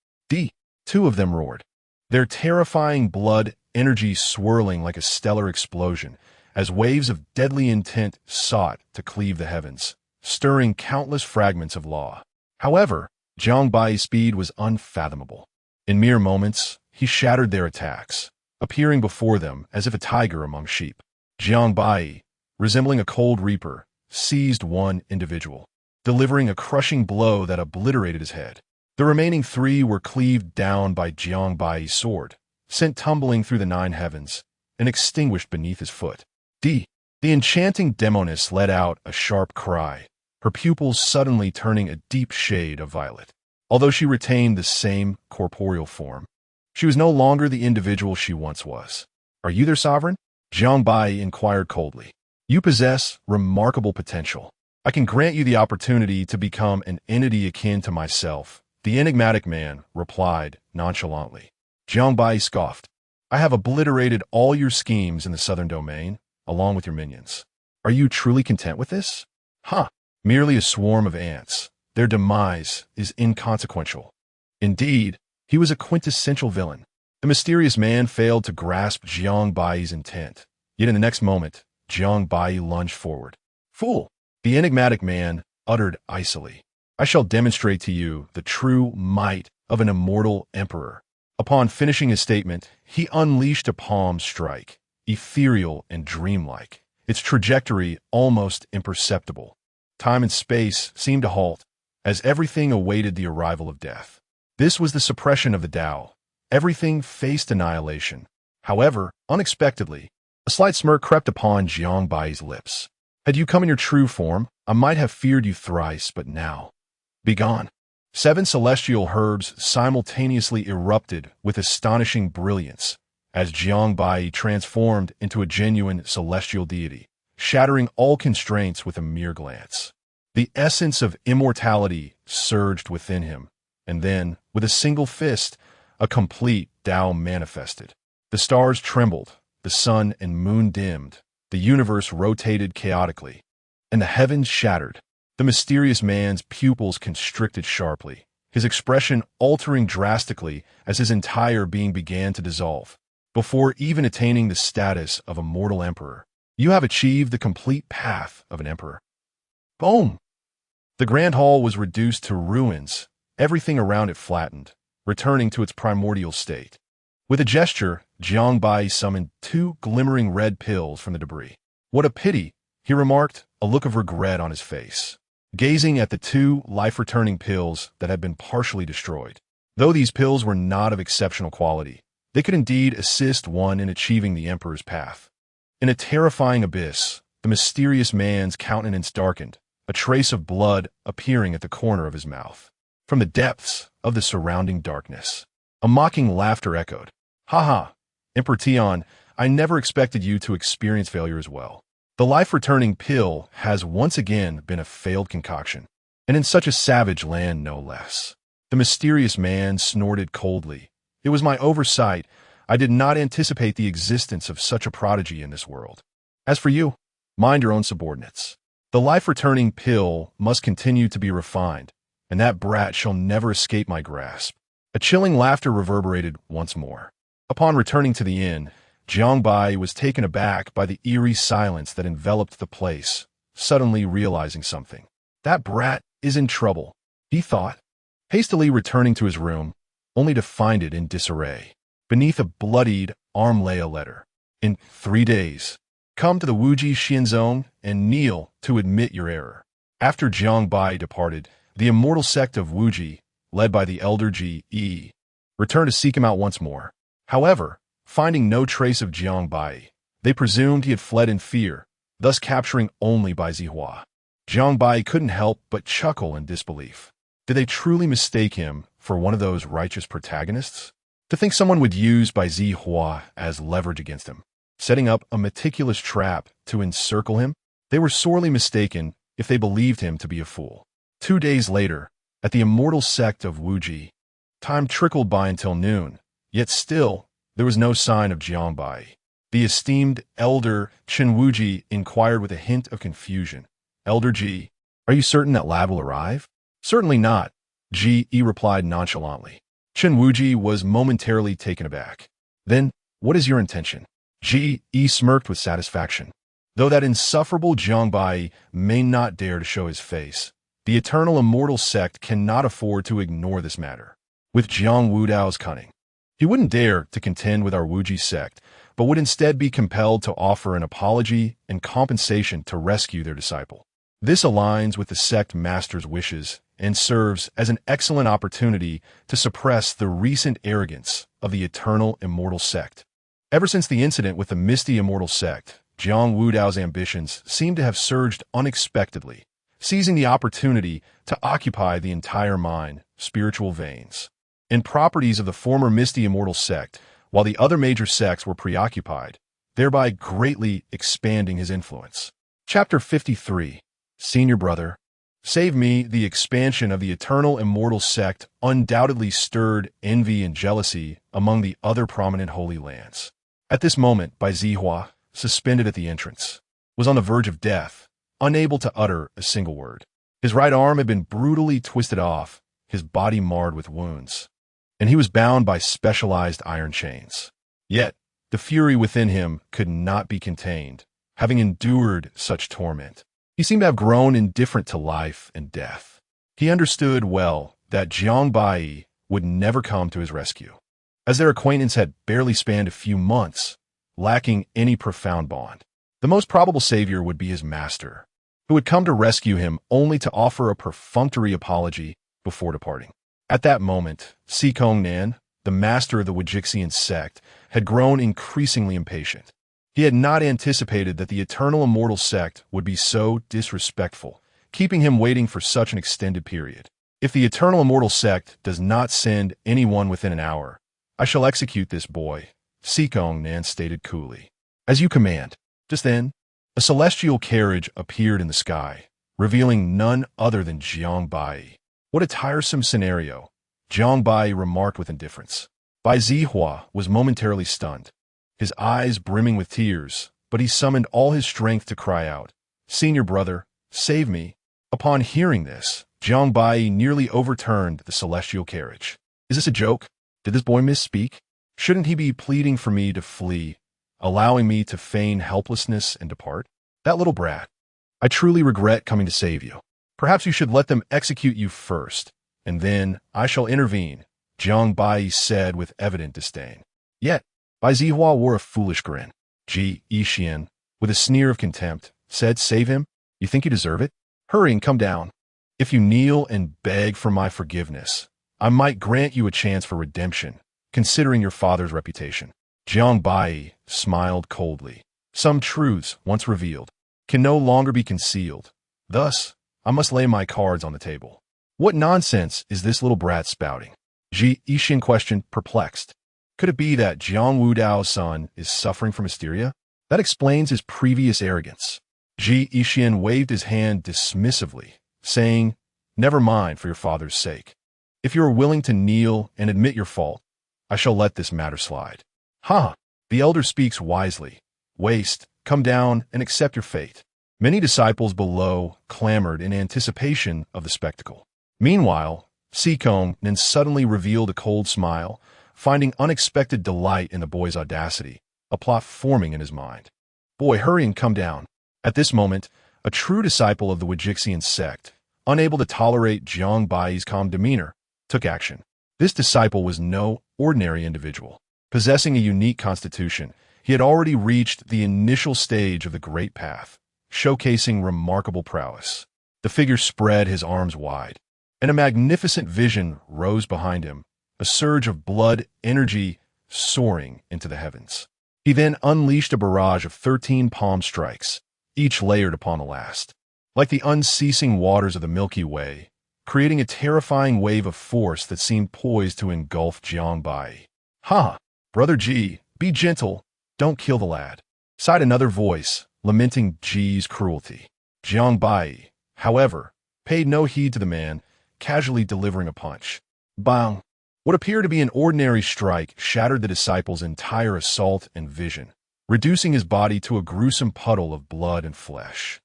Two of them roared, their terrifying blood energy swirling like a stellar explosion, as waves of deadly intent sought to cleave the heavens, stirring countless fragments of law. However, Jiang Baiyi's speed was unfathomable. In mere moments, he shattered their attacks, appearing before them as if a tiger among sheep. Jiang Baiyi, resembling a cold reaper, seized one individual, delivering a crushing blow that obliterated his head. The remaining 3 were cleaved down by Jiang Baiyi's sword, sent tumbling through the 9 heavens, and extinguished beneath his foot. The enchanting demoness let out a sharp cry, her pupils suddenly turning a deep shade of violet. Although she retained the same corporeal form, she was no longer the individual she once was. "Are you their sovereign?" Jiang Baiyi inquired coldly. "You possess remarkable potential. I can grant you the opportunity to become an entity akin to myself," the enigmatic man replied nonchalantly. Jiang Baiyi scoffed. "I have obliterated all your schemes in the southern domain, along with your minions. Are you truly content with this? Merely a swarm of ants. Their demise is inconsequential." Indeed, he was a quintessential villain. The mysterious man failed to grasp Jiang Baiyi's intent. Yet in the next moment, Jiang Baiyi lunged forward. "Fool!" the enigmatic man uttered icily. "I shall demonstrate to you the true might of an immortal emperor." Upon finishing his statement, he unleashed a palm strike, ethereal and dreamlike, its trajectory almost imperceptible. Time and space seemed to halt, as everything awaited the arrival of death. This was the suppression of the Tao. Everything faced annihilation. However, unexpectedly, a slight smirk crept upon Jiang Baiyi's lips. Had you come in your true form, I might have feared you thrice, but now, begone. 7 celestial herbs simultaneously erupted with astonishing brilliance as Jiang Baiyi transformed into a genuine celestial deity, shattering all constraints with a mere glance. The essence of immortality surged within him, and then, with a single fist, a complete Tao manifested. The stars trembled, the sun and moon dimmed, the universe rotated chaotically, and the heavens shattered. The mysterious man's pupils constricted sharply, his expression altering drastically as his entire being began to dissolve. Before even attaining the status of a mortal emperor, you have achieved the complete path of an emperor. Boom! The grand hall was reduced to ruins, everything around it flattened, returning to its primordial state. With a gesture, Jiang Baiyi summoned 2 glimmering red pills from the debris. What a pity, he remarked, a look of regret on his face, gazing at the 2 life-returning pills that had been partially destroyed. Though these pills were not of exceptional quality, they could indeed assist one in achieving the emperor's path. In a terrifying abyss, the mysterious man's countenance darkened, a trace of blood appearing at the corner of his mouth. From the depths of the surrounding darkness, a mocking laughter echoed. Ha ha, Emperor Tian, I never expected you to experience failure as well. The life-returning pill has once again been a failed concoction, and in such a savage land no less. The mysterious man snorted coldly. It was my oversight. I did not anticipate the existence of such a prodigy in this world. As for you, mind your own subordinates. The life-returning pill must continue to be refined, and that brat shall never escape my grasp. A chilling laughter reverberated once more. Upon returning to the inn, Jiang Baiyi was taken aback by the eerie silence that enveloped the place, suddenly realizing something. That brat is in trouble, he thought, hastily returning to his room, only to find it in disarray. Beneath a bloodied arm lay a letter. In 3 days, come to the Wuji Xianzong and kneel to admit your error. After Jiang Baiyi departed, the immortal sect of Wuji, led by the elder Jie, returned to seek him out once more. However, finding no trace of Jiang Baiyi, they presumed he had fled in fear, thus capturing only by Zihua. Jiang Baiyi couldn't help but chuckle in disbelief. Did they truly mistake him for one of those righteous protagonists? To think someone would use Bai Zihua as leverage against him, setting up a meticulous trap to encircle him? They were sorely mistaken if they believed him to be a fool. 2 days later, at the immortal sect of Wuji, time trickled by until noon, yet still there was no sign of Jiang Baiyi. The esteemed elder Chen Wuji inquired with a hint of confusion. Elder Ji, are you certain that lad will arrive? Certainly not, Ji replied nonchalantly. Chen Wuji was momentarily taken aback. Then, what is your intention? Ji smirked with satisfaction. Though that insufferable Jiang Baiyi may not dare to show his face, the eternal immortal sect cannot afford to ignore this matter. With Jiang Wudao's cunning, he wouldn't dare to contend with our Wuji sect, but would instead be compelled to offer an apology and compensation to rescue their disciple. This aligns with the sect master's wishes and serves as an excellent opportunity to suppress the recent arrogance of the eternal immortal sect. Ever since the incident with the misty immortal sect, Jiang Wudao's ambitions seem to have surged unexpectedly, seizing the opportunity to occupy the entire mind, spiritual veins, and properties of the former misty immortal sect, while the other major sects were preoccupied, thereby greatly expanding his influence. Chapter 53. Senior Brother. Save me. The expansion of the eternal immortal sect undoubtedly stirred envy and jealousy among the other prominent holy lands. At this moment, Bai Zihua, suspended at the entrance, was on the verge of death, unable to utter a single word. His right arm had been brutally twisted off, his body marred with wounds, and he was bound by specialized iron chains. Yet, the fury within him could not be contained, having endured such torment. He seemed to have grown indifferent to life and death. He understood well that Jiang Baiyi would never come to his rescue, as their acquaintance had barely spanned a few months, lacking any profound bond. The most probable savior would be his master, who would come to rescue him only to offer a perfunctory apology before departing. At that moment, Si Kong Nan, the master of the Wujixian sect, had grown increasingly impatient. He had not anticipated that the eternal immortal sect would be so disrespectful, keeping him waiting for such an extended period. If the eternal immortal sect does not send anyone within an hour, I shall execute this boy, Sikong Nan stated coolly. As you command. Just then, a celestial carriage appeared in the sky, revealing none other than Jiang Baiyi. What a tiresome scenario, Jiang Baiyi remarked with indifference. Bai Zihua was momentarily stunned, his eyes brimming with tears, but he summoned all his strength to cry out, "Senior brother, save me." Upon hearing this, Jiang Baiyi nearly overturned the celestial carriage. Is this a joke? Did this boy misspeak? Shouldn't he be pleading for me to flee, allowing me to feign helplessness and depart? That little brat. I truly regret coming to save you. Perhaps you should let them execute you first, and then I shall intervene, Jiang Baiyi said with evident disdain. Yet, Bai Zihua wore a foolish grin. Jie Jie, with a sneer of contempt, said, "Save him? You think you deserve it? Hurry and come down. If you kneel and beg for my forgiveness, I might grant you a chance for redemption, considering your father's reputation." Jiang Baiyi smiled coldly. Some truths, once revealed, can no longer be concealed. Thus, I must lay my cards on the table. What nonsense is this little brat spouting? Jie Jie questioned, perplexed. Could it be that Jiang Wudao's son is suffering from hysteria? That explains his previous arrogance. Jie Jie waved his hand dismissively, saying, "Never mind for your father's sake. If you are willing to kneel and admit your fault, I shall let this matter slide." Ha! The elder speaks wisely. Waste, come down and accept your fate. Many disciples below clamored in anticipation of the spectacle. Meanwhile, Sikong then suddenly revealed a cold smile, finding unexpected delight in the boy's audacity, a plot forming in his mind. "Boy, hurry and come down." At this moment, a true disciple of the Wajixian sect, unable to tolerate Jiang Baiyi's calm demeanor, took action. This disciple was no ordinary individual. Possessing a unique constitution, he had already reached the initial stage of the Great Path, showcasing remarkable prowess. The figure spread his arms wide, and a magnificent vision rose behind him, a surge of blood energy soaring into the heavens. He then unleashed a barrage of 13 palm strikes, each layered upon the last. Like the unceasing waters of the Milky Way, creating a terrifying wave of force that seemed poised to engulf Jiang Baiyi. "Ha! Brother Jie, be gentle, don't kill the lad," sighed another voice, lamenting Jie's cruelty. Jiang Baiyi, however, paid no heed to the man, casually delivering a punch. Bang! What appeared to be an ordinary strike shattered the disciple's entire assault and vision, reducing his body to a gruesome puddle of blood and flesh.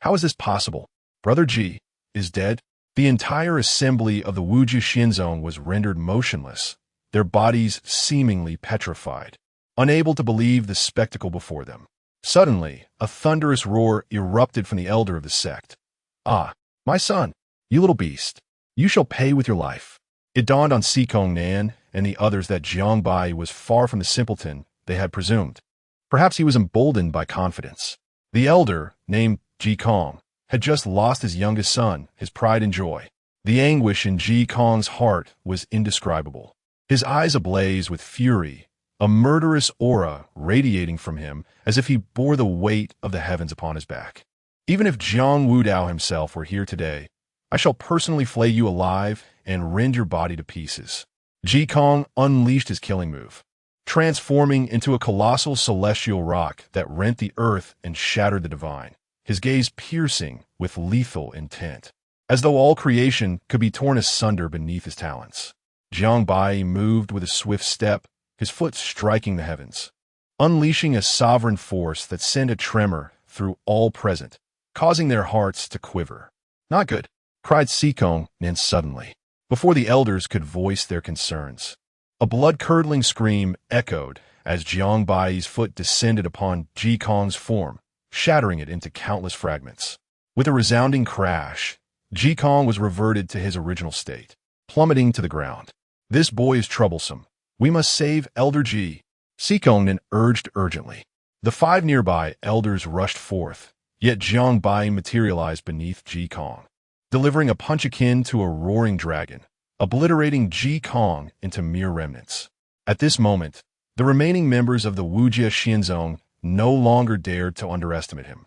How is this possible? Brother Jie is dead? The entire assembly of the Wuji Xinzong was rendered motionless, their bodies seemingly petrified, unable to believe the spectacle before them. Suddenly, a thunderous roar erupted from the elder of the sect. "Ah, my son, you little beast, you shall pay with your life." It dawned on Sikong Nan and the others that Jiang Baiyi was far from the simpleton they had presumed. Perhaps he was emboldened by confidence. The elder, named Ji Kong, had just lost his youngest son, his pride and joy. The anguish in Ji Kong's heart was indescribable. His eyes ablaze with fury, a murderous aura radiating from him as if he bore the weight of the heavens upon his back. "Even if Jiang Wudao himself were here today, I shall personally flay you alive and rend your body to pieces." Ji Kong unleashed his killing move, transforming into a colossal celestial rock that rent the earth and shattered the divine, his gaze piercing with lethal intent, as though all creation could be torn asunder beneath his talons. Jiang Baiyi moved with a swift step, his foot striking the heavens, unleashing a sovereign force that sent a tremor through all present, causing their hearts to quiver. "Not good," cried Sikong Nan suddenly, before the elders could voice their concerns. A blood-curdling scream echoed as Jiang Baiyi's foot descended upon Ji Kong's form, shattering it into countless fragments. With a resounding crash, Ji Kong was reverted to his original state, plummeting to the ground. "This boy is troublesome. We must save Elder Ji," Sikong Nan urged urgently. The 5 nearby elders rushed forth, yet Jiang Baiyi materialized beneath Ji Kong, delivering a punch akin to a roaring dragon, obliterating Ji Kong into mere remnants. At this moment, The remaining members of the Wujie Xianzong no longer dared to underestimate him,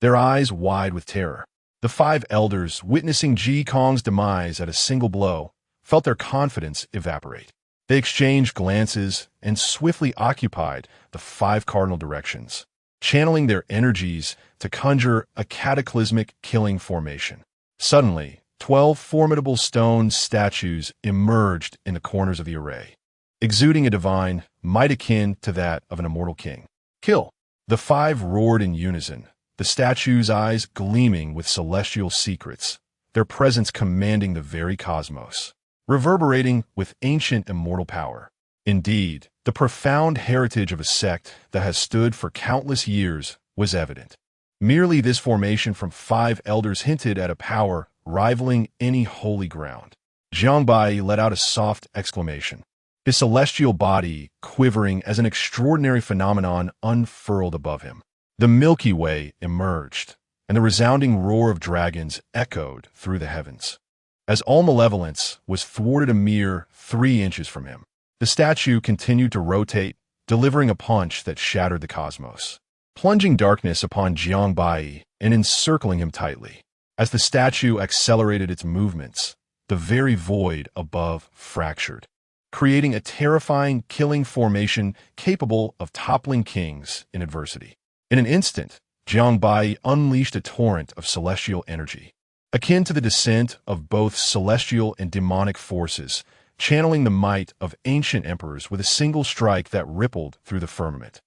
their eyes wide with terror. The 5 elders, witnessing Ji Kong's demise at a single blow, felt their confidence evaporate. They exchanged glances and swiftly occupied the 5 cardinal directions, channeling their energies to conjure a cataclysmic killing formation. Suddenly, 12 formidable stone statues emerged in the corners of the array, exuding a divine might akin to that of an immortal king. Kill! The 5 roared in unison, the statues' eyes gleaming with celestial secrets, their presence commanding the very cosmos, reverberating with ancient immortal power. Indeed, the profound heritage of a sect that has stood for countless years was evident. Merely this formation from 5 elders hinted at a power rivaling any holy ground. Jiang Baiyi let out a soft exclamation, his celestial body quivering as an extraordinary phenomenon unfurled above him. The Milky Way emerged, and the resounding roar of dragons echoed through the heavens. As all malevolence was thwarted a mere 3 inches from him, the statue continued to rotate, delivering a punch that shattered the cosmos, plunging darkness upon Jiang Baiyi and encircling him tightly. As the statue accelerated its movements, the very void above fractured, creating a terrifying, killing formation capable of toppling kings in adversity. In an instant, Jiang Baiyi unleashed a torrent of celestial energy, akin to the descent of both celestial and demonic forces, channeling the might of ancient emperors with a single strike that rippled through the firmament,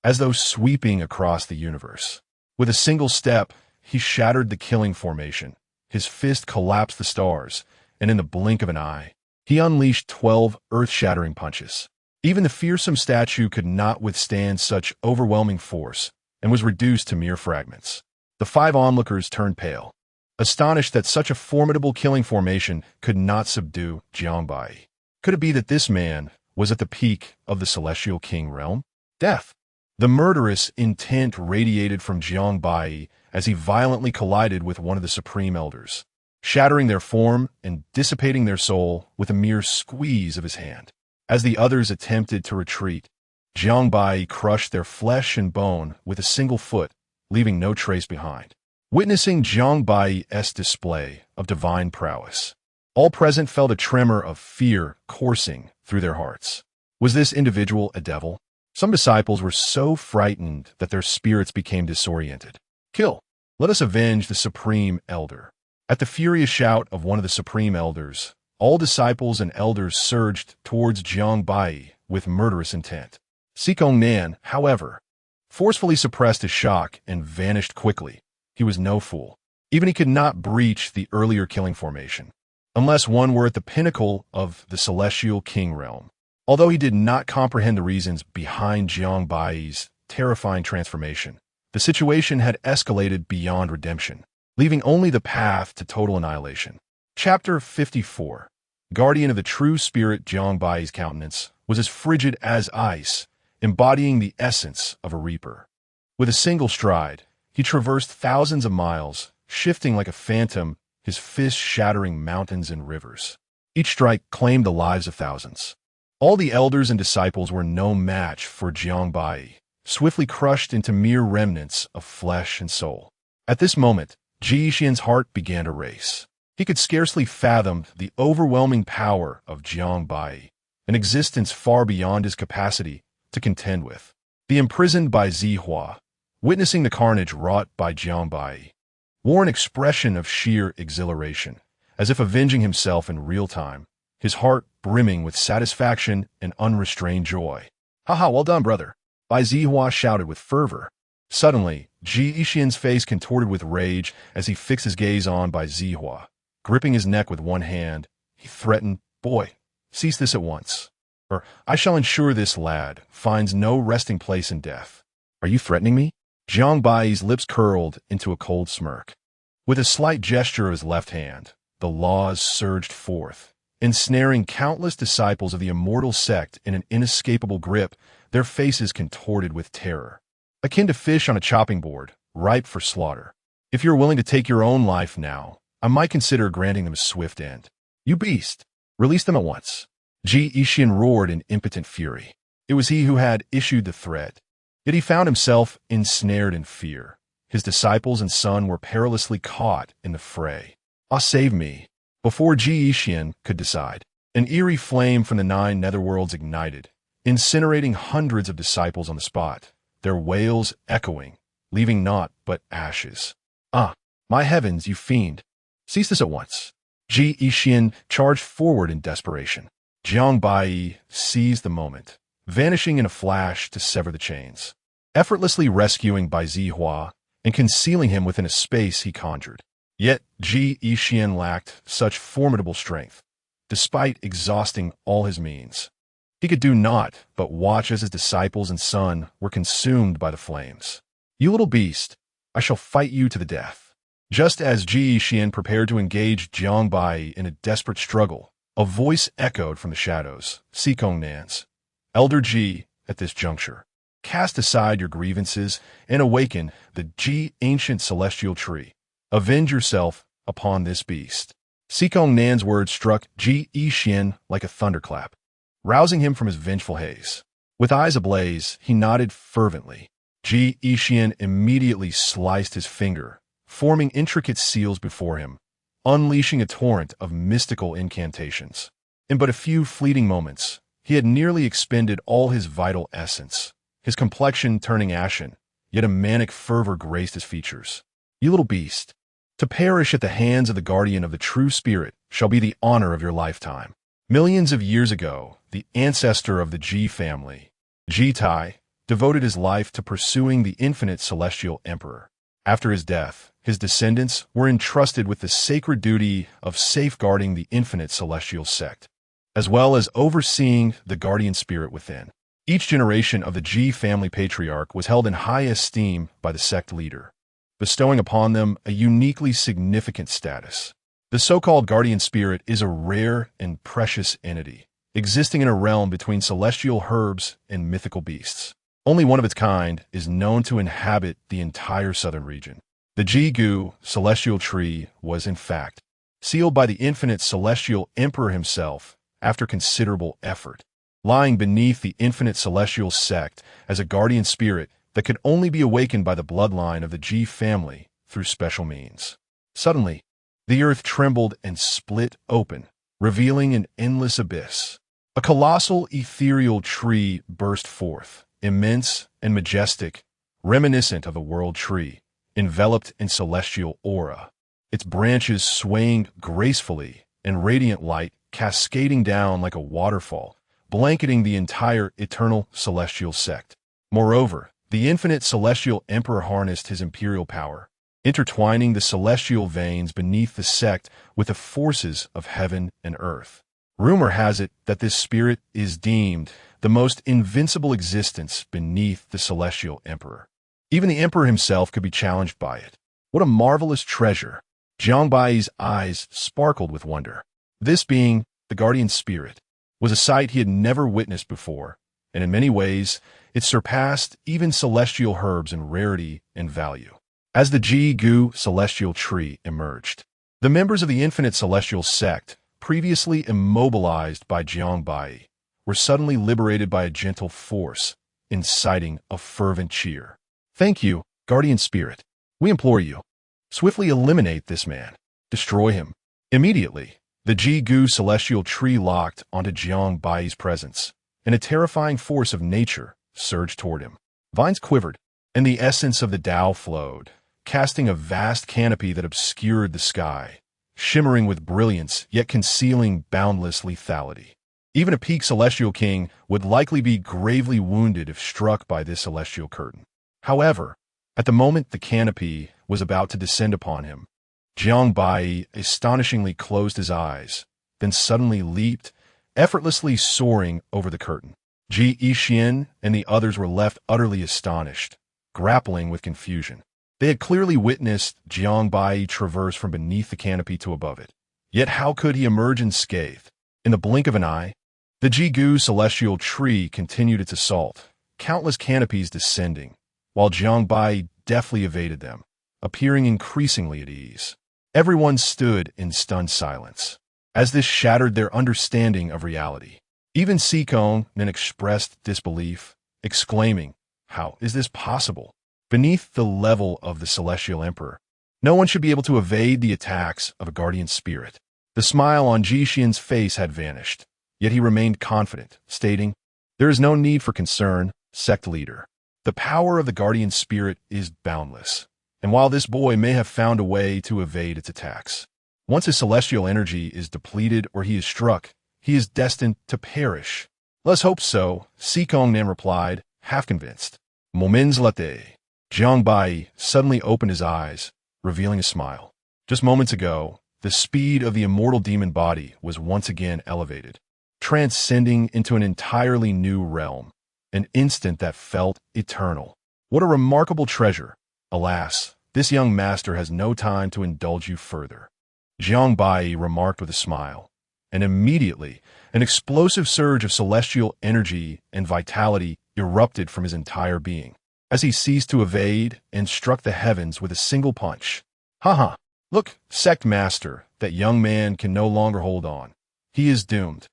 as though sweeping across the universe. With a single step, he shattered the killing formation, his fist collapsed the stars, and in the blink of an eye, he unleashed 12 earth-shattering punches. Even the fearsome statue could not withstand such overwhelming force, and was reduced to mere fragments. The 5 onlookers turned pale, astonished that such a formidable killing formation could not subdue Jiang Baiyi. Could it be that this man was at the peak of the celestial king realm? Death! The murderous intent radiated from Jiang Baiyi as he violently collided with one of the supreme elders, shattering their form and dissipating their soul with a mere squeeze of his hand. As the others attempted to retreat, Jiang Baiyi crushed their flesh and bone with a single foot, leaving no trace behind. Witnessing Jiang Baiyi's display of divine prowess, all present felt a tremor of fear coursing through their hearts. Was this individual a devil? Some disciples were so frightened that their spirits became disoriented. Kill! Let us avenge the supreme elder. At the furious shout of one of the supreme elders, all disciples and elders surged towards Jiang Baiyi with murderous intent. Sikong Nan, however, forcefully suppressed his shock and vanished quickly. He was no fool. Even he could not breach the earlier killing formation, unless one were at the pinnacle of the celestial king realm. Although he did not comprehend the reasons behind Jiang Baiyi's terrifying transformation, the situation had escalated beyond redemption, leaving only the path to total annihilation. Chapter 54. Guardian of the true spirit, Jiang Baiyi's countenance was as frigid as ice, embodying the essence of a reaper. With a single stride, he traversed thousands of miles, shifting like a phantom, his fists shattering mountains and rivers. Each strike claimed the lives of thousands. All the elders and disciples were no match for Jiang Baiyi, swiftly crushed into mere remnants of flesh and soul. At this moment, Jie Xian's heart began to race. He could scarcely fathom the overwhelming power of Jiang Baiyi, an existence far beyond his capacity to contend with. The imprisoned Bai Zihua, witnessing the carnage wrought by Jiang Baiyi, wore an expression of sheer exhilaration, as if avenging himself in real time, his heart brimming with satisfaction and unrestrained joy. "Haha, well done, brother," Bai Zihua shouted with fervor. Suddenly, Jie Xian's face contorted with rage as he fixed his gaze on Bai Zihua. Gripping his neck with one hand, he threatened, "Boy, cease this at once, or I shall ensure this lad finds no resting place in death." "Are you threatening me?" Jiang Baiyi's lips curled into a cold smirk. With a slight gesture of his left hand, the laws surged forth, ensnaring countless disciples of the immortal sect in an inescapable grip, their faces contorted with terror, akin to fish on a chopping board, ripe for slaughter. "If you're willing to take your own life now, I might consider granting them a swift end." "You beast! Release them at once!" Jie Xian roared in impotent fury. It was he who had issued the threat. Yet he found himself ensnared in fear. His disciples and son were perilously caught in the fray. Ah, save me! Before Jie Jie could decide, an eerie flame from the 9 netherworlds ignited, incinerating hundreds of disciples on the spot, their wails echoing, leaving naught but ashes. Ah, my heavens, you fiend! Cease this at once! Jie Jie charged forward in desperation. Jiang Baiyi seized the moment, vanishing in a flash to sever the chains, effortlessly rescuing Bai Zihua and concealing him within a space he conjured. Yet Jie Jie lacked such formidable strength. Despite exhausting all his means, he could do naught but watch as his disciples and son were consumed by the flames. You little beast, I shall fight you to the death. Just as Jie Jie prepared to engage Jiang Baiyi in a desperate struggle, a voice echoed from the shadows. Sikong Nans, Elder Ji, at this juncture, cast aside your grievances and awaken the Ji ancient celestial tree. Avenge yourself upon this beast. Sikong Nan's words struck Jie Jie like a thunderclap, rousing him from his vengeful haze. With eyes ablaze, he nodded fervently. Jie Jie immediately sliced his finger, forming intricate seals before him, unleashing a torrent of mystical incantations. In but a few fleeting moments, he had nearly expended all his vital essence, his complexion turning ashen, yet a manic fervor graced his features. You little beast, to perish at the hands of the guardian of the true spirit shall be the honor of your lifetime. Millions of years ago, the ancestor of the Ji family, Jie Tai, devoted his life to pursuing the infinite celestial emperor. After his death, his descendants were entrusted with the sacred duty of safeguarding the infinite celestial sect, as well as overseeing the guardian spirit within. Each generation of the Ji family patriarch was held in high esteem by the sect leader, bestowing upon them a uniquely significant status. The so-called guardian spirit is a rare and precious entity, existing in a realm between celestial herbs and mythical beasts. Only one of its kind is known to inhabit the entire southern region. The Jigu celestial tree was, in fact, sealed by the infinite celestial emperor himself after considerable effort, lying beneath the infinite celestial sect as a guardian spirit that could only be awakened by the bloodline of the Ji family through special means. Suddenly, the earth trembled and split open, revealing an endless abyss. A colossal ethereal tree burst forth, immense and majestic, reminiscent of a world tree, enveloped in celestial aura, its branches swaying gracefully and radiant light cascading down like a waterfall, blanketing the entire eternal celestial sect. Moreover, the infinite celestial emperor harnessed his imperial power, intertwining the celestial veins beneath the sect with the forces of heaven and earth. Rumor has it that this spirit is deemed the most invincible existence beneath the celestial emperor. Even the emperor himself could be challenged by it. What a marvelous treasure! Jiang Baiyi's eyes sparkled with wonder. This being, the guardian spirit, was a sight he had never witnessed before, and in many ways, it surpassed even celestial herbs in rarity and value. As the Ji-Gu celestial tree emerged, the members of the infinite celestial sect, previously immobilized by Jiang Baiyi, were suddenly liberated by a gentle force, inciting a fervent cheer. Thank you, guardian spirit. We implore you. Swiftly eliminate this man. Destroy him. Immediately, the Ji-Gu celestial tree locked onto Jiang Baiyi's presence, and a terrifying force of nature surged toward him. Vines quivered, and the essence of the Tao flowed, casting a vast canopy that obscured the sky, shimmering with brilliance yet concealing boundless lethality. Even a peak celestial king would likely be gravely wounded if struck by this celestial curtain. However, at the moment the canopy was about to descend upon him, Jiang Baiyi astonishingly closed his eyes, then suddenly leaped, effortlessly soaring over the curtain. Jie Jie and the others were left utterly astonished, grappling with confusion. They had clearly witnessed Jiang Baiyi traverse from beneath the canopy to above it. Yet how could he emerge unscathed? In the blink of an eye, the Ji-Gu celestial tree continued its assault, countless canopies descending, while Jiang Baiyi deftly evaded them, appearing increasingly at ease. Everyone stood in stunned silence, as this shattered their understanding of reality. Even Sikong then expressed disbelief, exclaiming, "How is this possible? Beneath the level of the Celestial Emperor, no one should be able to evade the attacks of a guardian spirit." The smile on Ji Xian's face had vanished, yet he remained confident, stating, "There is no need for concern, sect leader. The power of the guardian spirit is boundless, and while this boy may have found a way to evade its attacks, once his celestial energy is depleted or he is struck, he is destined to perish." "Let's hope so," Sikong Nan replied, half convinced. Moments later, Jiang Baiyi suddenly opened his eyes, revealing a smile. Just moments ago, the speed of the immortal demon body was once again elevated, transcending into an entirely new realm, an instant that felt eternal. What a remarkable treasure! Alas, this young master has no time to indulge you further, Jiang Baiyi remarked with a smile, and immediately an explosive surge of celestial energy and vitality erupted from his entire being, as he ceased to evade and struck the heavens with a single punch. "Haha! Look, sect master, that young man can no longer hold on. He is doomed,"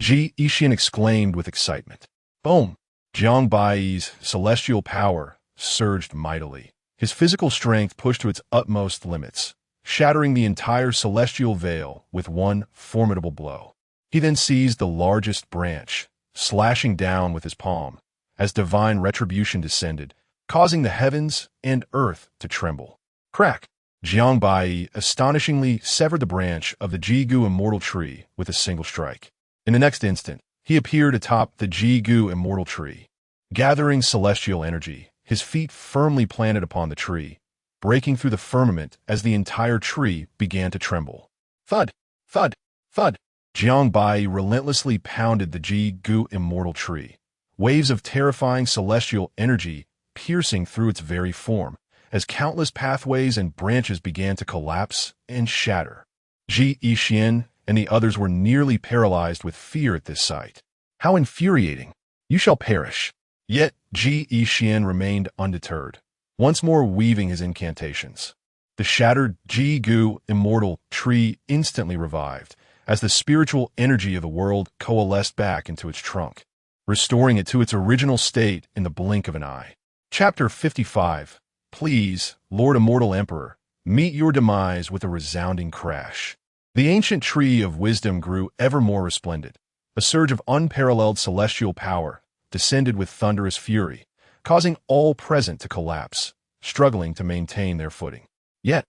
Jie Jie exclaimed with excitement. Boom! Jiang Baiyi's celestial power surged mightily. His physical strength pushed to its utmost limits, shattering the entire celestial veil with one formidable blow. He then seized the largest branch, slashing down with his palm, as divine retribution descended, causing the heavens and earth to tremble. Crack! Jiang Baiyi astonishingly severed the branch of the Jigu immortal tree with a single strike. In the next instant, he appeared atop the Jigu immortal tree. Gathering celestial energy, his feet firmly planted upon the tree, breaking through the firmament as the entire tree began to tremble. Thud! Thud! Thud! Jiang Baiyi relentlessly pounded the Jigu immortal tree, waves of terrifying celestial energy piercing through its very form, as countless pathways and branches began to collapse and shatter. Jie Jie and the others were nearly paralyzed with fear at this sight. How infuriating! You shall perish. Yet Jie Jie remained undeterred, once more weaving his incantations. The shattered Jigu immortal tree instantly revived, as the spiritual energy of the world coalesced back into its trunk, restoring it to its original state in the blink of an eye. Chapter 55. Please, Lord Immortal Emperor, meet your demise with a resounding crash. The ancient tree of wisdom grew ever more resplendent. A surge of unparalleled celestial power descended with thunderous fury, causing all present to collapse, struggling to maintain their footing. Yet,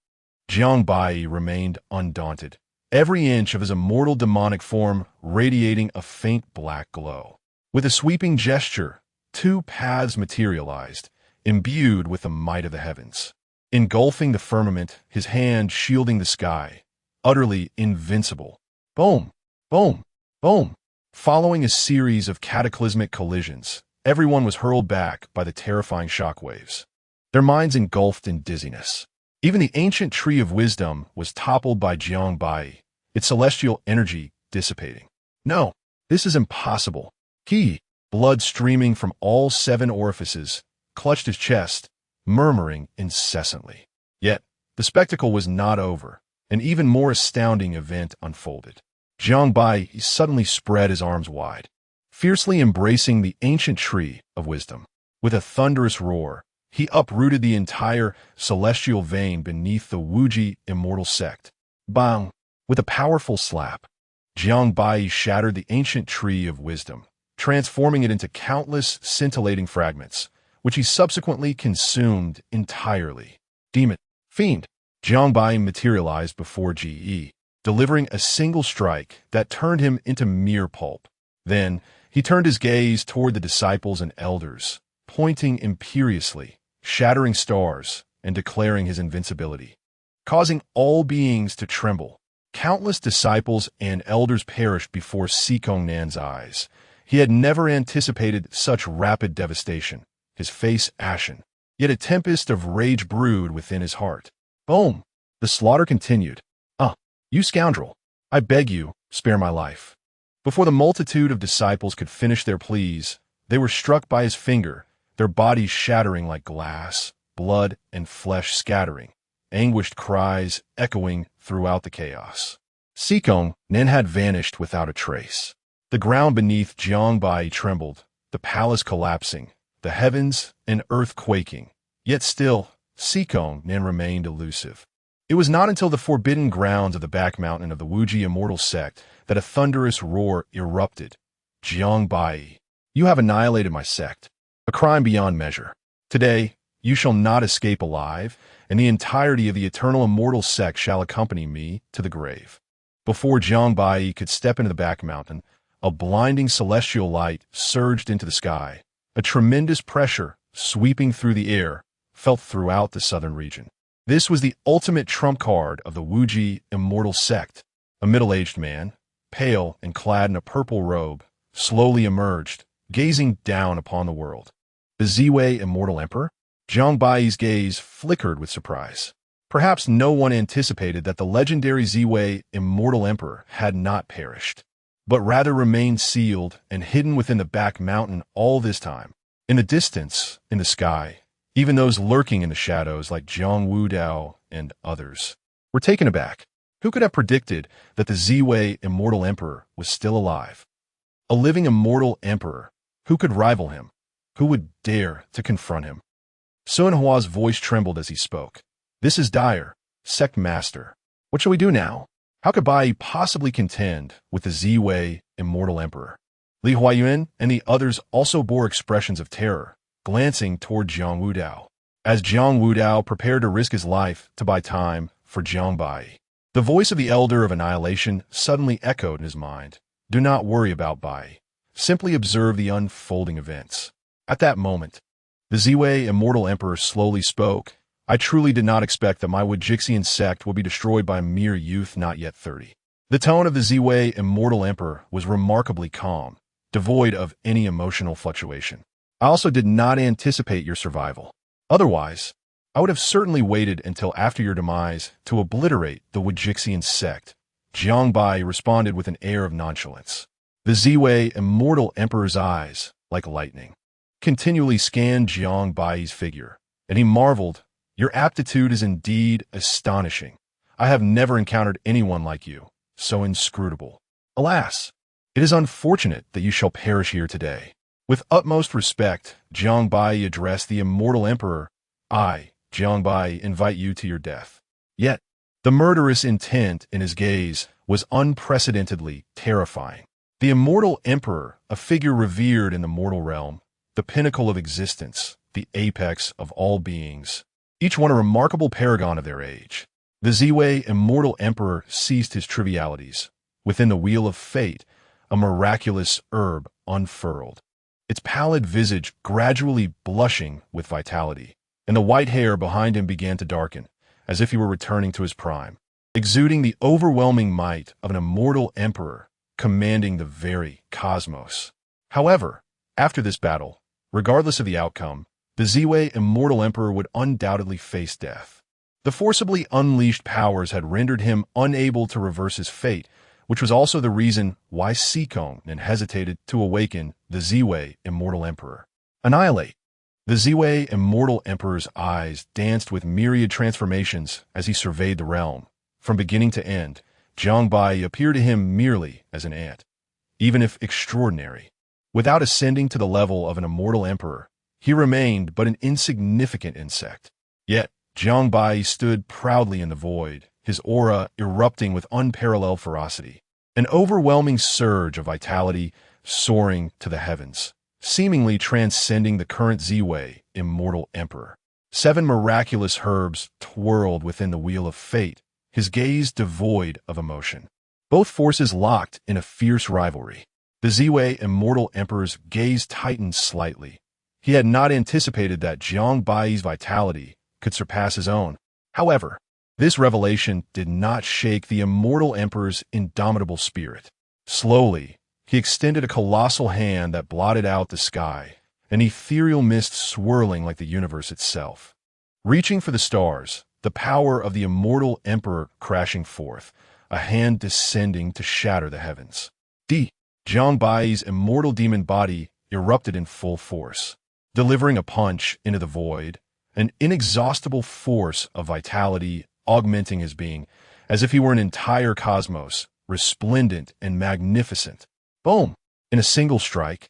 Jiang Baiyi remained undaunted, every inch of his immortal demonic form radiating a faint black glow. With a sweeping gesture, two paths materialized, imbued with the might of the heavens. Engulfing the firmament, his hand shielding the sky, utterly invincible. Boom! Boom! Boom! Following a series of cataclysmic collisions, everyone was hurled back by the terrifying shockwaves, their minds engulfed in dizziness. Even the ancient tree of wisdom was toppled by Jiang Baiyi, its celestial energy dissipating. No, this is impossible. He, blood streaming from all 7 orifices, clutched his chest, murmuring incessantly. Yet, the spectacle was not over. An even more astounding event unfolded. Jiang Baiyi suddenly spread his arms wide, fiercely embracing the ancient tree of wisdom. With a thunderous roar, he uprooted the entire celestial vein beneath the Wuji immortal sect. Bang! With a powerful slap, Jiang Baiyi shattered the ancient tree of wisdom, transforming it into countless scintillating fragments, which he subsequently consumed entirely. Demon! Fiend! Jiang Baiyi materialized before Jie, delivering a single strike that turned him into mere pulp. Then, he turned his gaze toward the disciples and elders, pointing imperiously, shattering stars, and declaring his invincibility, causing all beings to tremble. Countless disciples and elders perished before Sikong Nan's eyes. He had never anticipated such rapid devastation, his face ashen, yet a tempest of rage brewed within his heart. Boom! The slaughter continued. You scoundrel! I beg you, spare my life. Before the multitude of disciples could finish their pleas, they were struck by his finger, their bodies shattering like glass, blood and flesh scattering, anguished cries echoing throughout the chaos. Sikong Nan had vanished without a trace. The ground beneath Jiang Baiyi trembled, the palace collapsing, the heavens and earth quaking. Yet still, Nan remained elusive. It was not until the forbidden grounds of the back mountain of the Wuji immortal sect that a thunderous roar erupted. Jiang Baiyi, you have annihilated my sect, a crime beyond measure. Today, you shall not escape alive, and the entirety of the eternal immortal sect shall accompany me to the grave. Before Jiang Baiyi could step into the back mountain, a blinding celestial light surged into the sky. A tremendous pressure, sweeping through the air, felt throughout the southern region. This was the ultimate trump card of the Wuji immortal sect. A middle-aged man, pale and clad in a purple robe, slowly emerged, gazing down upon the world. The Ziwei immortal emperor? Jiang Baiyi's gaze flickered with surprise. Perhaps no one anticipated that the legendary Ziwei immortal emperor had not perished, but rather remained sealed and hidden within the back mountain all this time. In the distance, in the sky, even those lurking in the shadows like Zhang Wudao and others were taken aback. Who could have predicted that the Ziwei immortal emperor was still alive? A living immortal emperor. Who could rival him? Who would dare to confront him? Sun Hua's voice trembled as he spoke. This is dire, sect master. What shall we do now? How could Baiyi possibly contend with the Ziwei immortal emperor? Li Huayuan and the others also bore expressions of terror, glancing toward Zhang Wudao. As Zhang Wudao prepared to risk his life to buy time for Jiang Baiyi, the voice of the Elder of Annihilation suddenly echoed in his mind. Do not worry about Baiyi. Simply observe the unfolding events. At that moment, the Ziwei immortal emperor slowly spoke. I truly did not expect that my Wujixian sect would be destroyed by a mere youth not yet 30. The tone of the Ziwei immortal emperor was remarkably calm, devoid of any emotional fluctuation. I also did not anticipate your survival. Otherwise, I would have certainly waited until after your demise to obliterate the Wujixian sect. Jiang Baiyi responded with an air of nonchalance. The Ziwei immortal emperor's eyes, like lightning, continually scanned Jiang Baiyi's figure, and he marveled. Your aptitude is indeed astonishing. I have never encountered anyone like you, so inscrutable. Alas, it is unfortunate that you shall perish here today. With utmost respect, Jiang Baiyi addressed the immortal emperor. I, Jiang Baiyi, invite you to your death. Yet, the murderous intent in his gaze was unprecedentedly terrifying. The immortal emperor, a figure revered in the mortal realm, the pinnacle of existence, the apex of all beings, each one a remarkable paragon of their age. The Ziwei immortal emperor ceased his trivialities. Within the wheel of fate, a miraculous herb unfurled, its pallid visage gradually blushing with vitality, and the white hair behind him began to darken, as if he were returning to his prime, exuding the overwhelming might of an immortal emperor, commanding the very cosmos. However, after this battle, regardless of the outcome, the Ziwei immortal emperor would undoubtedly face death. The forcibly unleashed powers had rendered him unable to reverse his fate, which was also the reason why Nan hesitated to awaken the Ziwei immortal emperor. Annihilate. The Ziwei immortal emperor's eyes danced with myriad transformations as he surveyed the realm. From beginning to end, Jiang Baiyi appeared to him merely as an ant, even if extraordinary. Without ascending to the level of an immortal emperor, he remained but an insignificant insect. Yet, Jiang Baiyi stood proudly in the void, his aura erupting with unparalleled ferocity. An overwhelming surge of vitality soaring to the heavens, seemingly transcending the current Ziwei immortal emperor. 7 miraculous herbs twirled within the wheel of fate, his gaze devoid of emotion. Both forces locked in a fierce rivalry. The Ziwei immortal emperor's gaze tightened slightly. He had not anticipated that Jiang Baiyi's vitality could surpass his own. However, this revelation did not shake the immortal emperor's indomitable spirit. Slowly, he extended a colossal hand that blotted out the sky, an ethereal mist swirling like the universe itself. Reaching for the stars, the power of the immortal emperor crashing forth, a hand descending to shatter the heavens. Jiang Baiyi's immortal demon body erupted in full force, delivering a punch into the void, an inexhaustible force of vitality augmenting his being, as if he were an entire cosmos, resplendent and magnificent. Boom! In a single strike,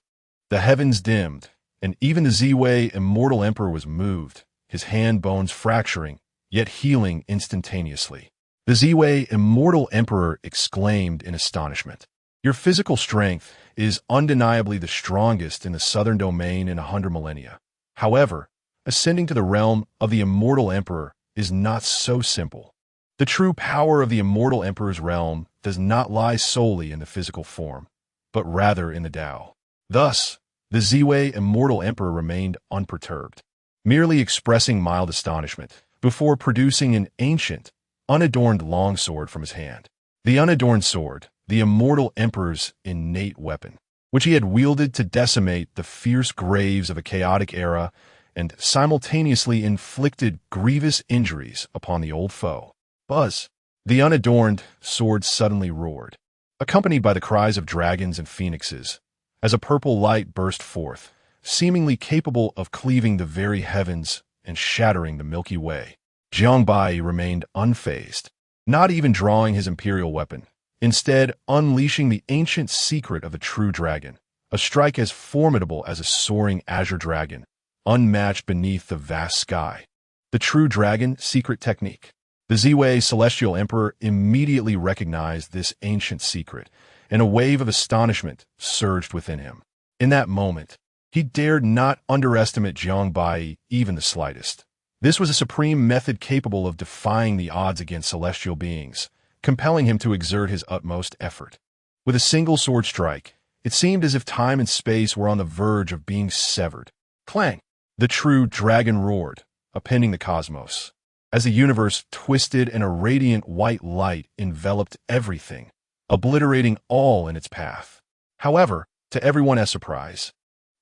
the heavens dimmed, and even the Ziwei immortal emperor was moved, his hand bones fracturing, yet healing instantaneously. The Ziwei immortal emperor exclaimed in astonishment, "Your physical strength is undeniably the strongest in the southern domain in 100 millennia. However, ascending to the realm of the immortal emperor is not so simple. The true power of the immortal emperor's realm does not lie solely in the physical form, but rather in the Tao." Thus, the Ziwei immortal emperor remained unperturbed, merely expressing mild astonishment, before producing an ancient, unadorned longsword from his hand. The unadorned sword, the immortal emperor's innate weapon, which he had wielded to decimate the fierce graves of a chaotic era and simultaneously inflicted grievous injuries upon the old foe. Buzz! The unadorned sword suddenly roared, accompanied by the cries of dragons and phoenixes, as a purple light burst forth, seemingly capable of cleaving the very heavens and shattering the Milky Way. Jiang Baiyi remained unfazed, not even drawing his imperial weapon, instead unleashing the ancient secret of the true dragon, a strike as formidable as a soaring azure dragon, unmatched beneath the vast sky. The true dragon secret technique. The Ziwei celestial emperor immediately recognized this ancient secret, and a wave of astonishment surged within him. In that moment, he dared not underestimate Jiang Baiyi even the slightest. This was a supreme method capable of defying the odds against celestial beings, compelling him to exert his utmost effort. With a single sword strike, it seemed as if time and space were on the verge of being severed. Clang! The true dragon roared, upending the cosmos, as the universe twisted and a radiant white light enveloped everything, obliterating all in its path. However, to everyone's surprise,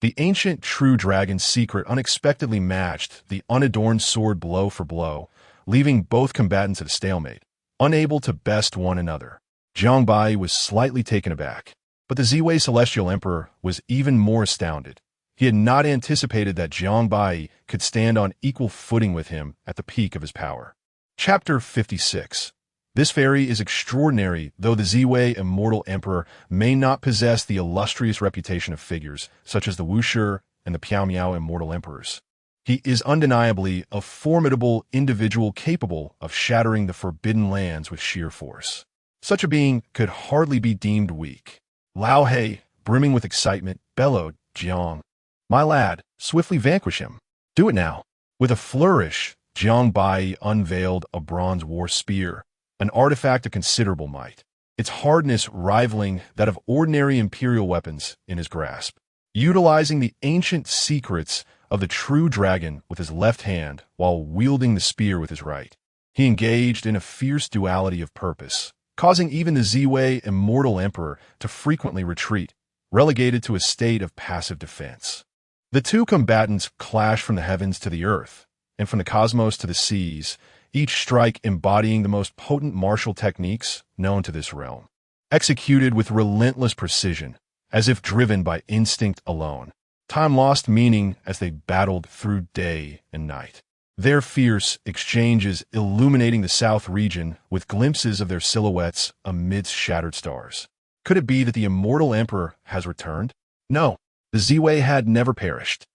the ancient true dragon's secret unexpectedly matched the unadorned sword blow for blow, leaving both combatants at a stalemate, unable to best one another. Jiang Baiyi was slightly taken aback, but the Ziwei Celestial Emperor was even more astounded. He had not anticipated that Jiang Baiyi could stand on equal footing with him at the peak of his power. Chapter 56. This fairy is extraordinary, though the Ziwei Immortal Emperor may not possess the illustrious reputation of figures such as the Wushi and the Piao Miao Immortal Emperors. He is undeniably a formidable individual capable of shattering the forbidden lands with sheer force. Such a being could hardly be deemed weak. Lao He, brimming with excitement, bellowed, "Jiang, my lad, swiftly vanquish him. Do it now." With a flourish, Jiang Baiyi unveiled a bronze war spear, an artifact of considerable might, its hardness rivaling that of ordinary imperial weapons in his grasp. Utilizing the ancient secrets of the true dragon with his left hand while wielding the spear with his right, he engaged in a fierce duality of purpose, causing even the Ziwei Immortal Emperor to frequently retreat, relegated to a state of passive defense. The two combatants clashed from the heavens to the earth, and from the cosmos to the seas, each strike embodying the most potent martial techniques known to this realm, executed with relentless precision, as if driven by instinct alone. Time lost meaning as they battled through day and night, their fierce exchanges illuminating the south region with glimpses of their silhouettes amidst shattered stars. Could it be that the Immortal Emperor has returned? No, the Ziwei had never perished.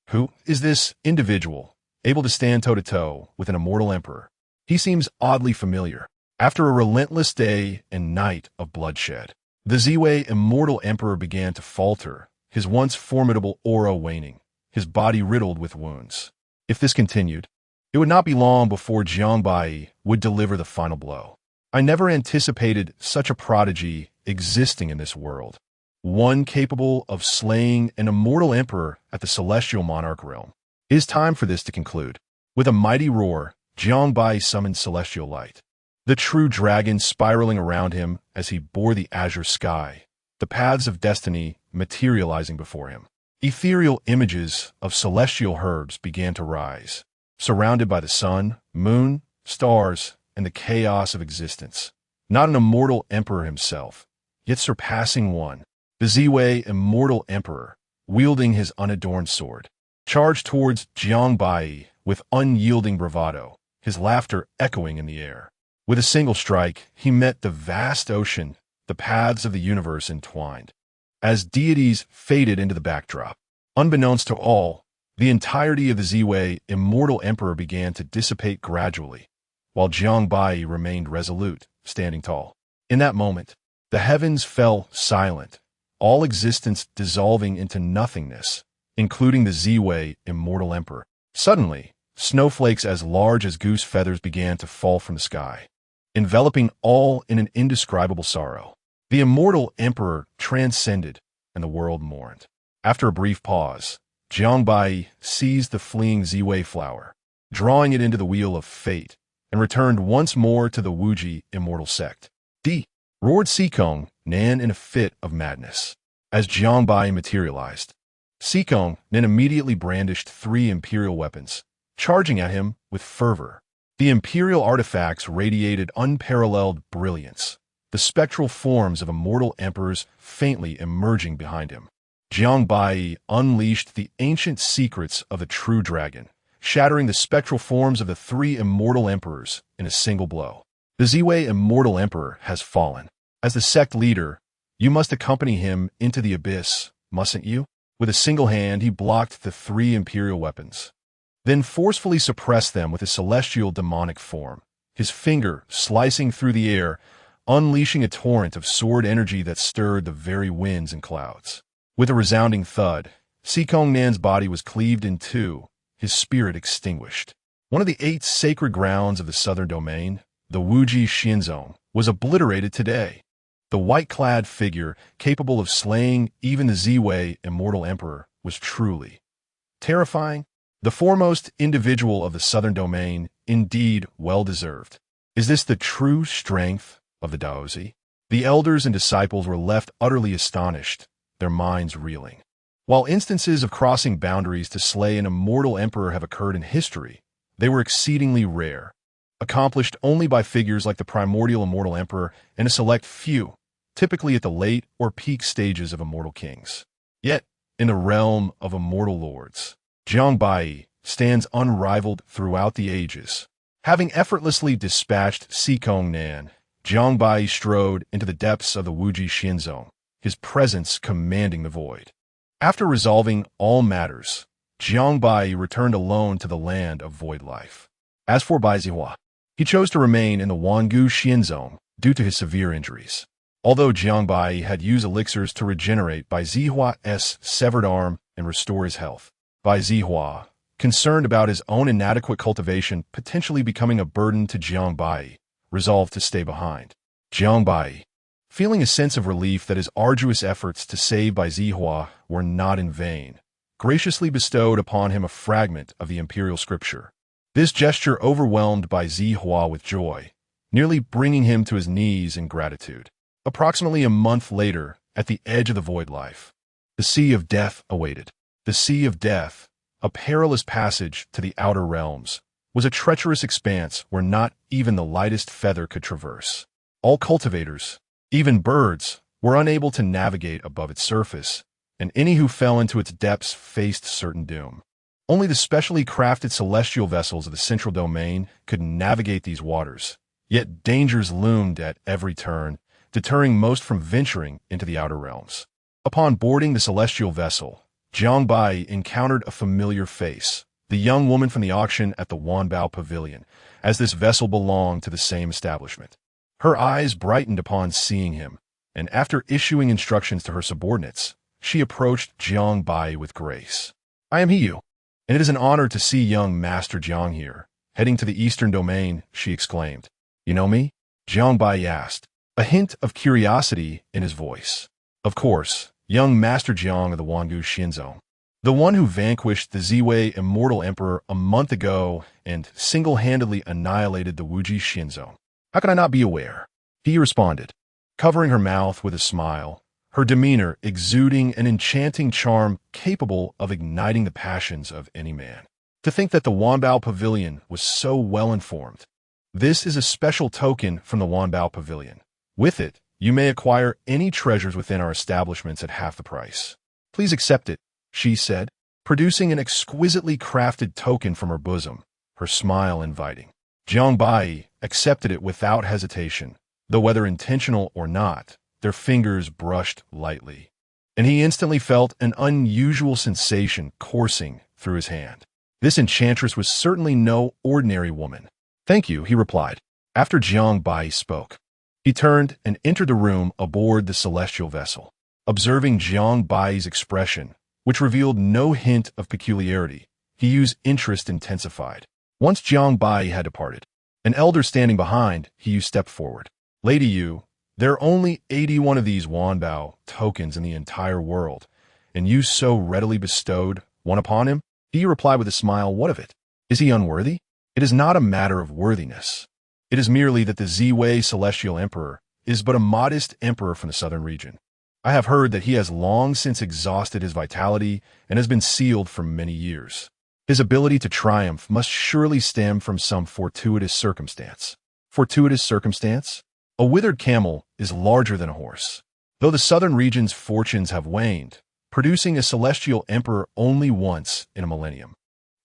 Who is this individual, able to stand toe-to-toe with an Immortal Emperor? He seems oddly familiar. After a relentless day and night of bloodshed, the Ziwei Immortal Emperor began to falter, his once formidable aura waning, his body riddled with wounds. If this continued, it would not be long before Jiang Baiyi would deliver the final blow. I never anticipated such a prodigy existing in this world, one capable of slaying an immortal emperor at the celestial monarch realm. It is time for this to conclude. With a mighty roar, Jiang Baiyi summoned celestial light, the true dragon spiraling around him as he bore the azure sky, the paths of destiny materializing before him. Ethereal images of celestial herbs began to rise, surrounded by the sun, moon, stars, and the chaos of existence. Not an immortal emperor himself, yet surpassing one, the Ziwei Immortal Emperor, wielding his unadorned sword, charged towards Jiang Baiyi with unyielding bravado, his laughter echoing in the air. With a single strike, he met the vast ocean, the paths of the universe entwined. as deities faded into the backdrop. Unbeknownst to all, the entirety of the Ziwei immortal emperor began to dissipate gradually, while Jiang Baiyi remained resolute, standing tall. In that moment, the heavens fell silent, all existence dissolving into nothingness, including the Ziwei immortal emperor. Suddenly, snowflakes as large as goose feathers began to fall from the sky, enveloping all in an indescribable sorrow. The immortal emperor transcended, and the world mourned. After a brief pause, Jiang Baiyi seized the fleeing Ziwei flower, drawing it into the wheel of fate, and returned once more to the Wuji immortal sect. Roared Sikong Nan in a fit of madness. As Jiang Baiyi materialized, Sikong Nan immediately brandished 3 imperial weapons, charging at him with fervor. The imperial artifacts radiated unparalleled brilliance, the spectral forms of immortal emperors faintly emerging behind him. Jiang Baiyi unleashed the ancient secrets of the true dragon, shattering the spectral forms of the 3 immortal emperors in a single blow. The Ziwei immortal emperor has fallen. As the sect leader, you must accompany him into the abyss, mustn't you? With a single hand, he blocked the 3 imperial weapons, then forcefully suppressed them with his celestial demonic form, his finger slicing through the air, unleashing a torrent of sword energy that stirred the very winds and clouds. With a resounding thud, Sikong Nan's body was cleaved in 2, his spirit extinguished. One of the 8 sacred grounds of the southern domain, the Wuji Xianzong, was obliterated today. The white-clad figure, capable of slaying even the Ziwei immortal emperor, was truly terrifying. The foremost individual of the southern domain, indeed well-deserved. Is this the true strength of the Daozi? The elders and disciples were left utterly astonished, their minds reeling. While instances of crossing boundaries to slay an immortal emperor have occurred in history, they were exceedingly rare, accomplished only by figures like the primordial immortal emperor and a select few, typically at the late or peak stages of immortal kings. Yet, in the realm of immortal lords, Jiang Baiyi stands unrivaled throughout the ages. Having effortlessly dispatched Sikong Nan, Jiang Baiyi strode into the depths of the Wuji Xianzong, his presence commanding the void. After resolving all matters, Jiang Baiyi returned alone to the land of void life. As for Bai Zihua, he chose to remain in the Wangu Xianzong due to his severe injuries. Although Jiang Baiyi had used elixirs to regenerate Bai Zihua's severed arm and restore his health, Bai Zihua, concerned about his own inadequate cultivation potentially becoming a burden to Jiang Baiyi, resolved to stay behind. Jiang Baiyi, feeling a sense of relief that his arduous efforts to save Bai Zihua were not in vain, graciously bestowed upon him a fragment of the imperial scripture. This gesture overwhelmed Bai Zihua with joy, nearly bringing him to his knees in gratitude. Approximately a month later, at the edge of the void life, the Sea of Death awaited. The Sea of Death, a perilous passage to the outer realms, was a treacherous expanse where not even the lightest feather could traverse. All cultivators, even birds, were unable to navigate above its surface, and any who fell into its depths faced certain doom. Only the specially crafted celestial vessels of the central domain could navigate these waters, yet dangers loomed at every turn, deterring most from venturing into the outer realms. Upon boarding the celestial vessel, Jiang Baiyi encountered a familiar face, the young woman from the auction at the Wanbao Pavilion, as this vessel belonged to the same establishment. Her eyes brightened upon seeing him, and after issuing instructions to her subordinates, she approached Jiang Baiyi with grace. "I am Hiyu, and it is an honor to see young Master Jiang here, heading to the eastern domain," she exclaimed. "You know me?" Jiang Baiyi asked, a hint of curiosity in his voice. "Of course, young Master Jiang of the Wangu Xianzong, the one who vanquished the Ziwei immortal emperor a month ago and single-handedly annihilated the Wuji Xianzong. How can I not be aware?" He responded, covering her mouth with a smile, her demeanor exuding an enchanting charm capable of igniting the passions of any man. To think that the Wanbao Pavilion was so well-informed. This is a special token from the Wanbao Pavilion. With it, you may acquire any treasures within our establishments at half the price. "Please accept it," she said, producing an exquisitely crafted token from her bosom, her smile inviting. Jiang Baiyi accepted it without hesitation, though whether intentional or not, their fingers brushed lightly. and he instantly felt an unusual sensation coursing through his hand. This enchantress was certainly no ordinary woman. "Thank you," he replied. After Jiang Baiyi spoke, he turned and entered the room aboard the celestial vessel. Observing Jiang Baiyi's expression, which revealed no hint of peculiarity, Hiyu's interest intensified. Once Jiang Baiyi had departed, an elder standing behind Hiyu stepped forward. "Lady Yu, there are only 81 of these Wanbao tokens in the entire world, and you so readily bestowed one upon him?" Hiyu replied with a smile. "What of it? Is he unworthy? It is not a matter of worthiness. It is merely that the Ziwei Celestial Emperor is but a modest emperor from the southern region. I have heard that he has long since exhausted his vitality and has been sealed for many years. His ability to triumph must surely stem from some fortuitous circumstance." Fortuitous circumstance? A withered camel is larger than a horse. Though the southern region's fortunes have waned, producing a celestial emperor only once in a millennium.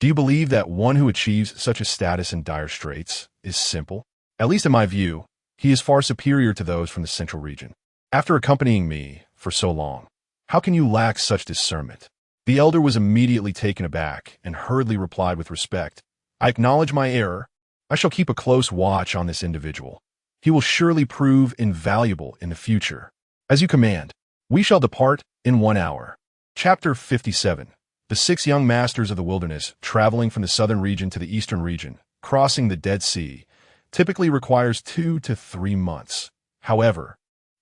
Do you believe that one who achieves such a status in dire straits is simple? At least in my view, he is far superior to those from the central region. After accompanying me for so long, how can you lack such discernment? The elder was immediately taken aback and hurriedly replied with respect, "I acknowledge my error. I shall keep a close watch on this individual. He will surely prove invaluable in the future. As you command, we shall depart in 1 hour." Chapter 57. The 6 young masters of the wilderness traveling from the southern region to the eastern region, crossing the Dead Sea, typically requires 2 to 3 months. However,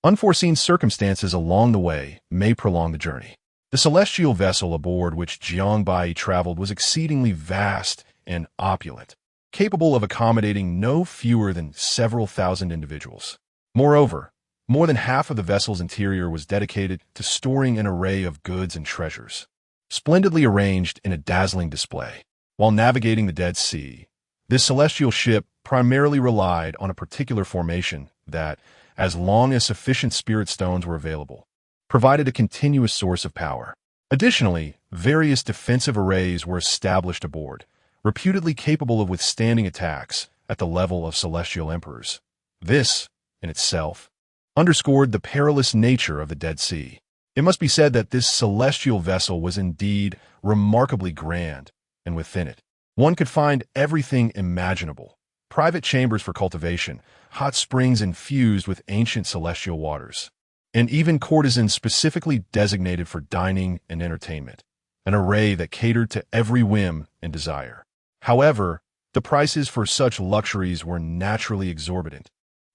unforeseen circumstances along the way may prolong the journey. The celestial vessel aboard which Jiang Baiyi traveled was exceedingly vast and opulent, capable of accommodating no fewer than several thousand individuals. Moreover, more than half of the vessel's interior was dedicated to storing an array of goods and treasures, splendidly arranged in a dazzling display. While navigating the Dead Sea, this celestial ship primarily relied on a particular formation that, as long as sufficient spirit stones were available, provided a continuous source of power. Additionally, various defensive arrays were established aboard, reputedly capable of withstanding attacks at the level of celestial emperors. This, in itself, underscored the perilous nature of the Dead Sea. It must be said that this celestial vessel was indeed remarkably grand, and within it, one could find everything imaginable: private chambers for cultivation, hot springs infused with ancient celestial waters, and even courtesans specifically designated for dining and entertainment, an array that catered to every whim and desire. However, the prices for such luxuries were naturally exorbitant,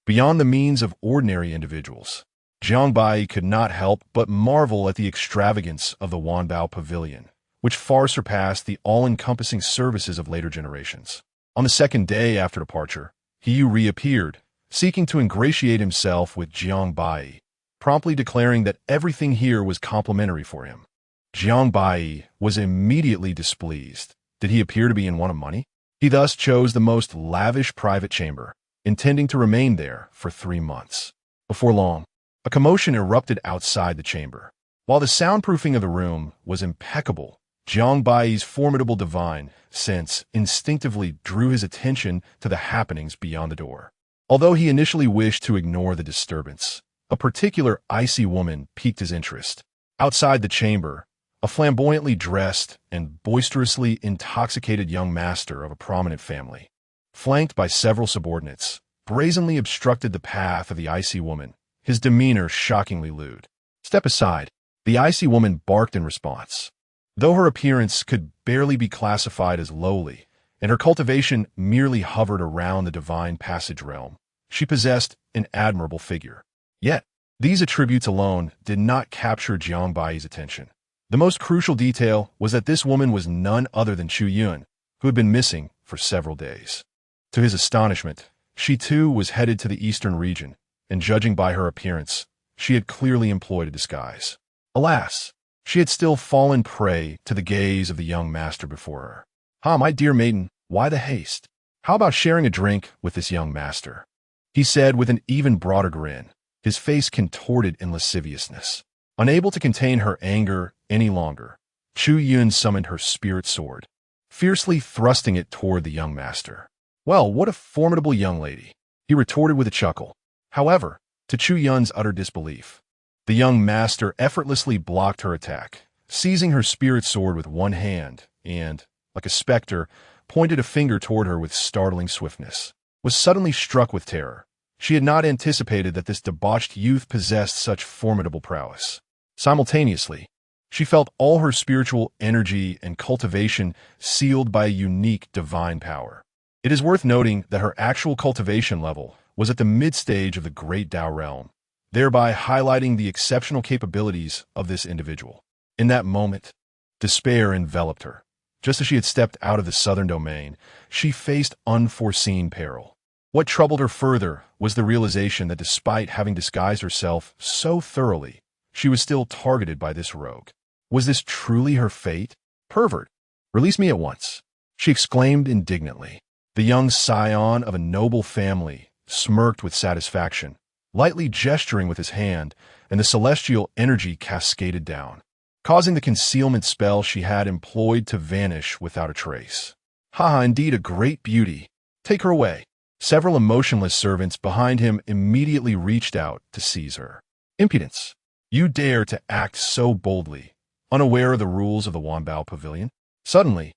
beyond the means of ordinary individuals. Jiang Baiyi could not help but marvel at the extravagance of the Wanbao Pavilion, which far surpassed the all-encompassing services of later generations. On the second day after departure, Hiyu reappeared, seeking to ingratiate himself with Jiang Baiyi, promptly declaring that everything here was complimentary for him. Jiang Baiyi was immediately displeased. Did he appear to be in want of money? He thus chose the most lavish private chamber, intending to remain there for 3 months. Before long, a commotion erupted outside the chamber. While the soundproofing of the room was impeccable, Jiang Baiyi's formidable divine sense instinctively drew his attention to the happenings beyond the door. Although he initially wished to ignore the disturbance, a particular icy woman piqued his interest. Outside the chamber, a flamboyantly dressed and boisterously intoxicated young master of a prominent family, flanked by several subordinates, brazenly obstructed the path of the icy woman, his demeanor shockingly lewd. "Step aside," the icy woman barked in response. Though her appearance could barely be classified as lowly, and her cultivation merely hovered around the divine passage realm, she possessed an admirable figure. Yet, these attributes alone did not capture Jiang Baiyi's attention. The most crucial detail was that this woman was none other than Chu Yun, who had been missing for several days. To his astonishment, she too was headed to the eastern region, and judging by her appearance, she had clearly employed a disguise. Alas, she had still fallen prey to the gaze of the young master before her. "Ah, my dear maiden, why the haste? How about sharing a drink with this young master?" he said with an even broader grin, his face contorted in lasciviousness. Unable to contain her anger any longer, Chu Yun summoned her spirit sword, fiercely thrusting it toward the young master. "Well, what a formidable young lady," he retorted with a chuckle. However, to Chu Yun's utter disbelief, The young master effortlessly blocked her attack, seizing her spirit sword with one hand and, like a specter, pointed a finger toward her with startling swiftness. Was suddenly struck with terror. She had not anticipated that this debauched youth possessed such formidable prowess. Simultaneously, she felt all her spiritual energy and cultivation sealed by a unique divine power. It is worth noting that her actual cultivation level was at the mid-stage of the Great Tao realm, thereby highlighting the exceptional capabilities of this individual. In that moment, despair enveloped her. Just as she had stepped out of the southern domain, she faced unforeseen peril. What troubled her further was the realization that despite having disguised herself so thoroughly, she was still targeted by this rogue. Was this truly her fate? Pervert! Release me at once! She exclaimed indignantly. The young scion of a noble family smirked with satisfaction, lightly gesturing with his hand, and the celestial energy cascaded down, causing the concealment spell she had employed to vanish without a trace. Ha, indeed a great beauty. Take her away. Several emotionless servants behind him immediately reached out to seize her. Impudence! You dare to act so boldly, unaware of the rules of the Wanbao Pavilion? Suddenly,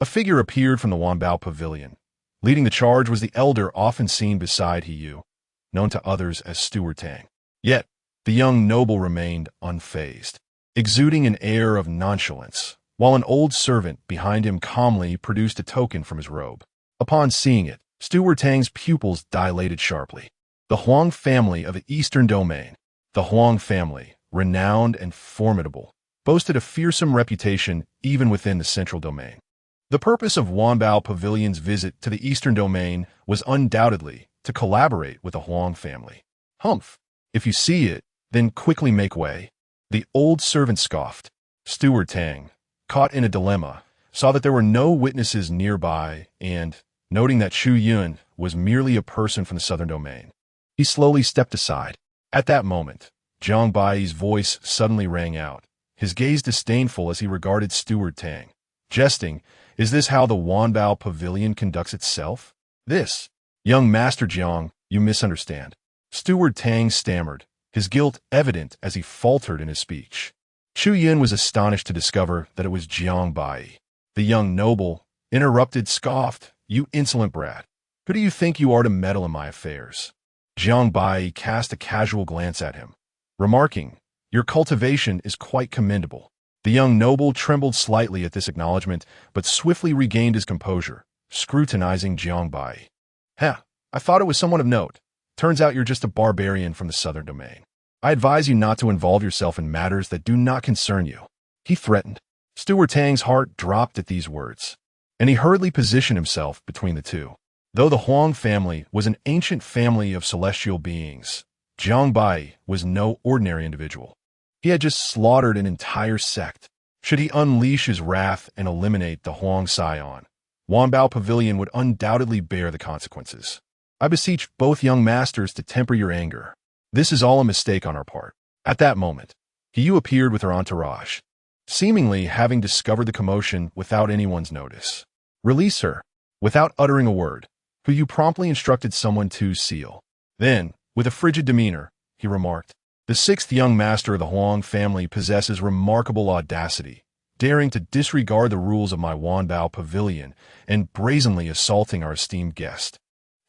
a figure appeared from the Wanbao Pavilion. Leading the charge was the elder often seen beside Yu, known to others as Steward Tang. Yet, the young noble remained unfazed, exuding an air of nonchalance, while an old servant behind him calmly produced a token from his robe. Upon seeing it, Steward Tang's pupils dilated sharply. The Huang family of the Eastern Domain, the Huang family, renowned and formidable, boasted a fearsome reputation even within the Central Domain. The purpose of Wanbao Pavilion's visit to the Eastern Domain was undoubtedly to collaborate with the Huang family. Humph! If you see it, then quickly make way. The old servant scoffed. Steward Tang, caught in a dilemma, saw that there were no witnesses nearby and, noting that Chu Yun was merely a person from the Southern Domain, he slowly stepped aside. At that moment, Jiang Baiyi's voice suddenly rang out, his gaze disdainful as he regarded Steward Tang. Jesting, is this how the Wanbao Pavilion conducts itself? This, young Master Jiang, you misunderstand. Steward Tang stammered, his guilt evident as he faltered in his speech. Chu Yun was astonished to discover that it was Jiang Baiyi. The young noble, interrupted, scoffed, "You insolent brat! Who do you think you are to meddle in my affairs?" Jiang Baiyi cast a casual glance at him, remarking, "Your cultivation is quite commendable." The young noble trembled slightly at this acknowledgement, but swiftly regained his composure, scrutinizing Jiang Baiyi. "Heh, I thought it was someone of note. Turns out you're just a barbarian from the Southern Domain. I advise you not to involve yourself in matters that do not concern you," he threatened. Steward Tang's heart dropped at these words, and he hurriedly positioned himself between the two. Though the Huang family was an ancient family of celestial beings, Jiang Baiyi was no ordinary individual. He had just slaughtered an entire sect. Should he unleash his wrath and eliminate the Huang Scion, Wanbao Pavilion would undoubtedly bear the consequences. I beseech both young masters to temper your anger. This is all a mistake on our part. At that moment, Yu appeared with her entourage, seemingly having discovered the commotion without anyone's notice. "Release her." Without uttering a word, Yu promptly instructed someone to seal. Then, with a frigid demeanor, he remarked, "The sixth young master of the Huang family possesses remarkable audacity, daring to disregard the rules of my Wanbao Pavilion and brazenly assaulting our esteemed guest.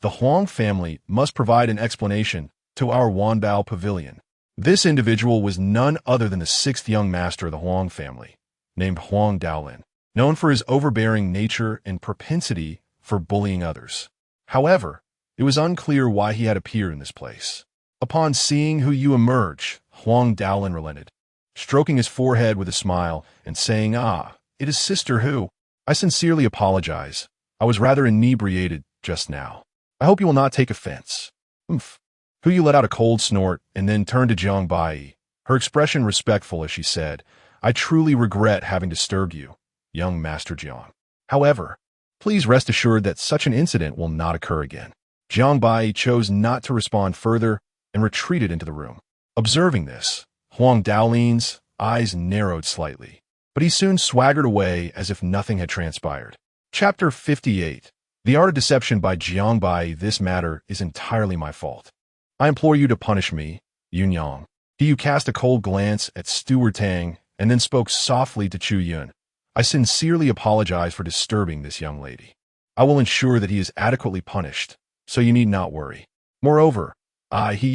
The Huang family must provide an explanation to our Wanbao Pavilion." This individual was none other than the sixth young master of the Huang family, named Huang Daolin, known for his overbearing nature and propensity for bullying others. However, it was unclear why he had appeared in this place. Upon seeing Yu emerge, Huang Daolin relented, stroking his forehead with a smile and saying, "Ah, it is Sister Hu. I sincerely apologize. I was rather inebriated just now. I hope you will not take offense." "Oomph." Yu let out a cold snort and then turned to Jiang Baiyi, her expression respectful as she said, "I truly regret having disturbed you, young Master Jiang. However, please rest assured that such an incident will not occur again." Jiang Baiyi chose not to respond further and retreated into the room. Observing this, Huang Daolin's eyes narrowed slightly, but he soon swaggered away as if nothing had transpired. Chapter 58. The Art of Deception by Jiang Baiyi. "This matter is entirely my fault. I implore you to punish me, Yunyang," He cast a cold glance at Steward Tang and then spoke softly to Chu Yun. I sincerely apologize for disturbing this young lady. I will ensure that he is adequately punished, so you need not worry. Moreover, am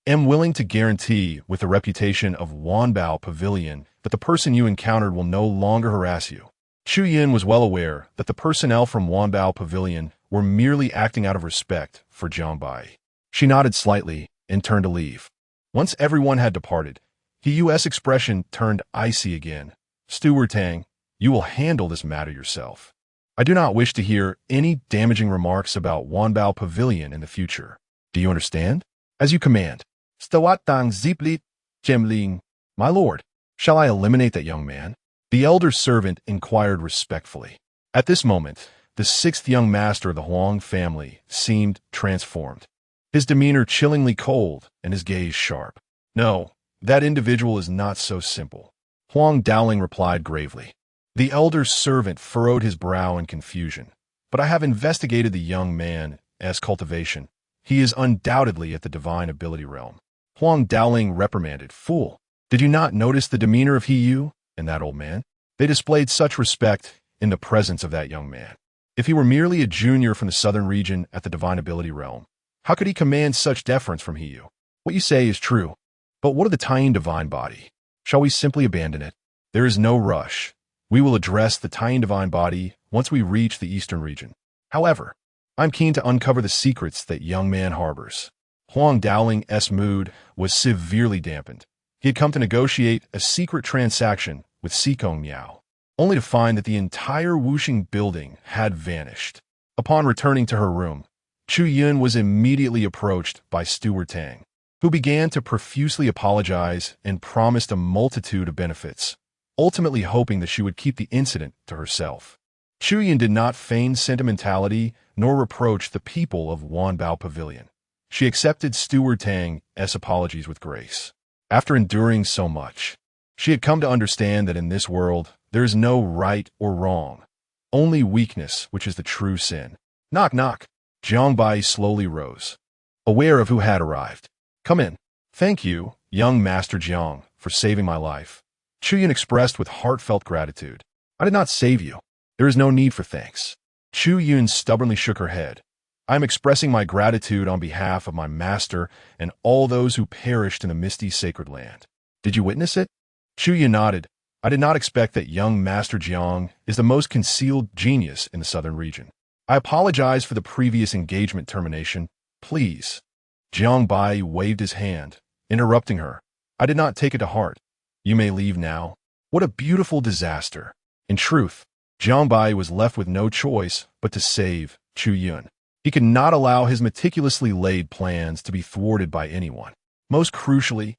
willing to guarantee with the reputation of Wanbao Pavilion that the person you encountered will no longer harass you. Chu Yun was well aware that the personnel from Wanbao Pavilion were merely acting out of respect for Jiang Baiyi. She nodded slightly and turned to leave. Once everyone had departed, His expression turned icy again. Steward Tang, you will handle this matter yourself. I do not wish to hear any damaging remarks about Wanbao Pavilion in the future. Do you understand? As you command. Stawat Dang Ziplit Jemling. My lord, shall I eliminate that young man? The elder servant inquired respectfully. At this moment, the sixth young master of the Huang family seemed transformed. His demeanor chillingly cold and his gaze sharp. No, that individual is not so simple. Huang Dowling replied gravely. The elder servant furrowed his brow in confusion. But I have investigated the young man's cultivation. He is undoubtedly at the divine ability realm. Huang Dowling reprimanded. Fool, did you not notice the demeanor of Yu and that old man? They displayed such respect in the presence of that young man. If he were merely a junior from the southern region at the divine ability realm, how could he command such deference from Yu? What you say is true. But what of the Taiyin divine body? Shall we simply abandon it? There is no rush. We will address the Taiyin divine body once we reach the eastern region. However, I'm keen to uncover the secrets that young man harbors. Huang Dowling's mood was severely dampened. He had come to negotiate a secret transaction with Sikong Miao, only to find that the entire Wuxing building had vanished. Upon returning to her room, Chu Yun was immediately approached by Steward Tang, who began to profusely apologize and promised a multitude of benefits, ultimately hoping that she would keep the incident to herself. Chu Yun did not feign sentimentality nor reproach the people of Wanbao Pavilion. She accepted Steward Tang's apologies with grace. After enduring so much, she had come to understand that in this world there is no right or wrong, only weakness, which is the true sin. Knock, knock. Jiang Baiyi slowly rose, aware of who had arrived. Come in. Thank you, young Master Jiang, for saving my life. Chu Yun expressed with heartfelt gratitude. I did not save you. There is no need for thanks. Chu Yun stubbornly shook her head. I am expressing my gratitude on behalf of my master and all those who perished in the misty sacred land. Did you witness it? Chu Yun nodded. I did not expect that young Master Jiang is the most concealed genius in the southern region. I apologize for the previous engagement termination. Please. Jiang Baiyi waved his hand, interrupting her. I did not take it to heart. You may leave now. What a beautiful disaster. In truth, Jiang Baiyi was left with no choice but to save Chu Yun. He could not allow his meticulously laid plans to be thwarted by anyone. Most crucially,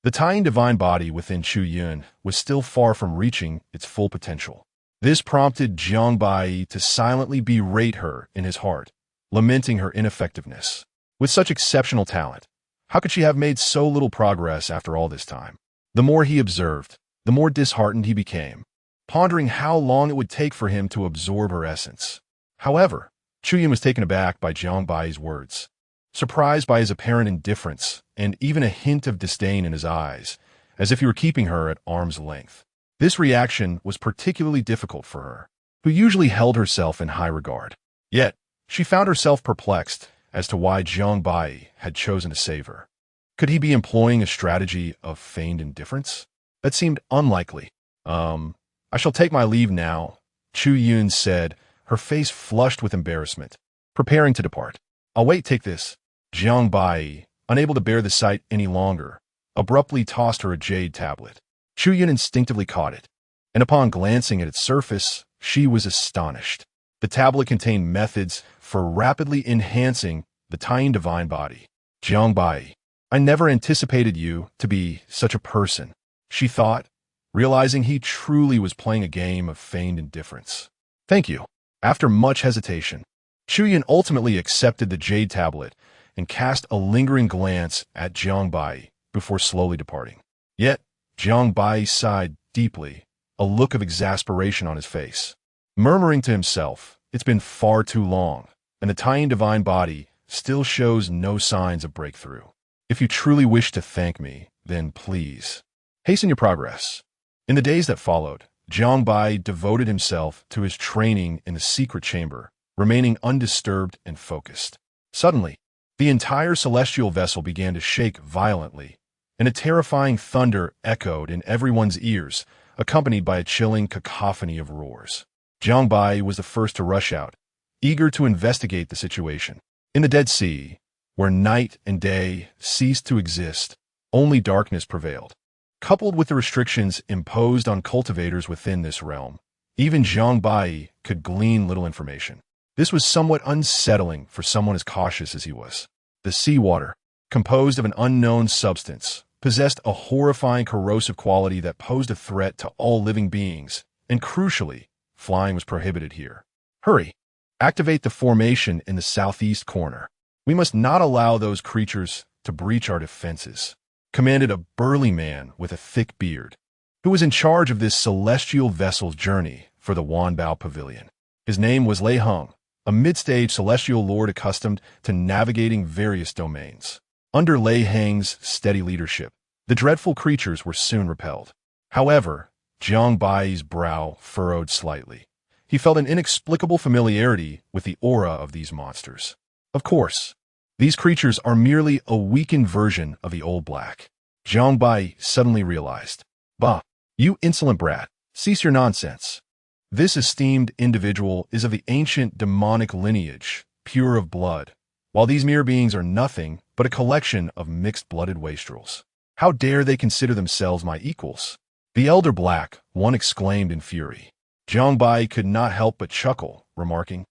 the Taiyin divine body within Chu Yun was still far from reaching its full potential. This prompted Jiang Baiyi to silently berate her in his heart, lamenting her ineffectiveness. With such exceptional talent, how could she have made so little progress after all this time? The more he observed, the more disheartened he became, pondering how long it would take for him to absorb her essence. However, Chu Yun was taken aback by Jiang Baiyi's words, surprised by his apparent indifference and even a hint of disdain in his eyes, as if he were keeping her at arm's length. This reaction was particularly difficult for her, who usually held herself in high regard. Yet, she found herself perplexed as to why Jiang Baiyi had chosen to save her. Could he be employing a strategy of feigned indifference? That seemed unlikely. I shall take my leave now, Chu Yun said, her face flushed with embarrassment, preparing to depart. I'll wait, take this. Jiang Baiyi, unable to bear the sight any longer, abruptly tossed her a jade tablet. Chu Yun instinctively caught it, and upon glancing at its surface, she was astonished. The tablet contained methods for rapidly enhancing the Taiyin divine body. Jiang Baiyi, I never anticipated you to be such a person, she thought, realizing he truly was playing a game of feigned indifference. Thank you. After much hesitation, Chu Yun ultimately accepted the jade tablet and cast a lingering glance at Jiang Baiyi before slowly departing. Yet, Jiang Baiyi sighed deeply, a look of exasperation on his face. Murmuring to himself, it's been far too long, and the Taiyin divine body still shows no signs of breakthrough. If you truly wish to thank me, then please hasten your progress. In the days that followed, Jiang Baiyi devoted himself to his training in the secret chamber, remaining undisturbed and focused. Suddenly, the entire celestial vessel began to shake violently, and a terrifying thunder echoed in everyone's ears, accompanied by a chilling cacophony of roars. Jiang Baiyi was the first to rush out, eager to investigate the situation. In the Dead Sea, where night and day ceased to exist, only darkness prevailed. Coupled with the restrictions imposed on cultivators within this realm, even Jiang Baiyi could glean little information. This was somewhat unsettling for someone as cautious as he was. The seawater, composed of an unknown substance, possessed a horrifying corrosive quality that posed a threat to all living beings, and crucially, flying was prohibited here. Hurry! Activate the formation in the southeast corner. We must not allow those creatures to breach our defenses, commanded a burly man with a thick beard, who was in charge of this celestial vessel's journey for the Wanbao Pavilion. His name was Lei Heng, a mid-stage celestial lord accustomed to navigating various domains. Under Lei Heng's steady leadership, the dreadful creatures were soon repelled. However, Jiang Baiyi's brow furrowed slightly. He felt an inexplicable familiarity with the aura of these monsters. Of course, these creatures are merely a weakened version of the Old Black. Jiang Baiyi suddenly realized. Bah, you insolent brat, cease your nonsense. This esteemed individual is of the ancient demonic lineage, pure of blood, while these mere beings are nothing but a collection of mixed-blooded wastrels. How dare they consider themselves my equals? The Elder Black, one exclaimed in fury. Jiang Baiyi could not help but chuckle, remarking,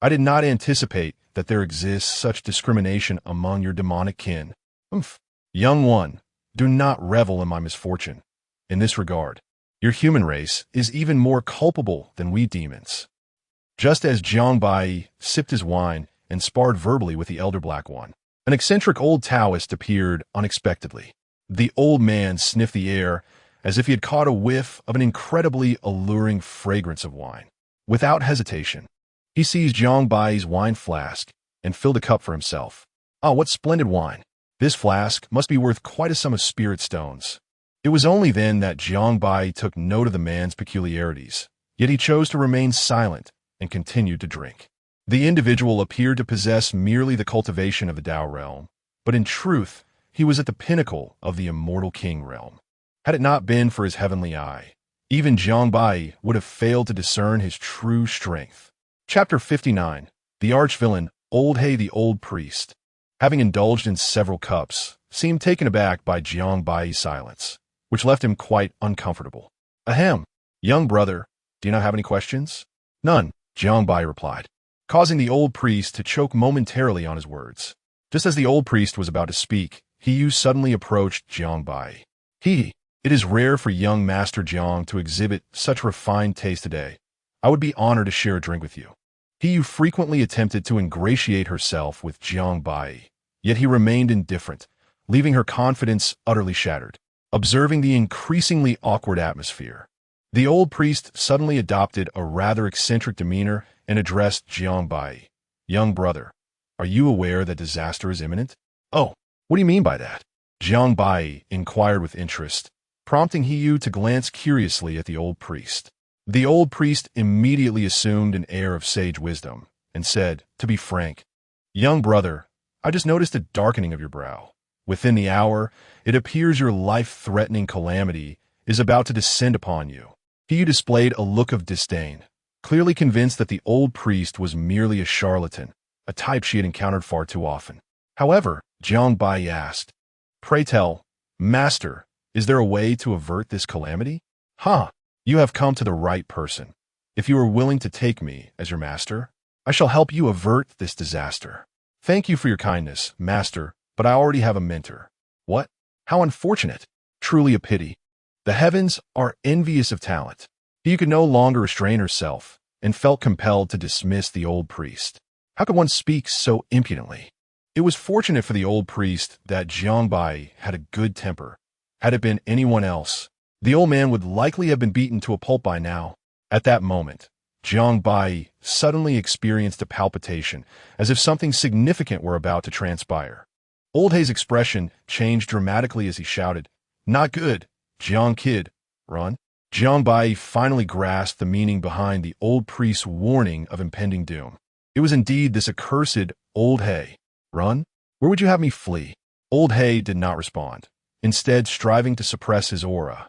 I did not anticipate that there exists such discrimination among your demonic kin. Young one, do not revel in my misfortune. In this regard, your human race is even more culpable than we demons. Just as Jiang Baiyi sipped his wine and sparred verbally with the Elder Black One, an eccentric old Taoist appeared unexpectedly. The old man sniffed the air as if he had caught a whiff of an incredibly alluring fragrance of wine. Without hesitation, he seized Jiang Baiyi's wine flask and filled a cup for himself. Ah, what splendid wine! This flask must be worth quite a sum of spirit stones. It was only then that Jiang Baiyi took note of the man's peculiarities, yet he chose to remain silent and continued to drink. The individual appeared to possess merely the cultivation of the Tao realm, but in truth, he was at the pinnacle of the immortal king realm. Had it not been for his heavenly eye, even Jiang Baiyi would have failed to discern his true strength. Chapter 59. The Archvillain, Old He the Old Priest, having indulged in several cups, seemed taken aback by Jiang Baiyi's silence, which left him quite uncomfortable. Ahem, young brother, do you not have any questions? None, Jiang Baiyi replied, causing the old priest to choke momentarily on his words. Just as the old priest was about to speak, He suddenly approached Jiang Baiyi. It is rare for young Master Jiang to exhibit such refined taste today. I would be honored to share a drink with you. He frequently attempted to ingratiate herself with Jiang Baiyi, yet he remained indifferent, leaving her confidence utterly shattered. Observing the increasingly awkward atmosphere, the old priest suddenly adopted a rather eccentric demeanor and addressed Jiang Baiyi. Young brother, are you aware that disaster is imminent? Oh, what do you mean by that? Jiang Baiyi inquired with interest, prompting He to glance curiously at the old priest. The old priest immediately assumed an air of sage wisdom and said, to be frank, young brother, I just noticed a darkening of your brow. Within the hour, it appears your life-threatening calamity is about to descend upon you. He displayed a look of disdain, clearly convinced that the old priest was merely a charlatan, a type she had encountered far too often. However, Jiang Baiyi asked, pray tell, Master, is there a way to avert this calamity? You have come to the right person. If you are willing to take me as your master, I shall help you avert this disaster. Thank you for your kindness, master, but I already have a mentor. What? How unfortunate. Truly a pity. The heavens are envious of talent. He could no longer restrain herself and felt compelled to dismiss the old priest. How could one speak so impudently? It was fortunate for the old priest that Jiang Baiyi had a good temper. Had it been anyone else, the old man would likely have been beaten to a pulp by now. At that moment, Jiang Baiyi suddenly experienced a palpitation, as if something significant were about to transpire. Old Hei's expression changed dramatically as he shouted, "Not good, Jiang kid, run." Jiang Baiyi finally grasped the meaning behind the old priest's warning of impending doom. It was indeed this accursed Old Hei. Run? Where would you have me flee? Old Hei did not respond, instead striving to suppress his aura,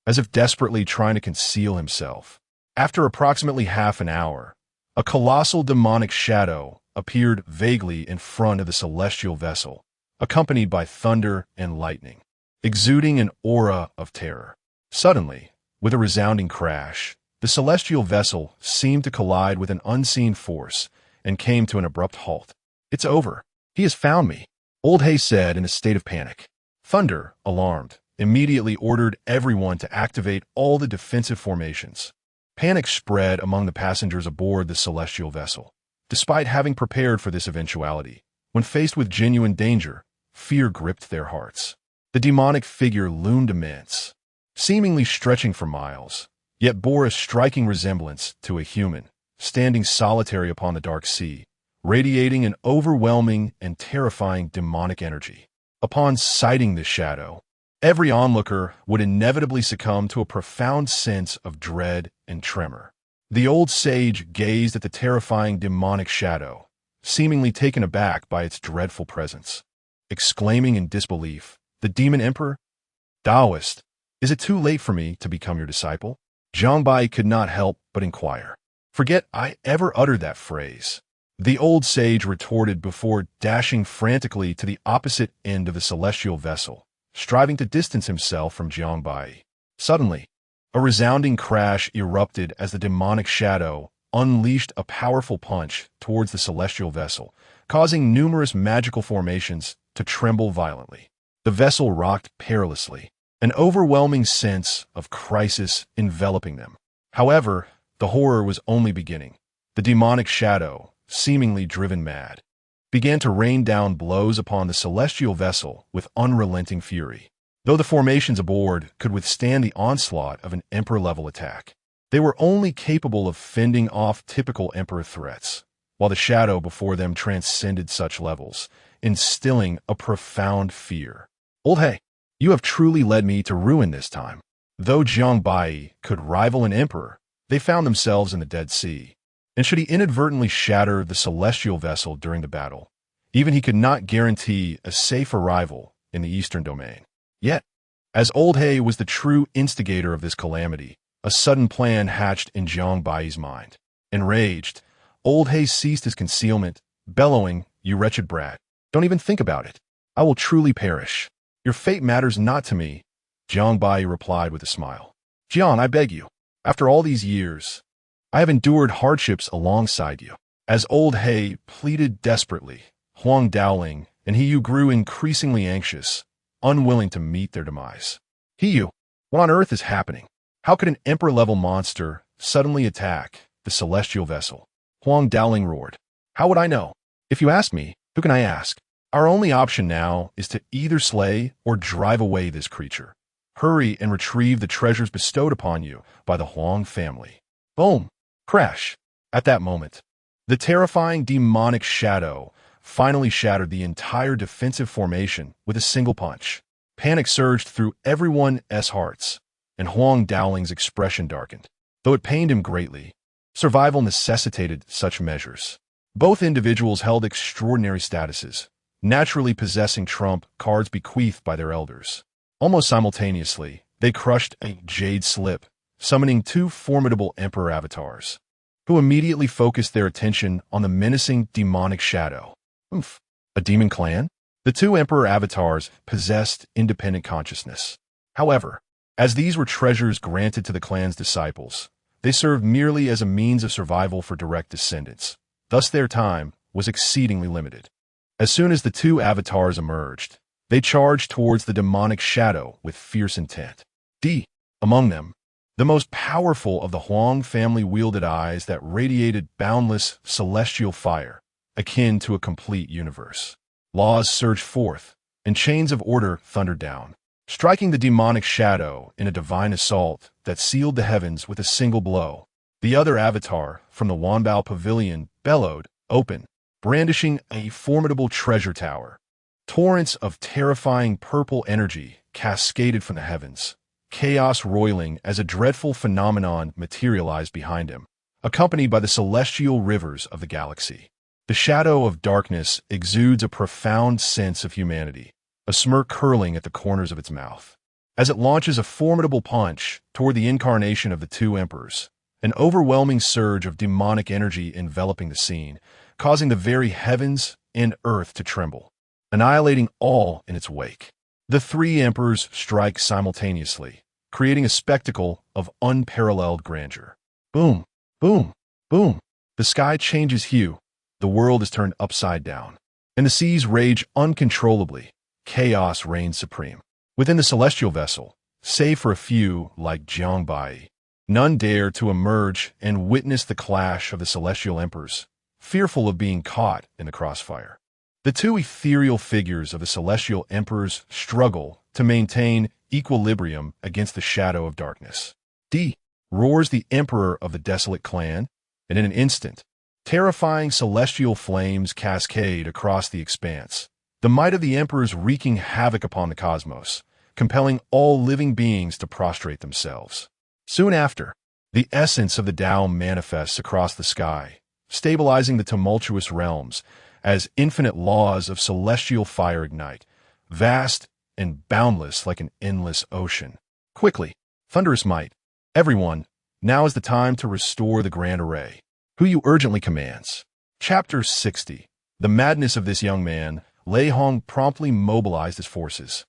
as if desperately trying to conceal himself. After approximately half an hour, a colossal demonic shadow appeared vaguely in front of the celestial vessel, accompanied by thunder and lightning, exuding an aura of terror. Suddenly, with a resounding crash, the celestial vessel seemed to collide with an unseen force and came to an abrupt halt. "It's over. He has found me," Old Hei said in a state of panic. Thunder, alarmed, immediately ordered everyone to activate all the defensive formations. Panic spread among the passengers aboard the celestial vessel. Despite having prepared for this eventuality, when faced with genuine danger, fear gripped their hearts. The demonic figure loomed immense, seemingly stretching for miles, yet bore a striking resemblance to a human, standing solitary upon the dark sea, radiating an overwhelming and terrifying demonic energy. Upon sighting this shadow, every onlooker would inevitably succumb to a profound sense of dread and tremor. The old sage gazed at the terrifying demonic shadow, seemingly taken aback by its dreadful presence, exclaiming in disbelief, "The demon emperor? Taoist, is it too late for me to become your disciple?" Jiang Baiyi could not help but inquire. "Forget I ever uttered that phrase," the old sage retorted before dashing frantically to the opposite end of the celestial vessel, striving to distance himself from Jiang Baiyi. Suddenly, a resounding crash erupted as the demonic shadow unleashed a powerful punch towards the celestial vessel, causing numerous magical formations to tremble violently. The vessel rocked perilously, an overwhelming sense of crisis enveloping them. However, the horror was only beginning. The demonic shadow, seemingly driven mad, began to rain down blows upon the celestial vessel with unrelenting fury. Though the formations aboard could withstand the onslaught of an Emperor-level attack, they were only capable of fending off typical Emperor threats, while the shadow before them transcended such levels, instilling a profound fear. "Old Hei, you have truly led me to ruin this time." Though Jiang Baiyi could rival an emperor, they found themselves in the Dead Sea, and should he inadvertently shatter the celestial vessel during the battle, even he could not guarantee a safe arrival in the eastern domain. Yet, as Old Hei was the true instigator of this calamity, a sudden plan hatched in Jiang Baiyi's mind. Enraged, Old Hei ceased his concealment, bellowing, "You wretched brat, don't even think about it. I will truly perish. Your fate matters not to me," Jiang Baiyi replied with a smile. "Jiang, I beg you, after all these years, I have endured hardships alongside you." As Old Hei pleaded desperately, Huang Daoling and He Yu grew increasingly anxious, unwilling to meet their demise. "He Yu, what on earth is happening? How could an Emperor-level monster suddenly attack the celestial vessel?" Huang Daoling roared. "How would I know? If you ask me, who can I ask? Our only option now is to either slay or drive away this creature. Hurry and retrieve the treasures bestowed upon you by the Huang family." Boom! Crash! At that moment, the terrifying demonic shadow finally shattered the entire defensive formation with a single punch. Panic surged through everyone's hearts, and Huang Daoling's expression darkened. Though it pained him greatly, survival necessitated such measures. Both individuals held extraordinary statuses, naturally possessing trump cards bequeathed by their elders. Almost simultaneously, they crushed a jade slip, summoning two formidable Emperor avatars, who immediately focused their attention on the menacing demonic shadow. Oof! A demon clan? The two Emperor avatars possessed independent consciousness. However, as these were treasures granted to the clan's disciples, they served merely as a means of survival for direct descendants. Thus their time was exceedingly limited. As soon as the two avatars emerged, they charged towards the demonic shadow with fierce intent. Among them, the most powerful of the Huang family wielded eyes that radiated boundless celestial fire, akin to a complete universe. Laws surged forth, and chains of order thundered down, striking the demonic shadow in a divine assault that sealed the heavens with a single blow. The other avatar, from the Wanbao Pavilion, bellowed, "Open," brandishing a formidable treasure tower. Torrents of terrifying purple energy cascaded from the heavens, chaos roiling as a dreadful phenomenon materialized behind him, accompanied by the celestial rivers of the galaxy. The shadow of darkness exudes a profound sense of humanity, a smirk curling at the corners of its mouth. As it launches a formidable punch toward the incarnation of the two emperors, an overwhelming surge of demonic energy enveloping the scene, causing the very heavens and earth to tremble, annihilating all in its wake. The three emperors strike simultaneously, creating a spectacle of unparalleled grandeur. Boom, boom, boom. The sky changes hue, the world is turned upside down, and the seas rage uncontrollably. Chaos reigns supreme. Within the celestial vessel, save for a few like Jiang Baiyi, none dare to emerge and witness the clash of the celestial emperors, fearful of being caught in the crossfire. The two ethereal figures of the celestial emperors struggle to maintain equilibrium against the shadow of darkness. Roars the emperor of the desolate clan, and in an instant, terrifying celestial flames cascade across the expanse, the might of the emperors wreaking havoc upon the cosmos, compelling all living beings to prostrate themselves. Soon after, the essence of the Tao manifests across the sky, stabilizing the tumultuous realms as infinite laws of celestial fire ignite, vast and boundless like an endless ocean. Quickly, thunderous might, everyone, now is the time to restore the grand array. Who you urgently commands. Chapter 60. The madness of this young man, Lei Hong promptly mobilized his forces.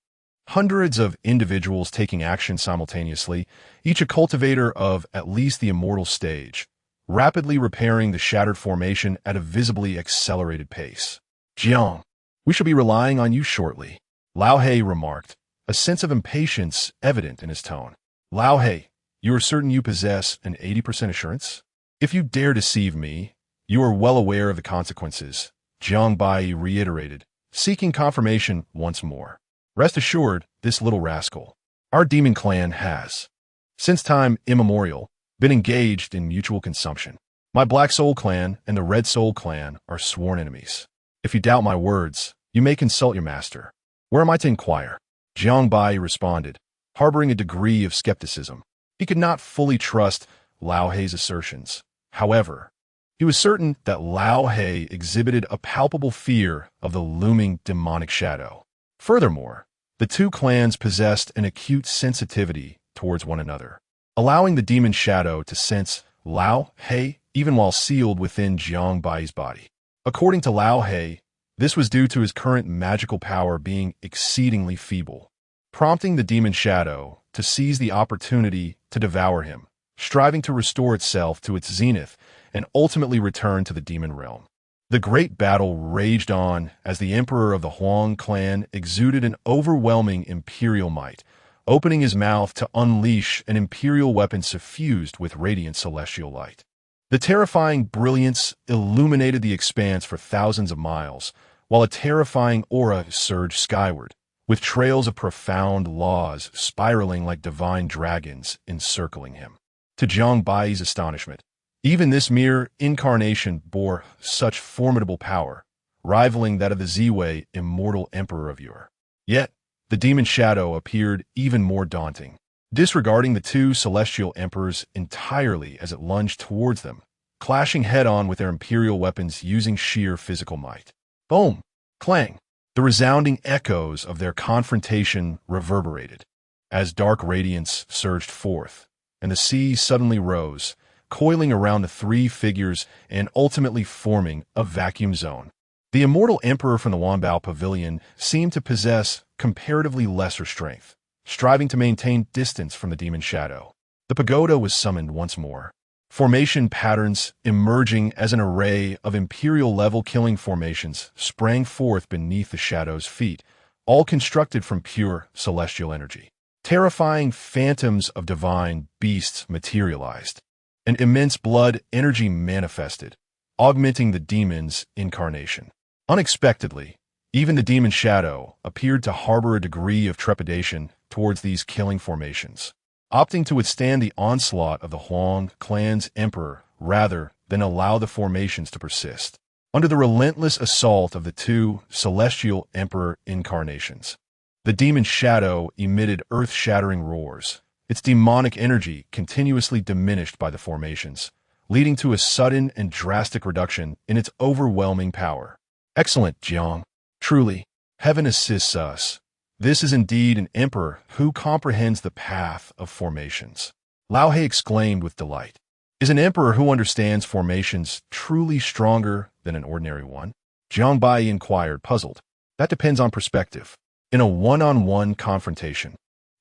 Hundreds of individuals taking action simultaneously, each a cultivator of at least the immortal stage, rapidly repairing the shattered formation at a visibly accelerated pace. Jiang, we shall be relying on you shortly, Lao He remarked, a sense of impatience evident in his tone. Lao He, you are certain you possess an 80% assurance? If you dare deceive me, you are well aware of the consequences, Jiang Baiyi reiterated, seeking confirmation once more. Rest assured, this little rascal, our demon clan has, since time immemorial, been engaged in mutual consumption. My Black Soul clan and the Red Soul clan are sworn enemies. If you doubt my words, you may consult your master. Where am I to inquire? Jiang Baiyi responded, harboring a degree of skepticism. He could not fully trust Lao He's assertions. However, he was certain that Lao He exhibited a palpable fear of the looming demonic shadow. Furthermore, the two clans possessed an acute sensitivity towards one another, allowing the demon shadow to sense Lao He even while sealed within Jiang Baiyi's body. According to Lao He, this was due to his current magical power being exceedingly feeble, prompting the demon shadow to seize the opportunity to devour him, striving to restore itself to its zenith and ultimately return to the demon realm. The great battle raged on as the emperor of the Huang clan exuded an overwhelming imperial might, opening his mouth to unleash an imperial weapon suffused with radiant celestial light. The terrifying brilliance illuminated the expanse for thousands of miles, while a terrifying aura surged skyward, with trails of profound laws spiraling like divine dragons encircling him. To Jiang Baiyi's astonishment, even this mere incarnation bore such formidable power, rivaling that of the Ziwei immortal emperor of yore. Yet, the demon shadow appeared even more daunting, disregarding the two celestial emperors entirely as it lunged towards them, clashing head-on with their imperial weapons using sheer physical might. Boom! Clang! The resounding echoes of their confrontation reverberated, as dark radiance surged forth, and the sea suddenly rose, coiling around the three figures and ultimately forming a vacuum zone. The immortal emperor from the Wanbao Pavilion seemed to possess comparatively lesser strength, striving to maintain distance from the demon shadow. The pagoda was summoned once more, formation patterns emerging as an array of imperial-level killing formations sprang forth beneath the shadow's feet, all constructed from pure celestial energy. Terrifying phantoms of divine beasts materialized, and immense blood energy manifested, augmenting the demon's incarnation. Unexpectedly, even the demon shadow appeared to harbor a degree of trepidation towards these killing formations, opting to withstand the onslaught of the Huang clan's emperor rather than allow the formations to persist. under the relentless assault of the two celestial emperor incarnations. The demon shadow emitted earth-shattering roars, its demonic energy continuously diminished by the formations, leading to a sudden and drastic reduction in its overwhelming power. Excellent, Jiang. Truly, heaven assists us. This is indeed an emperor who comprehends the path of formations. Lao He exclaimed with delight. Is an emperor who understands formations truly stronger than an ordinary one? Jiang Baiyi inquired, puzzled. That depends on perspective. In a one-on-one confrontation,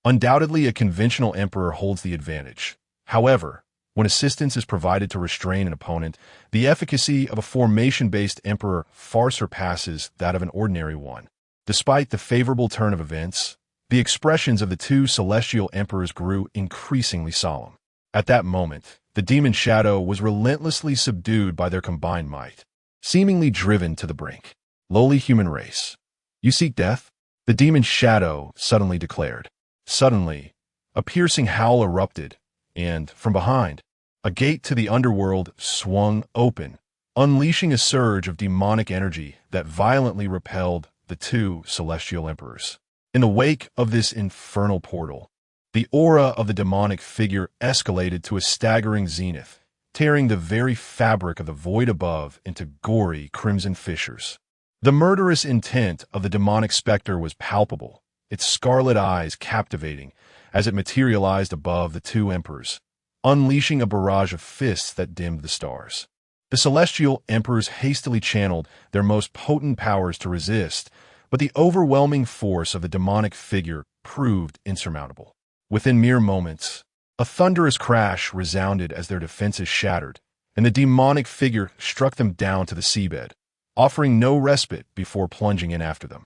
undoubtedly a conventional emperor holds the advantage. However, when assistance is provided to restrain an opponent, the efficacy of a formation-based emperor far surpasses that of an ordinary one. Despite the favorable turn of events, the expressions of the two celestial emperors grew increasingly solemn. At that moment, the demon shadow was relentlessly subdued by their combined might, seemingly driven to the brink. Lowly human race, you seek death? The demon shadow suddenly declared. Suddenly, a piercing howl erupted, and, from behind, a gate to the underworld swung open, unleashing a surge of demonic energy that violently repelled the two celestial emperors. In the wake of this infernal portal, the aura of the demonic figure escalated to a staggering zenith, tearing the very fabric of the void above into gory crimson fissures. The murderous intent of the demonic specter was palpable, its scarlet eyes captivating as it materialized above the two emperors, unleashing a barrage of fists that dimmed the stars. The celestial emperors hastily channeled their most potent powers to resist, but the overwhelming force of the demonic figure proved insurmountable. Within mere moments, a thunderous crash resounded as their defenses shattered, and the demonic figure struck them down to the seabed, offering no respite before plunging in after them.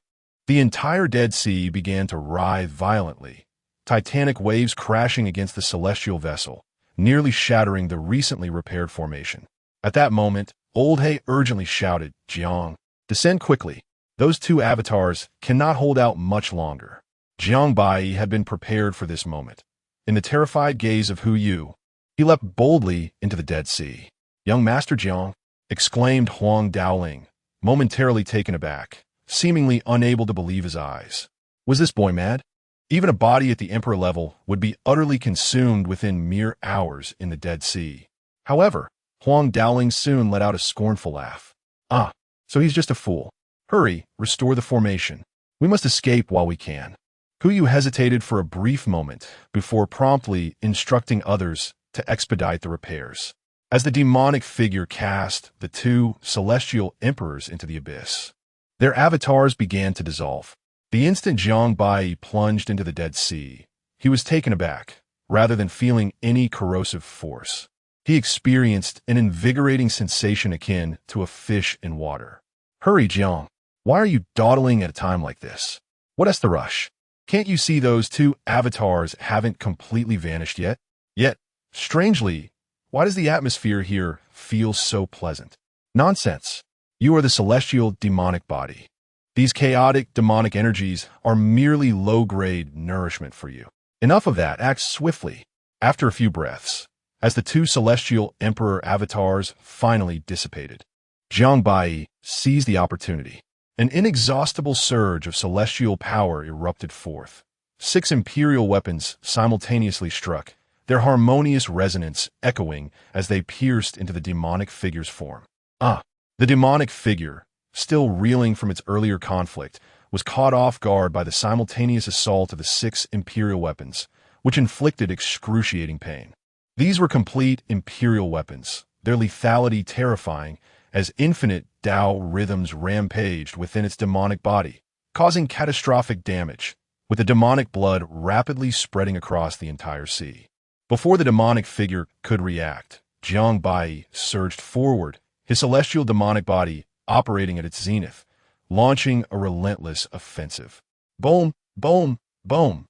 The entire Dead Sea began to writhe violently, titanic waves crashing against the celestial vessel, nearly shattering the recently repaired formation. At that moment, Old He urgently shouted, Jiang, descend quickly. Those two avatars cannot hold out much longer. Jiang Baiyi had been prepared for this moment. In the terrified gaze of Hu Yu, he leapt boldly into the Dead Sea. Young Master Jiang, exclaimed Huang Daoling, momentarily taken aback, seemingly unable to believe his eyes. Was this boy mad? Even a body at the emperor level would be utterly consumed within mere hours in the Dead Sea. However, Huang Daoling soon let out a scornful laugh. Ah, so he's just a fool. Hurry, restore the formation. We must escape while we can. Hu Yu hesitated for a brief moment before promptly instructing others to expedite the repairs. As the demonic figure cast the two celestial emperors into the abyss, their avatars began to dissolve. The instant Jiang Baiyi plunged into the Dead Sea, he was taken aback, rather than feeling any corrosive force. He experienced an invigorating sensation akin to a fish in water. Hurry, Jiang. Why are you dawdling at a time like this? What's the rush? Can't you see those two avatars haven't completely vanished yet? Yet, strangely, why does the atmosphere here feel so pleasant? Nonsense. You are the celestial demonic body. These chaotic demonic energies are merely low-grade nourishment for you. Enough of that. Act swiftly. After a few breaths, as the two celestial emperor avatars finally dissipated, Jiang Baiyi seized the opportunity. An inexhaustible surge of celestial power erupted forth. 6 imperial weapons simultaneously struck, their harmonious resonance echoing as they pierced into the demonic figure's form. The demonic figure, still reeling from its earlier conflict, was caught off guard by the simultaneous assault of the 6 imperial weapons, which inflicted excruciating pain. These were complete imperial weapons, their lethality terrifying, as infinite Tao rhythms rampaged within its demonic body, causing catastrophic damage, with the demonic blood rapidly spreading across the entire sea. Before the demonic figure could react, Jiang Baiyi surged forward, his celestial demonic body operating at its zenith, launching a relentless offensive. Boom, boom, boom.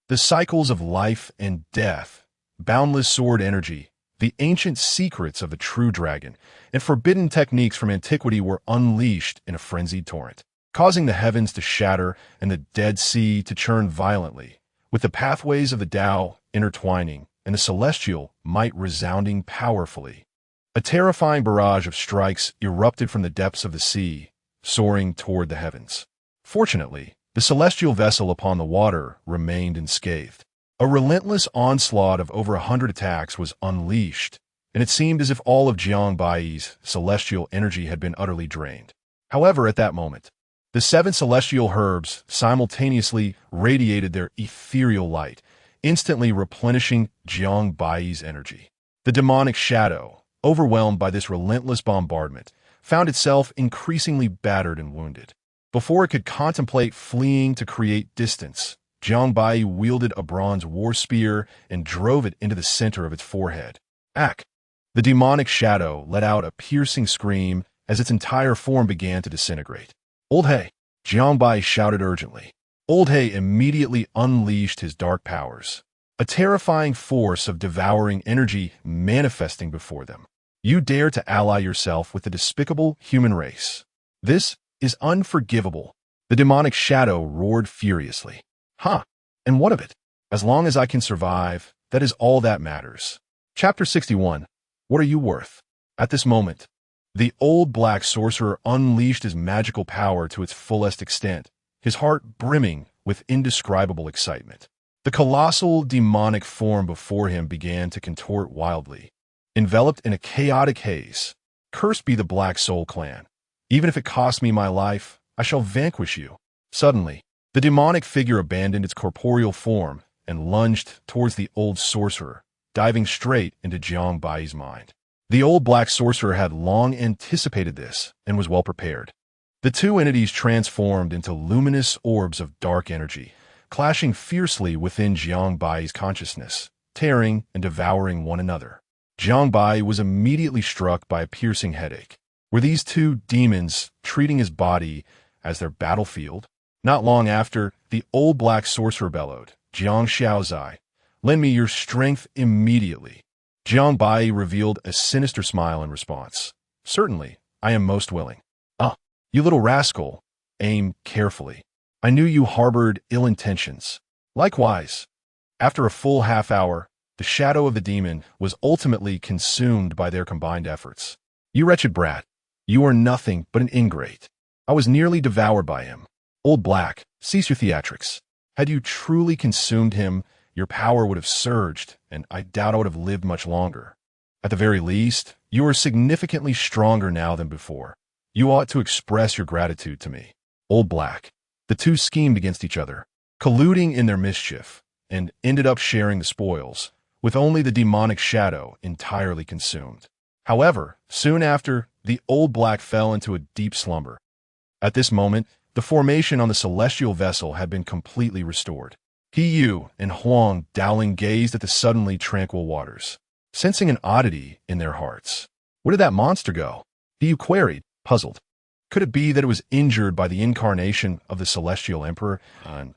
The cycles of life and death, boundless sword energy, the ancient secrets of the true dragon, and forbidden techniques from antiquity were unleashed in a frenzied torrent, causing the heavens to shatter and the Dead Sea to churn violently, with the pathways of the Tao intertwining and the celestial might resounding powerfully. A terrifying barrage of strikes erupted from the depths of the sea, soaring toward the heavens. Fortunately, the celestial vessel upon the water remained unscathed. A relentless onslaught of over 100 attacks was unleashed, and it seemed as if all of Jiang Baiyi's celestial energy had been utterly drained. However, at that moment, the 7 celestial herbs simultaneously radiated their ethereal light, instantly replenishing Jiang Baiyi's energy. The demonic shadow, overwhelmed by this relentless bombardment, found itself increasingly battered and wounded. Before it could contemplate fleeing to create distance, Jiang Baiyi wielded a bronze war spear and drove it into the center of its forehead. Ack! The demonic shadow let out a piercing scream as its entire form began to disintegrate. Old He! Jiang Baiyi shouted urgently. Old He immediately unleashed his dark powers, a terrifying force of devouring energy manifesting before them. You dare to ally yourself with the despicable human race. This is unforgivable. The demonic shadow roared furiously. Huh, and what of it? As long as I can survive, that is all that matters. Chapter 61. What are you worth? At this moment, the old black sorcerer unleashed his magical power to its fullest extent, his heart brimming with indescribable excitement. The colossal demonic form before him began to contort wildly, enveloped in a chaotic haze. Cursed be the Black Soul Clan. Even if it costs me my life, I shall vanquish you. Suddenly, the demonic figure abandoned its corporeal form and lunged towards the old sorcerer, diving straight into Jiang Baiyi's mind. The old black sorcerer had long anticipated this and was well prepared. The two entities transformed into luminous orbs of dark energy, clashing fiercely within Jiang Baiyi's consciousness, tearing and devouring one another. Jiang Baiyi was immediately struck by a piercing headache. Were these two demons treating his body as their battlefield? Not long after, the old black sorcerer bellowed, Jiang Xiaozai, lend me your strength immediately. Jiang Baiyi revealed a sinister smile in response. Certainly, I am most willing. Ah, you little rascal, aim carefully. I knew you harbored ill intentions. Likewise, after a full half hour, the shadow of the demon was ultimately consumed by their combined efforts. You wretched brat, you are nothing but an ingrate. I was nearly devoured by him. Old Black, cease your theatrics. Had you truly consumed him, your power would have surged, and I doubt I would have lived much longer. At the very least, you are significantly stronger now than before. You ought to express your gratitude to me. Old Black. The two schemed against each other, colluding in their mischief, and ended up sharing the spoils, with only the demonic shadow entirely consumed. However, soon after, the old black fell into a deep slumber. At this moment, the formation on the celestial vessel had been completely restored. He Yu and Huang Dowling gazed at the suddenly tranquil waters, sensing an oddity in their hearts. Where did that monster go? He Yu queried, puzzled. Could it be that it was injured by the incarnation of the celestial emperor and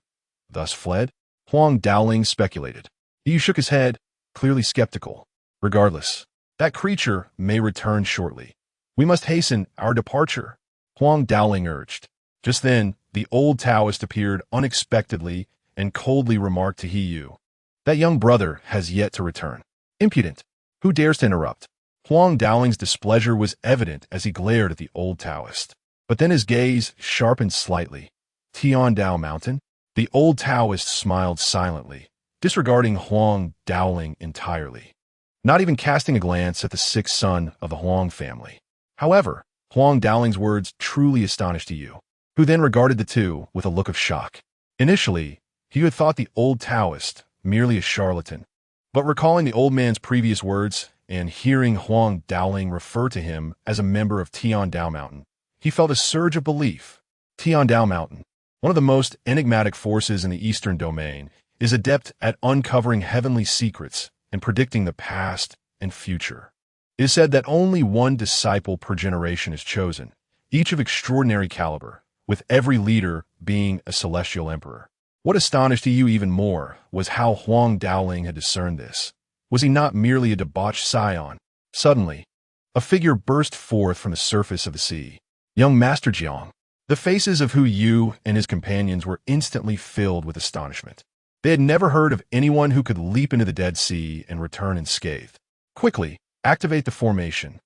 thus fled? Huang Dowling speculated. He Yu shook his head, clearly skeptical. Regardless, that creature may return shortly. We must hasten our departure, Huang Dowling urged. Just then, the old Taoist appeared unexpectedly and coldly remarked to He Yu, that young brother has yet to return. Impudent! Who dares to interrupt? Huang Dowling's displeasure was evident as he glared at the old Taoist. But then his gaze sharpened slightly. Tiandao Mountain? The old Taoist smiled silently, disregarding Huang Dowling entirely, not even casting a glance at the sixth son of the Huang family. However, Huang Dowling's words truly astonished He Yu, who then regarded the two with a look of shock. Initially, he had thought the old Taoist merely a charlatan, but recalling the old man's previous words and hearing Huang Dowling refer to him as a member of Tiandao Mountain, he felt a surge of belief. Tiandao Mountain, one of the most enigmatic forces in the Eastern domain, is adept at uncovering heavenly secrets and predicting the past and future. It is said that only one disciple per generation is chosen, each of extraordinary caliber, with every leader being a celestial emperor. What astonished you even more was how Huang Dowling had discerned this. Was he not merely a debauched scion? Suddenly, a figure burst forth from the surface of the sea. Young Master Jiang. The faces of Hu Yu and his companions were instantly filled with astonishment. They had never heard of anyone who could leap into the Dead Sea and return unscathed. Quickly, activate the formation,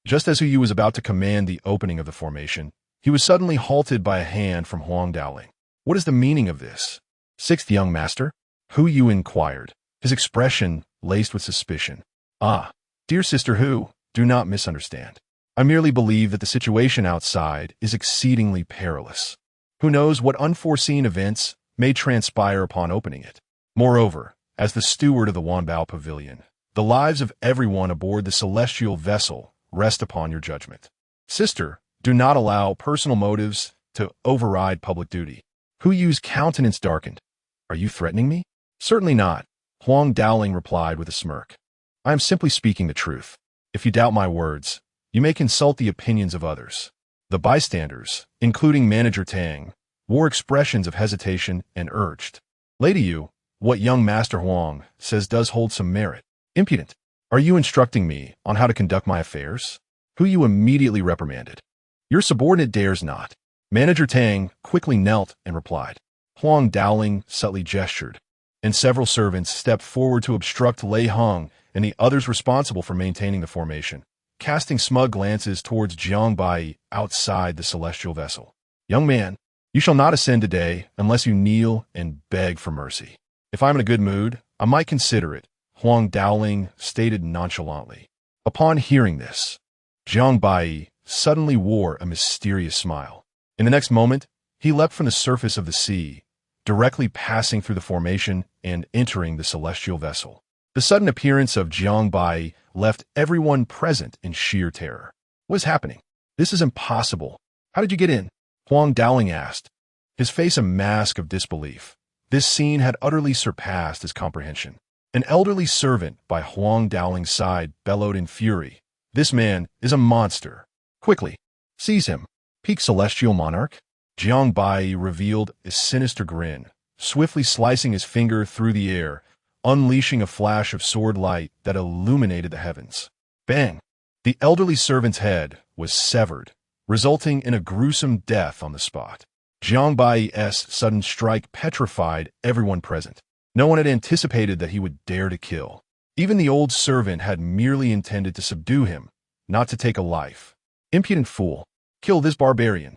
Just as Hu Yu was about to command the opening of the formation, he was suddenly halted by a hand from Huang Daoling. What is the meaning of this? Sixth young master? Hu Yu inquired, his expression laced with suspicion. Ah, dear sister Hu, do not misunderstand. I merely believe that the situation outside is exceedingly perilous. Who knows what unforeseen events may transpire upon opening it? Moreover, as the steward of the Wanbao Pavilion, the lives of everyone aboard the celestial vessel rest upon your judgment. Sister, do not allow personal motives to override public duty. Hu Yu's countenance darkened. Are you threatening me? Certainly not, Huang Daoling replied with a smirk. I am simply speaking the truth. If you doubt my words, you may consult the opinions of others. The bystanders, including Manager Tang, wore expressions of hesitation and urged. Lady Yu, what young Master Huang says does hold some merit. Impudent. Are you instructing me on how to conduct my affairs? Hu Yu immediately reprimanded. Your subordinate dares not. Manager Tang quickly knelt and replied. Huang Daoling subtly gestured, and several servants stepped forward to obstruct Lei Hong and the others responsible for maintaining the formation, casting smug glances towards Jiang Baiyi outside the celestial vessel. Young man, you shall not ascend today unless you kneel and beg for mercy. If I'm in a good mood, I might consider it, Huang Daoling stated nonchalantly. Upon hearing this, Jiang Baiyi suddenly wore a mysterious smile. In the next moment, he leapt from the surface of the sea, directly passing through the formation and entering the celestial vessel. The sudden appearance of Jiang Baiyi left everyone present in sheer terror. What is happening? This is impossible. How did you get in? Huang Daoling asked, his face a mask of disbelief. This scene had utterly surpassed his comprehension. An elderly servant by Huang Daoling's side bellowed in fury. This man is a monster. Quickly, seize him. Peak celestial monarch? Jiang Baiyi revealed a sinister grin, swiftly slicing his finger through the air, unleashing a flash of sword light that illuminated the heavens. Bang! The elderly servant's head was severed, resulting in a gruesome death on the spot. Jiang Baiyi's sudden strike petrified everyone present. No one had anticipated that he would dare to kill. Even the old servant had merely intended to subdue him, not to take a life. Impudent fool! Kill this barbarian!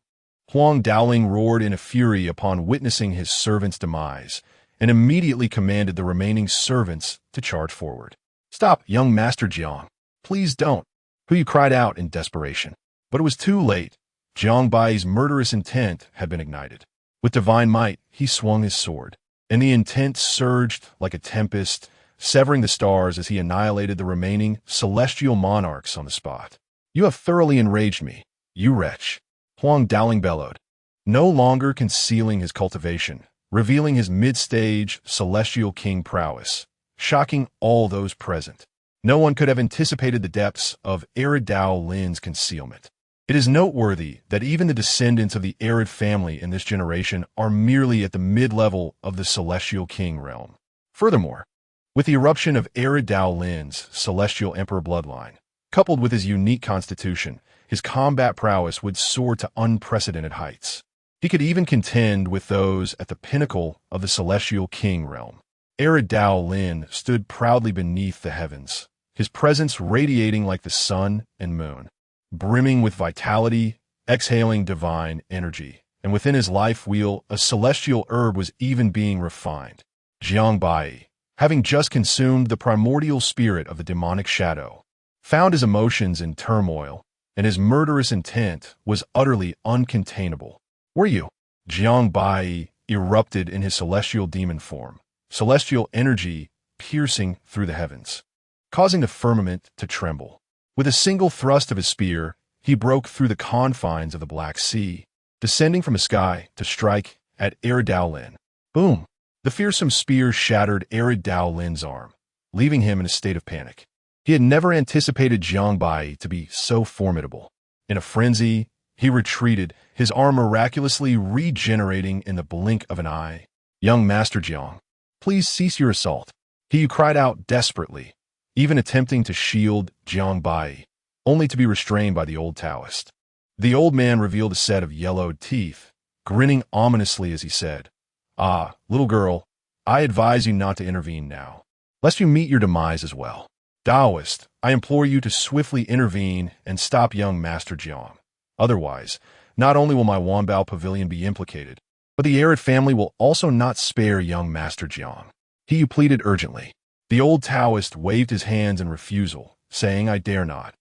Huang Daoling roared in a fury upon witnessing his servant's demise, and immediately commanded the remaining servants to charge forward. Stop, young Master Jiang. Please don't. Hu Yu cried out in desperation. But it was too late. Jiang Baiyi's murderous intent had been ignited. With divine might, he swung his sword, and the intent surged like a tempest, severing the stars as he annihilated the remaining celestial monarchs on the spot. You have thoroughly enraged me, you wretch, Huang Daoling bellowed, no longer concealing his cultivation, revealing his mid-stage celestial king prowess, shocking all those present. No one could have anticipated the depths of Arid Dao Lin's concealment. It is noteworthy that even the descendants of the Arid family in this generation are merely at the mid-level of the celestial king realm. Furthermore, with the eruption of Arid Dao Lin's celestial emperor bloodline, coupled with his unique constitution, his combat prowess would soar to unprecedented heights. He could even contend with those at the pinnacle of the celestial king realm. Arid Dao Lin stood proudly beneath the heavens, his presence radiating like the sun and moon, brimming with vitality, exhaling divine energy, and within his life wheel a celestial herb was even being refined. Jiang Baiyi, having just consumed the primordial spirit of the demonic shadow, found his emotions in turmoil, and his murderous intent was utterly uncontainable. Were you? Jiang Baiyi erupted in his celestial demon form, celestial energy piercing through the heavens, causing the firmament to tremble. With a single thrust of his spear, he broke through the confines of the Black Sea, descending from the sky to strike at Arid Dao Lin. Boom! The fearsome spear shattered Arid Dao Lin's arm, leaving him in a state of panic. He had never anticipated Jiang Baiyi to be so formidable. In a frenzy, he retreated, his arm miraculously regenerating in the blink of an eye. Young Master Jiang, please cease your assault. He cried out desperately, even attempting to shield Jiang Baiyi, only to be restrained by the old Taoist. The old man revealed a set of yellowed teeth, grinning ominously as he said, Ah, little girl, I advise you not to intervene now, lest you meet your demise as well. Taoist, I implore you to swiftly intervene and stop young Master Jiang. Otherwise, not only will my Wanbao Pavilion be implicated, but the Arid family will also not spare young Master Jiang. He pleaded urgently. The old Taoist waved his hands in refusal, saying, I dare not.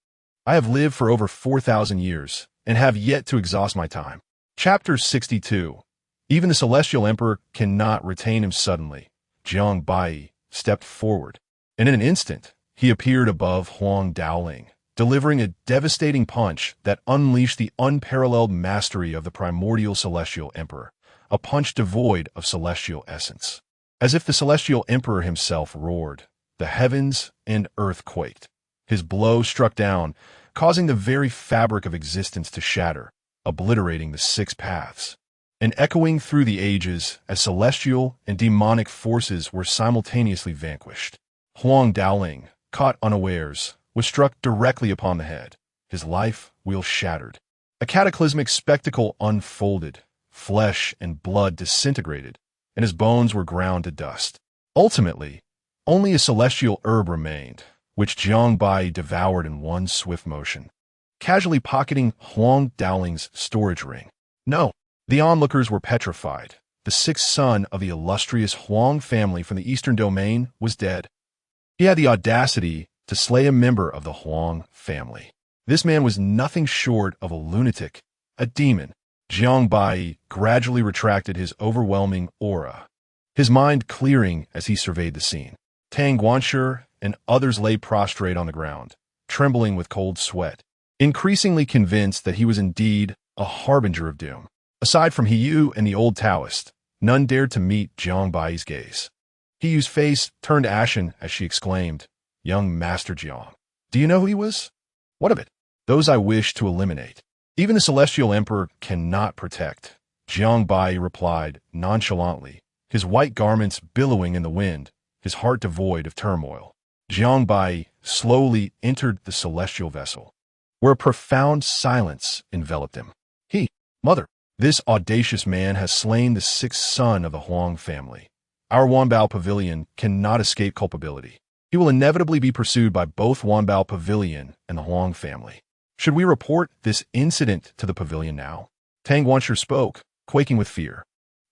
I have lived for over 4,000 years and have yet to exhaust my time. Chapter 62. Even the Celestial Emperor cannot retain him suddenly. Jiang Baiyi stepped forward, and in an instant, he appeared above Huang Daoling, delivering a devastating punch that unleashed the unparalleled mastery of the primordial Celestial Emperor, a punch devoid of celestial essence. As if the Celestial Emperor himself roared, the heavens and earth quaked. His blow struck down, causing the very fabric of existence to shatter, obliterating the six paths, and echoing through the ages as celestial and demonic forces were simultaneously vanquished. Huang Daoling, caught unawares, was struck directly upon the head, his life wheel shattered. A cataclysmic spectacle unfolded, flesh and blood disintegrated, and his bones were ground to dust. Ultimately, only a celestial herb remained, which Jiang Baiyi devoured in one swift motion, casually pocketing Huang Daoling's storage ring. No, the onlookers were petrified. The sixth son of the illustrious Huang family from the Eastern Domain was dead. He had the audacity to slay a member of the Huang family. This man was nothing short of a lunatic, a demon. Jiang Baiyi gradually retracted his overwhelming aura, his mind clearing as he surveyed the scene. Tang Guanshi and others lay prostrate on the ground, trembling with cold sweat, increasingly convinced that he was indeed a harbinger of doom. Aside from Hiyu and the old Taoist, none dared to meet Jiang Baiyi's gaze. Hiyu's face turned ashen as she exclaimed, Young Master Jiang, do you know who he was? What of it? Those I wish to eliminate. Even the Celestial Emperor cannot protect, Jiang Baiyi replied nonchalantly, his white garments billowing in the wind, his heart devoid of turmoil. Jiang Baiyi slowly entered the celestial vessel, where a profound silence enveloped him. Mother, this audacious man has slain the sixth son of the Huang family. Our Wanbao Pavilion cannot escape culpability. He will inevitably be pursued by both Wanbao Pavilion and the Huang family. Should we report this incident to the pavilion now? Tang Guanshi spoke, quaking with fear.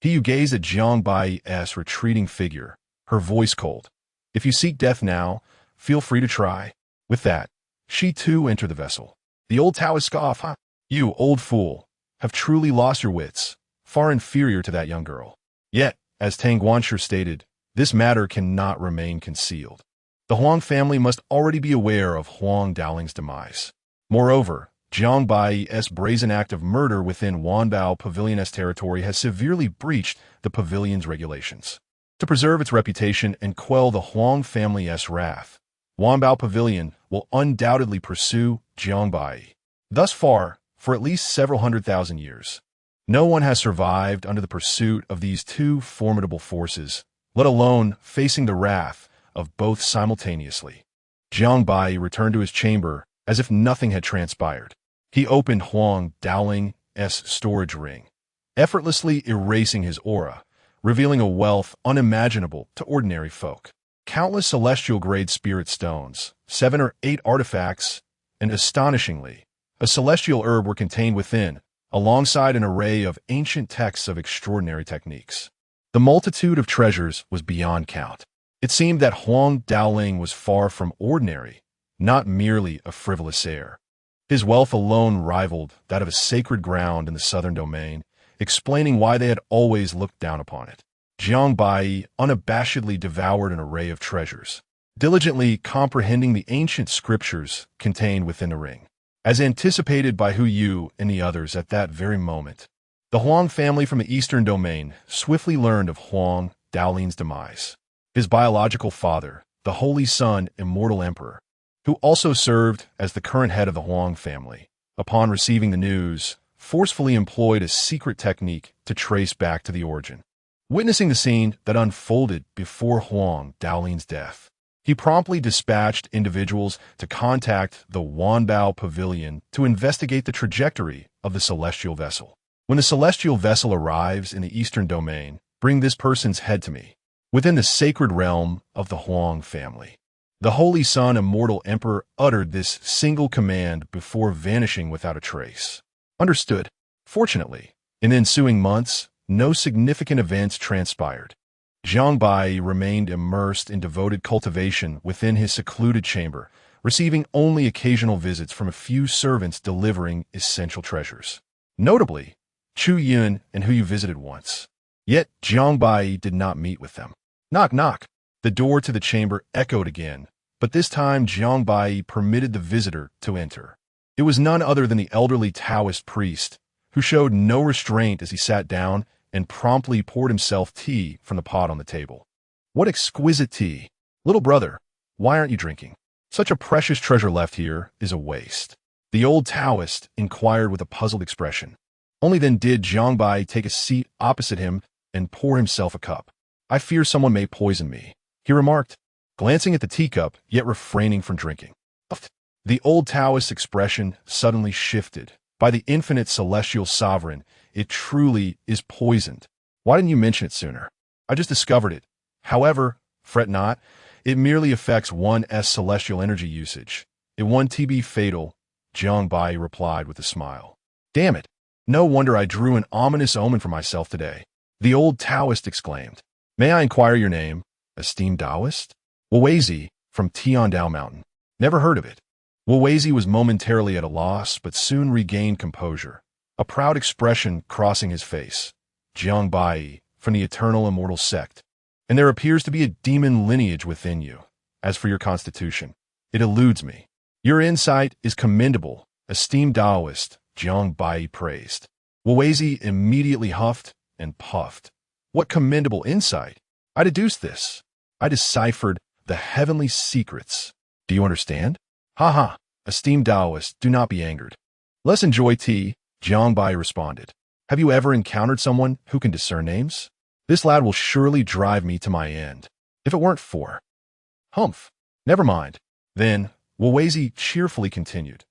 Hiyu gazed at Jiang Baiyi's retreating figure, her voice cold. If you seek death now, feel free to try. With that, she too entered the vessel. The old Taoist scoffed, You, old fool, have truly lost your wits, far inferior to that young girl. Yet, as Tang Guanshi stated, this matter cannot remain concealed. The Huang family must already be aware of Huang Daoling's demise. Moreover, Jiang Baiyi's brazen act of murder within Wanbao Pavilion's territory has severely breached the pavilion's regulations. To preserve its reputation and quell the Huang family's wrath, Wanbao Pavilion will undoubtedly pursue Jiang Baiyi. Thus far, for at least several 100,000 years, no one has survived under the pursuit of these two formidable forces, let alone facing the wrath of both simultaneously. Jiang Baiyi returned to his chamber as if nothing had transpired. He opened Huang Daoling's storage ring, effortlessly erasing his aura, revealing a wealth unimaginable to ordinary folk. Countless celestial-grade spirit stones, 7 or 8 artifacts, and astonishingly, a celestial herb were contained within, alongside an array of ancient texts of extraordinary techniques. The multitude of treasures was beyond count. It seemed that Huang Daoling was far from ordinary, not merely a frivolous heir. His wealth alone rivaled that of a sacred ground in the southern domain, explaining why they had always looked down upon it. Jiang Baiyi unabashedly devoured an array of treasures, diligently comprehending the ancient scriptures contained within the ring. As anticipated by Hiyu and the others at that very moment, the Huang family from the eastern domain swiftly learned of Huang Daoling's demise. His biological father, the Holy Son, Immortal Emperor, who also served as the current head of the Huang family, upon receiving the news, forcefully employed a secret technique to trace back to the origin. Witnessing the scene that unfolded before Huang Daoling's death, he promptly dispatched individuals to contact the Wanbao Pavilion to investigate the trajectory of the celestial vessel. When the celestial vessel arrives in the eastern domain, bring this person's head to me, within the sacred realm of the Huang family. The Holy Sun Immortal Emperor uttered this single command before vanishing without a trace. Understood. Fortunately, in the ensuing months, no significant events transpired. Jiang Baiyi remained immersed in devoted cultivation within his secluded chamber, receiving only occasional visits from a few servants delivering essential treasures. Notably, Chu Yun and who you visited once. Yet Jiang Baiyi did not meet with them. Knock, knock. The door to the chamber echoed again, but this time Jiang Baiyi permitted the visitor to enter. It was none other than the elderly Taoist priest, who showed no restraint as he sat down and promptly poured himself tea from the pot on the table. What exquisite tea! Little brother, why aren't you drinking? Such a precious treasure left here is a waste. The old Taoist inquired with a puzzled expression. Only then did Jiang Baiyi take a seat opposite him and pour himself a cup. I fear someone may poison me, he remarked, glancing at the teacup, yet refraining from drinking. The old Taoist's expression suddenly shifted. By the infinite celestial sovereign, it truly is poisoned. Why didn't you mention it sooner? I just discovered it. However, fret not, it merely affects 1's celestial energy usage. It won't be fatal, Jiang Baiyi replied with a smile. Damn it! No wonder I drew an ominous omen for myself today. The old Taoist exclaimed. May I inquire your name, esteemed Taoist? Wuweizi, from Tiandao Mountain. Never heard of it. Wuweizi was momentarily at a loss, but soon regained composure, a proud expression crossing his face. Jiang Baiyi, from the eternal immortal sect. And there appears to be a demon lineage within you. As for your constitution, it eludes me. Your insight is commendable, esteemed Taoist, Jiang Baiyi praised. Wuweizi immediately huffed and puffed. What commendable insight! I deduced this. I deciphered the heavenly secrets. Do you understand? Ha ha, esteemed Taoist, do not be angered. Let's enjoy tea, Jiang Baiyi responded. Have you ever encountered someone who can discern names? This lad will surely drive me to my end, if it weren't for. Humph. Never mind. Then, Wuweizi cheerfully continued.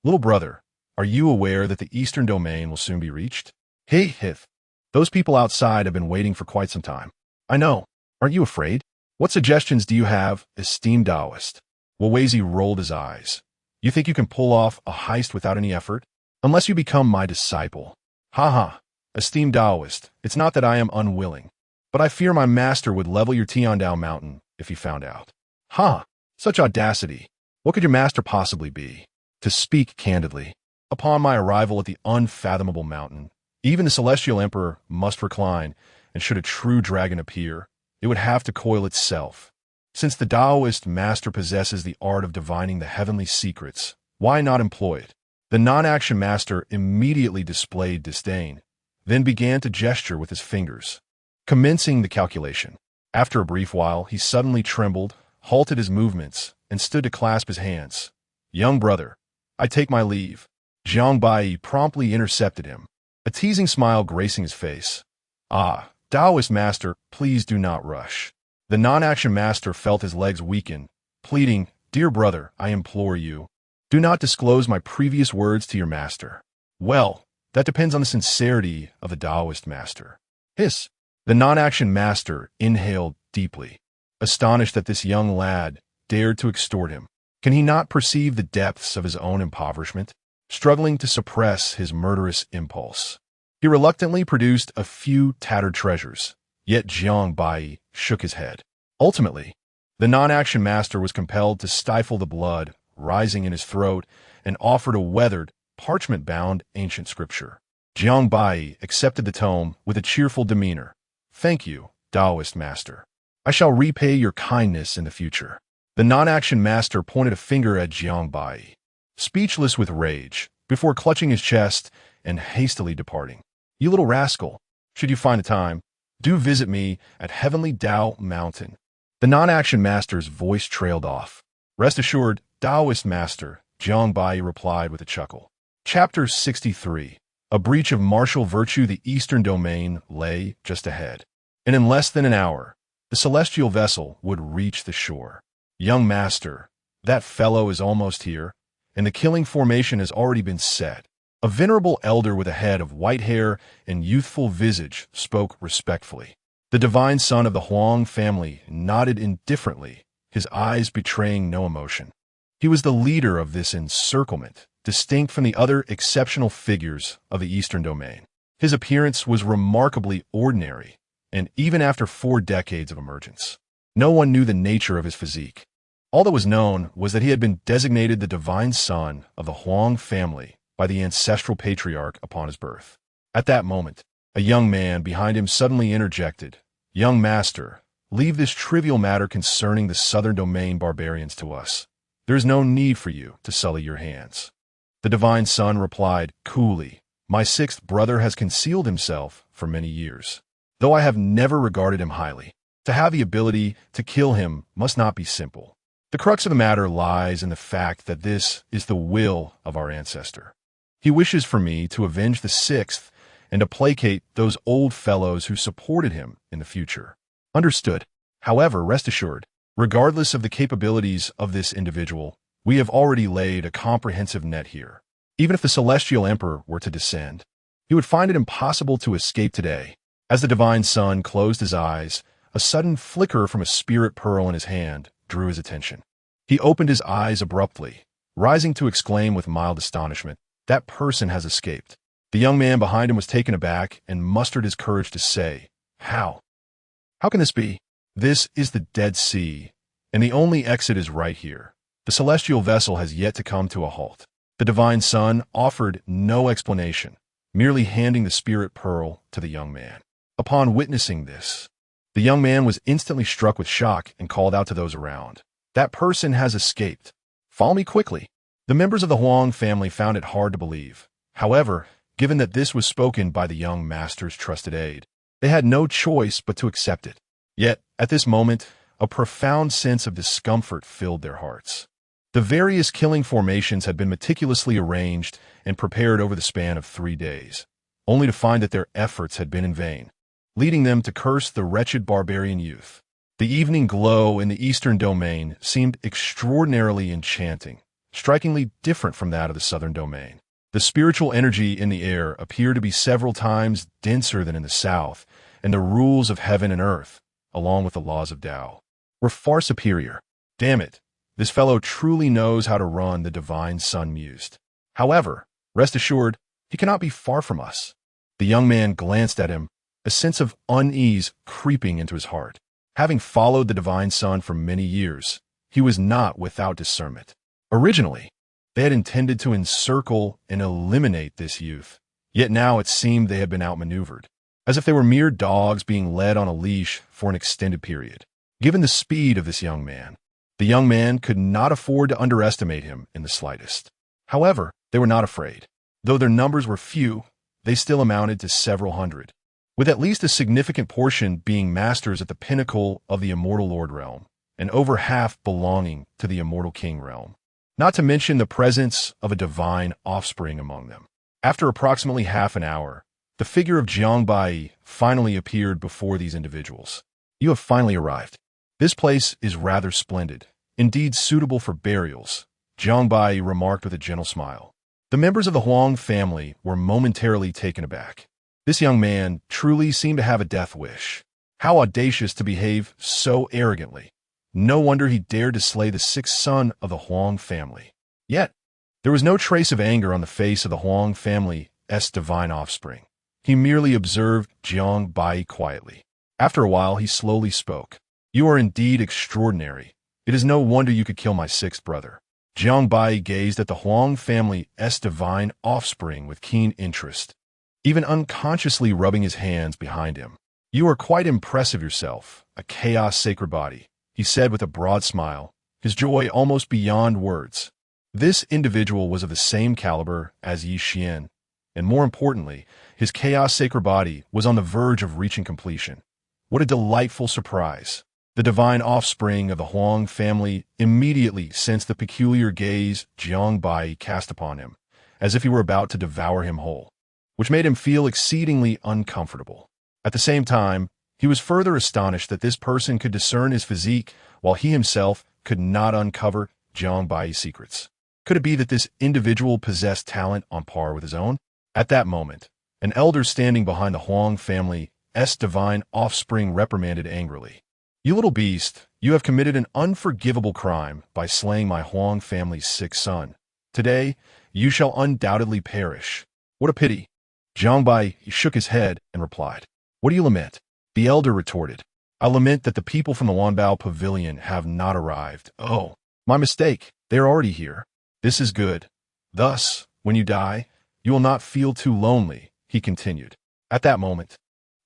Little brother, are you aware that the eastern domain will soon be reached? Hey, Hith. Those people outside have been waiting for quite some time. I know. Aren't you afraid? What suggestions do you have, esteemed Taoist? Wuweizi rolled his eyes. You think you can pull off a heist without any effort? Unless you become my disciple. Ha ha. Esteemed Taoist, it's not that I am unwilling, but I fear my master would level your Tiandao Mountain if he found out. Ha! Such audacity. What could your master possibly be? To speak candidly, upon my arrival at the unfathomable mountain, even the celestial emperor must recline, and should a true dragon appear, it would have to coil itself. Since the Taoist master possesses the art of divining the heavenly secrets, why not employ it? The non-action master immediately displayed disdain, then began to gesture with his fingers, commencing the calculation. After a brief while, he suddenly trembled, halted his movements, and stood to clasp his hands. Young brother, I take my leave. Jiang Baiyi promptly intercepted him, a teasing smile gracing his face. Ah, Taoist master, please do not rush. The non-action master felt his legs weaken, pleading, Dear brother, I implore you, do not disclose my previous words to your master. Well, that depends on the sincerity of the Taoist master. Hiss. The non-action master inhaled deeply, astonished that this young lad dared to extort him. Can he not perceive the depths of his own impoverishment, struggling to suppress his murderous impulse? He reluctantly produced a few tattered treasures, yet Jiang Baiyi shook his head. Ultimately, the non-action master was compelled to stifle the blood rising in his throat and offered a weathered, parchment-bound ancient scripture. Jiang Baiyi accepted the tome with a cheerful demeanor. Thank you, Taoist master. I shall repay your kindness in the future. The non-action master pointed a finger at Jiang Baiyi, speechless with rage, before clutching his chest and hastily departing. You little rascal, should you find the time, do visit me at Heavenly Dao Mountain. The non-action master's voice trailed off. Rest assured, Taoist master, Jiang Baiyi replied with a chuckle. Chapter 63. A breach of martial virtue. The eastern domain lay just ahead, and in less than an hour, the celestial vessel would reach the shore. Young master, that fellow is almost here, and the killing formation has already been set. A venerable elder with a head of white hair and youthful visage spoke respectfully. The divine son of the Huang family nodded indifferently, his eyes betraying no emotion. He was the leader of this encirclement, distinct from the other exceptional figures of the Eastern Domain. His appearance was remarkably ordinary, and even after 4 decades of emergence, no one knew the nature of his physique. All that was known was that he had been designated the divine son of the Huang family by the ancestral patriarch upon his birth. At that moment, a young man behind him suddenly interjected, "Young master, leave this trivial matter concerning the Southern Domain barbarians to us. There is no need for you to sully your hands." The divine son replied coolly, "My 6th brother has concealed himself for many years, though I have never regarded him highly. To have the ability to kill him must not be simple. The crux of the matter lies in the fact that this is the will of our ancestor. He wishes for me to avenge the 6th and to placate those old fellows who supported him in the future." Understood. However, rest assured, regardless of the capabilities of this individual, we have already laid a comprehensive net here. Even if the Celestial Emperor were to descend, he would find it impossible to escape today. As the divine son closed his eyes, a sudden flicker from a spirit pearl in his hand drew his attention. He opened his eyes abruptly, rising to exclaim with mild astonishment, "That person has escaped." The young man behind him was taken aback and mustered his courage to say, How can this be? This is the Dead Sea, and the only exit is right here. The celestial vessel has yet to come to a halt." The divine son offered no explanation, merely handing the spirit pearl to the young man. Upon witnessing this, the young man was instantly struck with shock and called out to those around, "That person has escaped. Follow me quickly." The members of the Huang family found it hard to believe. However, given that this was spoken by the young master's trusted aide, they had no choice but to accept it. Yet, at this moment, a profound sense of discomfort filled their hearts. The various killing formations had been meticulously arranged and prepared over the span of 3 days, only to find that their efforts had been in vain, leading them to curse the wretched barbarian youth. The evening glow in the Eastern Domain seemed extraordinarily enchanting, strikingly different from that of the Southern Domain. The spiritual energy in the air appeared to be several times denser than in the South, and the rules of heaven and earth, along with the laws of Tao, were far superior. Damn it, this fellow truly knows how to run, the divine son mused. However, rest assured, he cannot be far from us. The young man glanced at him, a sense of unease creeping into his heart. Having followed the divine son for many years, he was not without discernment. Originally, they had intended to encircle and eliminate this youth, yet now it seemed they had been outmaneuvered, as if they were mere dogs being led on a leash for an extended period. Given the speed of this young man, the young man could not afford to underestimate him in the slightest. However, they were not afraid. Though their numbers were few, they still amounted to several hundred, with at least a significant portion being masters at the pinnacle of the immortal Lord realm, and over half belonging to the immortal King realm, not to mention the presence of a divine offspring among them. After approximately half an hour, the figure of Jiang Baiyi finally appeared before these individuals. "You have finally arrived. This place is rather splendid, indeed suitable for burials," Jiang Baiyi remarked with a gentle smile. The members of the Huang family were momentarily taken aback. This young man truly seemed to have a death wish. How audacious to behave so arrogantly. No wonder he dared to slay the 6th son of the Huang family. Yet, there was no trace of anger on the face of the Huang family's divine offspring. He merely observed Jiang Baiyi quietly. After a while, he slowly spoke. "You are indeed extraordinary. It is no wonder you could kill my 6th brother." Jiang Baiyi gazed at the Huang family's divine offspring with keen interest, even unconsciously rubbing his hands behind him. "You are quite impressive yourself, a chaos sacred body," he said with a broad smile, his joy almost beyond words. This individual was of the same caliber as Yi Xian, and more importantly, his chaos sacred body was on the verge of reaching completion. What a delightful surprise! The divine offspring of the Huang family immediately sensed the peculiar gaze Jiang Baiyi cast upon him, as if he were about to devour him whole, which made him feel exceedingly uncomfortable. At the same time, he was further astonished that this person could discern his physique while he himself could not uncover Jiang Baiyi's secrets. Could it be that this individual possessed talent on par with his own? At that moment, an elder standing behind the Huang family's divine offspring reprimanded angrily. You little beast, you have committed an unforgivable crime by slaying my Huang family's sick son. Today, you shall undoubtedly perish. What a pity. Jiang Baiyi shook his head and replied, What do you lament? The elder retorted, I lament that the people from the Wanbao pavilion have not arrived. Oh, my mistake. They are already here. This is good. Thus, when you die, you will not feel too lonely, he continued. At that moment,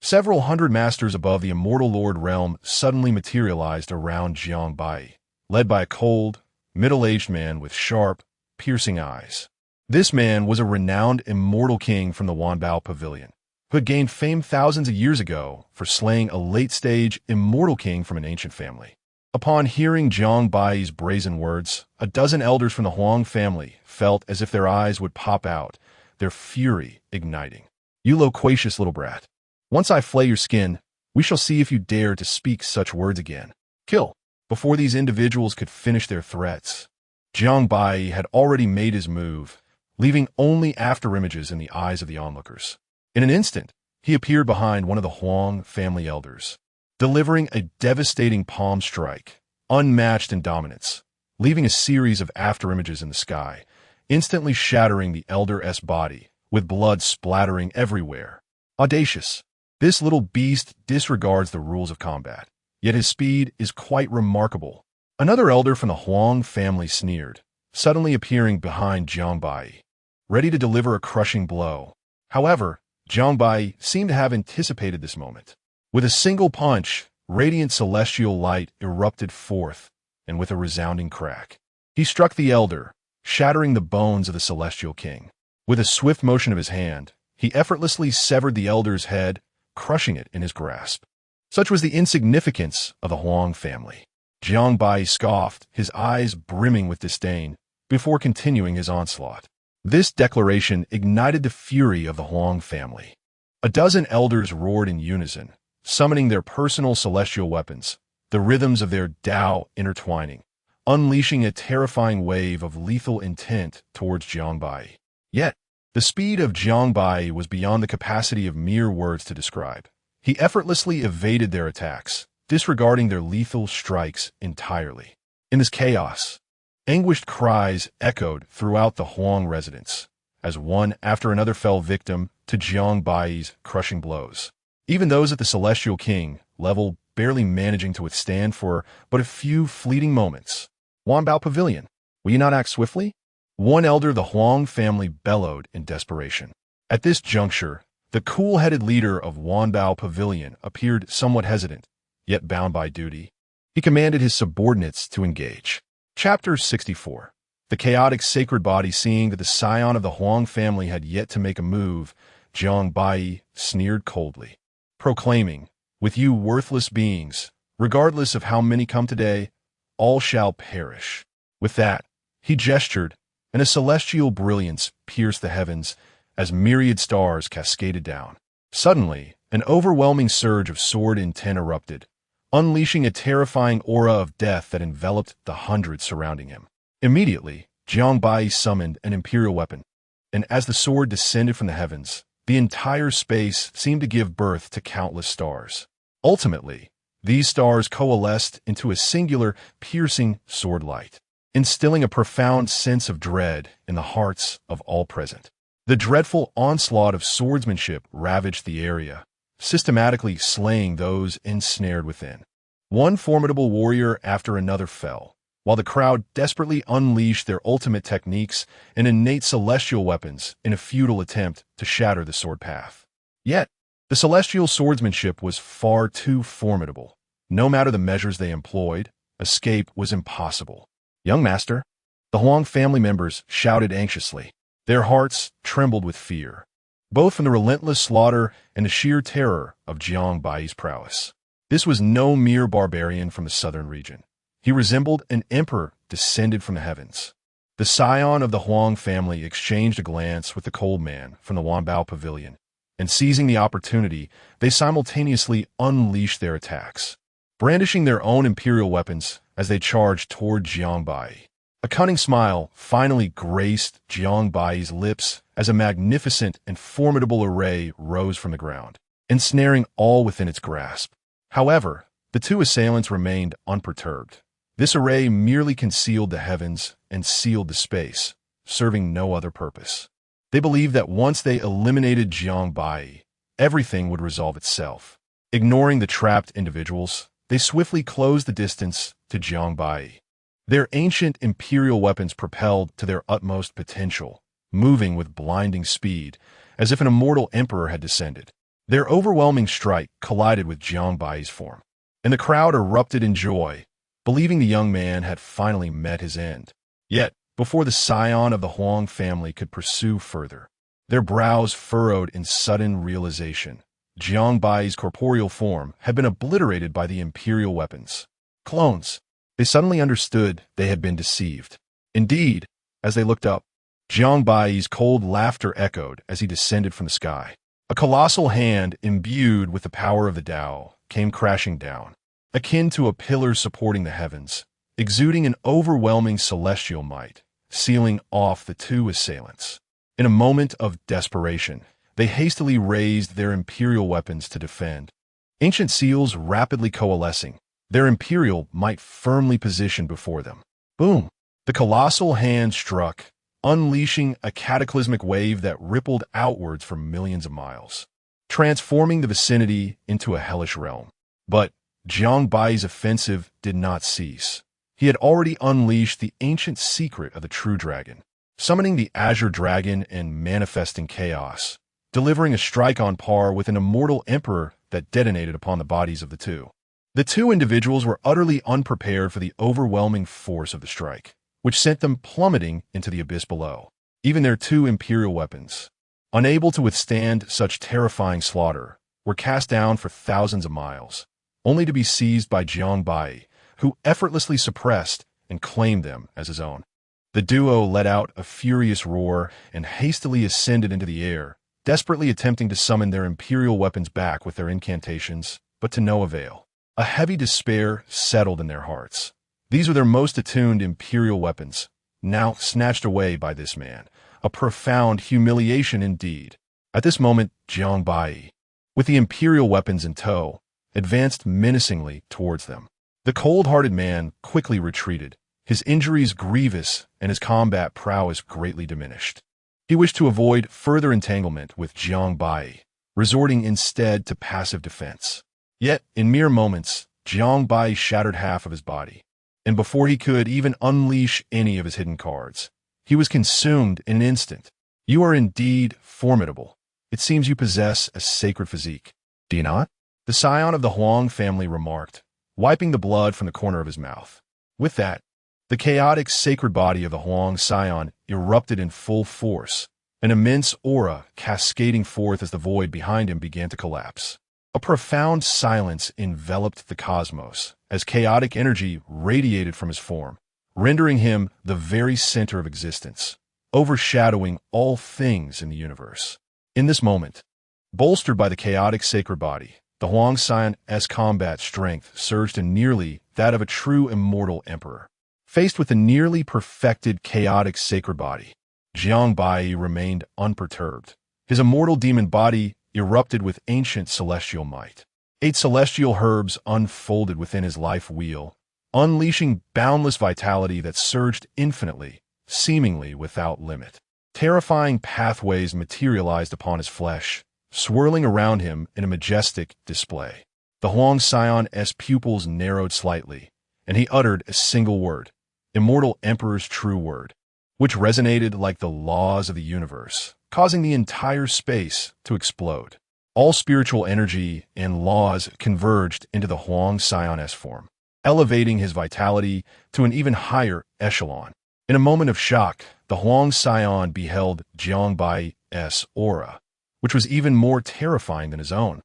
several hundred masters above the immortal Lord realm suddenly materialized around Jiang Baiyi, led by a cold, middle-aged man with sharp, piercing eyes. This man was a renowned immortal king from the Wanbao pavilion, who had gained fame thousands of years ago for slaying a late-stage immortal king from an ancient family. Upon hearing Jiang Baiyi's brazen words, a dozen elders from the Huang family felt as if their eyes would pop out, their fury igniting. You loquacious little brat. Once I flay your skin, we shall see if you dare to speak such words again. Kill. Before these individuals could finish their threats, Jiang Baiyi had already made his move, leaving only afterimages in the eyes of the onlookers. In an instant, he appeared behind one of the Huang family elders, delivering a devastating palm strike, unmatched in dominance, leaving a series of afterimages in the sky, instantly shattering the elder's body, with blood splattering everywhere. Audacious. This little beast disregards the rules of combat, yet his speed is quite remarkable. Another elder from the Huang family sneered, suddenly appearing behind Jiang Baiyi, ready to deliver a crushing blow. However, Jiang Baiyi seemed to have anticipated this moment. With a single punch, radiant celestial light erupted forth, and with a resounding crack, he struck the elder, shattering the bones of the celestial king. With a swift motion of his hand, he effortlessly severed the elder's head, crushing it in his grasp. Such was the insignificance of the Huang family. Jiang Baiyi scoffed, his eyes brimming with disdain, before continuing his onslaught. This declaration ignited the fury of the Huang family. A dozen elders roared in unison, summoning their personal celestial weapons, the rhythms of their Tao intertwining, unleashing a terrifying wave of lethal intent towards Jiang Baiyi. Yet, the speed of Jiang Baiyi was beyond the capacity of mere words to describe. He effortlessly evaded their attacks, disregarding their lethal strikes entirely. In this chaos, anguished cries echoed throughout the Huang residence, as one after another fell victim to Jiang Baiyi's crushing blows. Even those at the Celestial King level barely managing to withstand for but a few fleeting moments. Wanbao Pavilion, will you not act swiftly? One elder of the Huang family bellowed in desperation. At this juncture, the cool-headed leader of Wanbao Pavilion appeared somewhat hesitant, yet bound by duty. He commanded his subordinates to engage. Chapter 64. The chaotic sacred body, seeing that the scion of the Huang family had yet to make a move, Jiang Baiyi sneered coldly, proclaiming, With you worthless beings, regardless of how many come today, all shall perish. With that, he gestured, and a celestial brilliance pierced the heavens as myriad stars cascaded down. Suddenly, an overwhelming surge of sword intent erupted, unleashing a terrifying aura of death that enveloped the hundreds surrounding him. Immediately, Jiang Baiyi summoned an imperial weapon, and as the sword descended from the heavens, the entire space seemed to give birth to countless stars. Ultimately, these stars coalesced into a singular, piercing sword light, instilling a profound sense of dread in the hearts of all present. The dreadful onslaught of swordsmanship ravaged the area, systematically slaying those ensnared within. One formidable warrior after another fell, while the crowd desperately unleashed their ultimate techniques and innate celestial weapons in a futile attempt to shatter the sword path. Yet, the celestial swordsmanship was far too formidable. No matter the measures they employed, escape was impossible. Young master, the Huang family members shouted anxiously. Their hearts trembled with fear, both from the relentless slaughter and the sheer terror of Jiang Baiyi's prowess. This was no mere barbarian from the southern region. He resembled an emperor descended from the heavens. The scion of the Huang family exchanged a glance with the cold man from the Wanbao Pavilion, and seizing the opportunity, they simultaneously unleashed their attacks, brandishing their own imperial weapons as they charged toward Jiang Baiyi. A cunning smile finally graced Jiang Baiyi's lips as a magnificent and formidable array rose from the ground, ensnaring all within its grasp. However, The two assailants remained unperturbed. This array merely concealed the heavens and sealed the space, serving no other purpose. They believed that once they eliminated Jiang Baiyi, everything would resolve itself. Ignoring the trapped individuals, they swiftly closed the distance to Jiang Baiyi. Their ancient imperial weapons propelled to their utmost potential, moving with blinding speed, as if an immortal emperor had descended. Their overwhelming strike collided with Jiang Baiyi's form, and the crowd erupted in joy, believing the young man had finally met his end. Yet, before the scion of the Huang family could pursue further, their brows furrowed in sudden realization. Jiang Baiyi's corporeal form had been obliterated by the imperial weapons. Clones. They suddenly understood they had been deceived. Indeed, as they looked up, Jiang Baiyi's cold laughter echoed as he descended from the sky. A colossal hand imbued with the power of the Tao came crashing down, akin to a pillar supporting the heavens, exuding an overwhelming celestial might, sealing off the two assailants. In a moment of desperation, they hastily raised their imperial weapons to defend. Ancient seals rapidly coalescing, their imperial might firmly positioned before them. Boom! The colossal hand struck, unleashing a cataclysmic wave that rippled outwards for millions of miles, transforming the vicinity into a hellish realm. But Jiang Baiyi's offensive did not cease. He had already unleashed the ancient secret of the true dragon, summoning the azure dragon and manifesting chaos, delivering a strike on par with an immortal emperor that detonated upon the bodies of the two. The two individuals were utterly unprepared for the overwhelming force of the strike, which sent them plummeting into the abyss below. Even their two imperial weapons, unable to withstand such terrifying slaughter, were cast down for thousands of miles, only to be seized by Jiang Baiyi, who effortlessly suppressed and claimed them as his own. The duo let out a furious roar and hastily ascended into the air, desperately attempting to summon their imperial weapons back with their incantations, but to no avail. A heavy despair settled in their hearts. These were their most attuned imperial weapons, now snatched away by this man. A profound humiliation indeed. At this moment, Jiang Baiyi, with the imperial weapons in tow, advanced menacingly towards them. The cold-hearted man quickly retreated, his injuries grievous and his combat prowess greatly diminished. He wished to avoid further entanglement with Jiang Baiyi, resorting instead to passive defense. Yet, in mere moments, Jiang Baiyi shattered half of his body, and before he could even unleash any of his hidden cards, he was consumed in an instant. You are indeed formidable. It seems you possess a sacred physique. Do you not? The scion of the Huang family remarked, wiping the blood from the corner of his mouth. With that, the chaotic sacred body of the Huang scion erupted in full force, an immense aura cascading forth as the void behind him began to collapse. A profound silence enveloped the cosmos as chaotic energy radiated from his form, rendering him the very center of existence, overshadowing all things in the universe. In this moment, bolstered by the chaotic sacred body, the Huang Sion's combat strength surged to nearly that of a true immortal emperor. Faced with the nearly perfected chaotic sacred body, Jiang Baiyi remained unperturbed. His immortal demon body erupted with ancient celestial might. 8 celestial herbs unfolded within his life wheel, unleashing boundless vitality that surged infinitely, seemingly without limit. Terrifying pathways materialized upon his flesh, swirling around him in a majestic display. The Huang Sion's pupils narrowed slightly, and he uttered a single word, Immortal Emperor's true word, which resonated like the laws of the universe, causing the entire space to explode. All spiritual energy and laws converged into the Huang Sion's form, elevating his vitality to an even higher echelon. In a moment of shock, the Huang Sion beheld Jiang Baiyi's aura, which was even more terrifying than his own,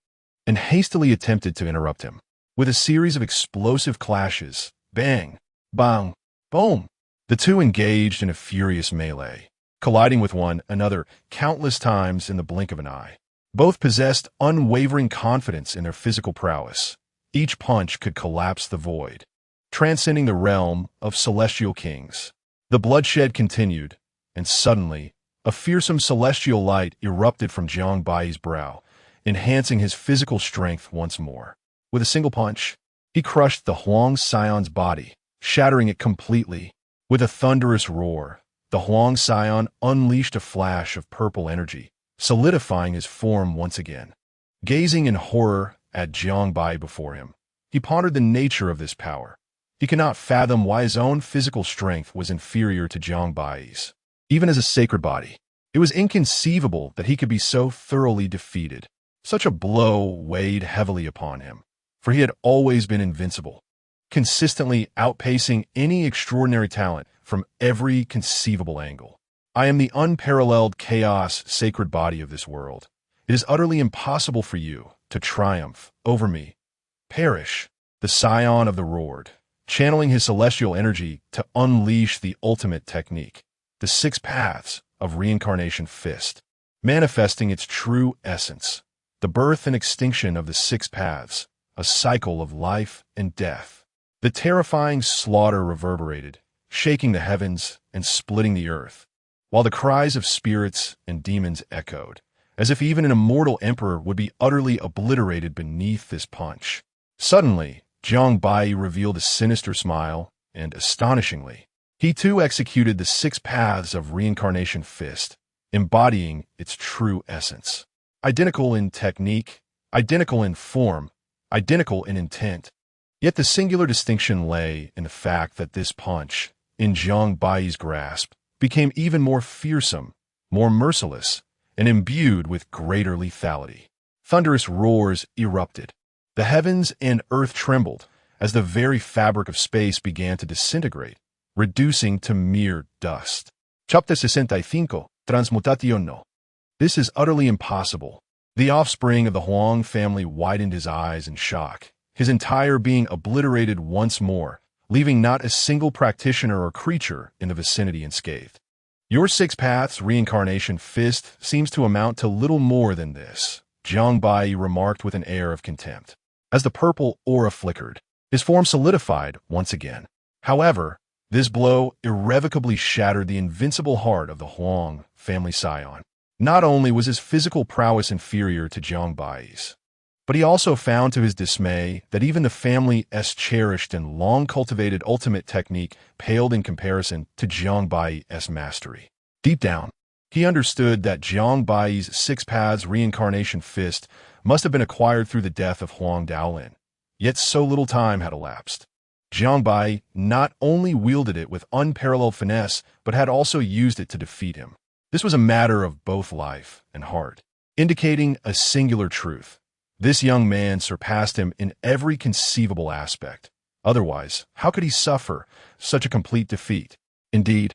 and hastily attempted to interrupt him. With a series of explosive clashes, bang, bang, boom, the two engaged in a furious melee, colliding with one another countless times in the blink of an eye. Both possessed unwavering confidence in their physical prowess. Each punch could collapse the void, transcending the realm of celestial kings. The bloodshed continued, and suddenly, a fearsome celestial light erupted from Jiang Baiyi's brow, enhancing his physical strength once more. With a single punch, He crushed the Huang Scion's body, shattering it completely. With a thunderous roar, the Huang Scion unleashed a flash of purple energy, solidifying his form once again. Gazing in horror at Jiang Baiyi before him, he pondered the nature of this power. He could not fathom why his own physical strength was inferior to Jiang Baiyi's. Even as a sacred body, it was inconceivable that he could be so thoroughly defeated. Such a blow weighed heavily upon him, for he had always been invincible, consistently outpacing any extraordinary talent from every conceivable angle. I am the unparalleled chaos sacred body of this world. It is utterly impossible for you to triumph over me. Perish. The scion of the roared, channeling his celestial energy to unleash the ultimate technique, the 6 paths of reincarnation fist, manifesting its true essence, the birth and extinction of the 6 paths, a cycle of life and death. The terrifying slaughter reverberated, shaking the heavens and splitting the earth, while the cries of spirits and demons echoed, as if even an immortal emperor would be utterly obliterated beneath this punch. Suddenly, Jiang Baiyi revealed a sinister smile, and astonishingly, he too executed the 6 paths of reincarnation fist, embodying its true essence. Identical in technique, identical in form, identical in intent. Yet the singular distinction lay in the fact that this punch, in Jiang Baiyi's grasp, became even more fearsome, more merciless, and imbued with greater lethality. Thunderous roars erupted. The heavens and earth trembled as the very fabric of space began to disintegrate, reducing to mere dust. Chapter 65, Transmutación no. This is utterly impossible. The offspring of the Huang family widened his eyes in shock, his entire being obliterated once more, leaving not a single practitioner or creature in the vicinity unscathed. Your 6 paths reincarnation fist seems to amount to little more than this, Jiang Baiyi remarked with an air of contempt. As the purple aura flickered, his form solidified once again. However, this blow irrevocably shattered the invincible heart of the Huang family scion. Not only was his physical prowess inferior to Jiang Baiyi's, but he also found to his dismay that even the family's cherished and long-cultivated ultimate technique paled in comparison to Jiang Baiyi's mastery. Deep down, he understood that Jiang Baiyi's 6 paths reincarnation fist must have been acquired through the death of Huang Daolin. Yet so little time had elapsed. Jiang Baiyi not only wielded it with unparalleled finesse, but had also used it to defeat him. This was a matter of both life and heart, indicating a singular truth. This young man surpassed him in every conceivable aspect. Otherwise, how could he suffer such a complete defeat? Indeed,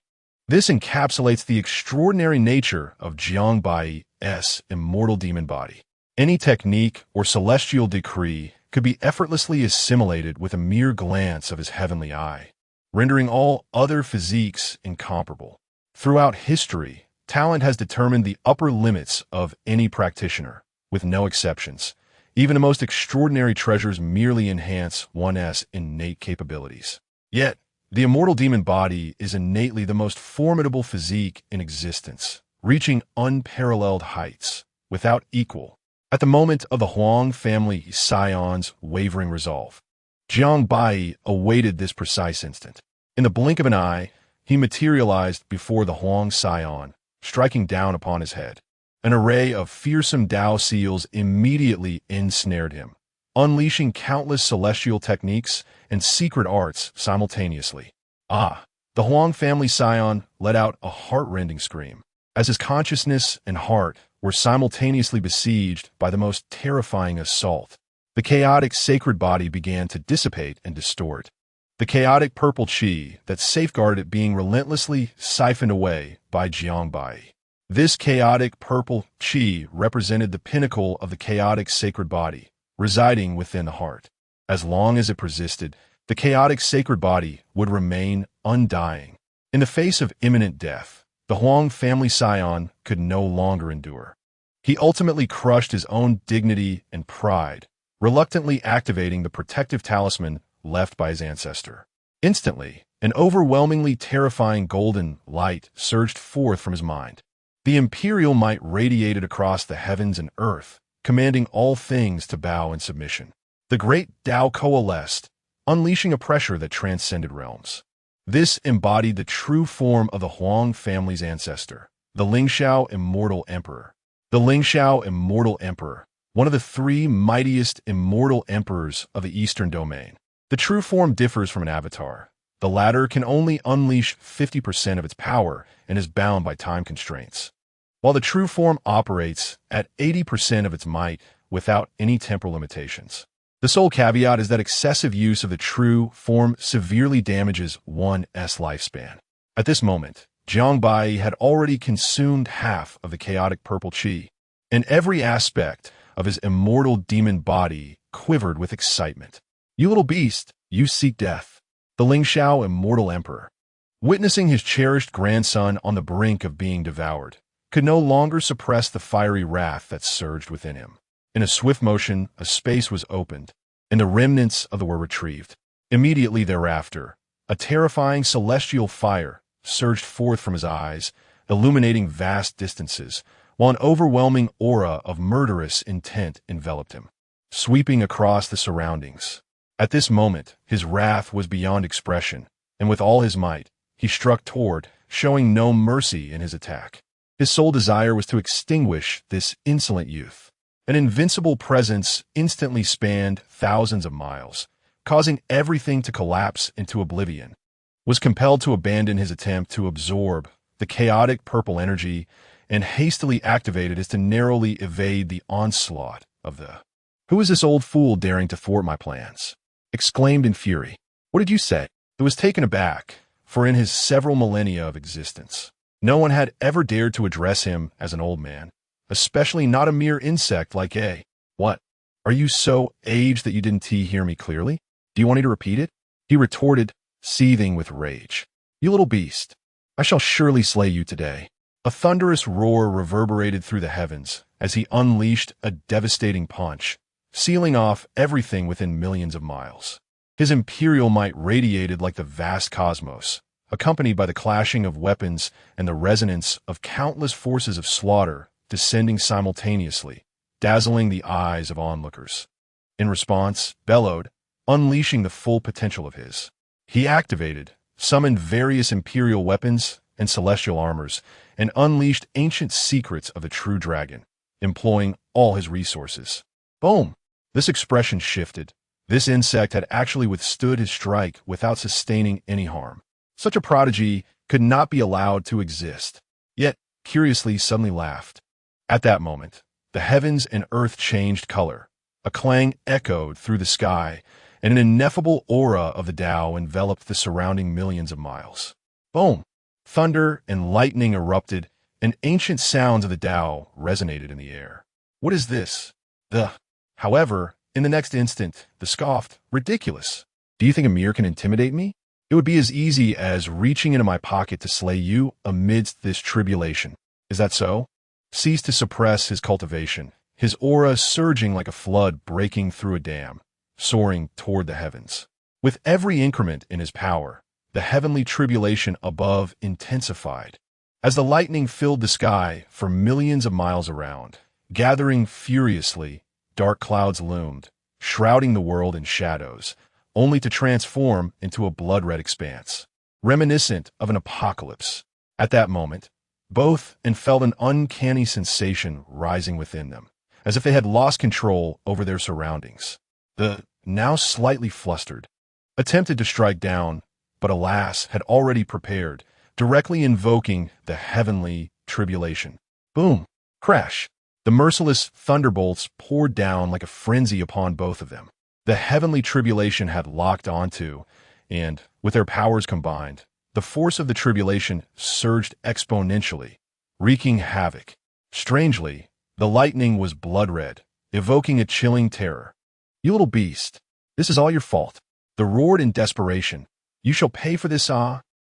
this encapsulates the extraordinary nature of Jiang Baiyi's immortal demon body. Any technique or celestial decree could be effortlessly assimilated with a mere glance of his heavenly eye, rendering all other physiques incomparable. Throughout history, talent has determined the upper limits of any practitioner, with no exceptions. Even the most extraordinary treasures merely enhance one's innate capabilities. Yet, the immortal demon body is innately the most formidable physique in existence, reaching unparalleled heights, without equal. At the moment of the Huang family scion's wavering resolve, Jiang Baiyi awaited this precise instant. In the blink of an eye, he materialized before the Huang scion, striking down upon his head. An array of fearsome Tao seals immediately ensnared him, unleashing countless celestial techniques and secret arts simultaneously. The Huang family scion let out a heart-rending scream, as his consciousness and heart were simultaneously besieged by the most terrifying assault. The chaotic sacred body began to dissipate and distort. The chaotic purple qi that safeguarded it being relentlessly siphoned away by Jiang Baiyi. This chaotic purple qi represented the pinnacle of the chaotic sacred body, residing within the heart. As long as it persisted, the chaotic sacred body would remain undying. In the face of imminent death, the Huang family scion could no longer endure. He ultimately crushed his own dignity and pride, reluctantly activating the protective talisman left by his ancestor. Instantly, an overwhelmingly terrifying golden light surged forth from his mind. The imperial might radiated across the heavens and earth, commanding all things to bow in submission. The great Tao coalesced, unleashing a pressure that transcended realms. This embodied the true form of the Huang family's ancestor, the Lingxiao immortal emperor. The Lingxiao immortal emperor, one of the three mightiest immortal emperors of the Eastern domain. The true form differs from an avatar. The latter can only unleash 50% of its power and is bound by time constraints, while the true form operates at 80% of its might without any temporal limitations. The sole caveat is that excessive use of the true form severely damages one's lifespan. At this moment, Jiang Baiyi had already consumed half of the chaotic purple qi, and every aspect of his immortal demon body quivered with excitement. "You little beast, you seek death." The Lingxiao immortal emperor, witnessing his cherished grandson on the brink of being devoured, could no longer suppress the fiery wrath that surged within him. In a swift motion, a space was opened, and the remnants of the were retrieved. Immediately thereafter, a terrifying celestial fire surged forth from his eyes, illuminating vast distances, while an overwhelming aura of murderous intent enveloped him, sweeping across the surroundings. At this moment, his wrath was beyond expression, and with all his might, he struck toward, showing no mercy in his attack. His sole desire was to extinguish this insolent youth. An invincible presence instantly spanned thousands of miles, causing everything to collapse into oblivion. Was compelled to abandon his attempt to absorb the chaotic purple energy and hastily activated as to narrowly evade the onslaught of the "Who is this old fool daring to thwart my plans?" exclaimed in fury. "What did you say?" It was taken aback, for in his several millennia of existence, no one had ever dared to address him as an old man, especially not a mere insect like a. "What? Are you so aged that you didn't hear me clearly? Do you want me to repeat it?" He retorted, seething with rage. "You little beast, I shall surely slay you today." A thunderous roar reverberated through the heavens as he unleashed a devastating punch, sealing off everything within millions of miles. His imperial might radiated like the vast cosmos, accompanied by the clashing of weapons and the resonance of countless forces of slaughter descending simultaneously, dazzling the eyes of onlookers. In response, bellowed, unleashing the full potential of his. He activated, summoned various imperial weapons and celestial armors, and unleashed ancient secrets of the true dragon, employing all his resources. Boom! This expression shifted. This insect had actually withstood his strike without sustaining any harm. Such a prodigy could not be allowed to exist. Yet, curiously, suddenly laughed. At that moment, the heavens and earth changed color. A clang echoed through the sky, and an ineffable aura of the Tao enveloped the surrounding millions of miles. Boom! Thunder and lightning erupted, and ancient sounds of the Tao resonated in the air. "What is this?" However, in the next instant, the scoffed, "Ridiculous. Do you think a mirror can intimidate me? It would be as easy as reaching into my pocket to slay you amidst this tribulation. Is that so?" Ceased to suppress his cultivation, his aura surging like a flood breaking through a dam, soaring toward the heavens. With every increment in his power, the heavenly tribulation above intensified. As the lightning filled the sky for millions of miles around, gathering furiously, dark clouds loomed, shrouding the world in shadows, only to transform into a blood-red expanse, reminiscent of an apocalypse. At that moment, both felt an uncanny sensation rising within them, as if they had lost control over their surroundings. The now slightly flustered attempted to strike down, but alas, had already prepared, directly invoking the heavenly tribulation. Boom! Crash! The merciless thunderbolts poured down like a frenzy upon both of them. The heavenly tribulation had locked onto, and, with their powers combined, the force of the tribulation surged exponentially, wreaking havoc. Strangely, the lightning was blood-red, evoking a chilling terror. "You little beast, this is all your fault." The roared in desperation. "You shall pay for this,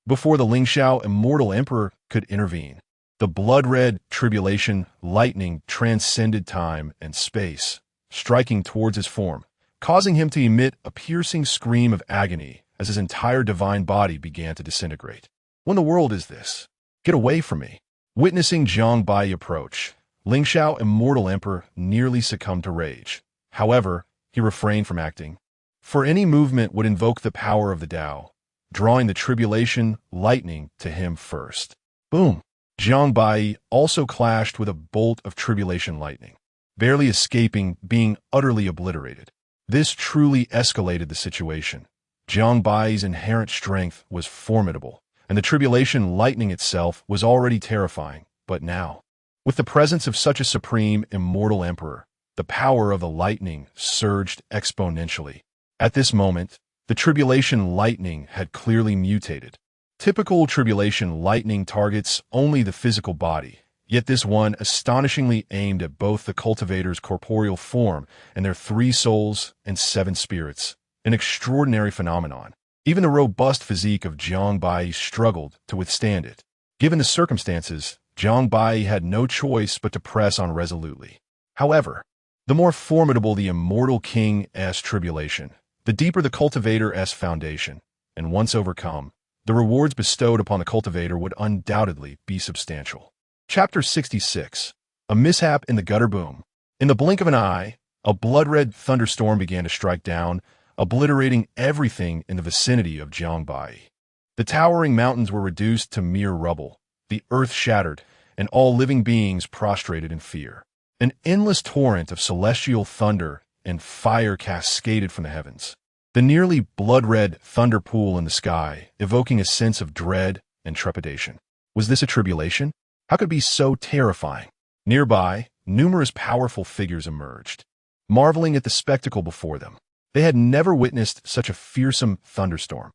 before the Lingxiao immortal emperor could intervene. The blood-red tribulation lightning transcended time and space, striking towards his form, causing him to emit a piercing scream of agony as his entire divine body began to disintegrate. "What in the world is this? Get away from me." Witnessing Jiang Baiyi approach, Lingxiao immortal emperor nearly succumbed to rage. However, he refrained from acting, for any movement would invoke the power of the Tao, drawing the tribulation lightning to him first. Boom! Jiang Baiyi also clashed with a bolt of tribulation lightning, barely escaping being utterly obliterated. This truly escalated the situation. Jiang Baiyi's inherent strength was formidable, and the tribulation lightning itself was already terrifying, but now, with the presence of such a supreme, immortal emperor, the power of the lightning surged exponentially. At this moment, the tribulation lightning had clearly mutated. Typical tribulation lightning targets only the physical body, yet this one astonishingly aimed at both the cultivator's corporeal form and their 3 souls and 7 spirits, an extraordinary phenomenon. Even the robust physique of Jiang Baiyi struggled to withstand it. Given the circumstances, Jiang Baiyi had no choice but to press on resolutely. However, the more formidable the immortal King's tribulation, the deeper the cultivator's foundation, and once overcome, the rewards bestowed upon the cultivator would undoubtedly be substantial. Chapter 66. A Mishap in the Gutter Boom. In the blink of an eye, a blood-red thunderstorm began to strike down, obliterating everything in the vicinity of Jiang Baiyi. The towering mountains were reduced to mere rubble, the earth shattered, and all living beings prostrated in fear. An endless torrent of celestial thunder and fire cascaded from the heavens, the nearly blood-red thunder pool in the sky, evoking a sense of dread and trepidation. Was this a tribulation? How could it be so terrifying? Nearby, numerous powerful figures emerged, marveling at the spectacle before them. They had never witnessed such a fearsome thunderstorm.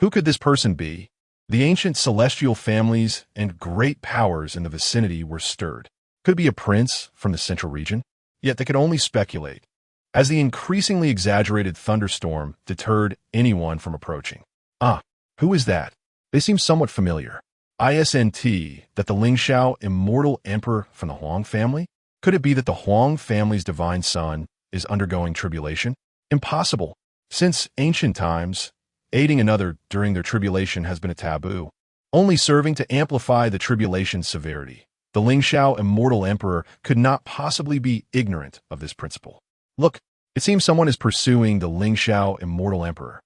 Who could this person be? The ancient celestial families and great powers in the vicinity were stirred. Could it be a prince from the central region? Yet they could only speculate, as the increasingly exaggerated thunderstorm deterred anyone from approaching. Who is that? They seem somewhat familiar. Isn't that the Lingxiao immortal emperor from the Huang family? Could it be that the Huang family's divine son is undergoing tribulation? Impossible. Since ancient times, aiding another during their tribulation has been a taboo, only serving to amplify the tribulation's severity. The Lingxiao immortal emperor could not possibly be ignorant of this principle. Look, it seems someone is pursuing the Lingxiao immortal emperor.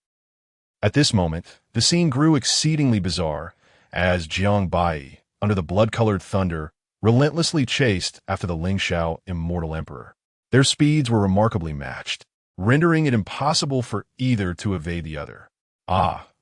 At this moment, the scene grew exceedingly bizarre, as Jiang Baiyi, under the blood-colored thunder, relentlessly chased after the Lingxiao immortal emperor. Their speeds were remarkably matched, rendering it impossible for either to evade the other.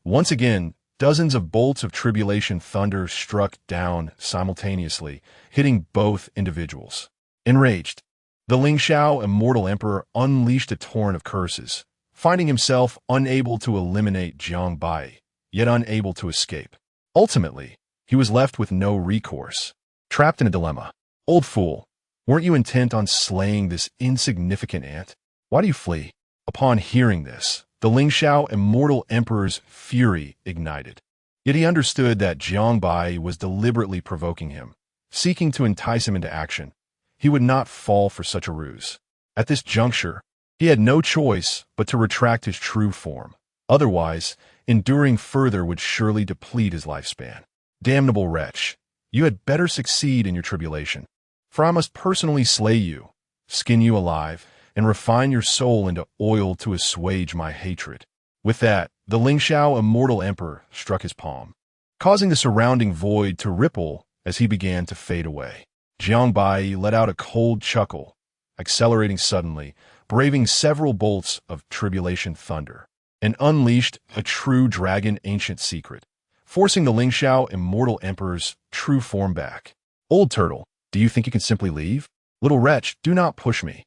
Once again, dozens of bolts of tribulation thunder struck down simultaneously, hitting both individuals. Enraged, the Lingxiao immortal emperor unleashed a torrent of curses, finding himself unable to eliminate Jiang Baiyi, yet unable to escape. Ultimately, he was left with no recourse, trapped in a dilemma. Old fool, weren't you intent on slaying this insignificant ant? Why do you flee? Upon hearing this, the Lingxiao immortal emperor's fury ignited. Yet he understood that Jiang Baiyi was deliberately provoking him, seeking to entice him into action. He would not fall for such a ruse. At this juncture, he had no choice but to retract his true form. Otherwise, enduring further would surely deplete his lifespan. Damnable wretch, you had better succeed in your tribulation, for I must personally slay you, skin you alive, and refine your soul into oil to assuage my hatred. With that, the Lingxiao immortal emperor struck his palm, causing the surrounding void to ripple as he began to fade away. Jiang Baiyi let out a cold chuckle, accelerating suddenly, braving several bolts of tribulation thunder, and unleashed a true dragon ancient secret, forcing the Lingxiao immortal emperor's true form back. Old turtle, do you think you can simply leave? Little wretch, do not push me.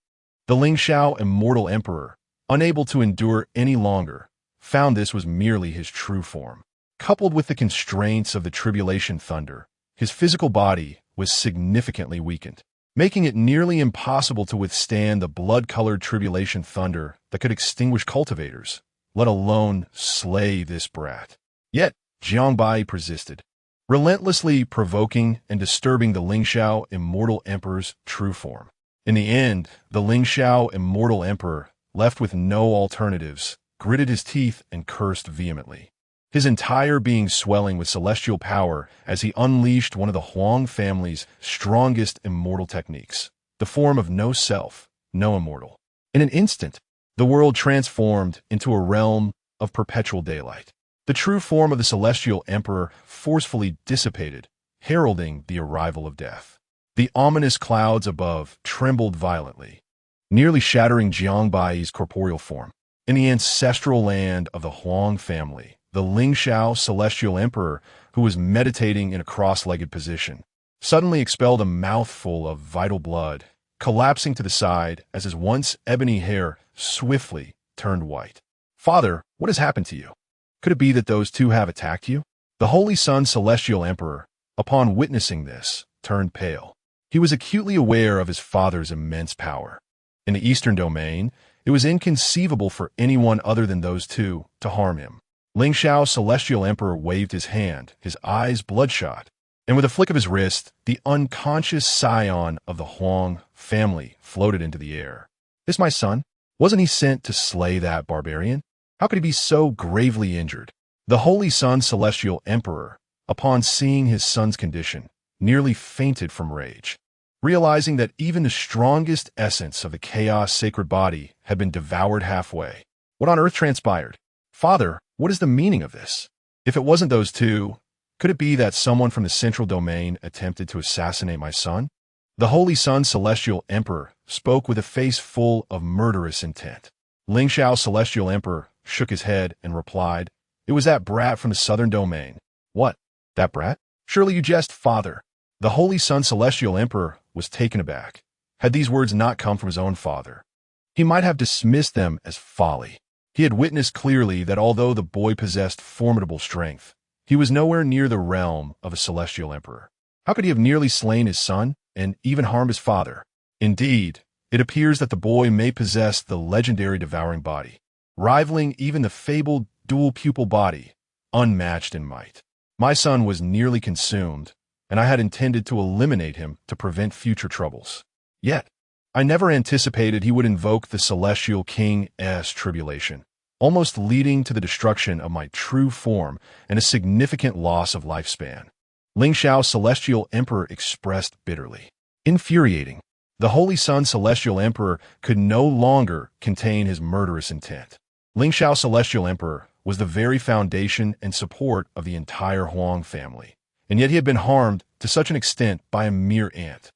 The Lingxiao immortal emperor, unable to endure any longer, found this was merely his true form. Coupled with the constraints of the tribulation thunder, his physical body was significantly weakened, making it nearly impossible to withstand the blood-colored tribulation thunder that could extinguish cultivators, let alone slay this brat. Yet, Jiang Baiyi persisted, relentlessly provoking and disturbing the Lingxiao immortal emperor's true form. In the end, the Lingxiao immortal emperor, left with no alternatives, gritted his teeth and cursed vehemently, his entire being swelling with celestial power as he unleashed one of the Huang family's strongest immortal techniques, the form of no self, no immortal. In an instant, The world transformed into a realm of perpetual daylight. The true form of the celestial emperor forcefully dissipated, heralding the arrival of death. The ominous clouds above trembled violently, nearly shattering Jiang Baiyi's corporeal form. In the ancestral land of the Huang family, the Lingxiao celestial emperor, who was meditating in a cross-legged position, suddenly expelled a mouthful of vital blood, collapsing to the side as his once ebony hair swiftly turned white. "Father, what has happened to you? Could it be that those two have attacked you?" The Holy Sun celestial emperor, upon witnessing this, turned pale. He was acutely aware of his father's immense power. In the Eastern domain, it was inconceivable for anyone other than those two to harm him. Lingxiao celestial emperor waved his hand, his eyes bloodshot, and with a flick of his wrist, the unconscious scion of the Huang family floated into the air. "Is my son? Wasn't he sent to slay that barbarian? How could he be so gravely injured?" The Holy Sun celestial emperor, upon seeing his son's condition, nearly fainted from rage. Realizing that even the strongest essence of the chaos sacred body had been devoured halfway. What on earth transpired? "Father, what is the meaning of this? If it wasn't those two, could it be that someone from the central domain attempted to assassinate my son?" The Holy Sun celestial emperor spoke with a face full of murderous intent. Lingxiao celestial emperor shook his head and replied, "It was that brat from the southern domain." "What? That brat? Surely you jest, father." The Holy Sun celestial emperor was taken aback. Had these words not come from his own father, he might have dismissed them as folly. He had witnessed clearly that although the boy possessed formidable strength, he was nowhere near the realm of a celestial emperor. How could he have nearly slain his son and even harmed his father? Indeed, it appears that the boy may possess the legendary devouring body, rivaling even the fabled dual-pupil body, unmatched in might. My son was nearly consumed, and I had intended to eliminate him to prevent future troubles. Yet, I never anticipated he would invoke the Celestial King's tribulation, almost leading to the destruction of my true form and a significant loss of lifespan. Lingxiao Celestial Emperor expressed bitterly. Infuriating. The Holy Sun Celestial Emperor could no longer contain his murderous intent. Lingxiao Celestial Emperor was the very foundation and support of the entire Huang family, and yet he had been harmed to such an extent by a mere ant.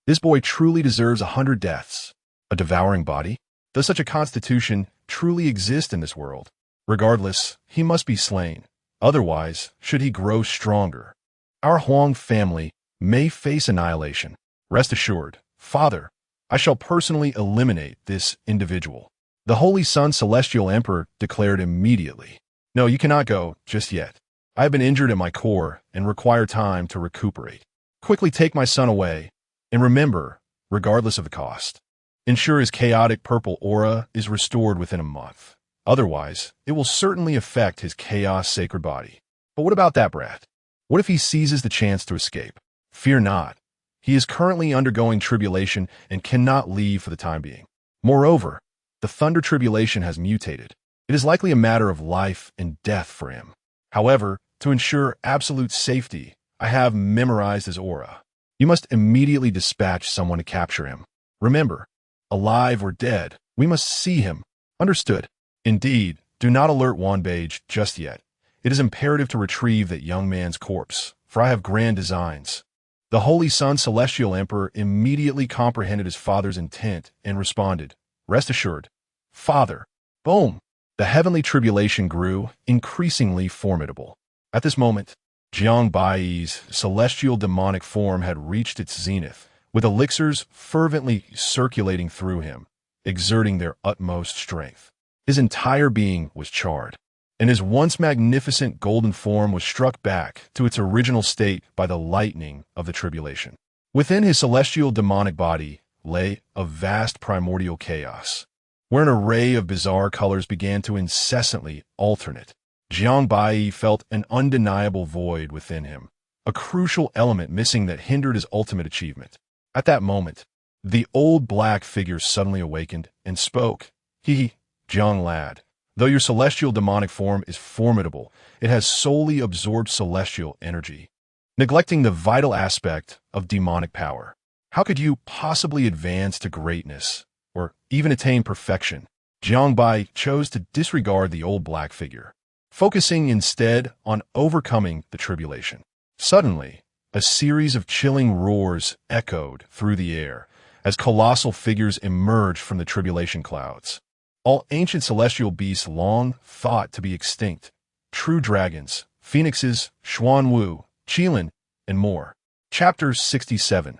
This boy truly deserves 100 deaths. A devouring body? Does such a constitution truly exist in this world? Regardless, he must be slain. Otherwise, should he grow stronger, our Huang family may face annihilation. Rest assured, Father, I shall personally eliminate this individual. The Holy Sun Celestial Emperor declared immediately. "No, you cannot go just yet. I have been injured at my core and require time to recuperate. Quickly take my son away, and remember, regardless of the cost, ensure his chaotic purple aura is restored within a month. Otherwise, it will certainly affect his chaos sacred body." But what about that brat? What if he seizes the chance to escape? Fear not. He is currently undergoing tribulation and cannot leave for the time being. Moreover, the thunder tribulation has mutated. It is likely a matter of life and death for him. However, to ensure absolute safety, I have memorized his aura. You must immediately dispatch someone to capture him. Remember, alive or dead, we must see him. Understood? Indeed, do not alert Wanbage just yet. It is imperative to retrieve that young man's corpse, for I have grand designs. The Holy Sun Celestial Emperor immediately comprehended his father's intent and responded, "Rest assured, Father." Boom! The heavenly tribulation grew, increasingly formidable. At this moment, Jiang Baiyi's celestial demonic form had reached its zenith, with elixirs fervently circulating through him, exerting their utmost strength. His entire being was charred, and his once magnificent golden form was struck back to its original state by the lightning of the tribulation. Within his celestial demonic body lay a vast primordial chaos, where an array of bizarre colors began to incessantly alternate. Jiang Baiyi felt an undeniable void within him, a crucial element missing that hindered his ultimate achievement. At that moment, the old black figure suddenly awakened and spoke. Jiang lad, though your celestial demonic form is formidable, it has solely absorbed celestial energy, neglecting the vital aspect of demonic power. How could you possibly advance to greatness, or even attain perfection, Jiang Baiyi chose to disregard the old black figure, focusing instead on overcoming the tribulation. Suddenly, a series of chilling roars echoed through the air as colossal figures emerged from the tribulation clouds. All ancient celestial beasts long thought to be extinct, true dragons, phoenixes, Xuanwu, Qilin, and more. Chapter 67.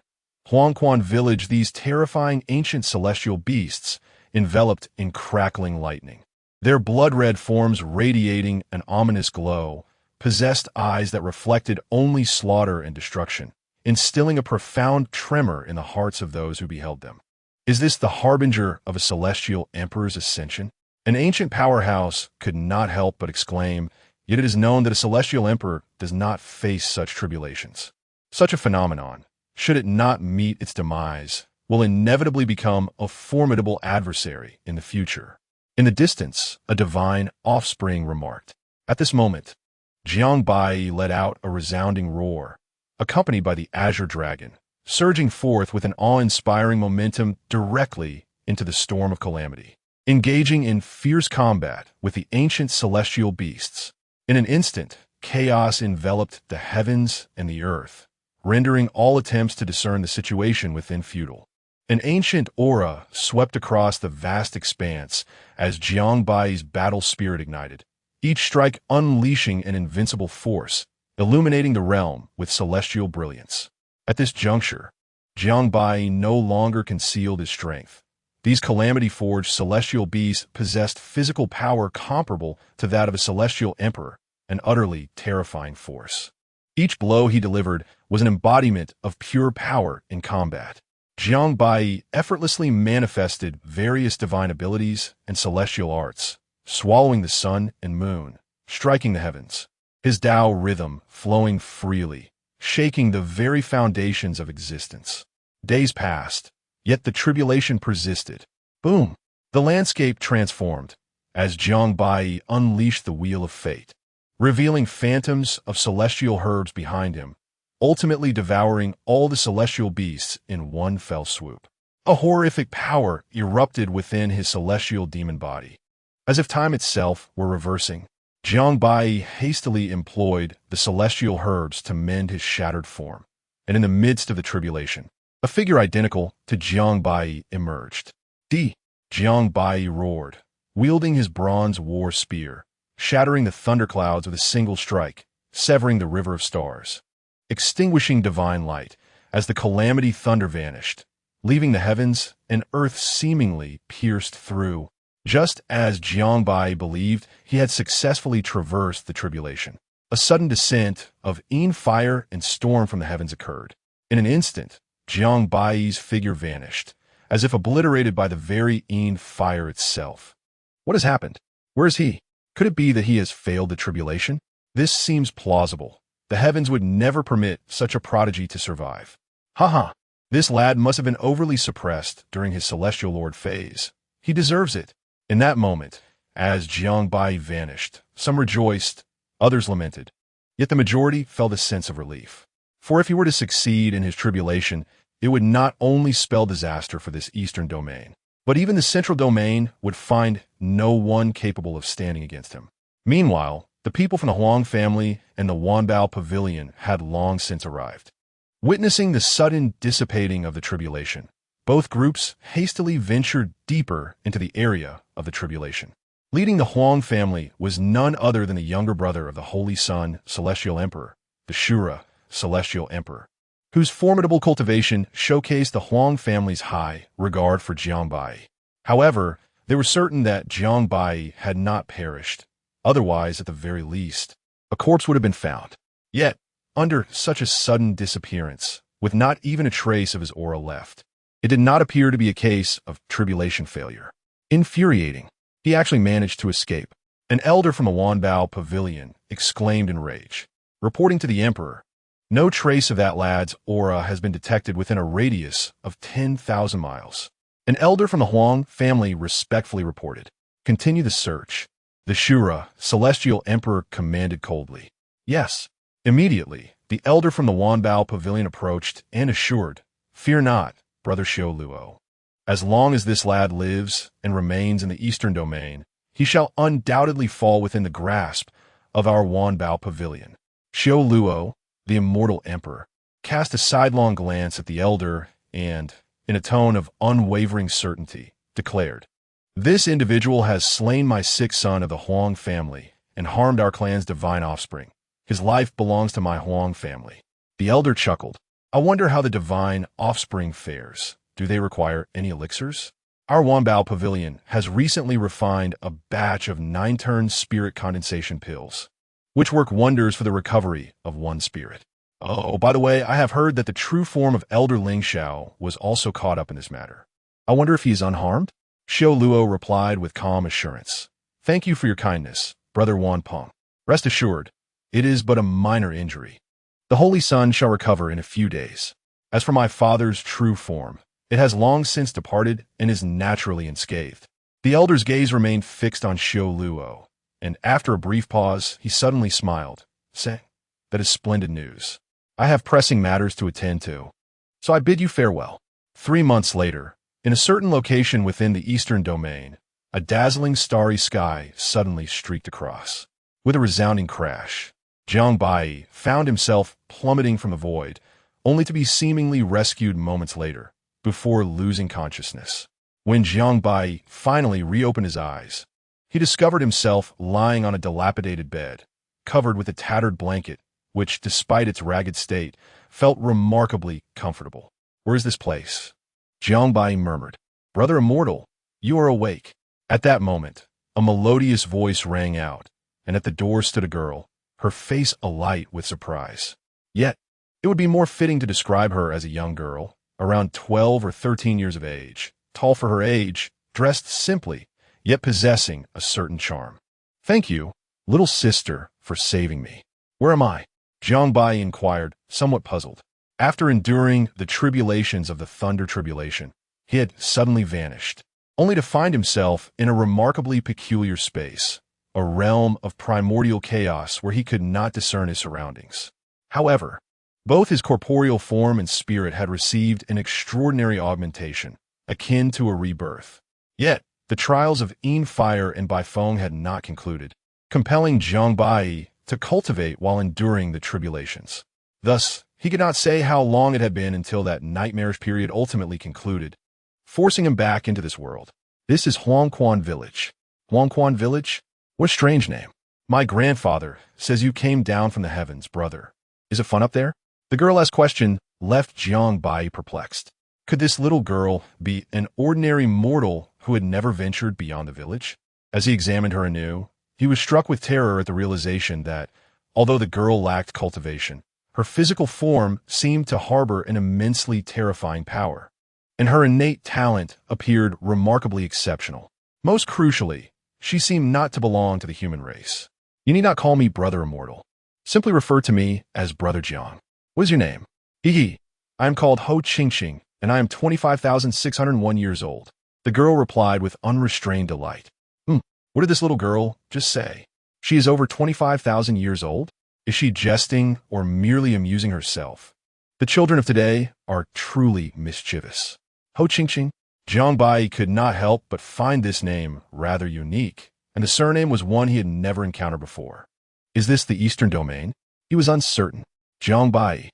Huangquan Village. These terrifying ancient celestial beasts enveloped in crackling lightning. Their blood-red forms radiating an ominous glow, possessed eyes that reflected only slaughter and destruction, instilling a profound tremor in the hearts of those who beheld them. Is this the harbinger of a celestial emperor's ascension? An ancient powerhouse could not help but exclaim, yet it is known that a celestial emperor does not face such tribulations. Such a phenomenon, should it not meet its demise, will inevitably become a formidable adversary in the future. In the distance, a divine offspring remarked. At this moment, Jiang Baiyi let out a resounding roar, accompanied by the azure dragon, surging forth with an awe-inspiring momentum directly into the storm of calamity, engaging in fierce combat with the ancient celestial beasts. In an instant, chaos enveloped the heavens and the earth, rendering all attempts to discern the situation within futile. An ancient aura swept across the vast expanse as Jiang Baiyi's battle spirit ignited, each strike unleashing an invincible force, illuminating the realm with celestial brilliance. At this juncture, Jiang Baiyi no longer concealed his strength. These calamity-forged celestial beasts possessed physical power comparable to that of a celestial emperor, an utterly terrifying force. Each blow he delivered was an embodiment of pure power in combat. Jiang Baiyi effortlessly manifested various divine abilities and celestial arts, swallowing the sun and moon, striking the heavens, his Tao rhythm flowing freely, shaking the very foundations of existence. Days passed, yet the tribulation persisted. Boom! The landscape transformed as Jiang Baiyi unleashed the wheel of fate, revealing phantoms of celestial herbs behind him, ultimately devouring all the celestial beasts in one fell swoop. A horrific power erupted within his celestial demon body. As if time itself were reversing, Jiang Baiyi hastily employed the celestial herbs to mend his shattered form, and in the midst of the tribulation, a figure identical to Jiang Baiyi emerged. Jiang Baiyi roared, wielding his bronze war spear, shattering the thunderclouds with a single strike, severing the river of stars, extinguishing divine light as the calamity thunder vanished, leaving the heavens and earth seemingly pierced through. Just as Jiang Baiyi believed he had successfully traversed the tribulation, a sudden descent of fire and storm from the heavens occurred. In an instant, Jiang Baiyi's figure vanished, as if obliterated by the very fire itself. What has happened? Where is he? Could it be that he has failed the tribulation? This seems plausible. The heavens would never permit such a prodigy to survive. Haha, this lad must have been overly suppressed during his celestial lord phase. He deserves it. In that moment, as Jiang Baiyi vanished, some rejoiced, others lamented. Yet the majority felt a sense of relief. For if he were to succeed in his tribulation, it would not only spell disaster for this eastern domain, but even the central domain would find no one capable of standing against him. Meanwhile, the people from the Huang family and the Wanbao pavilion had long since arrived. Witnessing the sudden dissipating of the tribulation, both groups hastily ventured deeper into the area of the tribulation. Leading the Huang family was none other than the younger brother of the Holy Sun, Celestial Emperor, the Shura, Celestial Emperor, whose formidable cultivation showcased the Huang family's high regard for Jiang Baiyi. However, they were certain that Jiang Baiyi had not perished. Otherwise, at the very least, a corpse would have been found. Yet, under such a sudden disappearance, with not even a trace of his aura left, it did not appear to be a case of tribulation failure. Infuriating, he actually managed to escape. An elder from the Wanbao pavilion exclaimed in rage, reporting to the emperor, "No trace of that lad's aura has been detected within a radius of 10,000 miles. An elder from the Huang family respectfully reported, "Continue the search." The Shura, Celestial Emperor, commanded coldly. Yes. Immediately, the elder from the Wanbao pavilion approached and assured, "Fear not, Brother Xiao Luo. As long as this lad lives and remains in the eastern domain, he shall undoubtedly fall within the grasp of our Wanbao pavilion. Xiao Luo, the immortal emperor, cast a sidelong glance at the elder and, in a tone of unwavering certainty, declared, "This individual has slain my sixth son of the Huang family and harmed our clan's divine offspring. His life belongs to my Huang family." The elder chuckled. "I wonder how the divine offspring fares. Do they require any elixirs? Our Wanbao pavilion has recently refined a batch of 9-turn spirit condensation pills, which work wonders for the recovery of one spirit. Oh, by the way, I have heard that the true form of Elder Ling Xiao was also caught up in this matter. I wonder if he is unharmed?" Xiao Luo replied with calm assurance. "Thank you for your kindness, Brother Wan Peng. Rest assured, it is but a minor injury. The Holy Sun shall recover in a few days. As for my father's true form, it has long since departed and is naturally unscathed." The elder's gaze remained fixed on Xiao Luo, and after a brief pause, he suddenly smiled, saying, "That is splendid news. I have pressing matters to attend to, so I bid you farewell." 3 months later, in a certain location within the eastern domain, a dazzling starry sky suddenly streaked across. With a resounding crash, Jiang Baiyi found himself plummeting from the void, only to be seemingly rescued moments later, before losing consciousness. When Jiang Baiyi finally reopened his eyes, he discovered himself lying on a dilapidated bed, covered with a tattered blanket, which, despite its ragged state, felt remarkably comfortable. "Where is this place?" Jiang Baiyi murmured. "Brother Immortal, you are awake." At that moment, a melodious voice rang out, and at the door stood a girl, her face alight with surprise. Yet, it would be more fitting to describe her as a young girl, around 12 or 13 years of age, tall for her age, dressed simply, yet possessing a certain charm. "Thank you, little sister, for saving me. Where am I?" Jiang Baiyi inquired, somewhat puzzled. After enduring the tribulations of the Thunder Tribulation, he had suddenly vanished, only to find himself in a remarkably peculiar space, a realm of primordial chaos where he could not discern his surroundings. However, both his corporeal form and spirit had received an extraordinary augmentation, akin to a rebirth. Yet, the trials of Yin Fire and Baifeng had not concluded, compelling Jiang Baiyi to cultivate while enduring the tribulations. Thus, he could not say how long it had been until that nightmarish period ultimately concluded, forcing him back into this world. "This is Huangquan Village." "Huangquan Village? What a strange name. My grandfather says you came down from the heavens, brother. Is it fun up there?" The girl-asked question left Jiang Baiyi perplexed. Could this little girl be an ordinary mortal who had never ventured beyond the village? As he examined her anew, he was struck with terror at the realization that, although the girl lacked cultivation, her physical form seemed to harbor an immensely terrifying power, and her innate talent appeared remarkably exceptional. Most crucially, she seemed not to belong to the human race. "You need not call me Brother Immortal. Simply refer to me as Brother Jiang. What is your name?" "Hee. I am called Ho Qingqing, and I am 25,601 years old." The girl replied with unrestrained delight. What did this little girl just say? She is over 25,000 years old? Is she jesting or merely amusing herself? The children of today are truly mischievous. Ho Qingqing? Jiang Baiyi could not help but find this name rather unique, and the surname was one he had never encountered before. Is this the Eastern Domain? He was uncertain. Jiang Baiyi.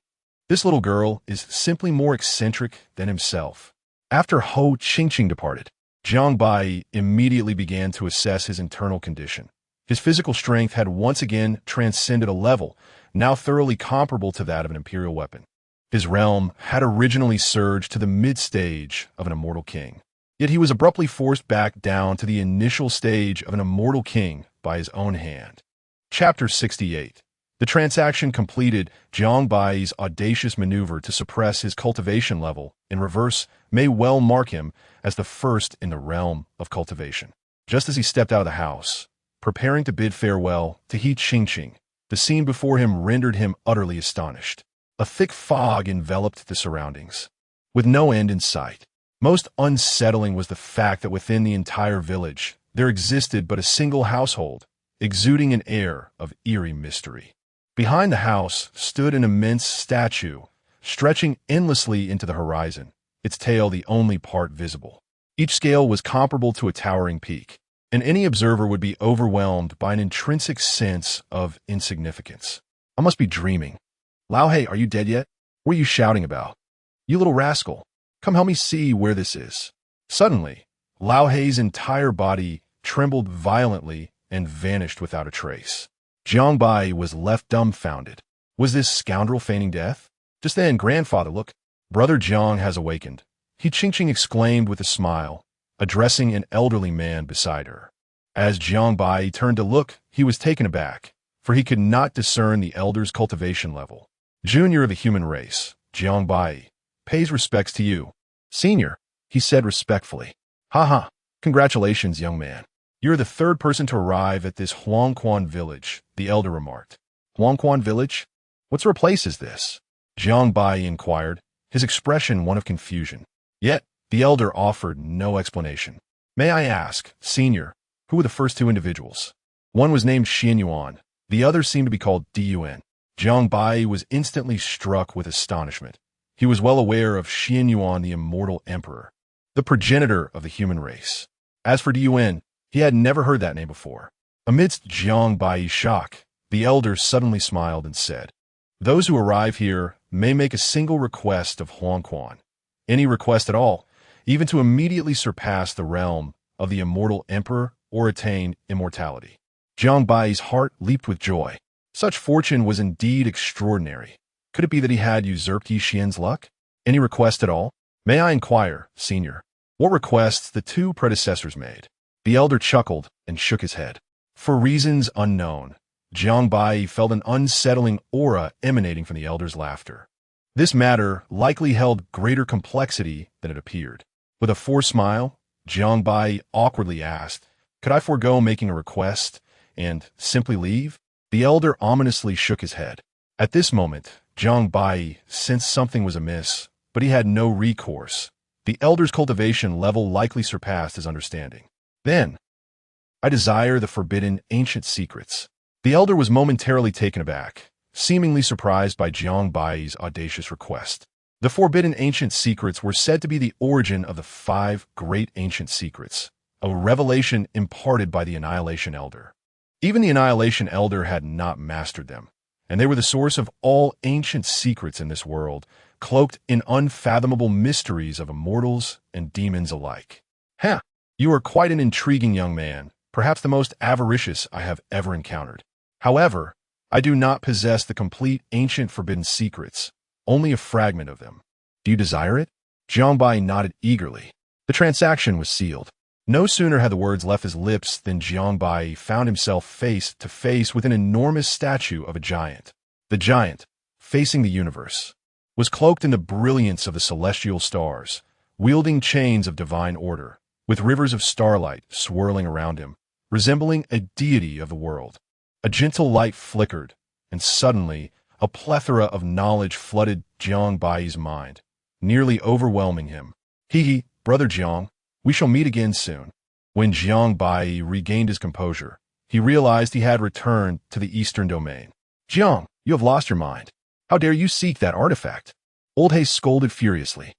This little girl is simply more eccentric than himself. After Ho Qingqing departed, Jiang Baiyi immediately began to assess his internal condition. His physical strength had once again transcended a level, now thoroughly comparable to that of an imperial weapon. His realm had originally surged to the mid-stage of an immortal king. Yet he was abruptly forced back down to the initial stage of an immortal king by his own hand. Chapter 68. The transaction completed. Jiang Baiyi's audacious maneuver to suppress his cultivation level in reverse may well mark him as the first in the realm of cultivation. Just as he stepped out of the house, preparing to bid farewell to He Qingqing, the scene before him rendered him utterly astonished. A thick fog enveloped the surroundings, with no end in sight. Most unsettling was the fact that within the entire village there existed but a single household, exuding an air of eerie mystery. Behind the house stood an immense statue, stretching endlessly into the horizon, its tail the only part visible. Each scale was comparable to a towering peak, and any observer would be overwhelmed by an intrinsic sense of insignificance. I must be dreaming. Lao He, are you dead yet? What are you shouting about? You little rascal. Come help me see where this is. Suddenly, Lao He's entire body trembled violently and vanished without a trace. Jiang Baiyi was left dumbfounded. Was this scoundrel feigning death? Just then, grandfather, look. Brother Jiang has awakened. He Ching exclaimed with a smile, addressing an elderly man beside her. As Jiang Baiyi turned to look, he was taken aback, for he could not discern the elder's cultivation level. Junior of the human race, Jiang Baiyi, pays respects to you. Senior, he said respectfully. Ha, congratulations, young man. You're the third person to arrive at this Huangquan village, the elder remarked. Huangquan village? What sort of place is this? Jiang Baiyi inquired, his expression one of confusion. Yet, the elder offered no explanation. May I ask, senior, who were the first two individuals? One was named Xianyuan, the other seemed to be called Dun. Jiang Baiyi was instantly struck with astonishment. He was well aware of Xianyuan, the immortal emperor, the progenitor of the human race. As for Dun, he had never heard that name before. Amidst Jiang Baiyi's shock, the elder suddenly smiled and said, Those who arrive here may make a single request of Huangquan, any request at all, even to immediately surpass the realm of the immortal emperor or attain immortality. Jiang Baiyi's heart leaped with joy. Such fortune was indeed extraordinary. Could it be that he had usurped Yi Xian's luck? Any request at all? May I inquire, senior, what requests the two predecessors made? The elder chuckled and shook his head. For reasons unknown, Jiang Baiyi felt an unsettling aura emanating from the elder's laughter. This matter likely held greater complexity than it appeared. With a forced smile, Jiang Baiyi awkwardly asked, Could I forego making a request and simply leave? The elder ominously shook his head. At this moment, Jiang Baiyi sensed something was amiss, but he had no recourse. The elder's cultivation level likely surpassed his understanding. Then, I desire the forbidden ancient secrets. The elder was momentarily taken aback, seemingly surprised by Jiang Baiyi's audacious request. The forbidden ancient secrets were said to be the origin of the 5 great ancient secrets, a revelation imparted by the Annihilation Elder. Even the Annihilation Elder had not mastered them, and they were the source of all ancient secrets in this world, cloaked in unfathomable mysteries of immortals and demons alike. You are quite an intriguing young man, perhaps the most avaricious I have ever encountered. However, I do not possess the complete ancient forbidden secrets, only a fragment of them. Do you desire it? Jiang Baiyi nodded eagerly. The transaction was sealed. No sooner had the words left his lips than Jiang Baiyi found himself face to face with an enormous statue of a giant. The giant, facing the universe, was cloaked in the brilliance of the celestial stars, wielding chains of divine order, with rivers of starlight swirling around him, resembling a deity of the world. A gentle light flickered, and suddenly a plethora of knowledge flooded Jiang Baiyi's mind, nearly overwhelming him. Brother Jiang, we shall meet again soon. When Jiang Baiyi regained his composure, he realized he had returned to the eastern domain. Jiang, you have lost your mind. How dare you seek that artifact? Old He scolded furiously.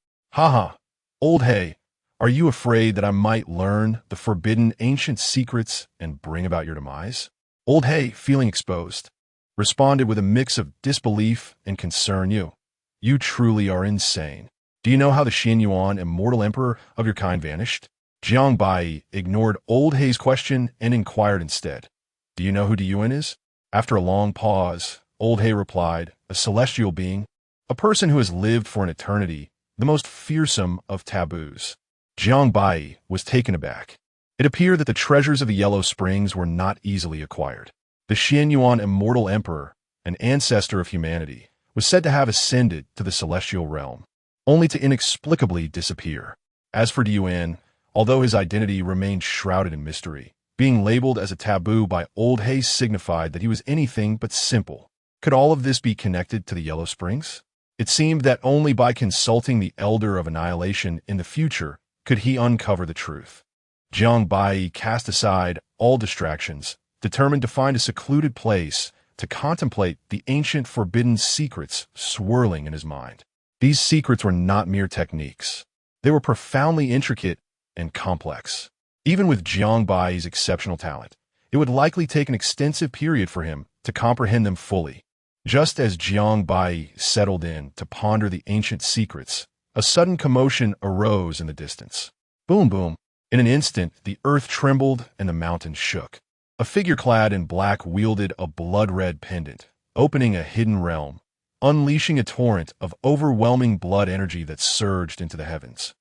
Old He, are you afraid that I might learn the forbidden ancient secrets and bring about your demise? Old He, feeling exposed, responded with a mix of disbelief and concern. You truly are insane. Do you know how the Xianyuan, immortal emperor of your kind, vanished? Jiang Baiyi ignored Old He's question and inquired instead. Do you know who Dun is? After a long pause, Old He replied, a celestial being, a person who has lived for an eternity, the most fearsome of taboos. Jiang Baiyi was taken aback. It appeared that the treasures of the Yellow Springs were not easily acquired. The Xianyuan immortal emperor, an ancestor of humanity, was said to have ascended to the celestial realm, only to inexplicably disappear. As for Dun, although his identity remained shrouded in mystery, being labeled as a taboo by Old He signified that he was anything but simple. Could all of this be connected to the Yellow Springs? It seemed that only by consulting the Elder of Annihilation in the future could he uncover the truth. Jiang Baiyi cast aside all distractions, determined to find a secluded place to contemplate the ancient forbidden secrets swirling in his mind. These secrets were not mere techniques. They were profoundly intricate and complex. Even with Jiang Baiyi's exceptional talent, it would likely take an extensive period for him to comprehend them fully. Just as Jiang Baiyi settled in to ponder the ancient secrets, a sudden commotion arose in the distance. Boom, boom. In an instant, the earth trembled and the mountains shook. A figure clad in black wielded a blood-red pendant, opening a hidden realm, unleashing a torrent of overwhelming blood energy that surged into the heavens.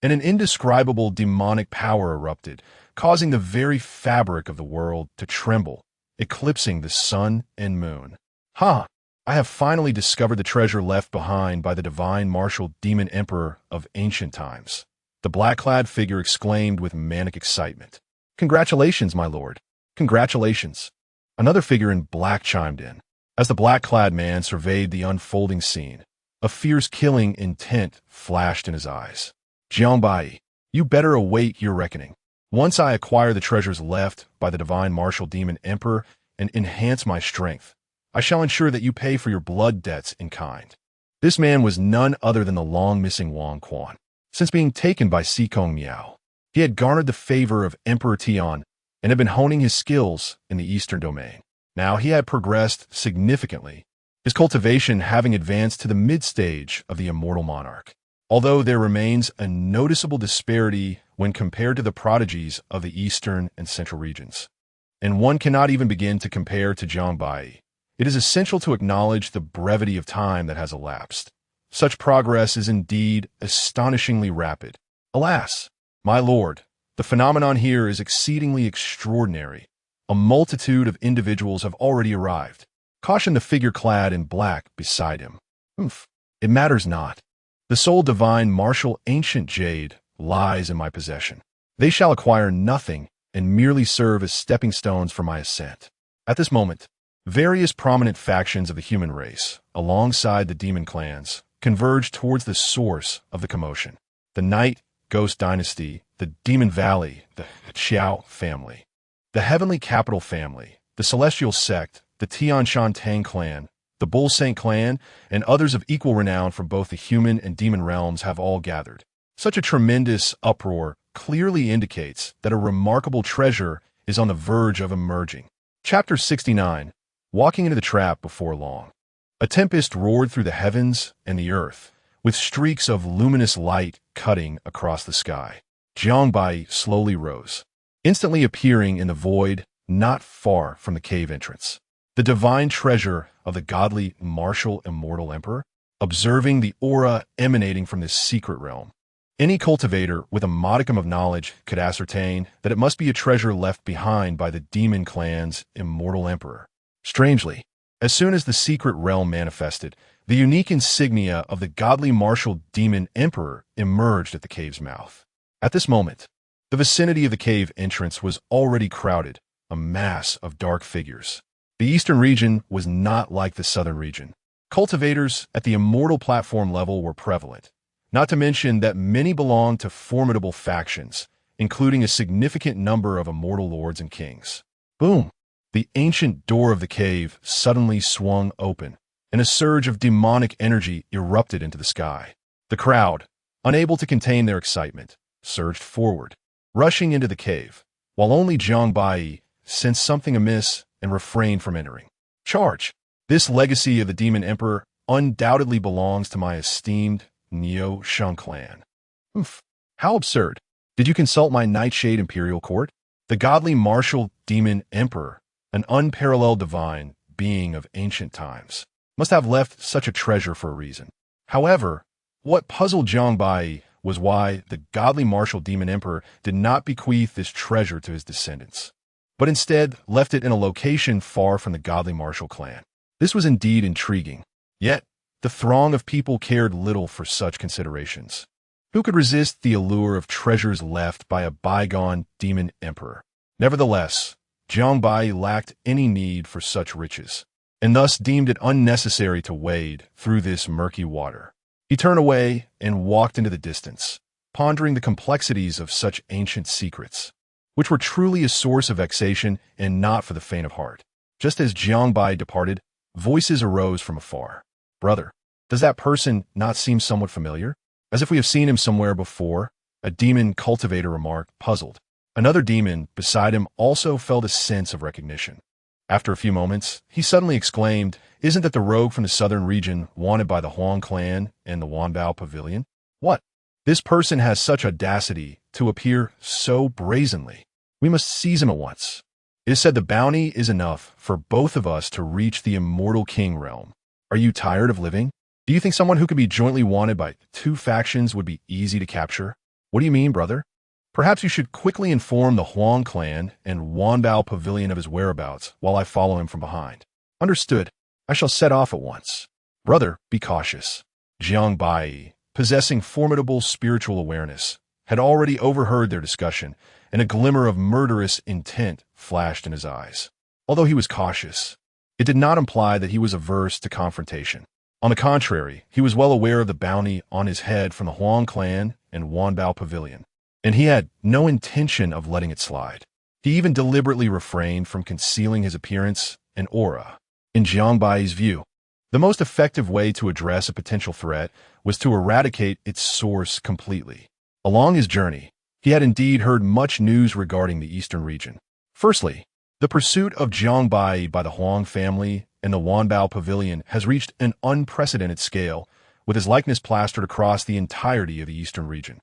And an indescribable demonic power erupted, causing the very fabric of the world to tremble, eclipsing the sun and moon. Ha! I have finally discovered the treasure left behind by the divine martial demon emperor of ancient times. The black-clad figure exclaimed with manic excitement. Congratulations, my lord. Congratulations. Another figure in black chimed in. As the black-clad man surveyed the unfolding scene, a fierce killing intent flashed in his eyes. Jiang Baiyi, you better await your reckoning. Once I acquire the treasures left by the divine martial demon emperor and enhance my strength, I shall ensure that you pay for your blood debts in kind. This man was none other than the long-missing Wang Quan. Since being taken by Sikong Miao, he had garnered the favor of Emperor Tian and had been honing his skills in the eastern domain. Now he had progressed significantly, his cultivation having advanced to the mid-stage of the immortal monarch. Although there remains a noticeable disparity when compared to the prodigies of the eastern and central regions, and one cannot even begin to compare to Jiang Baiyi, it is essential to acknowledge the brevity of time that has elapsed. Such progress is indeed astonishingly rapid. Alas, my lord, the phenomenon here is exceedingly extraordinary. A multitude of individuals have already arrived. Cautioned the figure clad in black beside him. It matters not. The sole divine martial ancient jade lies in my possession. They shall acquire nothing and merely serve as stepping stones for my ascent. At this moment, various prominent factions of the human race, alongside the demon clans, converge towards the source of the commotion. The Night Ghost Dynasty, the Demon Valley, the Qiao family, the Heavenly Capital family, the Celestial Sect, the Tian Shan Tang clan, the Bull Saint clan, and others of equal renown from both the human and demon realms have all gathered. Such a tremendous uproar clearly indicates that a remarkable treasure is on the verge of emerging. Chapter 69. Walking into the trap before long. A tempest roared through the heavens and the earth, with streaks of luminous light cutting across the sky. Jiang Baiyi slowly rose, instantly appearing in the void not far from the cave entrance. The divine treasure of the godly martial immortal emperor, observing the aura emanating from this secret realm. Any cultivator with a modicum of knowledge could ascertain that it must be a treasure left behind by the demon clan's immortal emperor. Strangely, as soon as the secret realm manifested, the unique insignia of the godly martial demon emperor emerged at the cave's mouth. At this moment, the vicinity of the cave entrance was already crowded, a mass of dark figures. The eastern region was not like the southern region. Cultivators at the immortal platform level were prevalent, not to mention that many belonged to formidable factions, including a significant number of immortal lords and kings. Boom! The ancient door of the cave suddenly swung open, and a surge of demonic energy erupted into the sky. The crowd, unable to contain their excitement, surged forward, rushing into the cave, while only Jiang Baiyi sensed something amiss and refrained from entering. Charge! This legacy of the Demon Emperor undoubtedly belongs to my esteemed Neo Shun clan. How absurd! Did you consult my Nightshade Imperial Court? The godly martial Demon Emperor, an unparalleled divine being of ancient times, must have left such a treasure for a reason. However, what puzzled Jiang Baiyi was why the godly martial demon emperor did not bequeath this treasure to his descendants, but instead left it in a location far from the godly martial clan. This was indeed intriguing, yet the throng of people cared little for such considerations. Who could resist the allure of treasures left by a bygone demon emperor? Nevertheless, Jiang Baiyi lacked any need for such riches, and thus deemed it unnecessary to wade through this murky water. He turned away and walked into the distance, pondering the complexities of such ancient secrets, which were truly a source of vexation and not for the faint of heart. Just as Jiang Baiyi departed, voices arose from afar. "Brother, does that person not seem somewhat familiar? As if we have seen him somewhere before?" a demon cultivator remarked, puzzled. Another demon beside him also felt a sense of recognition. After a few moments, he suddenly exclaimed, "Isn't that the rogue from the southern region wanted by the Huang clan and the Wanbao Pavilion? What? This person has such audacity to appear so brazenly. We must seize him at once. It is said the bounty is enough for both of us to reach the immortal king realm. Are you tired of living? Do you think someone who could be jointly wanted by two factions would be easy to capture? What do you mean, brother? Perhaps you should quickly inform the Huang clan and Wanbao Pavilion of his whereabouts while I follow him from behind." "Understood. I shall set off at once." "Brother, be cautious." Jiang Baiyi, possessing formidable spiritual awareness, had already overheard their discussion, and a glimmer of murderous intent flashed in his eyes. Although he was cautious, it did not imply that he was averse to confrontation. On the contrary, he was well aware of the bounty on his head from the Huang clan and Wanbao Pavilion, and he had no intention of letting it slide. He even deliberately refrained from concealing his appearance and aura. In Jiang Baiyi's view, the most effective way to address a potential threat was to eradicate its source completely. Along his journey, he had indeed heard much news regarding the eastern region. Firstly, the pursuit of Jiang Baiyi by the Huang family and the Wanbao Pavilion has reached an unprecedented scale, with his likeness plastered across the entirety of the eastern region.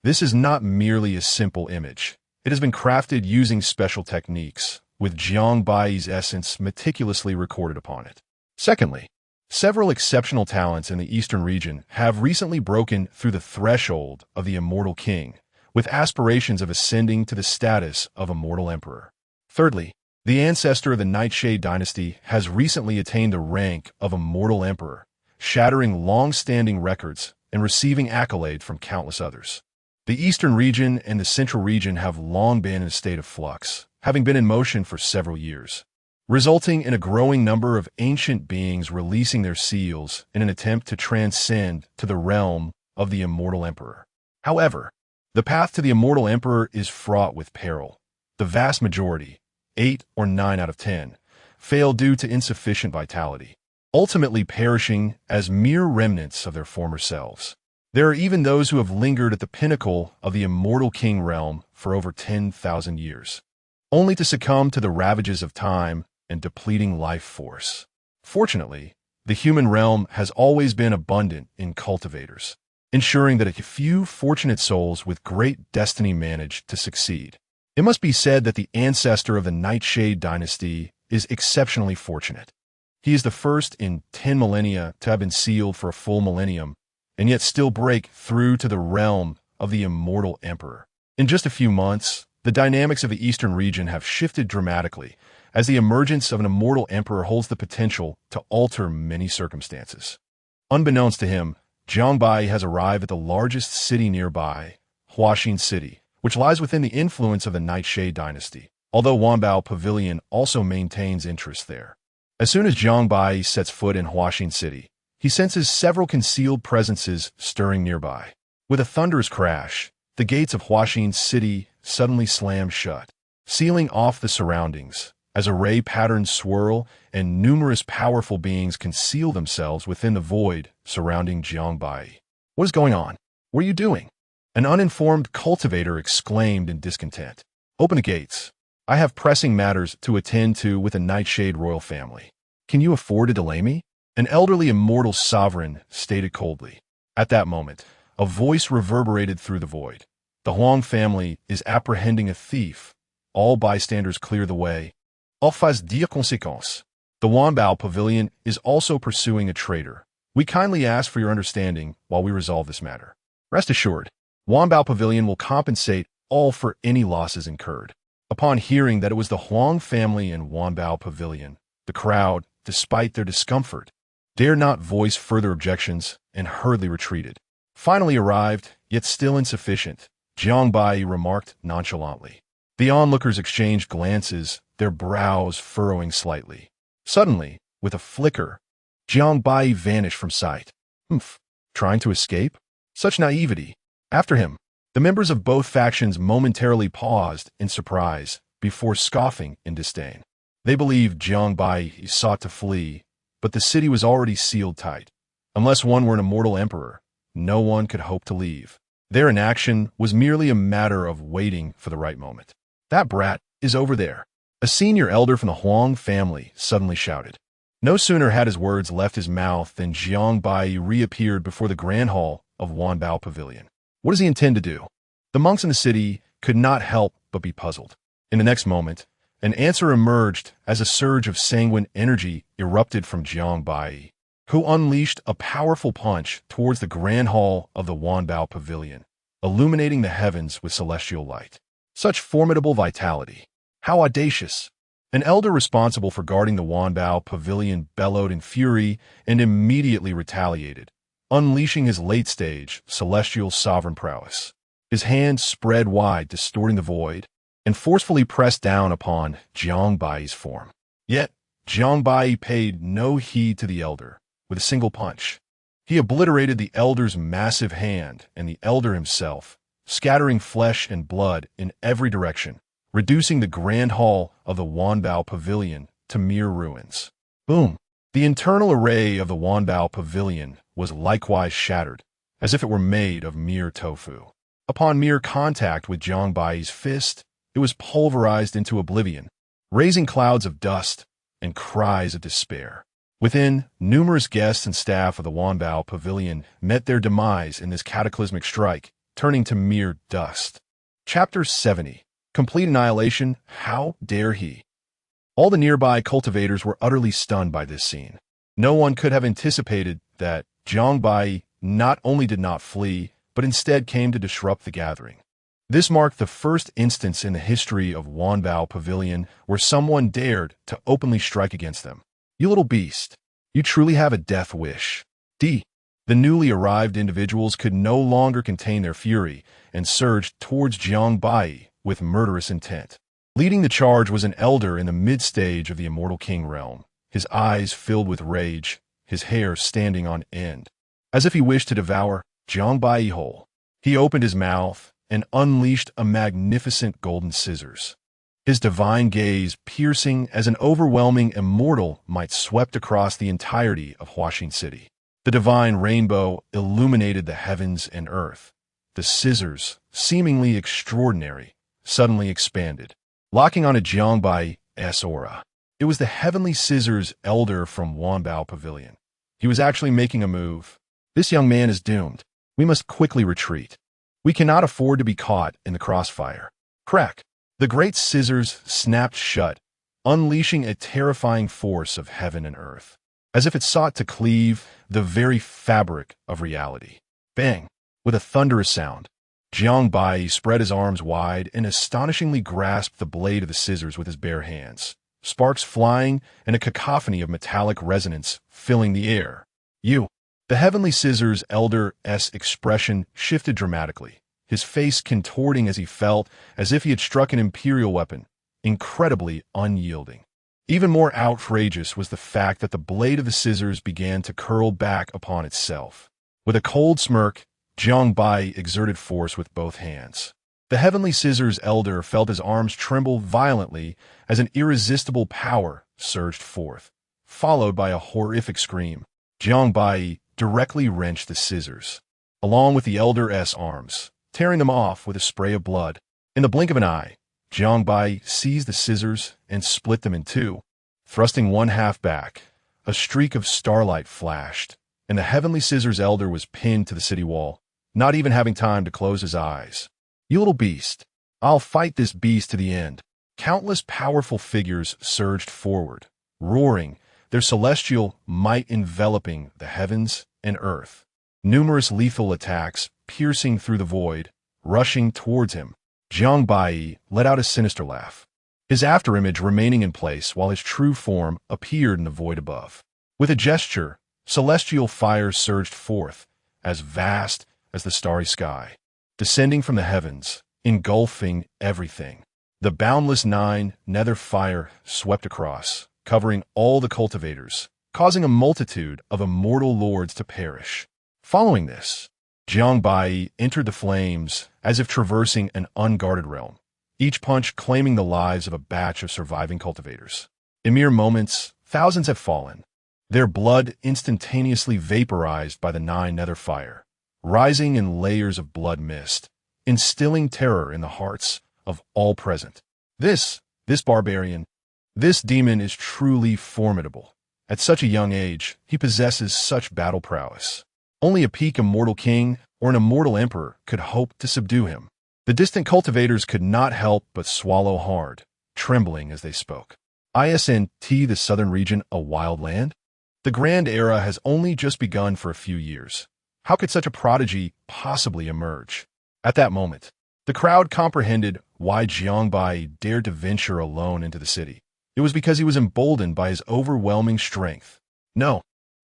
This is not merely a simple image. It has been crafted using special techniques, with Jiang Baiyi's essence meticulously recorded upon it. Secondly, several exceptional talents in the eastern region have recently broken through the threshold of the immortal king, with aspirations of ascending to the status of immortal emperor. Thirdly, the ancestor of the Nightshade dynasty has recently attained the rank of immortal emperor, shattering long-standing records and receiving accolade from countless others. The eastern region and the central region have long been in a state of flux, having been in motion for several years, resulting in a growing number of ancient beings releasing their seals in an attempt to transcend to the realm of the immortal emperor. However, the path to the immortal emperor is fraught with peril. The vast majority, 8 or 9 out of 10, fail due to insufficient vitality, ultimately perishing as mere remnants of their former selves. There are even those who have lingered at the pinnacle of the immortal king realm for over 10,000 years, only to succumb to the ravages of time and depleting life force. Fortunately, the human realm has always been abundant in cultivators, ensuring that a few fortunate souls with great destiny manage to succeed. It must be said that the ancestor of the Nightshade dynasty is exceptionally fortunate. He is the first in 10 millennia to have been sealed for a full millennium, and yet still break through to the realm of the immortal emperor. In just a few months, the dynamics of the eastern region have shifted dramatically, as the emergence of an immortal emperor holds the potential to alter many circumstances. Unbeknownst to him, Jiang Baiyi has arrived at the largest city nearby, Huaxin City, which lies within the influence of the Nightshade dynasty, although Wanbao Pavilion also maintains interest there. As soon as Jiang Baiyi sets foot in Huaxin City, he senses several concealed presences stirring nearby. With a thunderous crash, the gates of Huaxin City suddenly slam shut, sealing off the surroundings, as array patterns swirl and numerous powerful beings conceal themselves within the void surrounding Jiang Baiyi. "What is going on? What are you doing?" An uninformed cultivator exclaimed in discontent. "Open the gates. I have pressing matters to attend to with the Nightshade royal family. Can you afford to delay me?" An elderly immortal sovereign stated coldly. At that moment, a voice reverberated through the void. "The Huang family is apprehending a thief. All bystanders clear the way. En face de conséquence. The Wanbao Pavilion is also pursuing a traitor. We kindly ask for your understanding while we resolve this matter. Rest assured, Wanbao Pavilion will compensate all for any losses incurred." Upon hearing that it was the Huang family and Wanbao Pavilion, the crowd, despite their discomfort, dared not voice further objections and hurriedly retreated. Finally arrived, yet still insufficient, Jiang Baiyi remarked nonchalantly. The onlookers exchanged glances, their brows furrowing slightly. Suddenly, with a flicker, Jiang Baiyi vanished from sight. Trying to escape? Such naivety. After him, the members of both factions momentarily paused in surprise before scoffing in disdain. They believed Jiang Baiyi sought to flee, but the city was already sealed tight. Unless one were an immortal emperor, no one could hope to leave. Their inaction was merely a matter of waiting for the right moment. "That brat is over there," a senior elder from the Huang family suddenly shouted. No sooner had his words left his mouth than Jiang Baiyi reappeared before the grand hall of Wanbao Pavilion. What does he intend to do? The monks in the city could not help but be puzzled. In the next moment, an answer emerged as a surge of sanguine energy erupted from Jiang Baiyi, who unleashed a powerful punch towards the grand hall of the Wanbao Pavilion, illuminating the heavens with celestial light. Such formidable vitality! How audacious! An elder responsible for guarding the Wanbao Pavilion bellowed in fury and immediately retaliated, unleashing his late-stage, celestial sovereign prowess. His hand spread wide, distorting the void, and forcefully pressed down upon Jiang Baiyi's form. Yet, Jiang Baiyi paid no heed to the elder. With a single punch, he obliterated the elder's massive hand and the elder himself, scattering flesh and blood in every direction, reducing the grand hall of the Wanbao Pavilion to mere ruins. Boom! The internal array of the Wanbao Pavilion was likewise shattered, as if it were made of mere tofu. Upon mere contact with Jiang Baiyi's fist, it was pulverized into oblivion, raising clouds of dust and cries of despair. Within, numerous guests and staff of the Wanbao Pavilion met their demise in this cataclysmic strike, turning to mere dust. Chapter 70. Complete annihilation. How dare he? All the nearby cultivators were utterly stunned by this scene. No one could have anticipated that Jiang Baiyi not only did not flee, but instead came to disrupt the gathering. This marked the first instance in the history of Wanbao Pavilion where someone dared to openly strike against them. "You little beast, you truly have a death wish." The newly arrived individuals could no longer contain their fury and surged towards Jiang Baiyi with murderous intent. Leading the charge was an elder in the mid-stage of the Immortal King realm, his eyes filled with rage, his hair standing on end. As if he wished to devour Jiang Baiyi whole, he opened his mouth and unleashed a magnificent golden scissors. His divine gaze piercing as an overwhelming immortal might swept across the entirety of Huaxin City. The divine rainbow illuminated the heavens and earth. The scissors, seemingly extraordinary, suddenly expanded, locking on a Jiang Baiyi's aura. It was the heavenly scissors elder from Wanbao Pavilion. He was actually making a move. "This young man is doomed. We must quickly retreat. We cannot afford to be caught in the crossfire." Crack! The great scissors snapped shut, unleashing a terrifying force of heaven and earth, as if it sought to cleave the very fabric of reality. Bang! With a thunderous sound, Jiang Baiyi spread his arms wide and astonishingly grasped the blade of the scissors with his bare hands, sparks flying and a cacophony of metallic resonance filling the air. "You!" The heavenly scissors elder's expression shifted dramatically, his face contorting as he felt as if he had struck an imperial weapon, incredibly unyielding. Even more outrageous was the fact that the blade of the scissors began to curl back upon itself. With a cold smirk, Jiang Baiyi exerted force with both hands. The heavenly scissors elder felt his arms tremble violently as an irresistible power surged forth, followed by a horrific scream. Jiang Baiyi directly wrenched the scissors, along with the elder's arms, tearing them off with a spray of blood. In the blink of an eye, Jiang Baiyi seized the scissors and split them in two. Thrusting one half back, a streak of starlight flashed, and the heavenly scissors elder was pinned to the city wall, not even having time to close his eyes. "You little beast, I'll fight this beast to the end." Countless powerful figures surged forward, roaring, their celestial might enveloping the heavens and earth. Numerous lethal attacks piercing through the void, rushing towards him. Jiang Baiyi let out a sinister laugh, his afterimage remaining in place while his true form appeared in the void above. With a gesture, celestial fire surged forth, as vast as the starry sky, descending from the heavens, engulfing everything. The boundless nether fire swept across, covering all the cultivators, causing a multitude of immortal lords to perish. Following this, Jiang Baiyi entered the flames as if traversing an unguarded realm, each punch claiming the lives of a batch of surviving cultivators. In mere moments, thousands had fallen, their blood instantaneously vaporized by the nether fire, rising in layers of blood mist, instilling terror in the hearts of all present. This barbarian, this demon is truly formidable. At such a young age, he possesses such battle prowess. Only a peak immortal king or an immortal emperor could hope to subdue him. The distant cultivators could not help but swallow hard, trembling as they spoke. Isn't the southern region a wild land? The grand era has only just begun for a few years. How could such a prodigy possibly emerge? At that moment, the crowd comprehended why Jiang Baiyi dared to venture alone into the city. It was because he was emboldened by his overwhelming strength. No,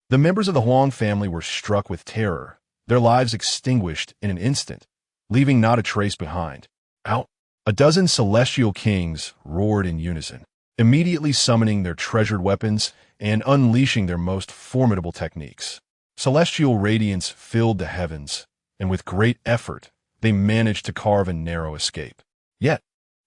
the members of the Huang family were struck with terror, their lives extinguished in an instant, leaving not a trace behind. Out, a dozen celestial kings roared in unison, immediately summoning their treasured weapons and unleashing their most formidable techniques. Celestial radiance filled the heavens, and with great effort, they managed to carve a narrow escape. Yet,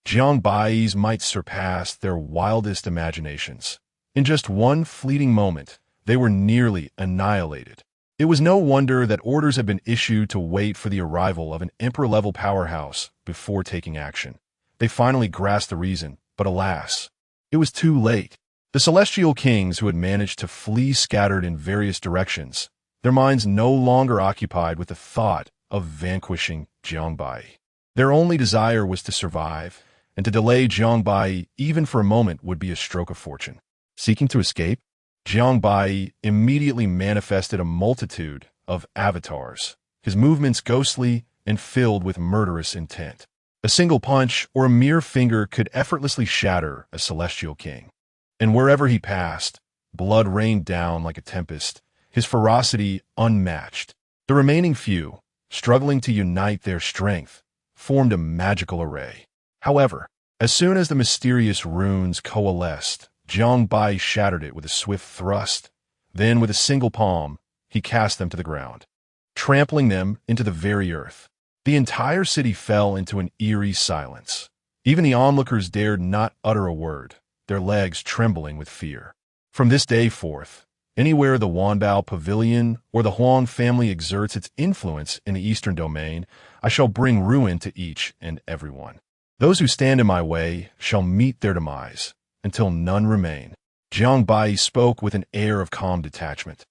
Jiang Baiyi's might surpassed their wildest imaginations. In just one fleeting moment, they were nearly annihilated. It was no wonder that orders had been issued to wait for the arrival of an emperor-level powerhouse before taking action. They finally grasped the reason, but alas, it was too late. The celestial kings who had managed to flee scattered in various directions, their minds no longer occupied with the thought of vanquishing Jiang Baiyi. Their only desire was to survive, and to delay Jiang Baiyi even for a moment would be a stroke of fortune. Seeking to escape, Jiang Baiyi immediately manifested a multitude of avatars, his movements ghostly and filled with murderous intent. A single punch or a mere finger could effortlessly shatter a celestial king. And wherever he passed, blood rained down like a tempest, his ferocity unmatched. The remaining few, struggling to unite their strength, formed a magical array. However, as soon as the mysterious runes coalesced, Jiang Baiyi shattered it with a swift thrust. Then, with a single palm, he cast them to the ground, trampling them into the very earth. The entire city fell into an eerie silence. Even the onlookers dared not utter a word, their legs trembling with fear. From this day forth, anywhere the Wanbao Pavilion or the Huang family exerts its influence in the eastern domain, I shall bring ruin to each and every one. Those who stand in my way shall meet their demise, until none remain. Jiang Baiyi spoke with an air of calm detachment.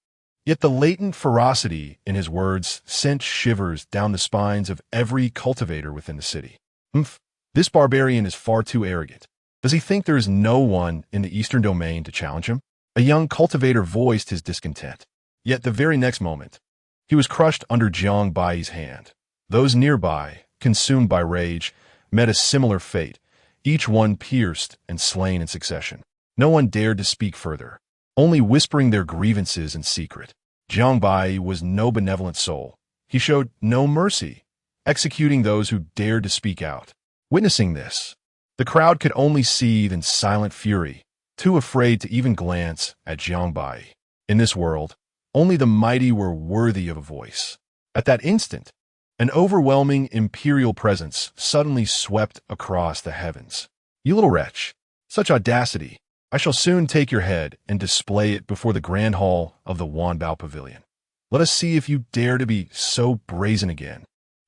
Yet the latent ferocity in his words sent shivers down the spines of every cultivator within the city. This barbarian is far too arrogant. Does he think there is no one in the eastern domain to challenge him? A young cultivator voiced his discontent. Yet the very next moment, he was crushed under Jiang Baiyi's hand. Those nearby, consumed by rage, met a similar fate, each one pierced and slain in succession. No one dared to speak further, only whispering their grievances in secret. Jiang Baiyi was no benevolent soul. He showed no mercy, executing those who dared to speak out. Witnessing this, the crowd could only seethe in silent fury, too afraid to even glance at Jiang Baiyi. In this world, only the mighty were worthy of a voice. At that instant, an overwhelming imperial presence suddenly swept across the heavens. You little wretch, such audacity! I shall soon take your head and display it before the grand hall of the Wanbao Pavilion. Let us see if you dare to be so brazen again.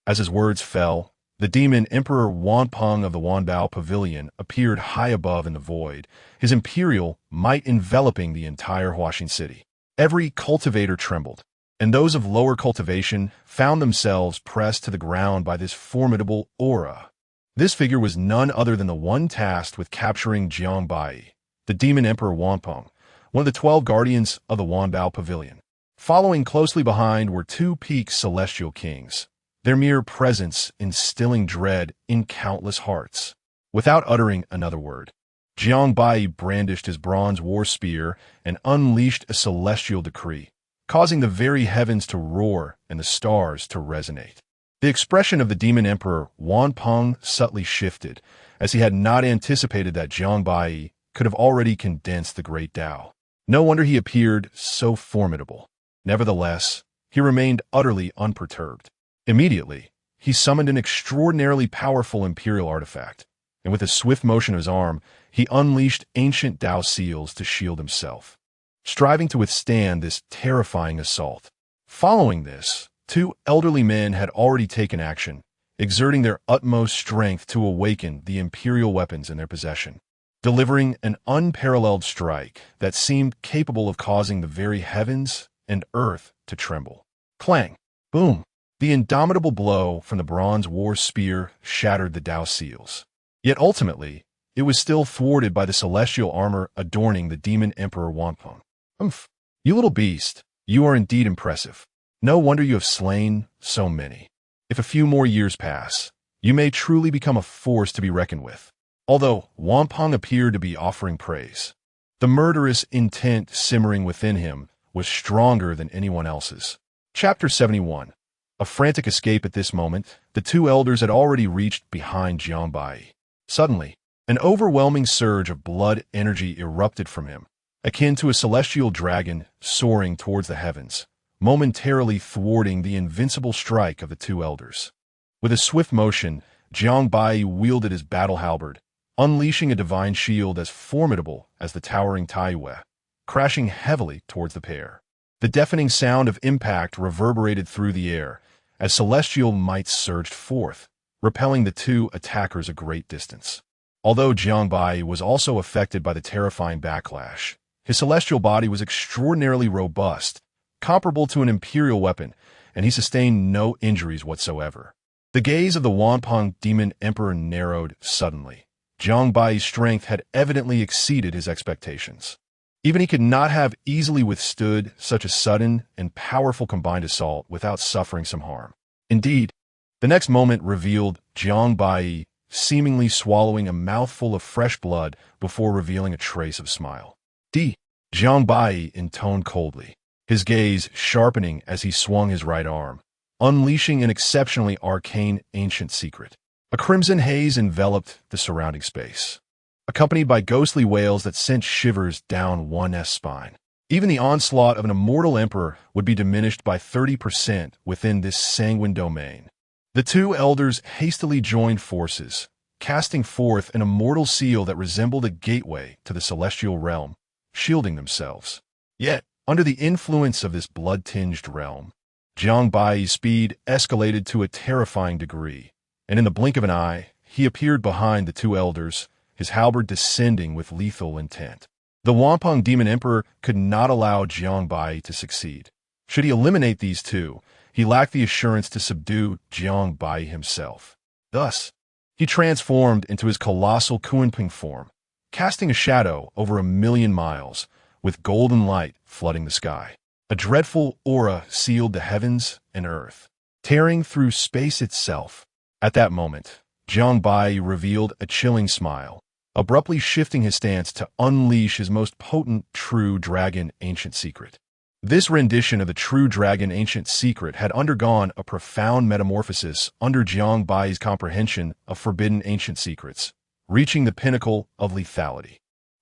As his words fell, the demon Emperor Wanpeng of the Wanbao Pavilion appeared high above in the void, his imperial might enveloping the entire Huaxing city. Every cultivator trembled, and those of lower cultivation found themselves pressed to the ground by this formidable aura. This figure was none other than the one tasked with capturing Jiang Baiyi, the demon Emperor Wanpeng, one of the 12 guardians of the Wanbao Pavilion. Following closely behind were 2 peak celestial kings, their mere presence instilling dread in countless hearts. Without uttering another word, Jiang Baiyi brandished his bronze war spear and unleashed a celestial decree, causing the very heavens to roar and the stars to resonate. The expression of the demon emperor Wanpeng subtly shifted, as he had not anticipated that Jiang Baiyi could have already condensed the great Tao. No wonder he appeared so formidable. Nevertheless, he remained utterly unperturbed. Immediately, he summoned an extraordinarily powerful imperial artifact, and with a swift motion of his arm, he unleashed ancient Tao seals to shield himself, striving to withstand this terrifying assault. Following this, Two elderly men had already taken action, exerting their utmost strength to awaken the imperial weapons in their possession, delivering an unparalleled strike that seemed capable of causing the very heavens and earth to tremble. Clang! Boom! The indomitable blow from the bronze war spear shattered the Dao seals. Yet ultimately, it was still thwarted by the celestial armor adorning the demon emperor Wanpeng. Umph! You little beast, you are indeed impressive. No wonder you have slain so many. If a few more years pass, you may truly become a force to be reckoned with. Although Wanpeng appeared to be offering praise, the murderous intent simmering within him was stronger than anyone else's. Chapter 71. A frantic escape. At this moment, the two elders had already reached behind Jiang Baiyi. Suddenly, an overwhelming surge of blood energy erupted from him, akin to a celestial dragon soaring towards the heavens, momentarily thwarting the invincible strike of the two elders. With a swift motion, Jiang Baiyi wielded his battle halberd, unleashing a divine shield as formidable as the towering Taiyue, crashing heavily towards the pair. The deafening sound of impact reverberated through the air as celestial might surged forth, repelling the two attackers a great distance. Although Jiang Baiyi was also affected by the terrifying backlash, his celestial body was extraordinarily robust, comparable to an imperial weapon, and he sustained no injuries whatsoever. The gaze of the Wanpeng demon emperor narrowed suddenly. Jiang Baiyi's strength had evidently exceeded his expectations. Even he could not have easily withstood such a sudden and powerful combined assault without suffering some harm. Indeed, the next moment revealed Jiang Baiyi seemingly swallowing a mouthful of fresh blood before revealing a trace of smile. Jiang Baiyi intoned coldly, his gaze sharpening as he swung his right arm, unleashing an exceptionally arcane ancient secret. A crimson haze enveloped the surrounding space, accompanied by ghostly wails that sent shivers down one's spine. Even the onslaught of an immortal emperor would be diminished by 30% within this sanguine domain. The two elders hastily joined forces, casting forth an immortal seal that resembled a gateway to the celestial realm, shielding themselves. Yet, under the influence of this blood-tinged realm, Jiang Baiyi's speed escalated to a terrifying degree, and in the blink of an eye, he appeared behind the two elders, his halberd descending with lethal intent. The Wanpeng Demon Emperor could not allow Jiang Baiyi to succeed. Should he eliminate these two, he lacked the assurance to subdue Jiang Baiyi himself. Thus, he transformed into his colossal Kunping form, casting a shadow over 1,000,000 miles, with golden light flooding the sky. A dreadful aura sealed the heavens and earth, tearing through space itself. At that moment, Jiang Baiyi revealed a chilling smile, abruptly shifting his stance to unleash his most potent true dragon ancient secret. This rendition of the true dragon ancient secret had undergone a profound metamorphosis under Jiang Baiyi's comprehension of forbidden ancient secrets, reaching the pinnacle of lethality.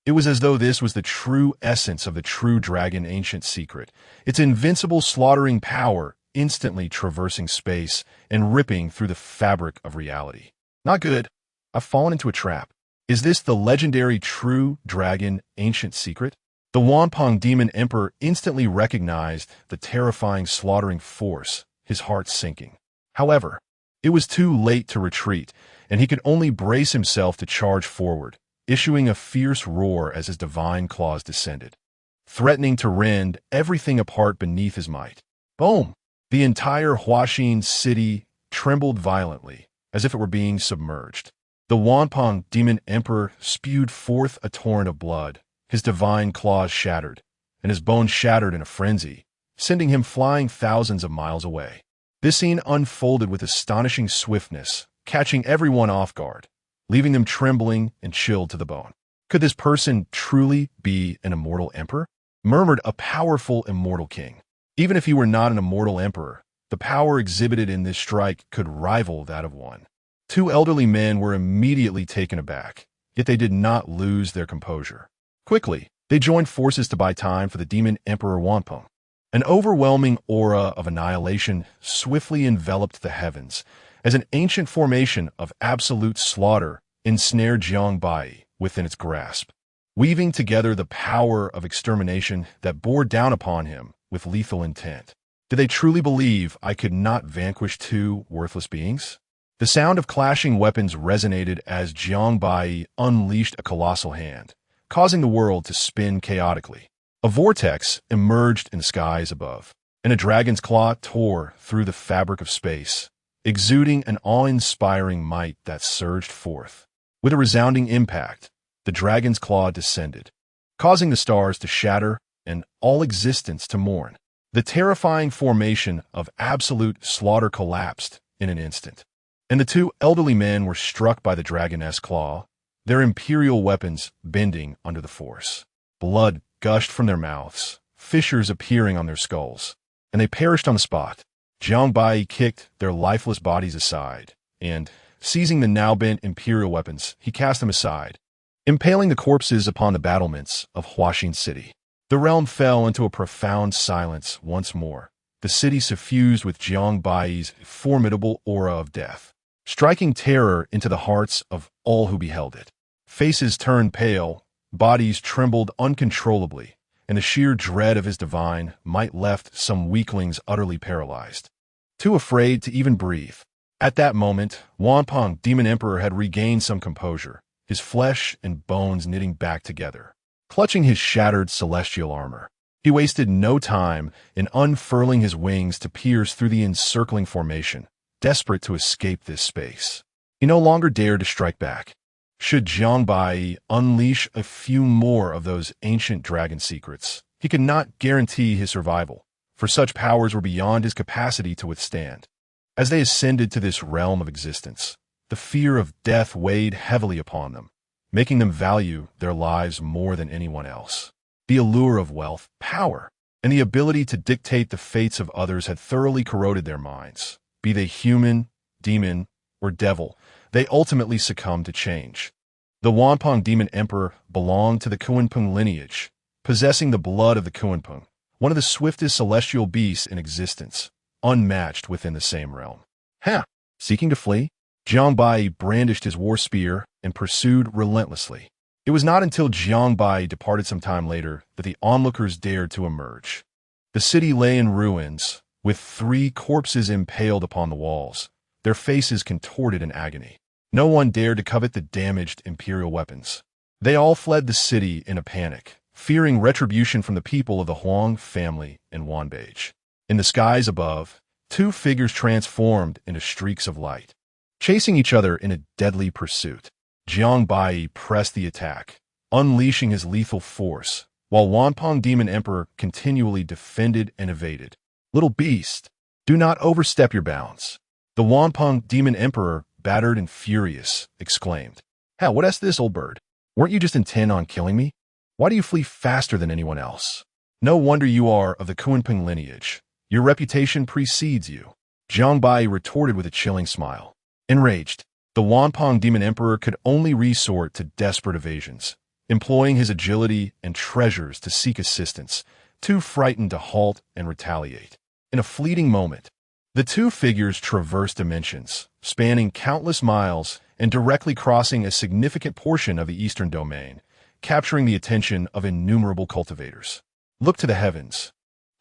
It was as though this was the true essence of the true dragon ancient secret, its invincible slaughtering power instantly traversing space and ripping through the fabric of reality. Not good. I've fallen into a trap. Is this the legendary true dragon ancient secret? The Wanpeng Demon Emperor instantly recognized the terrifying slaughtering force, his heart sinking. However, it was too late to retreat, and he could only brace himself to charge forward, issuing a fierce roar as his divine claws descended, threatening to rend everything apart beneath his might. Boom! The entire Huaxin city trembled violently, as if it were being submerged. The Wanpeng Demon Emperor spewed forth a torrent of blood, his divine claws shattered, and his bones shattered in a frenzy, sending him flying thousands of miles away. This scene unfolded with astonishing swiftness, catching everyone off guard, leaving them trembling and chilled to the bone. Could this person truly be an immortal emperor? Murmured a powerful immortal king. Even if he were not an immortal emperor, the power exhibited in this strike could rival that of one. Two elderly men were immediately taken aback, yet they did not lose their composure. Quickly, they joined forces to buy time for the demon emperor Wanpeng. An overwhelming aura of annihilation swiftly enveloped the heavens, as an ancient formation of absolute slaughter ensnared Jiang Baiyi within its grasp, weaving together the power of extermination that bore down upon him with lethal intent. Did they truly believe I could not vanquish two worthless beings? The sound of clashing weapons resonated as Jiang Baiyi unleashed a colossal hand, causing the world to spin chaotically. A vortex emerged in the skies above, and a dragon's claw tore through the fabric of space, exuding an awe-inspiring might that surged forth. With a resounding impact, the dragon's claw descended, causing the stars to shatter and all existence to mourn. The terrifying formation of absolute slaughter collapsed in an instant, and the two elderly men were struck by the dragoness claw, their imperial weapons bending under the force. Blood gushed from their mouths, fissures appearing on their skulls, and they perished on the spot. Jiang Baiyi kicked their lifeless bodies aside, and, seizing the now-bent imperial weapons, he cast them aside, impaling the corpses upon the battlements of Huaxin City. The realm fell into a profound silence once more, the city suffused with Jiang Baiyi's formidable aura of death, striking terror into the hearts of all who beheld it. Faces turned pale, bodies trembled uncontrollably, and the sheer dread of his divine might left some weaklings utterly paralyzed, too afraid to even breathe. At that moment, Wanpeng, Demon Emperor, had regained some composure, his flesh and bones knitting back together. Clutching his shattered celestial armor, he wasted no time in unfurling his wings to pierce through the encircling formation, desperate to escape this space. He no longer dared to strike back. Should Jiang Baiyi unleash a few more of those ancient dragon secrets, he could not guarantee his survival, for such powers were beyond his capacity to withstand. As they ascended to this realm of existence, the fear of death weighed heavily upon them, making them value their lives more than anyone else. The allure of wealth, power, and the ability to dictate the fates of others had thoroughly corroded their minds. Be they human, demon, or devil, they ultimately succumbed to change. The Wanpeng Demon Emperor belonged to the Kunpeng lineage, possessing the blood of the Kunpeng, one of the swiftest celestial beasts in existence, unmatched within the same realm. Seeking to flee, Jiang Baiyi brandished his war spear and pursued relentlessly. It was not until Jiang Baiyi departed some time later that the onlookers dared to emerge. The city lay in ruins, with 3 corpses impaled upon the walls, their faces contorted in agony. No one dared to covet the damaged imperial weapons. They all fled the city in a panic, fearing retribution from the people of the Huang family and Wanbeige. In the skies above, 2 figures transformed into streaks of light, chasing each other in a deadly pursuit. Jiang Baiyi pressed the attack, unleashing his lethal force, while Wanpeng Demon Emperor continually defended and evaded. Little beast, do not overstep your bounds. The Wanpeng Demon Emperor, battered and furious, exclaimed, what's this, old bird? Weren't you just intent on killing me? Why do you flee faster than anyone else? No wonder you are of the Kunpeng lineage. Your reputation precedes you. Jiang Baiyi retorted with a chilling smile. Enraged, the Wanpeng Demon Emperor could only resort to desperate evasions, employing his agility and treasures to seek assistance, too frightened to halt and retaliate. In a fleeting moment, the 2 figures traversed dimensions, spanning countless miles and directly crossing a significant portion of the eastern domain, capturing the attention of innumerable cultivators. Look to the heavens.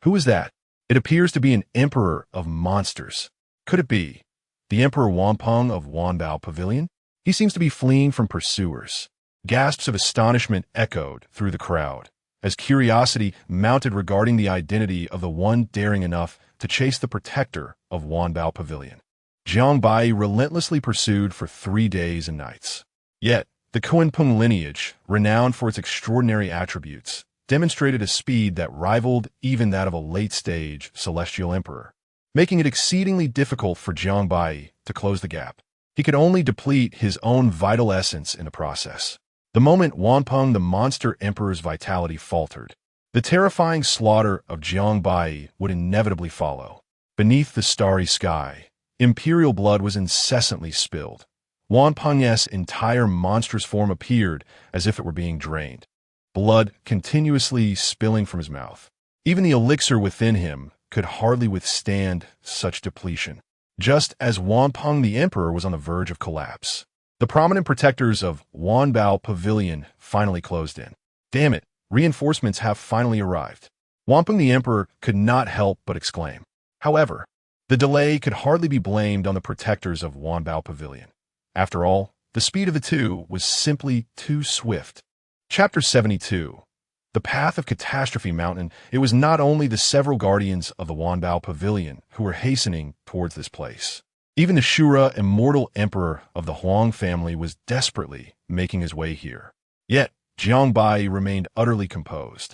Who is that? It appears to be an emperor of monsters. Could it be the Emperor Wanpeng of Wanbao Pavilion? He seems to be fleeing from pursuers. Gasps of astonishment echoed through the crowd, as curiosity mounted regarding the identity of the one daring enough to chase the protector of Wanbao Pavilion. Jiang Baiyi relentlessly pursued for 3 days and nights. Yet, the Kunpeng lineage, renowned for its extraordinary attributes, demonstrated a speed that rivaled even that of a late-stage celestial emperor, making it exceedingly difficult for Jiang Baiyi to close the gap. He could only deplete his own vital essence in the process. The moment Wanpeng the monster emperor's vitality faltered, the terrifying slaughter of Jiang Baiyi would inevitably follow. Beneath the starry sky, imperial blood was incessantly spilled. Wanpeng's entire monstrous form appeared as if it were being drained, blood continuously spilling from his mouth. Even the elixir within him could hardly withstand such depletion, just as Wanpeng the emperor was on the verge of collapse. The prominent protectors of Wanbao Pavilion finally closed in. Damn it, reinforcements have finally arrived. Wanpeng the emperor could not help but exclaim. However, the delay could hardly be blamed on the protectors of Wanbao Pavilion. After all, the speed of the two was simply too swift. Chapter 72. The Path of Catastrophe Mountain. It was not only the several guardians of the Wanbao Pavilion who were hastening towards this place. Even the Shura, immortal emperor of the Huang family, was desperately making his way here. Yet, Jiang Baiyi remained utterly composed.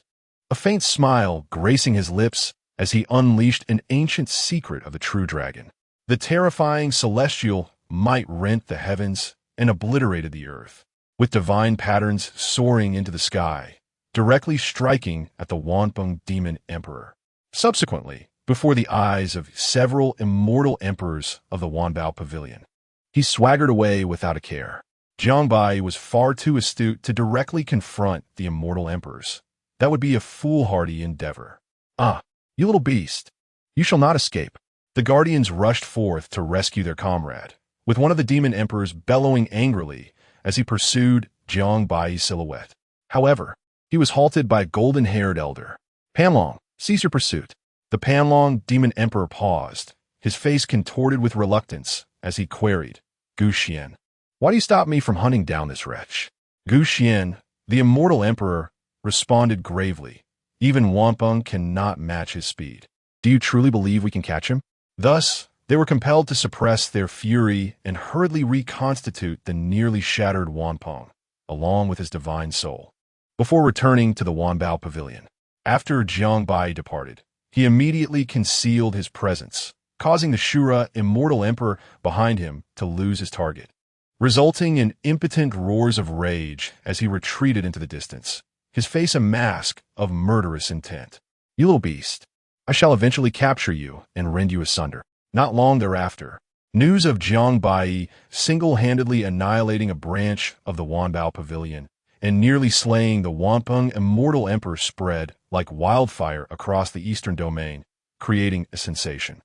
A faint smile gracing his lips as he unleashed an ancient secret of the true dragon. The terrifying celestial might rent the heavens and obliterated the earth, with divine patterns soaring into the sky, directly striking at the Wanpeng demon emperor. Subsequently, before the eyes of several immortal emperors of the Wanbao Pavilion, he swaggered away without a care. Jiang Baiyi was far too astute to directly confront the immortal emperors. That would be a foolhardy endeavor. "Ah, you little beast, you shall not escape." The guardians rushed forth to rescue their comrade, with one of the demon emperors bellowing angrily as he pursued Jiang Baiyi's silhouette. However, he was halted by a golden-haired elder. "Panlong, cease your pursuit." The Panlong demon emperor paused, his face contorted with reluctance as he queried, "Gu Xian, why do you stop me from hunting down this wretch?" Gu Xian, the immortal emperor, responded gravely, "Even Wanpeng cannot match his speed. Do you truly believe we can catch him?" Thus, they were compelled to suppress their fury and hurriedly reconstitute the nearly shattered Wanpeng, along with his divine soul, before returning to the Wanbao Pavilion. After Jiang Baiyi departed, he immediately concealed his presence, causing the Shura, immortal emperor behind him to lose his target, resulting in impotent roars of rage as he retreated into the distance, his face a mask of murderous intent. "You little beast, I shall eventually capture you and rend you asunder." Not long thereafter, news of Jiang Baiyi single-handedly annihilating a branch of the Wanbao Pavilion and nearly slaying the Wanpeng immortal emperor spread like wildfire across the eastern domain, creating a sensation.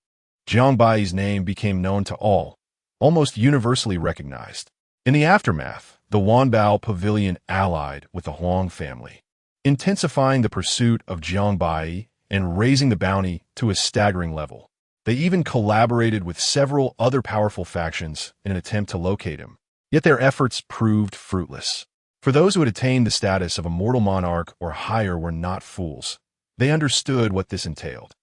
Jiang Baiyi's name became known to all, almost universally recognized. In the aftermath, the Wanbao Pavilion allied with the Huang family, intensifying the pursuit of Jiang Baiyi and raising the bounty to a staggering level. They even collaborated with several other powerful factions in an attempt to locate him. Yet their efforts proved fruitless. For those who had attained the status of immortal monarch or higher were not fools. They understood what this entailed.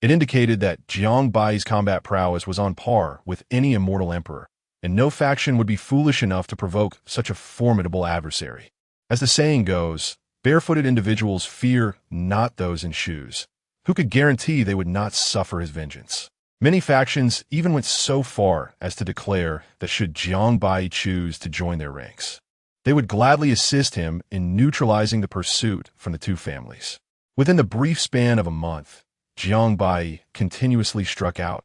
It indicated that Jiang Baiyi's combat prowess was on par with any immortal emperor, and no faction would be foolish enough to provoke such a formidable adversary. As the saying goes, barefooted individuals fear not those in shoes. Who could guarantee they would not suffer his vengeance? Many factions even went so far as to declare that should Jiang Baiyi choose to join their ranks, they would gladly assist him in neutralizing the pursuit from the two families. Within the brief span of a month, Jiang Baiyi continuously struck out,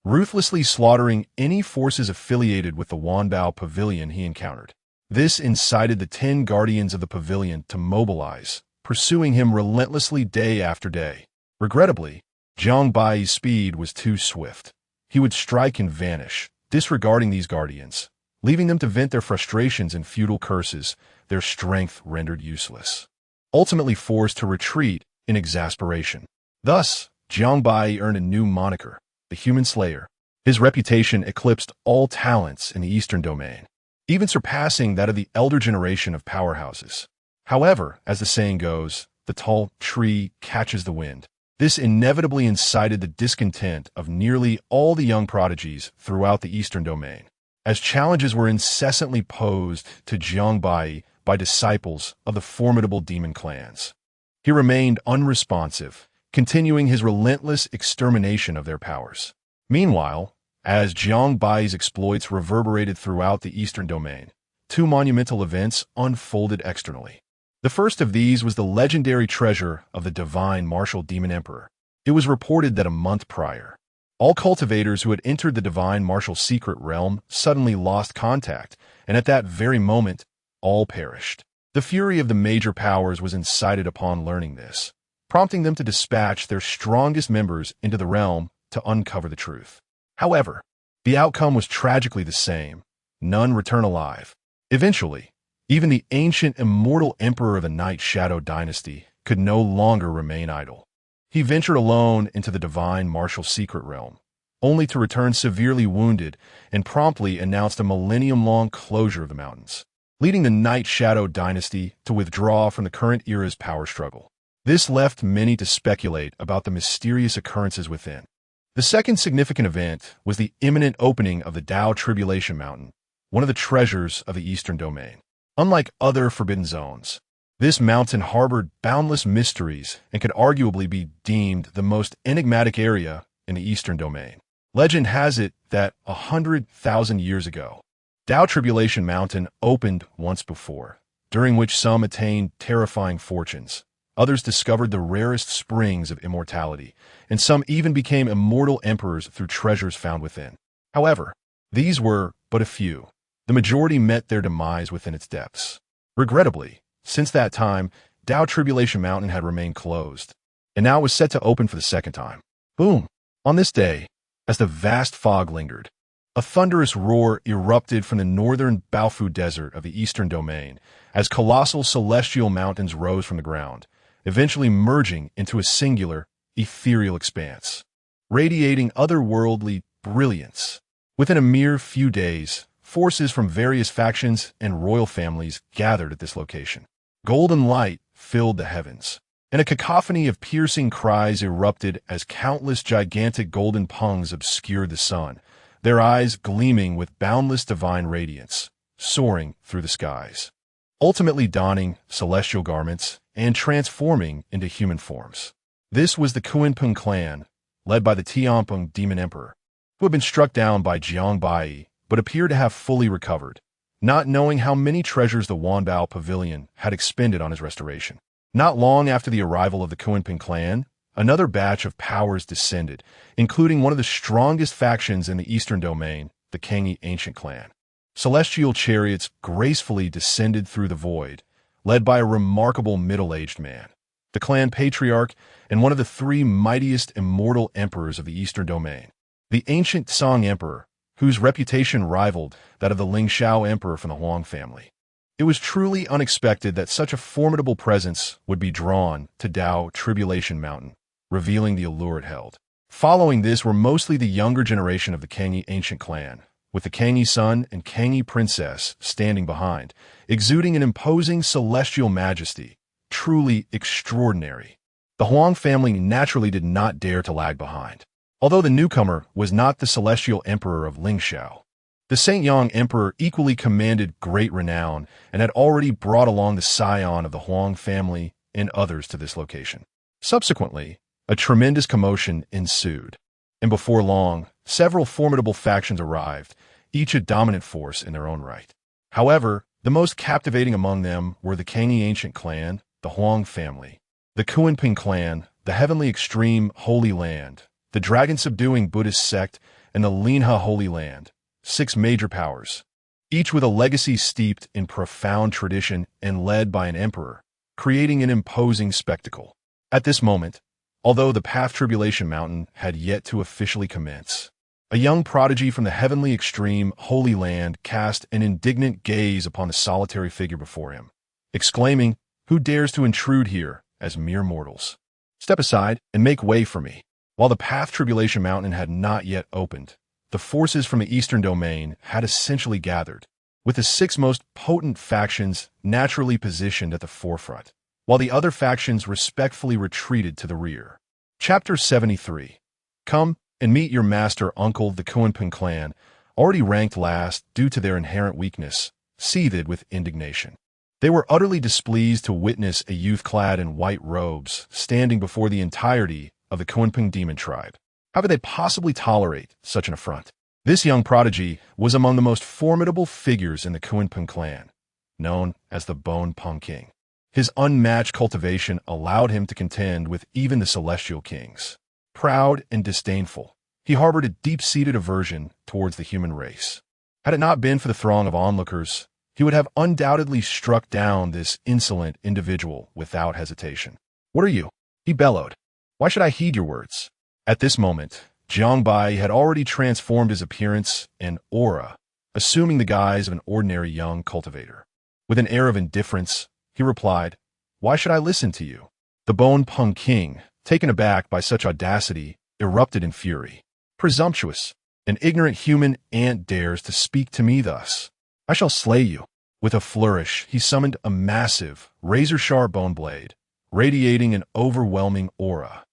ruthlessly slaughtering any forces affiliated with the Wanbao Pavilion he encountered. This incited the 10 guardians of the pavilion to mobilize, pursuing him relentlessly day after day. Regrettably, Jiang Baiyi's speed was too swift. He would strike and vanish, disregarding these guardians, leaving them to vent their frustrations in futile curses, their strength rendered useless. Ultimately forced to retreat in exasperation. Thus, Jiang Baiyi earned a new moniker, the Human Slayer. His reputation eclipsed all talents in the Eastern Domain, even surpassing that of the elder generation of powerhouses. However, as the saying goes, the tall tree catches the wind. This inevitably incited the discontent of nearly all the young prodigies throughout the Eastern Domain, as challenges were incessantly posed to Jiang Baiyi by disciples of the formidable demon clans. He remained unresponsive, continuing his relentless extermination of their powers. Meanwhile, as Jiang Baiyi's exploits reverberated throughout the Eastern Domain, two monumental events unfolded externally. The first of these was the legendary treasure of the divine martial demon emperor. It was reported that a month prior, all cultivators who had entered the divine martial secret realm suddenly lost contact, and at that very moment, all perished. The fury of the major powers was incited upon learning this, prompting them to dispatch their strongest members into the realm to uncover the truth. However, the outcome was tragically the same. None return alive. Eventually, even the ancient immortal emperor of the Night Shadow dynasty could no longer remain idle. He ventured alone into the divine martial secret realm, only to return severely wounded and promptly announced a millennium-long closure of the mountains, leading the Night Shadow dynasty to withdraw from the current era's power struggle. This left many to speculate about the mysterious occurrences within. The second significant event was the imminent opening of the Dao Tribulation Mountain, one of the treasures of the Eastern Domain. Unlike other forbidden zones, this mountain harbored boundless mysteries and could arguably be deemed the most enigmatic area in the Eastern Domain. Legend has it that 100,000 years ago, Dao Tribulation Mountain opened once before, during which some attained terrifying fortunes. Others discovered the rarest springs of immortality, and some even became immortal emperors through treasures found within. However, these were but a few. The majority met their demise within its depths. Regrettably, since that time, Dao Tribulation Mountain had remained closed, and now was set to open for the second time. Boom! On this day, as the vast fog lingered, a thunderous roar erupted from the northern Baofu Desert of the Eastern Domain as colossal celestial mountains rose from the ground, eventually merging into a singular, ethereal expanse, radiating otherworldly brilliance. Within a mere few days, forces from various factions and royal families gathered at this location. Golden light filled the heavens, and a cacophony of piercing cries erupted as countless gigantic golden pungs obscured the sun, their eyes gleaming with boundless divine radiance, soaring through the skies, ultimately donning celestial garments and transforming into human forms. This was the Kunpeng clan, led by the Tianpeng Demon Emperor, who had been struck down by Jiang Baiyi, but appeared to have fully recovered, not knowing how many treasures the Wanbao Pavilion had expended on his restoration. Not long after the arrival of the Kunpeng clan, another batch of powers descended, including one of the strongest factions in the Eastern Domain, the Kangyi Ancient Clan. Celestial chariots gracefully descended through the void, led by a remarkable middle-aged man, the clan patriarch and one of the three mightiest immortal emperors of the Eastern Domain, the ancient Song Emperor, whose reputation rivaled that of the Lingxiao Emperor from the Huang family. It was truly unexpected that such a formidable presence would be drawn to Dao Tribulation Mountain, revealing the allure it held. Following this were mostly the younger generation of the Kangyi Ancient Clan, with the Kangyi Sun and Kangyi Princess standing behind, exuding an imposing celestial majesty, truly extraordinary. The Huang family naturally did not dare to lag behind. Although the newcomer was not the celestial emperor of Lingxiao, the Saint Yang Emperor equally commanded great renown and had already brought along the scion of the Huang family and others to this location. Subsequently, a tremendous commotion ensued, and before long, several formidable factions arrived, each a dominant force in their own right. However, the most captivating among them were the Kangyi Ancient Clan, the Huang family, the Kunpeng clan, the Heavenly Extreme Holy Land, the dragon-subduing Buddhist sect, and the Linha Holy Land, 6 major powers, each with a legacy steeped in profound tradition and led by an emperor, creating an imposing spectacle. At this moment, although the Path Tribulation Mountain had yet to officially commence, a young prodigy from the Heavenly Extreme Holy Land cast an indignant gaze upon the solitary figure before him, exclaiming, "Who dares to intrude here as mere mortals? Step aside and make way for me." While the Path Tribulation Mountain had not yet opened, the forces from the Eastern Domain had essentially gathered, with the 6 most potent factions naturally positioned at the forefront, while the other factions respectfully retreated to the rear. Chapter 73. Come and meet your master uncle, the Kunpeng clan, already ranked last due to their inherent weakness, seethed with indignation. They were utterly displeased to witness a youth clad in white robes standing before the entirety of the Kunpeng demon tribe. How could they possibly tolerate such an affront? This young prodigy was among the most formidable figures in the Kunpeng clan, known as the Bone Peng King. His unmatched cultivation allowed him to contend with even the celestial kings. Proud and disdainful, he harbored a deep-seated aversion towards the human race. Had it not been for the throng of onlookers, he would have undoubtedly struck down this insolent individual without hesitation. "What are you?" he bellowed. "Why should I heed your words?" At this moment, Jiang Baiyi had already transformed his appearance and aura, assuming the guise of an ordinary young cultivator. With an air of indifference, he replied, "Why should I listen to you?" The Bone Peng King, taken aback by such audacity, erupted in fury. Presumptuous! An ignorant human ant dares to speak to me thus. I shall slay you. With a flourish, he summoned a massive, razor-sharp bone blade, radiating an overwhelming aura,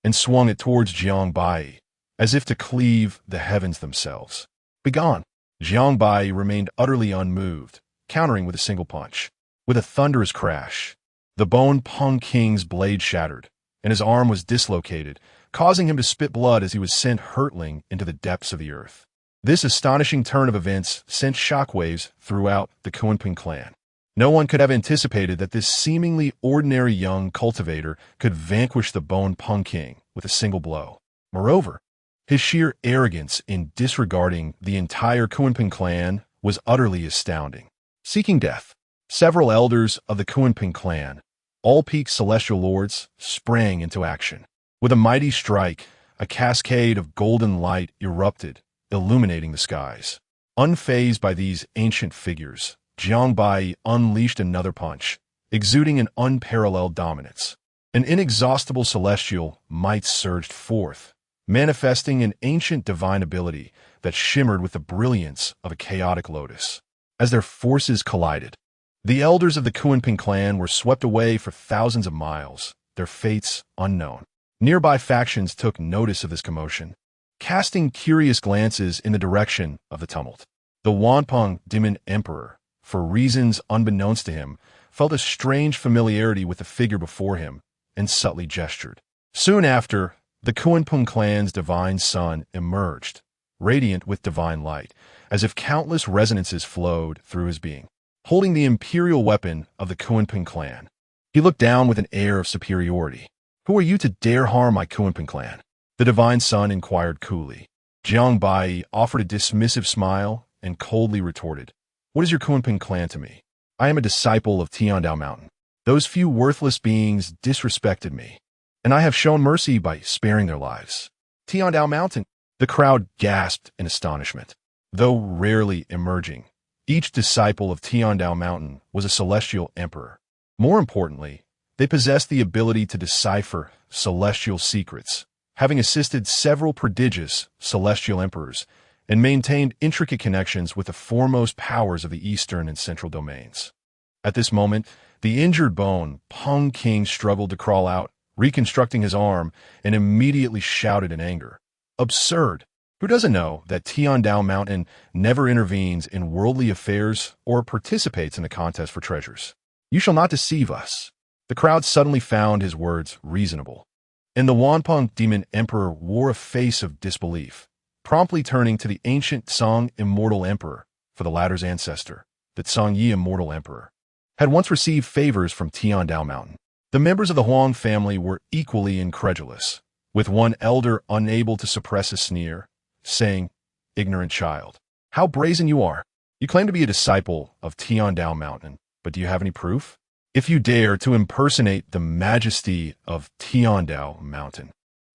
and swung it towards Jiang Baiyi, as if to cleave the heavens themselves. Begone! Jiang Baiyi remained utterly unmoved, countering with a single punch. With a thunderous crash, the Bone Pung King's blade shattered, and his arm was dislocated, causing him to spit blood as he was sent hurtling into the depths of the earth. This astonishing turn of events sent shockwaves throughout the Kunping clan. No one could have anticipated that this seemingly ordinary young cultivator could vanquish the Bone Pung King with a single blow. Moreover, his sheer arrogance in disregarding the entire Kunping clan was utterly astounding. Seeking death, several elders of the Kunping clan, all peak celestial lords, sprang into action. With a mighty strike, a cascade of golden light erupted, illuminating the skies. Unfazed by these ancient figures, Jiang Baiyi unleashed another punch, exuding an unparalleled dominance. An inexhaustible celestial might surged forth, manifesting an ancient divine ability that shimmered with the brilliance of a chaotic lotus. As their forces collided, the elders of the Kunping clan were swept away for thousands of miles, their fates unknown. Nearby factions took notice of this commotion, casting curious glances in the direction of the tumult. The Wanpeng Demon Emperor, for reasons unbeknownst to him, felt a strange familiarity with the figure before him and subtly gestured. Soon after, the Kunpeng clan's divine son emerged, radiant with divine light, as if countless resonances flowed through his being. Holding the imperial weapon of the Kunpeng clan, he looked down with an air of superiority. "Who are you to dare harm my Kunpeng clan?" The divine son inquired coolly. Jiang Baiyi offered a dismissive smile and coldly retorted, "What is your Kunpeng clan to me? I am a disciple of Tiandao Mountain. Those few worthless beings disrespected me, and I have shown mercy by sparing their lives." Tiandao Mountain! The crowd gasped in astonishment. Though rarely emerging, each disciple of Tiandao Mountain was a celestial emperor. More importantly, they possessed the ability to decipher celestial secrets, having assisted several prodigious celestial emperors and maintained intricate connections with the foremost powers of the eastern and central domains. At this moment, the injured Bone Pung King struggled to crawl out, reconstructing his arm, and immediately shouted in anger, "Absurd! Who doesn't know that Tiandao Mountain never intervenes in worldly affairs or participates in the contest for treasures? You shall not deceive us." The crowd suddenly found his words reasonable, and the Wanpeng Demon Emperor wore a face of disbelief, promptly turning to the ancient Song Immortal Emperor, for the latter's ancestor, the Zhongyi Immortal Emperor, had once received favors from Tiandao Mountain. The members of the Huang family were equally incredulous, with one elder unable to suppress a sneer, saying, "Ignorant child, how brazen you are! You claim to be a disciple of Tiandao Mountain, but do you have any proof? If you dare to impersonate the majesty of Tiandao Mountain,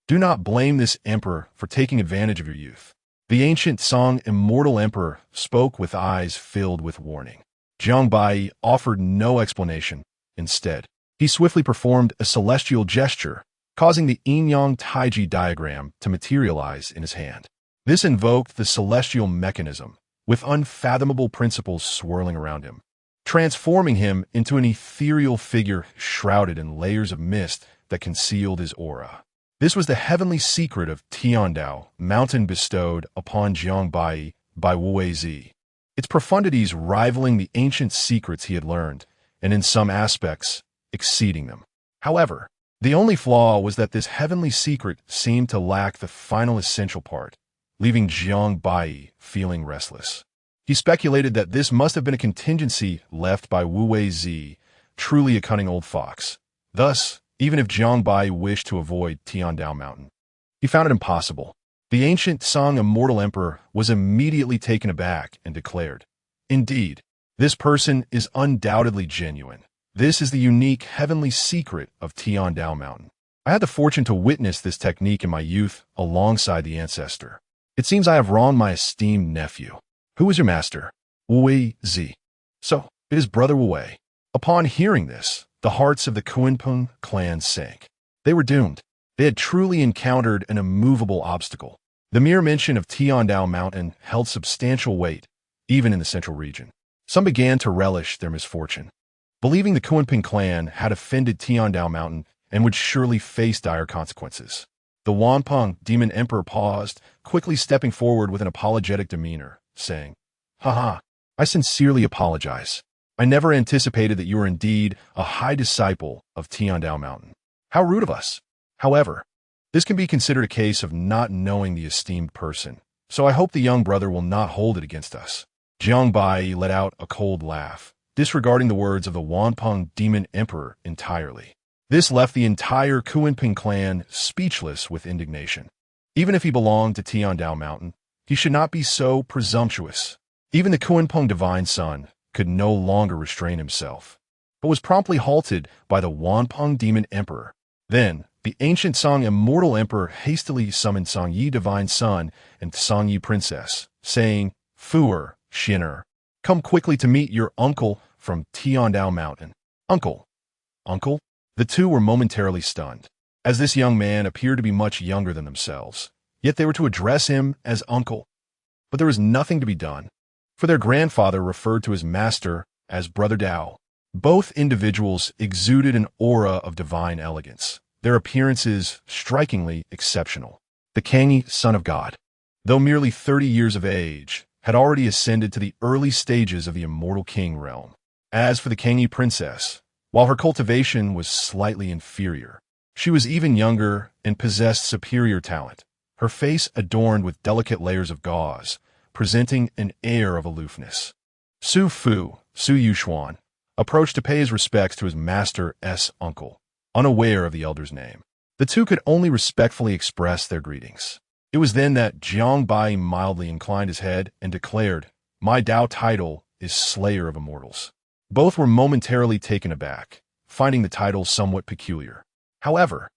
do not blame this emperor for taking advantage of your youth." The ancient Song Immortal Emperor spoke with eyes filled with warning. Jiang Baiyi offered no explanation. Instead, he swiftly performed a celestial gesture, causing the yin-yang taiji diagram to materialize in his hand. This invoked the celestial mechanism, with unfathomable principles swirling around him, transforming him into an ethereal figure shrouded in layers of mist that concealed his aura. This was the heavenly secret of Tiandao Mountain bestowed upon Jiang Baiyi by Wu Zi, its profundities rivaling the ancient secrets he had learned, and in some aspects, exceeding them. However, the only flaw was that this heavenly secret seemed to lack the final essential part, leaving Jiang Baiyi feeling restless. He speculated that this must have been a contingency left by Wu Zi, truly a cunning old fox. Thus, even if Jiang Baiyi wished to avoid Tiandao Mountain, he found it impossible. The ancient Song Immortal Emperor was immediately taken aback and declared, "Indeed, this person is undoubtedly genuine. This is the unique heavenly secret of Tiandao Mountain. I had the fortune to witness this technique in my youth alongside the ancestor. It seems I have wronged my esteemed nephew. Who is your master?" "Wu Zi." "So, it is Brother Wu." Upon hearing this, the hearts of the Kunpeng clan sank. They were doomed. They had truly encountered an immovable obstacle. The mere mention of Tiandao Mountain held substantial weight, even in the central region. Some began to relish their misfortune, believing the Kunping clan had offended Tiandao Mountain and would surely face dire consequences. The Wanpeng demon emperor paused, quickly stepping forward with an apologetic demeanor, saying, "Haha, I sincerely apologize. I never anticipated that you were indeed a high disciple of Tiandao Mountain. How rude of us. However, this can be considered a case of not knowing the esteemed person, so I hope the young brother will not hold it against us." Jiang Baiyi let out a cold laugh, disregarding the words of the Wanpeng demon emperor entirely. This left the entire Kunping clan speechless with indignation. Even if he belonged to Tiandao Mountain, he should not be so presumptuous. Even the Kunpeng divine son could no longer restrain himself, but was promptly halted by the Wanpeng demon emperor. Then, the ancient Song immortal emperor hastily summoned Song Yi divine son and Song Yi princess, saying, "Fuer, Xin'er, come quickly to meet your uncle from Tiandao Mountain." Uncle? Uncle? The two were momentarily stunned, as this young man appeared to be much younger than themselves, yet they were to address him as uncle. But there was nothing to be done, for their grandfather referred to his master as Brother Dao. Both individuals exuded an aura of divine elegance, their appearances strikingly exceptional. The Kangyi, son of God, though merely 30 years of age, had already ascended to the early stages of the immortal king realm. As for the Kangyi princess, while her cultivation was slightly inferior, she was even younger and possessed superior talent, her face adorned with delicate layers of gauze, presenting an air of aloofness. Su Yuxuan, approached to pay his respects to his master's uncle, unaware of the elder's name. The two could only respectfully express their greetings. It was then that Jiang Baiyi mildly inclined his head and declared, "My Dao title is Slayer of Immortals." Both were momentarily taken aback, finding the title somewhat peculiar. However,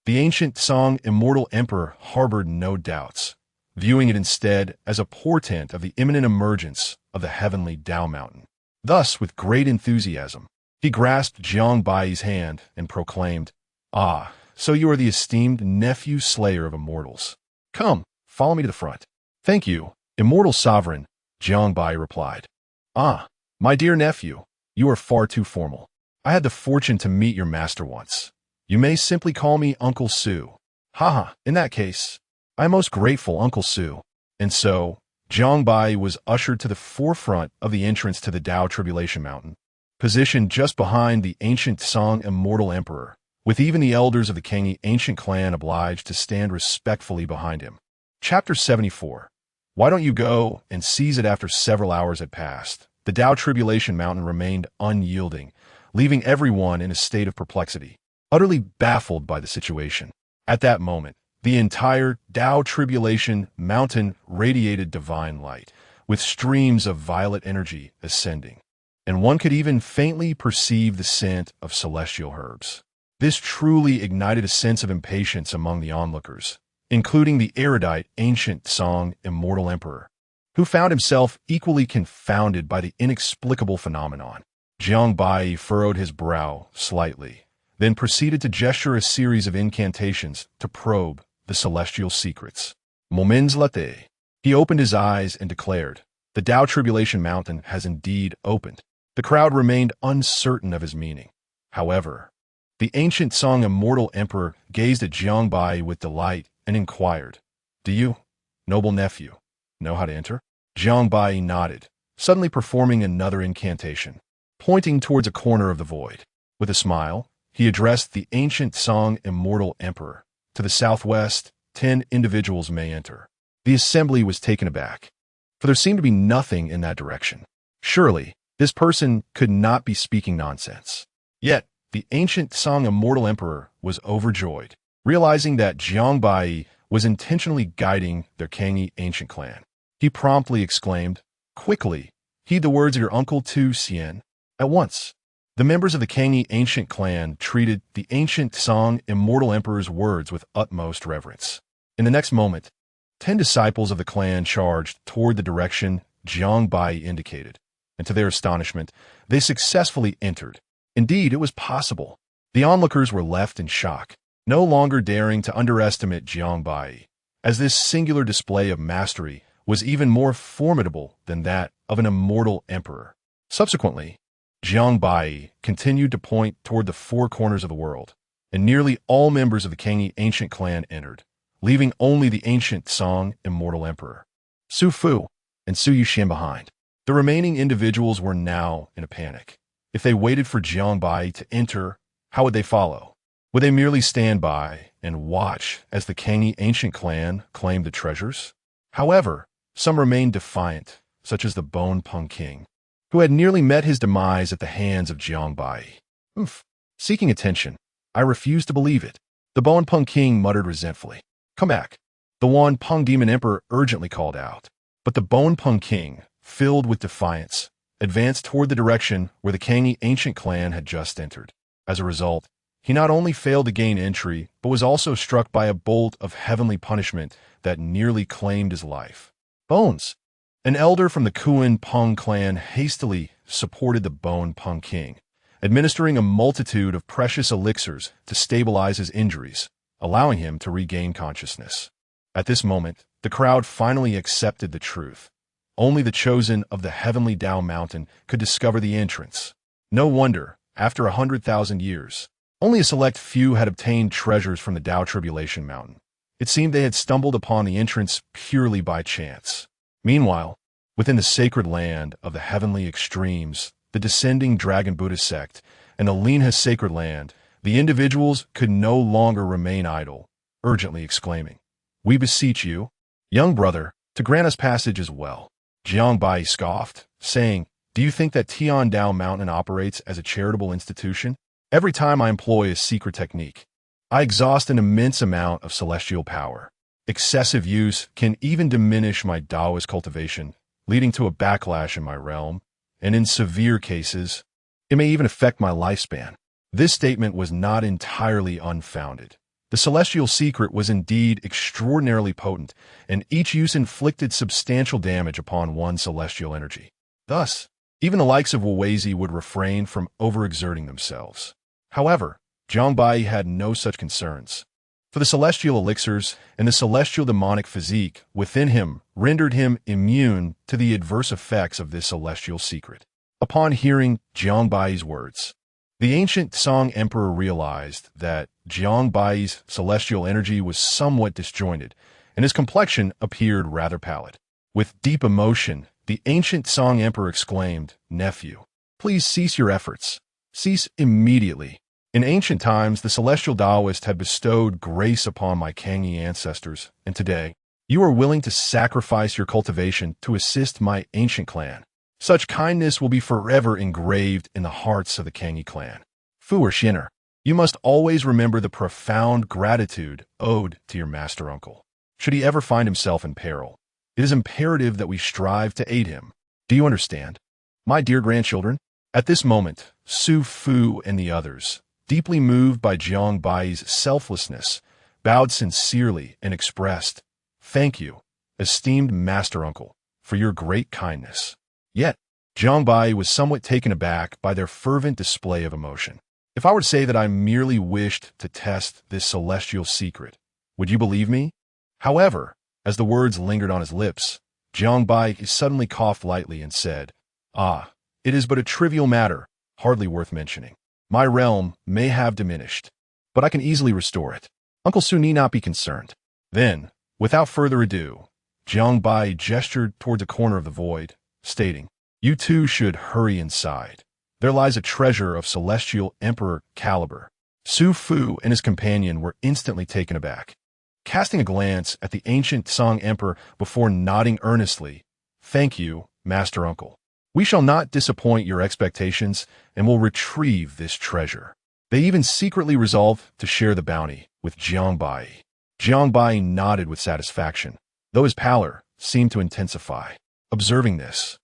the ancient Song immortal emperor harbored no doubts, viewing it instead as a portent of the imminent emergence of the heavenly Dao Mountain. Thus, with great enthusiasm, he grasped Jiang Baiyi's hand and proclaimed, "Ah, so you are the esteemed nephew Slayer of Immortals. Come, follow me to the front." "Thank you, immortal sovereign," Jiang Baiyi replied. "Ah, my dear nephew, you are far too formal. I had the fortune to meet your master once. You may simply call me Uncle Su." "Haha, in that case, I am most grateful, Uncle Su." And so, Jiang Baiyi was ushered to the forefront of the entrance to the Dao Tribulation Mountain, positioned just behind the ancient Song immortal emperor, with even the elders of the Kangyi ancient clan obliged to stand respectfully behind him. Chapter 74. Why don't you go and seize it? After several hours had passed, the Dao Tribulation Mountain remained unyielding, leaving everyone in a state of perplexity, utterly baffled by the situation. At that moment, the entire Dao Tribulation Mountain radiated divine light, with streams of violet energy ascending, and one could even faintly perceive the scent of celestial herbs. This truly ignited a sense of impatience among the onlookers, including the erudite ancient Song immortal emperor, who found himself equally confounded by the inexplicable phenomenon. Jiang Baiyi furrowed his brow slightly, then proceeded to gesture a series of incantations to probe the celestial secrets. Moments later, he opened his eyes and declared, "The Dao Tribulation Mountain has indeed opened." The crowd remained uncertain of his meaning. However, the ancient Song immortal emperor gazed at Jiang Baiyi with delight and inquired, "Do you, noble nephew, know how to enter?" Jiang Baiyi nodded, suddenly performing another incantation, pointing towards a corner of the void. With a smile, he addressed the ancient Song immortal emperor. "To the southwest, 10 individuals may enter." The assembly was taken aback, for there seemed to be nothing in that direction. Surely, this person could not be speaking nonsense. Yet, the ancient Song immortal emperor was overjoyed, realizing that Jiang Baiyi was intentionally guiding their Kangyi ancient clan. He promptly exclaimed, "Quickly, heed the words of your uncle Tu Xian." At once, the members of the Kangyi ancient clan treated the ancient Song immortal emperor's words with utmost reverence. In the next moment, 10 disciples of the clan charged toward the direction Jiang Baiyi indicated, and to their astonishment, they successfully entered. Indeed, it was possible. The onlookers were left in shock. no longer daring to underestimate Jiang Baiyi, as this singular display of mastery was even more formidable than that of an immortal emperor. Subsequently, Jiang Baiyi continued to point toward the four corners of the world, and nearly all members of the Kangyi ancient clan entered, leaving only the ancient Song immortal emperor, Su Fu, and Su Yuxian behind. The remaining individuals were now in a panic. If they waited for Jiang Baiyi to enter, how would they follow? Would they merely stand by and watch as the Kangyi ancient clan claimed the treasures? However, some remained defiant, such as the Bone Peng King, who had nearly met his demise at the hands of Jiang Baiyi. Seeking attention, I refuse to believe it. The Bone Peng King muttered resentfully. Come back. The Wan Peng Demon Emperor urgently called out. But the Bone Peng King, filled with defiance, advanced toward the direction where the Kangyi ancient clan had just entered. As a result, he not only failed to gain entry, but was also struck by a bolt of heavenly punishment that nearly claimed his life. Bones. An elder from the Kuan Peng clan hastily supported the Bone Peng King, administering a multitude of precious elixirs to stabilize his injuries, allowing him to regain consciousness. At this moment, the crowd finally accepted the truth. Only the chosen of the heavenly Tao Mountain could discover the entrance. No wonder, after 100,000 years, only a select few had obtained treasures from the Tao Tribulation Mountain. It seemed they had stumbled upon the entrance purely by chance. Meanwhile, within the sacred land of the heavenly extremes, the descending Dragon Buddha sect, and the Linha sacred land, the individuals could no longer remain idle, urgently exclaiming, We beseech you, young brother, to grant us passage as well. Jiang Baiyi scoffed, saying, Do you think that Tian Dao Mountain operates as a charitable institution? Every time I employ a secret technique, I exhaust an immense amount of celestial power. Excessive use can even diminish my Taoist cultivation, leading to a backlash in my realm, and in severe cases, it may even affect my lifespan. This statement was not entirely unfounded. The celestial secret was indeed extraordinarily potent, and each use inflicted substantial damage upon one's celestial energy. Thus, even the likes of Wuweizi would refrain from overexerting themselves. However, Jiang Baiyi had no such concerns, for the celestial elixirs and the celestial demonic physique within him rendered him immune to the adverse effects of this celestial secret. Upon hearing Jiang Baiyi's words, the ancient Song Emperor realized that Jiang Baiyi's celestial energy was somewhat disjointed, and his complexion appeared rather pallid. With deep emotion, the ancient Song Emperor exclaimed, Nephew, please cease your efforts. Cease immediately. In ancient times, the celestial Taoist had bestowed grace upon my Kangyi ancestors, and today, you are willing to sacrifice your cultivation to assist my ancient clan. Such kindness will be forever engraved in the hearts of the Kangyi clan. Fu or Xiner, you must always remember the profound gratitude owed to your master uncle. Should he ever find himself in peril, it is imperative that we strive to aid him. Do you understand? My dear grandchildren, at this moment, Su Fu and the others, deeply moved by Jiang Baiyi's selflessness, bowed sincerely and expressed, Thank you, esteemed master uncle, for your great kindness. Yet, Jiang Baiyi was somewhat taken aback by their fervent display of emotion. If I were to say that I merely wished to test this celestial secret, would you believe me? However, as the words lingered on his lips, Jiang Baiyi suddenly coughed lightly and said, It is but a trivial matter, hardly worth mentioning. My realm may have diminished, but I can easily restore it. Uncle Su need not be concerned. Then, without further ado, Jiang Baiyi gestured towards a corner of the void, stating, You too should hurry inside. There lies a treasure of celestial emperor caliber. Su Fu and his companion were instantly taken aback. Casting a glance at the ancient Song Emperor before nodding earnestly, Thank you, Master Uncle. We shall not disappoint your expectations and will retrieve this treasure. They even secretly resolved to share the bounty with Jiang Baiyi. Jiang Baiyi nodded with satisfaction, though his pallor seemed to intensify. Observing this,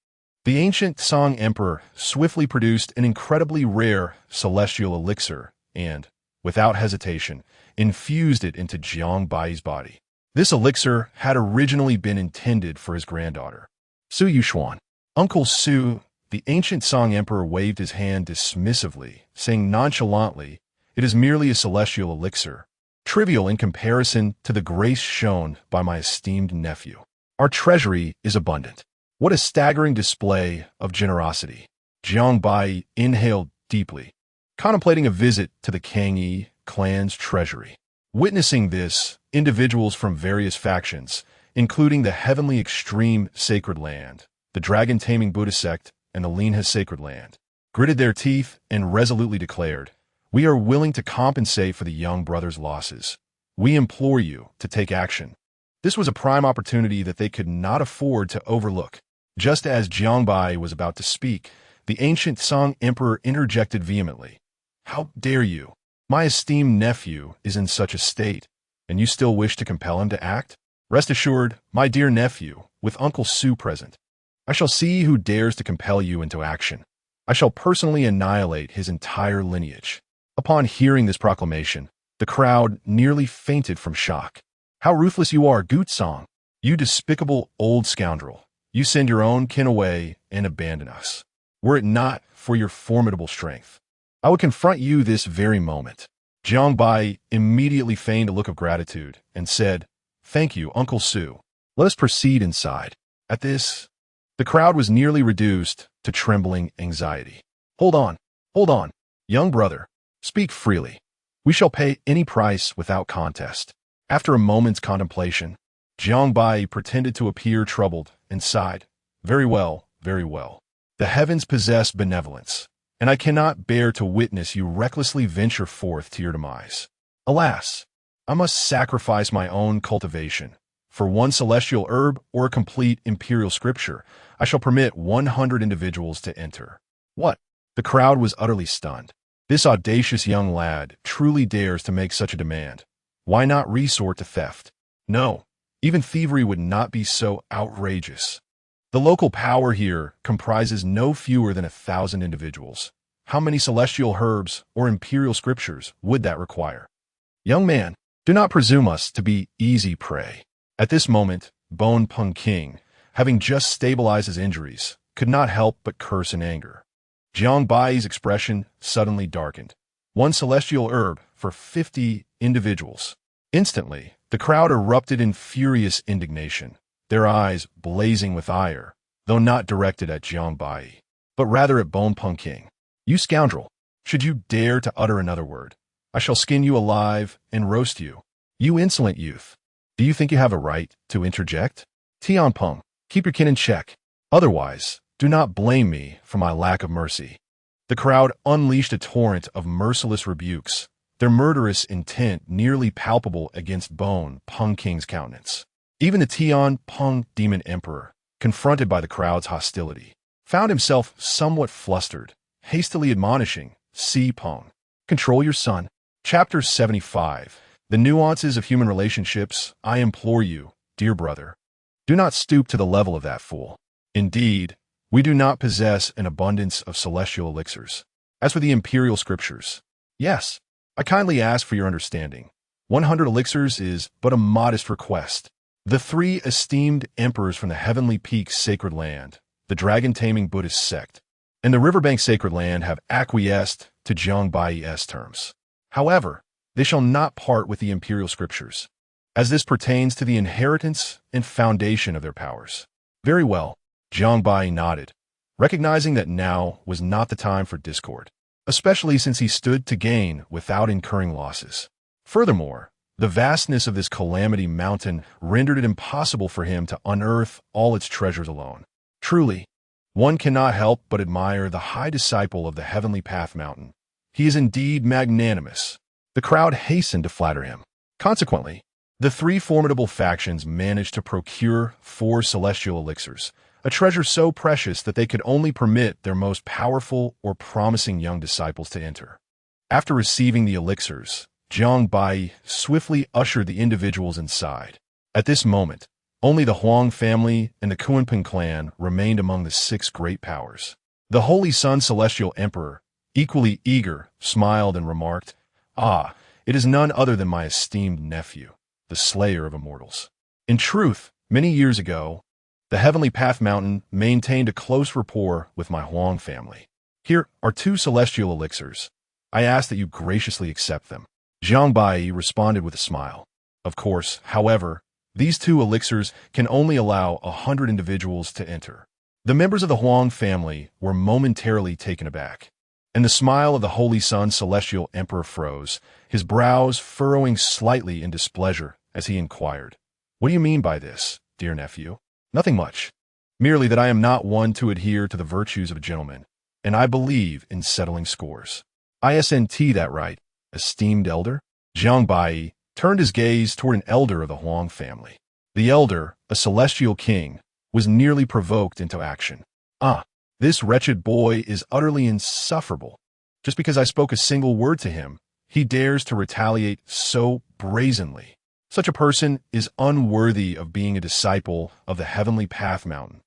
the ancient Song Emperor swiftly produced an incredibly rare celestial elixir and, without hesitation, infused it into Jiang Baiyi's body. This elixir had originally been intended for his granddaughter, Su Yuxuan. Uncle Su, the ancient Song Emperor waved his hand dismissively, saying nonchalantly, It is merely a celestial elixir. trivial in comparison to the grace shown by my esteemed nephew. Our treasury is abundant. What a staggering display of generosity. Jiang Baiyi inhaled deeply, contemplating a visit to the Kangyi clan's treasury. Witnessing this, individuals from various factions, including the Heavenly Extreme Sacred Land, the Dragon-Taming Buddha sect, and the Linha Sacred Land, gritted their teeth and resolutely declared, "We are willing to compensate for the young brother's losses. We implore you to take action." This was a prime opportunity that they could not afford to overlook. Just as Jiang Baiyi was about to speak, the ancient Song Emperor interjected vehemently. "How dare you? My esteemed nephew is in such a state, and you still wish to compel him to act? Rest assured, my dear nephew, with Uncle Su present, I shall see who dares to compel you into action. I shall personally annihilate his entire lineage." Upon hearing this proclamation, the crowd nearly fainted from shock. "How ruthless you are, Gutsong! You despicable old scoundrel! You send your own kin away and abandon us. Were it not for your formidable strength, I would confront you this very moment." Jiang Baiyi immediately feigned a look of gratitude and said, "Thank you, Uncle Su. Let us proceed inside." At this, the crowd was nearly reduced to trembling anxiety. Hold on, young brother. Speak freely. We shall pay any price without contest." After a moment's contemplation, Jiang Baiyi pretended to appear troubled and sighed. Very well, very well. The heavens possess benevolence, and I cannot bear to witness you recklessly venture forth to your demise. Alas, I must sacrifice my own cultivation. For one celestial herb or a complete imperial scripture, I shall permit 100 individuals to enter. What? The crowd was utterly stunned. This audacious young lad truly dares to make such a demand. Why not resort to theft? No, even thievery would not be so outrageous. The local power here comprises no fewer than 1,000 individuals. How many celestial herbs or imperial scriptures would that require? Young man, do not presume us to be easy prey. At this moment, Bone Peng King, having just stabilized his injuries, could not help but curse in anger. Jiang Baiyi's expression suddenly darkened. 1 celestial herb for 50 individuals. Instantly, the crowd erupted in furious indignation, their eyes blazing with ire, though not directed at Jiang Baiyi, but rather at Bone Peng King. "You scoundrel! Should you dare to utter another word, I shall skin you alive and roast you. You insolent youth! Do you think you have a right to interject? Tian Peng, keep your kin in check. Otherwise, do not blame me for my lack of mercy." The crowd unleashed a torrent of merciless rebukes, their murderous intent nearly palpable against Bone Peng King's countenance. Even the Tian Peng Demon Emperor, confronted by the crowd's hostility, found himself somewhat flustered, hastily admonishing Si Peng, "Control your son." Chapter 75. The nuances of human relationships. I implore you, dear brother, do not stoop to the level of that fool. Indeed, we do not possess an abundance of celestial elixirs. As for the imperial scriptures, yes, I kindly ask for your understanding. 100 elixirs is but a modest request. The 3 esteemed emperors from the Heavenly Peak Sacred Land, the Dragon-Taming Buddhist sect, and the Riverbank Sacred Land have acquiesced to Jiang Baiyi's terms. However, they shall not part with the imperial scriptures, as this pertains to the inheritance and foundation of their powers. Very well, Jiang Baiyi nodded, recognizing that now was not the time for discord, especially since he stood to gain without incurring losses. Furthermore, the vastness of this calamity mountain rendered it impossible for him to unearth all its treasures alone. Truly, one cannot help but admire the high disciple of the Heavenly Path Mountain. He is indeed magnanimous. The crowd hastened to flatter him. Consequently, the 3 formidable factions managed to procure 4 celestial elixirs, a treasure so precious that they could only permit their most powerful or promising young disciples to enter. After receiving the elixirs, Jiang Baiyi swiftly ushered the individuals inside. At this moment, only the Huang family and the Kunpeng clan remained among the 6 great powers. The Holy Sun Celestial Emperor, equally eager, smiled and remarked, "Ah, it is none other than my esteemed nephew, the slayer of immortals." In truth, many years ago, the Heavenly Path Mountain maintained a close rapport with my Huang family. Here are 2 celestial elixirs. I ask that you graciously accept them. Jiang Baiyi responded with a smile. Of course, however, these two elixirs can only allow 100 individuals to enter. The members of the Huang family were momentarily taken aback, and the smile of the Holy Sun Celestial Emperor froze, his brows furrowing slightly in displeasure as he inquired, "What do you mean by this, dear nephew?" "Nothing much. Merely that I am not one to adhere to the virtues of a gentleman, and I believe in settling scores." "Isn't that right, esteemed elder?" Jiang Baiyi turned his gaze toward an elder of the Huang family. The elder, a celestial king, was nearly provoked into action. "Ah, this wretched boy is utterly insufferable. Just because I spoke a single word to him, he dares to retaliate so brazenly. Such a person is unworthy of being a disciple of the heavenly path mountain."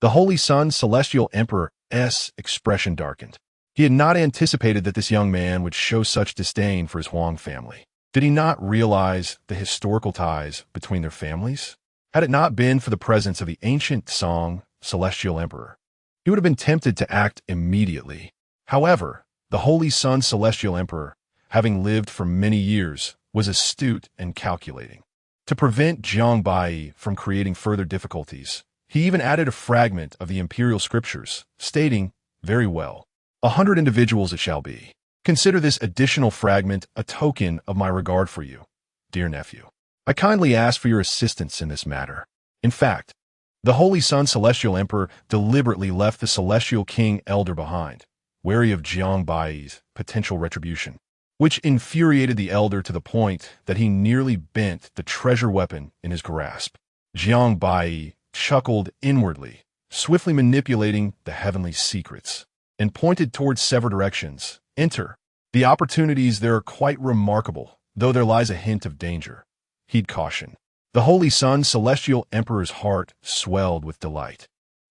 The Holy Sun Celestial Emperor's expression darkened. He had not anticipated that this young man would show such disdain for his Huang family. Did he not realize the historical ties between their families? Had it not been for the presence of the ancient Song Celestial Emperor, he would have been tempted to act immediately. However, the Holy Sun Celestial Emperor, having lived for many years, was astute and calculating. To prevent Jiang Baiyi from creating further difficulties, he even added a fragment of the imperial scriptures, stating, "Very well. 100 individuals it shall be. Consider this additional fragment a token of my regard for you, dear nephew. I kindly ask for your assistance in this matter." In fact, the Holy Sun Celestial Emperor deliberately left the Celestial King Elder behind, wary of Jiang Baiyi's potential retribution, which infuriated the elder to the point that he nearly bent the treasure weapon in his grasp. Jiang Baiyi chuckled inwardly, swiftly manipulating the heavenly secrets, and pointed towards several directions. "Enter. The opportunities there are quite remarkable, though there lies a hint of danger," he'd cautioned. The Holy Sun Celestial Emperor's heart swelled with delight,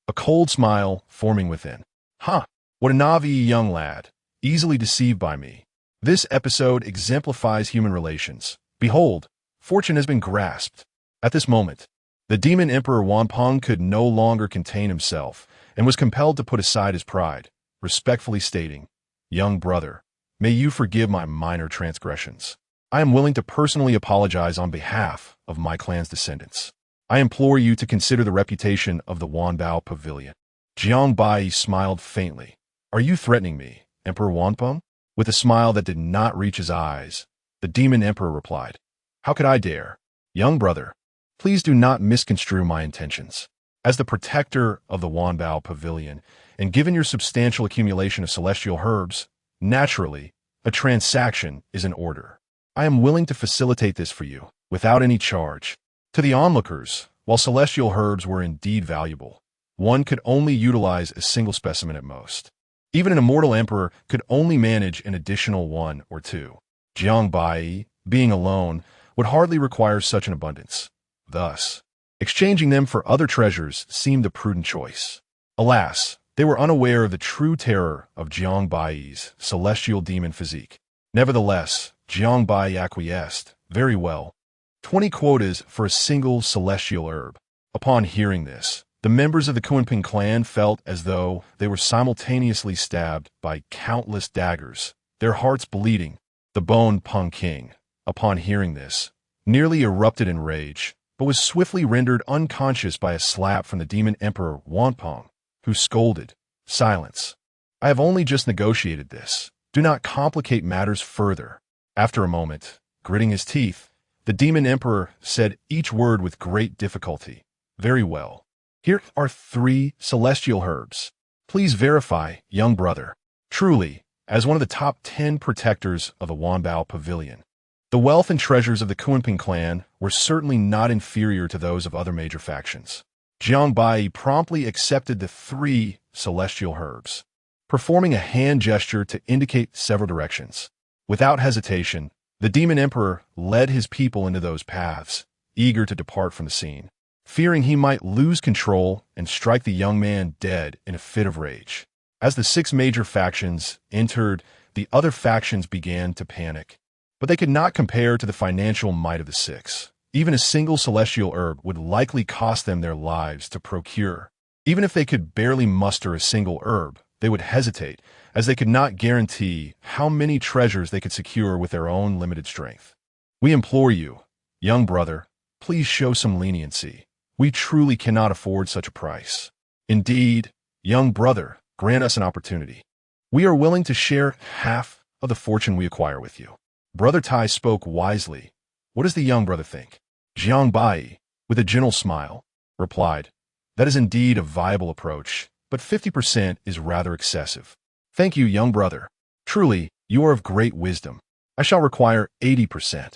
a cold smile forming within. "Ha! What a naive young lad, easily deceived by me. This episode exemplifies human relations. Behold, fortune has been grasped." At this moment, the Demon Emperor Wanpeng could no longer contain himself and was compelled to put aside his pride, respectfully stating, "Young brother, may you forgive my minor transgressions. I am willing to personally apologize on behalf of my clan's descendants. I implore you to consider the reputation of the Wanbao Pavilion." Jiang Baiyi smiled faintly. "Are you threatening me, Emperor Wanpeng?" With a smile that did not reach his eyes, the Demon Emperor replied, "How could I dare? Young brother, please do not misconstrue my intentions. As the protector of the Wanbao Pavilion, and given your substantial accumulation of celestial herbs, naturally, a transaction is in order. I am willing to facilitate this for you, without any charge." To the onlookers, while celestial herbs were indeed valuable, one could only utilize a single specimen at most. Even an immortal emperor could only manage an additional one or two. Jiang Baiyi, being alone, would hardly require such an abundance. Thus, exchanging them for other treasures seemed a prudent choice. Alas, they were unaware of the true terror of Jiang Baiyi's celestial demon physique. Nevertheless, Jiang Baiyi acquiesced. "Very well. 20 quotas for a single celestial herb." Upon hearing this, the members of the Kunping clan felt as though they were simultaneously stabbed by countless daggers, their hearts bleeding. The Bone Peng King, upon hearing this, nearly erupted in rage, but was swiftly rendered unconscious by a slap from the Demon Emperor Wanpeng, who scolded, "Silence. I have only just negotiated this. Do not complicate matters further." After a moment, gritting his teeth, the Demon Emperor said each word with great difficulty. "Very well. Here are 3 celestial herbs. Please verify, young brother." Truly, as one of the top 10 protectors of the Wanbao Pavilion, the wealth and treasures of the Kunping clan were certainly not inferior to those of other major factions. Jiang Baiyi promptly accepted the 3 celestial herbs, performing a hand gesture to indicate several directions. Without hesitation, the Demon Emperor led his people into those paths, eager to depart from the scene, fearing he might lose control and strike the young man dead in a fit of rage. As the 6 major factions entered, the other factions began to panic. But they could not compare to the financial might of the 6. Even a single celestial herb would likely cost them their lives to procure. Even if they could barely muster a single herb, they would hesitate, as they could not guarantee how many treasures they could secure with their own limited strength. We implore you, young brother, please show some leniency. We truly cannot afford such a price. Indeed, young brother, grant us an opportunity. We are willing to share half of the fortune we acquire with you. Brother Tai spoke wisely. What does the young brother think? Jiang Baiyi, with a gentle smile, replied, that is indeed a viable approach, but 50% is rather excessive. Thank you, young brother. Truly, you are of great wisdom. I shall require 80%.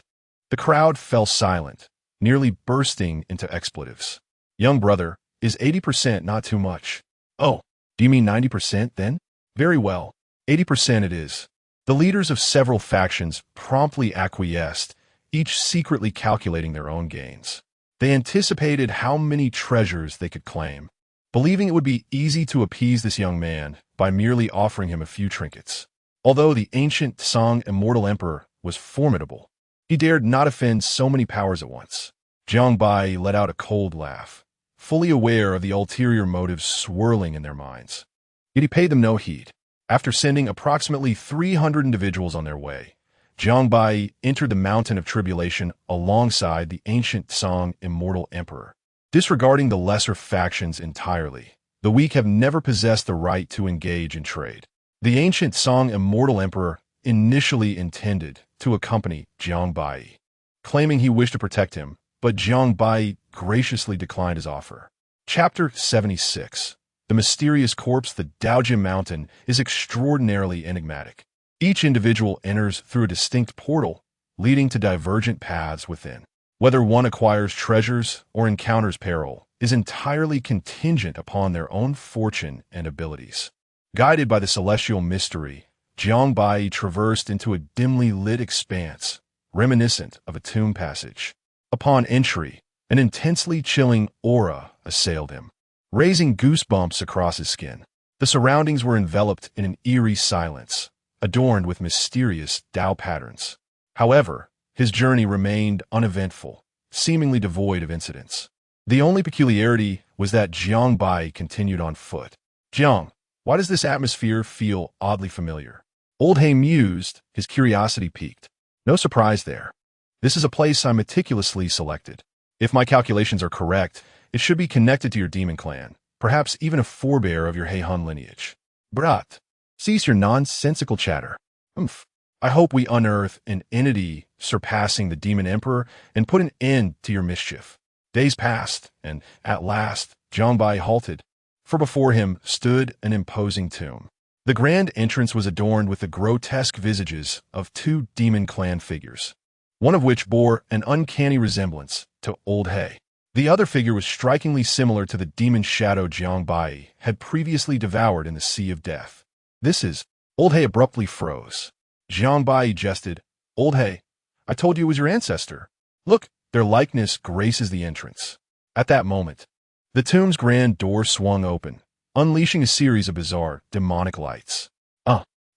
The crowd fell silent, nearly bursting into expletives. Young brother, is 80% not too much? Oh, do you mean 90% then? Very well, 80% it is. The leaders of several factions promptly acquiesced, each secretly calculating their own gains. They anticipated how many treasures they could claim, believing it would be easy to appease this young man by merely offering him a few trinkets. Although the ancient Song immortal emperor was formidable, he dared not offend so many powers at once. Jiang Baiyi let out a cold laugh, fully aware of the ulterior motives swirling in their minds. Yet he paid them no heed. After sending approximately 300 individuals on their way, Jiang Baiyi entered the mountain of tribulation alongside the ancient Song immortal emperor. Disregarding the lesser factions entirely, the weak have never possessed the right to engage in trade. The ancient Song immortal emperor initially intended to accompany Jiang Baiyi, claiming he wished to protect him, but Jiang Baiyi graciously declined his offer. Chapter 76. The mysterious corpse, the Daojia Mountain, is extraordinarily enigmatic. Each individual enters through a distinct portal, leading to divergent paths within. Whether one acquires treasures or encounters peril is entirely contingent upon their own fortune and abilities. Guided by the celestial mystery, Jiang Baiyi traversed into a dimly lit expanse, reminiscent of a tomb passage. Upon entry, an intensely chilling aura assailed him, raising goosebumps across his skin. The surroundings were enveloped in an eerie silence, adorned with mysterious Dao patterns. However, his journey remained uneventful, seemingly devoid of incidents. The only peculiarity was that Jiang Baiyi continued on foot. Jiang, why does this atmosphere feel oddly familiar? Old He mused, his curiosity piqued. No surprise there. This is a place I meticulously selected. If my calculations are correct, it should be connected to your demon clan, perhaps even a forebear of your Heihun lineage. Brat, cease your nonsensical chatter. I hope we unearth an entity surpassing the demon emperor and put an end to your mischief. Days passed, and at last, Jiang Baiyi halted, for before him stood an imposing tomb. The grand entrance was adorned with the grotesque visages of two demon clan figures, one of which bore an uncanny resemblance to Old He. The other figure was strikingly similar to the demon shadow Jiang Baiyi had previously devoured in the Sea of Death. This is... Old He abruptly froze. Jiang Baiyi jested, Old He, I told you it was your ancestor. Look, their likeness graces the entrance. At that moment, the tomb's grand door swung open, unleashing a series of bizarre, demonic lights.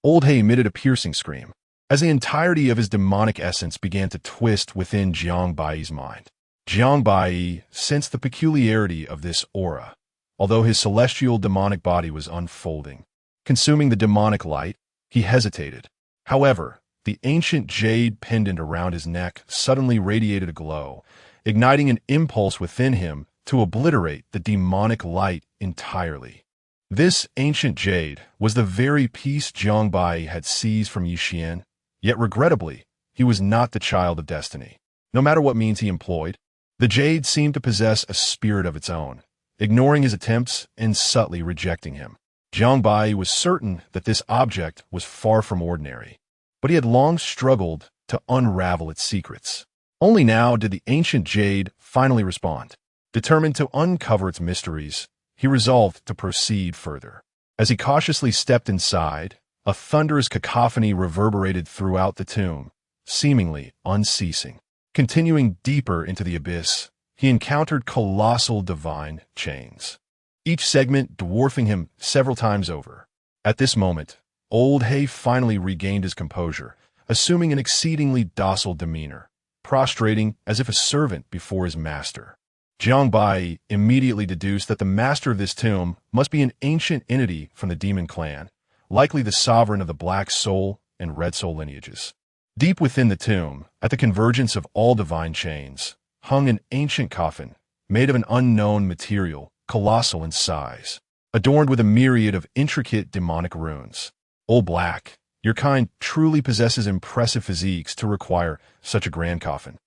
Old He emitted a piercing scream, as the entirety of his demonic essence began to twist within Jiang Baiyi's mind. Jiang Baiyi sensed the peculiarity of this aura, although his celestial demonic body was unfolding. Consuming the demonic light, he hesitated. However, the ancient jade pendant around his neck suddenly radiated a glow, igniting an impulse within him to obliterate the demonic light entirely. This ancient jade was the very piece Jiang Baiyi had seized from Yixian, yet regrettably, he was not the child of destiny. No matter what means he employed, the jade seemed to possess a spirit of its own, ignoring his attempts and subtly rejecting him. Jiang Baiyi was certain that this object was far from ordinary, but he had long struggled to unravel its secrets. Only now did the ancient jade finally respond. Determined to uncover its mysteries, he resolved to proceed further. As he cautiously stepped inside, a thunderous cacophony reverberated throughout the tomb, seemingly unceasing. Continuing deeper into the abyss, he encountered colossal divine chains, each segment dwarfing him several times over. At this moment, Old He finally regained his composure, assuming an exceedingly docile demeanor, prostrating as if a servant before his master. Jiang Baiyi immediately deduced that the master of this tomb must be an ancient entity from the demon clan, likely the sovereign of the Black Soul and Red Soul lineages. Deep within the tomb, at the convergence of all divine chains, hung an ancient coffin, made of an unknown material, colossal in size, adorned with a myriad of intricate demonic runes. Old Black, your kind truly possesses impressive physiques to require such a grand coffin.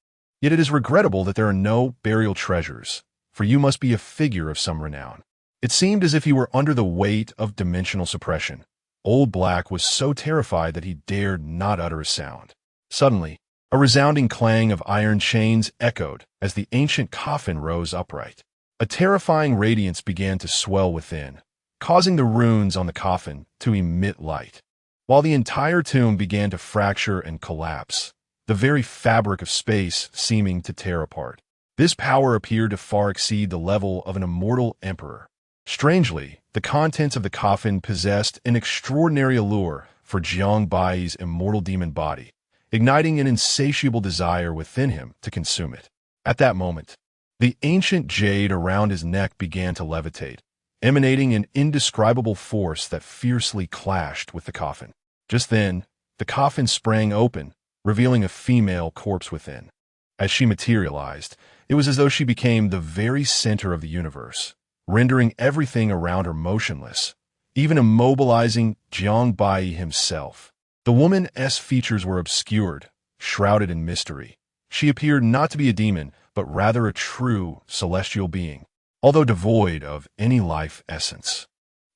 Yet it is regrettable that there are no burial treasures, for you must be a figure of some renown. It seemed as if he were under the weight of dimensional suppression. Old Black was so terrified that he dared not utter a sound. Suddenly, a resounding clang of iron chains echoed as the ancient coffin rose upright. A terrifying radiance began to swell within, causing the runes on the coffin to emit light. While the entire tomb began to fracture and collapse, the very fabric of space seeming to tear apart. This power appeared to far exceed the level of an immortal emperor. Strangely, the contents of the coffin possessed an extraordinary allure for Jiang Baiyi's immortal demon body, igniting an insatiable desire within him to consume it. At that moment, the ancient jade around his neck began to levitate, emanating an indescribable force that fiercely clashed with the coffin. Just then, the coffin sprang open, revealing a female corpse within. As she materialized, it was as though she became the very center of the universe, rendering everything around her motionless, even immobilizing Jiang Baiyi himself. The woman's features were obscured, shrouded in mystery. She appeared not to be a demon, but rather a true celestial being, although devoid of any life essence.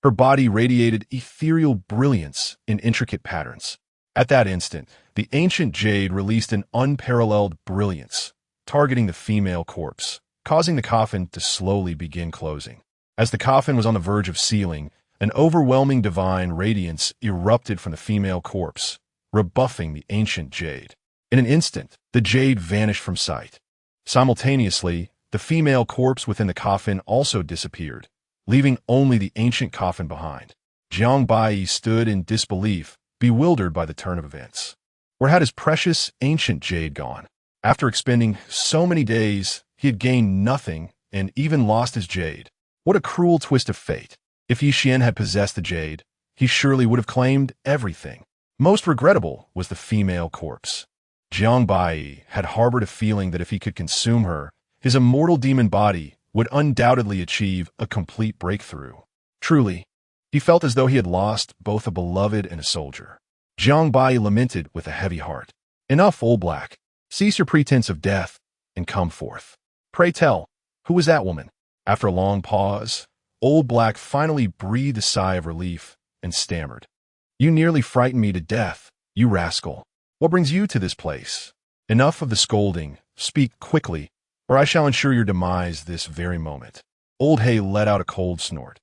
Her body radiated ethereal brilliance in intricate patterns. At that instant, the ancient jade released an unparalleled brilliance, targeting the female corpse, causing the coffin to slowly begin closing. As the coffin was on the verge of sealing, an overwhelming divine radiance erupted from the female corpse, rebuffing the ancient jade. In an instant, the jade vanished from sight. Simultaneously, the female corpse within the coffin also disappeared, leaving only the ancient coffin behind. Jiang Baiyi stood in disbelief, bewildered by the turn of events. Where had his precious ancient jade gone? After expending so many days, he had gained nothing and even lost his jade. What a cruel twist of fate. If Yi Xian had possessed the jade, he surely would have claimed everything. Most regrettable was the female corpse. Jiang Baiyi had harbored a feeling that if he could consume her, his immortal demon body would undoubtedly achieve a complete breakthrough. Truly, he felt as though he had lost both a beloved and a soldier. Jiang Baiyi lamented with a heavy heart. Enough, Old Black. Cease your pretense of death and come forth. Pray tell, who was that woman? After a long pause, Old Black finally breathed a sigh of relief and stammered. You nearly frightened me to death, you rascal. What brings you to this place? Enough of the scolding. Speak quickly, or I shall ensure your demise this very moment. Old Hay let out a cold snort.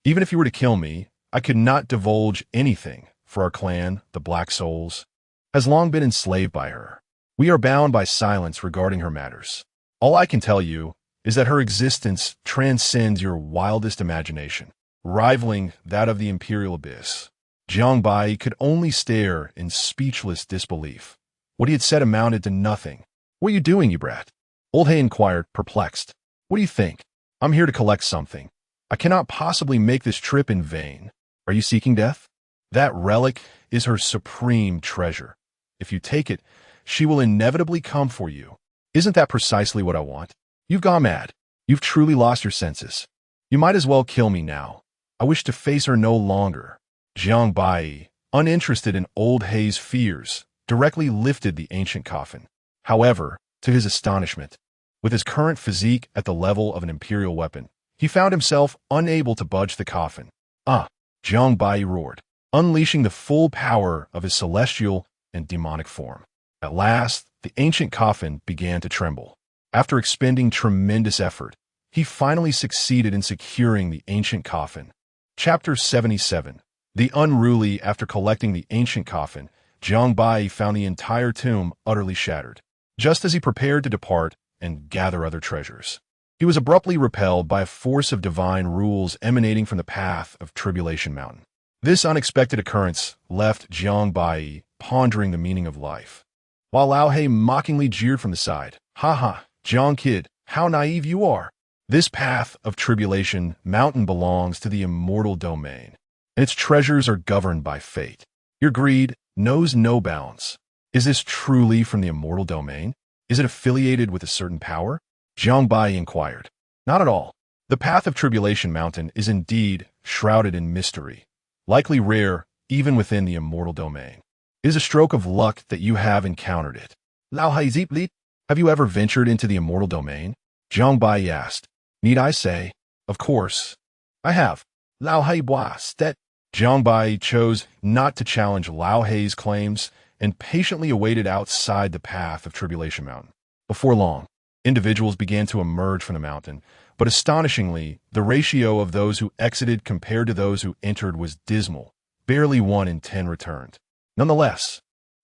Even if you were to kill me, I could not divulge anything, for our clan, the Black Souls, has long been enslaved by her. We are bound by silence regarding her matters. All I can tell you is that her existence transcends your wildest imagination, rivaling that of the Imperial Abyss. Jiang Baiyi could only stare in speechless disbelief. What he had said amounted to nothing. What are you doing, you brat? Old Hay inquired, perplexed. What do you think? I'm here to collect something. I cannot possibly make this trip in vain. Are you seeking death? That relic is her supreme treasure. If you take it, she will inevitably come for you. Isn't that precisely what I want? You've gone mad. You've truly lost your senses. You might as well kill me now. I wish to face her no longer. Jiang Baiyi, uninterested in Old Hay's fears, directly lifted the ancient coffin. However, to his astonishment, with his current physique at the level of an imperial weapon, he found himself unable to budge the coffin. Ah! Jiang Baiyi roared, unleashing the full power of his celestial and demonic form. At last, the ancient coffin began to tremble. After expending tremendous effort, he finally succeeded in securing the ancient coffin. Chapter 77. The Unruly. After collecting the ancient coffin, Jiang Baiyi found the entire tomb utterly shattered. Just as he prepared to depart and gather other treasures, he was abruptly repelled by a force of divine rules emanating from the path of Tribulation Mountain. This unexpected occurrence left Jiang Baiyi pondering the meaning of life, while Lao He mockingly jeered from the side. Ha ha, Jiang kid, how naive you are. This path of Tribulation Mountain belongs to the immortal domain. and its treasures are governed by fate. Your greed knows no bounds. Is this truly from the immortal domain? Is it affiliated with a certain power? Jiang Baiyi inquired. Not at all. The path of Tribulation Mountain is indeed shrouded in mystery, likely rare even within the immortal domain. It is a stroke of luck that you have encountered it. Lao Hai Zipli, have you ever ventured into the immortal domain? Jiang Baiyi asked. Need I say? Of course. I have. Lao Hai Bua Stet. Jiang Baiyi chose not to challenge Lao Hai's claims and patiently awaited outside the path of Tribulation Mountain. Before long, individuals began to emerge from the mountain, but astonishingly, the ratio of those who exited compared to those who entered was dismal. Barely 1 in 10 returned. Nonetheless,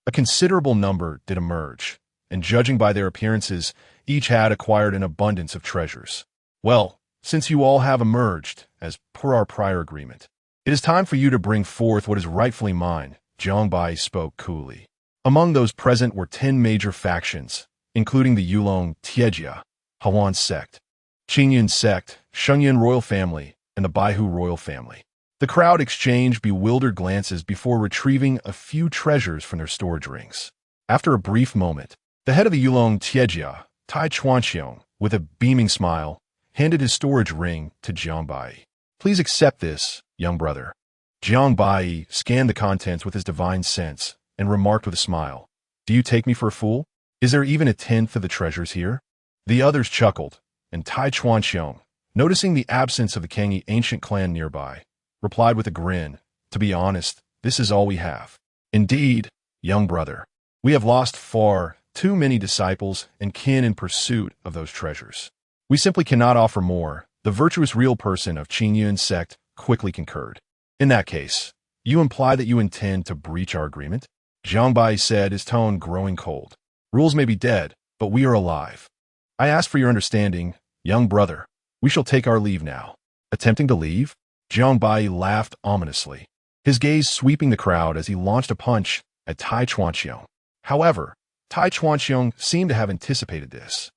a considerable number did emerge, and judging by their appearances, each had acquired an abundance of treasures. Well, since you all have emerged, as per our prior agreement, it is time for you to bring forth what is rightfully mine, Jiang Baiyi spoke coolly. Among those present were 10 major factions, including the Yulong Tiejia, Hawan sect, Qingyun sect, Shengyan royal family, and the Baihu royal family. The crowd exchanged bewildered glances before retrieving a few treasures from their storage rings. After a brief moment, the head of the Yulong Tiejia, Tai Chuanxiong, with a beaming smile, handed his storage ring to Jiang Baiyi. Please accept this, young brother. Jiang Baiyi scanned the contents with his divine sense and remarked with a smile, Do you take me for a fool? Is there even a tenth of the treasures here? The others chuckled, and Tai Chuanxiong, noticing the absence of the Kangyi ancient clan nearby, replied with a grin, To be honest, this is all we have. Indeed, young brother, we have lost far too many disciples and kin in pursuit of those treasures. We simply cannot offer more, the virtuous real person of Qingyun sect quickly concurred. In that case, you imply that you intend to breach our agreement? Jiang Baiyi said, his tone growing cold. Rules may be dead, but we are alive. I ask for your understanding, young brother. We shall take our leave now. Attempting to leave? Jiang Baiyi laughed ominously, his gaze sweeping the crowd as he launched a punch at Tai Chuanxiong. However, Tai Chuanxiong seemed to have anticipated this,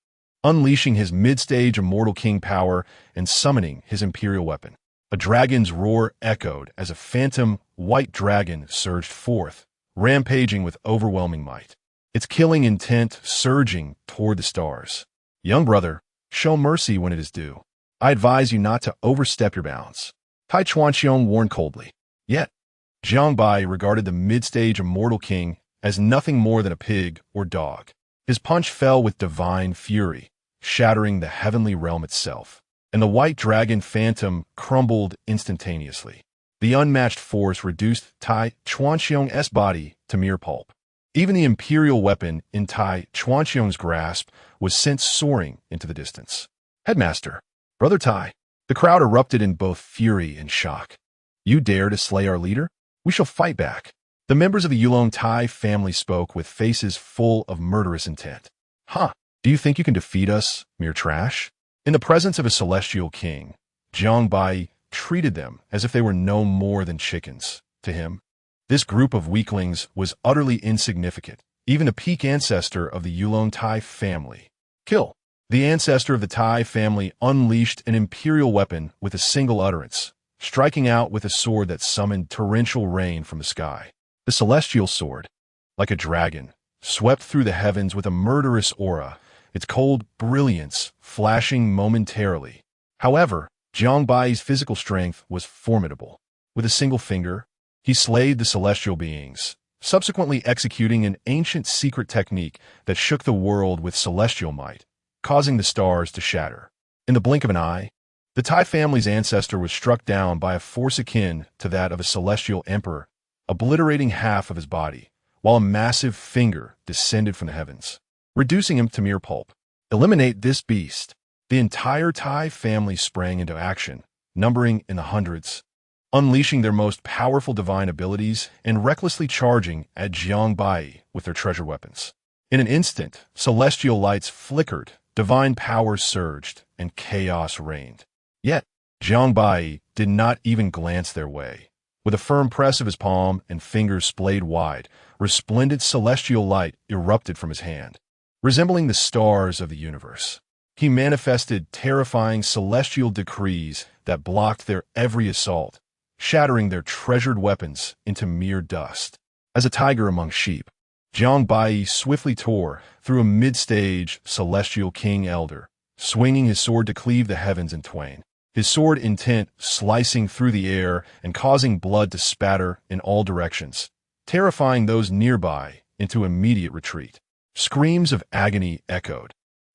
unleashing his mid-stage immortal king power and summoning his imperial weapon. A dragon's roar echoed as a phantom white dragon surged forth, rampaging with overwhelming might, its killing intent surging toward the stars. Young brother, show mercy when it is due. I advise you not to overstep your bounds. Tai Chuanxiong warned coldly. Yet, Jiang Baiyi regarded the mid-stage immortal king as nothing more than a pig or dog. His punch fell with divine fury, shattering the heavenly realm itself, and the white dragon phantom crumbled instantaneously. The unmatched force reduced Tai Chuanxiong's body to mere pulp. Even the imperial weapon in Tai Chuanxiong's grasp was sent soaring into the distance. Headmaster, Brother Tai, the crowd erupted in both fury and shock. You dare to slay our leader? We shall fight back. The members of the Yulong Tai family spoke with faces full of murderous intent. Huh, do you think you can defeat us, mere trash? In the presence of a celestial king, Jiang Baiyi treated them as if they were no more than chickens. To him, this group of weaklings was utterly insignificant, even the peak ancestor of the Yulong Tai family. Kill. The ancestor of the Tai family unleashed an imperial weapon with a single utterance, striking out with a sword that summoned torrential rain from the sky. The celestial sword, like a dragon, swept through the heavens with a murderous aura, its cold brilliance flashing momentarily. However, Jiang Baiyi's physical strength was formidable. With a single finger, he slayed the celestial beings, subsequently executing an ancient secret technique that shook the world with celestial might, causing the stars to shatter. In the blink of an eye, the Tai family's ancestor was struck down by a force akin to that of a celestial emperor, obliterating half of his body, while a massive finger descended from the heavens, reducing him to mere pulp. Eliminate this beast. The entire Tai family sprang into action, numbering in the hundreds, unleashing their most powerful divine abilities and recklessly charging at Jiang Baiyi with their treasure weapons. In an instant, celestial lights flickered, divine powers surged, and chaos reigned. Yet, Jiang Baiyi did not even glance their way. With a firm press of his palm and fingers splayed wide, resplendent celestial light erupted from his hand, resembling the stars of the universe. He manifested terrifying celestial decrees that blocked their every assault, shattering their treasured weapons into mere dust. As a tiger among sheep, Jiang Baiyi swiftly tore through a mid-stage celestial king elder, swinging his sword to cleave the heavens in twain. His sword intent slicing through the air and causing blood to spatter in all directions, terrifying those nearby into immediate retreat. Screams of agony echoed,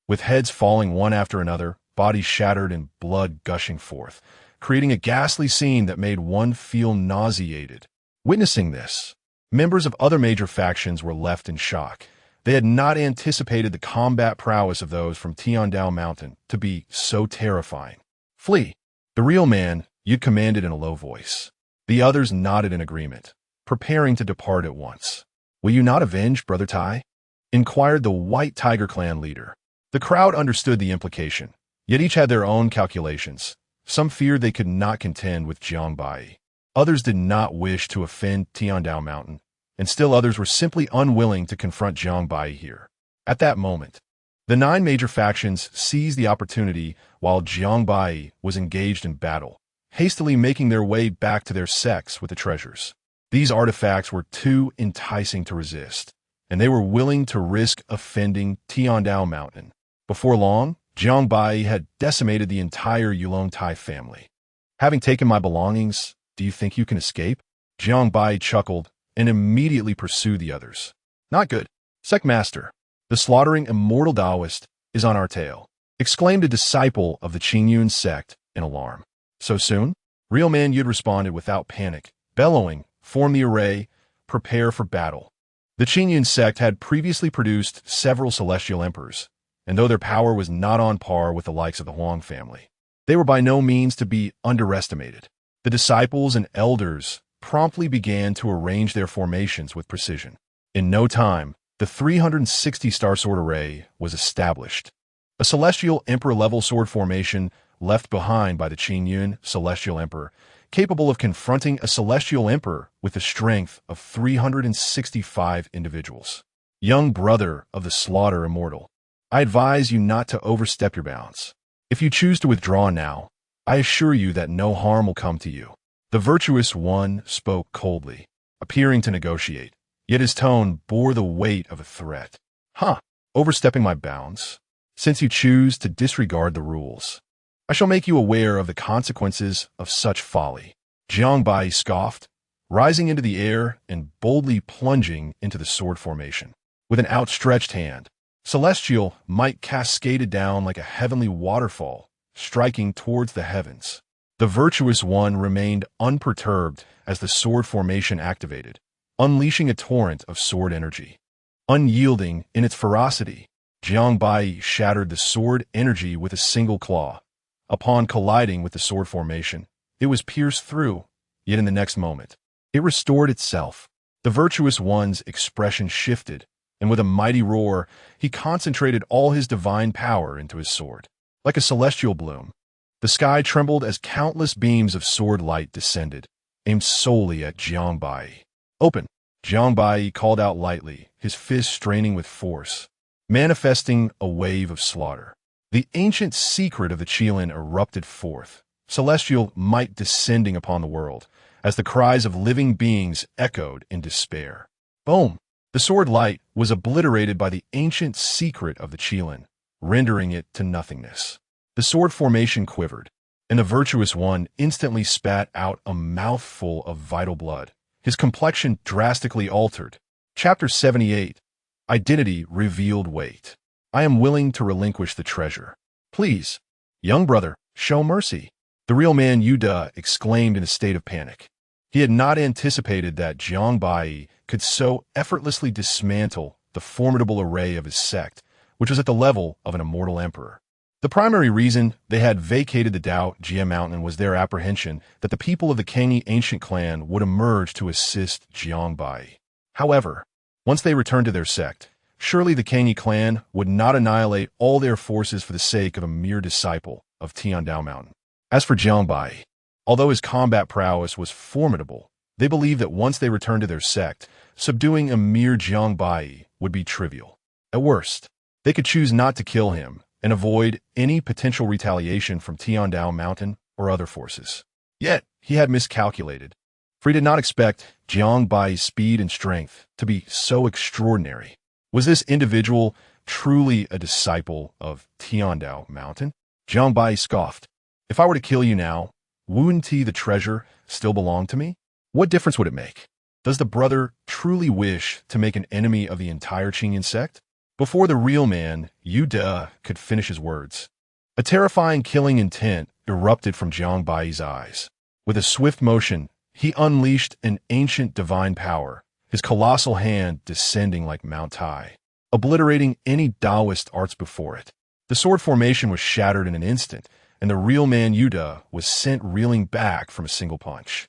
with heads falling one after another, bodies shattered and blood gushing forth, creating a ghastly scene that made one feel nauseated. Witnessing this, members of other major factions were left in shock. They had not anticipated the combat prowess of those from Tiandao Mountain to be so terrifying. Flee! The real man, Yu commanded in a low voice. The others nodded in agreement, preparing to depart at once. Will you not avenge, Brother Tai? Inquired the White Tiger Clan leader. The crowd understood the implication, yet each had their own calculations. Some feared they could not contend with Jiang Baiyi. Others did not wish to offend Tiandao Mountain, and still others were simply unwilling to confront Jiang Baiyi here. At that moment, the 9 major factions seized the opportunity while Jiang Baiyi was engaged in battle, hastily making their way back to their sects with the treasures. These artifacts were too enticing to resist, and they were willing to risk offending Tiandao Mountain. Before long, Jiang Baiyi had decimated the entire Yulong Tai family. Having taken my belongings, do you think you can escape? Jiang Baiyi chuckled and immediately pursued the others. Not good. Sect Master, the slaughtering immortal Taoist is on our tail, exclaimed a disciple of the Qingyun sect in alarm. So soon? Real man Yud responded without panic, bellowing, form the array, prepare for battle. The Qingyun sect had previously produced several celestial emperors, and though their power was not on par with the likes of the Huang family, they were by no means to be underestimated. The disciples and elders promptly began to arrange their formations with precision. In no time, the 360-star sword array was established. A celestial emperor-level sword formation left behind by the Qingyun celestial emperor, capable of confronting a celestial emperor with the strength of 365 individuals. Young brother of the slaughter immortal, I advise you not to overstep your bounds. If you choose to withdraw now, I assure you that no harm will come to you. The virtuous one spoke coldly, appearing to negotiate, yet his tone bore the weight of a threat. Overstepping my bounds? Since you choose to disregard the rules, I shall make you aware of the consequences of such folly. Jiang Baiyi scoffed, rising into the air and boldly plunging into the sword formation. With an outstretched hand, celestial might cascaded down like a heavenly waterfall, striking towards the heavens. The virtuous one remained unperturbed as the sword formation activated, unleashing a torrent of sword energy. Unyielding in its ferocity, Jiang Baiyi shattered the sword energy with a single claw. Upon colliding with the sword formation, it was pierced through, yet in the next moment, it restored itself. The virtuous one's expression shifted, and with a mighty roar, he concentrated all his divine power into his sword. Like a celestial bloom, the sky trembled as countless beams of sword light descended, aimed solely at Jiang Baiyi. Open! Jiang Baiyi called out lightly, his fist straining with force, manifesting a wave of slaughter. The ancient secret of the Qilin erupted forth, celestial might descending upon the world, as the cries of living beings echoed in despair. Boom! The sword light was obliterated by the ancient secret of the Qilin, rendering it to nothingness. The sword formation quivered, and the virtuous one instantly spat out a mouthful of vital blood. His complexion drastically altered. Chapter 78. Identity revealed weight. I am willing to relinquish the treasure. Please, young brother, show mercy. The real man Yuda exclaimed in a state of panic. He had not anticipated that Jiang Baiyi could so effortlessly dismantle the formidable array of his sect, which was at the level of an immortal emperor. The primary reason they had vacated the Dao Jie Mountain was their apprehension that the people of the Kangi ancient clan would emerge to assist Jiang Baiyi. However, once they returned to their sect, surely the Kangi clan would not annihilate all their forces for the sake of a mere disciple of Tiandao Mountain. As for Jiang Baiyi, although his combat prowess was formidable, they believed that once they returned to their sect, subduing a mere Jiang Baiyi would be trivial. At worst, they could choose not to kill him and avoid any potential retaliation from Tiandao Mountain or other forces. Yet, he had miscalculated, for he did not expect Jiang Baiyi's speed and strength to be so extraordinary. Was this individual truly a disciple of Tiandao Mountain? Jiang Baiyi scoffed. If I were to kill you now, wouldn't the treasure still belong to me? What difference would it make? Does the brother truly wish to make an enemy of the entire Qingyan sect? Before the real man, Yu De, could finish his words, a terrifying killing intent erupted from Jiang Baiyi's eyes. With a swift motion, he unleashed an ancient divine power, his colossal hand descending like Mount Tai, obliterating any Taoist arts before it. The sword formation was shattered in an instant, and the real man Yu De was sent reeling back from a single punch.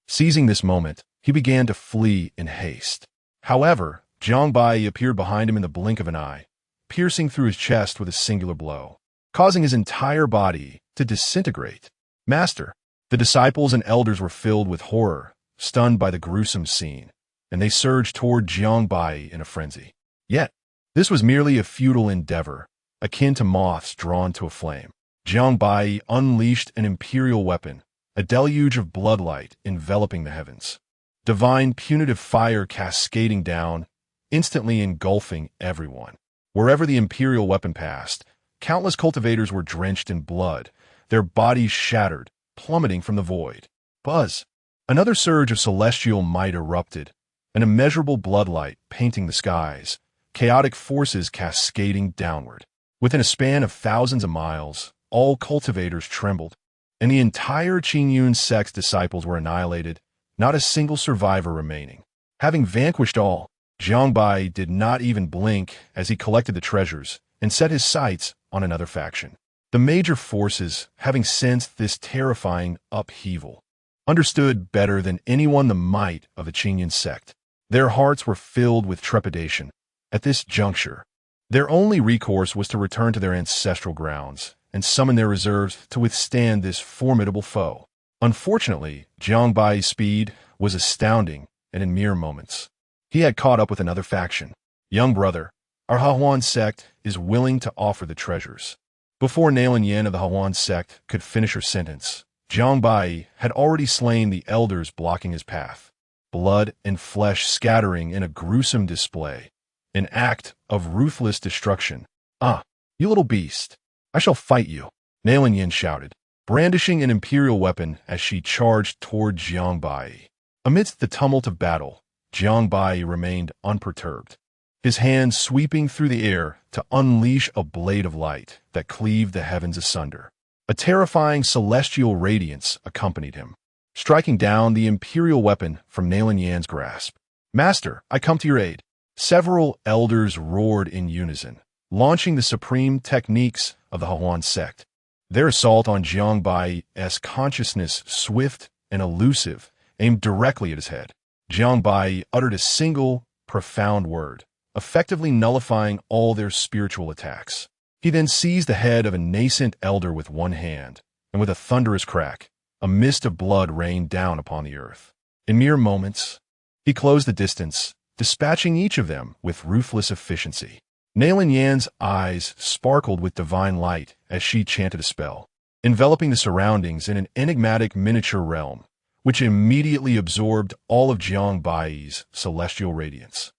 Seizing this moment, he began to flee in haste. However, Jiang Baiyi appeared behind him in the blink of an eye, piercing through his chest with a singular blow, causing his entire body to disintegrate. Master, the disciples and elders were filled with horror, stunned by the gruesome scene, and they surged toward Jiang Baiyi in a frenzy. Yet, this was merely a futile endeavor, akin to moths drawn to a flame. Jiang Baiyi unleashed an imperial weapon, a deluge of bloodlight enveloping the heavens. Divine punitive fire cascading down, instantly engulfing everyone. Wherever the imperial weapon passed, countless cultivators were drenched in blood, their bodies shattered, plummeting from the void. Buzz! Another surge of celestial might erupted, an immeasurable bloodlight painting the skies, chaotic forces cascading downward. Within a span of thousands of miles, all cultivators trembled, and the entire Qingyun sect's disciples were annihilated, not a single survivor remaining. Having vanquished all, Jiang Baiyi did not even blink as he collected the treasures and set his sights on another faction. The major forces, having sensed this terrifying upheaval, understood better than anyone the might of the Qingyun sect. Their hearts were filled with trepidation. At this juncture, their only recourse was to return to their ancestral grounds and summon their reserves to withstand this formidable foe. Unfortunately, Jiang Baiyi's speed was astounding, and in mere moments, he had caught up with another faction. Young brother, our Hahuan sect is willing to offer the treasures. Before Nailin Yin of the Hahuan sect could finish her sentence, Jiang Baiyi had already slain the elders blocking his path, blood and flesh scattering in a gruesome display, an act of ruthless destruction. Ah, you little beast, I shall fight you, Nailin Yin shouted, brandishing an imperial weapon as she charged toward Jiang Baiyi. Amidst the tumult of battle, Jiang Baiyi remained unperturbed, his hands sweeping through the air to unleash a blade of light that cleaved the heavens asunder. A terrifying celestial radiance accompanied him, striking down the imperial weapon from Nailin Yan's grasp. Master, I come to your aid. Several elders roared in unison, launching the supreme techniques of the Hahuan sect. Their assault on Jiang Baiyi's consciousness, swift and elusive, aimed directly at his head. Jiang Baiyi uttered a single, profound word, effectively nullifying all their spiritual attacks. He then seized the head of a nascent elder with one hand, and with a thunderous crack, a mist of blood rained down upon the earth. In mere moments, he closed the distance, dispatching each of them with ruthless efficiency. Nailin Yan's eyes sparkled with divine light as she chanted a spell, enveloping the surroundings in an enigmatic miniature realm, which immediately absorbed all of Jiang Baiyi's celestial radiance.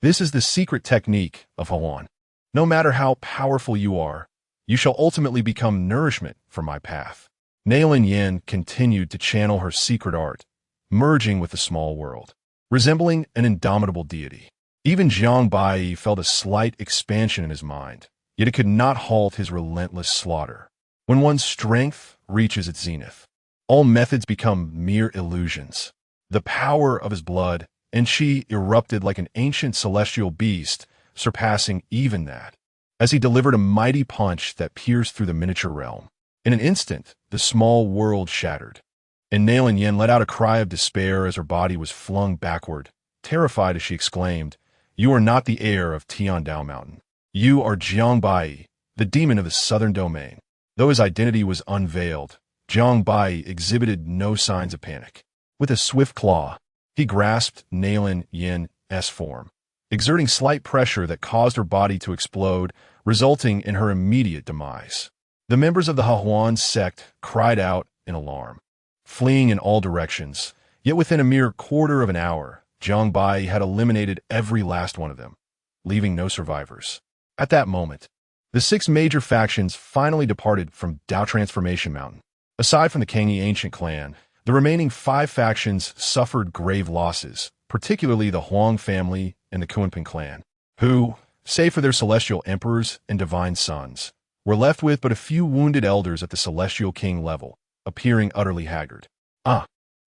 This is the secret technique of Hahuan. No matter how powerful you are, you shall ultimately become nourishment for my path. Nailin Yan continued to channel her secret art, merging with the small world, resembling an indomitable deity. Even Jiang Baiyi felt a slight expansion in his mind, yet it could not halt his relentless slaughter. When one's strength reaches its zenith, all methods become mere illusions. The power of his blood and chi erupted like an ancient celestial beast, surpassing even that, as he delivered a mighty punch that pierced through the miniature realm. In an instant, the small world shattered, and Nailin Yan let out a cry of despair as her body was flung backward, terrified as she exclaimed, "You are not the heir of Tiandao Mountain. You are Jiang Baiyi, the demon of the southern domain." Though his identity was unveiled, Jiang Baiyi exhibited no signs of panic. With a swift claw, he grasped Nailin Yan's form, exerting slight pressure that caused her body to explode, resulting in her immediate demise. The members of the Hahuan sect cried out in alarm. fleeing in all directions. Yet within a mere quarter of an hour, Jiang Baiyi had eliminated every last one of them, leaving no survivors. At that moment, the 6 major factions finally departed from Dao Transformation Mountain. Aside from the Kangyi ancient clan, the remaining 5 factions suffered grave losses, particularly the Huang family and the Kunping clan, who, save for their celestial emperors and divine sons, were left with but a few wounded elders at the celestial king level, appearing utterly haggard. "Ah,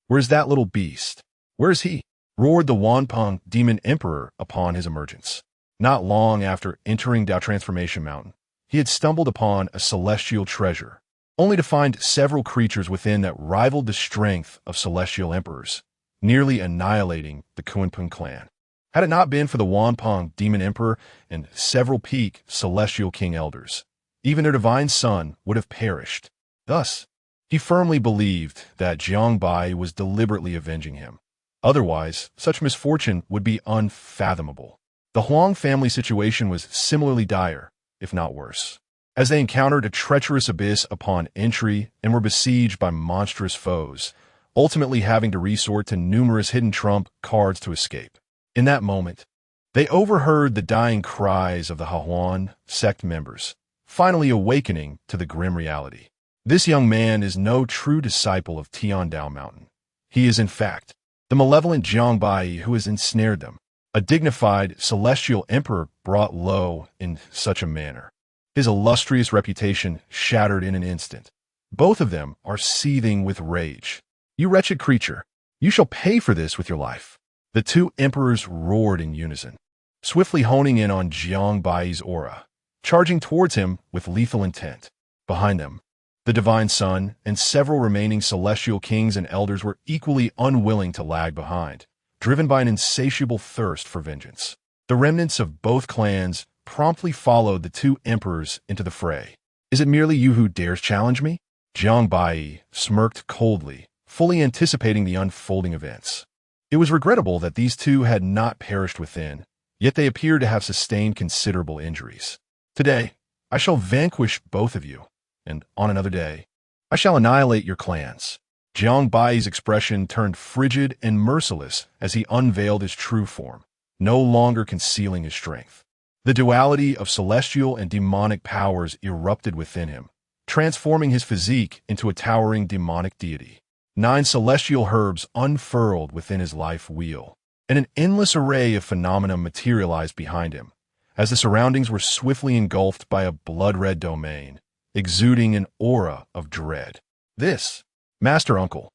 where's that little beast? Where is he?" roared the Wanpeng demon emperor upon his emergence. Not long after entering Dao Transformation Mountain, he had stumbled upon a celestial treasure, only to find several creatures within that rivaled the strength of celestial emperors, nearly annihilating the Kunpeng clan. Had it not been for the Wanpeng demon emperor and several peak celestial king elders, even their divine son would have perished. Thus, he firmly believed that Jiang Baiyi was deliberately avenging him. Otherwise, such misfortune would be unfathomable. The Huang family situation was similarly dire, if not worse, as they encountered a treacherous abyss upon entry and were besieged by monstrous foes, ultimately having to resort to numerous hidden trump cards to escape. In that moment, they overheard the dying cries of the Hahuan sect members, finally awakening to the grim reality. This young man is no true disciple of Tiandao Mountain. He is, in fact, the malevolent Jiang Baiyi who has ensnared them, a dignified celestial emperor brought low in such a manner, his illustrious reputation shattered in an instant. Both of them are seething with rage. "You wretched creature, you shall pay for this with your life." The 2 emperors roared in unison, swiftly honing in on Jiang Baiyi's aura, charging towards him with lethal intent. Behind them, the divine son and several remaining celestial kings and elders were equally unwilling to lag behind, driven by an insatiable thirst for vengeance. The remnants of both clans promptly followed the 2 emperors into the fray. "Is it merely you who dares challenge me?" Jiang Baiyi smirked coldly, fully anticipating the unfolding events. It was regrettable that these 2 had not perished within, yet they appeared to have sustained considerable injuries. "Today, I shall vanquish both of you, and on another day, I shall annihilate your clans." Jiang Baiyi's expression turned frigid and merciless as he unveiled his true form, no longer concealing his strength. The duality of celestial and demonic powers erupted within him, transforming his physique into a towering demonic deity. 9 celestial herbs unfurled within his life wheel, and an endless array of phenomena materialized behind him, as the surroundings were swiftly engulfed by a blood-red domain, exuding an aura of dread. "This, Master Uncle,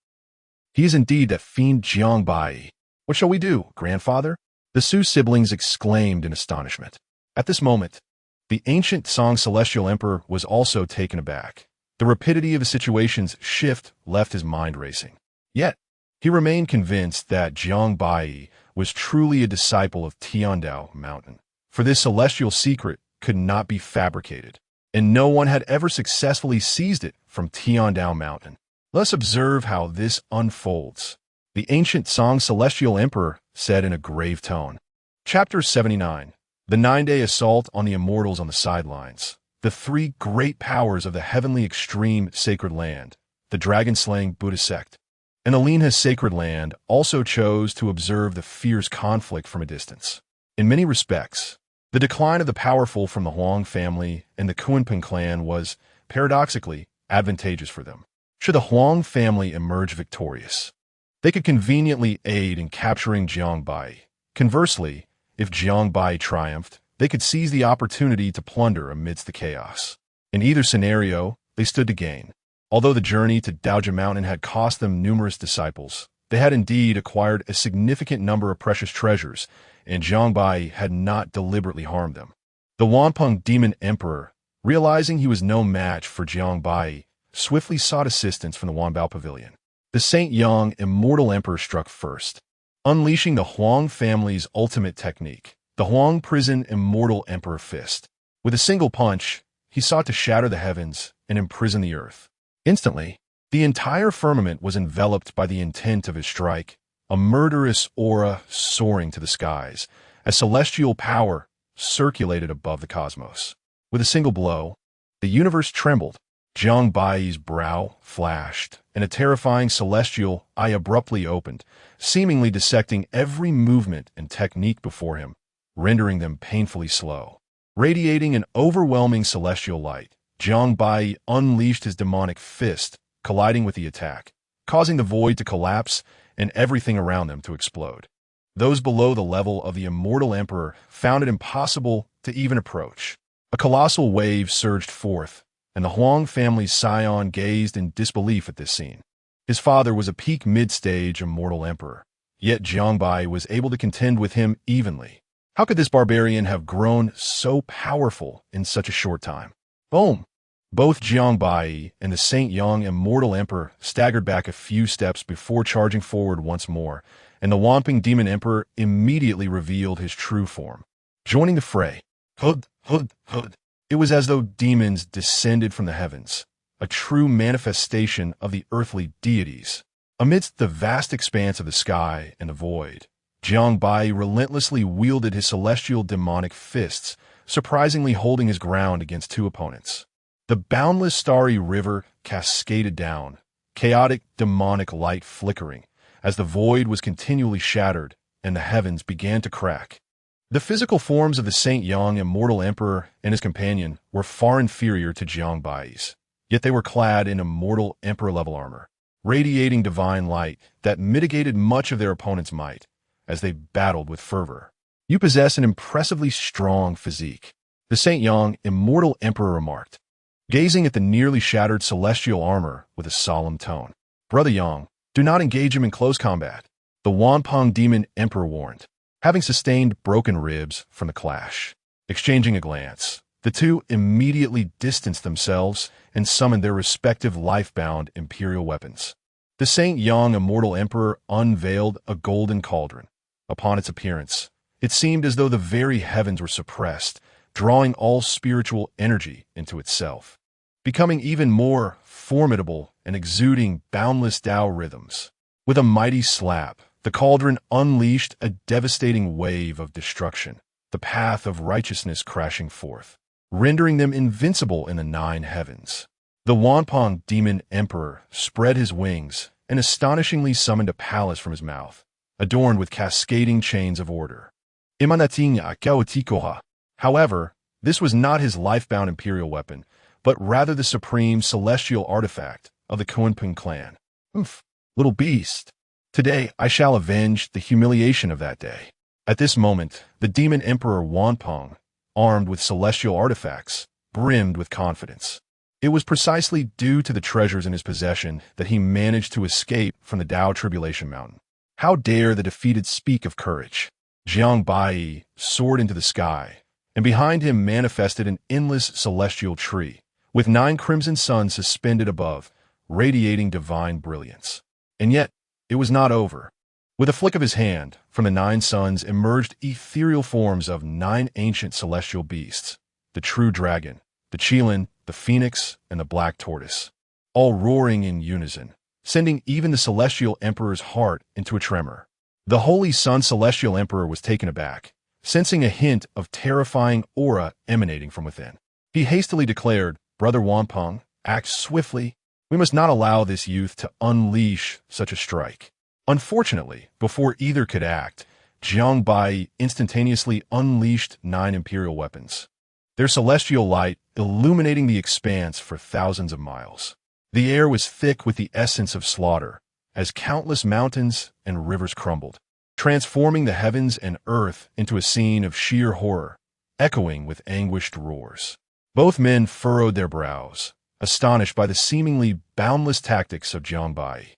he is indeed that fiend Jiang Baiyi. What shall we do, grandfather?" The Su siblings exclaimed in astonishment. At this moment, the ancient Song Celestial Emperor was also taken aback. The rapidity of the situation's shift left his mind racing. Yet, he remained convinced that Jiang Baiyi was truly a disciple of Tiandao Mountain, for this celestial secret could not be fabricated, and no one had ever successfully seized it from Tiandao Mountain. "Let's observe how this unfolds," the ancient Song Celestial Emperor said in a grave tone. Chapter 79. The 9-day assault on the immortals on the sidelines. The 3 great powers of the heavenly extreme sacred land, the dragon-slaying Buddhist sect, and the Linha sacred land also chose to observe the fierce conflict from a distance. In many respects, the decline of the powerful from the Huang family and the Kunping clan was, paradoxically, advantageous for them. Should the Huang family emerge victorious, they could conveniently aid in capturing Jiang Baiyi. Conversely, if Jiang Baiyi triumphed, they could seize the opportunity to plunder amidst the chaos. In either scenario, they stood to gain. Although the journey to Daojia Mountain had cost them numerous disciples, they had indeed acquired a significant number of precious treasures, and Jiang Baiyi had not deliberately harmed them. The Wanpeng Demon Emperor, realizing he was no match for Jiang Baiyi, swiftly sought assistance from the Wanbao Pavilion. The Saint Yang Immortal Emperor struck first, unleashing the Huang family's ultimate technique, the Huang Prison Immortal Emperor Fist. With a single punch, he sought to shatter the heavens and imprison the earth. Instantly, the entire firmament was enveloped by the intent of his strike, a murderous aura soaring to the skies, as celestial power circulated above the cosmos. With a single blow, the universe trembled, Jiang Baiyi's brow flashed, and a terrifying celestial eye abruptly opened, seemingly dissecting every movement and technique before him, rendering them painfully slow. Radiating an overwhelming celestial light, Jiang Baiyi unleashed his demonic fist, colliding with the attack, causing the void to collapse and everything around them to explode. Those below the level of the immortal emperor found it impossible to even approach. A colossal wave surged forth, and the Huang family's scion gazed in disbelief at this scene. His father was a peak mid-stage immortal emperor, yet Jiang Baiyi was able to contend with him evenly. How could this barbarian have grown so powerful in such a short time? Boom! Both Jiang Baiyi and the Saint Yang immortal emperor staggered back a few steps before charging forward once more, and the Wamping demon emperor immediately revealed his true form. Joining the fray, hud. It was as though demons descended from the heavens, a true manifestation of the earthly deities. Amidst the vast expanse of the sky and the void, Jiang Baiyi relentlessly wielded his celestial demonic fists, surprisingly holding his ground against two opponents. The boundless starry river cascaded down, chaotic demonic light flickering, as the void was continually shattered and the heavens began to crack. The physical forms of the Saint Yang immortal emperor and his companion were far inferior to Jiang Baiyi's, yet they were clad in immortal emperor-level armor, radiating divine light that mitigated much of their opponent's might as they battled with fervor. "You possess an impressively strong physique," the Saint Yang immortal emperor remarked, gazing at the nearly shattered celestial armor with a solemn tone. "Brother Yang, do not engage him in close combat," the Wanpong demon emperor warned, having sustained broken ribs from the clash. Exchanging a glance, the two immediately distanced themselves and summoned their respective life-bound imperial weapons. The Saint Yang immortal emperor unveiled a golden cauldron. Upon its appearance, it seemed as though the very heavens were suppressed, drawing all spiritual energy into itself, becoming even more formidable and exuding boundless Tao rhythms. With a mighty slap, the cauldron unleashed a devastating wave of destruction, the path of righteousness crashing forth, rendering them invincible in the nine heavens. The Wanpong demon emperor spread his wings and astonishingly summoned a palace from his mouth, adorned with cascading chains of order. However, this was not his life-bound imperial weapon, but rather the supreme celestial artifact of the Kunping clan. Little beast, today I shall avenge the humiliation of that day." At this moment, the demon emperor Wanpong, armed with celestial artifacts, brimmed with confidence. It was precisely due to the treasures in his possession that he managed to escape from the Tao Tribulation Mountain. How dare the defeated speak of courage? Jiang Baiyi soared into the sky, and behind him manifested an endless celestial tree, with 9 crimson suns suspended above, radiating divine brilliance. And yet, it was not over. With a flick of his hand, from the 9 suns emerged ethereal forms of 9 ancient celestial beasts, the true dragon, the Qilin, the phoenix, and the black tortoise, all roaring in unison, sending even the celestial emperor's heart into a tremor. The Holy Sun celestial emperor was taken aback, sensing a hint of terrifying aura emanating from within. He hastily declared, "Brother Wanpong, act swiftly. We must not allow this youth to unleash such a strike." Unfortunately, before either could act, Jiang Baiyi instantaneously unleashed 9 imperial weapons, their celestial light illuminating the expanse for thousands of miles. The air was thick with the essence of slaughter, as countless mountains and rivers crumbled, transforming the heavens and earth into a scene of sheer horror, echoing with anguished roars. Both men furrowed their brows, astonished by the seemingly boundless tactics of Jiang Baiyi.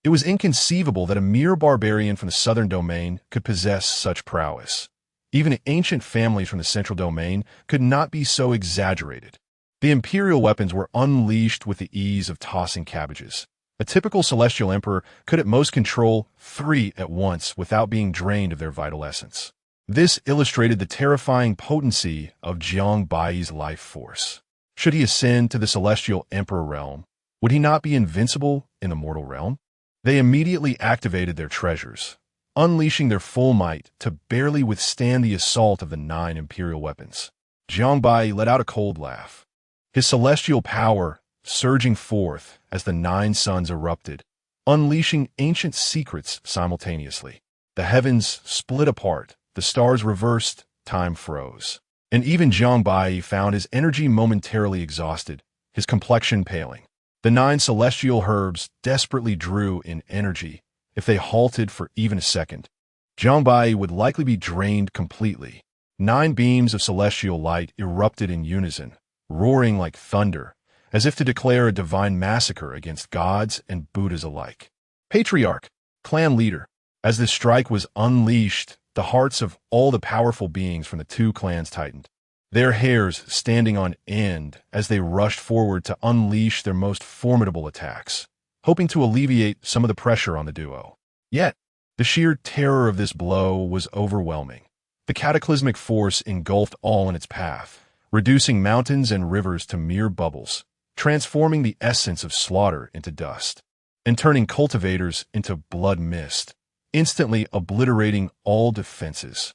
It was inconceivable that a mere barbarian from the southern domain could possess such prowess. Even ancient families from the central domain could not be so exaggerated. The imperial weapons were unleashed with the ease of tossing cabbages. A typical celestial emperor could at most control 3 at once without being drained of their vital essence. This illustrated the terrifying potency of Jiang Baiyi's life force. Should he ascend to the celestial emperor realm, would he not be invincible in the mortal realm? They immediately activated their treasures, unleashing their full might to barely withstand the assault of the 9 imperial weapons. Jiang Baiyi let out a cold laugh. His celestial power surging forth as the nine suns erupted, unleashing ancient secrets simultaneously. The heavens split apart, the stars reversed, time froze. And even Jiang Baiyi found his energy momentarily exhausted, his complexion paling. The nine celestial herbs desperately drew in energy. If they halted for even a second, Jiang Baiyi would likely be drained completely. 9 beams of celestial light erupted in unison, roaring like thunder, as if to declare a divine massacre against gods and Buddhas alike. Patriarch, clan leader. As this strike was unleashed, the hearts of all the powerful beings from the 2 clans tightened, their hairs standing on end as they rushed forward to unleash their most formidable attacks, hoping to alleviate some of the pressure on the duo. Yet, the sheer terror of this blow was overwhelming. The cataclysmic force engulfed all in its path, reducing mountains and rivers to mere bubbles, transforming the essence of slaughter into dust, and turning cultivators into blood mist, instantly obliterating all defenses.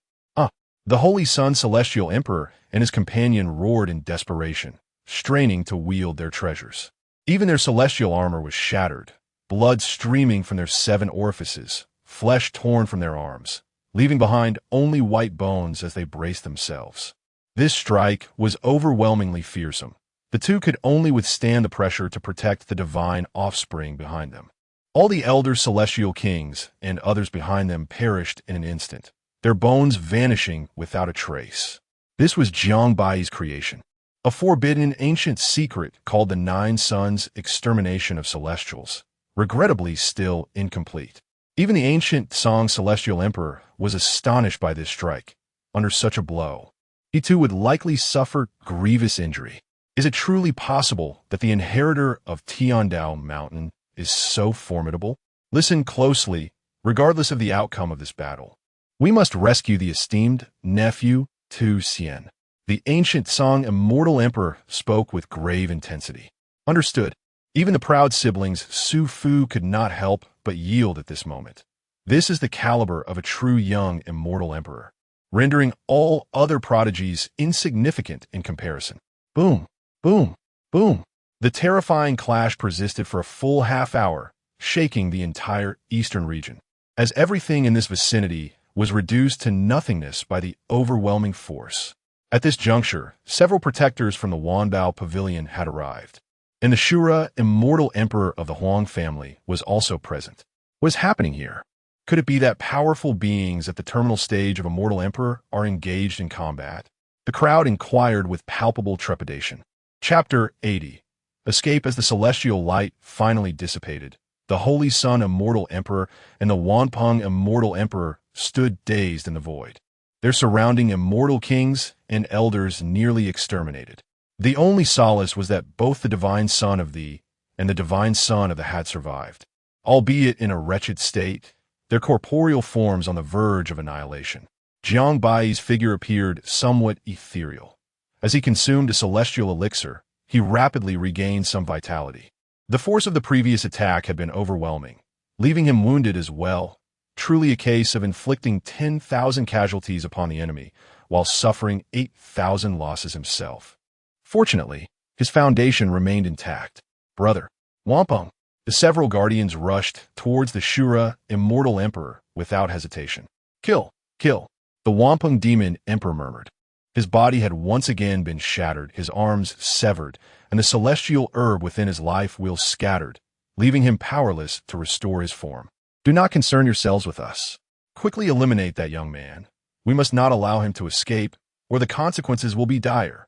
The Holy Sun Celestial Emperor and his companion roared in desperation, straining to wield their treasures. Even their celestial armor was shattered, blood streaming from their 7 orifices, flesh torn from their arms, leaving behind only white bones as they braced themselves. This strike was overwhelmingly fearsome. The 2 could only withstand the pressure to protect the divine offspring behind them. All the elder celestial kings and others behind them perished in an instant, their bones vanishing without a trace. This was Jiang Baiyi's creation, a forbidden ancient secret called the 9 Suns' extermination of celestials, regrettably still incomplete. Even the ancient Song Celestial Emperor was astonished by this strike. Under such a blow, he too would likely suffer grievous injury. Is it truly possible that the inheritor of Tiandao Mountain is so formidable? Listen closely, regardless of the outcome of this battle. We must rescue the esteemed nephew, Tu Xian. The ancient Song Immortal Emperor spoke with grave intensity. Understood. Even the proud siblings Su Fu could not help but yield at this moment. This is the caliber of a true young Immortal Emperor, rendering all other prodigies insignificant in comparison. Boom, boom, boom. The terrifying clash persisted for a full half-hour, shaking the entire eastern region, as everything in this vicinity was reduced to nothingness by the overwhelming force. At this juncture, several protectors from the Wanbao Pavilion had arrived, and the Shura Immortal Emperor of the Huang family was also present. What is happening here? Could it be that powerful beings at the terminal stage of Immortal Emperor are engaged in combat? The crowd inquired with palpable trepidation. Chapter 80. Escape. As the celestial light finally dissipated, the Holy Sun Immortal Emperor and the Wanpeng Immortal Emperor stood dazed in the void, their surrounding immortal kings and elders nearly exterminated. The only solace was that both the divine son of the and the divine son of the had survived, albeit in a wretched state, their corporeal forms on the verge of annihilation. Jiang Baiyi's figure appeared somewhat ethereal. As he consumed a celestial elixir, he rapidly regained some vitality. The force of the previous attack had been overwhelming, leaving him wounded as well, truly a case of inflicting 10,000 casualties upon the enemy, while suffering 8,000 losses himself. Fortunately, his foundation remained intact. Brother, Wampung. The several guardians rushed towards the Shura Immortal Emperor without hesitation. Kill, kill, the Wampung Demon Emperor murmured. His body had once again been shattered, his arms severed, and the celestial herb within his life wheel scattered, leaving him powerless to restore his form. Do not concern yourselves with us. Quickly eliminate that young man. We must not allow him to escape, or the consequences will be dire.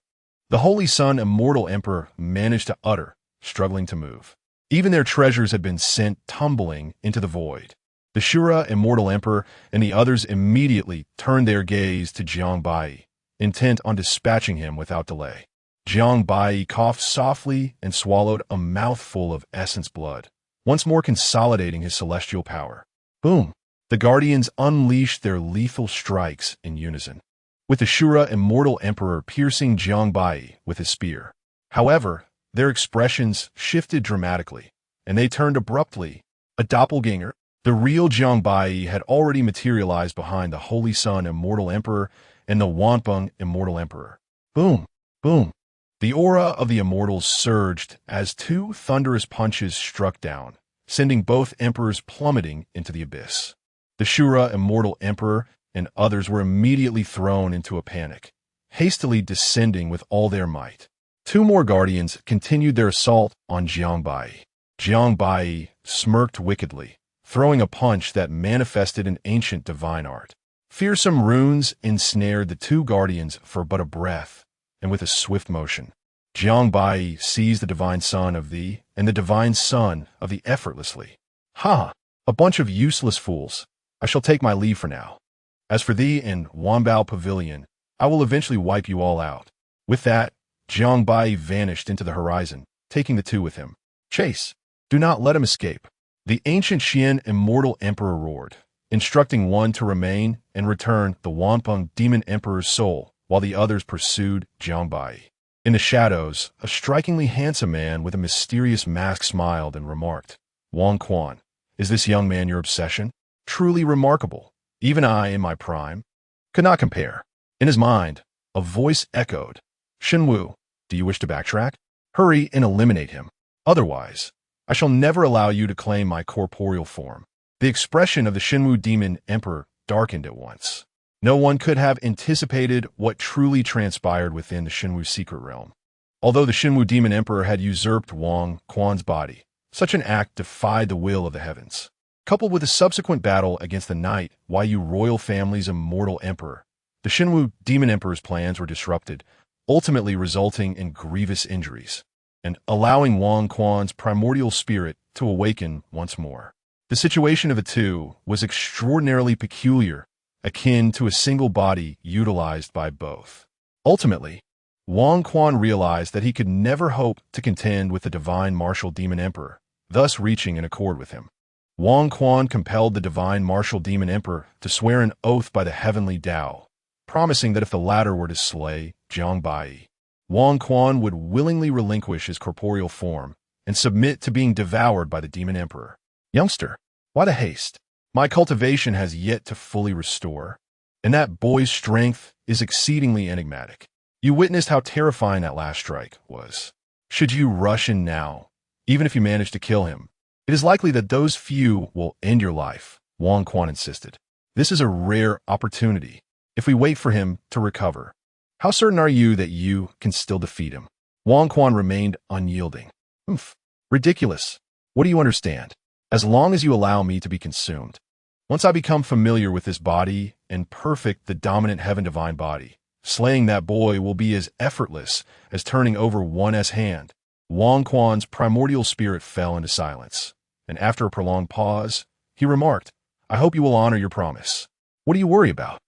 The Holy Sun Immortal Emperor managed to utter, struggling to move. Even their treasures had been sent tumbling into the void. The Shura Immortal Emperor and the others immediately turned their gaze to Jiang Baiyi, intent on dispatching him without delay. Jiang Baiyi coughed softly and swallowed a mouthful of essence blood, once more consolidating his celestial power. Boom! The guardians unleashed their lethal strikes in unison, with the Shura Immortal Emperor piercing Jiang Baiyi with his spear. However, their expressions shifted dramatically, and they turned abruptly. A doppelganger, the real Jiang Baiyi, had already materialized behind the Holy Sun Immortal Emperor and the Wanpeng Immortal Emperor. Boom! Boom! The aura of the immortals surged as two thunderous punches struck down, sending both emperors plummeting into the abyss. The Shura immortal emperor and others were immediately thrown into a panic, hastily descending with all their might. Two more guardians continued their assault on Jiang Baiyi. Jiang Baiyi smirked wickedly, throwing a punch that manifested an ancient divine art. Fearsome runes ensnared the two guardians for but a breath, and with a swift motion, Jiang Baiyi seized the divine son of thee and the divine son of the effortlessly. Ha! A bunch of useless fools. I shall take my leave for now. As for thee and Wanbao Pavilion, I will eventually wipe you all out. With that, Jiang Baiyi vanished into the horizon, taking the two with him. Chase! Do not let him escape. The ancient Xian immortal emperor roared, instructing one to remain and return the Wanpeng demon emperor's soul, while the others pursued Jiang Baiyi. In the shadows, a strikingly handsome man with a mysterious mask smiled and remarked, Wang Quan, is this young man your obsession? Truly remarkable. Even I, in my prime, could not compare. In his mind, a voice echoed, Shenwu, do you wish to backtrack? Hurry and eliminate him. Otherwise, I shall never allow you to claim my corporeal form. The expression of the Shenwu demon emperor darkened at once. No one could have anticipated what truly transpired within the Shenwu secret realm. Although the Shenwu demon emperor had usurped Wang Quan's body, such an act defied the will of the heavens. Coupled with a subsequent battle against the Night Waiyu royal family's immortal emperor, the Shenwu demon emperor's plans were disrupted, ultimately resulting in grievous injuries, and allowing Wang Quan's primordial spirit to awaken once more. The situation of the two was extraordinarily peculiar, akin to a single body utilized by both. Ultimately, Wang Quan realized that he could never hope to contend with the divine martial demon emperor, thus reaching an accord with him. Wang Quan compelled the divine martial demon emperor to swear an oath by the heavenly Tao, promising that if the latter were to slay Jiang Baiyi, Wang Quan would willingly relinquish his corporeal form and submit to being devoured by the demon emperor. Youngster, why the haste? My cultivation has yet to fully restore, and that boy's strength is exceedingly enigmatic. You witnessed how terrifying that last strike was. Should you rush in now, even if you manage to kill him, it is likely that those few will end your life, Wang Quan insisted. This is a rare opportunity. If we wait for him to recover, how certain are you that you can still defeat him? Wang Quan remained unyielding. Ridiculous. What do you understand? As long as you allow me to be consumed. Once I become familiar with this body and perfect the dominant heaven divine body, slaying that boy will be as effortless as turning over one's hand. Wang Quan's primordial spirit fell into silence, and after a prolonged pause, he remarked, I hope you will honor your promise. What do you worry about?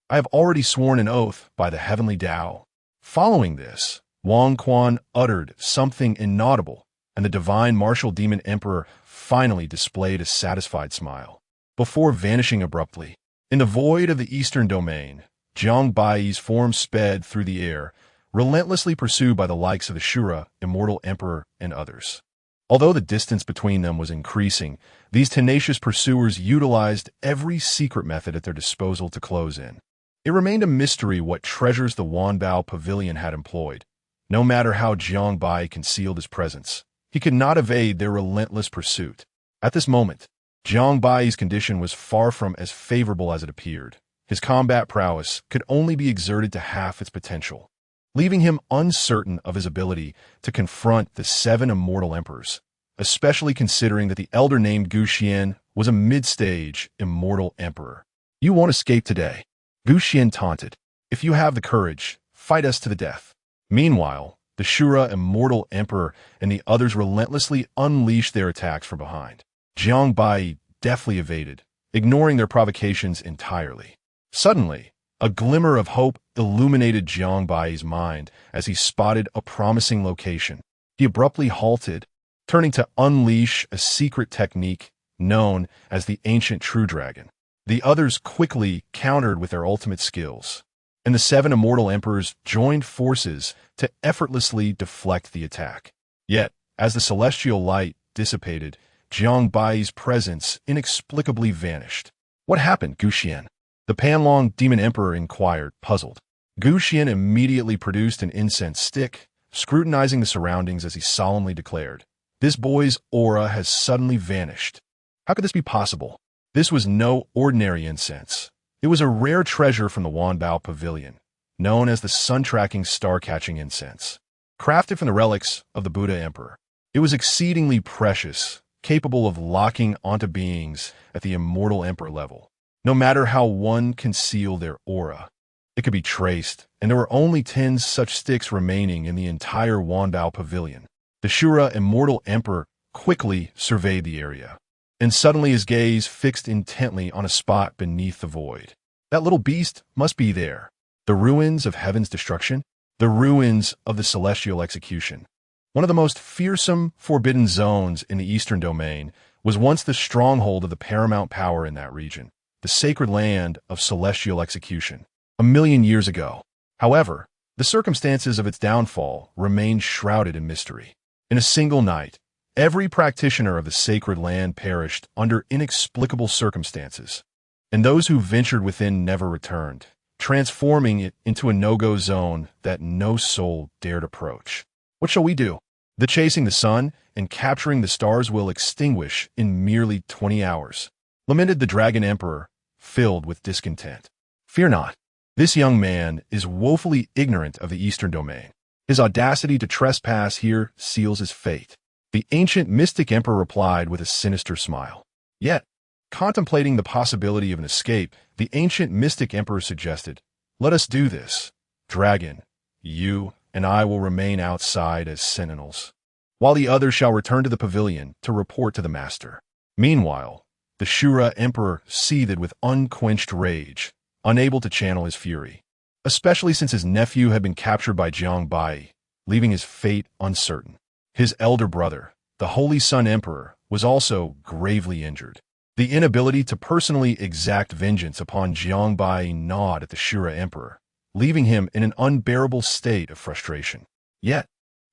I have already sworn an oath by the heavenly Tao. Following this, Wang Quan uttered something inaudible, and the divine martial demon emperor finally displayed a satisfied smile, before vanishing abruptly. In the void of the eastern domain, Jiang Baiyi's form sped through the air, relentlessly pursued by the likes of the Shura, immortal emperor, and others. Although the distance between them was increasing, these tenacious pursuers utilized every secret method at their disposal to close in. It remained a mystery what treasures the Wanbao Pavilion had employed. No matter how Jiang Baiyi concealed his presence, he could not evade their relentless pursuit. At this moment, Jiang Baiyi's condition was far from as favorable as it appeared. His combat prowess could only be exerted to half its potential, leaving him uncertain of his ability to confront the 7 immortal emperors, especially considering that the elder named Gu Xian was a mid-stage immortal emperor. You won't escape today, Gu Xian taunted. If you have the courage, fight us to the death. Meanwhile, the Shura immortal emperor and the others relentlessly unleashed their attacks from behind. Jiang Baiyi deftly evaded, ignoring their provocations entirely. Suddenly, a glimmer of hope illuminated Jiang Baiyi's mind as he spotted a promising location. He abruptly halted, turning to unleash a secret technique known as the Ancient True Dragon. The others quickly countered with their ultimate skills, and the 7 immortal emperors joined forces to effortlessly deflect the attack. Yet, as the celestial light dissipated, Jiang Baiyi's presence inexplicably vanished. What happened, Gu Xian? The Panlong demon emperor inquired, puzzled. Gu Xian immediately produced an incense stick, scrutinizing the surroundings as he solemnly declared, "This boy's aura has suddenly vanished. How could this be possible?" This was no ordinary incense. It was a rare treasure from the Wanbao Pavilion, known as the sun-tracking star-catching incense. Crafted from the relics of the Buddha Emperor, it was exceedingly precious, capable of locking onto beings at the immortal Emperor level. No matter how one concealed their aura, it could be traced, and there were only 10 such sticks remaining in the entire Wanbao Pavilion. The Shura immortal Emperor quickly surveyed the area, and suddenly his gaze fixed intently on a spot beneath the void. That little beast must be there. The ruins of heaven's destruction, the ruins of the celestial execution. One of the most fearsome, forbidden zones in the Eastern Domain was once the stronghold of the paramount power in that region, the sacred land of celestial execution. 1,000,000 years ago. However, the circumstances of its downfall remained shrouded in mystery. In a single night, every practitioner of the sacred land perished under inexplicable circumstances, and those who ventured within never returned, transforming it into a no-go zone that no soul dared approach. What shall we do? The chasing the sun and capturing the stars will extinguish in merely 20 hours, lamented the Dragon Emperor, filled with discontent. Fear not. This young man is woefully ignorant of the Eastern Domain. His audacity to trespass here seals his fate. The ancient mystic emperor replied with a sinister smile. Yet, contemplating the possibility of an escape, the ancient mystic emperor suggested, "Let us do this. Dragon, you and I will remain outside as sentinels, while the others shall return to the pavilion to report to the master." Meanwhile, the Shura emperor seethed with unquenched rage, unable to channel his fury, especially since his nephew had been captured by Jiang Baiyi, leaving his fate uncertain. His elder brother, the Holy Sun Emperor, was also gravely injured. The inability to personally exact vengeance upon Jiang Baiyi gnawed at the Shura Emperor, leaving him in an unbearable state of frustration. Yet,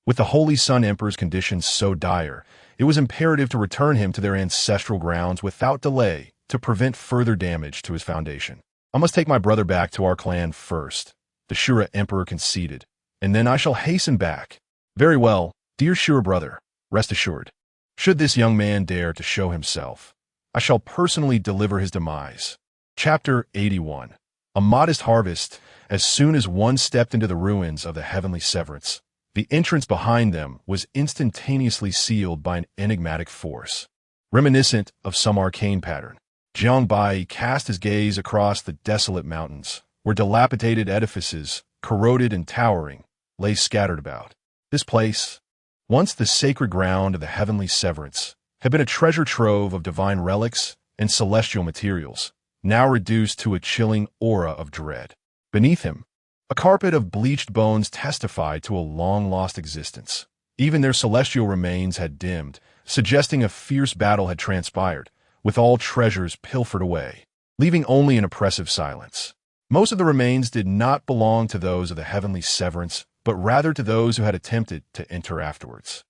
with the Holy Sun Emperor's conditions so dire, it was imperative to return him to their ancestral grounds without delay to prevent further damage to his foundation. "I must take my brother back to our clan first," the Shura Emperor conceded, "and then I shall hasten back." "Very well, dear Shura brother, rest assured. Should this young man dare to show himself, I shall personally deliver his demise." Chapter 81. A modest harvest. As soon as one stepped into the ruins of the heavenly severance, the entrance behind them was instantaneously sealed by an enigmatic force, reminiscent of some arcane pattern. Jiang Baiyi cast his gaze across the desolate mountains, where dilapidated edifices, corroded and towering, lay scattered about. This place, once the sacred ground of the heavenly severance, had been a treasure trove of divine relics and celestial materials, now reduced to a chilling aura of dread. Beneath him, a carpet of bleached bones testified to a long-lost existence. Even their celestial remains had dimmed, suggesting a fierce battle had transpired, with all treasures pilfered away, leaving only an oppressive silence. Most of the remains did not belong to those of the heavenly severance, but rather to those who had attempted to enter afterwards.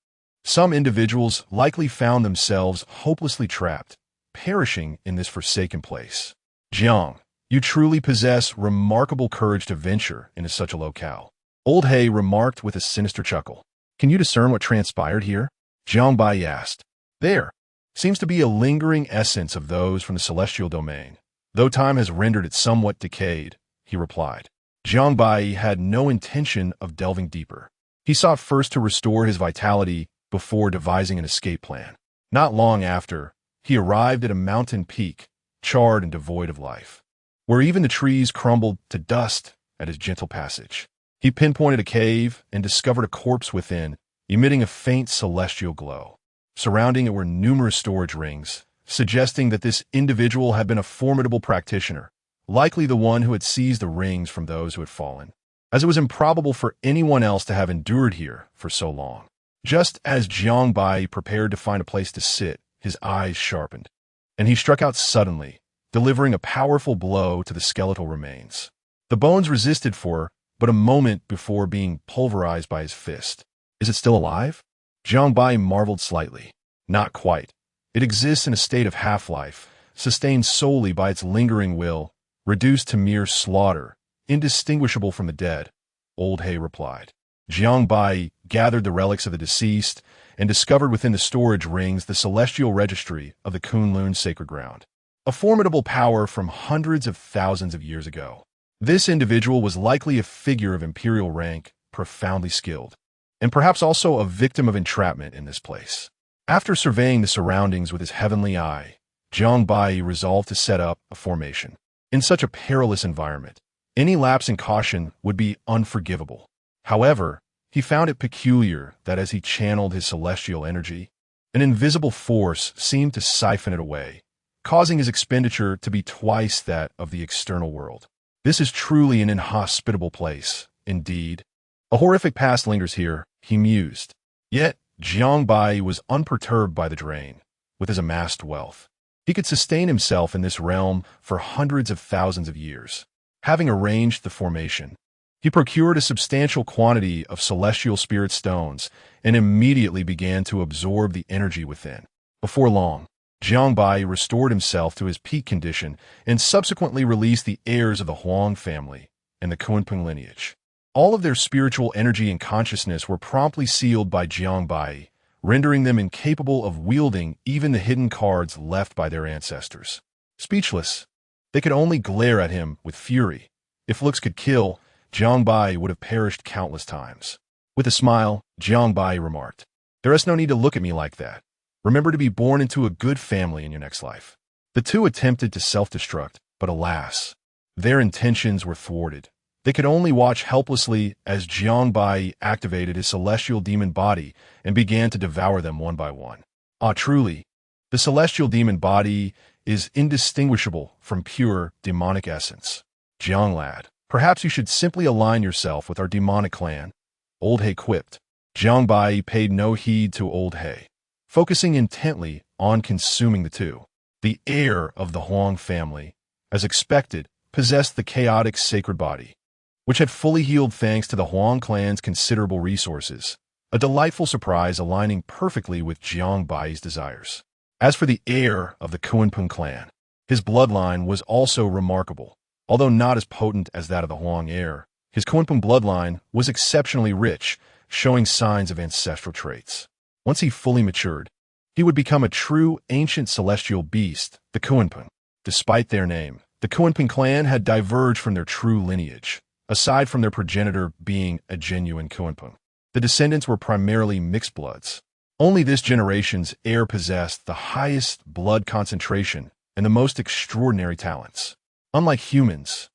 Some individuals likely found themselves hopelessly trapped, perishing in this forsaken place. "Jiang, you truly possess remarkable courage to venture into such a locale," Old Hay remarked with a sinister chuckle. "Can you discern what transpired here?" Jiang Baiyi asked. "There seems to be a lingering essence of those from the celestial domain, though time has rendered it somewhat decayed," he replied. Jiang Baiyi had no intention of delving deeper. He sought first to restore his vitality before devising an escape plan. Not long after, he arrived at a mountain peak, charred and devoid of life, where even the trees crumbled to dust at his gentle passage. He pinpointed a cave and discovered a corpse within, emitting a faint celestial glow. Surrounding it were numerous storage rings, suggesting that this individual had been a formidable practitioner, likely the one who had seized the rings from those who had fallen, as it was improbable for anyone else to have endured here for so long. Just as Jiang Baiyi prepared to find a place to sit, his eyes sharpened, and he struck out suddenly, delivering a powerful blow to the skeletal remains. The bones resisted for but a moment before being pulverized by his fist. "Is it still alive?" Jiang Baiyi marveled slightly. "Not quite. It exists in a state of half-life, sustained solely by its lingering will, reduced to mere slaughter, indistinguishable from the dead," Old Hay replied. Jiang Baiyi gathered the relics of the deceased and discovered within the storage rings the celestial registry of the Kunlun sacred ground, a formidable power from hundreds of thousands of years ago. This individual was likely a figure of imperial rank, profoundly skilled, and perhaps also a victim of entrapment in this place. After surveying the surroundings with his heavenly eye, Jiang Baiyi resolved to set up a formation. In such a perilous environment, any lapse in caution would be unforgivable. However, he found it peculiar that as he channeled his celestial energy, an invisible force seemed to siphon it away, causing his expenditure to be twice that of the external world. This is truly an inhospitable place, indeed. A horrific past lingers here, he mused. Yet, Jiang Baiyi was unperturbed by the drain. With his amassed wealth, he could sustain himself in this realm for hundreds of thousands of years. Having arranged the formation, he procured a substantial quantity of celestial spirit stones and immediately began to absorb the energy within. Before long, Jiang Baiyi restored himself to his peak condition and subsequently released the heirs of the Huang family and the Kunpeng lineage. All of their spiritual energy and consciousness were promptly sealed by Jiang Baiyi, rendering them incapable of wielding even the hidden cards left by their ancestors. Speechless, they could only glare at him with fury. If looks could kill, Jiang Baiyi would have perished countless times. With a smile, Jiang Baiyi remarked, "There is no need to look at me like that. Remember to be born into a good family in your next life." The two attempted to self-destruct, but alas, their intentions were thwarted. They could only watch helplessly as Jiang Baiyi activated his celestial demon body and began to devour them one by one. Ah, truly, the celestial demon body is indistinguishable from pure demonic essence. Jiang lad, perhaps you should simply align yourself with our demonic clan, Old He quipped. Jiang Baiyi paid no heed to Old He, focusing intently on consuming the two. The heir of the Huang family, as expected, possessed the chaotic sacred body, which had fully healed thanks to the Huang clan's considerable resources, a delightful surprise aligning perfectly with Jiang Baiyi's desires. As for the heir of the Kunpeng clan, his bloodline was also remarkable. Although not as potent as that of the Huang heir, his Kunpeng bloodline was exceptionally rich, showing signs of ancestral traits. Once he fully matured, he would become a true ancient celestial beast, the Kunpeng. Despite their name, the Kunpeng clan had diverged from their true lineage, aside from their progenitor being a genuine Kunpeng. The descendants were primarily mixed bloods. Only this generation's heir possessed the highest blood concentration and the most extraordinary talents. Unlike humans,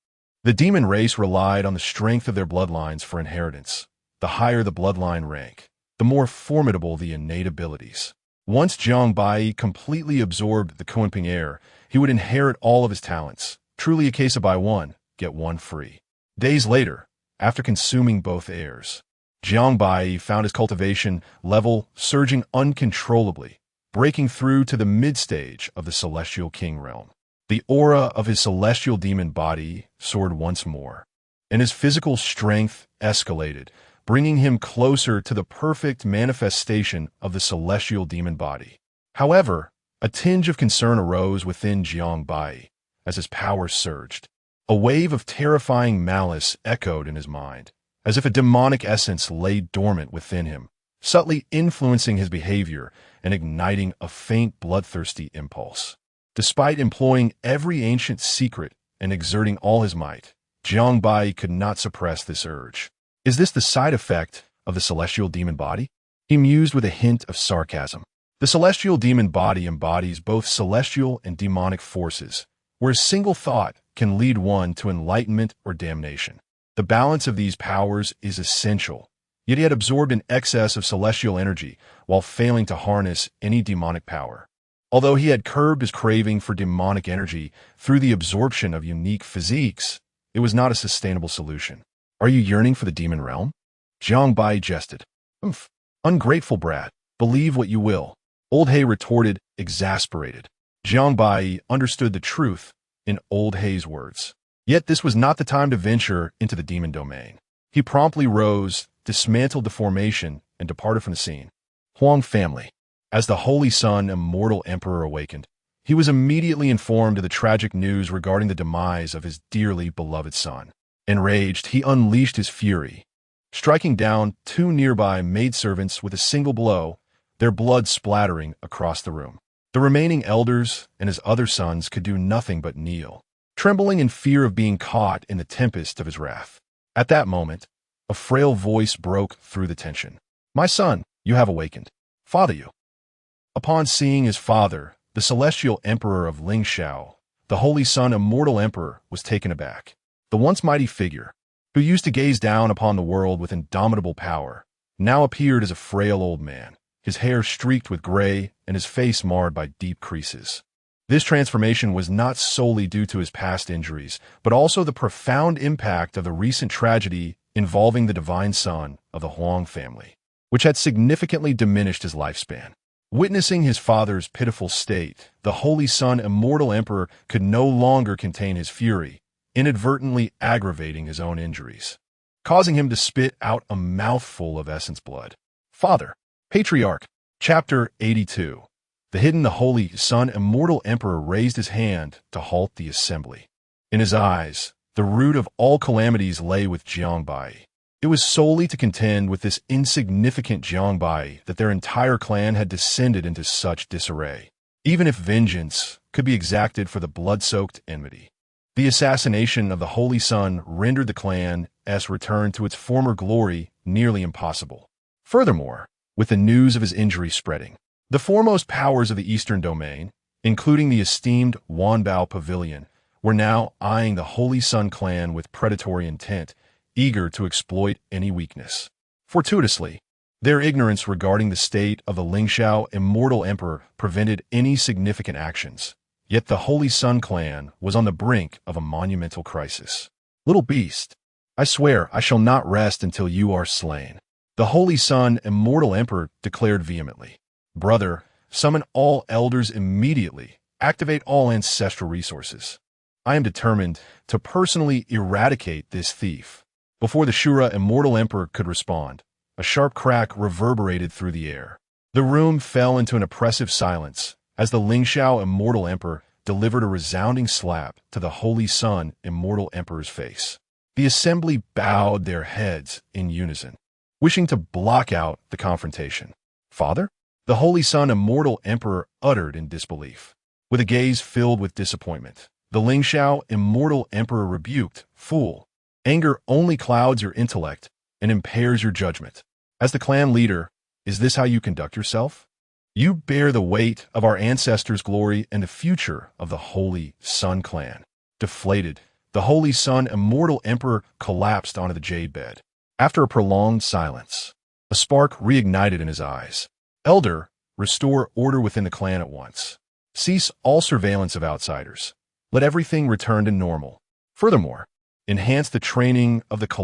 the demon race relied on the strength of their bloodlines for inheritance. The higher the bloodline rank, the more formidable the innate abilities. Once Jiang Baiyi completely absorbed the Kunpeng heir, he would inherit all of his talents. Truly a case of buy one, get one free. Days later, after consuming both heirs, Jiang Baiyi found his cultivation level surging uncontrollably, breaking through to the mid-stage of the Celestial King realm. The aura of his celestial demon body soared once more, and his physical strength escalated, bringing him closer to the perfect manifestation of the celestial demon body. However, a tinge of concern arose within Jiang Baiyi as his power surged. A wave of terrifying malice echoed in his mind, as if a demonic essence lay dormant within him, subtly influencing his behavior and igniting a faint bloodthirsty impulse. Despite employing every ancient secret and exerting all his might, Jiang Baiyi could not suppress this urge. Is this the side effect of the celestial demon body? He mused with a hint of sarcasm. The celestial demon body embodies both celestial and demonic forces, where a single thought can lead one to enlightenment or damnation. The balance of these powers is essential, yet he had absorbed an excess of celestial energy while failing to harness any demonic power. Although he had curbed his craving for demonic energy through the absorption of unique physiques, it was not a sustainable solution. Are you yearning for the demon realm? Jiang Baiyi jested. Umph, ungrateful brat, believe what you will. Old He retorted, exasperated. Jiang Baiyi understood the truth in Old He's words. Yet this was not the time to venture into the demon domain. He promptly rose, dismantled the formation, and departed from the scene. Huang family. As the Holy Sun Immortal Emperor awakened, he was immediately informed of the tragic news regarding the demise of his dearly beloved son. Enraged, he unleashed his fury. striking down two nearby maidservants with a single blow, their blood splattering across the room. The remaining elders and his other sons could do nothing but kneel, trembling in fear of being caught in the tempest of his wrath. At that moment, a frail voice broke through the tension. "My son, you have awakened. Father you." Upon seeing his father, the celestial emperor of Lingxiao, the holy son immortal emperor was taken aback. The once mighty figure, who used to gaze down upon the world with indomitable power, now appeared as a frail old man, his hair streaked with gray and his face marred by deep creases. This transformation was not solely due to his past injuries, but also the profound impact of the recent tragedy involving the divine son of the Huang family, which had significantly diminished his lifespan. Witnessing his father's pitiful state, the holy son immortal emperor could no longer contain his fury, inadvertently aggravating his own injuries, causing him to spit out a mouthful of essence blood. Father, Patriarch, Chapter 82. The holy son immortal emperor raised his hand to halt the assembly. In his eyes, the root of all calamities lay with Jiang Baiyi. It was solely to contend with this insignificant Jiang Baiyi that their entire clan had descended into such disarray, even if vengeance could be exacted for the blood-soaked enmity. The assassination of the holy son rendered the clan's return to its former glory nearly impossible. Furthermore, with the news of his injury spreading, the foremost powers of the Eastern Domain, including the esteemed Wanbao Pavilion, were now eyeing the Holy Sun clan with predatory intent, eager to exploit any weakness. Fortuitously, their ignorance regarding the state of the Lingxiao immortal emperor prevented any significant actions. Yet the Holy Sun clan was on the brink of a monumental crisis. "Little beast, I swear I shall not rest until you are slain," the Holy Sun immortal emperor declared vehemently. "Brother, summon all elders immediately. Activate all ancestral resources. I am determined to personally eradicate this thief." Before the Shura immortal emperor could respond, a sharp crack reverberated through the air. The room fell into an oppressive silence as the Lingxiao immortal emperor delivered a resounding slap to the Holy Sun immortal emperor's face. The assembly bowed their heads in unison, wishing to block out the confrontation. "Father?" the Holy Sun immortal emperor uttered in disbelief. With a gaze filled with disappointment, the Lingxiao immortal emperor rebuked, "Fool, anger only clouds your intellect and impairs your judgment. As the clan leader, is this how you conduct yourself? You bear the weight of our ancestors' glory and the future of the Holy Sun clan." Deflated, the Holy Sun immortal emperor collapsed onto the jade bed. After a prolonged silence, a spark reignited in his eyes. "Elder, restore order within the clan at once. Cease all surveillance of outsiders. Let everything return to normal. Furthermore, enhance the training of the